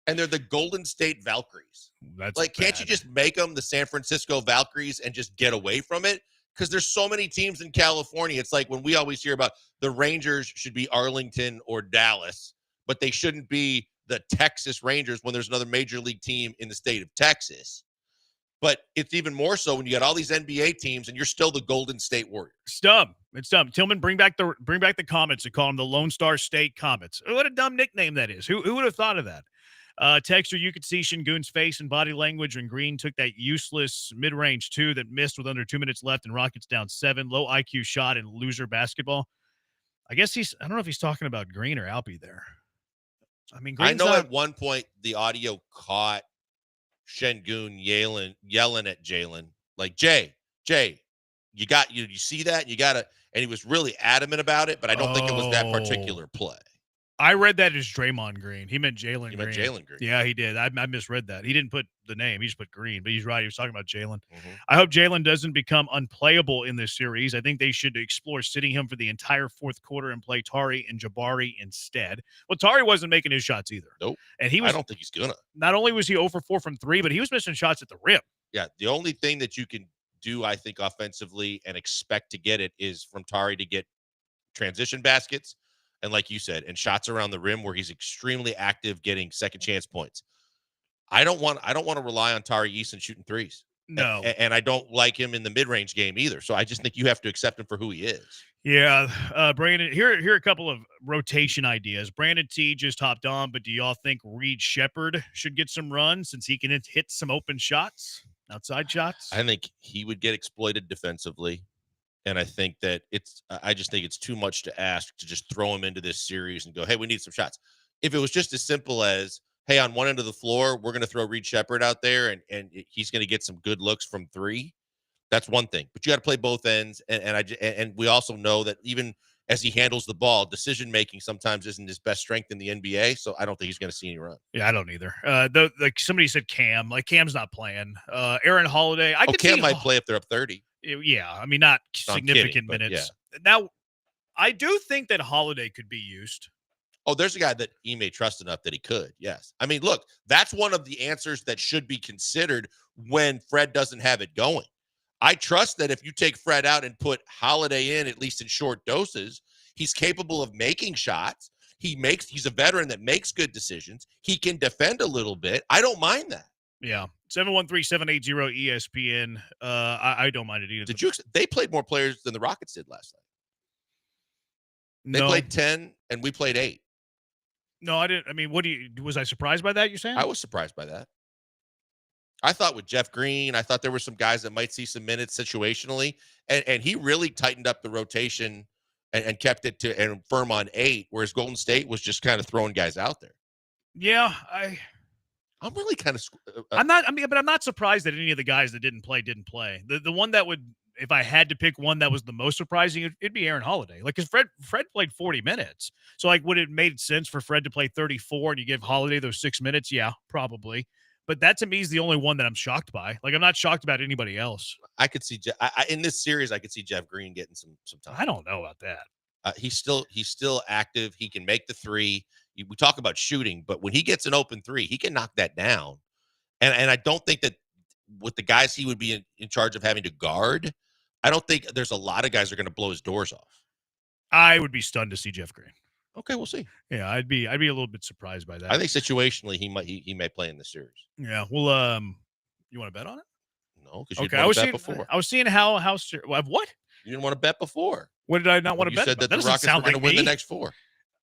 and they're the Golden State Valkyries. That's can't you just make them the San Francisco Valkyries and just get away from it? Because there's so many teams in California. It's like when we always hear about the Rangers should be Arlington or Dallas, but they shouldn't be the Texas Rangers when there's another major league team in the state of Texas. But it's even more so when you got all these NBA teams and you're still the Golden State Warriors. It's dumb. It's dumb. Tillman, bring back the Comets and call them the Lone Star State Comets. What a dumb nickname that is. Who would have thought of that? Texter, you could see Şengün's face and body language when Green took that useless mid-range two that missed with under 2 minutes left and Rockets down 7. Low IQ shot and loser basketball. I guess I don't know if he's talking about Green or Alpy there. I mean, I know at one point the audio caught Şengün yelling at Jalen, like, Jay, you see that? You got to, and he was really adamant about it, but I don't think it was that particular play. I read that as Draymond Green. He meant Jalen Green. He meant Jalen Green. Yeah, he did. I misread that. He didn't put the name. He just put Green, but he's right. He was talking about Jalen. Mm-hmm. I hope Jalen doesn't become unplayable in this series. I think they should explore sitting him for the entire fourth quarter and play Tari and Jabari instead. Well, Tari wasn't making his shots either. Nope. And I don't think he's going to. Not only was he 0 for 4 from 3, but he was missing shots at the rim. Yeah, the only thing that you can do, I think, offensively and expect to get it is from Tari to get transition baskets and, like you said, and shots around the rim where he's extremely active getting second chance points. I don't want to rely on Tari Eason shooting threes. No. And I don't like him in the mid-range game either. So I just think you have to accept him for who he is. Yeah, Brandon, here are a couple of rotation ideas. Brandon T just hopped on, but do y'all think Reed Shepherd should get some run since he can hit some open shots, outside shots? I think he would get exploited defensively. And I think that I just think it's too much to ask to just throw him into this series and go, hey, we need some shots. If it was just as simple as, hey, on one end of the floor, we're going to throw Reed Shepherd out there and he's going to get some good looks from three. That's one thing, but you got to play both ends. And we also know that even as he handles the ball, decision-making sometimes isn't his best strength in the NBA. So I don't think he's going to see any run. Yeah, I don't either. Like somebody said Cam, like Cam's not playing. Aaron Holiday, Cam might play if they're up 30. Yeah, I mean, not significant kidding, minutes. Yeah. Now, I do think that Holiday could be used. Oh, there's a guy that Ime trusts enough that he could. Yes. I mean, look, that's one of the answers that should be considered when Fred doesn't have it going. I trust that if you take Fred out and put Holiday in, at least in short doses, he's capable of making shots. He's a veteran that makes good decisions. He can defend a little bit. I don't mind that. Yeah. 713-780-ESPN. I don't mind it either. They played more players than the Rockets did last night. They played 10 and we played 8. No, I didn't. I mean, was I surprised by that, you're saying? I was surprised by that. I thought with Jeff Green, I thought there were some guys that might see some minutes situationally, and he really tightened up the rotation and kept it and firm on 8, whereas Golden State was just kind of throwing guys out there. Yeah, I'm really kind of. I'm not. I mean, but I'm not surprised that any of the guys that didn't play. The one that would, if I had to pick one that was the most surprising, it'd be Aaron Holiday. Like, because Fred played 40 minutes, so like, would it made sense for Fred to play 34 and you give Holiday those 6 minutes? Yeah, probably. But that to me is the only one that I'm shocked by. Like, I'm not shocked about anybody else. I could see in this series, I could see Jeff Green getting some time. I don't know about that. He's still active. He can make the three. We talk about shooting, but when he gets an open three, he can knock that down. And I don't think that with the guys he would be in charge of having to guard, I don't think there's a lot of guys that are going to blow his doors off. I would be stunned to see Jeff Green. Okay, we'll see. Yeah, I'd be a little bit surprised by that. I think situationally he may play in the series. Yeah. Well, you want to bet on it? No, because you didn't want to bet before. I was seeing how what? You didn't want to bet before. What did I not want to bet? You said about? that the Rockets were going to win the next 4.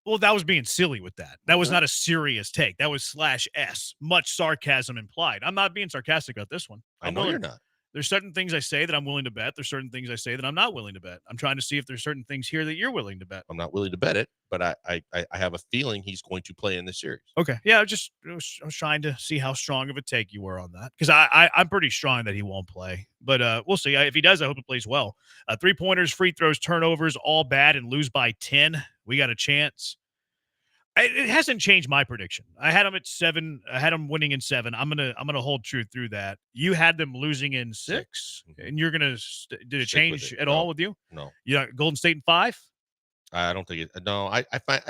Well, that was being silly with that. That was not a serious take. That was /S. Much sarcasm implied. I'm not being sarcastic about this one. I know you're not. There's certain things I say that I'm willing to bet. There's certain things I say that I'm not willing to bet. I'm trying to see if there's certain things here that you're willing to bet. I'm not willing to bet it, but I have a feeling he's going to play in this series. Okay. Yeah, I was trying to see how strong of a take you were on that, because I'm pretty strong that he won't play. But we'll see. If he does, I hope he plays well. 3-pointers, free throws, turnovers, all bad and lose by 10. We got a chance. It hasn't changed my prediction. I had them at 7. I had them winning in 7. I'm gonna hold true through that. You had them losing in 6, and you're gonna. Did it change at all with you? No. You got Golden State in 5. I don't think it. No, I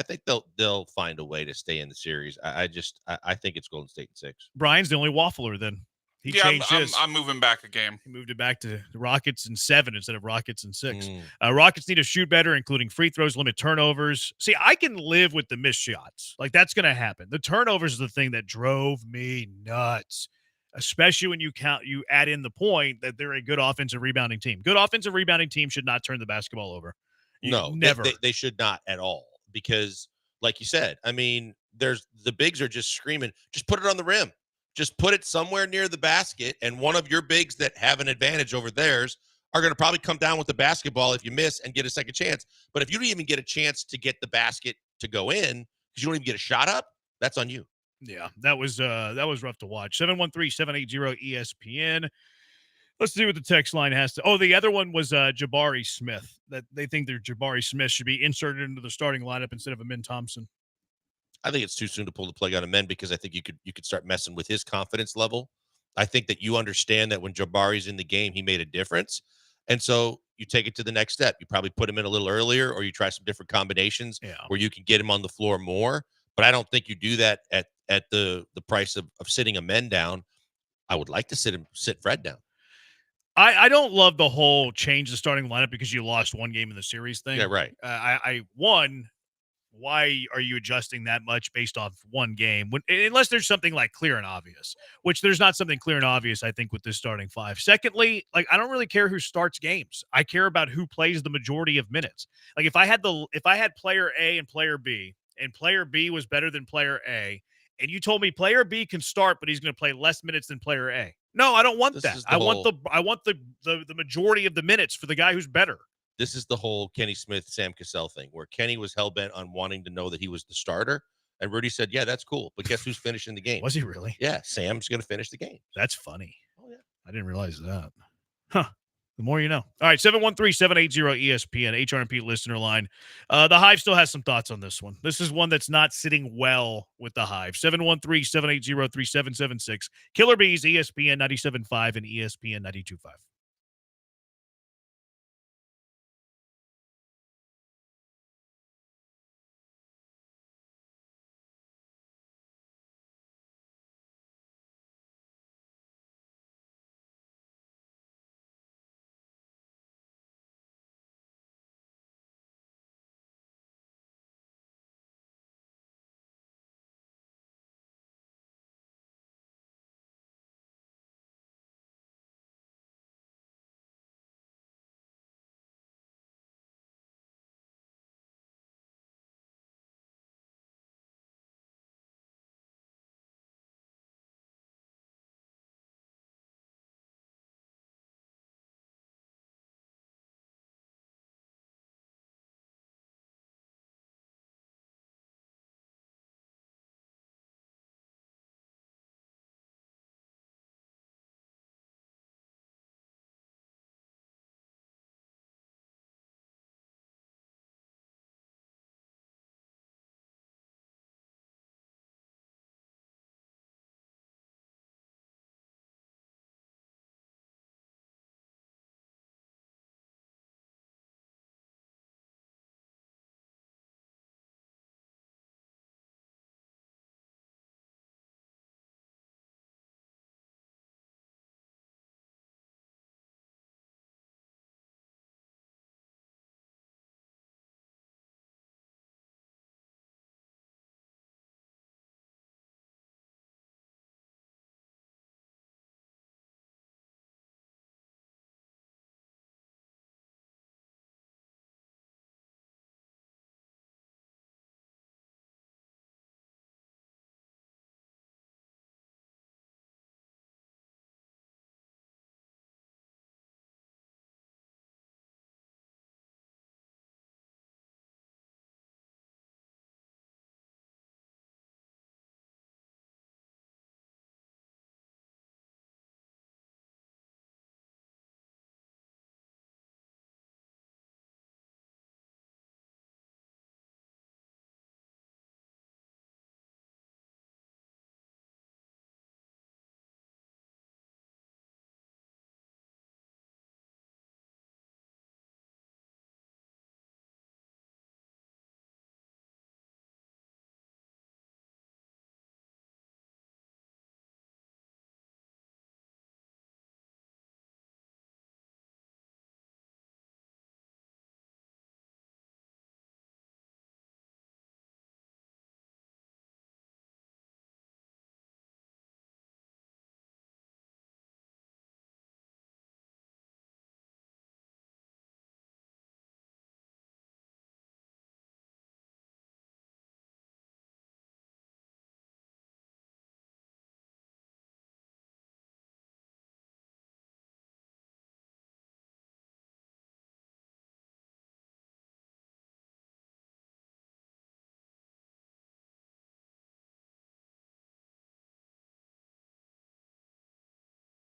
think they'll find a way to stay in the series. I think it's Golden State in 6. Brian's the only waffler then. He changed his. I'm moving back a game. He moved it back to the Rockets in 7 instead of Rockets in 6. Rockets need to shoot better, including free throws, limit turnovers. See, I can live with the missed shots. Like, that's going to happen. The turnovers is the thing that drove me nuts, especially when you add in the point that they're a good offensive rebounding team. Good offensive rebounding team should not turn the basketball over. No, never. They should not at all, because, like you said, I mean, the bigs are just screaming, just put it on the rim. Just put it somewhere near the basket, and one of your bigs that have an advantage over theirs are going to probably come down with the basketball if you miss and get a second chance. But if you don't even get a chance to get the basket to go in because you don't even get a shot up, that's on you. Yeah, that was rough to watch. 713-780-ESPN. Let's see what the text line has to. Oh, the other one was Jabari Smith. That they think that Jabari Smith should be inserted into the starting lineup instead of Amin Thompson. I think it's too soon to pull the plug out of men, because I think you could start messing with his confidence level. I think that you understand that when Jabari's in the game, he made a difference. And so you take it to the next step. You probably put him in a little earlier, or you try some different combinations where you can get him on the floor more. But I don't think you do that at the price of sitting a men down. I would like to sit Fred down. I don't love the whole change the starting lineup because you lost one game in the series thing. Yeah, right. Why are you adjusting that much based off one game? Unless there's something like clear and obvious, which there's not something clear and obvious, I think, with this starting five. Secondly, like, I don't really care who starts games. I care about who plays the majority of minutes. Like, if I had player A and player B, and player B was better than player A, and you told me player B can start, but he's going to play less minutes than player A. No, I don't want that. I want the majority of the minutes for the guy who's better. This is the whole Kenny Smith, Sam Cassell thing, where Kenny was hell-bent on wanting to know that he was the starter. And Rudy said, yeah, that's cool. But guess who's finishing the game? Was he really? Yeah, Sam's going to finish the game. That's funny. Oh, yeah. I didn't realize that. Huh. The more you know. All right, 713-780-ESPN, HRMP listener line. The Hive still has some thoughts on this one. This is one that's not sitting well with the Hive. 713-780-3776. Killer Bees, ESPN 97.5 and ESPN 92.5.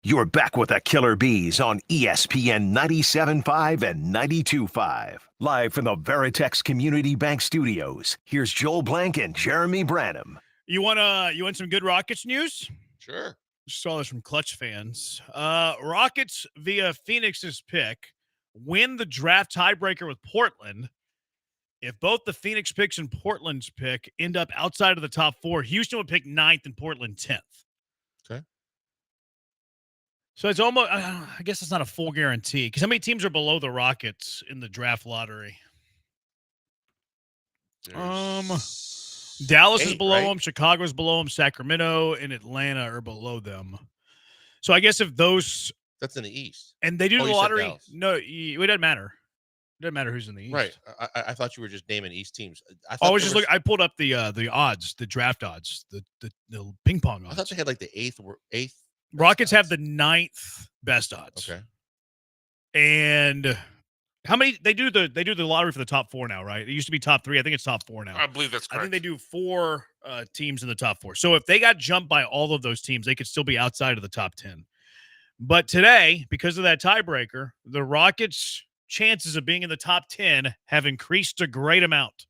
You're back with the Killer Bees on ESPN 97.5 and 92.5. Live from the Veritex Community Bank Studios, here's Joel Blank and Jeremy Branham. You want some good Rockets news? Sure. Just saw this from Clutch fans. Rockets via Phoenix's pick win the draft tiebreaker with Portland. If both the Phoenix picks and Portland's pick end up outside of the top four, Houston would pick 9th and Portland 10th. Okay. So it's almost, I guess it's not a full guarantee. Because how many teams are below the Rockets in the draft lottery? Dallas is 8, below right? them. Chicago's below them. Sacramento and Atlanta are below them. So I guess if those. That's in the East. And they do Oh, the you said lottery. Dallas. No, it doesn't matter. It doesn't matter who's in the East. Right. I thought you were just naming East teams. I I thought was there just looking. I pulled up the odds, the draft odds, the ping pong I odds. thought they had like the eighth. Rockets have the 9th best odds. Okay. And how many they do the lottery for the top 4 now, right? It used to be top 3. I think it's top 4 now. I believe that's correct. I think they do 4 teams in the top 4. So if they got jumped by all of those teams, they could still be outside of the top 10. But today, because of that tiebreaker, the Rockets' chances of being in the top 10 have increased a great amount.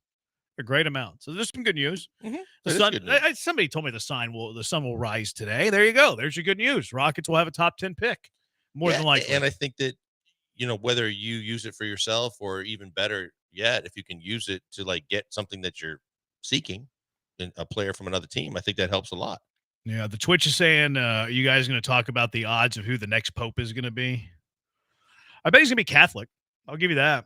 A great amount. So there's some good news. Mm-hmm. The sun, somebody told me the sun will rise today. There you go. There's your good news. Rockets will have a top 10 pick, more than likely. And I think that, whether you use it for yourself or even better yet, if you can use it to like get something that you're seeking, a player from another team, I think that helps a lot. Yeah, the Twitch is saying, are you guys going to talk about the odds of who the next pope is going to be? I bet he's going to be Catholic. I'll give you that.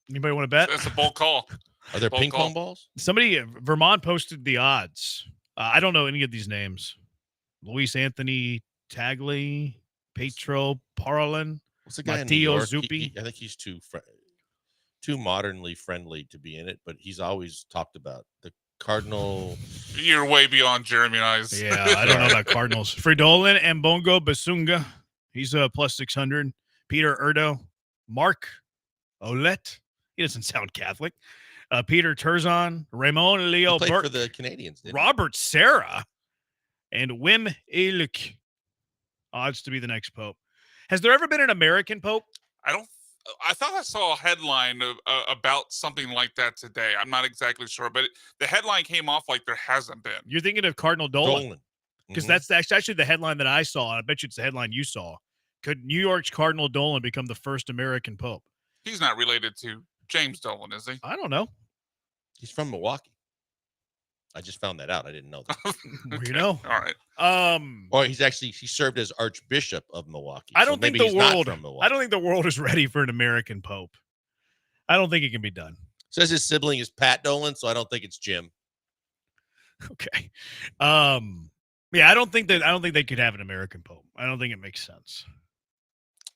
Anybody want to bet? That's a bold call. Are there ping pong balls? Somebody, Vermont posted the odds. I don't know any of these names. Luis Anthony Tagli, Petro Parolin, What's the guy in New Matteo York? Zuppi. I think he's too modernly friendly to be in it, but he's always talked about the Cardinal. You're way beyond Jeremy and I's. Yeah, I don't know about Cardinals. Fridolin and Bongo Basunga. He's plus 600. Peter Erdo. Mark Olet. He doesn't sound Catholic. Peter Terzon. Ramon Leo He played Burke. for the Canadians. Didn't Robert Serra. And Wim Iluk. Odds to be the next pope. Has there ever been an American pope? I thought I saw a headline about something like that today. I'm not exactly sure, but the headline came off like there hasn't been. You're thinking of Cardinal Dolan. Because that's actually the headline that I saw. I bet you it's the headline you saw. Could New York's Cardinal Dolan become the first American pope? He's not related to James Dolan, is he? I don't know. He's from Milwaukee. I just found that out. I didn't know that. Weirdo. All right. Or he served as Archbishop of Milwaukee. I don't think maybe the he's not world. from Milwaukee. I don't think the world is ready for an American pope. I don't think it can be done. Says his sibling is Pat Dolan, so I don't think it's Jim. Okay. Yeah, I don't think they could have an American pope. I don't think it makes sense.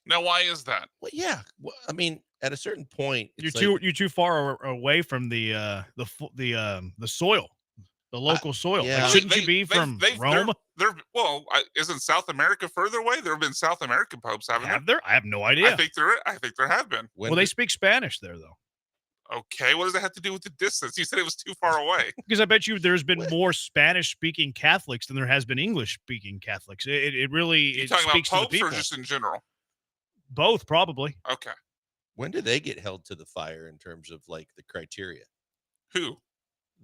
Now, why is that? Well, yeah. Well, I mean, at a certain point, You're too far away from the soil, the local soil. yeah. Like, shouldn't you be from Rome? Isn't South America further away? There have been South American popes, haven't Have there? I have no idea. I think there have been. Well, they speak Spanish there, though. Okay, what does that have to do with the distance? You said it was too far away. Because I bet you there's been more Spanish-speaking Catholics than there has been English-speaking Catholics. It really You it talking about speaks to the popes or people. just in general? Both, probably. Okay. When do they get held to the fire in terms of like the criteria? Who?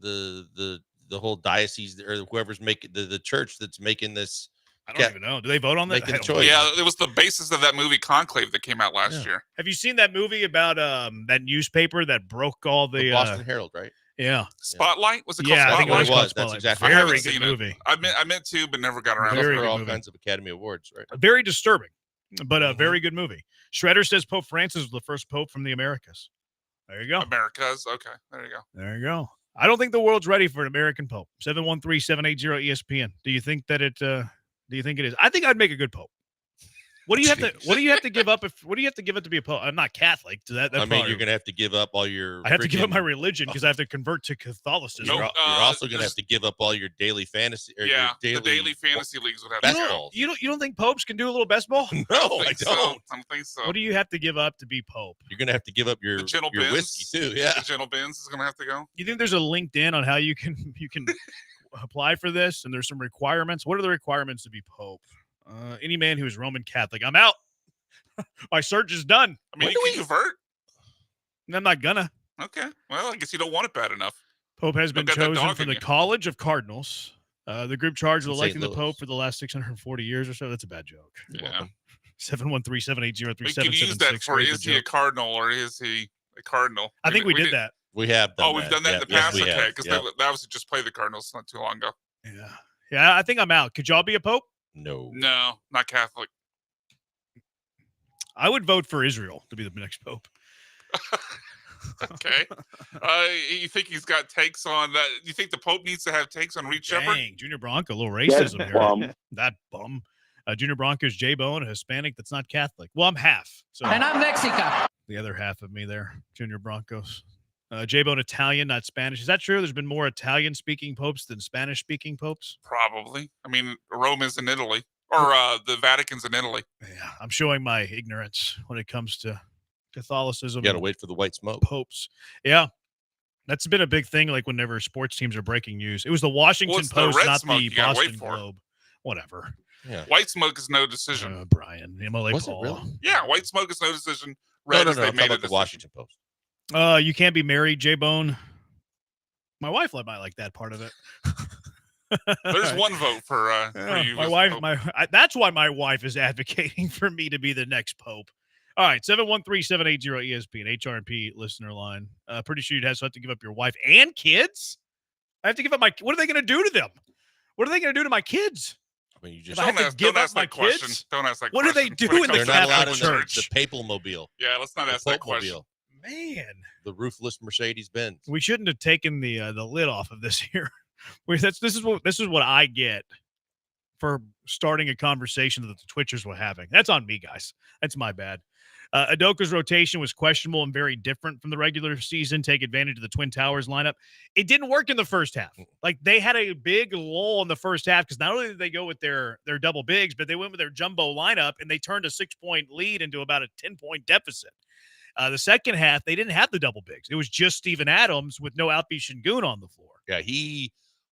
The whole diocese or whoever's making the church that's making this. I don't even know. Do they vote on that? Making the choice. Yeah, it was the basis of that movie Conclave that came out last year. Have you seen that movie about that newspaper that broke all the Boston Herald, right? Yeah. Spotlight? Was it called Yeah, I think Spotlight? it was called That's Spotlight. exactly I right. haven't Very seen good it. movie. I meant to, but never got around to Very it. For good all movie. kinds of Academy Awards, right? Very disturbing, but a very good movie. Shredder says Pope Francis was the first pope from the Americas. There you go. Americas. Okay, there you go. There you go. I don't think the world's ready for an American pope. 713-780 ESPN. Do you think that it? Do you think it is? I think I'd make a good pope. What do you have to? What do you have to give up? What do you have to give up to be a pope? I'm not Catholic. So that I mean, you're going to have to give up all your. I have to give up my religion because I have to convert to Catholicism. You're also going to have to give up all your daily fantasy. Or Yeah, your the daily fantasy leagues would have best to go. balls. You don't think popes can do a little best ball? No, I So, don't. I don't think so. What do you have to give up to be pope? You're going to have to give up your The Gentle your Bins? whiskey too. Yeah. The Gentle Bins is going to have to go. You think there's a LinkedIn on how you can apply for this? And there's some requirements. What are the requirements to be pope? Any man who is Roman Catholic. I'm out. My search is done. I mean, you can convert. I'm not gonna. Okay. Well, I guess you don't want it bad enough. Pope has been Don't get that chosen dog from in the you. College of Cardinals. The group charged with In St. electing the Louis. Pope for the last 640 years or so. That's a bad joke. Yeah. 713-780-3776. We could use that for is he a cardinal or is he a cardinal? I think we did that. We have done Oh, we've done that in the Yes, past? we Okay, have. because Yep. that was just play the Cardinals not too long ago. Yeah. Yeah, I think I'm out. Could y'all be a Pope? No. No, not Catholic. I would vote for Israel to be the next pope. Okay. You think he's got takes on that? You think the Pope needs to have takes on Reed Shepherd? Dang, Junior Bronco, a little racism here. That bum. Junior Bronco's J-Bone, a Hispanic that's not Catholic. Well, I'm half. So And I'm Mexican. the other half of me there, Junior Broncos. J-Bone Italian, not Spanish. Is that true? There's been more Italian-speaking popes than Spanish-speaking popes? Probably. I mean, Rome is in Italy, or the Vatican's in Italy. Yeah, I'm showing my ignorance when it comes to Catholicism. You got to wait for the white smoke. Popes. Yeah. That's been a big thing, like whenever sports teams are breaking news. It was the Washington it's the Post, red not smoke the you gotta wait Boston for. Globe. Whatever. Yeah. White smoke is no decision. Brian. Emily Was it Paul. really? Yeah, white smoke is no decision. Red No, is they I'm made talking a about the decision. Washington Post. You can't be married, J-Bone. My wife might like that part of it. There's one vote for you. My as wife, Pope. that's why my wife is advocating for me to be the next pope. All right, 713-780-ESPN, HRP listener line. Pretty sure you'd have to give up your wife and kids. I have to give up my. What are they going to do to them? What are they going to do to my kids? I mean, you If just I have to give up my question. kids, Don't ask that what do question. they do When it in the comes they're to not allowed Catholic in Church? the papal mobile. Yeah, let's not The ask that Pope question. mobile. Man, The roofless Mercedes Benz. we shouldn't have taken the lid off of this here. This is what I get for starting a conversation that the Twitchers were having. That's on me, guys. That's my bad. Udoka's rotation was questionable and very different from the regular season. Take advantage of the Twin Towers lineup. It didn't work in the first half. Like they had a big lull in the first half because not only did they go with their double bigs, but they went with their jumbo lineup and they turned a 6-point lead into about a 10-point deficit. The second half, they didn't have the double bigs. It was just Steven Adams with no Alpi Şengün on the floor. Yeah,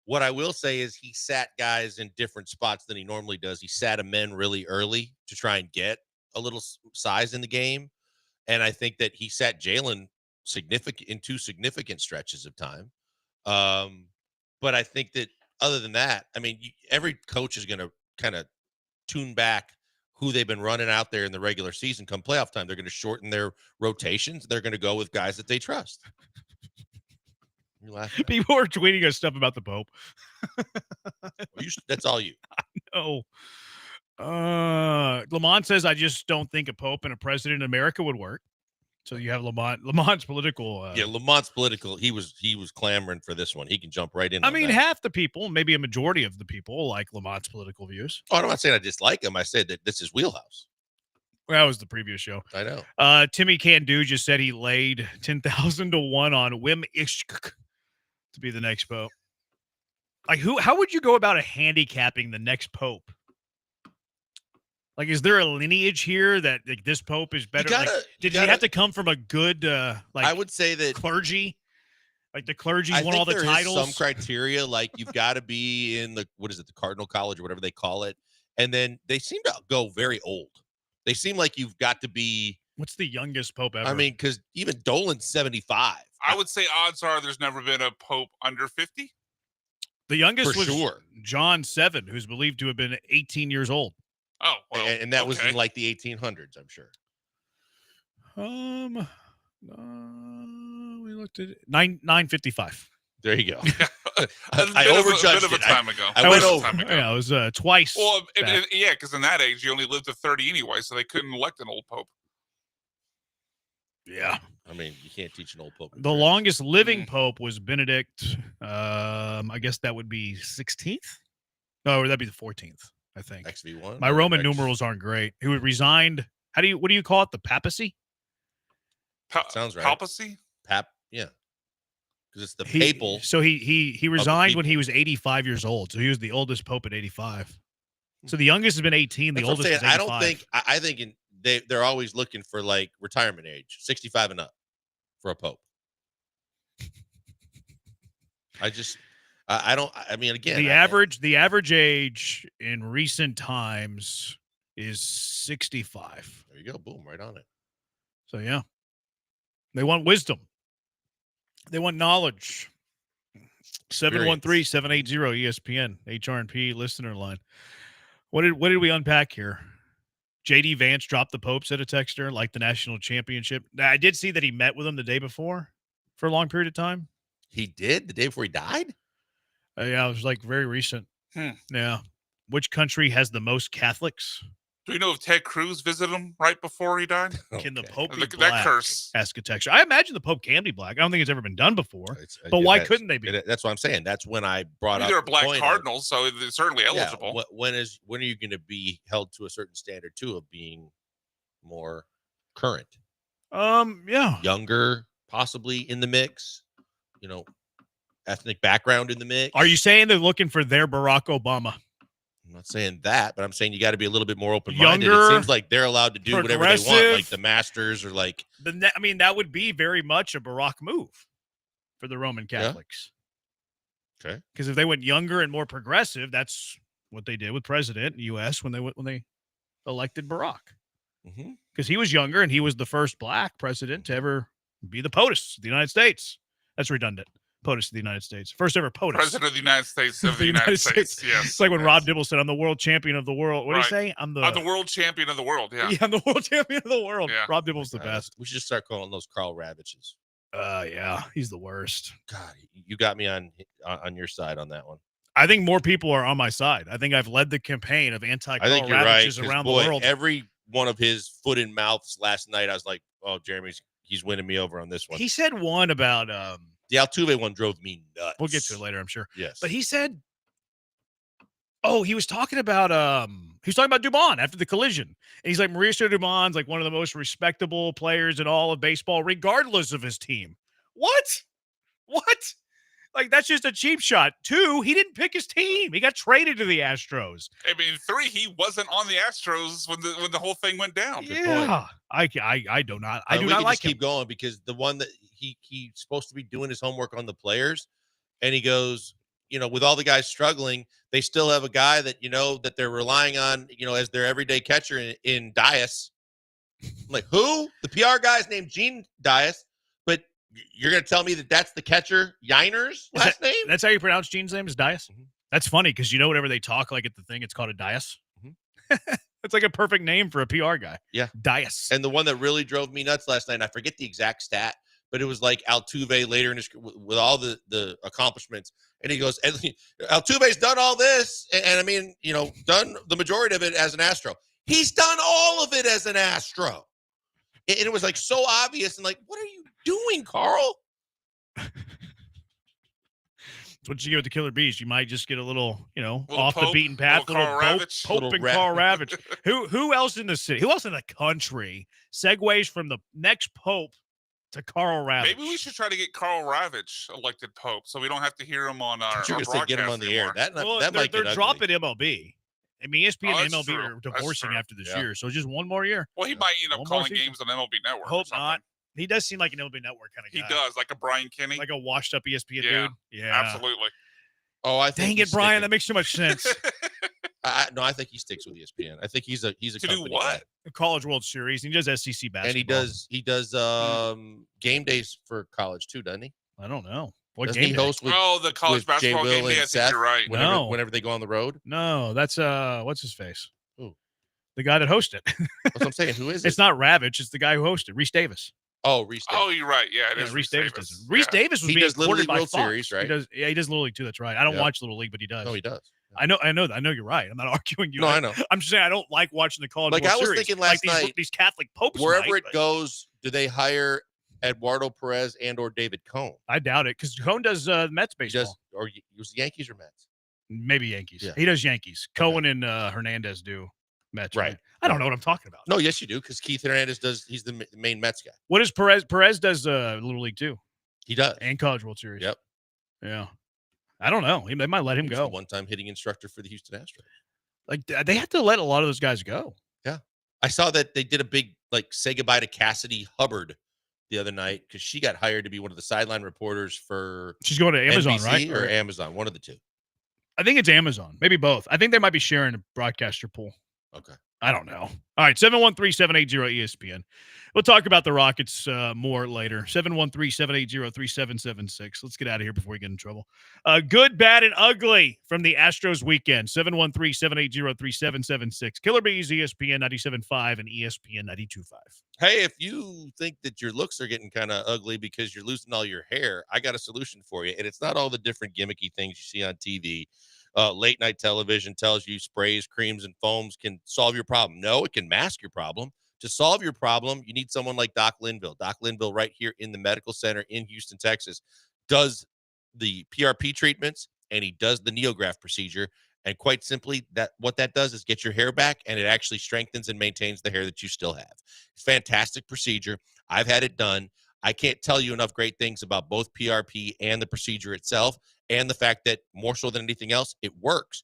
what I will say is he sat guys in different spots than he normally does. He sat a men really early to try and get a little size in the game. And I think that he sat Jalen in two significant stretches of time. But I think that other than that, I mean, every coach is going to kind of tune back who they've been running out there in the regular season. Come playoff time, they're going to shorten their rotations. They're going to go with guys that they trust. People are tweeting us stuff about the Pope. That's all you. No. Lamont says, I just don't think a Pope and a president in America would work. So you have Lamont's political. Yeah, Lamont's political. He was clamoring for this one. He can jump right in. I mean, half the people, maybe a majority of the people, like Lamont's political views. Oh, I'm not saying I dislike him. I said that this is wheelhouse. That was the previous show. I know. Timmy Candu just said he laid 10,000 to 1 on Wim Ishk to be the next Pope. Like, how would you go about handicapping the next Pope? Like, is there a lineage here that like, this Pope is better? Did he have to come from a good, I would say that clergy? Like the clergy won think all the there is titles? some criteria, like you've got to be in the Cardinal College or whatever they call it. And then they seem to go very old. They seem like you've got to be. What's the youngest Pope ever? I mean, because even Dolan's 75. I would say odds are there's never been a Pope under 50. The youngest For was sure. John VII, who's believed to have been 18 years old. Oh, well, and that was in like the 1800s, I'm sure. We looked at it. 955. There you go. I overjudged a bit of a it. time ago. I went over. Yeah, it was twice. Well, back. yeah, because in that age you only lived to 30 anyway, so they couldn't elect an old Pope. Yeah. I mean, you can't teach an old Pope. The longest living Pope was Benedict. I guess that would be 16th. No, that'd be the 14th, I think. XV1. My Roman numerals aren't great. Who resigned? What do you call it? The papacy? Sounds right. Papacy? Yeah. Because it's the papal. So he resigned when he was 85 years old. So he was the oldest Pope at 85. So the youngest has been 18. The That's what I'm oldest is saying. 85. I think they're always looking for like retirement age, 65 and up for a Pope. I mean, again, the average age in recent times is 65. There you go. Boom. Right on it. So, yeah. They want wisdom. They want knowledge. 713-780-ESPN, HRP listener line. What did we unpack here? J.D. Vance dropped the Pope, said a texter, like the national championship. Now, I did see that he met with him the day before for a long period of time. He did? The day before he died? Yeah, it was like very recent. Yeah. Which country has the most Catholics? Do we know if Ted Cruz visited him right before he died? Can the Pope be That black? curse. Ask a texture. I imagine the Pope can be black. I don't think it's ever been done before. But why couldn't they be? That's what I'm saying. That's when I brought up. They're a the black point cardinal, so they're certainly of, eligible. when are you going to be held to a certain standard too of being more current? Yeah. Younger, possibly in the mix. Ethnic background in the mix. Are you saying they're looking for their Barack Obama? I'm not saying that, but I'm saying you got to be a little bit more open-minded. Younger, it seems like they're allowed to do whatever they want, like the Masters or like. That would be very much a Barack move for the Roman Catholics. Yeah. Okay. Because if they went younger and more progressive, that's what they did with President in the U.S. when they elected Barack. Because he was younger and he was the first black president to ever be the POTUS of the United States. That's redundant. POTUS of the United States. First ever POTUS. President of the United States of the United States. Yes. It's like when Rob Dibble said, I'm the world champion of the world. What did he say? I'm the world champion of the world. Yeah. Yeah, I'm the world champion of the world. Yeah. Rob Dibble's the best. We should just start calling those Carl Ravages. Yeah, he's the worst. God, you got me on your side on that one. I think more people are on my side. I think I've led the campaign of anti-Carl I think you're Ravages right, around the boy, world. Every one of his foot in mouths last night, I was like, oh, he's winning me over on this one. He said one about the Altuve one drove me nuts. We'll get to it later, I'm sure. Yes. But he said, he was talking about Dubon after the collision. And he's like, Mauricio Dubon's like one of the most respectable players in all of baseball, regardless of his team. What? Like, that's just a cheap shot. 2, he didn't pick his team. He got traded to the Astros. I mean, 3, he wasn't on the Astros when the whole thing went down. Yeah. I do not like him. Keep going because the one that he's supposed to be doing his homework on the players, and he goes, with all the guys struggling, they still have a guy that that they're relying on, as their everyday catcher in Dias. I'm like, who? The PR guy's named Gene Dias, but you're going to tell me that that's the catcher Yiner's last name? That's how you pronounce Gene's name is Dias? Mm-hmm. That's funny because whenever they talk like at the thing, it's called a Dias. Mm-hmm. It's like a perfect name for a PR guy. Yeah. Dias. And the one that really drove me nuts last night, and I forget the exact stat, but it was like Altuve later in his with all the accomplishments. And he goes, Altuve's done all this. And I mean, done the majority of it as an Astro. He's done all of it as an Astro. And it was like so obvious. And like, what are you doing, Carl? What you get with the Killer Bees? You might just get a little, off Pope, the beaten path. little Little Pope and Carl Ravage. Who else in the city? Who else in the country segues from the next Pope to Carl Ravage? Maybe we should try to get Carl Ravage elected Pope so we don't have to hear him on our broadcast get him on the air. They're dropping MLB. I mean, ESPN and MLB true. are divorcing after this year, so just one more year. Well, he might end up calling games on MLB Network. Hope not. He does seem like an MLB Network kind of guy. He does, like a Brian Kenny. Like a washed-up ESPN dude. Yeah. Absolutely. Oh, I think dang it, Brian. That makes so much sense. No, I think he sticks with ESPN. I think he's a to company do what? guy. The College World Series. And he does SEC basketball. And he does game days for college too, doesn't he? I don't know. What Doesn't game he day? host with, the college with basketball Jay game Will day? and I think Seth you're right. whenever they go on the road? No, that's what's his face? Who? The guy that hosted. That's what I'm saying. Who is it? It's not Ravage. It's the guy who hosted, Reese Davis. Oh, Reese Davis. Oh, you're right. Yeah, it is Reese Davis does it. Yeah. Reese Davis was He being does Little recorded League by World Fox. Series, right? He does Little League too. That's right. I don't Yeah. watch Little League, but he does. No, he does. I know you're right. I'm not arguing you. No, I know. I'm just saying I don't like watching the College Like World I was Series. thinking last like night, these Catholic popes. wherever it goes, do they hire Eduardo Perez and or David Cohn? I doubt it because Cohn does Mets baseball. Or it was Yankees or Mets? Maybe Yankees. Yeah. He does Yankees. Cohen and Hernandez do Mets. Right. I don't know what I'm talking about. No, yes, you do, because Keith Hernandez does. He's the main Mets guy. What is Perez? Perez does Little League too. He does. And College World Series. Yep. Yeah. I don't know. They might let him He's go. the one-time hitting instructor for the Houston Astros. Like they have to let a lot of those guys go. Yeah. I saw that they did a big say goodbye to Cassidy Hubbard the other night because she got hired to be one of the sideline reporters for. She's going to Amazon, NBC right? Or Amazon, one of the two. I think it's Amazon, maybe both. I think they might be sharing a broadcaster pool. Okay. I don't know. All right, 713-780-ESPN. We'll talk about the Rockets more later. 713-780-3776. Let's get out of here before we get in trouble. Good, bad, and ugly from the Astros weekend. 713-780-3776. Killer Bees, ESPN 97.5 and ESPN 92.5. Hey, if you think that your looks are getting kind of ugly because you're losing all your hair, I got a solution for you. And it's not all the different gimmicky things you see on TV. late night television tells you sprays, creams, and foams can solve your problem. No, it can mask your problem. To solve your problem, you need someone like Doc Linville. Doc Linville, right here in the medical center in Houston, Texas, does the PRP treatments and he does the NeoGraft procedure. And quite simply, what that does is get your hair back, and it actually strengthens and maintains the hair that you still have. Fantastic procedure. I've had it done. I can't tell you enough great things about both PRP and the procedure itself, and the fact that more so than anything else, it works.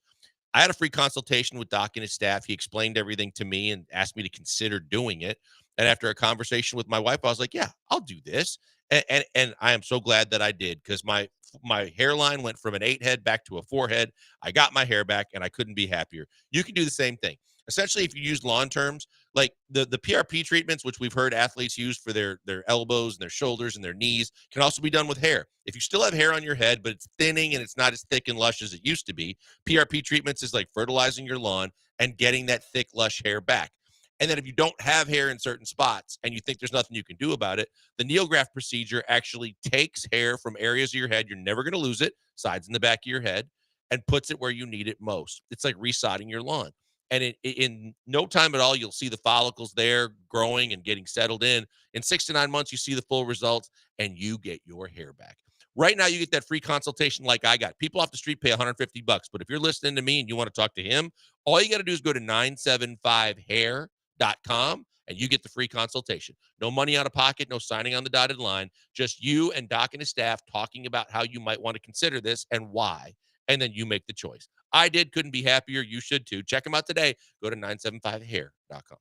I had a free consultation with Doc and his staff. He explained everything to me and asked me to consider doing it. And after a conversation with my wife, I was like, yeah, I'll do this. And I am so glad that I did, because my hairline went from an 8 head back to a 4 head. I got my hair back, and I couldn't be happier. You can do the same thing. Essentially, if you use lawn terms, like the PRP treatments, which we've heard athletes use for their elbows and their shoulders and their knees, can also be done with hair. If you still have hair on your head, but it's thinning and it's not as thick and lush as it used to be, PRP treatments is like fertilizing your lawn and getting that thick, lush hair back. And then if you don't have hair in certain spots and you think there's nothing you can do about it, the NeoGraft procedure actually takes hair from areas of your head, you're never going to lose it, sides and the back of your head, and puts it where you need it most. It's like resodding your lawn. And in no time at all, you'll see the follicles there growing and getting settled in. In 6 to 9 months, you see the full results, and you get your hair back. Right now, you get that free consultation like I got. People off the street pay $150, but if you're listening to me and you want to talk to him, all you got to do is go to 975hair.com, and you get the free consultation. No money out of pocket, no signing on the dotted line, just you and Doc and his staff talking about how you might want to consider this and why, and then you make the choice. I did, couldn't be happier. You should too. Check them out today. Go to 975hair.com.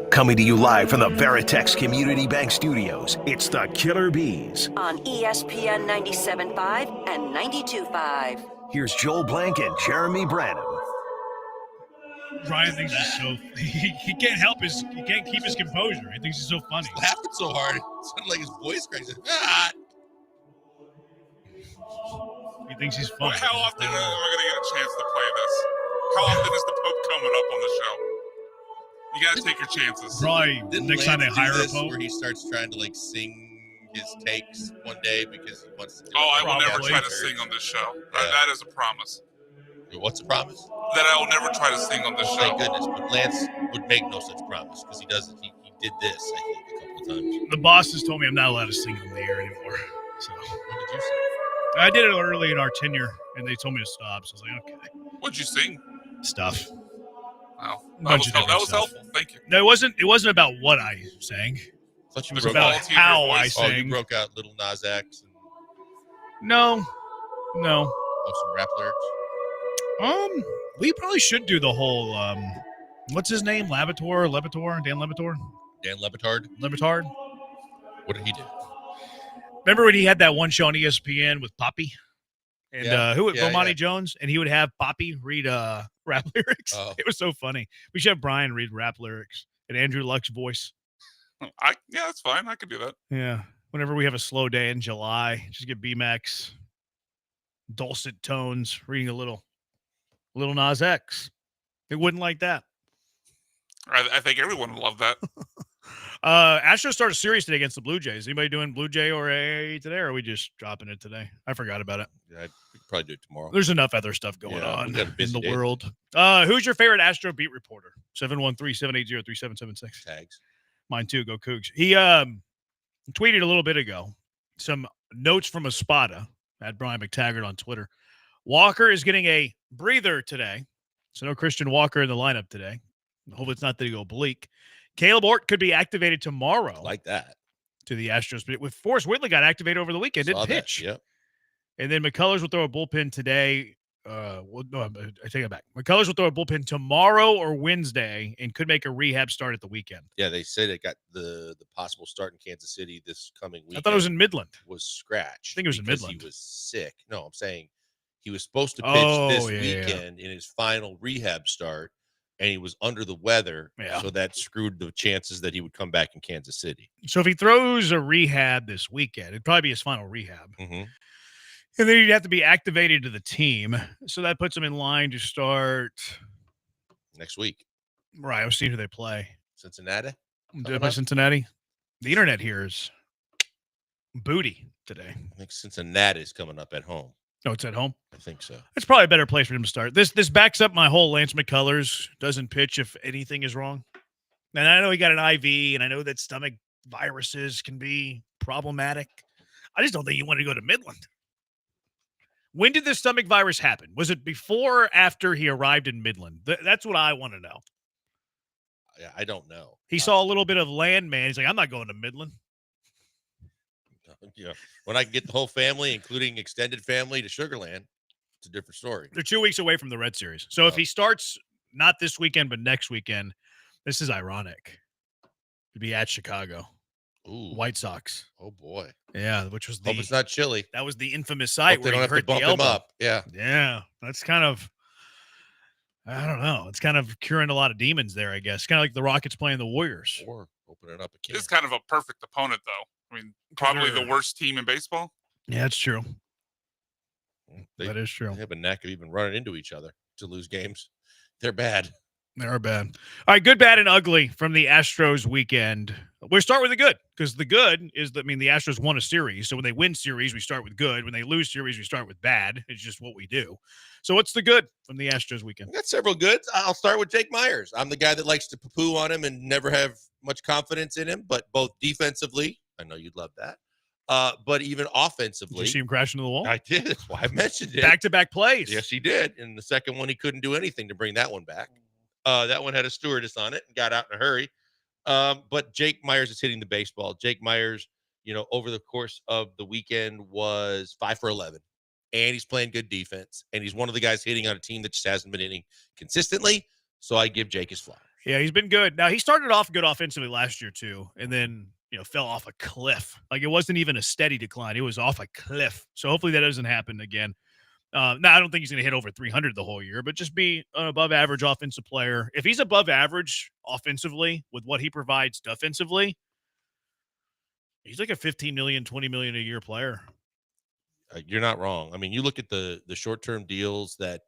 Coming to you live from the Veritex Community Bank Studios, it's the Killer Bees. On ESPN 97.5 and 92.5. Here's Joel Blank and Jeremy Branham. Ryan thinks he's so he can't help he can't keep his composure. He thinks he's so funny. He's laughing so hard, it sounded like his voice crazy. Ah! He thinks he's funny. How often am I going to get a chance to play this? How often is the Pope coming up on the show? You got to take your chances. Probably next time they hire a Pope. Where he starts trying to like sing his takes one day because he wants to. I will never try to sing on this show. That is a promise. What's the promise? That I will never try to sing on this show. Thank goodness. But Lance would make no such promise because he doesn't. He did this, I think, a couple of times. The boss has told me I'm not allowed to sing on the air anymore. So what did you say? I did it early in our tenure, and they told me to stop. So I was like, okay. What'd you sing? Stuff. Wow, Bunch of that different was stuff. helpful. Thank you. No, it wasn't about what I sang. I thought you It was broke about out. how I Oh, sang. you broke out Little Nas X and No. some rap lyrics. We probably should do the whole what's his name? Dan Lebatard? Dan Lebitard. Lebitard? What did he do? Remember when he had that one show on ESPN with Poppy? And Bomani yeah. Jones? And he would have Poppy read rap lyrics. Oh. It was so funny. We should have Brian read rap lyrics in Andrew Luck's voice. Yeah, that's fine. I could do that. Yeah. Whenever we have a slow day in July, just get B-Max, dulcet tones, reading a little Nas X. It wouldn't like that. I think everyone would love that. Astros start a series today against the Blue Jays. Anybody doing Blue Jay or AA today, or are we just dropping it today? I forgot about it. Yeah, we could probably do it tomorrow. There's enough other stuff going Yeah, on we got a in busy the day. world. Who's your favorite Astro beat reporter? 713-780-3776. Tags. Mine too. Go Cougs. He tweeted a little bit ago some notes from Espada at Brian McTaggart on Twitter. Walker is getting a breather today. So no Christian Walker in the lineup today. Hope it's not that he go bleak. Caleb Ort could be activated tomorrow. Like that. To the Astros. With Forrest Whitley got activated over the weekend. Didn't Saw that, pitch. Yep. And then McCullers will throw a bullpen today. I take it back. McCullers will throw a bullpen tomorrow or Wednesday and could make a rehab start at the weekend. Yeah, they said it got the possible start in Kansas City this coming week. I thought it was in Midland. Was scratched. I think it was in because Midland. He was sick. No, I'm saying he was supposed to pitch this weekend in his final rehab start, and he was under the weather. Yeah. So that screwed the chances that he would come back in Kansas City. So if he throws a rehab this weekend, it'd probably be his final rehab. Mm-hmm. And then he'd have to be activated to the team. So that puts him in line to start next week. Right. I was seeing who they play. Cincinnati? Did they play Cincinnati? The internet here is booty today. I think Cincinnati is coming up at home. Oh, it's at home? I think so. It's probably a better place for him to start. This backs up my whole Lance McCullers doesn't pitch if anything is wrong. And I know he got an IV, and I know that stomach viruses can be problematic. I just don't think you want to go to Midland. When did the stomach virus happen? Was it before or after he arrived in Midland? That's what I want to know. I don't know. He saw a little bit of landman. He's like, I'm not going to Midland. You know, when I can get the whole family, including extended family, to Sugarland, it's a different story. They're 2 weeks away from the Red Series. So if he starts not this weekend, but next weekend, this is ironic. He'd be at Chicago. Ooh. White Sox. Oh, boy. Yeah, which was Hope it's not chilly. That was the infamous site Hope they where don't he have to hurt bump the elbow. him up. Yeah. Yeah, that's kind of, I don't know. It's kind of curing a lot of demons there, I guess. Kind of like the Rockets playing the Warriors. Or opening up a can. It's kind of a perfect opponent, though. I mean, probably the worst team in baseball. Yeah, that's true. That is true. They have a knack of even running into each other to lose games. They're bad. They are bad. All right, good, bad, and ugly from the Astros weekend. We'll start with the good, because the good is that, the Astros won a series. So when they win series, we start with good. When they lose series, we start with bad. It's just what we do. So what's the good from the Astros weekend? I got several goods. I'll start with Jake Myers. I'm the guy that likes to poo-poo on him and never have much confidence in him, but both defensively, I know you'd love that, but even offensively. Did you see him crash into the wall? I did. That's why I mentioned it. Back-to-back plays. Yes, he did. In the second one, he couldn't do anything to bring that one back. That one had a stewardess on it and got out in a hurry. But Jake Myers is hitting the baseball. Jake Myers, over the course of the weekend was 5 for 11. And he's playing good defense. And he's one of the guys hitting on a team that just hasn't been hitting consistently. So I give Jake his flowers. Yeah, he's been good. Now, he started off good offensively last year, too, and then, fell off a cliff. Like, it wasn't even a steady decline. It was off a cliff. So hopefully that doesn't happen again. Now, I don't think he's going to hit over 300 the whole year, but just be an above-average offensive player. If he's above average offensively with what he provides defensively, he's like a $15 million, $20 million a year player. You're not wrong. I mean, you look at the short-term deals that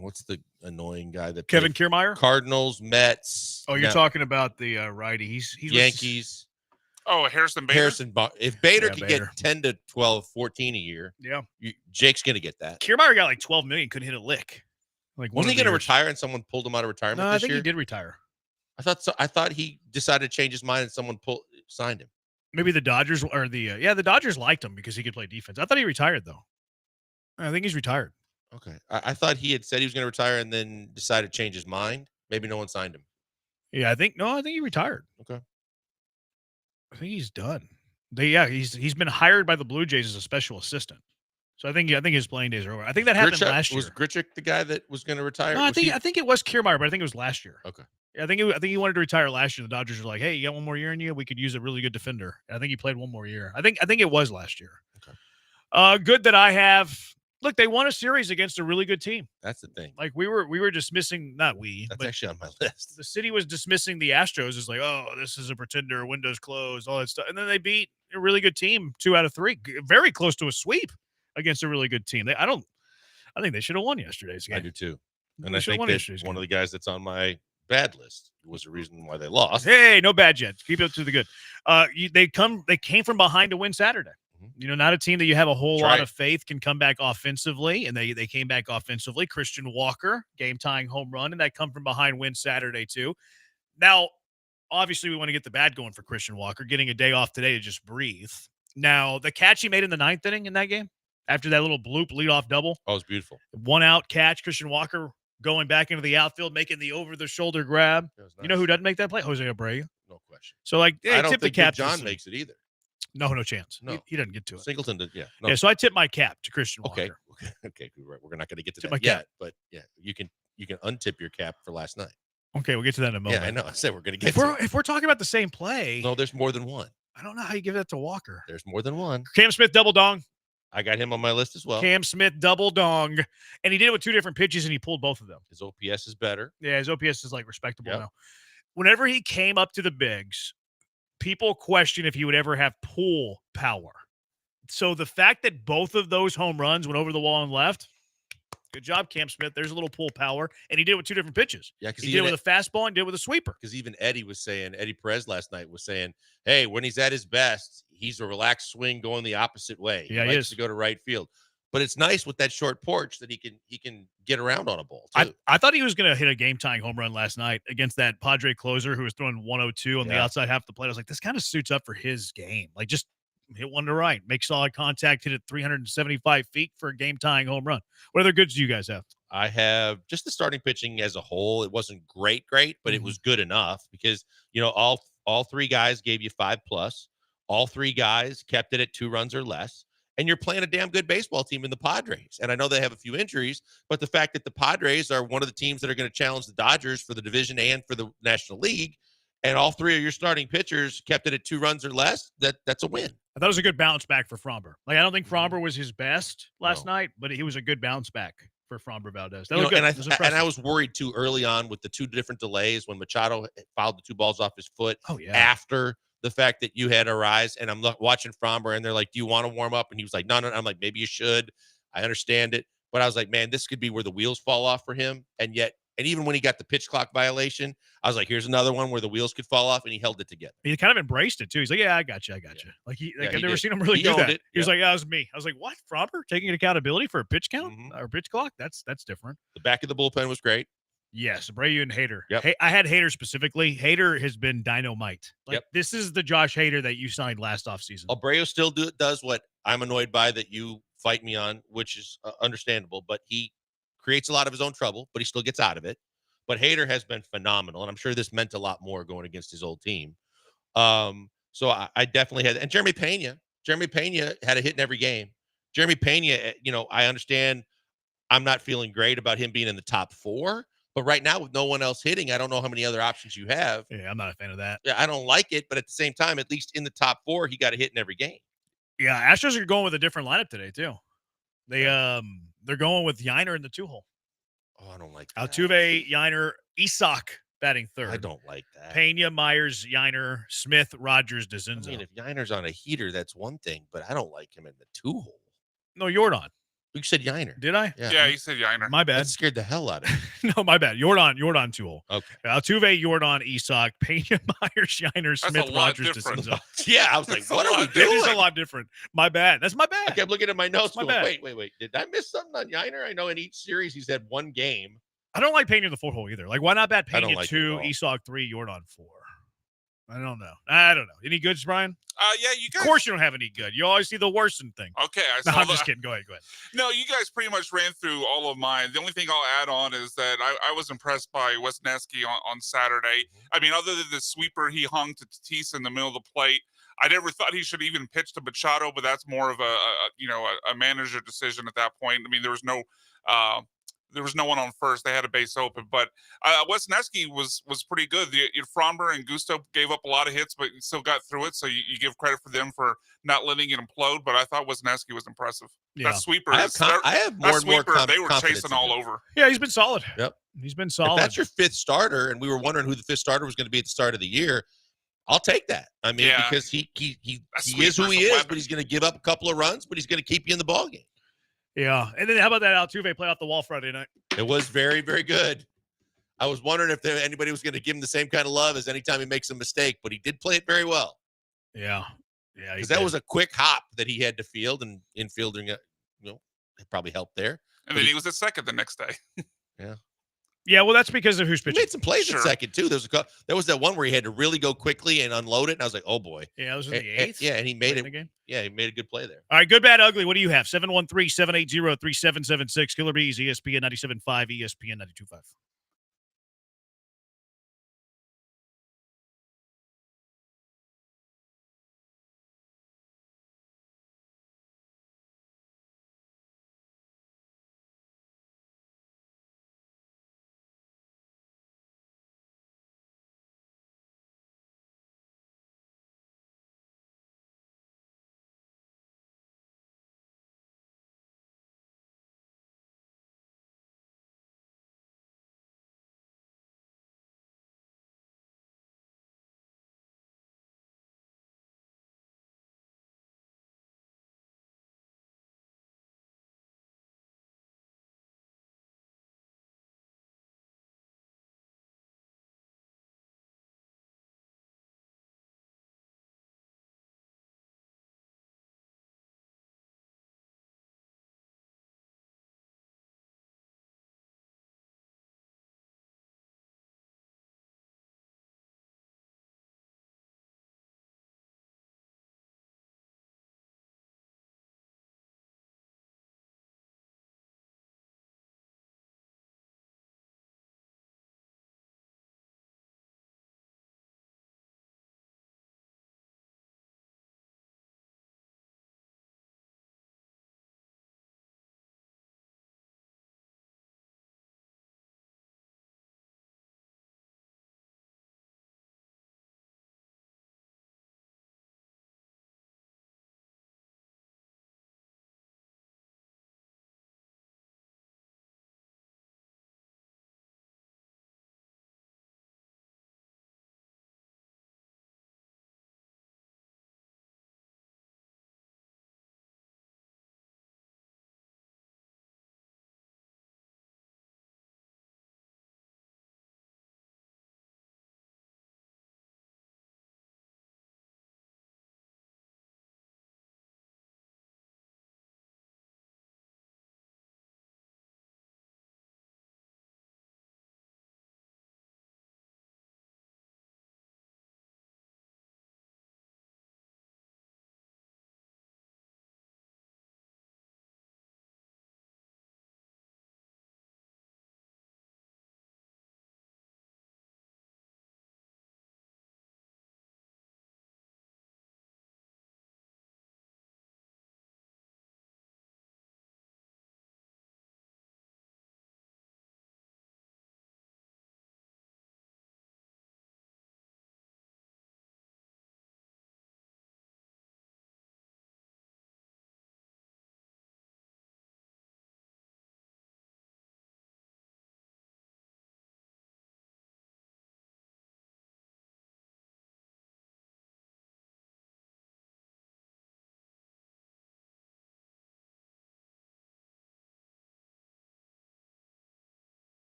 what's the annoying guy that Kevin Kiermaier? Cardinals, Mets. Oh, you're talking about the righty. He's Yankees. Oh, Harrison Bader. If Bader could Bader. get 10 to 12, 14 a year, Yeah. Jake's going to get that. Kiermaier got like 12 million, couldn't hit a lick. Like, Wasn't he going to retire and someone pulled him out of retirement No, this I think year? he did retire. I thought so. I thought he decided to change his mind and someone signed him. Maybe the Dodgers or the Dodgers liked him because he could play defense. I thought he retired though. I think he's retired. Okay. I thought he had said he was going to retire and then decided to change his mind. Maybe no one signed him. Yeah, I think he retired. Okay. I think he's done. He's been hired by the Blue Jays as a special assistant. So I think his playing days are over. I think that happened last year. Was Grichuk the guy that was going to retire? No, I think it was Kiermaier, but I think it was last year. Okay. Yeah, I think he wanted to retire last year. The Dodgers were like, "Hey, you got one more year in you. We could use a really good defender." And I think he played one more year. I think it was last year. Okay. Good that I have. Look, they won a series against a really good team. That's the thing. Like we were dismissing, not we. That's but actually on my list. The city was dismissing the Astros as like, oh, this is a pretender, windows closed, all that stuff. And then they beat a really good team 2 out of 3, very close to a sweep against a really good team. I think they should have won yesterday's game. I do too. And They I should have think won that yesterday's one game. of the guys that's on my bad list was the reason why they lost. Hey, no bad yet. Keep it to the good. They came from behind to win Saturday. Not a team that you have a whole lot of faith can come back offensively, and they came back offensively. Christian Walker, game-tying home run, and that come from behind win Saturday too. Now, obviously, we want to get the bad going for Christian Walker, getting a day off today to just breathe. Now, the catch he made in the 9th inning in that game, after that little bloop leadoff double. Oh, it was beautiful. 1-out catch, Christian Walker going back into the outfield, making the over-the-shoulder grab. Nice. You know who doesn't make that play? Jose Abreu. No question. So, hey, I don't tip the think cap Big John to makes it either. No chance. No. He doesn't get to it. Singleton did, yeah. No. Yeah, so I tip my cap to Christian Walker. Okay. We're not going to get to Tip my that yet, cap. but yeah, you can untip your cap for last night. Okay, we'll get to that in a moment. Yeah, I know. I said we're going to get If we're talking about the same play, No, there's more than one. I don't know how you give that to Walker. There's more than one. Cam Smith double dong. I got him on my list as well. Cam Smith double dong, and he did it with 2 different pitches, and he pulled both of them. His OPS is better. Yeah, his OPS is like respectable now. Whenever he came up to the bigs, people question if he would ever have pull power. So the fact that both of those home runs went over the wall and left, good job, Cam Smith. There's a little pull power, and he did it with 2 different pitches. Yeah, because he did it with a fastball and did it with a sweeper. Because even Eddie Perez last night was saying, hey, when he's at his best, he's a relaxed swing going the opposite way. Yeah, he likes is. to go to right field. But it's nice with that short porch that he can get around on a ball too. I thought he was going to hit a game-tying home run last night against that Padre closer who was throwing 102 on the outside half of the plate. I was like, this kind of suits up for his game. Like, just hit one to right, make solid contact, hit it 375 feet for a game-tying home run. What other goods do you guys have? I have just the starting pitching as a whole. It wasn't great, but it was good enough because, all 3 guys gave you 5+. All 3 guys kept it at 2 runs or less. And you're playing a damn good baseball team in the Padres. And I know they have a few injuries, but the fact that the Padres are one of the teams that are going to challenge the Dodgers for the division and for the National League, and all 3 of your starting pitchers kept it at 2 runs or less, that's a win. I thought it was a good bounce back for Fromber. Like, I don't think Fromber was his best last night, but he was a good bounce back for Fromber Valdez. That was good. And I was worried too early on with the 2 different delays when Machado fouled the 2 balls off his foot after the fact that you had a rise. And I'm watching Fromber and they're like, do you want to warm up? And he was like, no. I'm like, maybe you should. I understand it. But I was like, man, this could be where the wheels fall off for him. And even when he got the pitch clock violation, I was like, here's another one where the wheels could fall off, and he held it together. He kind of embraced it too. He's like, yeah, I got you. Like I've never seen him really do owned that. it. He was like, yeah, it was me. I was like, what? Fromber taking accountability for a pitch count or pitch clock? That's different. The back of the bullpen was great. Yes, Abreu and Hader. Yep. I had Hader specifically. Hader has been dynamite. This is the Josh Hader that you signed last offseason. Abreu still does what I'm annoyed by that you fight me on, which is understandable, but he creates a lot of his own trouble, but he still gets out of it. But Hader has been phenomenal, and I'm sure this meant a lot more going against his old team. So I definitely had – and Jeremy Pena had a hit in every game. Jeremy Pena, I understand I'm not feeling great about him being in the top 4, but right now with no one else hitting, I don't know how many other options you have. Yeah, I'm not a fan of that. Yeah, I don't like it, but at the same time, at least in the top 4, he got a hit in every game. Yeah, Astros are going with a different lineup today too. They're going with Yiner in the 2-hole. Oh, I don't like that. Altuve, Yiner, Isak batting third. I don't like that. Pena, Myers, Yiner, Smith, Rogers, DeCinzo. I mean, if Yiner's on a heater, that's one thing, but I don't like him in the 2-hole. No, Jordan. You said Yiner. Did I? Yeah, you said Yiner. My bad. That scared the hell out of me. No, my bad. Jordan 2-hole. Okay. Altuve, Jordan, Isak, Pena, Myers, Yiner, Smith, Rogers, DeCinzo. Yeah, I was like, what are we doing? It is a lot different. My bad. That's my bad. I kept looking at my notes. My Going, bad. Wait. Did I miss something on Yiner? I know in each series he's had one game. I don't like Pena in the 4-hole either. Like, why not bat I don't Pena like it 2, at all. Isak 3, Jordan 4? I don't know. Any goods, Brian? Yeah, you guys. Of course you don't have any good. You always see the worst in things. Okay, No, I'm just kidding. Go ahead. No, you guys pretty much ran through all of mine. The only thing I'll add on is that I was impressed by Wisniewski on Saturday. I mean, other than the sweeper he hung to Tatis in the middle of the plate, I never thought he should even pitch to Machado, but that's more of a manager decision at that point. I mean, there was no one on first. They had a base open, but Wisniewski was pretty good. Fromber and Gusto gave up a lot of hits, but still got through it. So you give credit for them for not letting it implode. But I thought Wisniewski was impressive. Yeah. That sweeper, I have more and more they were confidence chasing in all him. over. Yeah, he's been solid. Yep, he's been If solid. that's your fifth starter, and we were wondering who the fifth starter was going to be at the start of the year, I'll take that. I mean, because he is who he is, but he's going to give up a couple of runs, but he's going to keep you in the ballgame. Yeah, and then how about that Altuve play off the wall Friday night? It was very, very good. I was wondering if anybody was going to give him the same kind of love as anytime he makes a mistake, but he did play it very well. Yeah. Because that was a quick hop that he had to field, and infielding it, it probably helped there. And then he was at second the next day. Yeah. Yeah, well, that's because of who's pitching. He made some plays at second, too. There was that one where he had to really go quickly and unload it, and I was like, oh, boy. Yeah, it was in the eighth. Yeah, and he made it. Game? Yeah, he made a good play there. All right, good, bad, ugly. What do you have? 713-780-3776. Killer Bees, ESPN 97.5, ESPN 92.5.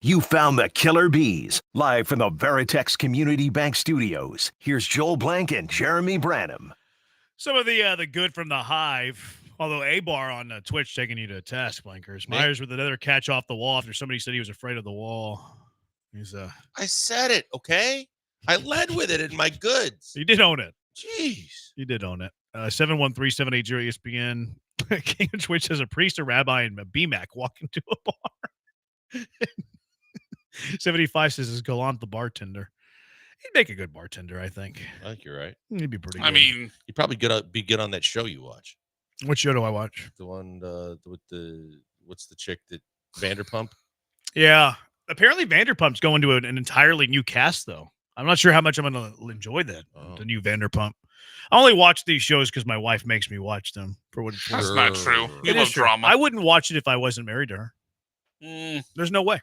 You found the Killer Bees, live from the Veritex Community Bank Studios. Here's Joel Blank and Jeremy Branham. Some of the good from the Hive. Although A-Bar on Twitch taking you to task, Blankers. Me? Myers with another catch off the wall after somebody said he was afraid of the wall. He's I said it, okay? I led with it in my goods. You did own it. Jeez. You did own it. 713-780 ESPN. King of Twitch says a priest, a rabbi, and a BMAC walk into a bar. 75 says is Gallant the bartender. He'd make a good bartender, I think. I think you're right. He'd be pretty good. I mean, You'd probably be good on that show you watch. What show do I watch? The one with what's the chick that Vanderpump? Yeah. Apparently Vanderpump's going to an entirely new cast, though. I'm not sure how much I'm going to enjoy that, the new Vanderpump. I only watch these shows because my wife makes me watch them. For what it's worth. that's not true. You It love is true. drama. I wouldn't watch it if I wasn't married to her. There's no way.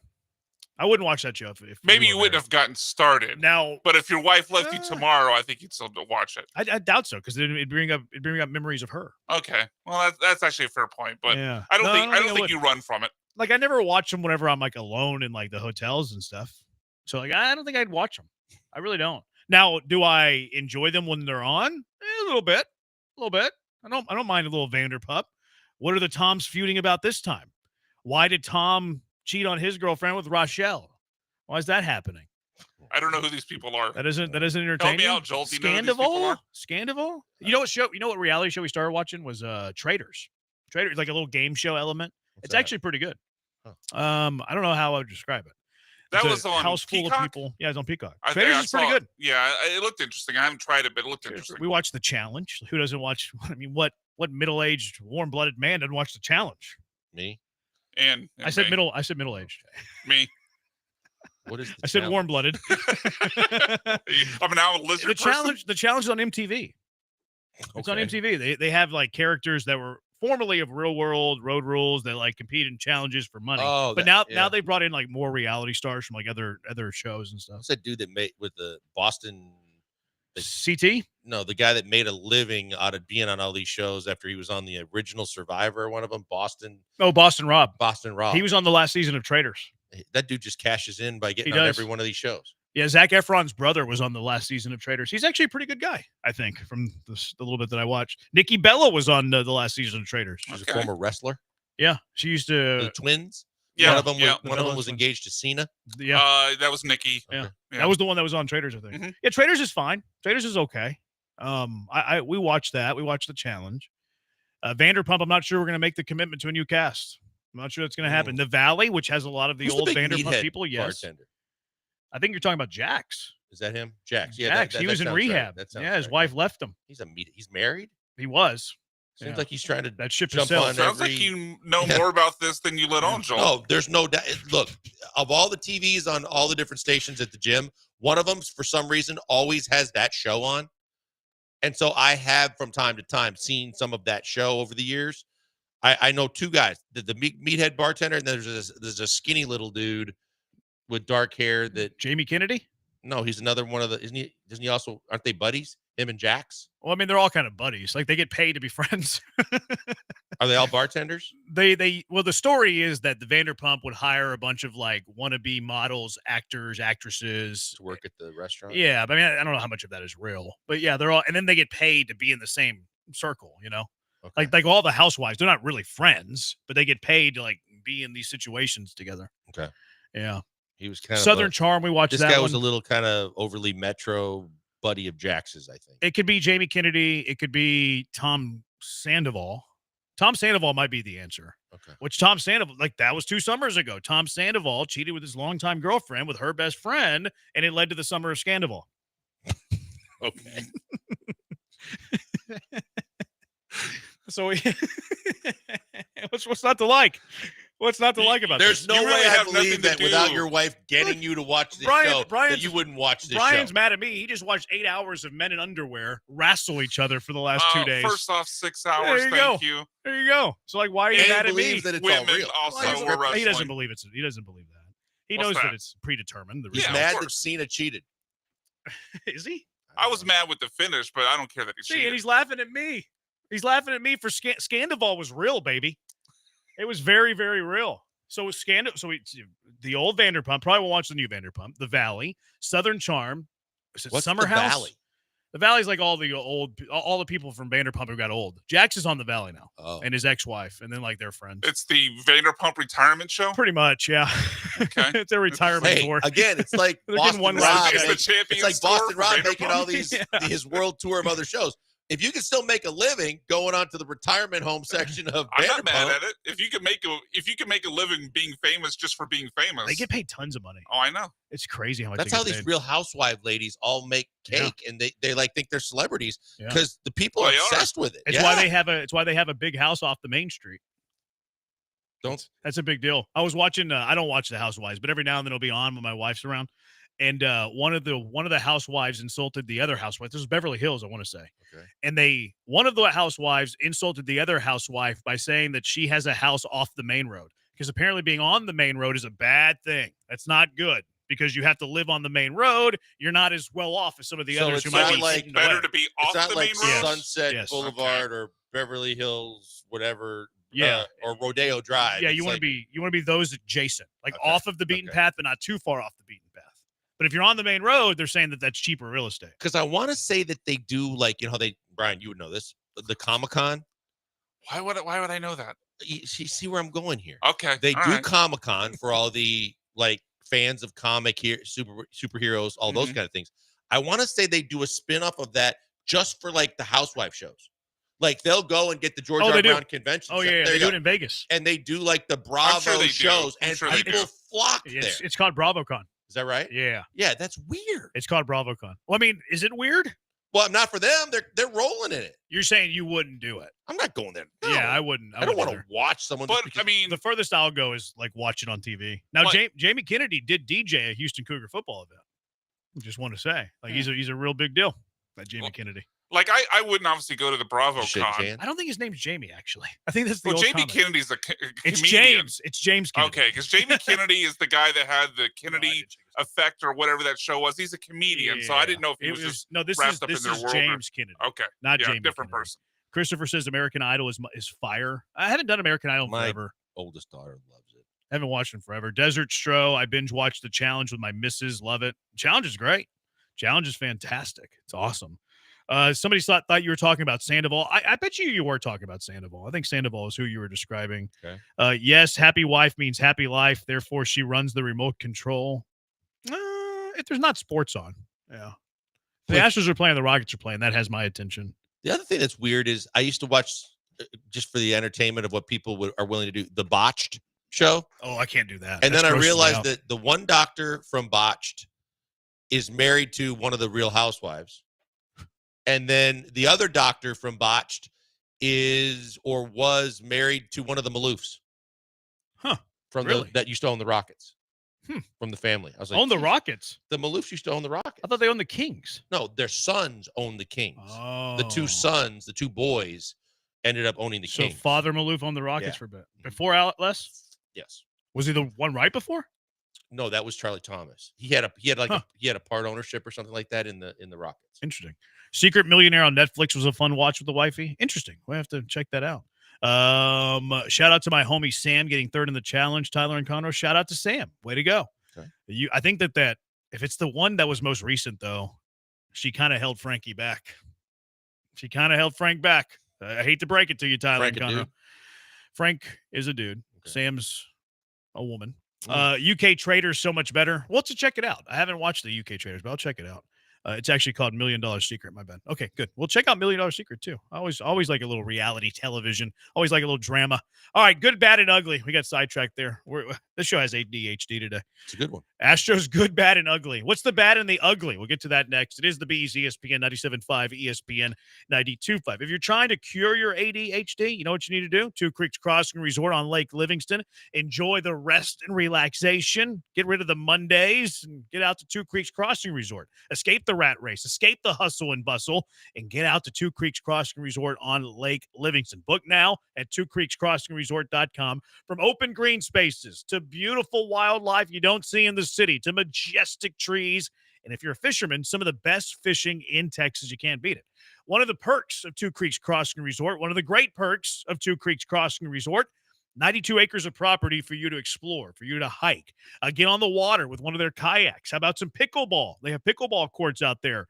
I wouldn't watch that show if Maybe we you were wouldn't have gotten started. Now, but if your wife left you tomorrow, I think you'd still watch it. I doubt so because it'd bring up memories of her. Okay, well that's actually a fair point, but Yeah. I don't No, think I I don't don't think think I you run from it. Like I never watch them whenever I'm like alone in like the hotels and stuff. So like I don't think I'd watch them. I really don't. Now, do I enjoy them when they're on? A little bit. I don't mind a little Vanderpump. What are the Toms feuding about this time? Why did Tom cheat on his girlfriend with Rochelle? Why is that happening? I don't know who these people are. That isn't entertaining. Help me out, Joel. Do you know who these people are? Scandival? You know what reality show we started watching was Traders. Traders, like a little game show element. It's that? actually pretty good. I don't know how I would describe it. That It's was a on house full Peacock? of people. Yeah, it's on Peacock. I Traders think I is pretty saw good. it. Yeah, it looked interesting. I haven't tried it, but it looked interesting. We watched The Challenge. Who doesn't watch? I mean, what middle-aged, warm-blooded man doesn't watch The Challenge? Me. And I said me. middle-aged. Me. What is I said warm-blooded. I'm now a lizard person. The challenge is on MTV. It's on MTV. They have like characters that were formerly of Real World, Road Rules that like compete in challenges for money. Oh, but that- now they brought in like more reality stars from like other shows and stuff. What's that dude that made with the Boston? CT? No, the guy that made a living out of being on all these shows after he was on the original Survivor, one of them, Boston. Oh, Boston Rob. Boston Rob. He was on the last season of Traders. That dude just cashes in by getting He on does. every one of these shows. Yeah, Zac Efron's brother was on the last season of Traders. He's actually a pretty good guy, I think, from the little bit that I watched. Nikki Bella was on the last season of Traders. She's a former wrestler. Yeah, she used to. The twins. Yeah, one of them. yeah. One of them was engaged to Cena. Yeah, That was Nikki. yeah. That was the one that was on Traders, I think. Mhm. Yeah, Traders is fine. Traders is okay. We watched that. We watched the challenge. Vanderpump. I'm not sure we're going to make the commitment to a new cast. I'm not sure that's going to happen. The Valley, which has a lot of the Who's old big Vanderpump meathead people, yes. bartender? I think you're talking about Jax. Is that him? Jax. Yeah, Jax. He was in sounds right. rehab. That sounds Yeah, his right. wife left him. He's married. He was. Seems Yeah. like he's trying to That ship has jump sailed. on Sounds every. like you know more about this than you let on, Joel. No, there's no doubt. Look, of all the TVs on all the different stations at the gym, one of them, for some reason, always has that show on. And so I have, from time to time, seen some of that show over the years. I know two guys, the meathead bartender, and there's a skinny little dude with dark hair that Jamie Kennedy? No, he's another one of the. Isn't he also? Aren't they buddies? Him and Jax? Well, I mean, they're all kind of buddies. Like they get paid to be friends. Are they all bartenders? Well, the story is that the Vanderpump would hire a bunch of like wannabe models, actors, actresses to work at the restaurant. Yeah, but I mean, I don't know how much of that is real, but yeah, they're all, and then they get paid to be in the same circle, you know, like all the housewives. They're not really friends, but they get paid to like be in these situations together. Okay. Yeah. He was kind of Southern Charm. We watched this that guy was a one. little kind of overly metro buddy of Jax's, I think. It could be Jamie Kennedy. It could be Tom Sandoval. Tom Sandoval might be the answer. Okay. Which Tom Sandoval, like that was 2 summers ago. Tom Sandoval cheated with his longtime girlfriend with her best friend, and it led to the summer of Scandival. Okay. So what's not to like? What's not to like about There's this? no You way really I have believe nothing that to without do. your wife getting you to watch this show, that you wouldn't watch this Brian's show. mad at me. He just watched 8 hours of men in underwear wrestle each other for the last 2 days. First off, 6 hours. There you Thank go. you. There you go. So like, why are you And mad at me? believes that it's all Women real. also Well, were wrestling. he doesn't believe it's. He doesn't believe that. He What's knows that? that it's predetermined. The He's Yeah, of mad that course. Cena cheated. Is he? I was mad with the finish, but I don't care that he See, cheated. and he's laughing at me. He's laughing at me for Scandival was real, baby. It was very, very real. So with the old Vanderpump, probably won't watch the new Vanderpump, the Valley, Southern Charm, is it What's Summer the House? Valley? The Valley's like all the people from Vanderpump who got old. Jax is on the Valley now, and his ex-wife, and then like their friends. It's the Vanderpump retirement show. Pretty much, yeah. Okay. It's a retirement tour. Again, it's like They're Boston getting one Rob. last It's check. like Boston Rob making all Vanderpump. these his world tour of other shows. If you can still make a living going on to the retirement home section of I'm not mad Vanderpump, at it. If you can make a living being famous just for being famous, They get paid tons of money. Oh, I know. It's crazy how much. that's they how get these paid. Real Housewife ladies all make cake, and they like think they're celebrities Yeah. because the people are They are. obsessed with it. It's why they have a big house off the main street. That's a big deal. I was watching. I don't watch the Housewives, but every now and then it'll be on when my wife's around. And one of the housewives insulted the other housewife. This is Beverly Hills, I want to say. Okay. And one of the housewives insulted the other housewife by saying that she has a house off the main road, because apparently being on the main road is a bad thing. That's not good, because you have to live on the main road. You're not as well off as some of the So others it's who might not be like hidden better away. to be It's off not the like main road. Sunset Yes. Boulevard or Beverly Hills, whatever. Yeah. Or Rodeo Drive. Yeah, It's you want to like- be those adjacent, like Okay. off of the beaten path, but not too far off the beaten path. But if you're on the main road, they're saying that that's cheaper real estate. Because I want to say that they do, like, how they, Brian, you would know this, the Comic-Con. Why would I know that? You see where I'm going here. Okay. They all do right. Comic-Con for all the, like, fans of comic here, superheroes, all those kind of things. I want to say they do a spin-off of that just for, like, the housewife shows. Like, they'll go and get the George R. Brown convention. Oh, yeah, they do it in Vegas. And they do, like, the Bravo they do. shows, I'm and sure they people do. flock there. It's called BravoCon. Is that right? Yeah. Yeah, that's weird. It's called BravoCon. Well, I mean, is it weird? Well, not for them. They're rolling in it. You're saying you wouldn't do it. I'm not going there. No. Yeah, I wouldn't. I don't want to either. watch someone. But I mean, The furthest I'll go is like watch it on TV. Now, What? Jamie Kennedy did DJ a Houston Cougar football event. I just want to say, like, he's a real big deal. That Jamie Kennedy. like I wouldn't obviously go to the Bravo Shake Con. hands. I don't think his name's Jamie, actually. I think that's the Well, old Jamie comic. Kennedy's a It's comedian. James. It's James Kennedy. Okay, because Jamie Kennedy is the guy that had the Kennedy didn't check effect or whatever that show was. He's a comedian, so I didn't know if he It was just no. This wrapped is up in this their is world. James Kennedy, Okay, not yeah, Jamie. different Kennedy. person. Christopher says American Idol is fire. I haven't done American Idol My forever. oldest daughter loves it. I haven't watched them forever. Desert Stro, I binge watched the challenge with my missus. Love it. Challenge is great. Challenge is fantastic. It's awesome. Somebody thought you were talking about Sandoval. I bet you were talking about Sandoval. I think Sandoval is who you were describing. Okay. Yes, happy wife means happy life. Therefore, she runs the remote control. If there's not sports on, yeah. If the Astros are playing, the Rockets are playing. That has my attention. The other thing that's weird is I used to watch just for the entertainment of what people are willing to do, the Botched show. Oh, I can't do that. And That's then I grossing me realized out. that the one doctor from Botched is married to one of the Real Housewives. And then the other doctor from Botched is or was married to one of the Maloofs. Huh. From Really? that used to own the Rockets. Hmm. From the family. I was like, Own the "Geez, Rockets. The Maloofs used to own the Rockets. I thought they owned the Kings. No, their sons owned the Kings. Oh. The two sons, the two boys, ended up owning the So Kings. Father Maloof owned the Rockets Yeah. for a bit. Before Les? Yes. Was he the one right before? No, that was Charlie Thomas. He had a part ownership or something like that in the Rockets. Interesting. Secret Millionaire on Netflix was a fun watch with the wifey. Interesting. We'll have to check that out. Shout out to my homie Sam getting third in the challenge. Tyler and Conroe. Shout out to Sam. Way to go. Okay. I think that if it's the one that was most recent though, she kind of held Frankie back. She kind of held Frank back. I hate to break it to you, Tyler Frank and a Conroe. dude? Frank is a dude. Okay. Sam's a woman. Mm. UK Traders so much better. Well, to check it out. I haven't watched the UK Traders, but I'll check it out. It's actually called $1 Million Secret. My bad. Okay, good. We'll check out $1 Million Secret too. I always like a little reality television. Always like a little drama. All right, good, bad, and ugly. We got sidetracked there. This show has ADHD today. It's a good one. Astros good, bad, and ugly. What's the bad and the ugly? We'll get to that next. It is the Bees, ESPN 97.5, ESPN 92.5. If you're trying to cure your ADHD, you know what you need to do? Two Creeks Crossing Resort on Lake Livingston. Enjoy the rest and relaxation. Get rid of the Mondays and get out to Two Creeks Crossing Resort. Escape the rat race. Escape the hustle and bustle and get out to Two Creeks Crossing Resort on Lake Livingston. Book now at twocreekscrossingresort.com. From open green spaces to beautiful wildlife you don't see in the city to majestic trees. And if you're a fisherman, some of the best fishing in Texas, you can't beat it. One of the perks of Two Creeks Crossing Resort, one of the great perks of Two Creeks Crossing Resort 92 acres of property for you to explore, for you to hike, get on the water with one of their kayaks. How about some pickleball? They have pickleball courts out there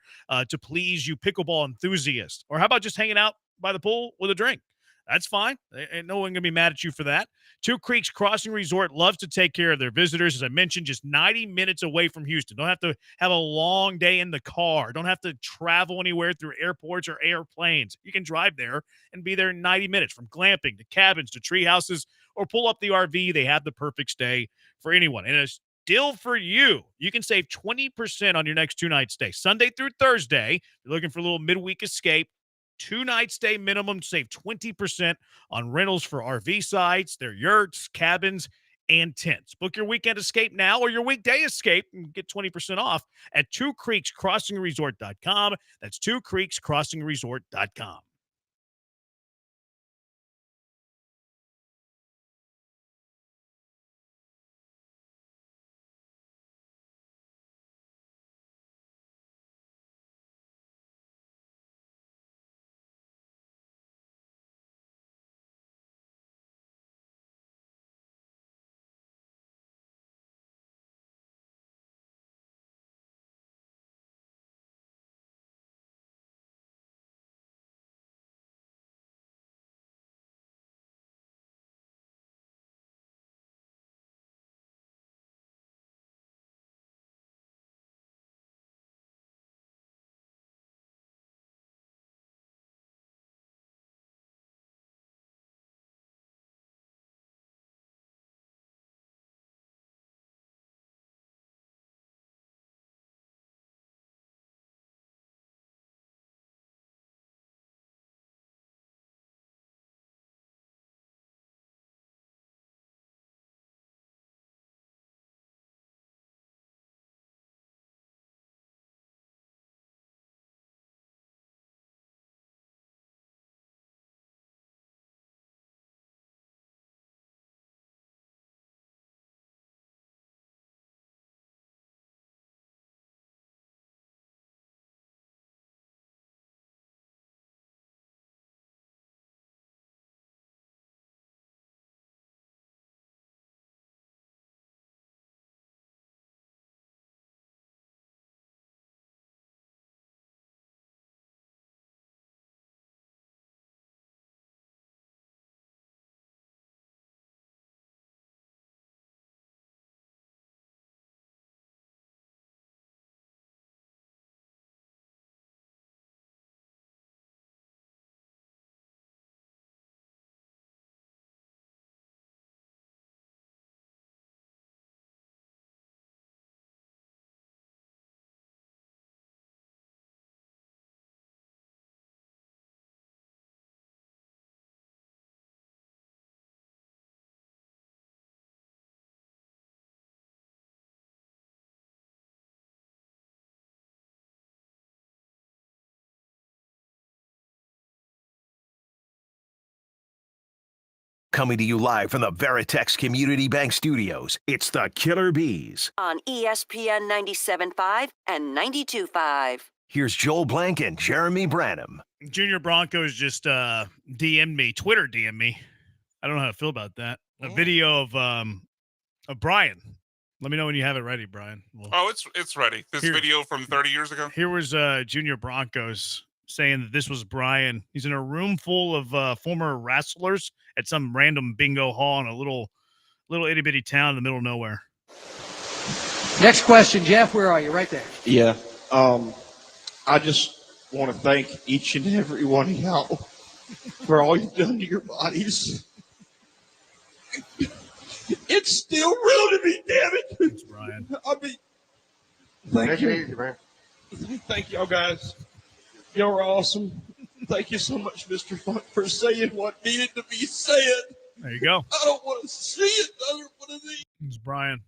to please you pickleball enthusiasts. Or how about just hanging out by the pool with a drink? That's fine. Ain't no one going to be mad at you for that. Two Creeks Crossing Resort loves to take care of their visitors. As I mentioned, just 90 minutes away from Houston. Don't have to have a long day in the car. Don't have to travel anywhere through airports or airplanes. You can drive there and be there in 90 minutes, from glamping to cabins to tree houses, or pull up the RV. They have the perfect stay for anyone. And it's deal for you. You can save 20% on your next 2-night stay. Sunday through Thursday, you're looking for a little midweek escape. 2-night stay minimum, save 20% on rentals for RV sites, their yurts, cabins, and tents. Book your weekend escape now or your weekday escape and get 20% off at twocreekscrossingresort.com. That's twocreekscrossingresort.com. Coming to you live from the Veritex Community Bank Studios, it's the Killer Bees. On ESPN 97.5 and 92.5. Here's Joel Blank and Jeremy Branham. Junior Broncos just DM'd me, Twitter DM'd me. I don't know how to feel about that. A video of Brian. Let me know when you have it ready, Brian. It's ready. This video from 30 years ago. Here was Junior Broncos saying that this was Brian. He's in a room full of former wrestlers at some random bingo hall in a little itty bitty town in the middle of nowhere. Next question, Jeff. Where are you? Right there. Yeah. I just want to thank each and every one of y'all for all you've done to your bodies. It's still real to me, damn it. Thanks, Brian. I mean, thank you. Easy, Brian. Thank y'all guys. Y'all are awesome. Thank you so much, Mr. Funk, for saying what needed to be said. There you go. I don't want to see it another one of these. It's Brian.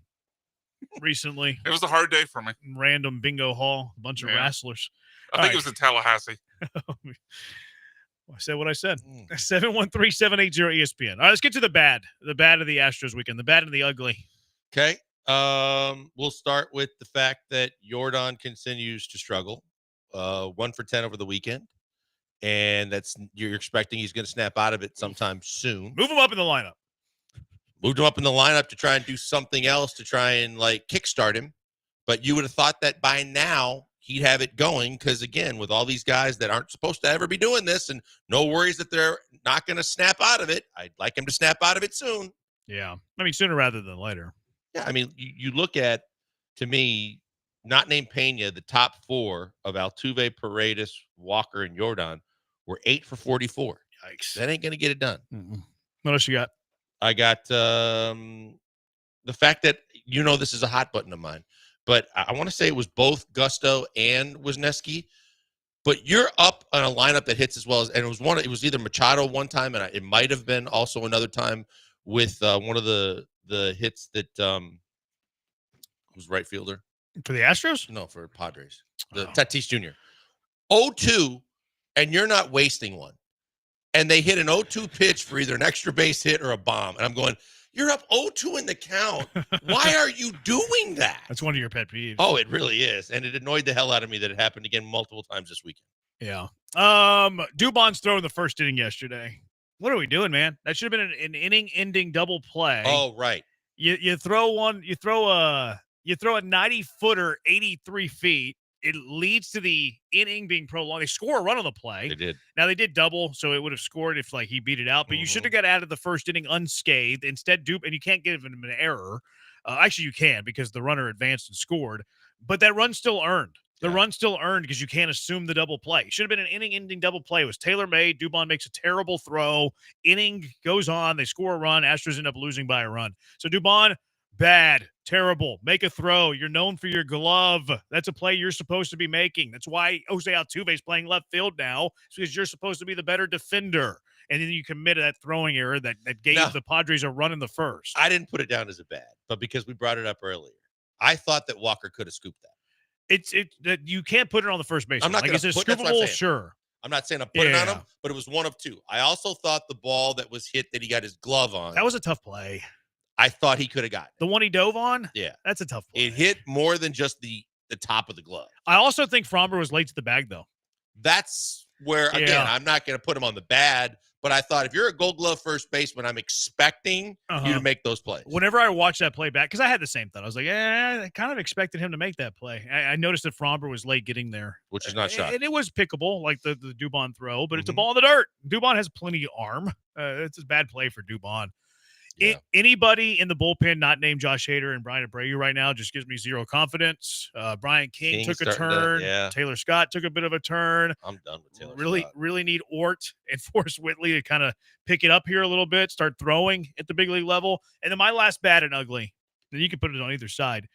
Recently. It was a hard day for me. Random bingo hall, a bunch of wrestlers. I think it was in Tallahassee. I said what I said. 713-780-ESPN. All right, let's get to the bad. The bad of the Astros weekend. The bad and the ugly. Okay. We'll start with the fact that Jordan continues to struggle. 1 for 10 over the weekend. And you're expecting he's going to snap out of it sometime soon. Move him up in the lineup. moved him up in the lineup to try and do something else to try and like kickstart him. But you would have thought that by now he'd have it going because, again, with all these guys that aren't supposed to ever be doing this and no worries that they're not going to snap out of it, I'd like him to snap out of it soon. Yeah. I mean, sooner rather than later. Yeah, I mean, you look at, to me, not named Pena, the top 4 of Altuve, Paredes, Walker, and Jordan were 8 for 44. Yikes. That ain't going to get it done. Mm-mm. What else you got? I got the fact that, this is a hot button of mine, but I want to say it was both Gusto and Wisniewski. But you're up on a lineup that hits as well as, and it was either Machado one time, and it might have been also another time with one of the hits that who's right fielder for the Astros? No, for Padres. Tatis Jr. 0-2, and you're not wasting one. And they hit an 0-2 pitch for either an extra base hit or a bomb. And I'm going, you're up 0-2 in the count. Why are you doing that? That's one of your pet peeves. Oh, it really is. And it annoyed the hell out of me that it happened again multiple times this weekend. Yeah. Dubon's throwing the first inning yesterday. What are we doing, man? That should have been an inning-ending double play. Oh, right. You throw a 90-footer 83 feet. It leads to the inning being prolonged. They score a run on the play. They did. Now, they did double, so it would have scored if he beat it out. But you should have got out of the first inning unscathed. Instead, and you can't give him an error. Actually, you can because the runner advanced and scored. But that run still earned. The run still earned because you can't assume the double play. Should have been an inning-ending double play. It was tailor-made. Dubon makes a terrible throw. Inning goes on. They score a run. Astros end up losing by a run. So Dubon, bad, terrible. Make a throw. You're known for your glove. That's a play you're supposed to be making. That's why Jose Altuve is playing left field now. It's because you're supposed to be the better defender. And then you commit that throwing error that gave the Padres a run in the first. I didn't put it down as a bad, but because we brought it up earlier, I thought that Walker could have scooped that. That you can't put it on the first base. I'm not going to put it scoopable, sure. I'm not saying I'm putting it on him, but it was one of two. I also thought the ball that was hit that he got his glove on. That was a tough play. I thought he could have gotten it. The one he dove on? Yeah. That's a tough play. It hit more than just the top of the glove. I also think Fromber was late to the bag, though. That's where, again, I'm not going to put him on the bad, but I thought if you're a Gold Glove first baseman, I'm expecting you to make those plays. Whenever I watched that play back, because I had the same thought. I was like, I kind of expected him to make that play. I noticed that Fromber was late getting there. Which is not shocking. And it was pickable, like the Dubon throw, but it's a ball in the dirt. Dubon has plenty of arm. It's a bad play for Dubon. Yeah. Anybody in the bullpen not named Josh Hader and Brian Abreu right now just gives me zero confidence. Brian King took a turn. Taylor Scott took a bit of a turn. I'm done with Taylor Scott. Scott. Really need Ort and Forrest Whitley to kind of pick it up here a little bit, start throwing at the big league level. And then my last bad and ugly, then you can put it on either side.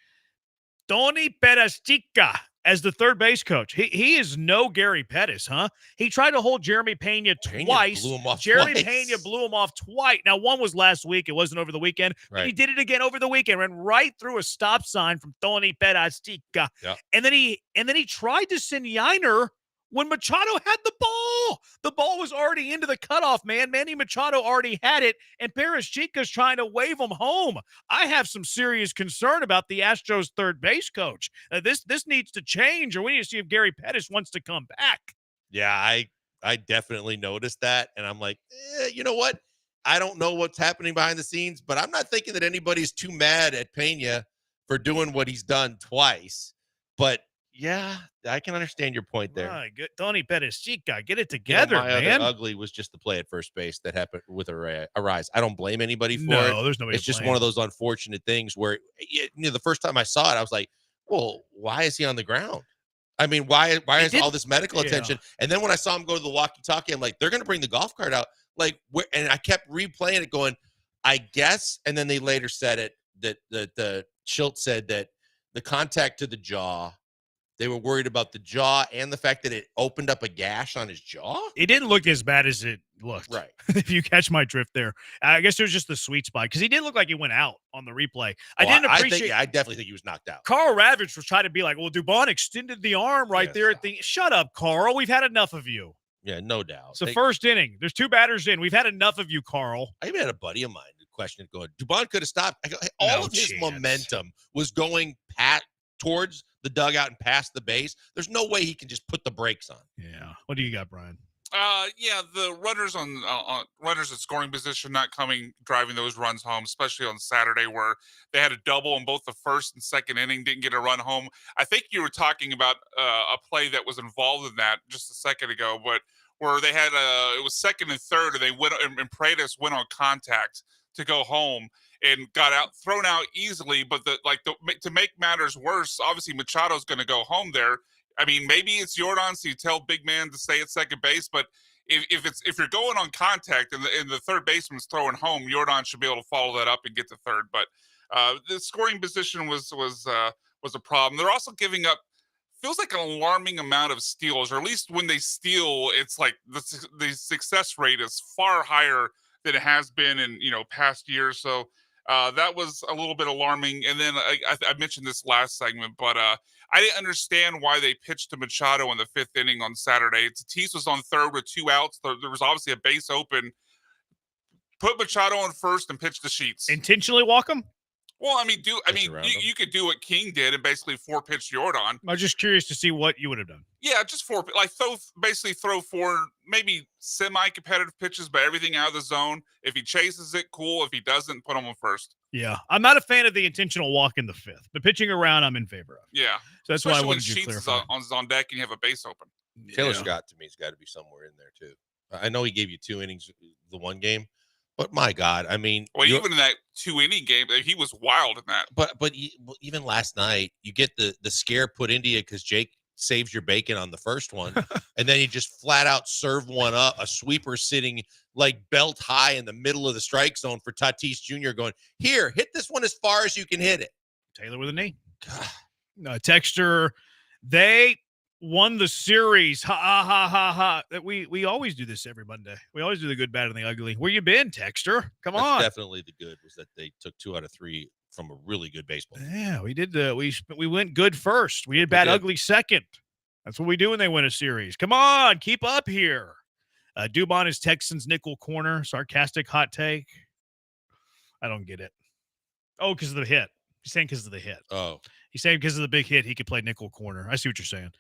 Tony Perezchica as the third base coach. He is no Gary Pettis, huh? He tried to hold Jeremy Pena twice. Jeremy Pena blew him off twice. Now, one was last week. It wasn't over the weekend. Right. He did it again over the weekend. Ran right through a stop sign from Tony Perezchica. Yep. And then he tried to send Yiner when Machado had the ball. The ball was already into the cutoff, man. Manny Machado already had it, and Perezchica's trying to wave him home. I have some serious concern about the Astros third base coach. This needs to change, or we need to see if Gary Pettis wants to come back. Yeah, I definitely noticed that, and I'm like, you know what? I don't know what's happening behind the scenes, but I'm not thinking that anybody's too mad at Pena for doing what he's done twice. But yeah, I can understand your point there. My good. Tony Perezchica, get it together, man. Other ugly was just the play at first base that happened with Arise. I don't blame anybody for it. No, there's nobody. It's just one of those unfortunate things where the first time I saw it, I was like, "Well, why is he on the ground? I mean, why is all this medical attention?" And then when I saw him go to the walkie-talkie, I'm like, "They're going to bring the golf cart out." Like, and I kept replaying it, going, "I guess." And then they later said it that the Schultz said that the contact to the jaw. They were worried about the jaw and the fact that it opened up a gash on his jaw. It didn't look as bad as it looked. Right. If you catch my drift there. I guess it was just the sweet spot because he did look like he went out on the replay. I definitely think he was knocked out. Carl Ravitch was trying to be like, well, Dubon extended the arm there at the – shut up, Carl. We've had enough of you. Yeah, no doubt. It's the first inning. There's two batters in. We've had enough of you, Carl. I even had a buddy of mine question going, Dubon could have stopped. I go, hey, all of his momentum was going towards the dugout and past the base. There's no way he can just put the brakes on. Yeah. What do you got, Brian? Yeah, the runners on runners at scoring position not driving those runs home, especially on Saturday where they had a double in both the first and second inning, didn't get a run home. I think you were talking about a play that was involved in that just a second ago, but where they had it was second and third, and they went and Paredes went on contact to go home and got thrown out easily. But to make matters worse, obviously Machado's going to go home there. I mean, maybe it's Jordan, so you tell big man to stay at second base. But if you're going on contact and the third baseman's throwing home, Jordan should be able to follow that up and get to third. But the scoring position was a problem. They're also giving up feels like an alarming amount of steals, or at least when they steal, it's like the success rate is far higher than it has been in past years. So that was a little bit alarming. And then I mentioned this last segment, but I didn't understand why they pitched to Machado in the fifth inning on Saturday. Tatis was on third with 2 outs. There was obviously a base open. Put Machado on first and pitch the Sheets. Intentionally walk him? Well, I mean, you could do what King did and basically 4-pitch Jordan. I was just curious to see what you would have done. Yeah, just throw 4 maybe semi-competitive pitches, but everything out of the zone. If he chases it, cool. If he doesn't, put him on first. Yeah, I'm not a fan of the intentional walk in the fifth, but pitching around, I'm in favor of. Yeah, so that's why I wanted you to clarify. Is on deck and you have a base open. Taylor Scott to me has got to be somewhere in there too. I know he gave you 2 innings the one game. But my God, I mean, even in that 2-inning game, he was wild in that. But even last night, you get the scare put into you because Jake saves your bacon on the first one, and then he just flat out served one up, a sweeper sitting like belt high in the middle of the strike zone for Tatis Jr. going, here, hit this one as far as you can hit it. Taylor with a knee. Texter, they won the series. Ha ha ha ha. We always do this every Monday. We always do the good, bad, and the ugly. Where you been, Texter? Come on. Definitely the good was that they took 2 out of 3 from a really good baseball team. Yeah, we did. We went good first. We did bad, ugly second. That's what we do when they win a series. Come on, keep up here. Dubon is Texans nickel corner. Sarcastic hot take. I don't get it. Oh, because of the hit. He's saying because of the hit. Oh. He's saying because of the big hit, he could play nickel corner. I see what you're saying.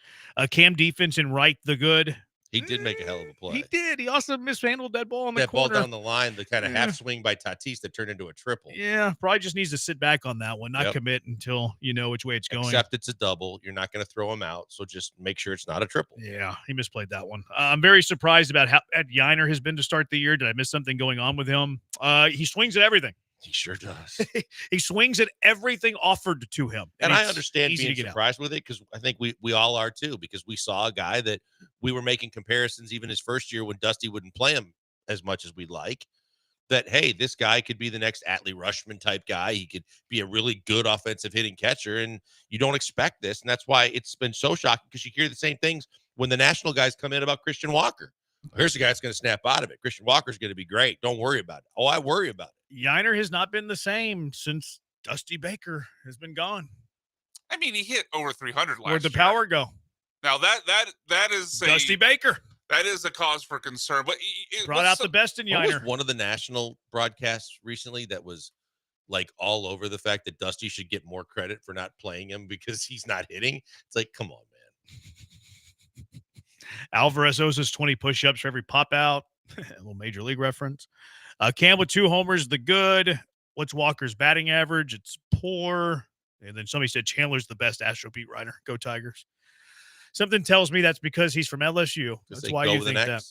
Cam defense and right the good. He did make a hell of a play. He did. He also mishandled that ball on the that corner. Ball down the line, the kind of half swing by Tatis that turned into a triple. Yeah, probably just needs to sit back on that one, not commit until you know which way it's going. Except it's a double. You're not going to throw him out, so just make sure it's not a triple. Yeah, he misplayed that one. I'm very surprised about how Yiner has been to start the year. Did I miss something going on with him? He swings at everything. He sure does. He swings at everything offered to him. And I understand being surprised with it because I think we all are too, because we saw a guy that we were making comparisons even his first year when Dusty wouldn't play him as much as we'd like, that, hey, this guy could be the next Atlee Rushman type guy. He could be a really good offensive hitting catcher, and you don't expect this. And that's why it's been so shocking because you hear the same things when the national guys come in about Christian Walker. Here's the guy that's going to snap out of it. Christian Walker's going to be great. Don't worry about it. Oh, I worry about it. Yiner has not been the same since Dusty Baker has been gone. I mean, he hit over 300 last year. Where'd the power go? Now that is Dusty Baker. That is a cause for concern. But it brought out the best in Yiner. Was one of the national broadcasts recently that was like all over the fact that Dusty should get more credit for not playing him because he's not hitting? It's like, come on, man. Alvarez owes us 20 push-ups for every pop-out. A little Major League reference. Cam with 2 homers, the good. What's Walker's batting average? It's poor. And then somebody said Chandler's the best Astro beat writer. Go Tigers. Something tells me that's because he's from LSU. That's why you think that.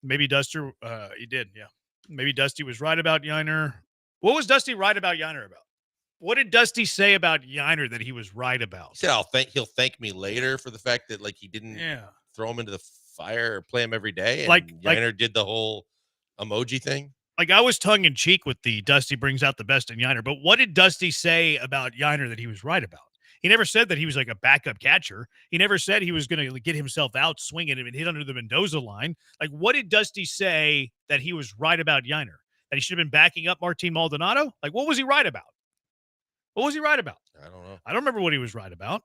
Maybe Duster, he did, yeah. Maybe Dusty was right about Yiner. What was Dusty right about Yiner about? What did Dusty say about Yiner that he was right about? He said, he'll thank me later for the fact that, like, he didn't throw him into the fire or play him every day. And Yiner did the whole emoji thing. Like, I was tongue-in-cheek with the Dusty brings out the best in Yiner, but what did Dusty say about Yiner that he was right about? He never said that he was like a backup catcher. He never said he was going to get himself out swinging and hit under the Mendoza line. Like, what did Dusty say that he was right about Yiner? That he should have been backing up Martin Maldonado? Like, what was he right about? What was he right about? I don't know. I don't remember what he was right about.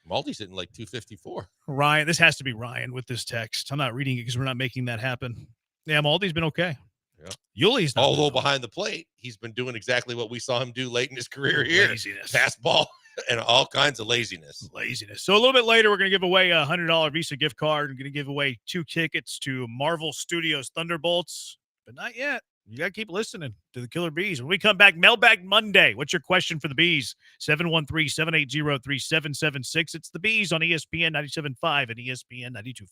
Maldy's hitting like 254. Ryan, this has to be Ryan with this text. I'm not reading it because we're not making that happen. Yeah, Maldy's been okay. Yeah. Yuli's not. Although behind the plate, he's been doing exactly what we saw him do late in his career here. Laziness. Fastball. and all kinds of laziness. So a little bit later, we're going to give away a $100 Visa gift card. We're going to give away 2 tickets to Marvel Studios Thunderbolts, but not yet. You got to keep listening to the Killer Bees. When we come back, Mailbag Monday. What's your question for the Bees? 713-780-3776. It's the Bees on ESPN 97.5 and ESPN 92.5.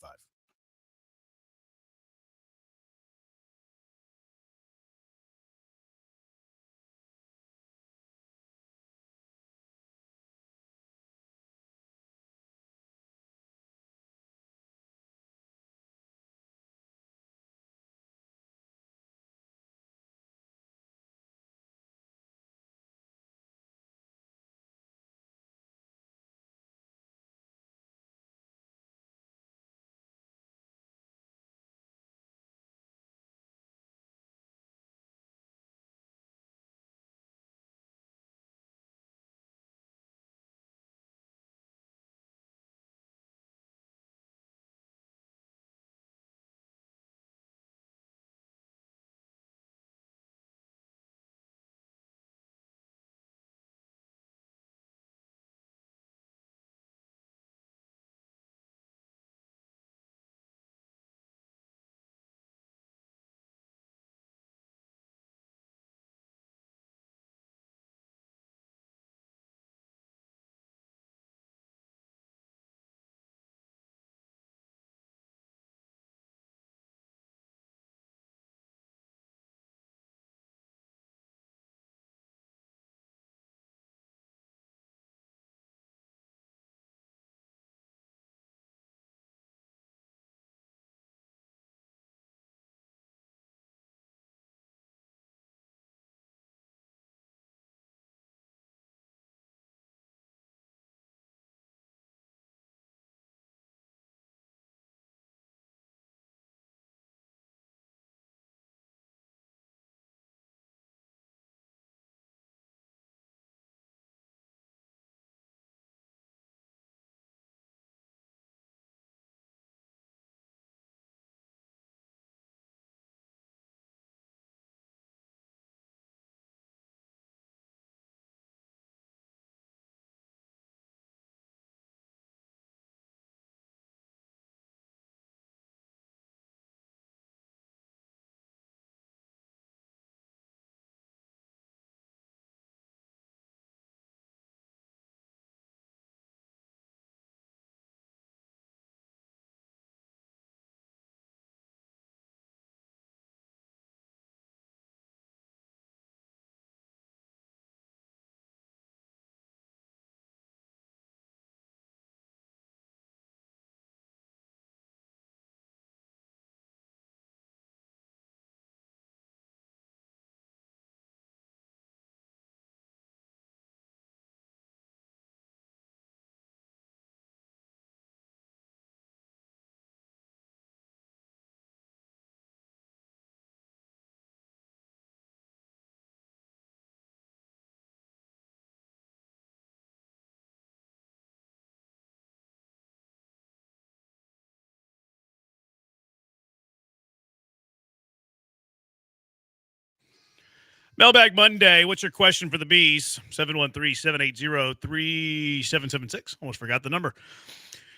Mailbag Monday. What's your question for the Bees? 713-780-3776. Almost forgot the number.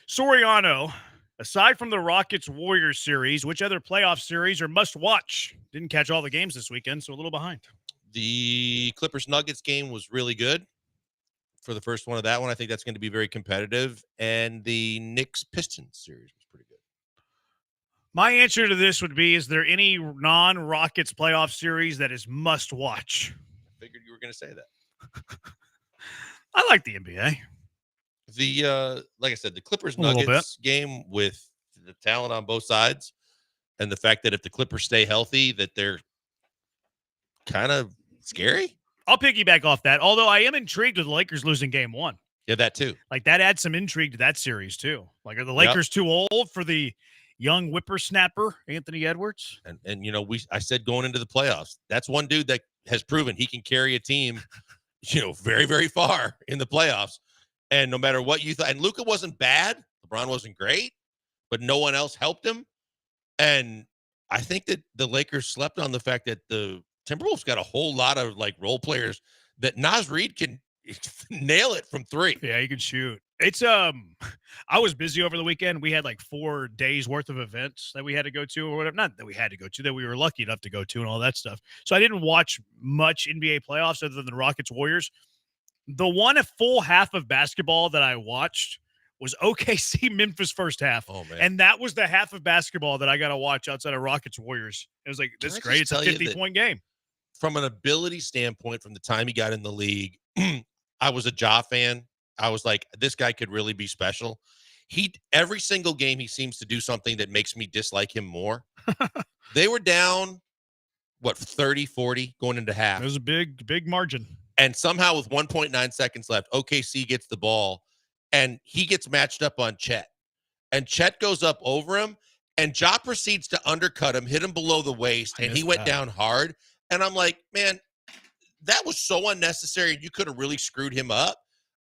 Soriano, aside from the Rockets-Warriors series, which other playoff series are must-watch? Didn't catch all the games this weekend, so a little behind. The Clippers-Nuggets game was really good for the first one of that one. I think that's going to be very competitive. And the Knicks-Pistons series was pretty good. My answer to this would be, is there any non-Rockets playoff series that is must-watch? I figured you were going to say that. I like the NBA. The like I said, the Clippers-Nuggets game with the talent on both sides and the fact that if the Clippers stay healthy, that they're kind of scary. I'll piggyback off that, although I am intrigued with the Lakers losing game 1. Yeah, that too. Like, that adds some intrigue to that series, too. Like, are the Lakers too old for the young whippersnapper, Anthony Edwards? And you know, I said going into the playoffs, that's one dude that has proven he can carry a team, you know, very, very far in the playoffs. And no matter what you thought, and Luka wasn't bad, LeBron wasn't great, but no one else helped him. And I think that the Lakers slept on the fact that the Timberwolves got a whole lot of like role players that Naz Reid nail it from 3. Yeah, he can shoot. It's I was busy over the weekend. We had like 4 days worth of events that we had to go to or whatever. Not that we had to go to, that we were lucky enough to go to and all that stuff. So I didn't watch much NBA playoffs other than the Rockets Warriors. The one full half of basketball that I watched was OKC Memphis first half. Oh, man. And that was the half of basketball that I got to watch outside of Rockets Warriors. It was like, this is great. It's a 50-point game. From an ability standpoint, from the time he got in the league, I was a Ja fan. I was like, this guy could really be special. Every single game, he seems to do something that makes me dislike him more. They were down, 30, 40 going into half. It was a big margin. And somehow with 1.9 seconds left, OKC gets the ball, and he gets matched up on Chet. And Chet goes up over him, and Ja proceeds to undercut him, hit him below the waist, and he went down hard. And I'm like, man, that was so unnecessary. You could have really screwed him up.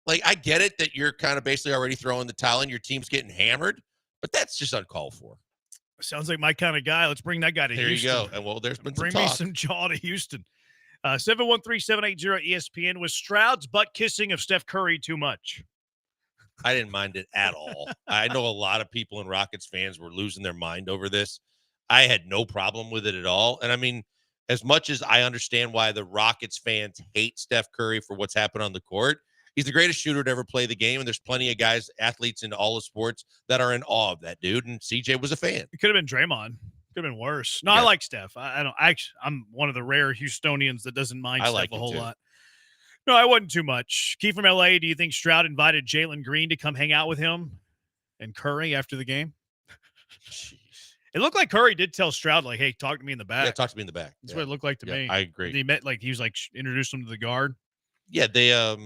Like, I get it that you're kind of basically already throwing the towel and your team's getting hammered, but that's just uncalled for. Sounds like my kind of guy. Let's bring that guy to Houston. There you go. And well, there's been some Bring talk. me some jaw to Houston. 713-780 ESPN. Was Stroud's butt kissing of Steph Curry too much? I didn't mind it at all. I know a lot of people and Rockets fans were losing their mind over this. I had no problem with it at all. And I mean, as much as I understand why the Rockets fans hate Steph Curry for what's happened on the court, he's the greatest shooter to ever play the game. And there's plenty of guys, athletes in all the sports that are in awe of that dude. And CJ was a fan. It could have been Draymond. Could have been worse. No, yeah. I like Steph. I'm one of the rare Houstonians that doesn't mind Steph a whole lot. No, I wasn't too much. Key from LA, do you think Stroud invited Jalen Green to come hang out with him and Curry after the game? Jeez. It looked like Curry did tell Stroud, like, hey, talk to me in the back. Yeah, talk to me in the back. That's what it looked like to me. I agree. He met, like, he was like, introduced him to the guard. Yeah, they have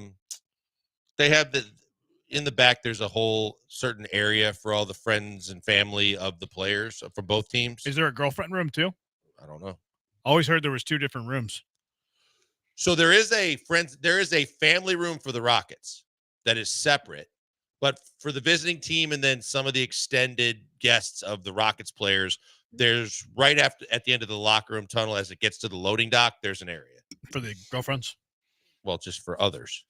in the back, there's a whole certain area for all the friends and family of the players from both teams. Is there a girlfriend room too? I don't know. Always heard there was 2 different rooms. So there is a family room for the Rockets that is separate, but for the visiting team and then some of the extended guests of the Rockets players, there's right at the end of the locker room tunnel as it gets to the loading dock, there's an area. For the girlfriends? Well, just for others.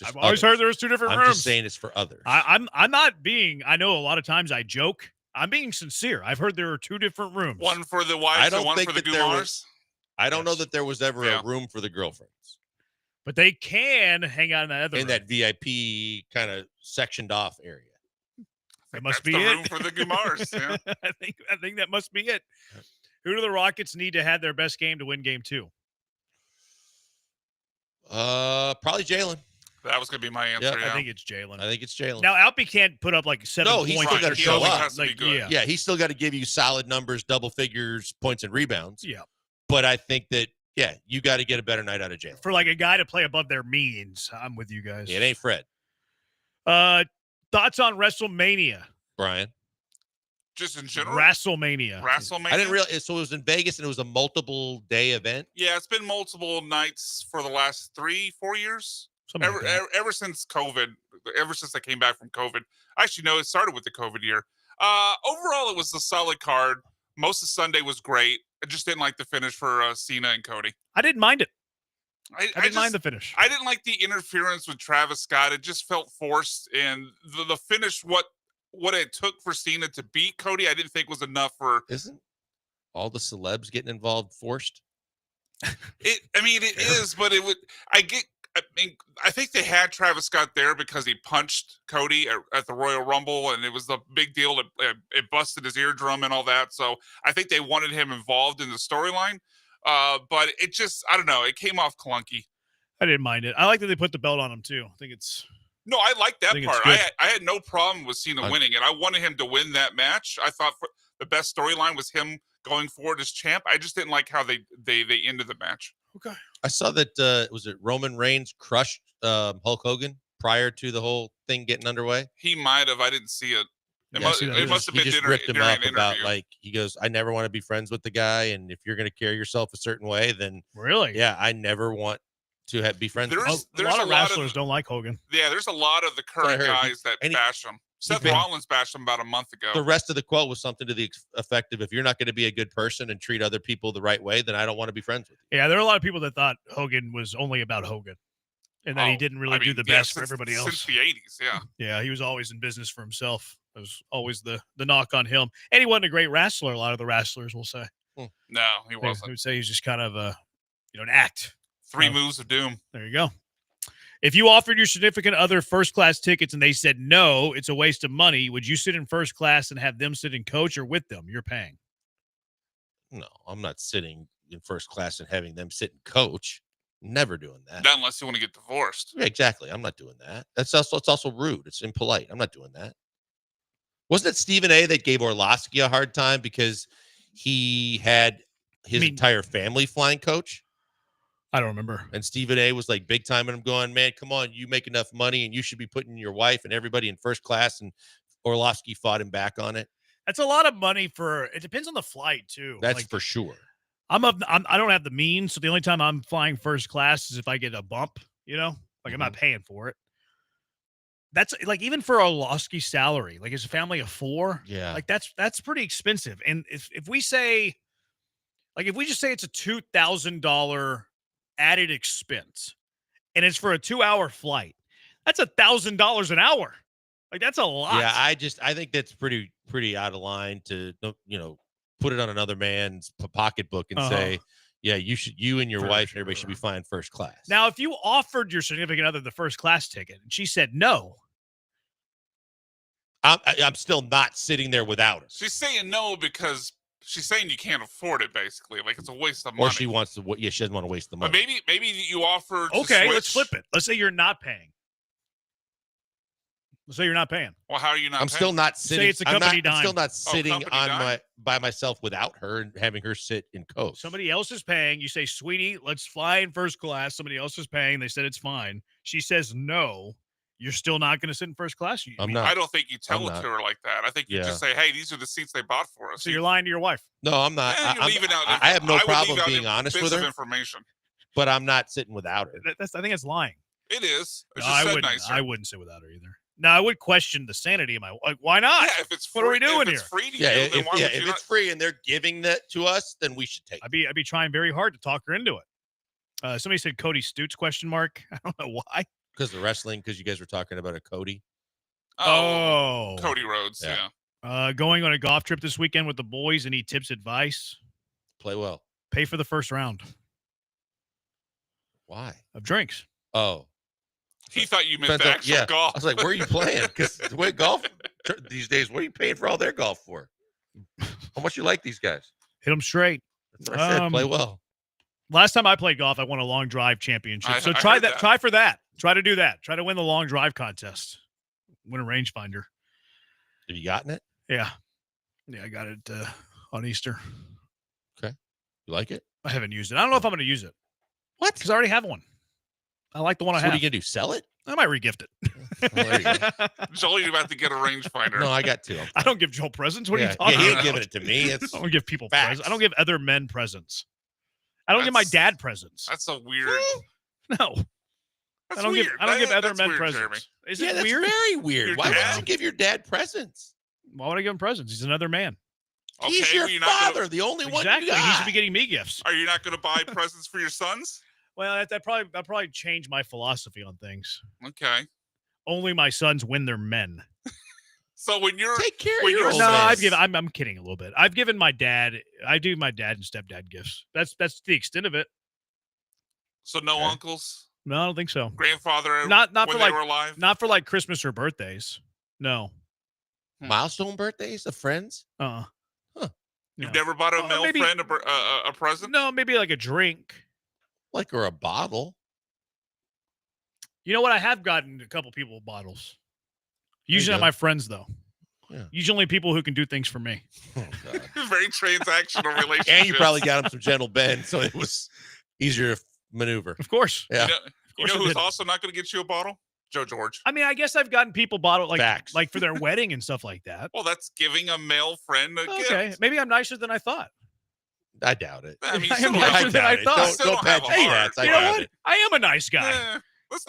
I've always heard there was 2 different rooms. I'm just saying it's for others. I'm not being, I know a lot of times I joke. I'm being sincere. I've heard there are 2 different rooms. One for the wives and one for the Gumars. I don't know that there was ever a room for the girlfriends. But they can hang out in that other room. That VIP kind of sectioned off area. That must be the it. room for the Gumars. Yeah. I think that must be it. Who do the Rockets need to have their best game to win game 2? Probably Jalen. That was going to be my answer. Yeah. I think it's Jalen. Now, Alpi can't put up like 7 points. No, he's still got to show up. Yeah, he's still got to give you solid numbers, double figures, points and rebounds. Yeah. But I think that, you got to get a better night out of Jalen. For like a guy to play above their means, I'm with you guys. It ain't Fred. Thoughts on WrestleMania? Brian? Just in general? WrestleMania. I didn't realize. So it was in Vegas and it was a multiple day event? Yeah, it's been multiple nights for the last 3-4 years. Ever since COVID, ever since I came back from COVID. Actually, no, it started with the COVID year. Overall, it was a solid card. Most of Sunday was great. I just didn't like the finish for Cena and Cody. I didn't mind it. I didn't mind the finish. I didn't like the interference with Travis Scott. It just felt forced. And the finish, what it took for Cena to beat Cody, I didn't think was enough for. Isn't all the celebs getting involved forced? It is, but it would. I think they had Travis Scott there because he punched Cody at the Royal Rumble, and it was the big deal. It busted his eardrum and all that. So I think they wanted him involved in the storyline. But it just, I don't know. It came off clunky. I didn't mind it. I like that they put the belt on him too. I think it's. No, I like that part. I had no problem with Cena winning it. I wanted him to win that match. I thought the best storyline was him going forward as champ. I just didn't like how they ended the match. Okay. I saw that was it Roman Reigns crushed Hulk Hogan prior to the whole thing getting underway. He might have. I didn't see it. It must have been. He just ripped him up about he goes, I never want to be friends with the guy, and if you're going to carry yourself a certain way, then really, I never want to be friends. There's a lot of wrestlers don't like Hogan. Yeah, there's a lot of the current guys that bash him. Seth Rollins bashed him about a month ago. The rest of the quote was something to the effect of, if you're not going to be a good person and treat other people the right way, then I don't want to be friends with you. Yeah, there are a lot of people that thought Hogan was only about Hogan. And then he didn't really do the best for everybody else. Since the 80s, yeah. Yeah, he was always in business for himself. It was always the knock on him. And he wasn't a great wrestler, a lot of the wrestlers will say. No, he wasn't. They would say he's just kind of an act. Three moves of doom. There you go. If you offered your significant other first-class tickets and they said no, it's a waste of money, would you sit in first class and have them sit in coach or with them? You're paying. No, I'm not sitting in first class and having them sit and coach. Never doing that. Not unless you want to get divorced. Yeah, exactly. I'm not doing that. It's also rude. It's impolite. I'm not doing that. Wasn't it Stephen A. that gave Orlovsky a hard time because he had his entire family flying coach? I don't remember. And Stephen A. was like big time, and I'm going, man, come on, you make enough money, and you should be putting your wife and everybody in first class. And Orlovsky fought him back on it. That's a lot of money it depends on the flight too. That's for sure. I don't have the means, so the only time I'm flying first class is if I get a bump, I'm not paying for it. That's like, even for Orlovsky's salary, like it's a family of 4. Yeah. Like that's pretty expensive. And if we say, like, if we just say it's a $2,000 added expense and it's for a 2-hour flight, that's $1,000 an hour. Like, that's a lot. Yeah. I think that's pretty out of line to, put it on another man's pocketbook and say, yeah, you and your wife and everybody should be flying first class. Now, if you offered your significant other the first class ticket and she said no, I'm still not sitting there without her. She's saying no because she's saying you can't afford it, basically. Like, it's a waste of money. Or she wants to. Yeah, she doesn't want to waste the money. But maybe you offer. Okay, let's flip it. Let's say you're not paying. Let's say you're not paying. Well, how are you not? I'm paying? still not sitting. Say it's a company dime. I'm still not sitting dime? by myself without her and having her sit in coach. Somebody else is paying. You say, sweetie, let's fly in first class. Somebody else is paying. They said it's fine. She says no. You're still not going to sit in first class? I'm not. I don't think you tell it to her like that. I think you just say, hey, these are the seats they bought for us. So you're lying to your wife. No, I'm not. I have no problem being honest with her. Information. But I'm not sitting without her. I think it's lying. It is. No, I wouldn't sit without her either. Now, I would question the sanity of my, like, why not? Yeah, if it's free, what are we doing here? Free to yeah, you, if it's free and they're giving that to us, then we should take it. I'd be trying very hard to talk her into it. Somebody said Cody Stutes ? I don't know why. Because the wrestling, because you guys were talking about a Cody. Oh, Cody Rhodes, yeah. Going on a golf trip this weekend with the boys. Any tips, advice? Play well. Pay for the first round. Why? Of drinks. Oh. He thought you meant the actual golf. I was like, where are you playing? Because the way golf these days, what are you paying for all their golf for? How much you like these guys? Hit them straight. That's what I said. Play well. Last time I played golf, I won a long drive championship. So try that. Try for that. Try to do that. Try to win the long drive contest. Win a rangefinder. Have you gotten it? Yeah. Yeah, I got it on Easter. Okay. You like it? I haven't used it. I don't know if I'm going to use it. What? Because I already have one. I like the one I have. What are you going to do? Sell it? I might regift it. Well, there you go. Joel, you're about to get a rangefinder. No, I got 2. I don't give Joel presents. What are you talking about? He ain't giving it to me. I don't give people presents. I don't give other men presents. I don't give my dad presents. That's a weird. No. I don't give other men presents. Jeremy. Is it weird? That's very weird. Why would you give your dad presents? Why would I give him presents? He's another man. Okay, he's your father, the only one you got. He should be getting me gifts. Are you not going to buy presents for your sons? Well, that probably changed my philosophy on things. Okay. Only my sons when they're men. So when you're take care of your I'm kidding a little bit. I've given my dad. I do my dad and stepdad gifts. That's the extent of it. So no uncles. No, I don't think so. Grandfather. Not when for they like were alive. Not for like Christmas or birthdays. No. Milestone birthdays of friends. Huh. You've never bought a male friend a present? No, maybe like a drink. Or a bottle. You know what? I have gotten a couple people bottles. Usually not my friends, though. Yeah. Usually only people who can do things for me. Oh, God. Very transactional relationship. And you probably got him some gentle Ben, so it was easier to maneuver. Of course. Yeah. You know who's also not going to get you a bottle? Joe George. I mean, I guess I've gotten people bottle Facts. like for their wedding and stuff like that. Well, that's giving a male friend a gift. Okay, maybe I'm nicer than I thought. I doubt it. I mean, I am nicer than I thought. Don't pat your stats. You know what? I am a nice guy. Let's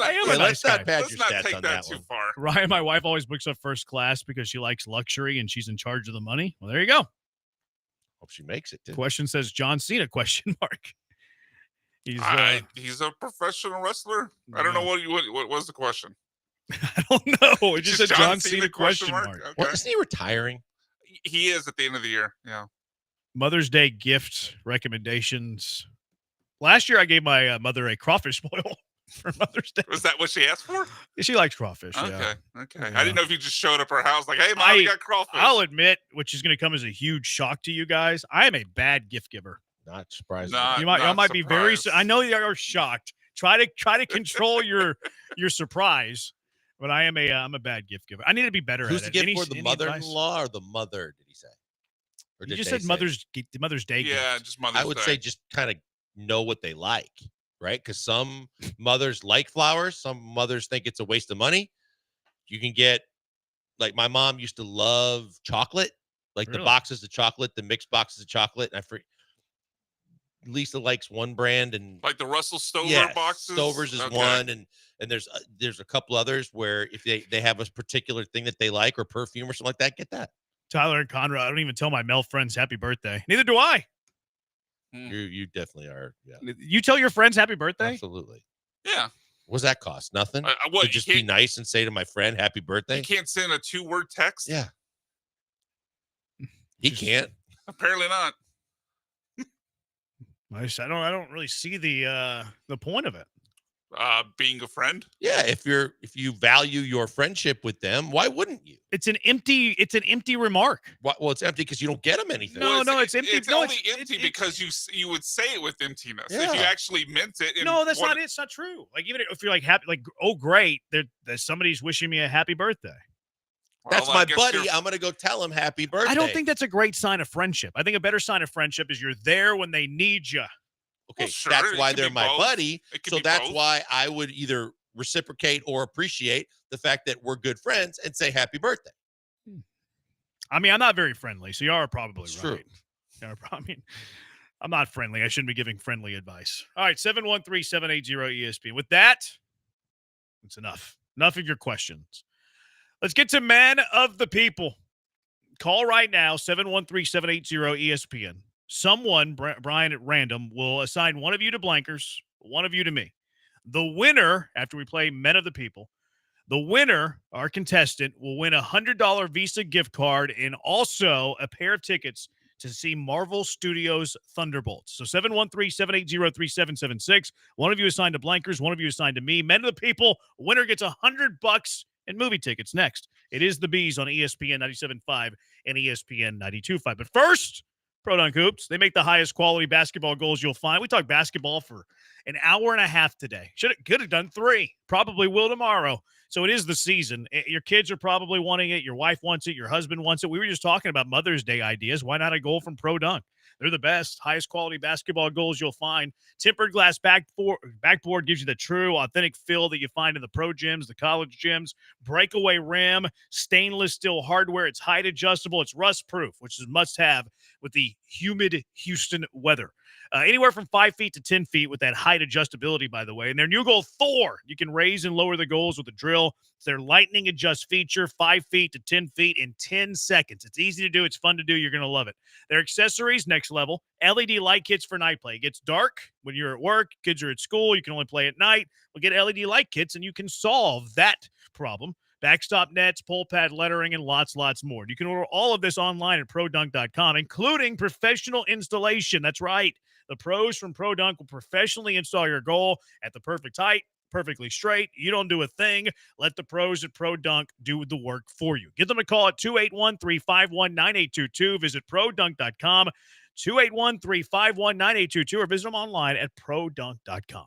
not take that too far. Ryan, my wife always books up first class because she likes luxury and she's in charge of the money. Well, there you go. Hope she makes it. Too. Question says John Cena ? He's a professional wrestler. I don't know what was the question. I don't know. It just said John Cena question mark. Okay. Well, isn't he retiring? He is at the end of the year. Yeah. Mother's Day gift recommendations. Last year, I gave my mother a crawfish boil for Mother's Day. Was that what she asked for? She likes crawfish. Okay. Yeah. Okay. Yeah. I didn't know if you just showed up at her house like, hey, Mom, we got crawfish. I'll admit, which is going to come as a huge shock to you guys, I am a bad gift giver. Not surprised. Y'all might be very. I know you are shocked. Try to control your surprise, but I'm a bad gift giver. I need to be better Who's at the it. gift for the mother-in-law or the mother? Did he say? Or You just said Mother's Day. Yeah, gift. just Mother's Day. I would say just kind of know what they like, right? Because some mothers like flowers. Some mothers think it's a waste of money. You can get, like my mom used to love chocolate, like the boxes of chocolate, the mixed boxes of chocolate. And Lisa likes one brand, and like the Russell Stover boxes. Stover's is one, and there's a couple others where if they have a particular thing that they like or perfume or something like that, get that. Tyler and Conrad, I don't even tell my male friends happy birthday. Neither do I. You definitely are. Yeah. You tell your friends happy birthday? Absolutely. Yeah. What's that cost? Nothing. What? To just be nice and say to my friend happy birthday. You can't send a 2-word text. Yeah. He can't. Apparently not. I don't really see the point of it. Being a friend. Yeah, if you value your friendship with them, why wouldn't you? It's an empty remark. Well, it's empty because you don't get them anything. Well, it's empty. It's only empty because you would say it with emptiness. Yeah. If you actually meant it. No, that's not it. It's not true. Like even if you're like happy, like oh great, there's somebody's wishing me a happy birthday. That's my buddy. I'm going to go tell him happy birthday. I don't think that's a great sign of friendship. I think a better sign of friendship is you're there when they need you. Okay, Well, sure, that's it why could they're be my both. buddy. It could So be that's both. why I would either reciprocate or appreciate the fact that we're good friends and say happy birthday. I mean, I'm not very friendly, so you are probably It's right. true. I mean, I'm not friendly. I shouldn't be giving friendly advice. All right, 713-780-ESPN. With that, it's enough. Enough of your questions. Let's get to man of the people. Call right now, 713-780-ESPN. Someone, Brian at random, will assign one of you to Blankers, one of you to me. The winner, after we play men of the people, the winner, our contestant, will win a $100 Visa gift card and also a pair of tickets to see Marvel Studios Thunderbolts. So 713-780-3776. One of you assigned to Blankers, one of you assigned to me. Men of the people, winner gets $100 in movie tickets. Next, it is the Bees on ESPN 97.5 and ESPN 92.5. But first, Pro Dunk Hoops. They make the highest quality basketball goals you'll find. We talked basketball for an hour and a half today. Could have done 3. Probably will tomorrow. So it is the season. Your kids are probably wanting it. Your wife wants it. Your husband wants it. We were just talking about Mother's Day ideas. Why not a goal from Pro Dunk? They're the best, highest quality basketball goals you'll find. Tempered glass backboard gives you the true, authentic feel that you find in the pro gyms, the college gyms. Breakaway rim, stainless steel hardware. It's height adjustable. It's rust proof, which is a must-have with the humid Houston weather. Anywhere from 5 feet to 10 feet with that height adjustability, by the way. And their new goal, Thor. You can raise and lower the goals with a drill. It's their lightning adjust feature, 5 feet to 10 feet in 10 seconds. It's easy to do. It's fun to do. You're going to love it. Their accessories, next level. LED light kits for night play. It gets dark when you're at work. Kids are at school. You can only play at night. Well, get LED light kits, and you can solve that problem. Backstop nets, pole pad lettering, and lots more. You can order all of this online at ProDunk.com, including professional installation. That's right. The pros from Pro Dunk will professionally install your goal at the perfect height, perfectly straight. You don't do a thing. Let the pros at Pro Dunk do the work for you. Give them a call at 281-351-9822. Visit ProDunk.com, 281-351-9822, or visit them online at ProDunk.com.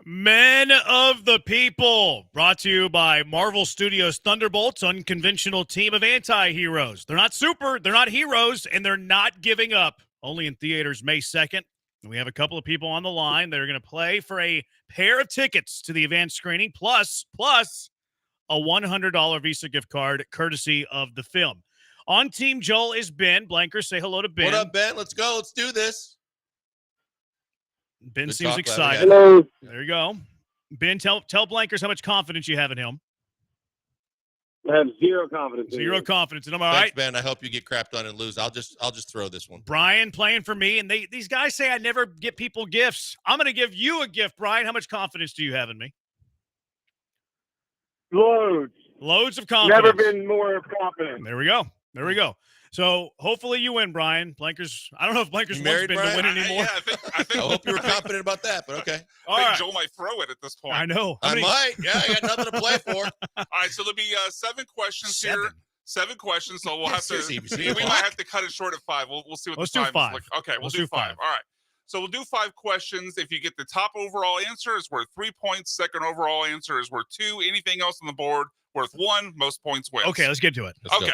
Men of the People, brought to you by Marvel Studios Thunderbolts, unconventional team of anti-heroes. They're not super, they're not heroes, and they're not giving up. Only in theaters May 2nd. And we have a couple of people on the line that are going to play for a pair of tickets to the advanced screening, plus a $100 Visa gift card courtesy of the film. On Team Joel is Ben. Blanker, say hello to Ben. What up, Ben? Let's go. Let's do this. Ben Good seems talk, excited. Hello. There you go. Ben, tell Blankers how much confidence you have in him. I have zero confidence. Zero confidence in him. All Thanks, right, Ben. I hope you get crapped on and lose. I'll just throw this one. Brian playing for me, and these guys say I never get people gifts. I'm going to give you a gift, Brian. How much confidence do you have in me? Loads of confidence. Never been more confident. There we go. So hopefully you win, Brian. Blankers. I don't know if Blankers wants Ben to win anymore. I hope you were confident about that, but okay. I think Joel might throw it at this point. I know. I might. Yeah, I got nothing to play for. All right, so there'll be 7 questions here. 7 questions, so we'll have to. Seriously, we might have to cut it short at 5. We'll see what Let's the do time 5. is like. Okay, Let's we'll do do 5. 5. All right. So we'll do 5 questions. If you get the top overall answer, it's worth 3 points. Second overall answer is worth 2. Anything else on the board worth 1. Most points wins. Okay, let's get to it. Okay.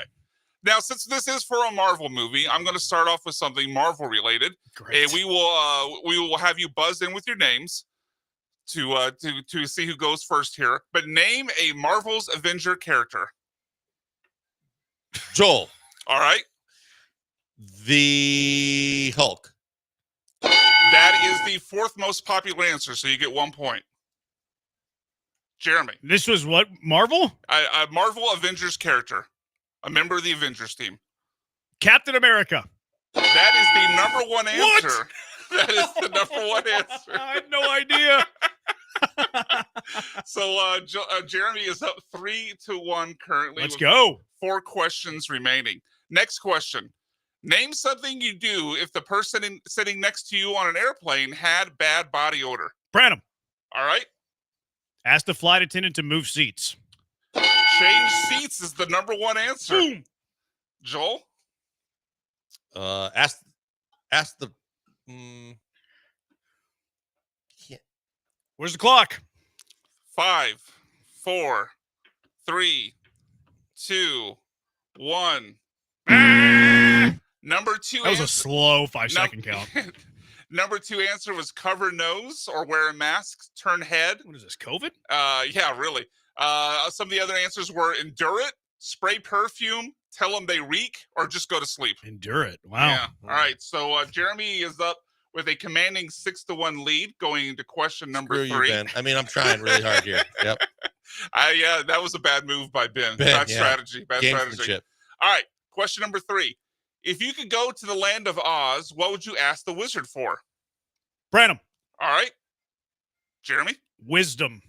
Now, since this is for a Marvel movie, I'm going to start off with something Marvel related. Great. And we will have you buzz in with your names to see who goes first here. But name a Marvel's Avenger character. Joel. All right. The Hulk. That is the 4th most popular answer, so you get 1 point. Jeremy. This was what? Marvel? A Marvel Avengers character. A member of the Avengers team. Captain America. That is the number 1 answer. What? That is the number 1 answer. I had no idea. So Jeremy is up 3-1 currently. Let's with go. 4 questions remaining. Next question. Name something you do if the person sitting next to you on an airplane had bad body odor. Branham. All right. Ask the flight attendant to move seats. Change seats is the number 1 answer. Boom. Joel? Ask the. Where's the clock? 5, 4, 3, 2, 1. Number 2 That was answer. a slow 5-second count. Number 2 answer was cover nose or wear a mask, turn head. What is this, COVID? Yeah, really. Some of the other answers were endure it, spray perfume, tell them they reek, or just go to sleep. Endure it. Wow. Yeah. All right. So Jeremy is up with a commanding 6-1 lead going into question number 3. Screw you, Ben. I mean, I'm trying really hard here. Yep. Yeah, that was a bad move by Ben. Ben, Bad yeah. strategy. Bad strategy. Gamesmanship. All right. Question number 3. If you could go to the land of Oz, what would you ask the wizard for? Branham. All right. Jeremy? Wisdom.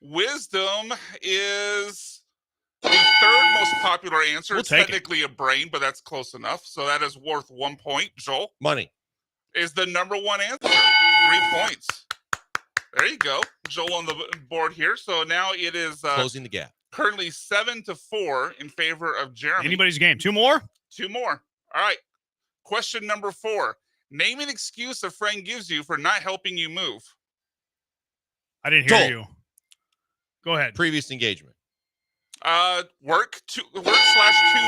Wisdom is the 3rd most popular answer. We'll It's take it. technically a brain, but that's close enough. So that is worth 1 point. Joel? Money. Is the number 1 answer. 3 points. There you go. Joel on the board here. So now it is Closing the gap. currently 7-4 in favor of Jeremy. Anybody's game. 2 more? 2 more. All right. Question number 4. Name an excuse a friend gives you for not helping you move. I didn't hear Joel. you. Go ahead. Previous engagement. Work/too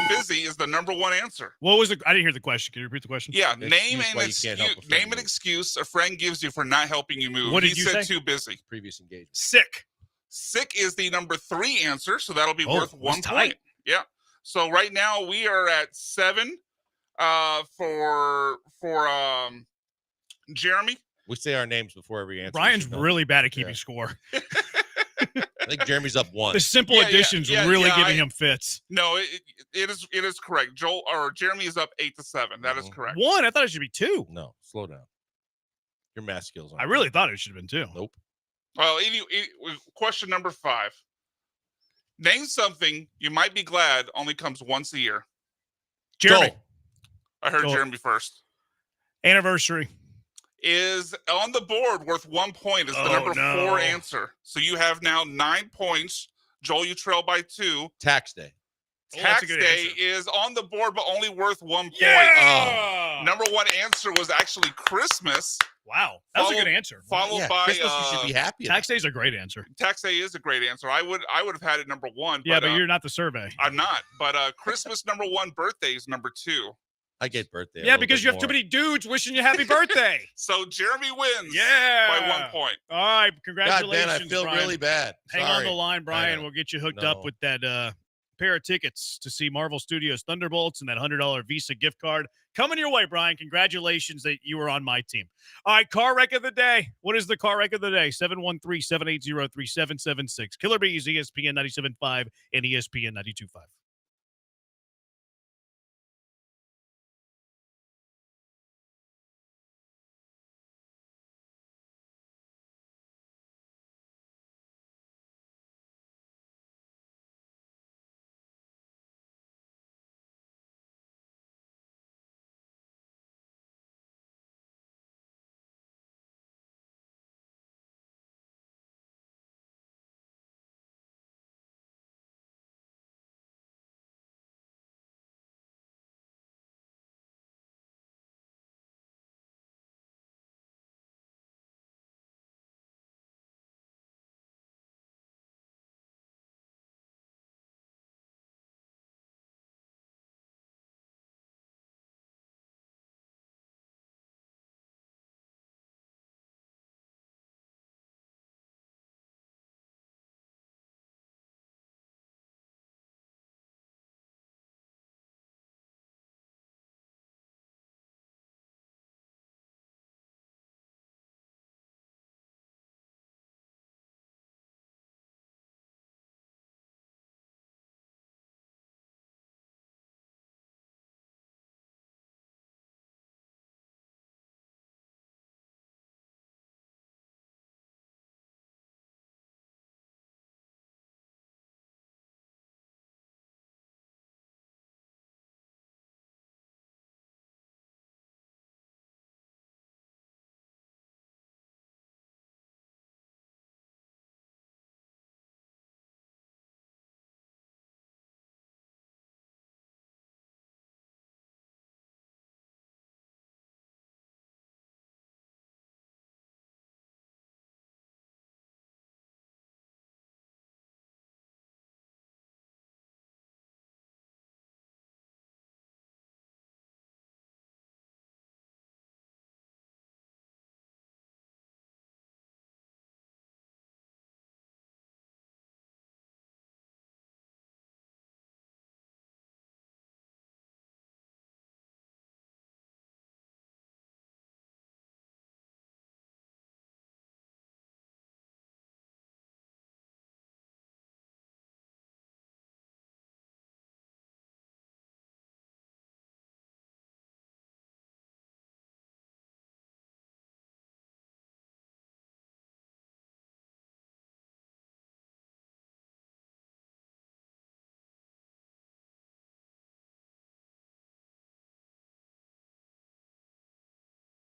busy is the number 1 answer. What was the? I didn't hear the question. Can you repeat the question? Yeah, Excuse name why you can't help a friend name an move. excuse a friend gives you for not helping you move. What did he you said say? too busy. Previous engagement. Sick. Sick is the number 3 answer, so that'll be Oh, worth 1 that's point. tight. Yeah. So right now we are at 7 for Jeremy. We say our names before every answer. Brian's You should know. really bad at keeping Yeah. score. I think Jeremy's up 1. The simple Yeah, addition's yeah, really yeah, giving him fits. No, it is correct. Joel or Jeremy is up 8-7. That is correct. 1. I thought it should be 2. No, slow down. Your math skills. I really thought it should have been 2. Nope. Well, question number 5. Name something you might be glad only comes once a year. Jeremy. Joel. I heard Joel. Jeremy first. Anniversary. Is on the board worth 1 point is the Oh, number no. 4 answer. So you have now 9 points. Joel, you trail by 2. Tax day. Oh, that's Tax a good day answer. is on the board, but only worth 1 point. Yeah! Number one answer was actually Christmas. Wow, that was a good answer. Followed by Christmas, you should be happy. Tax day is a great answer. Tax day is a great answer. I would have had it number one. Yeah, but you're not the survey. I'm not. But Christmas number one, birthday is number two. I get birthday. Yeah, because you have too many dudes wishing you happy birthday. So Jeremy wins. Yeah, by 1 point. All right, congratulations. God, man, I feel Brian. really bad. Hang Sorry. on the line, Brian. We'll get you hooked up with that pair of tickets to see Marvel Studios Thunderbolts and that $100 Visa gift card coming your way, Brian. Congratulations that you were on my team. All right, car wreck of the day. What is the car wreck of the day? 713-780-3776. Killer Bees, ESPN 97.5 and ESPN 92.5.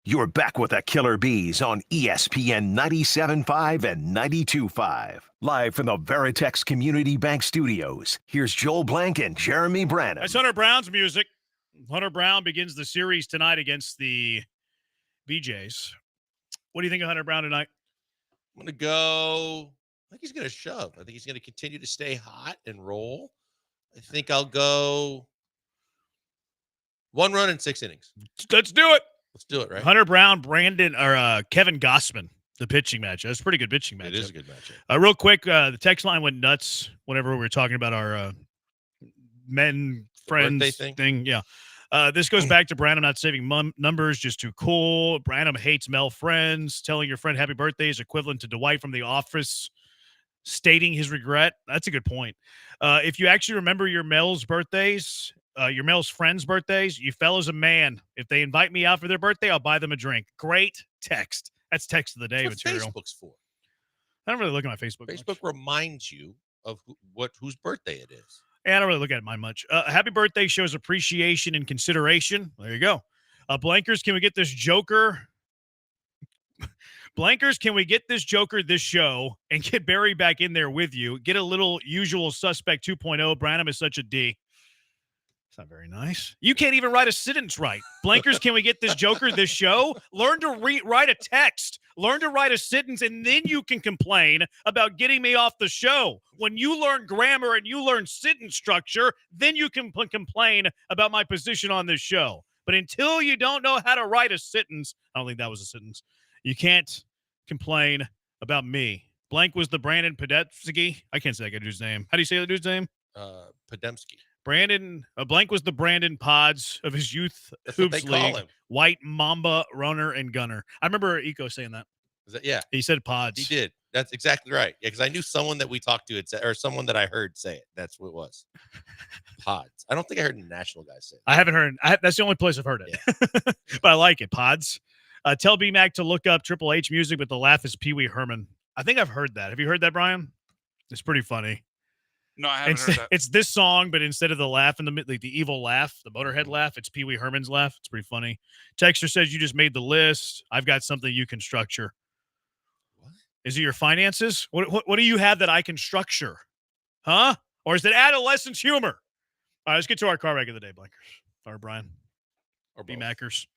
You're back with the Killer Bees on ESPN 97.5 and 92.5. Live from the Veritex Community Bank Studios, here's Joel Blank and Jeremy Branham. That's Hunter Brown's music. Hunter Brown begins the series tonight against the BJs. What do you think of Hunter Brown tonight? I'm going to go. I think he's going to shove. I think he's going to continue to stay hot and roll. I think I'll go 1 run in 6 innings. Let's do it. Let's do it, right? Hunter Brown, Kevin Gossman, the pitching match. That's a pretty good pitching match. It is a good matchup. Real quick, the text line went nuts whenever we were talking about our men friends thing. Yeah. This goes back to Branham not saving numbers, just too cool. Branham hates male friends. Telling your friend happy birthday is equivalent to Dwight from The Office stating his regret. That's a good point. If you actually remember your male's birthdays, your male's friends' birthdays, you fellas a man. If they invite me out for their birthday, I'll buy them a drink. Great text. That's text of the day material. Facebook's for. I don't really look at my Facebook. Facebook reminds you of whose birthday it is. Yeah, I don't really look at mine much. Happy birthday shows appreciation and consideration. There you go. Blankers, can we get this Joker? Blankers, can we get this Joker this show and get Barry back in there with you? Get a little Usual Suspect 2.0. Branham is such a D. It's not very nice. You can't even write a sentence right. Blankers, can we get this joker this show? Learn to write a text. Learn to write a sentence, and then you can complain about getting me off the show. When you learn grammar and you learn sentence structure, then you can complain about my position on this show. But until you don't know how to write a sentence, I don't think that was a sentence, you can't complain about me. Blank was the Brandon Podemski. I can't say that dude's name. How do you say the dude's name? Podemski. Brandon, Blank was the Brandon Pods of his youth That's what hoops they call league. him. White Mamba runner and gunner. I remember Eco saying that. Is that, yeah. He said pods. He did. That's exactly right. Yeah, because I knew someone that we talked to had said, or someone that I heard say it. That's what it was. Pods. I don't think I heard a national guy say it. I haven't heard. That's the only place I've heard it. Yeah. But I like it. Pods. Tell B-Mac to look up Triple H music, but the laugh is Pee Wee Herman. I think I've heard that. Have you heard that, Brian? It's pretty funny. No, I haven't heard that. It's this song, but instead of the laugh in the like the evil laugh, the Motorhead laugh, it's Pee Wee Herman's laugh. It's pretty funny. Texter says you just made the list. I've got something you can structure. What? Is it your finances? What do you have that I can structure? Huh? Or is it adolescent humor? All right, let's get to our car wreck of the day, Blankers. Or Brian. Or B-Mackers.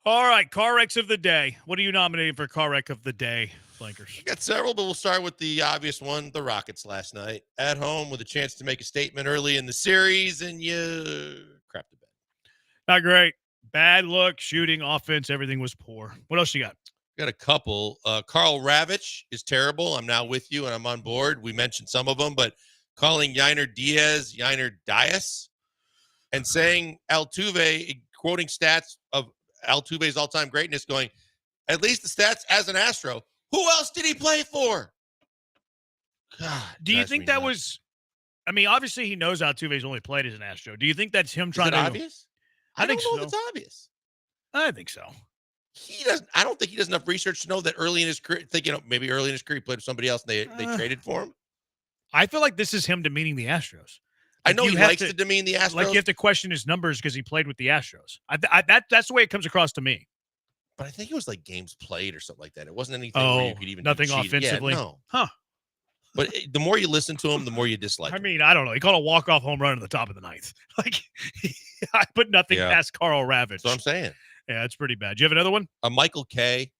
All right, car wrecks of the day. What are you nominating for car wreck of the day, Blankers? We got several, but we'll start with the obvious one, the Rockets last night. At home with a chance to make a statement early in the series, and you crapped the bed. Not great. Bad look, shooting, offense, everything was poor. What else you got? Got a couple. Carl Ravitch is terrible. I'm now with you, and I'm on board. We mentioned some of them, but calling Yainer Diaz, Yainer Diaz, and saying Altuve, quoting stats of Altuve's all-time greatness, going, at least the stats as an Astro. Who else did he play for? God, do you think that was? I mean, obviously he knows Altuve's only played as an Astro. Do you think that's him trying to? Obvious? I think so. It's obvious. I think so. He doesn't. I don't think he does enough research to know that early in his career. Maybe early in his career he played with somebody else and they traded for him. I feel like this is him demeaning the Astros. I know he likes to demean the Astros. Like you have to question his numbers because he played with the Astros. That's the way it comes across to me. But I think it was like games played or something like that. It wasn't anything where you could even nothing offensively. Yeah, no. Huh. But the more you listen to him, the more you dislike him. I mean, I don't know. He called a walk-off home run in the top of the ninth. Like, I put nothing past Carl Ravitch. That's what I'm saying. Yeah, it's pretty bad. Do you have another one? Michael Kay.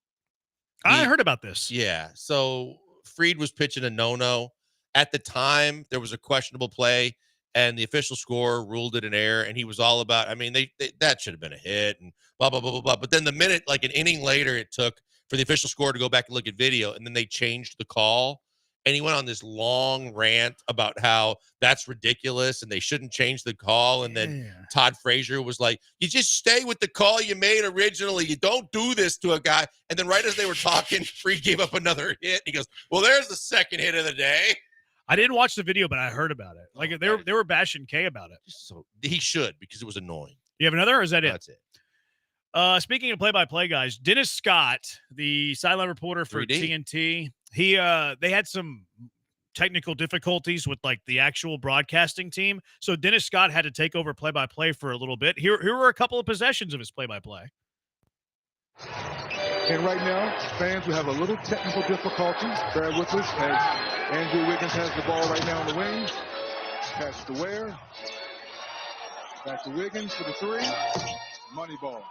I heard about this. Yeah. So Fried was pitching a no-no. At the time, there was a questionable play, and the official score ruled it an error, and he was all about, I mean, that should have been a hit, and blah, blah, blah, blah, blah. But then the minute, like an inning later, it took for the official score to go back and look at video, and then they changed the call. And he went on this long rant about how that's ridiculous and they shouldn't change the call. And then Todd Frazier was like, you just stay with the call you made originally. You don't do this to a guy. And then right as they were talking, Fried gave up another hit. He goes, well, there's the second hit of the day. I didn't watch the video, but I heard about it. Like they were bashing Kay about it. So he should, because it was annoying. You have another, or is that it? That's it. Speaking of play-by-play guys, Dennis Scott, the sideline reporter for 3D. TNT, they had some technical difficulties with like the actual broadcasting team. So Dennis Scott had to take over play-by-play for a little bit. Here were a couple of possessions of his play-by-play. And right now, fans will have a little technical difficulty. Bear with us as Andrew Wiggins has the ball right now on the wing. Catch the Ware. Back to Wiggins for the three. Money ball.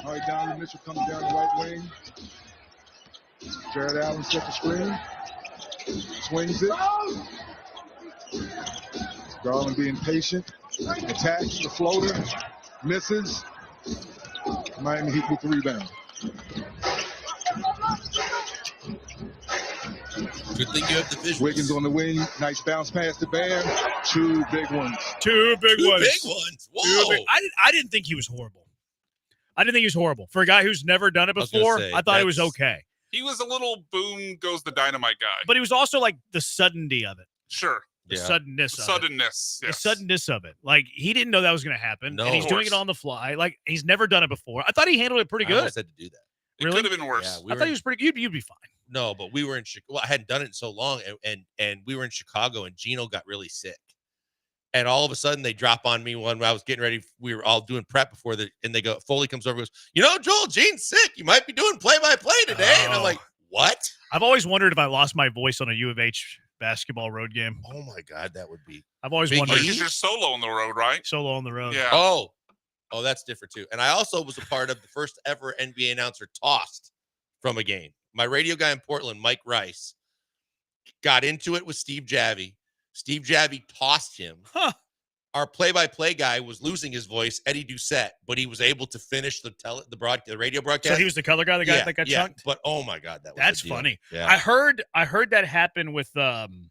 All right, Donovan Mitchell coming down the right wing. Jared Allen sets the screen. Swings it. Garland being patient. Attacks the floater. Misses. Miami Heat with the rebound. Good thing you have the visuals. Wiggins on the wing. Nice bounce pass to Bam. Two big ones. Two big ones. Big ones. Whoa. I didn't think he was horrible. For a guy who's never done it before, I thought it was okay. He was a little boom goes the dynamite guy. But he was also like the suddenty of it. Sure. The suddenness of it. Yes. The suddenness of it. Like, he didn't know that was going to happen. No. And he's doing it on the fly. Like, he's never done it before. I thought he handled it pretty I good. almost had to do that. It Really? could have been worse. Yeah, I thought he was pretty good. You'd be fine. No, but we were in Chicago. Well, I hadn't done it in so long, and we were in Chicago, and Gino got really sick. And all of a sudden, they drop on me when I was getting ready. We were all doing prep before and they go, Foley comes over and goes, Joel, Gene's sick. You might be doing play-by-play today. And I'm like, what? I've always wondered if I lost my voice on a U of H basketball road game. Oh, my God, that would be. I've always wondered. Because you're solo on the road, right? Solo on the road. Yeah. Oh, that's different, too. And I also was a part of the first ever NBA announcer tossed from a game. My radio guy in Portland, Mike Rice, got into it with Steve Javie. Steve Javie tossed him. Huh. Our play-by-play guy was losing his voice, Eddie Doucette, but he was able to finish the radio broadcast. So he was the color guy, that got chunked? But oh my God, that's funny. Yeah. I heard that happen with I'm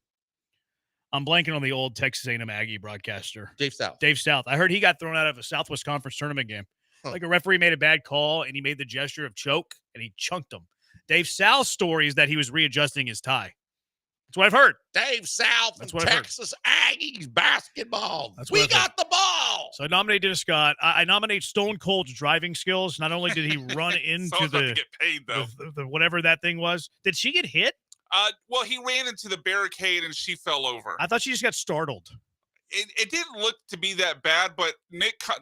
blanking on the old Texas A&M Aggie broadcaster. Dave South. I heard he got thrown out of a Southwest Conference tournament game. Like a referee made a bad call and he made the gesture of choke and he chunked him. Dave South's story is that he was readjusting his tie. That's what I've heard. Dave South and Texas Aggies basketball. We got the ball. So I nominate Dennis Scott. I nominate Stone Cold's driving skills. Not only did he run into to get paid, though. the whatever that thing was. Did she get hit? Well, he ran into the barricade and she fell over. I thought she just got startled. It didn't look to be that bad, but Nick Khan,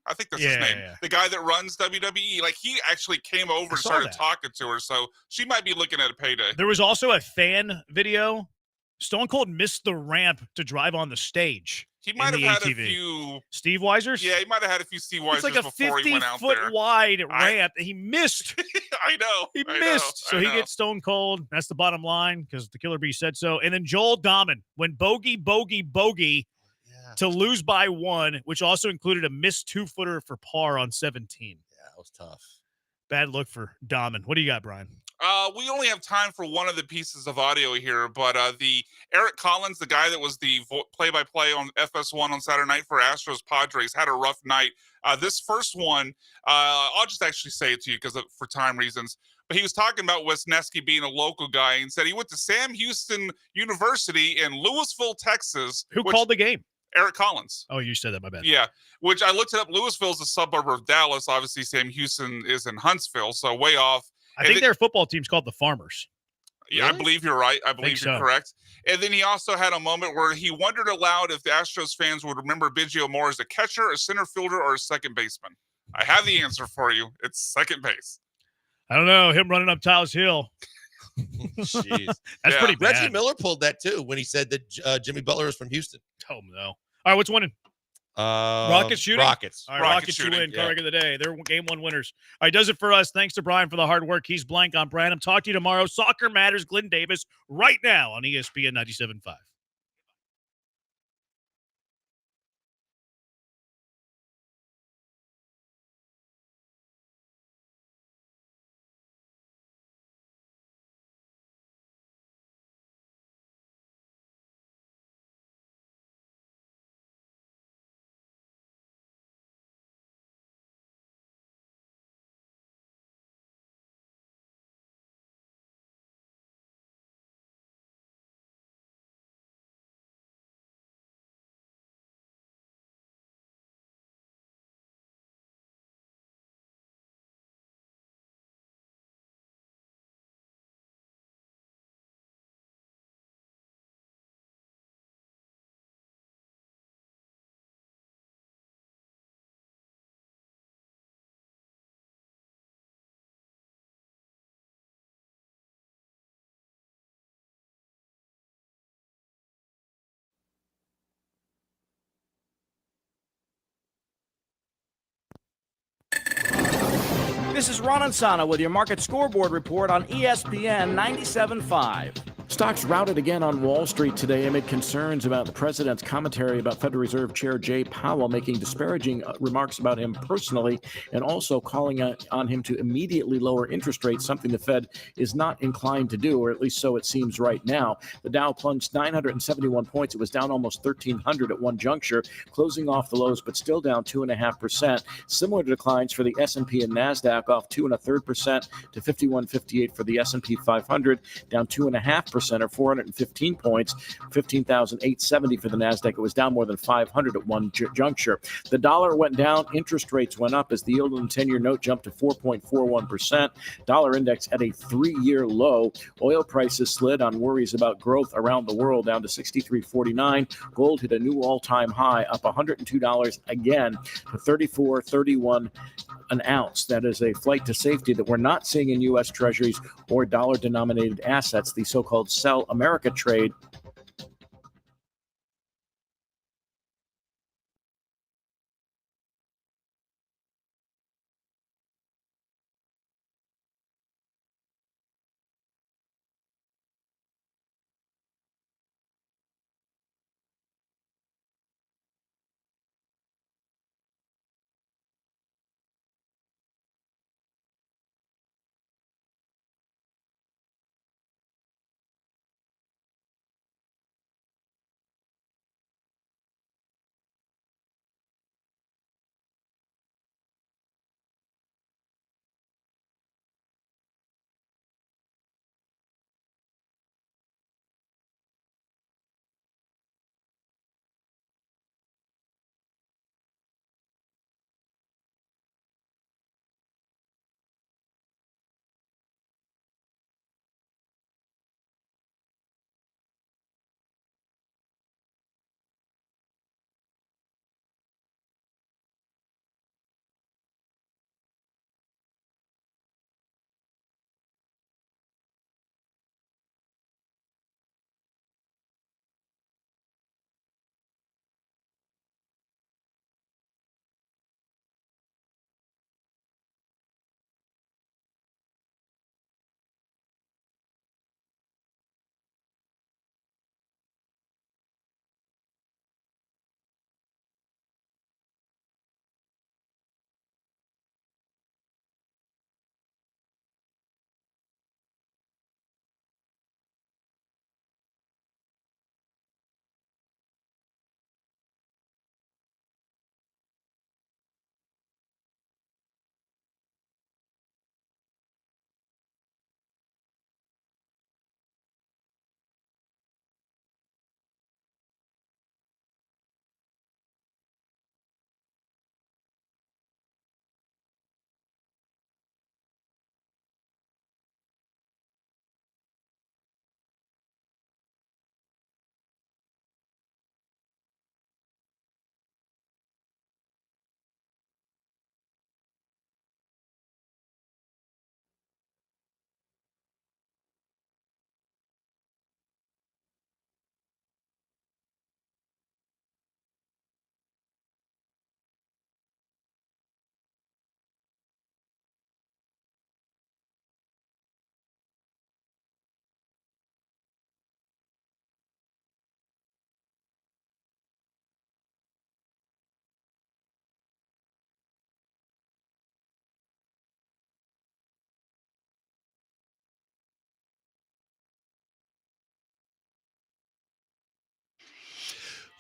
I think that's his name. Yeah. The guy that runs WWE, like he actually came over and started talking to her, so she might be looking at a payday. There was also a fan video. Stone Cold missed the ramp to drive on the stage. He might have had a few Steve Weisers. Yeah, he might have had a few Steve Weisers it's like a before he went out there. 50-foot wide ramp that he missed. I know. He missed. So he gets Stone Cold. That's the bottom line because the Killer Bee said so. And then Joel Dahman went bogey to lose by 1, which also included a missed 2-footer for par on 17. Yeah, that was tough. Bad look for Dahman. What do you got, Brian? We only have time for one of the pieces of audio here, but the Eric Collins, the guy that was the play-by-play on FS1 on Saturday night for Astros Padres, had a rough night. This first one, I'll just actually say it to you because for time reasons, but he was talking about Wisniewski being a local guy and said he went to Sam Houston University in Louisville, Texas. Who called the game? Eric Collins. Oh, you said that, my bad. Yeah, which I looked it up. Louisville is a suburb of Dallas. Obviously, Sam Houston is in Huntsville, so way off. I think their football team's called the Farmers. Yeah, really? I believe you're right. I believe you're correct. And then he also had a moment where he wondered aloud if the Astros fans would remember Biggio more as a catcher, a center fielder, or a second baseman. I have the answer for you. It's second base. I don't know. Him running up Taos Hill. Jeez. That's pretty bad. Reggie Miller pulled that, too, when he said that Jimmy Butler was from Houston. Oh, no. All right, what's winning? Rockets shooting? Rockets. All right, Rockets you win. Car of the day. They're game 1 winners. All right, does it for us. Thanks to Brian for the hard work. He's blank on Brandon. Talk to you tomorrow. Soccer Matters, Glenn Davis, right now on ESPN 97.5. This is Ron Ansana with your market scoreboard report on ESPN 97.5. Stocks routed again on Wall Street today amid concerns about the president's commentary about Federal Reserve Chair Jay Powell making disparaging remarks about him personally and also calling on him to immediately lower interest rates, something the Fed is not inclined to do, or at least so it seems right now. The Dow plunged 971 points. It was down almost 1,300 at one juncture, closing off the lows, but still down 2.5%. Similar declines for the S&P and NASDAQ, off 2 1/3% to 5158 for the S&P 500, down 2.5% 1% or 415 points, 15,870 for the NASDAQ. It was down more than 500 at one juncture. The dollar went down. Interest rates went up as the yield on the 10-year note jumped to 4.41%. Dollar index at a 3-year low. Oil prices slid on worries about growth around the world, down to $63.49. Gold hit a new all-time high, up $102 again to $34.31 an ounce. That is a flight to safety that we're not seeing in U.S. Treasuries or dollar-denominated assets, the so-called Sell America trade.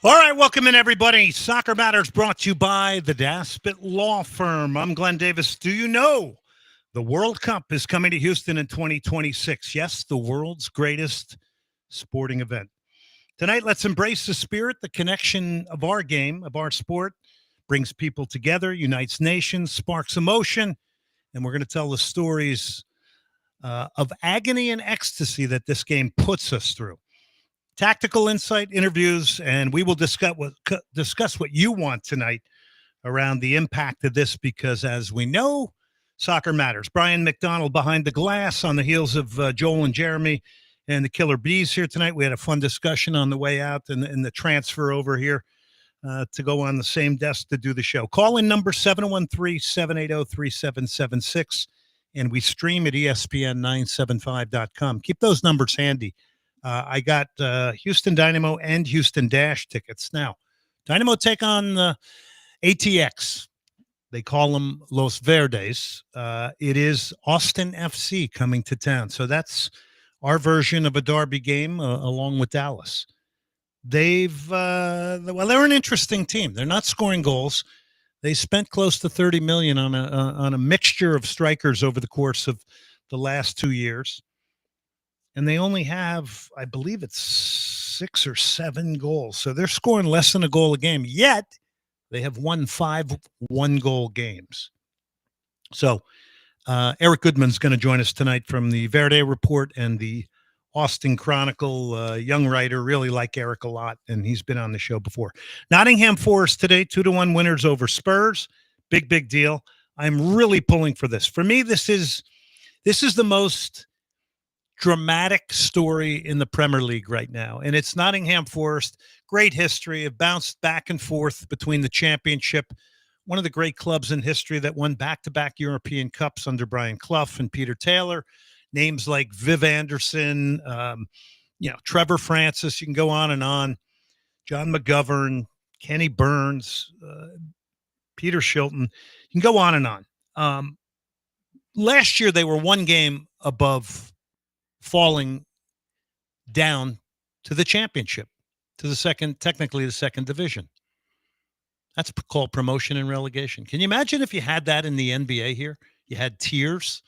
All right, welcome in, everybody. Soccer Matters brought to you by the Daspit Law Firm. I'm Glenn Davis. Do you know the World Cup is coming to Houston in 2026? Yes, the world's greatest sporting event. Tonight, let's embrace the spirit, the connection of our game, of our sport, brings people together, unites nations, sparks emotion, and we're going to tell the stories of agony and ecstasy that this game puts us through. Tactical insight, interviews, and we will discuss what you want tonight around the impact of this, because as we know, soccer matters. Brian McDonald behind the glass on the heels of Joel and Jeremy and the Killer Bees here tonight. We had a fun discussion on the way out and the transfer over here to go on the same desk to do the show. Call in number 713-780-3776, and we stream at ESPN975.com. Keep those numbers handy. I got Houston Dynamo and Houston Dash tickets. Now, Dynamo take on ATX. They call them Los Verdes. It is Austin FC coming to town. So that's our version of a derby game along with Dallas. They're an interesting team. They're not scoring goals. They spent close to $30 million on a mixture of strikers over the course of the last 2 years. and they only have, I believe it's 6 or 7 goals. So they're scoring less than a goal a game, yet they have won 5 one-goal games. So Eric Goodman's going to join us tonight from the Verde Report and the Austin Chronicle. Young writer, really like Eric a lot, and he's been on the show before. Nottingham Forest today, 2-1 winners over Spurs. Big deal. I'm really pulling for this. For me, this is the most dramatic story in the Premier League right now, and it's Nottingham Forest. Great history, have bounced back and forth between the Championship, one of the great clubs in history that won back-to-back European Cups under Brian Clough and Peter Taylor. Names like Viv Anderson, Trevor Francis, you can go on and on. John McGovern, Kenny Burns, Peter Shilton, you can go on and on. Last year, they were 1 game above falling down to the Championship, to technically the second division. That's called promotion and relegation. Can you imagine if you had that in the NBA here? You had tiers,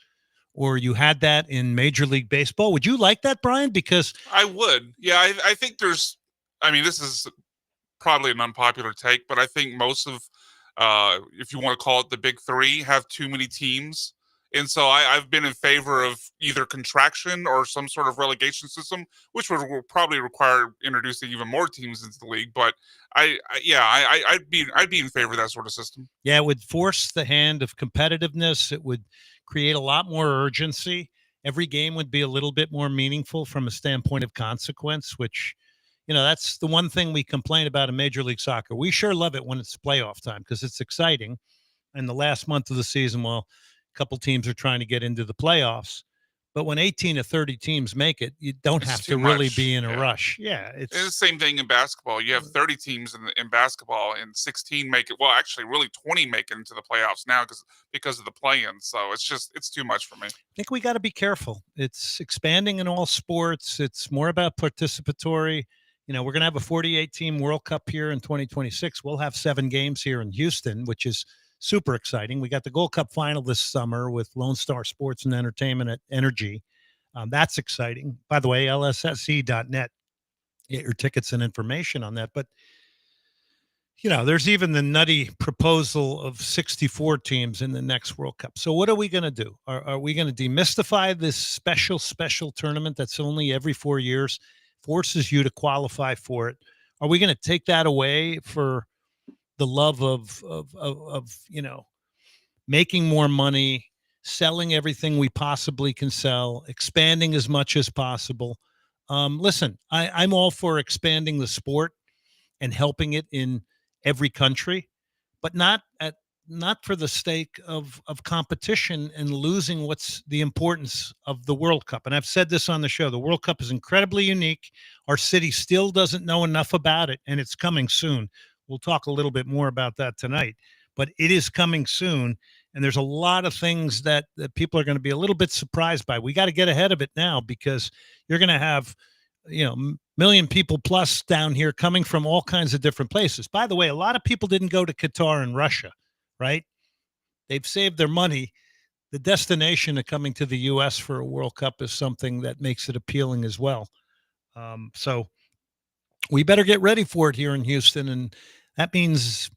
or you had that in Major League Baseball. Would you like that, Brian? Because I would. Yeah, I think this is probably an unpopular take, but I think most of, if you want to call it the big 3, have too many teams. And so I've been in favor of either contraction or some sort of relegation system, which will probably require introducing even more teams into the league. But I'd be in favor of that sort of system. Yeah, it would force the hand of competitiveness. It would create a lot more urgency. Every game would be a little bit more meaningful from a standpoint of consequence, which, that's the one thing we complain about in Major League Soccer. We sure love it when it's playoff time because it's exciting. And the last month of the season, well, a couple teams are trying to get into the playoffs. But when 18 to 30 teams make it, you don't have to really be in a rush. Yeah. It's the same thing in basketball. You have 30 teams in basketball and 16 make it. Well, actually, really 20 make it into the playoffs now because of the play-in. So it's too much for me. I think we got to be careful. It's expanding in all sports. It's more about participatory. We're going to have a 48-team World Cup here in 2026. We'll have 7 games here in Houston, which is super exciting. We got the Gold Cup final this summer with Lone Star Sports and Entertainment at Energy. That's exciting. By the way, lssc.net. Get your tickets and information on that. But, there's even the nutty proposal of 64 teams in the next World Cup. So what are we going to do? Are we going to demystify this special tournament that's only every 4 years, forces you to qualify for it? Are we going to take that away for the love of making more money, selling everything we possibly can sell, expanding as much as possible? Listen, I'm all for expanding the sport and helping it in every country, but not for the sake of competition and losing what's the importance of the World Cup. And I've said this on the show, the World Cup is incredibly unique. Our city still doesn't know enough about it, and it's coming soon. We'll talk a little bit more about that tonight, but it is coming soon. And there's a lot of things that people are going to be a little bit surprised by. We got to get ahead of it now because you're going to have, million people plus down here coming from all kinds of different places. By the way, a lot of people didn't go to Qatar and Russia, right? They've saved their money. The destination of coming to the U.S. for a World Cup is something that makes it appealing as well. So we better get ready for it here in Houston. And that means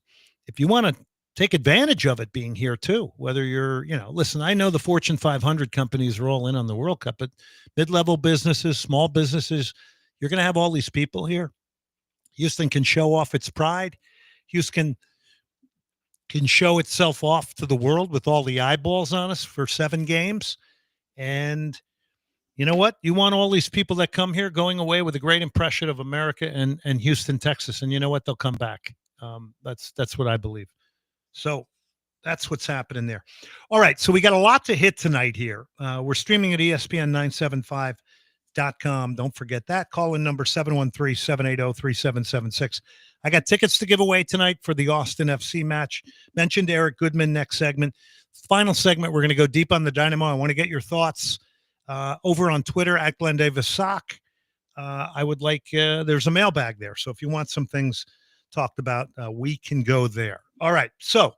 if you want to take advantage of it being here too, whether you're, listen, I know the Fortune 500 companies are all in on the World Cup, but mid-level businesses, small businesses, you're going to have all these people here. Houston can show off its pride. Houston can show itself off to the world with all the eyeballs on us for 7 games. And you know what? You want all these people that come here going away with a great impression of America and Houston, Texas. And you know what? They'll come back. That's what I believe. So that's what's happening there. All right. So we got a lot to hit tonight here. We're streaming at ESPN975.com. Don't forget that. Call in number 713-780-3776. I got tickets to give away tonight for the Austin FC match. Mentioned Eric Goodman next segment. Final segment, we're going to go deep on the Dynamo. I want to get your thoughts over on Twitter at Glenn Davis Sock. I would like, there's a mailbag there. So if you want some things talked about, we can go there. All right. So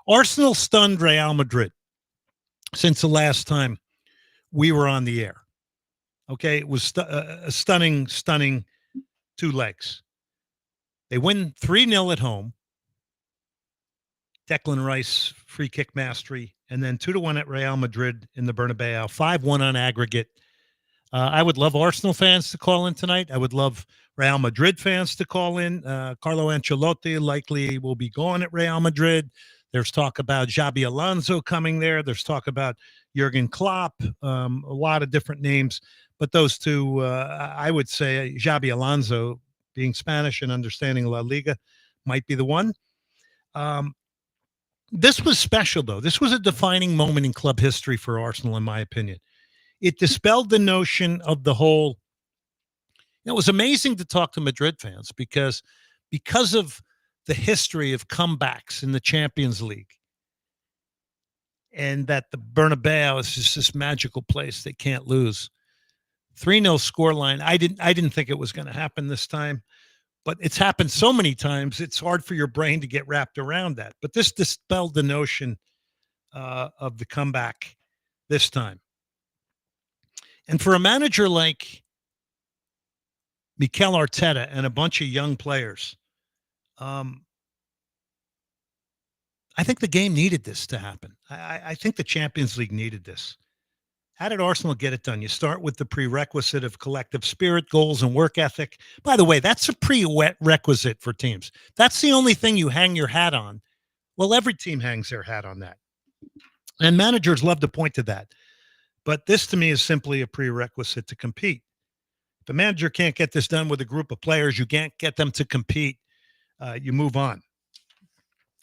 Arsenal stunned Real Madrid since the last time we were on the air. Okay, it was a stunning 2 legs. They win 3-0 at home. Declan Rice, free kick mastery, and then 2-1 at Real Madrid in the Bernabeu, 5-1 on aggregate. I would love Arsenal fans to call in tonight. I would love Real Madrid fans to call in. Carlo Ancelotti likely will be gone at Real Madrid. There's talk about Xabi Alonso coming there. There's talk about Jurgen Klopp, a lot of different names. But those two, I would say Xabi Alonso, being Spanish and understanding La Liga, might be the one. This was special, though. This was a defining moment in club history for Arsenal, in my opinion. It dispelled the notion of the whole. It was amazing to talk to Madrid fans because of the history of comebacks in the Champions League, and that the Bernabeu is just this magical place they can't lose. 3-0 scoreline. I didn't think it was going to happen this time, but it's happened so many times. It's hard for your brain to get wrapped around that. But this dispelled the notion of the comeback this time. And for a manager like Mikel Arteta and a bunch of young players, I think the game needed this to happen. I think the Champions League needed this. How did Arsenal get it done? You start with the prerequisite of collective spirit, goals, and work ethic. By the way, that's a prerequisite for teams. That's the only thing you hang your hat on. Well, every team hangs their hat on that. And managers love to point to that. But this, to me, is simply a prerequisite to compete. If a manager can't get this done with a group of players, you can't get them to compete, you move on.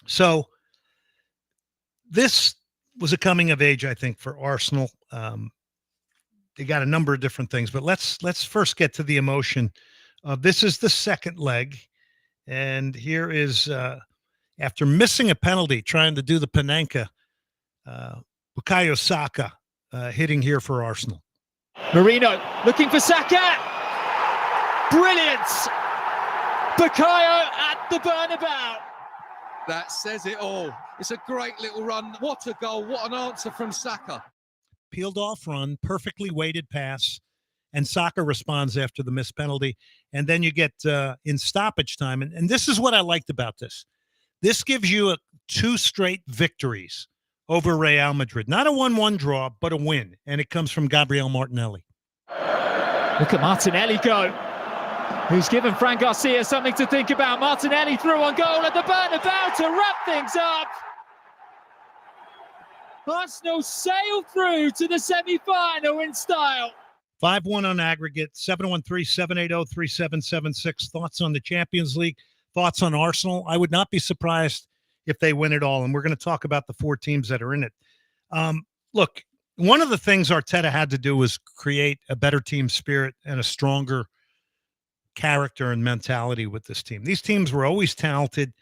So this was a coming of age, I think, for Arsenal. They got a number of different things, but let's first get to the emotion. This is the second leg, and here is after missing a penalty, trying to do the Panenka, Bukayo Saka hitting here for Arsenal. Marino looking for Saka. Brilliant. Bukayo at the Bernabeu. That says it all. It's a great little run. What a goal. What an answer from Saka. Peeled off run, perfectly weighted pass, and Saka responds after the missed penalty. And then you get in stoppage time. And this is what I liked about this. This gives you 2 straight victories over Real Madrid. Not a 1-1 draw, but a win. And it comes from Gabriel Martinelli. Look at Martinelli go. Who's given Fran Garcia something to think about. Martinelli through on goal at the Bernabeu to wrap things up. Arsenal sail through to the semi-final in style. 5-1 on aggregate, 713-780-3776. Thoughts on the Champions League? Thoughts on Arsenal? I would not be surprised if they win it all. And we're going to talk about the 4 teams that are in it. Look, one of the things Arteta had to do was create a better team spirit and a stronger character and mentality with this team. These teams were always talented,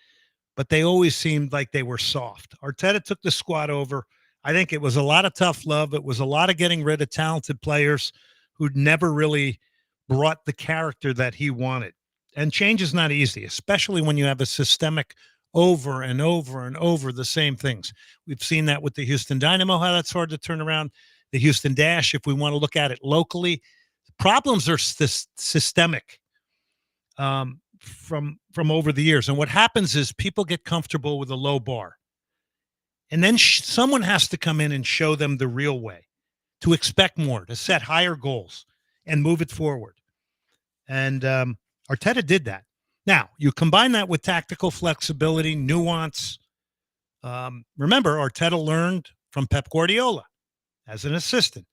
but they always seemed like they were soft. Arteta took the squad over. I think it was a lot of tough love. It was a lot of getting rid of talented players who'd never really brought the character that he wanted. And change is not easy, especially when you have a systemic over and over and over the same things. We've seen that with the Houston Dynamo, how that's hard to turn around. The Houston Dash, if we want to look at it locally, problems are systemic from over the years. And what happens is people get comfortable with a low bar. And then someone has to come in and show them the real way, to expect more, to set higher goals and move it forward. And Arteta did that. Now, you combine that with tactical flexibility, nuance. Remember, Arteta learned from Pep Guardiola as an assistant.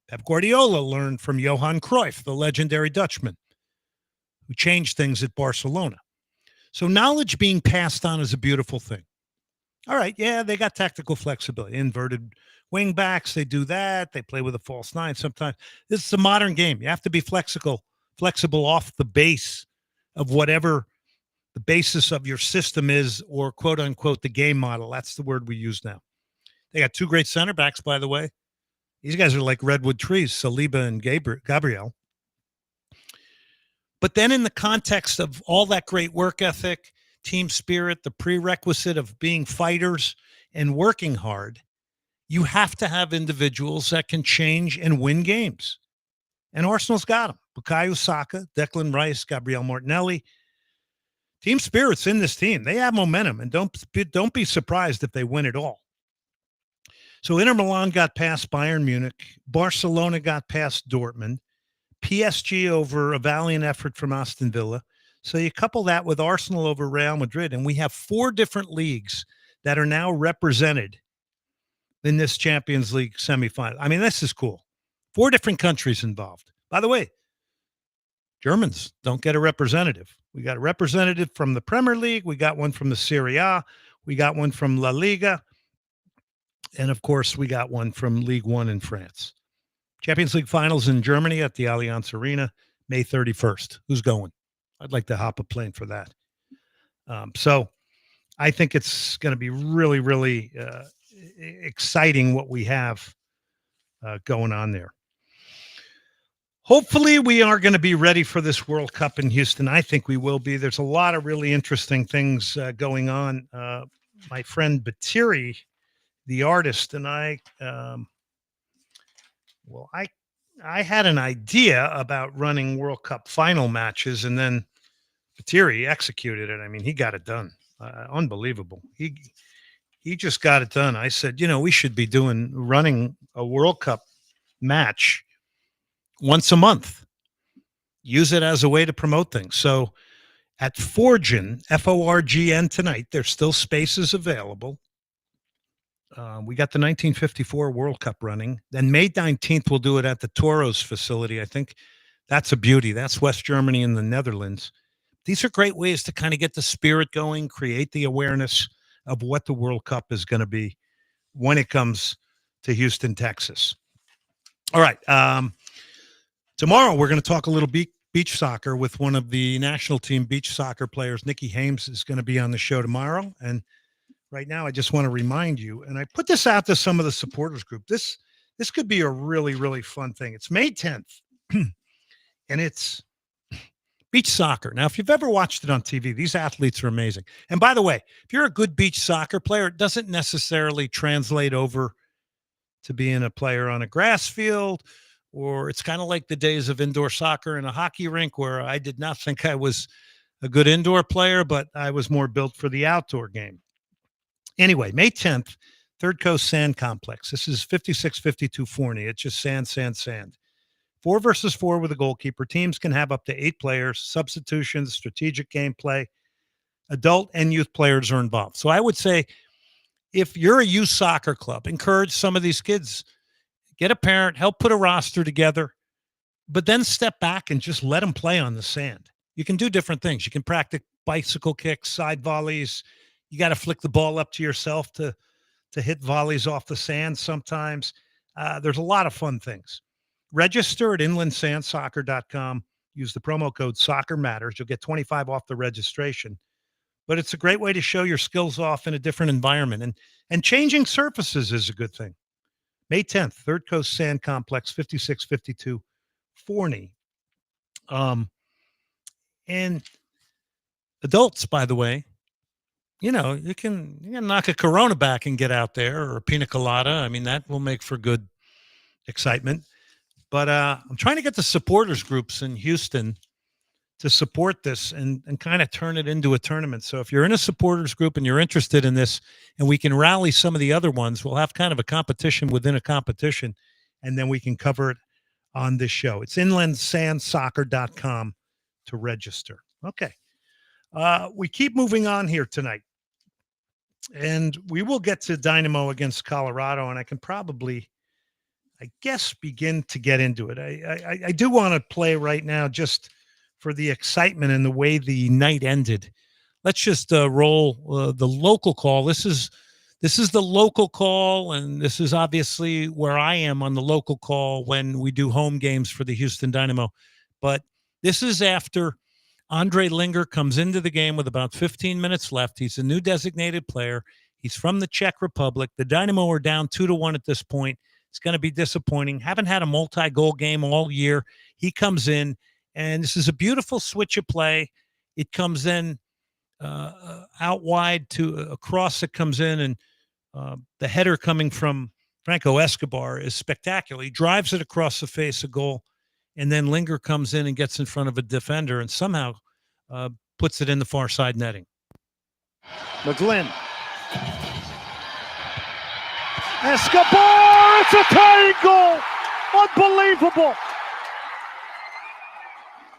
Pep Guardiola learned from Johan Cruyff, the legendary Dutchman, who changed things at Barcelona. So knowledge being passed on is a beautiful thing. All right, yeah, they got tactical flexibility. Inverted wing backs, they do that. They play with a false 9 sometimes. This is a modern game. You have to be flexible off the base of whatever the basis of your system is, or quote unquote the game model. That's the word we use now. They got 2 great center backs, by the way. These guys are like redwood trees, Saliba and Gabriel. But then in the context of all that great work ethic, team spirit, the prerequisite of being fighters and working hard, you have to have individuals that can change and win games. And Arsenal's got them. Bukayo Saka, Declan Rice, Gabriel Martinelli. Team spirit's in this team. They have momentum, and don't be surprised if they win it all. So Inter Milan got past Bayern Munich. Barcelona got past Dortmund. PSG over a valiant effort from Aston Villa. So you couple that with Arsenal over Real Madrid, and we have 4 different leagues that are now represented in this Champions League semifinal. I mean, this is cool. 4 different countries involved. By the way, Germans don't get a representative. We got a representative from the Premier League. We got one from the Serie A. We got one from La Liga. And, of course, we got one from League One in France. Champions League finals in Germany at the Allianz Arena, May 31st. Who's going? I'd like to hop a plane for that. So I think it's going to be really, really exciting what we have going on there. Hopefully we are going to be ready for this World Cup in Houston. I think we will be. There's a lot of really interesting things going on. My friend Batiri, the artist, and I had an idea about running World Cup final matches, and then Batiri executed it. I mean, he got it done. Unbelievable. He just got it done. I said, we should be running a World Cup match once a month. Use it as a way to promote things. So at Forgin, Forgn tonight, there's still spaces available. We got the 1954 World Cup running. Then May 19th, we'll do it at the Toros facility. I think that's a beauty. That's West Germany and the Netherlands. These are great ways to kind of get the spirit going, create the awareness of what the World Cup is going to be when it comes to Houston, Texas. All right. Tomorrow, we're going to talk a little beach soccer with one of the national team beach soccer players. Nikki Hames is going to be on the show tomorrow. And right now, I just want to remind you, and I put this out to some of the supporters group. This could be a really, really fun thing. It's May 10th, and it's beach soccer. Now, if you've ever watched it on TV, these athletes are amazing. And by the way, if you're a good beach soccer player, it doesn't necessarily translate over to being a player on a grass field, or it's kind of like the days of indoor soccer in a hockey rink where I did not think I was a good indoor player, but I was more built for the outdoor game. Anyway, May 10th, Third Coast Sand Complex. This is 5652 Forney. It's just sand, sand, sand. 4 versus 4 with a goalkeeper. Teams can have up to 8 players, substitutions, strategic gameplay. Adult and youth players are involved. So I would say if you're a youth soccer club, encourage some of these kids. Get a parent, help put a roster together, but then step back and just let them play on the sand. You can do different things. You can practice bicycle kicks, side volleys. You got to flick the ball up to yourself to hit volleys off the sand sometimes. There's a lot of fun things. Register at inlandsandsoccer.com. Use the promo code Soccer Matters. You'll get 25 off the registration. But it's a great way to show your skills off in a different environment. And changing surfaces is a good thing. May 10th, Third Coast Sand Complex, 5652 Forney. And adults, by the way, you can knock a Corona back and get out there, or a pina colada. I mean, that will make for good excitement. But I'm trying to get the supporters groups in Houston to support this and kind of turn it into a tournament. So if you're in a supporters group and you're interested in this, and we can rally some of the other ones, we'll have kind of a competition within a competition, and then we can cover it on this show. It's inlandsandsoccer.com to register. Okay. We keep moving on here tonight. And we will get to Dynamo against Colorado, and I can probably, I guess, begin to get into it. I do want to play right now just for the excitement and the way the night ended. Let's just roll the local call. This is the local call, and this is obviously where I am on the local call when we do home games for the Houston Dynamo. But this is after Andre Linger comes into the game with about 15 minutes left. He's a new designated player. He's from the Czech Republic. The Dynamo are down 2-1 at this point. It's going to be disappointing. Haven't had a multi-goal game all year. He comes in, and this is a beautiful switch of play. It comes in out wide to a cross that comes in, and the header coming from Franco Escobar is spectacular. He drives it across the face of goal, and then Linger comes in and gets in front of a defender and somehow puts it in the far side netting. McGlynn. Escobar! It's a tying goal! Unbelievable!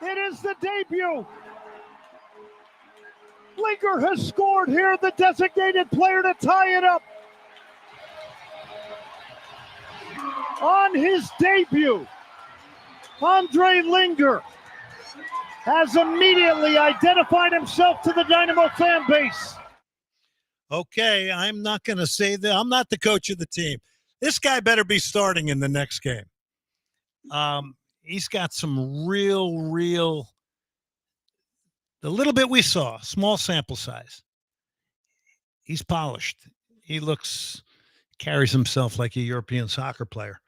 It is the debut. Linger has scored here, the designated player to tie it up. On his debut, Andre Linger has immediately identified himself to the Dynamo fan base. Okay, I'm not going to say that. I'm not the coach of the team. This guy better be starting in the next game. He's got some real, the little bit we saw, small sample size. He's polished. He carries himself like a European soccer player.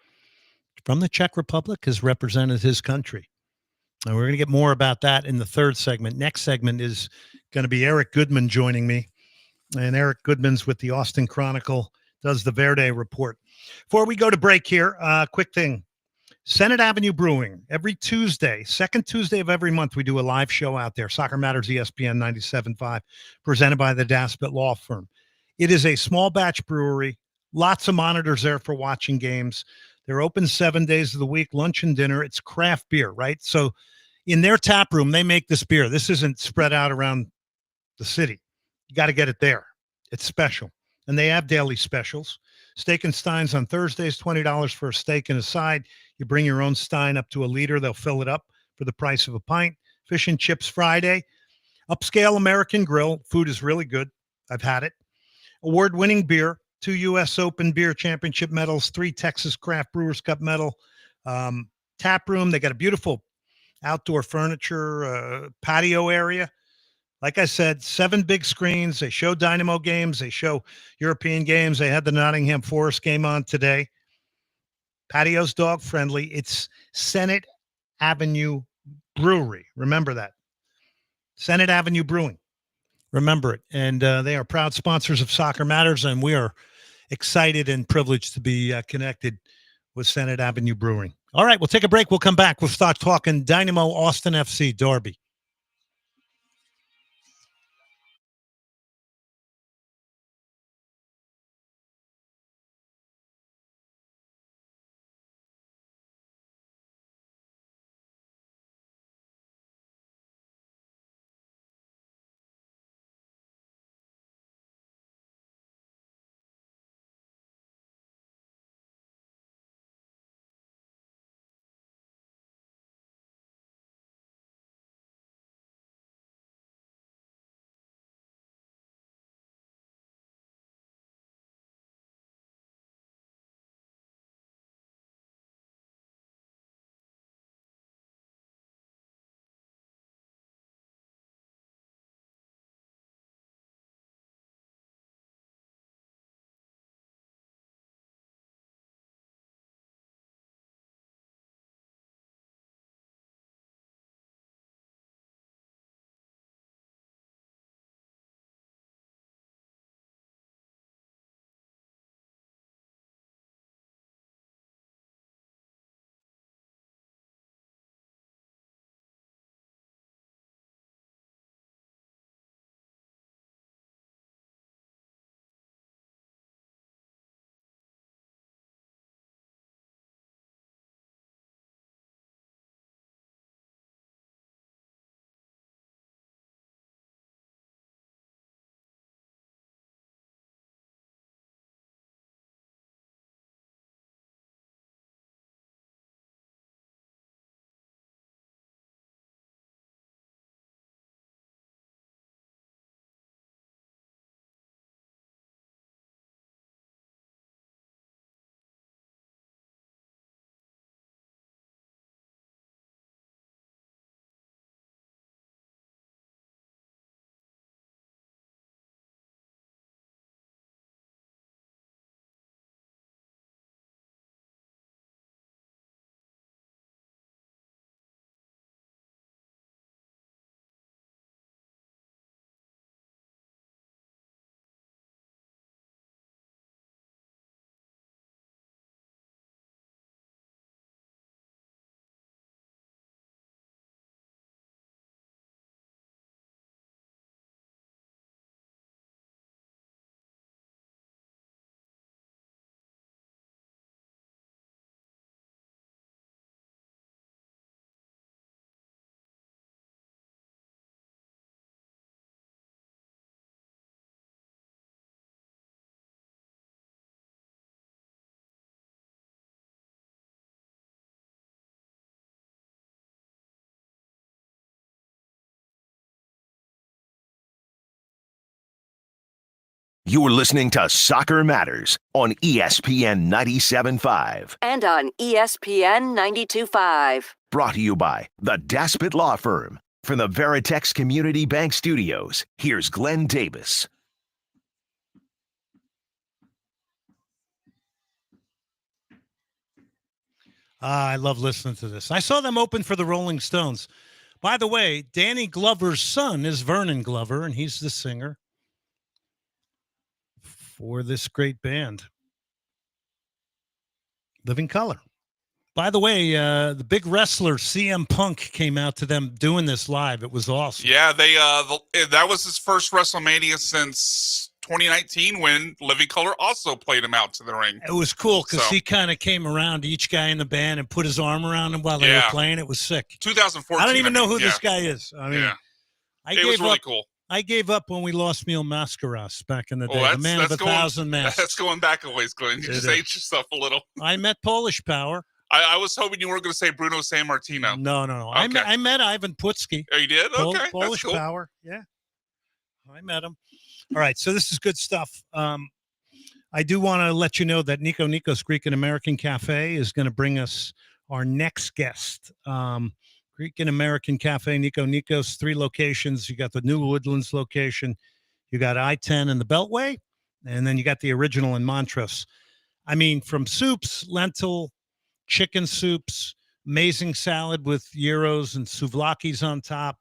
From the Czech Republic, has represented his country. And we're going to get more about that in the third segment. Next segment is going to be Eric Goodman joining me. And Eric Goodman's with the Austin Chronicle, does the Verde Report. Before we go to break here, quick thing. Senate Avenue Brewing, every Tuesday, second Tuesday of every month, we do a live show out there. Soccer Matters ESPN 97.5, presented by the Daspit Law Firm. It is a small batch brewery, lots of monitors there for watching games. They're open 7 days of the week, lunch and dinner. It's craft beer, right? So in their tap room, they make this beer. This isn't spread out around the city. You got to get it there. It's special. And they have daily specials. Steak and Steins on Thursdays, $20 for a steak and a side. You bring your own Stein up to a liter. They'll fill it up for the price of a pint. Fish and Chips Friday. Upscale American Grill. Food is really good. I've had it. Award-winning beer. 2 U.S. Open Beer Championship medals. 3 Texas Craft Brewers Cup medal. Tap room. They got a beautiful outdoor furniture patio area. Like I said, 7 big screens. They show Dynamo games. They show European games. They had the Nottingham Forest game on today. Patio's dog friendly. It's Senate Avenue Brewery. Remember that. Senate Avenue Brewing. Remember it. And they are proud sponsors of Soccer Matters, and we are excited and privileged to be connected with Senate Avenue Brewing. All right, we'll take a break. We'll come back. We'll start talking Dynamo Austin FC Derby. You're listening to Soccer Matters on ESPN 97.5. And on ESPN 92.5. Brought to you by the Daspit Law Firm. From the Veritex Community Bank Studios, here's Glenn Davis. I love listening to this. I saw them open for the Rolling Stones. By the way, Danny Glover's son is Vernon Glover, and he's the singer for this great band, Living Color. By the way, the big wrestler CM Punk came out to them doing this live. It was awesome. Yeah, that was his first WrestleMania since 2019 when Living Color also played him out to the ring. It was cool because he kind of came around to each guy in the band and put his arm around him while they were playing. It was sick. 2014. I don't even know who this guy is. I mean, it was really cool. I gave up when we lost Mil Mascaras back in the day. The man of 1,000 masks. That's going back a ways, Glenn. You just aged yourself a little. I met Polish Power. I was hoping you weren't going to say Bruno Sammartino. No. Okay. I met Ivan Putski. Oh, you did? Okay. Polish cool. Power. Yeah. I met him. All right. So this is good stuff. I do want to let you know that Nico Nico's Greek and American Cafe is going to bring us our next guest. Greek and American Cafe, Nico Nico's, 3 locations. You got the New Woodlands location. You got I-10 and the Beltway. And then you got the original in Montrose. I mean, from soups, lentil, chicken soups, amazing salad with gyros and souvlakis on top.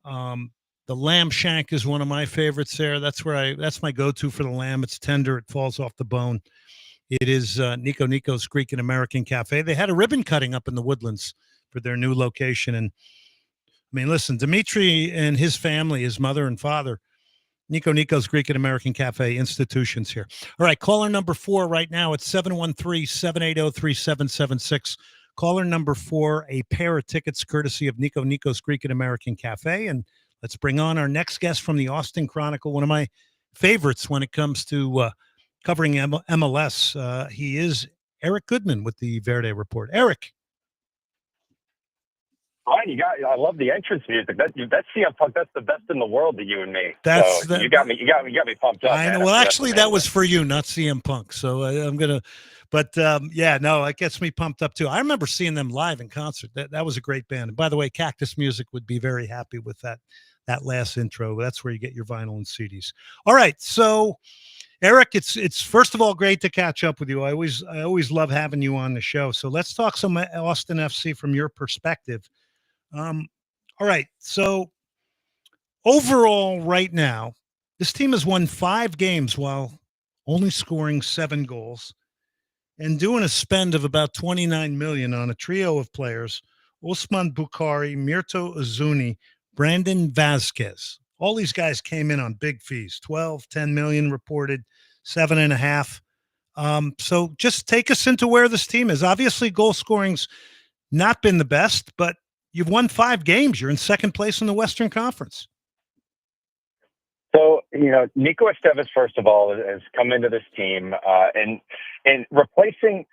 The lamb shank is one of my favorites there. That's my go-to for the lamb. It's tender. It falls off the bone. It is Nico Nico's Greek and American Cafe. They had a ribbon cutting up in the Woodlands for their new location. And I mean, listen, Dimitri and his family, his mother and father, Nico Nico's Greek and American Cafe institutions here. All right, caller number 4 right now. It's 713-780-3776. Caller number 4, a pair of tickets courtesy of Nico Nico's Greek and American Cafe. And let's bring on our next guest from the Austin Chronicle, one of my favorites when it comes to covering MLS. He is Eric Goodman with the Verde Report. Eric. Ryan, I love the entrance music. That's CM Punk. That's the best in the world to you and me. You got me pumped up. I know. Man. Well, actually, that was for you, not CM Punk. So I'm gonna. But it gets me pumped up too. I remember seeing them live in concert. That was a great band. And by the way, Cactus Music would be very happy with that last intro. That's where you get your vinyl and CDs. All right, so Eric, it's first of all great to catch up with you. I always love having you on the show. So let's talk some Austin FC from your perspective. All right, so overall right now, this team has won 5 games while only scoring 7 goals and doing a spend of about $29 million on a trio of players: Osman Bukhari, Mirto Azuni, Brandon Vasquez. All these guys came in on big fees, 12, 10 million reported, 7.5. So just take us into where this team is. Obviously, goal scoring's not been the best, but you've won 5 games. You're in second place in the Western Conference. So, Nico Estevez, first of all, has come into this team and replacing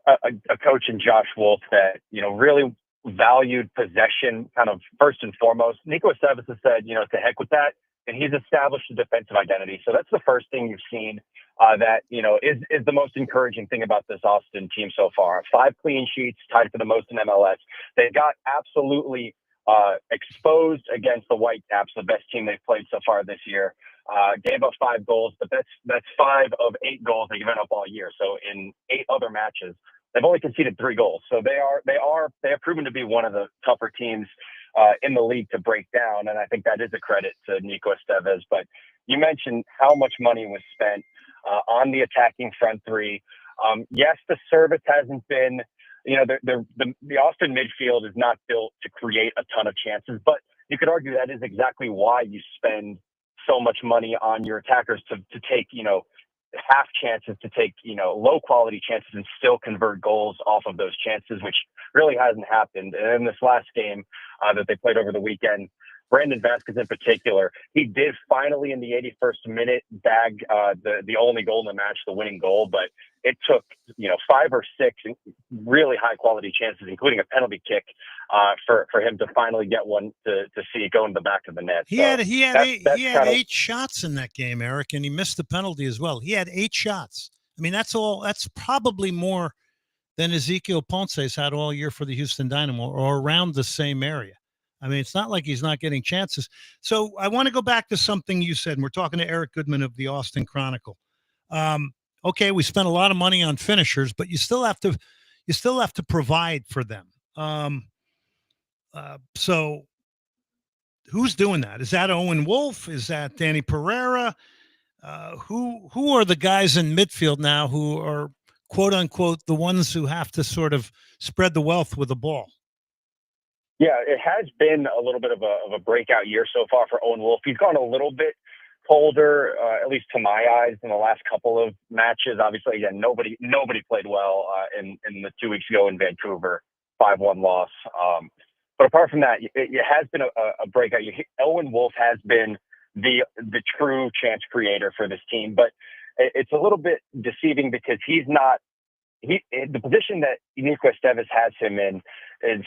a coach in Josh Wolf that, really valued possession kind of first and foremost. Nico Estevez has said, to heck with that. And he's established a defensive identity. So that's the first thing you've seen that, is the most encouraging thing about this Austin team so far. 5 clean sheets, tied for the most in MLS. They got absolutely exposed against the Whitecaps, the best team they've played so far this year. Gave up 5 goals, but that's 5 of 8 goals they've given up all year. So in 8 other matches, they've only conceded 3 goals. So they have proven to be one of the tougher teams in the league to break down. And I think that is a credit to Nico Estevez. But you mentioned how much money was spent on the attacking front 3. Yes, the service hasn't been, the Austin midfield is not built to create a ton of chances, but you could argue that is exactly why you spend so much money on your attackers to take, half chances, to take, low quality chances and still convert goals off of those chances, which really hasn't happened. And in this last game that they played over the weekend, Brandon Vasquez in particular, he did finally in the 81st minute bag the only goal in the match, the winning goal, but it took 5 or 6 really high quality chances, including a penalty kick, for him to finally get one to see it go in the back of the net. He had 8 shots in that game, Eric, and he missed the penalty as well. He had 8 shots. I mean, that's probably more than Ezekiel Ponce's had all year for the Houston Dynamo, or around the same area. I mean, it's not like he's not getting chances. So I want to go back to something you said, and we're talking to Eric Goodman of the Austin Chronicle. Okay, we spent a lot of money on finishers, but you still have to provide for them. So who's doing that? Is that Owen Wolf? Is that Danny Pereira? Who are the guys in midfield now who are, quote unquote, the ones who have to sort of spread the wealth with the ball? Yeah, it has been a little bit of a breakout year so far for Owen Wolf. He's gone a little bit colder, at least to my eyes, in the last couple of matches. Obviously, again, nobody played well in the 2 weeks ago in Vancouver, 5-1 loss. But apart from that, it has been a breakout year. Owen Wolf has been the true chance creator for this team, but it's a little bit deceiving because he's not. The position that Nico Esteves has him in is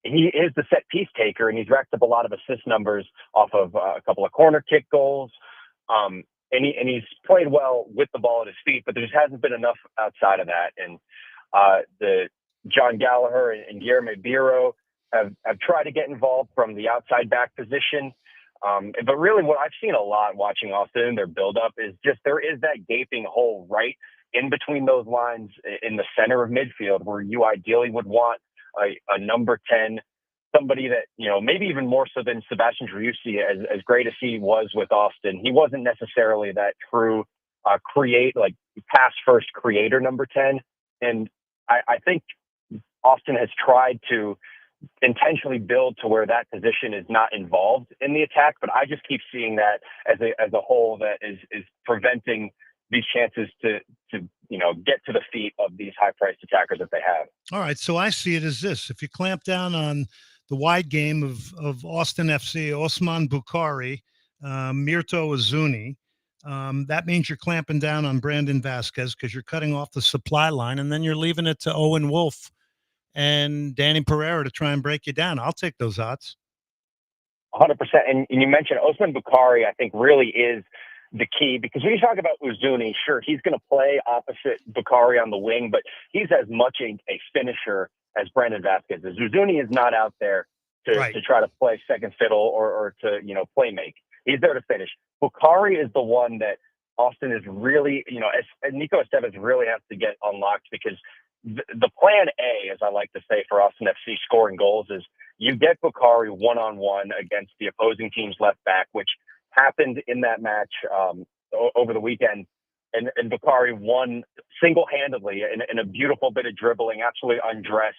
he is the set piece taker, and he's racked up a lot of assist numbers off of a couple of corner kick goals. And he's played well with the ball at his feet, but there just hasn't been enough outside of that. And the John Gallagher and Guillermo Biro have tried to get involved from the outside back position. But really what I've seen a lot watching Austin in their buildup is just there is that gaping hole right in between those lines in the center of midfield where you ideally would want a number 10, somebody that, maybe even more so than Sebastian Driussi, as great as he was with Austin. He wasn't necessarily that true pass first creator number 10. And I think Austin has tried to intentionally build to where that position is not involved in the attack, but I just keep seeing that as a whole that is preventing these chances to get to the feet of these high-priced attackers that they have. All right, so I see it as this. If you clamp down on the wide game of Austin FC, Osman Bukhari, Mirto Azuni, that means you're clamping down on Brandon Vasquez because you're cutting off the supply line, and then you're leaving it to Owen Wolf and Danny Pereira to try and break you down. I'll take those odds. 100%. And you mentioned Osman Bukhari, I think, really is the key, because when you talk about Uzuni, sure, he's going to play opposite Bukhari on the wing, but he's as much a finisher as Brandon Vasquez is. Uzuni is not out there to try to play second fiddle or to, play make. He's there to finish. Bukhari is the one that Austin is really, Nico Esteves really has to get unlocked, because the plan A, as I like to say, for Austin FC scoring goals is you get Bukhari one-on-one against the opposing team's left back, which happened in that match over the weekend. And Bukhari won single-handedly in a beautiful bit of dribbling, absolutely undressed,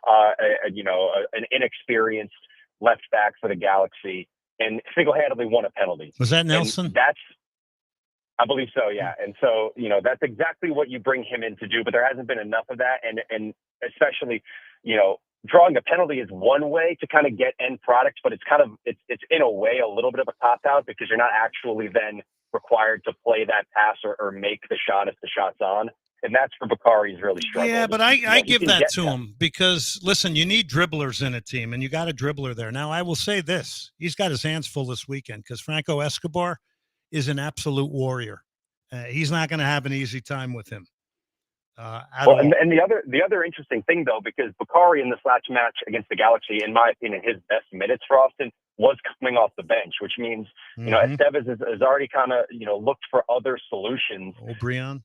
an inexperienced left back for the Galaxy, and single-handedly won a penalty. Was that Nelson? I believe so, yeah. And so, that's exactly what you bring him in to do, but there hasn't been enough of that. And especially, drawing a penalty is one way to kind of get end product, but it's it's in a way a little bit of a cop-out, because you're not actually then required to play that pass or make the shot if the shot's on. And that's where Bukhari's really struggling. Yeah, but I give that to him because, listen, you need dribblers in a team, and you got a dribbler there. Now, I will say this. He's got his hands full this weekend because Franco Escobar is an absolute warrior. He's not going to have an easy time with him. And the other interesting thing, though, because Bukhari in this last match against the Galaxy, in my opinion, his best minutes for Austin was coming off the bench, which means, Esteves has already kind of, looked for other solutions. O'Brien.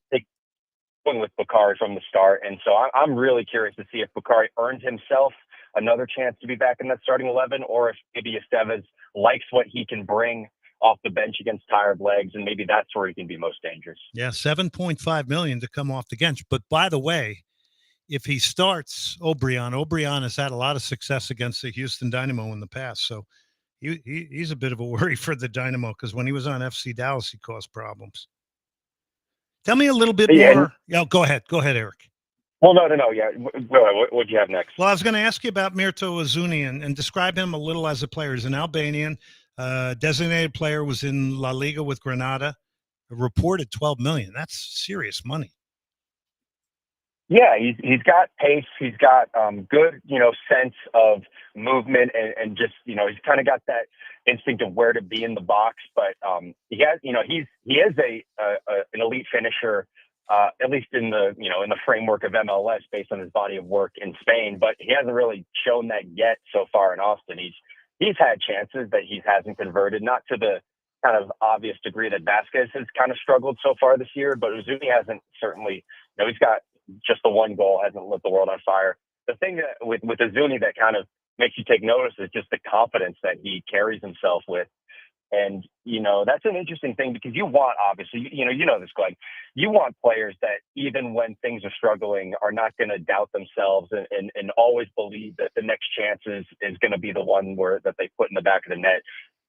Going with Bukhari from the start. And so I'm really curious to see if Bukhari earned himself another chance to be back in that starting 11, or if maybe Esteves likes what he can bring off the bench against tired legs, and maybe that's where he can be most dangerous. Yeah, $7.5 million to come off the bench. But by the way, if he starts O'Brien has had a lot of success against the Houston Dynamo in the past. So he's a bit of a worry for the Dynamo, because when he was on FC Dallas, he caused problems. Tell me a little bit more. Yeah, go ahead, Eric. Well, no. Yeah. What'd you have next? Well, I was going to ask you about Mirto Azuni and describe him a little as a player. He's an Albanian designated player, was in La Liga with Granada, reported 12 million. That's serious money. Yeah, he's got pace. He's got good, sense of movement and just, he's kind of got that instinct of where to be in the box. But he has, he is an elite finisher, at least in the in the framework of MLS based on his body of work in Spain. But he hasn't really shown that yet so far in Austin. He's had chances that he hasn't converted, not to the kind of obvious degree that Vasquez has kind of struggled so far this year. But Uzuni hasn't certainly. He's got just the one goal, hasn't lit the world on fire. The thing that with Azuni that kind of makes you take notice is just the confidence that he carries himself with. And, that's an interesting thing because you want, obviously, you know this, Glenn, you want players that even when things are struggling are not going to doubt themselves and always believe that the next chance is going to be the one that they put in the back of the net.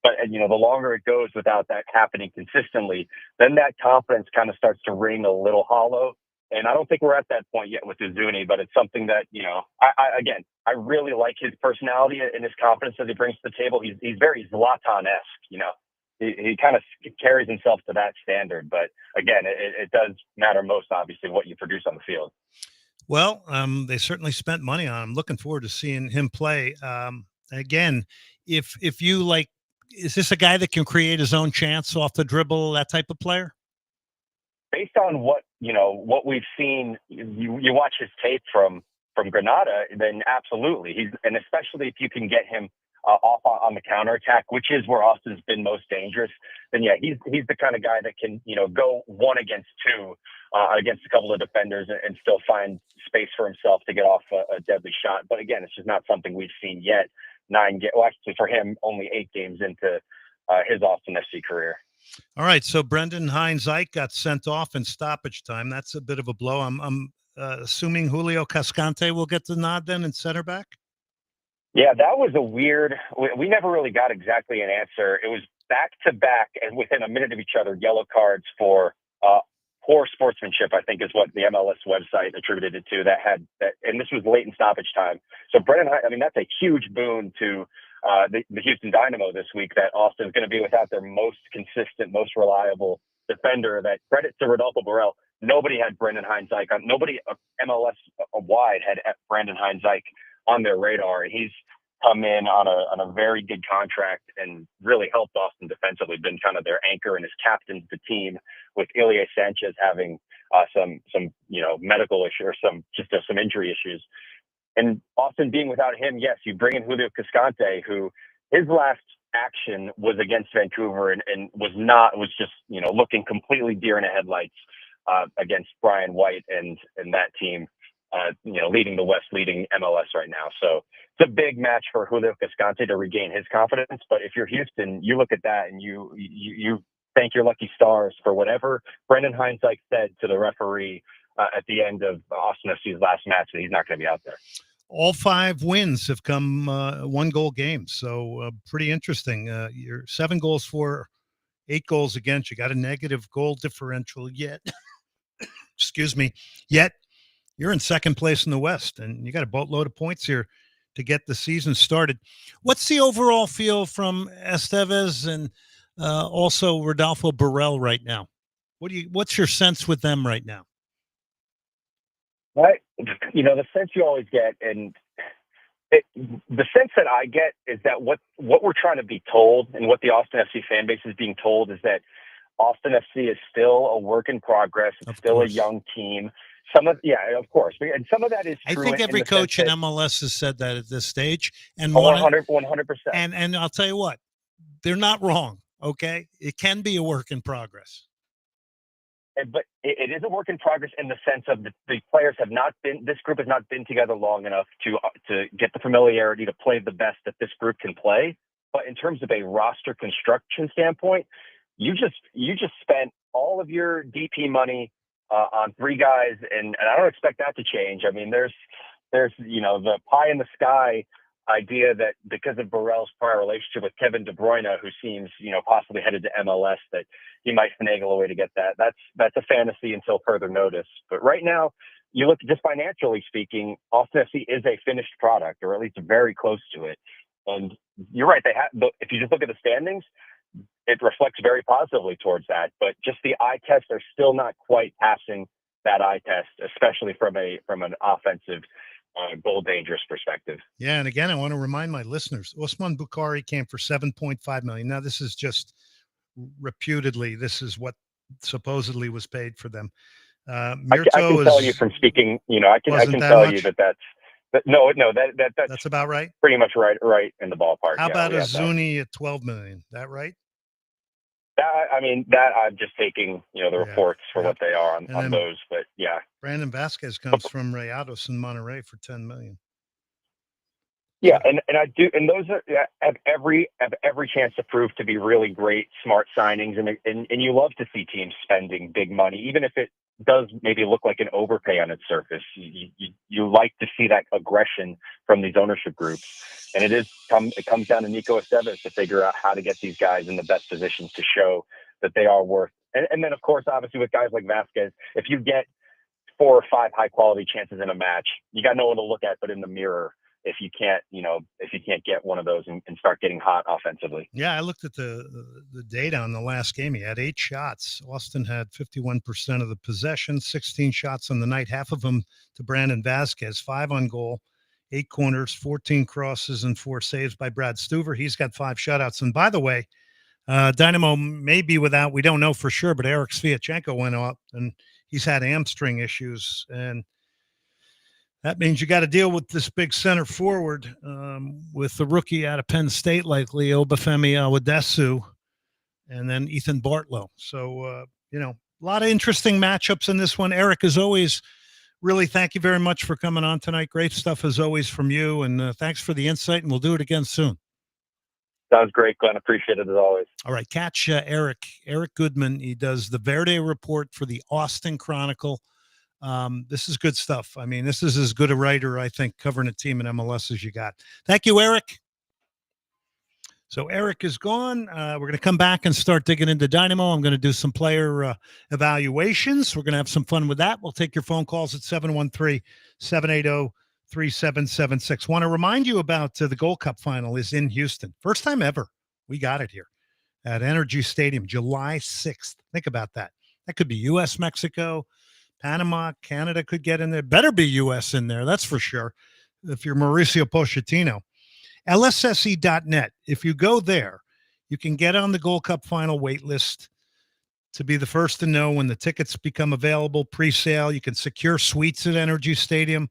But, the longer it goes without that happening consistently, then that confidence kind of starts to ring a little hollow. And I don't think we're at that point yet with Uzuni, but it's something that, I really like his personality and his confidence that he brings to the table. He's very Zlatan-esque, he kind of carries himself to that standard. But again, it does matter most, obviously, what you produce on the field. Well, they certainly spent money on him. Looking forward to seeing him play. Again, if you like, is this a guy that can create his own chance off the dribble, that type of player? Based on what we've seen, you watch his tape from Granada, then absolutely and especially if you can get him off on the counterattack, which is where Austin's been most dangerous, then yeah, he's the kind of guy that can go 1 against 2 against a couple of defenders and still find space for himself to get off a deadly shot. But again, it's just not something we've seen yet. Actually for him, only 8 games into his Austin FC career. All right, so Brendan Hines-Ike got sent off in stoppage time. That's a bit of a blow. I'm assuming Julio Cascante will get the nod then in center back? Yeah, that was a weird – we never really got exactly an answer. It was back-to-back and within a minute of each other, yellow cards for poor sportsmanship, I think is what the MLS website attributed it to. And this was late in stoppage time. So Brendan, that's a huge boon to the Houston Dynamo this week, that Austin's going to be without their most consistent, most reliable defender. That credit to Rodolfo Borrell. Nobody had Brendan Hines-Ike on. Nobody MLS wide had Brendan Hines-Ike on their radar, and he's come in on a very good contract and really helped Austin defensively. Been kind of their anchor and has captained the team, with Ilie Sanchez having some medical issue or some injury issues. And Austin being without him, yes, you bring in Julio Cascante, who his last action was against Vancouver and was just looking completely deer in the headlights against Brian White and that team, leading the West, leading MLS right now. So it's a big match for Julio Cascante to regain his confidence. But if you're Houston, you look at that and you thank your lucky stars for whatever Brendan Hines-Ike said to the referee at the end of Austin FC's last match, that he's not going to be out there. All 5 wins have come 1-goal games. So pretty interesting. You're 7 goals for, 8 goals against. You got a negative goal differential yet. Excuse me. Yet you're in second place in the West, and you got a boatload of points here to get the season started. What's the overall feel from Estevez and also Rodolfo Borrell right now? What's your sense with them right now? Right. The sense you always get, and the sense that I get is that what we're trying to be told, and what the Austin FC fan base is being told, is that Austin FC is still a work in progress. It's still a young team. Of course. And some of that is true. I think every coach in MLS has said that at this stage. And 100%. And I'll tell you what, they're not wrong, okay? It can be a work in progress. But it is a work in progress in the sense of the players this group has not been together long enough to get the familiarity to play the best that this group can play. But in terms of a roster construction standpoint, you just spent all of your DP money on 3 guys, and I don't expect that to change. I mean, there's the pie in the sky idea that because of Borrell's prior relationship with Kevin De Bruyne, who seems possibly headed to MLS, that he might finagle a way to get that. That's a fantasy until further notice. But right now, you look just financially speaking, Austin FC is a finished product, or at least very close to it. And you're right. They have, if you just look at the standings, it reflects very positively towards that. But just the eye test are still not quite passing that eye test, especially from an offensive goal dangerous perspective. Yeah, and again, I want to remind my listeners, Osman Bukhari came for $7.5 million. Now, this is just reputedly, this is what supposedly was paid for them. I can tell you from speaking, I can tell you that's that's about right. Pretty much right in the ballpark. How about Azuni at $12 million? That right? That I'm just taking, the reports for what they are on those, but yeah. Brandon Vasquez comes from Rayados in Monterrey for $10 million. Yeah, and I do, and those have every chance to prove to be really great, smart signings, and you love to see teams spending big money, even if it does maybe look like an overpay on its surface. You like to see that aggression from these ownership groups, and it comes down to Nico Estevez to figure out how to get these guys in the best positions to show that they are worth. And then of course, obviously with guys like Vasquez, if you get 4 or 5 high quality chances in a match, you got no one to look at but in the mirror. If you can't get one of those and start getting hot offensively. Yeah, I looked at the data on the last game. He had 8 shots. Austin had 51% of the possession, 16 shots on the night, half of them to Brandon Vasquez, 5 on goal, 8 corners, 14 crosses, and 4 saves by Brad Stuver. He's got 5 shutouts. And by the way, Dynamo may be without, we don't know for sure, but Eric Sviatchenko went up, and he's had hamstring issues. And that means you got to deal with this big center forward with the rookie out of Penn State, likely Obafemi Awadesu, and then Ethan Bartlow. So, a lot of interesting matchups in this one. Eric, as always, really thank you very much for coming on tonight. Great stuff as always from you, and thanks for the insight, and we'll do it again soon. Sounds great, Glenn. Appreciate it as always. All right, catch Eric Goodman. He does the Verde Report for the Austin Chronicle. This is good stuff. I mean, this is as good a writer, I think, covering a team in MLS as you got. Thank you, Eric. So Eric is gone. We're going to come back and start digging into Dynamo. I'm going to do some player evaluations. We're going to have some fun with that. We'll take your phone calls at 713-780-3776. Want to remind you about the Gold Cup final is in Houston. First time ever. We got it here at Energy Stadium, July 6th. Think about that. That could be U.S., Mexico, Panama, Canada could get in there. Better be U.S. in there, that's for sure, if you're Mauricio Pochettino. LSSE.net. If you go there, you can get on the Gold Cup final wait list to be the first to know when the tickets become available, pre-sale. You can secure suites at Energy Stadium.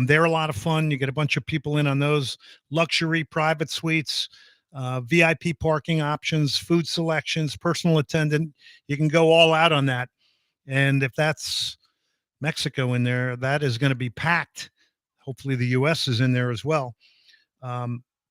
They're a lot of fun. You get a bunch of people in on those luxury private suites, VIP parking options, food selections, personal attendant. You can go all out on that. And if that's Mexico in there, that is going to be packed. Hopefully the U.S. is in there as well.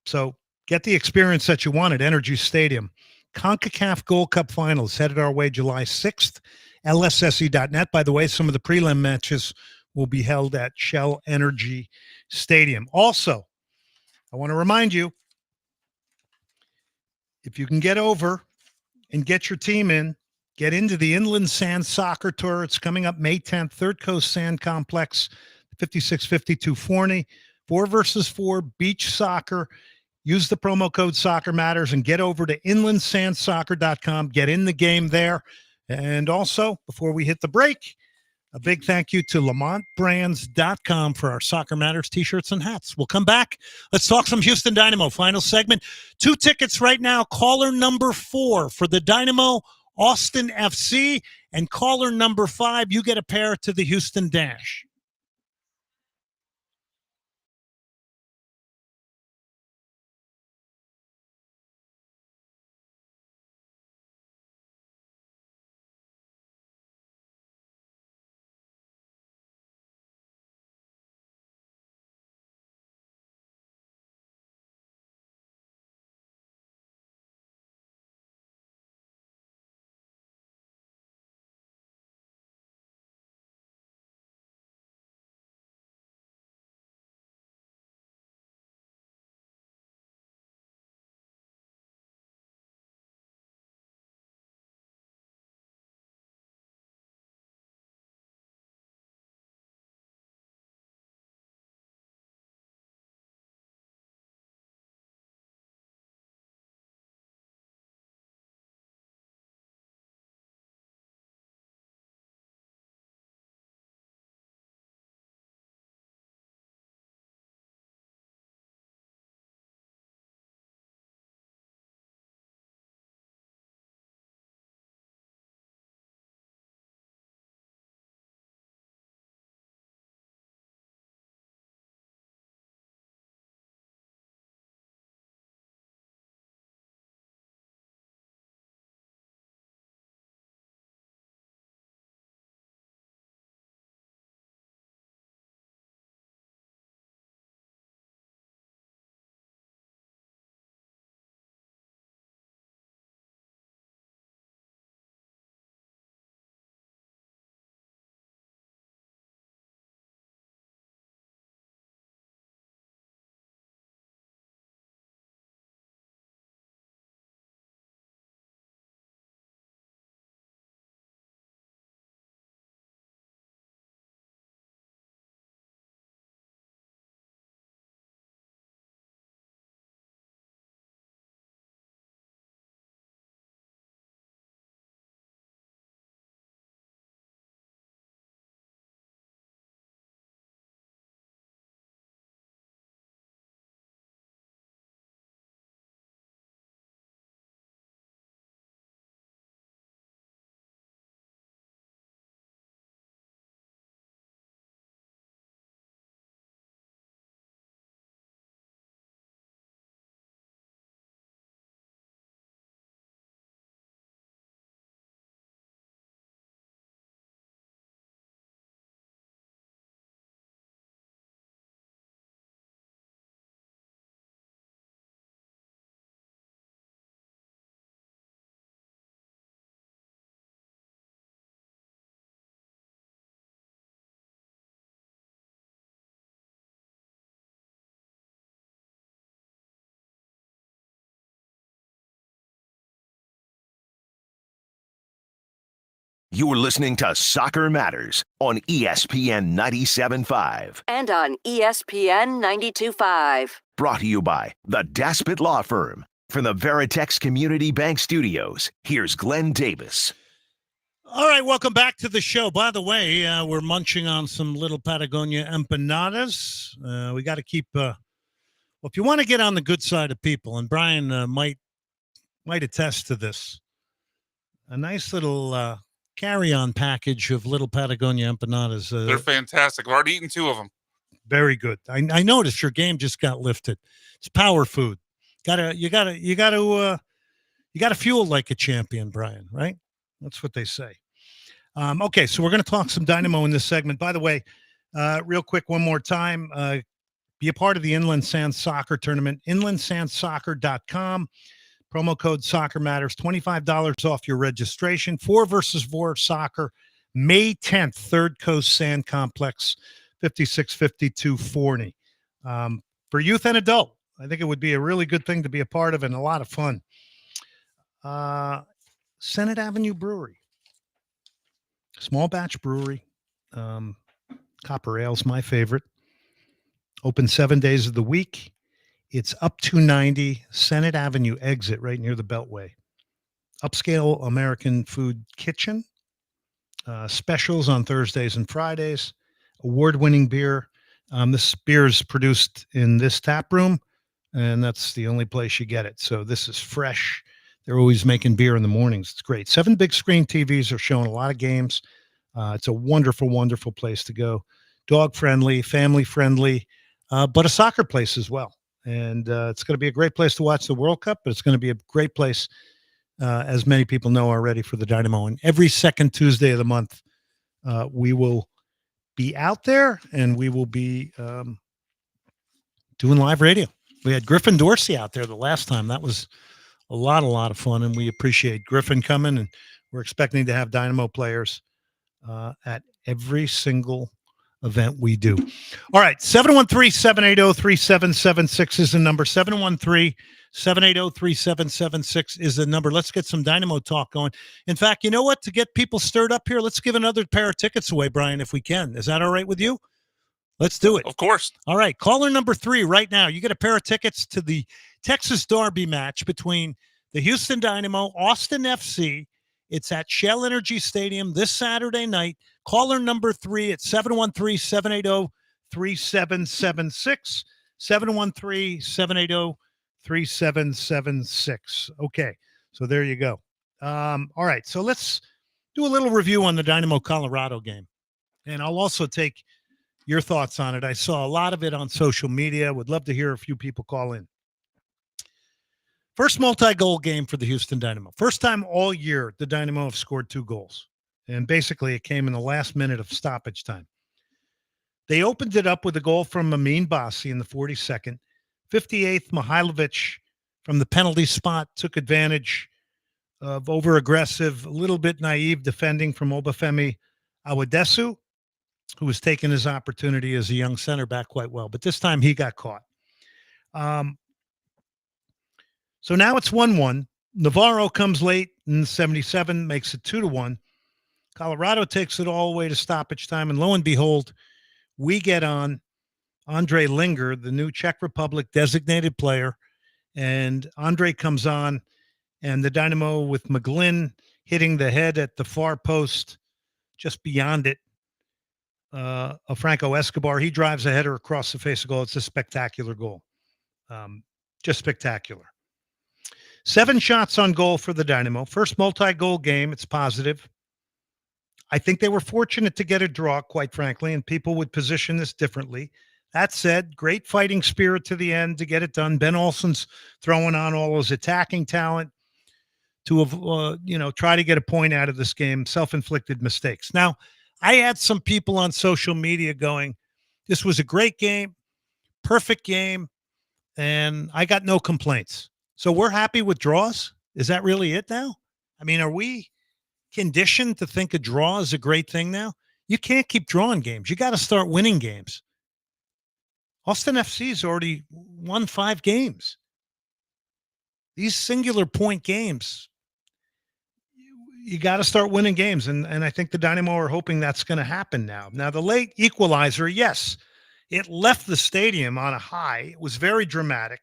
So get the experience that you want at Energy Stadium. CONCACAF Gold Cup Finals headed our way July 6th. LSSE.net. By the way, some of the prelim matches will be held at Shell Energy Stadium. Also, I want to remind you, if you can get over and get your team in, get into the Inland Sand Soccer Tour. It's coming up May 10th, Third Coast Sand Complex, 5652 Forney. 4v4 beach soccer. Use the promo code Soccer Matters and get over to inlandsandsoccer.com. Get in the game there. And also, before we hit the break, a big thank you to lamontbrands.com for our Soccer Matters t-shirts and hats. We'll come back. Let's talk some Houston Dynamo. Final segment. 2 tickets right now. Caller number 4 for the Dynamo Austin FC, and caller number 5, you get a pair to the Houston Dash. You're listening to Soccer Matters on ESPN 97.5. And on ESPN 92.5. Brought to you by the Daspit Law Firm. From the Veritex Community Bank Studios, here's Glenn Davis. All right, welcome back to the show. By the way, we're munching on some little Patagonia empanadas. We got to keep, well, if you want to get on the good side of people, and Brian might attest to this, a nice little carry-on package of little Patagonia empanadas. They're fantastic. I've already eaten 2 of them. Very good. I noticed your game just got lifted. It's power food. You gotta fuel like a champion, Brian, right? That's what they say. Okay, so we're going to talk some Dynamo in this segment. By the way, real quick, one more time, be a part of the Inland Sands Soccer Tournament, inlandsandsoccer.com. Promo code Soccer Matters, $25 off your registration. 4 versus 4 soccer, May 10th, Third Coast Sand Complex, 5652 Forney. For youth and adult, I think it would be a really good thing to be a part of and a lot of fun. Senate Avenue Brewery. Small batch brewery. Copper Ale's my favorite. Open 7 days of the week. It's up 290 Senate Avenue exit right near the Beltway. Upscale American food kitchen. Specials on Thursdays and Fridays. Award-winning beer. This beer is produced in this tap room, and that's the only place you get it. So this is fresh. They're always making beer in the mornings. It's great. 7 big screen TVs are showing a lot of games. It's a wonderful, wonderful place to go. Dog-friendly, family-friendly, but a soccer place as well. And it's going to be a great place to watch the World Cup, but it's going to be a great place, as many people know already, for the Dynamo. And every second Tuesday of the month, we will be out there, and we will be doing live radio. We had Griffin Dorsey out there the last time. That was a lot of fun, and we appreciate Griffin coming, and we're expecting to have Dynamo players at every single event we do. All right, 713-780-3776 is the number. 713-780-3776 is the number. Let's get some Dynamo talk going. In fact, you know what? To get people stirred up here, let's give another pair of tickets away, Brian, if we can. Is that all right with you? Let's do it. Of course. All right, caller number 3 right now. You get a pair of tickets to the Texas Derby match between the Houston Dynamo, Austin FC. It's at Shell Energy Stadium this Saturday night. Caller number 3 at 713-780-3776. 713-780-3776. Okay, so there you go. All right, so let's do a little review on the Dynamo-Colorado game. And I'll also take your thoughts on it. I saw a lot of it on social media. Would love to hear a few people call in. First multi-goal game for the Houston Dynamo. First time all year the Dynamo have scored 2 goals. And basically it came in the last minute of stoppage time. They opened it up with a goal from Amin Bassi in the 42nd. 58th, Mihailovic from the penalty spot took advantage of over-aggressive, a little bit naive defending from Obafemi Awadesu, who was taking his opportunity as a young center back quite well. But this time he got caught. So now it's 1-1. Navarro comes late in 77, makes it 2-1. Colorado takes it all the way to stoppage time, and lo and behold, we get on Andre Linger, the new Czech Republic designated player, and Andre comes on, and the Dynamo with McGlynn hitting the head at the far post, just beyond it, of Franco Escobar. He drives a header across the face of goal. It's a spectacular goal. Just spectacular. 7 shots on goal for the Dynamo. First multi-goal game. It's positive. I think they were fortunate to get a draw, quite frankly, and people would position this differently. That said, great fighting spirit to the end to get it done. Ben Olsen's throwing on all his attacking talent to try to get a point out of this game. Self-inflicted mistakes. Now, I had some people on social media going, this was a great game, perfect game, and I got no complaints. So we're happy with draws? Is that really it now? I mean, are we conditioned to think a draw is a great thing now? You can't keep drawing games. You got to start winning games. Austin FC's already won 5 games. These singular point games, you got to start winning games. And I think the Dynamo are hoping that's going to happen now. Now, the late equalizer, yes, it left the stadium on a high. It was very dramatic.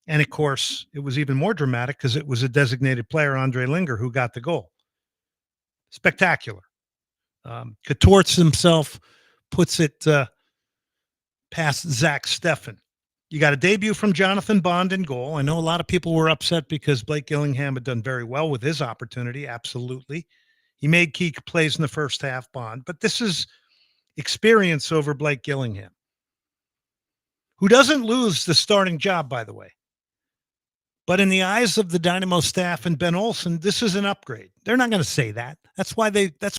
And, of course, it was even more dramatic because it was a designated player, Andre Linger, who got the goal. Spectacular. Contorts himself, puts it past Zach Steffen. You got a debut from Jonathan Bond in goal. I know a lot of people were upset because Blake Gillingham had done very well with his opportunity. Absolutely. He made key plays in the first half, Bond. But this is experience over Blake Gillingham, who doesn't lose the starting job, by the way. But in the eyes of the Dynamo staff and Ben Olsen, this is an upgrade. They're not going to say that. That's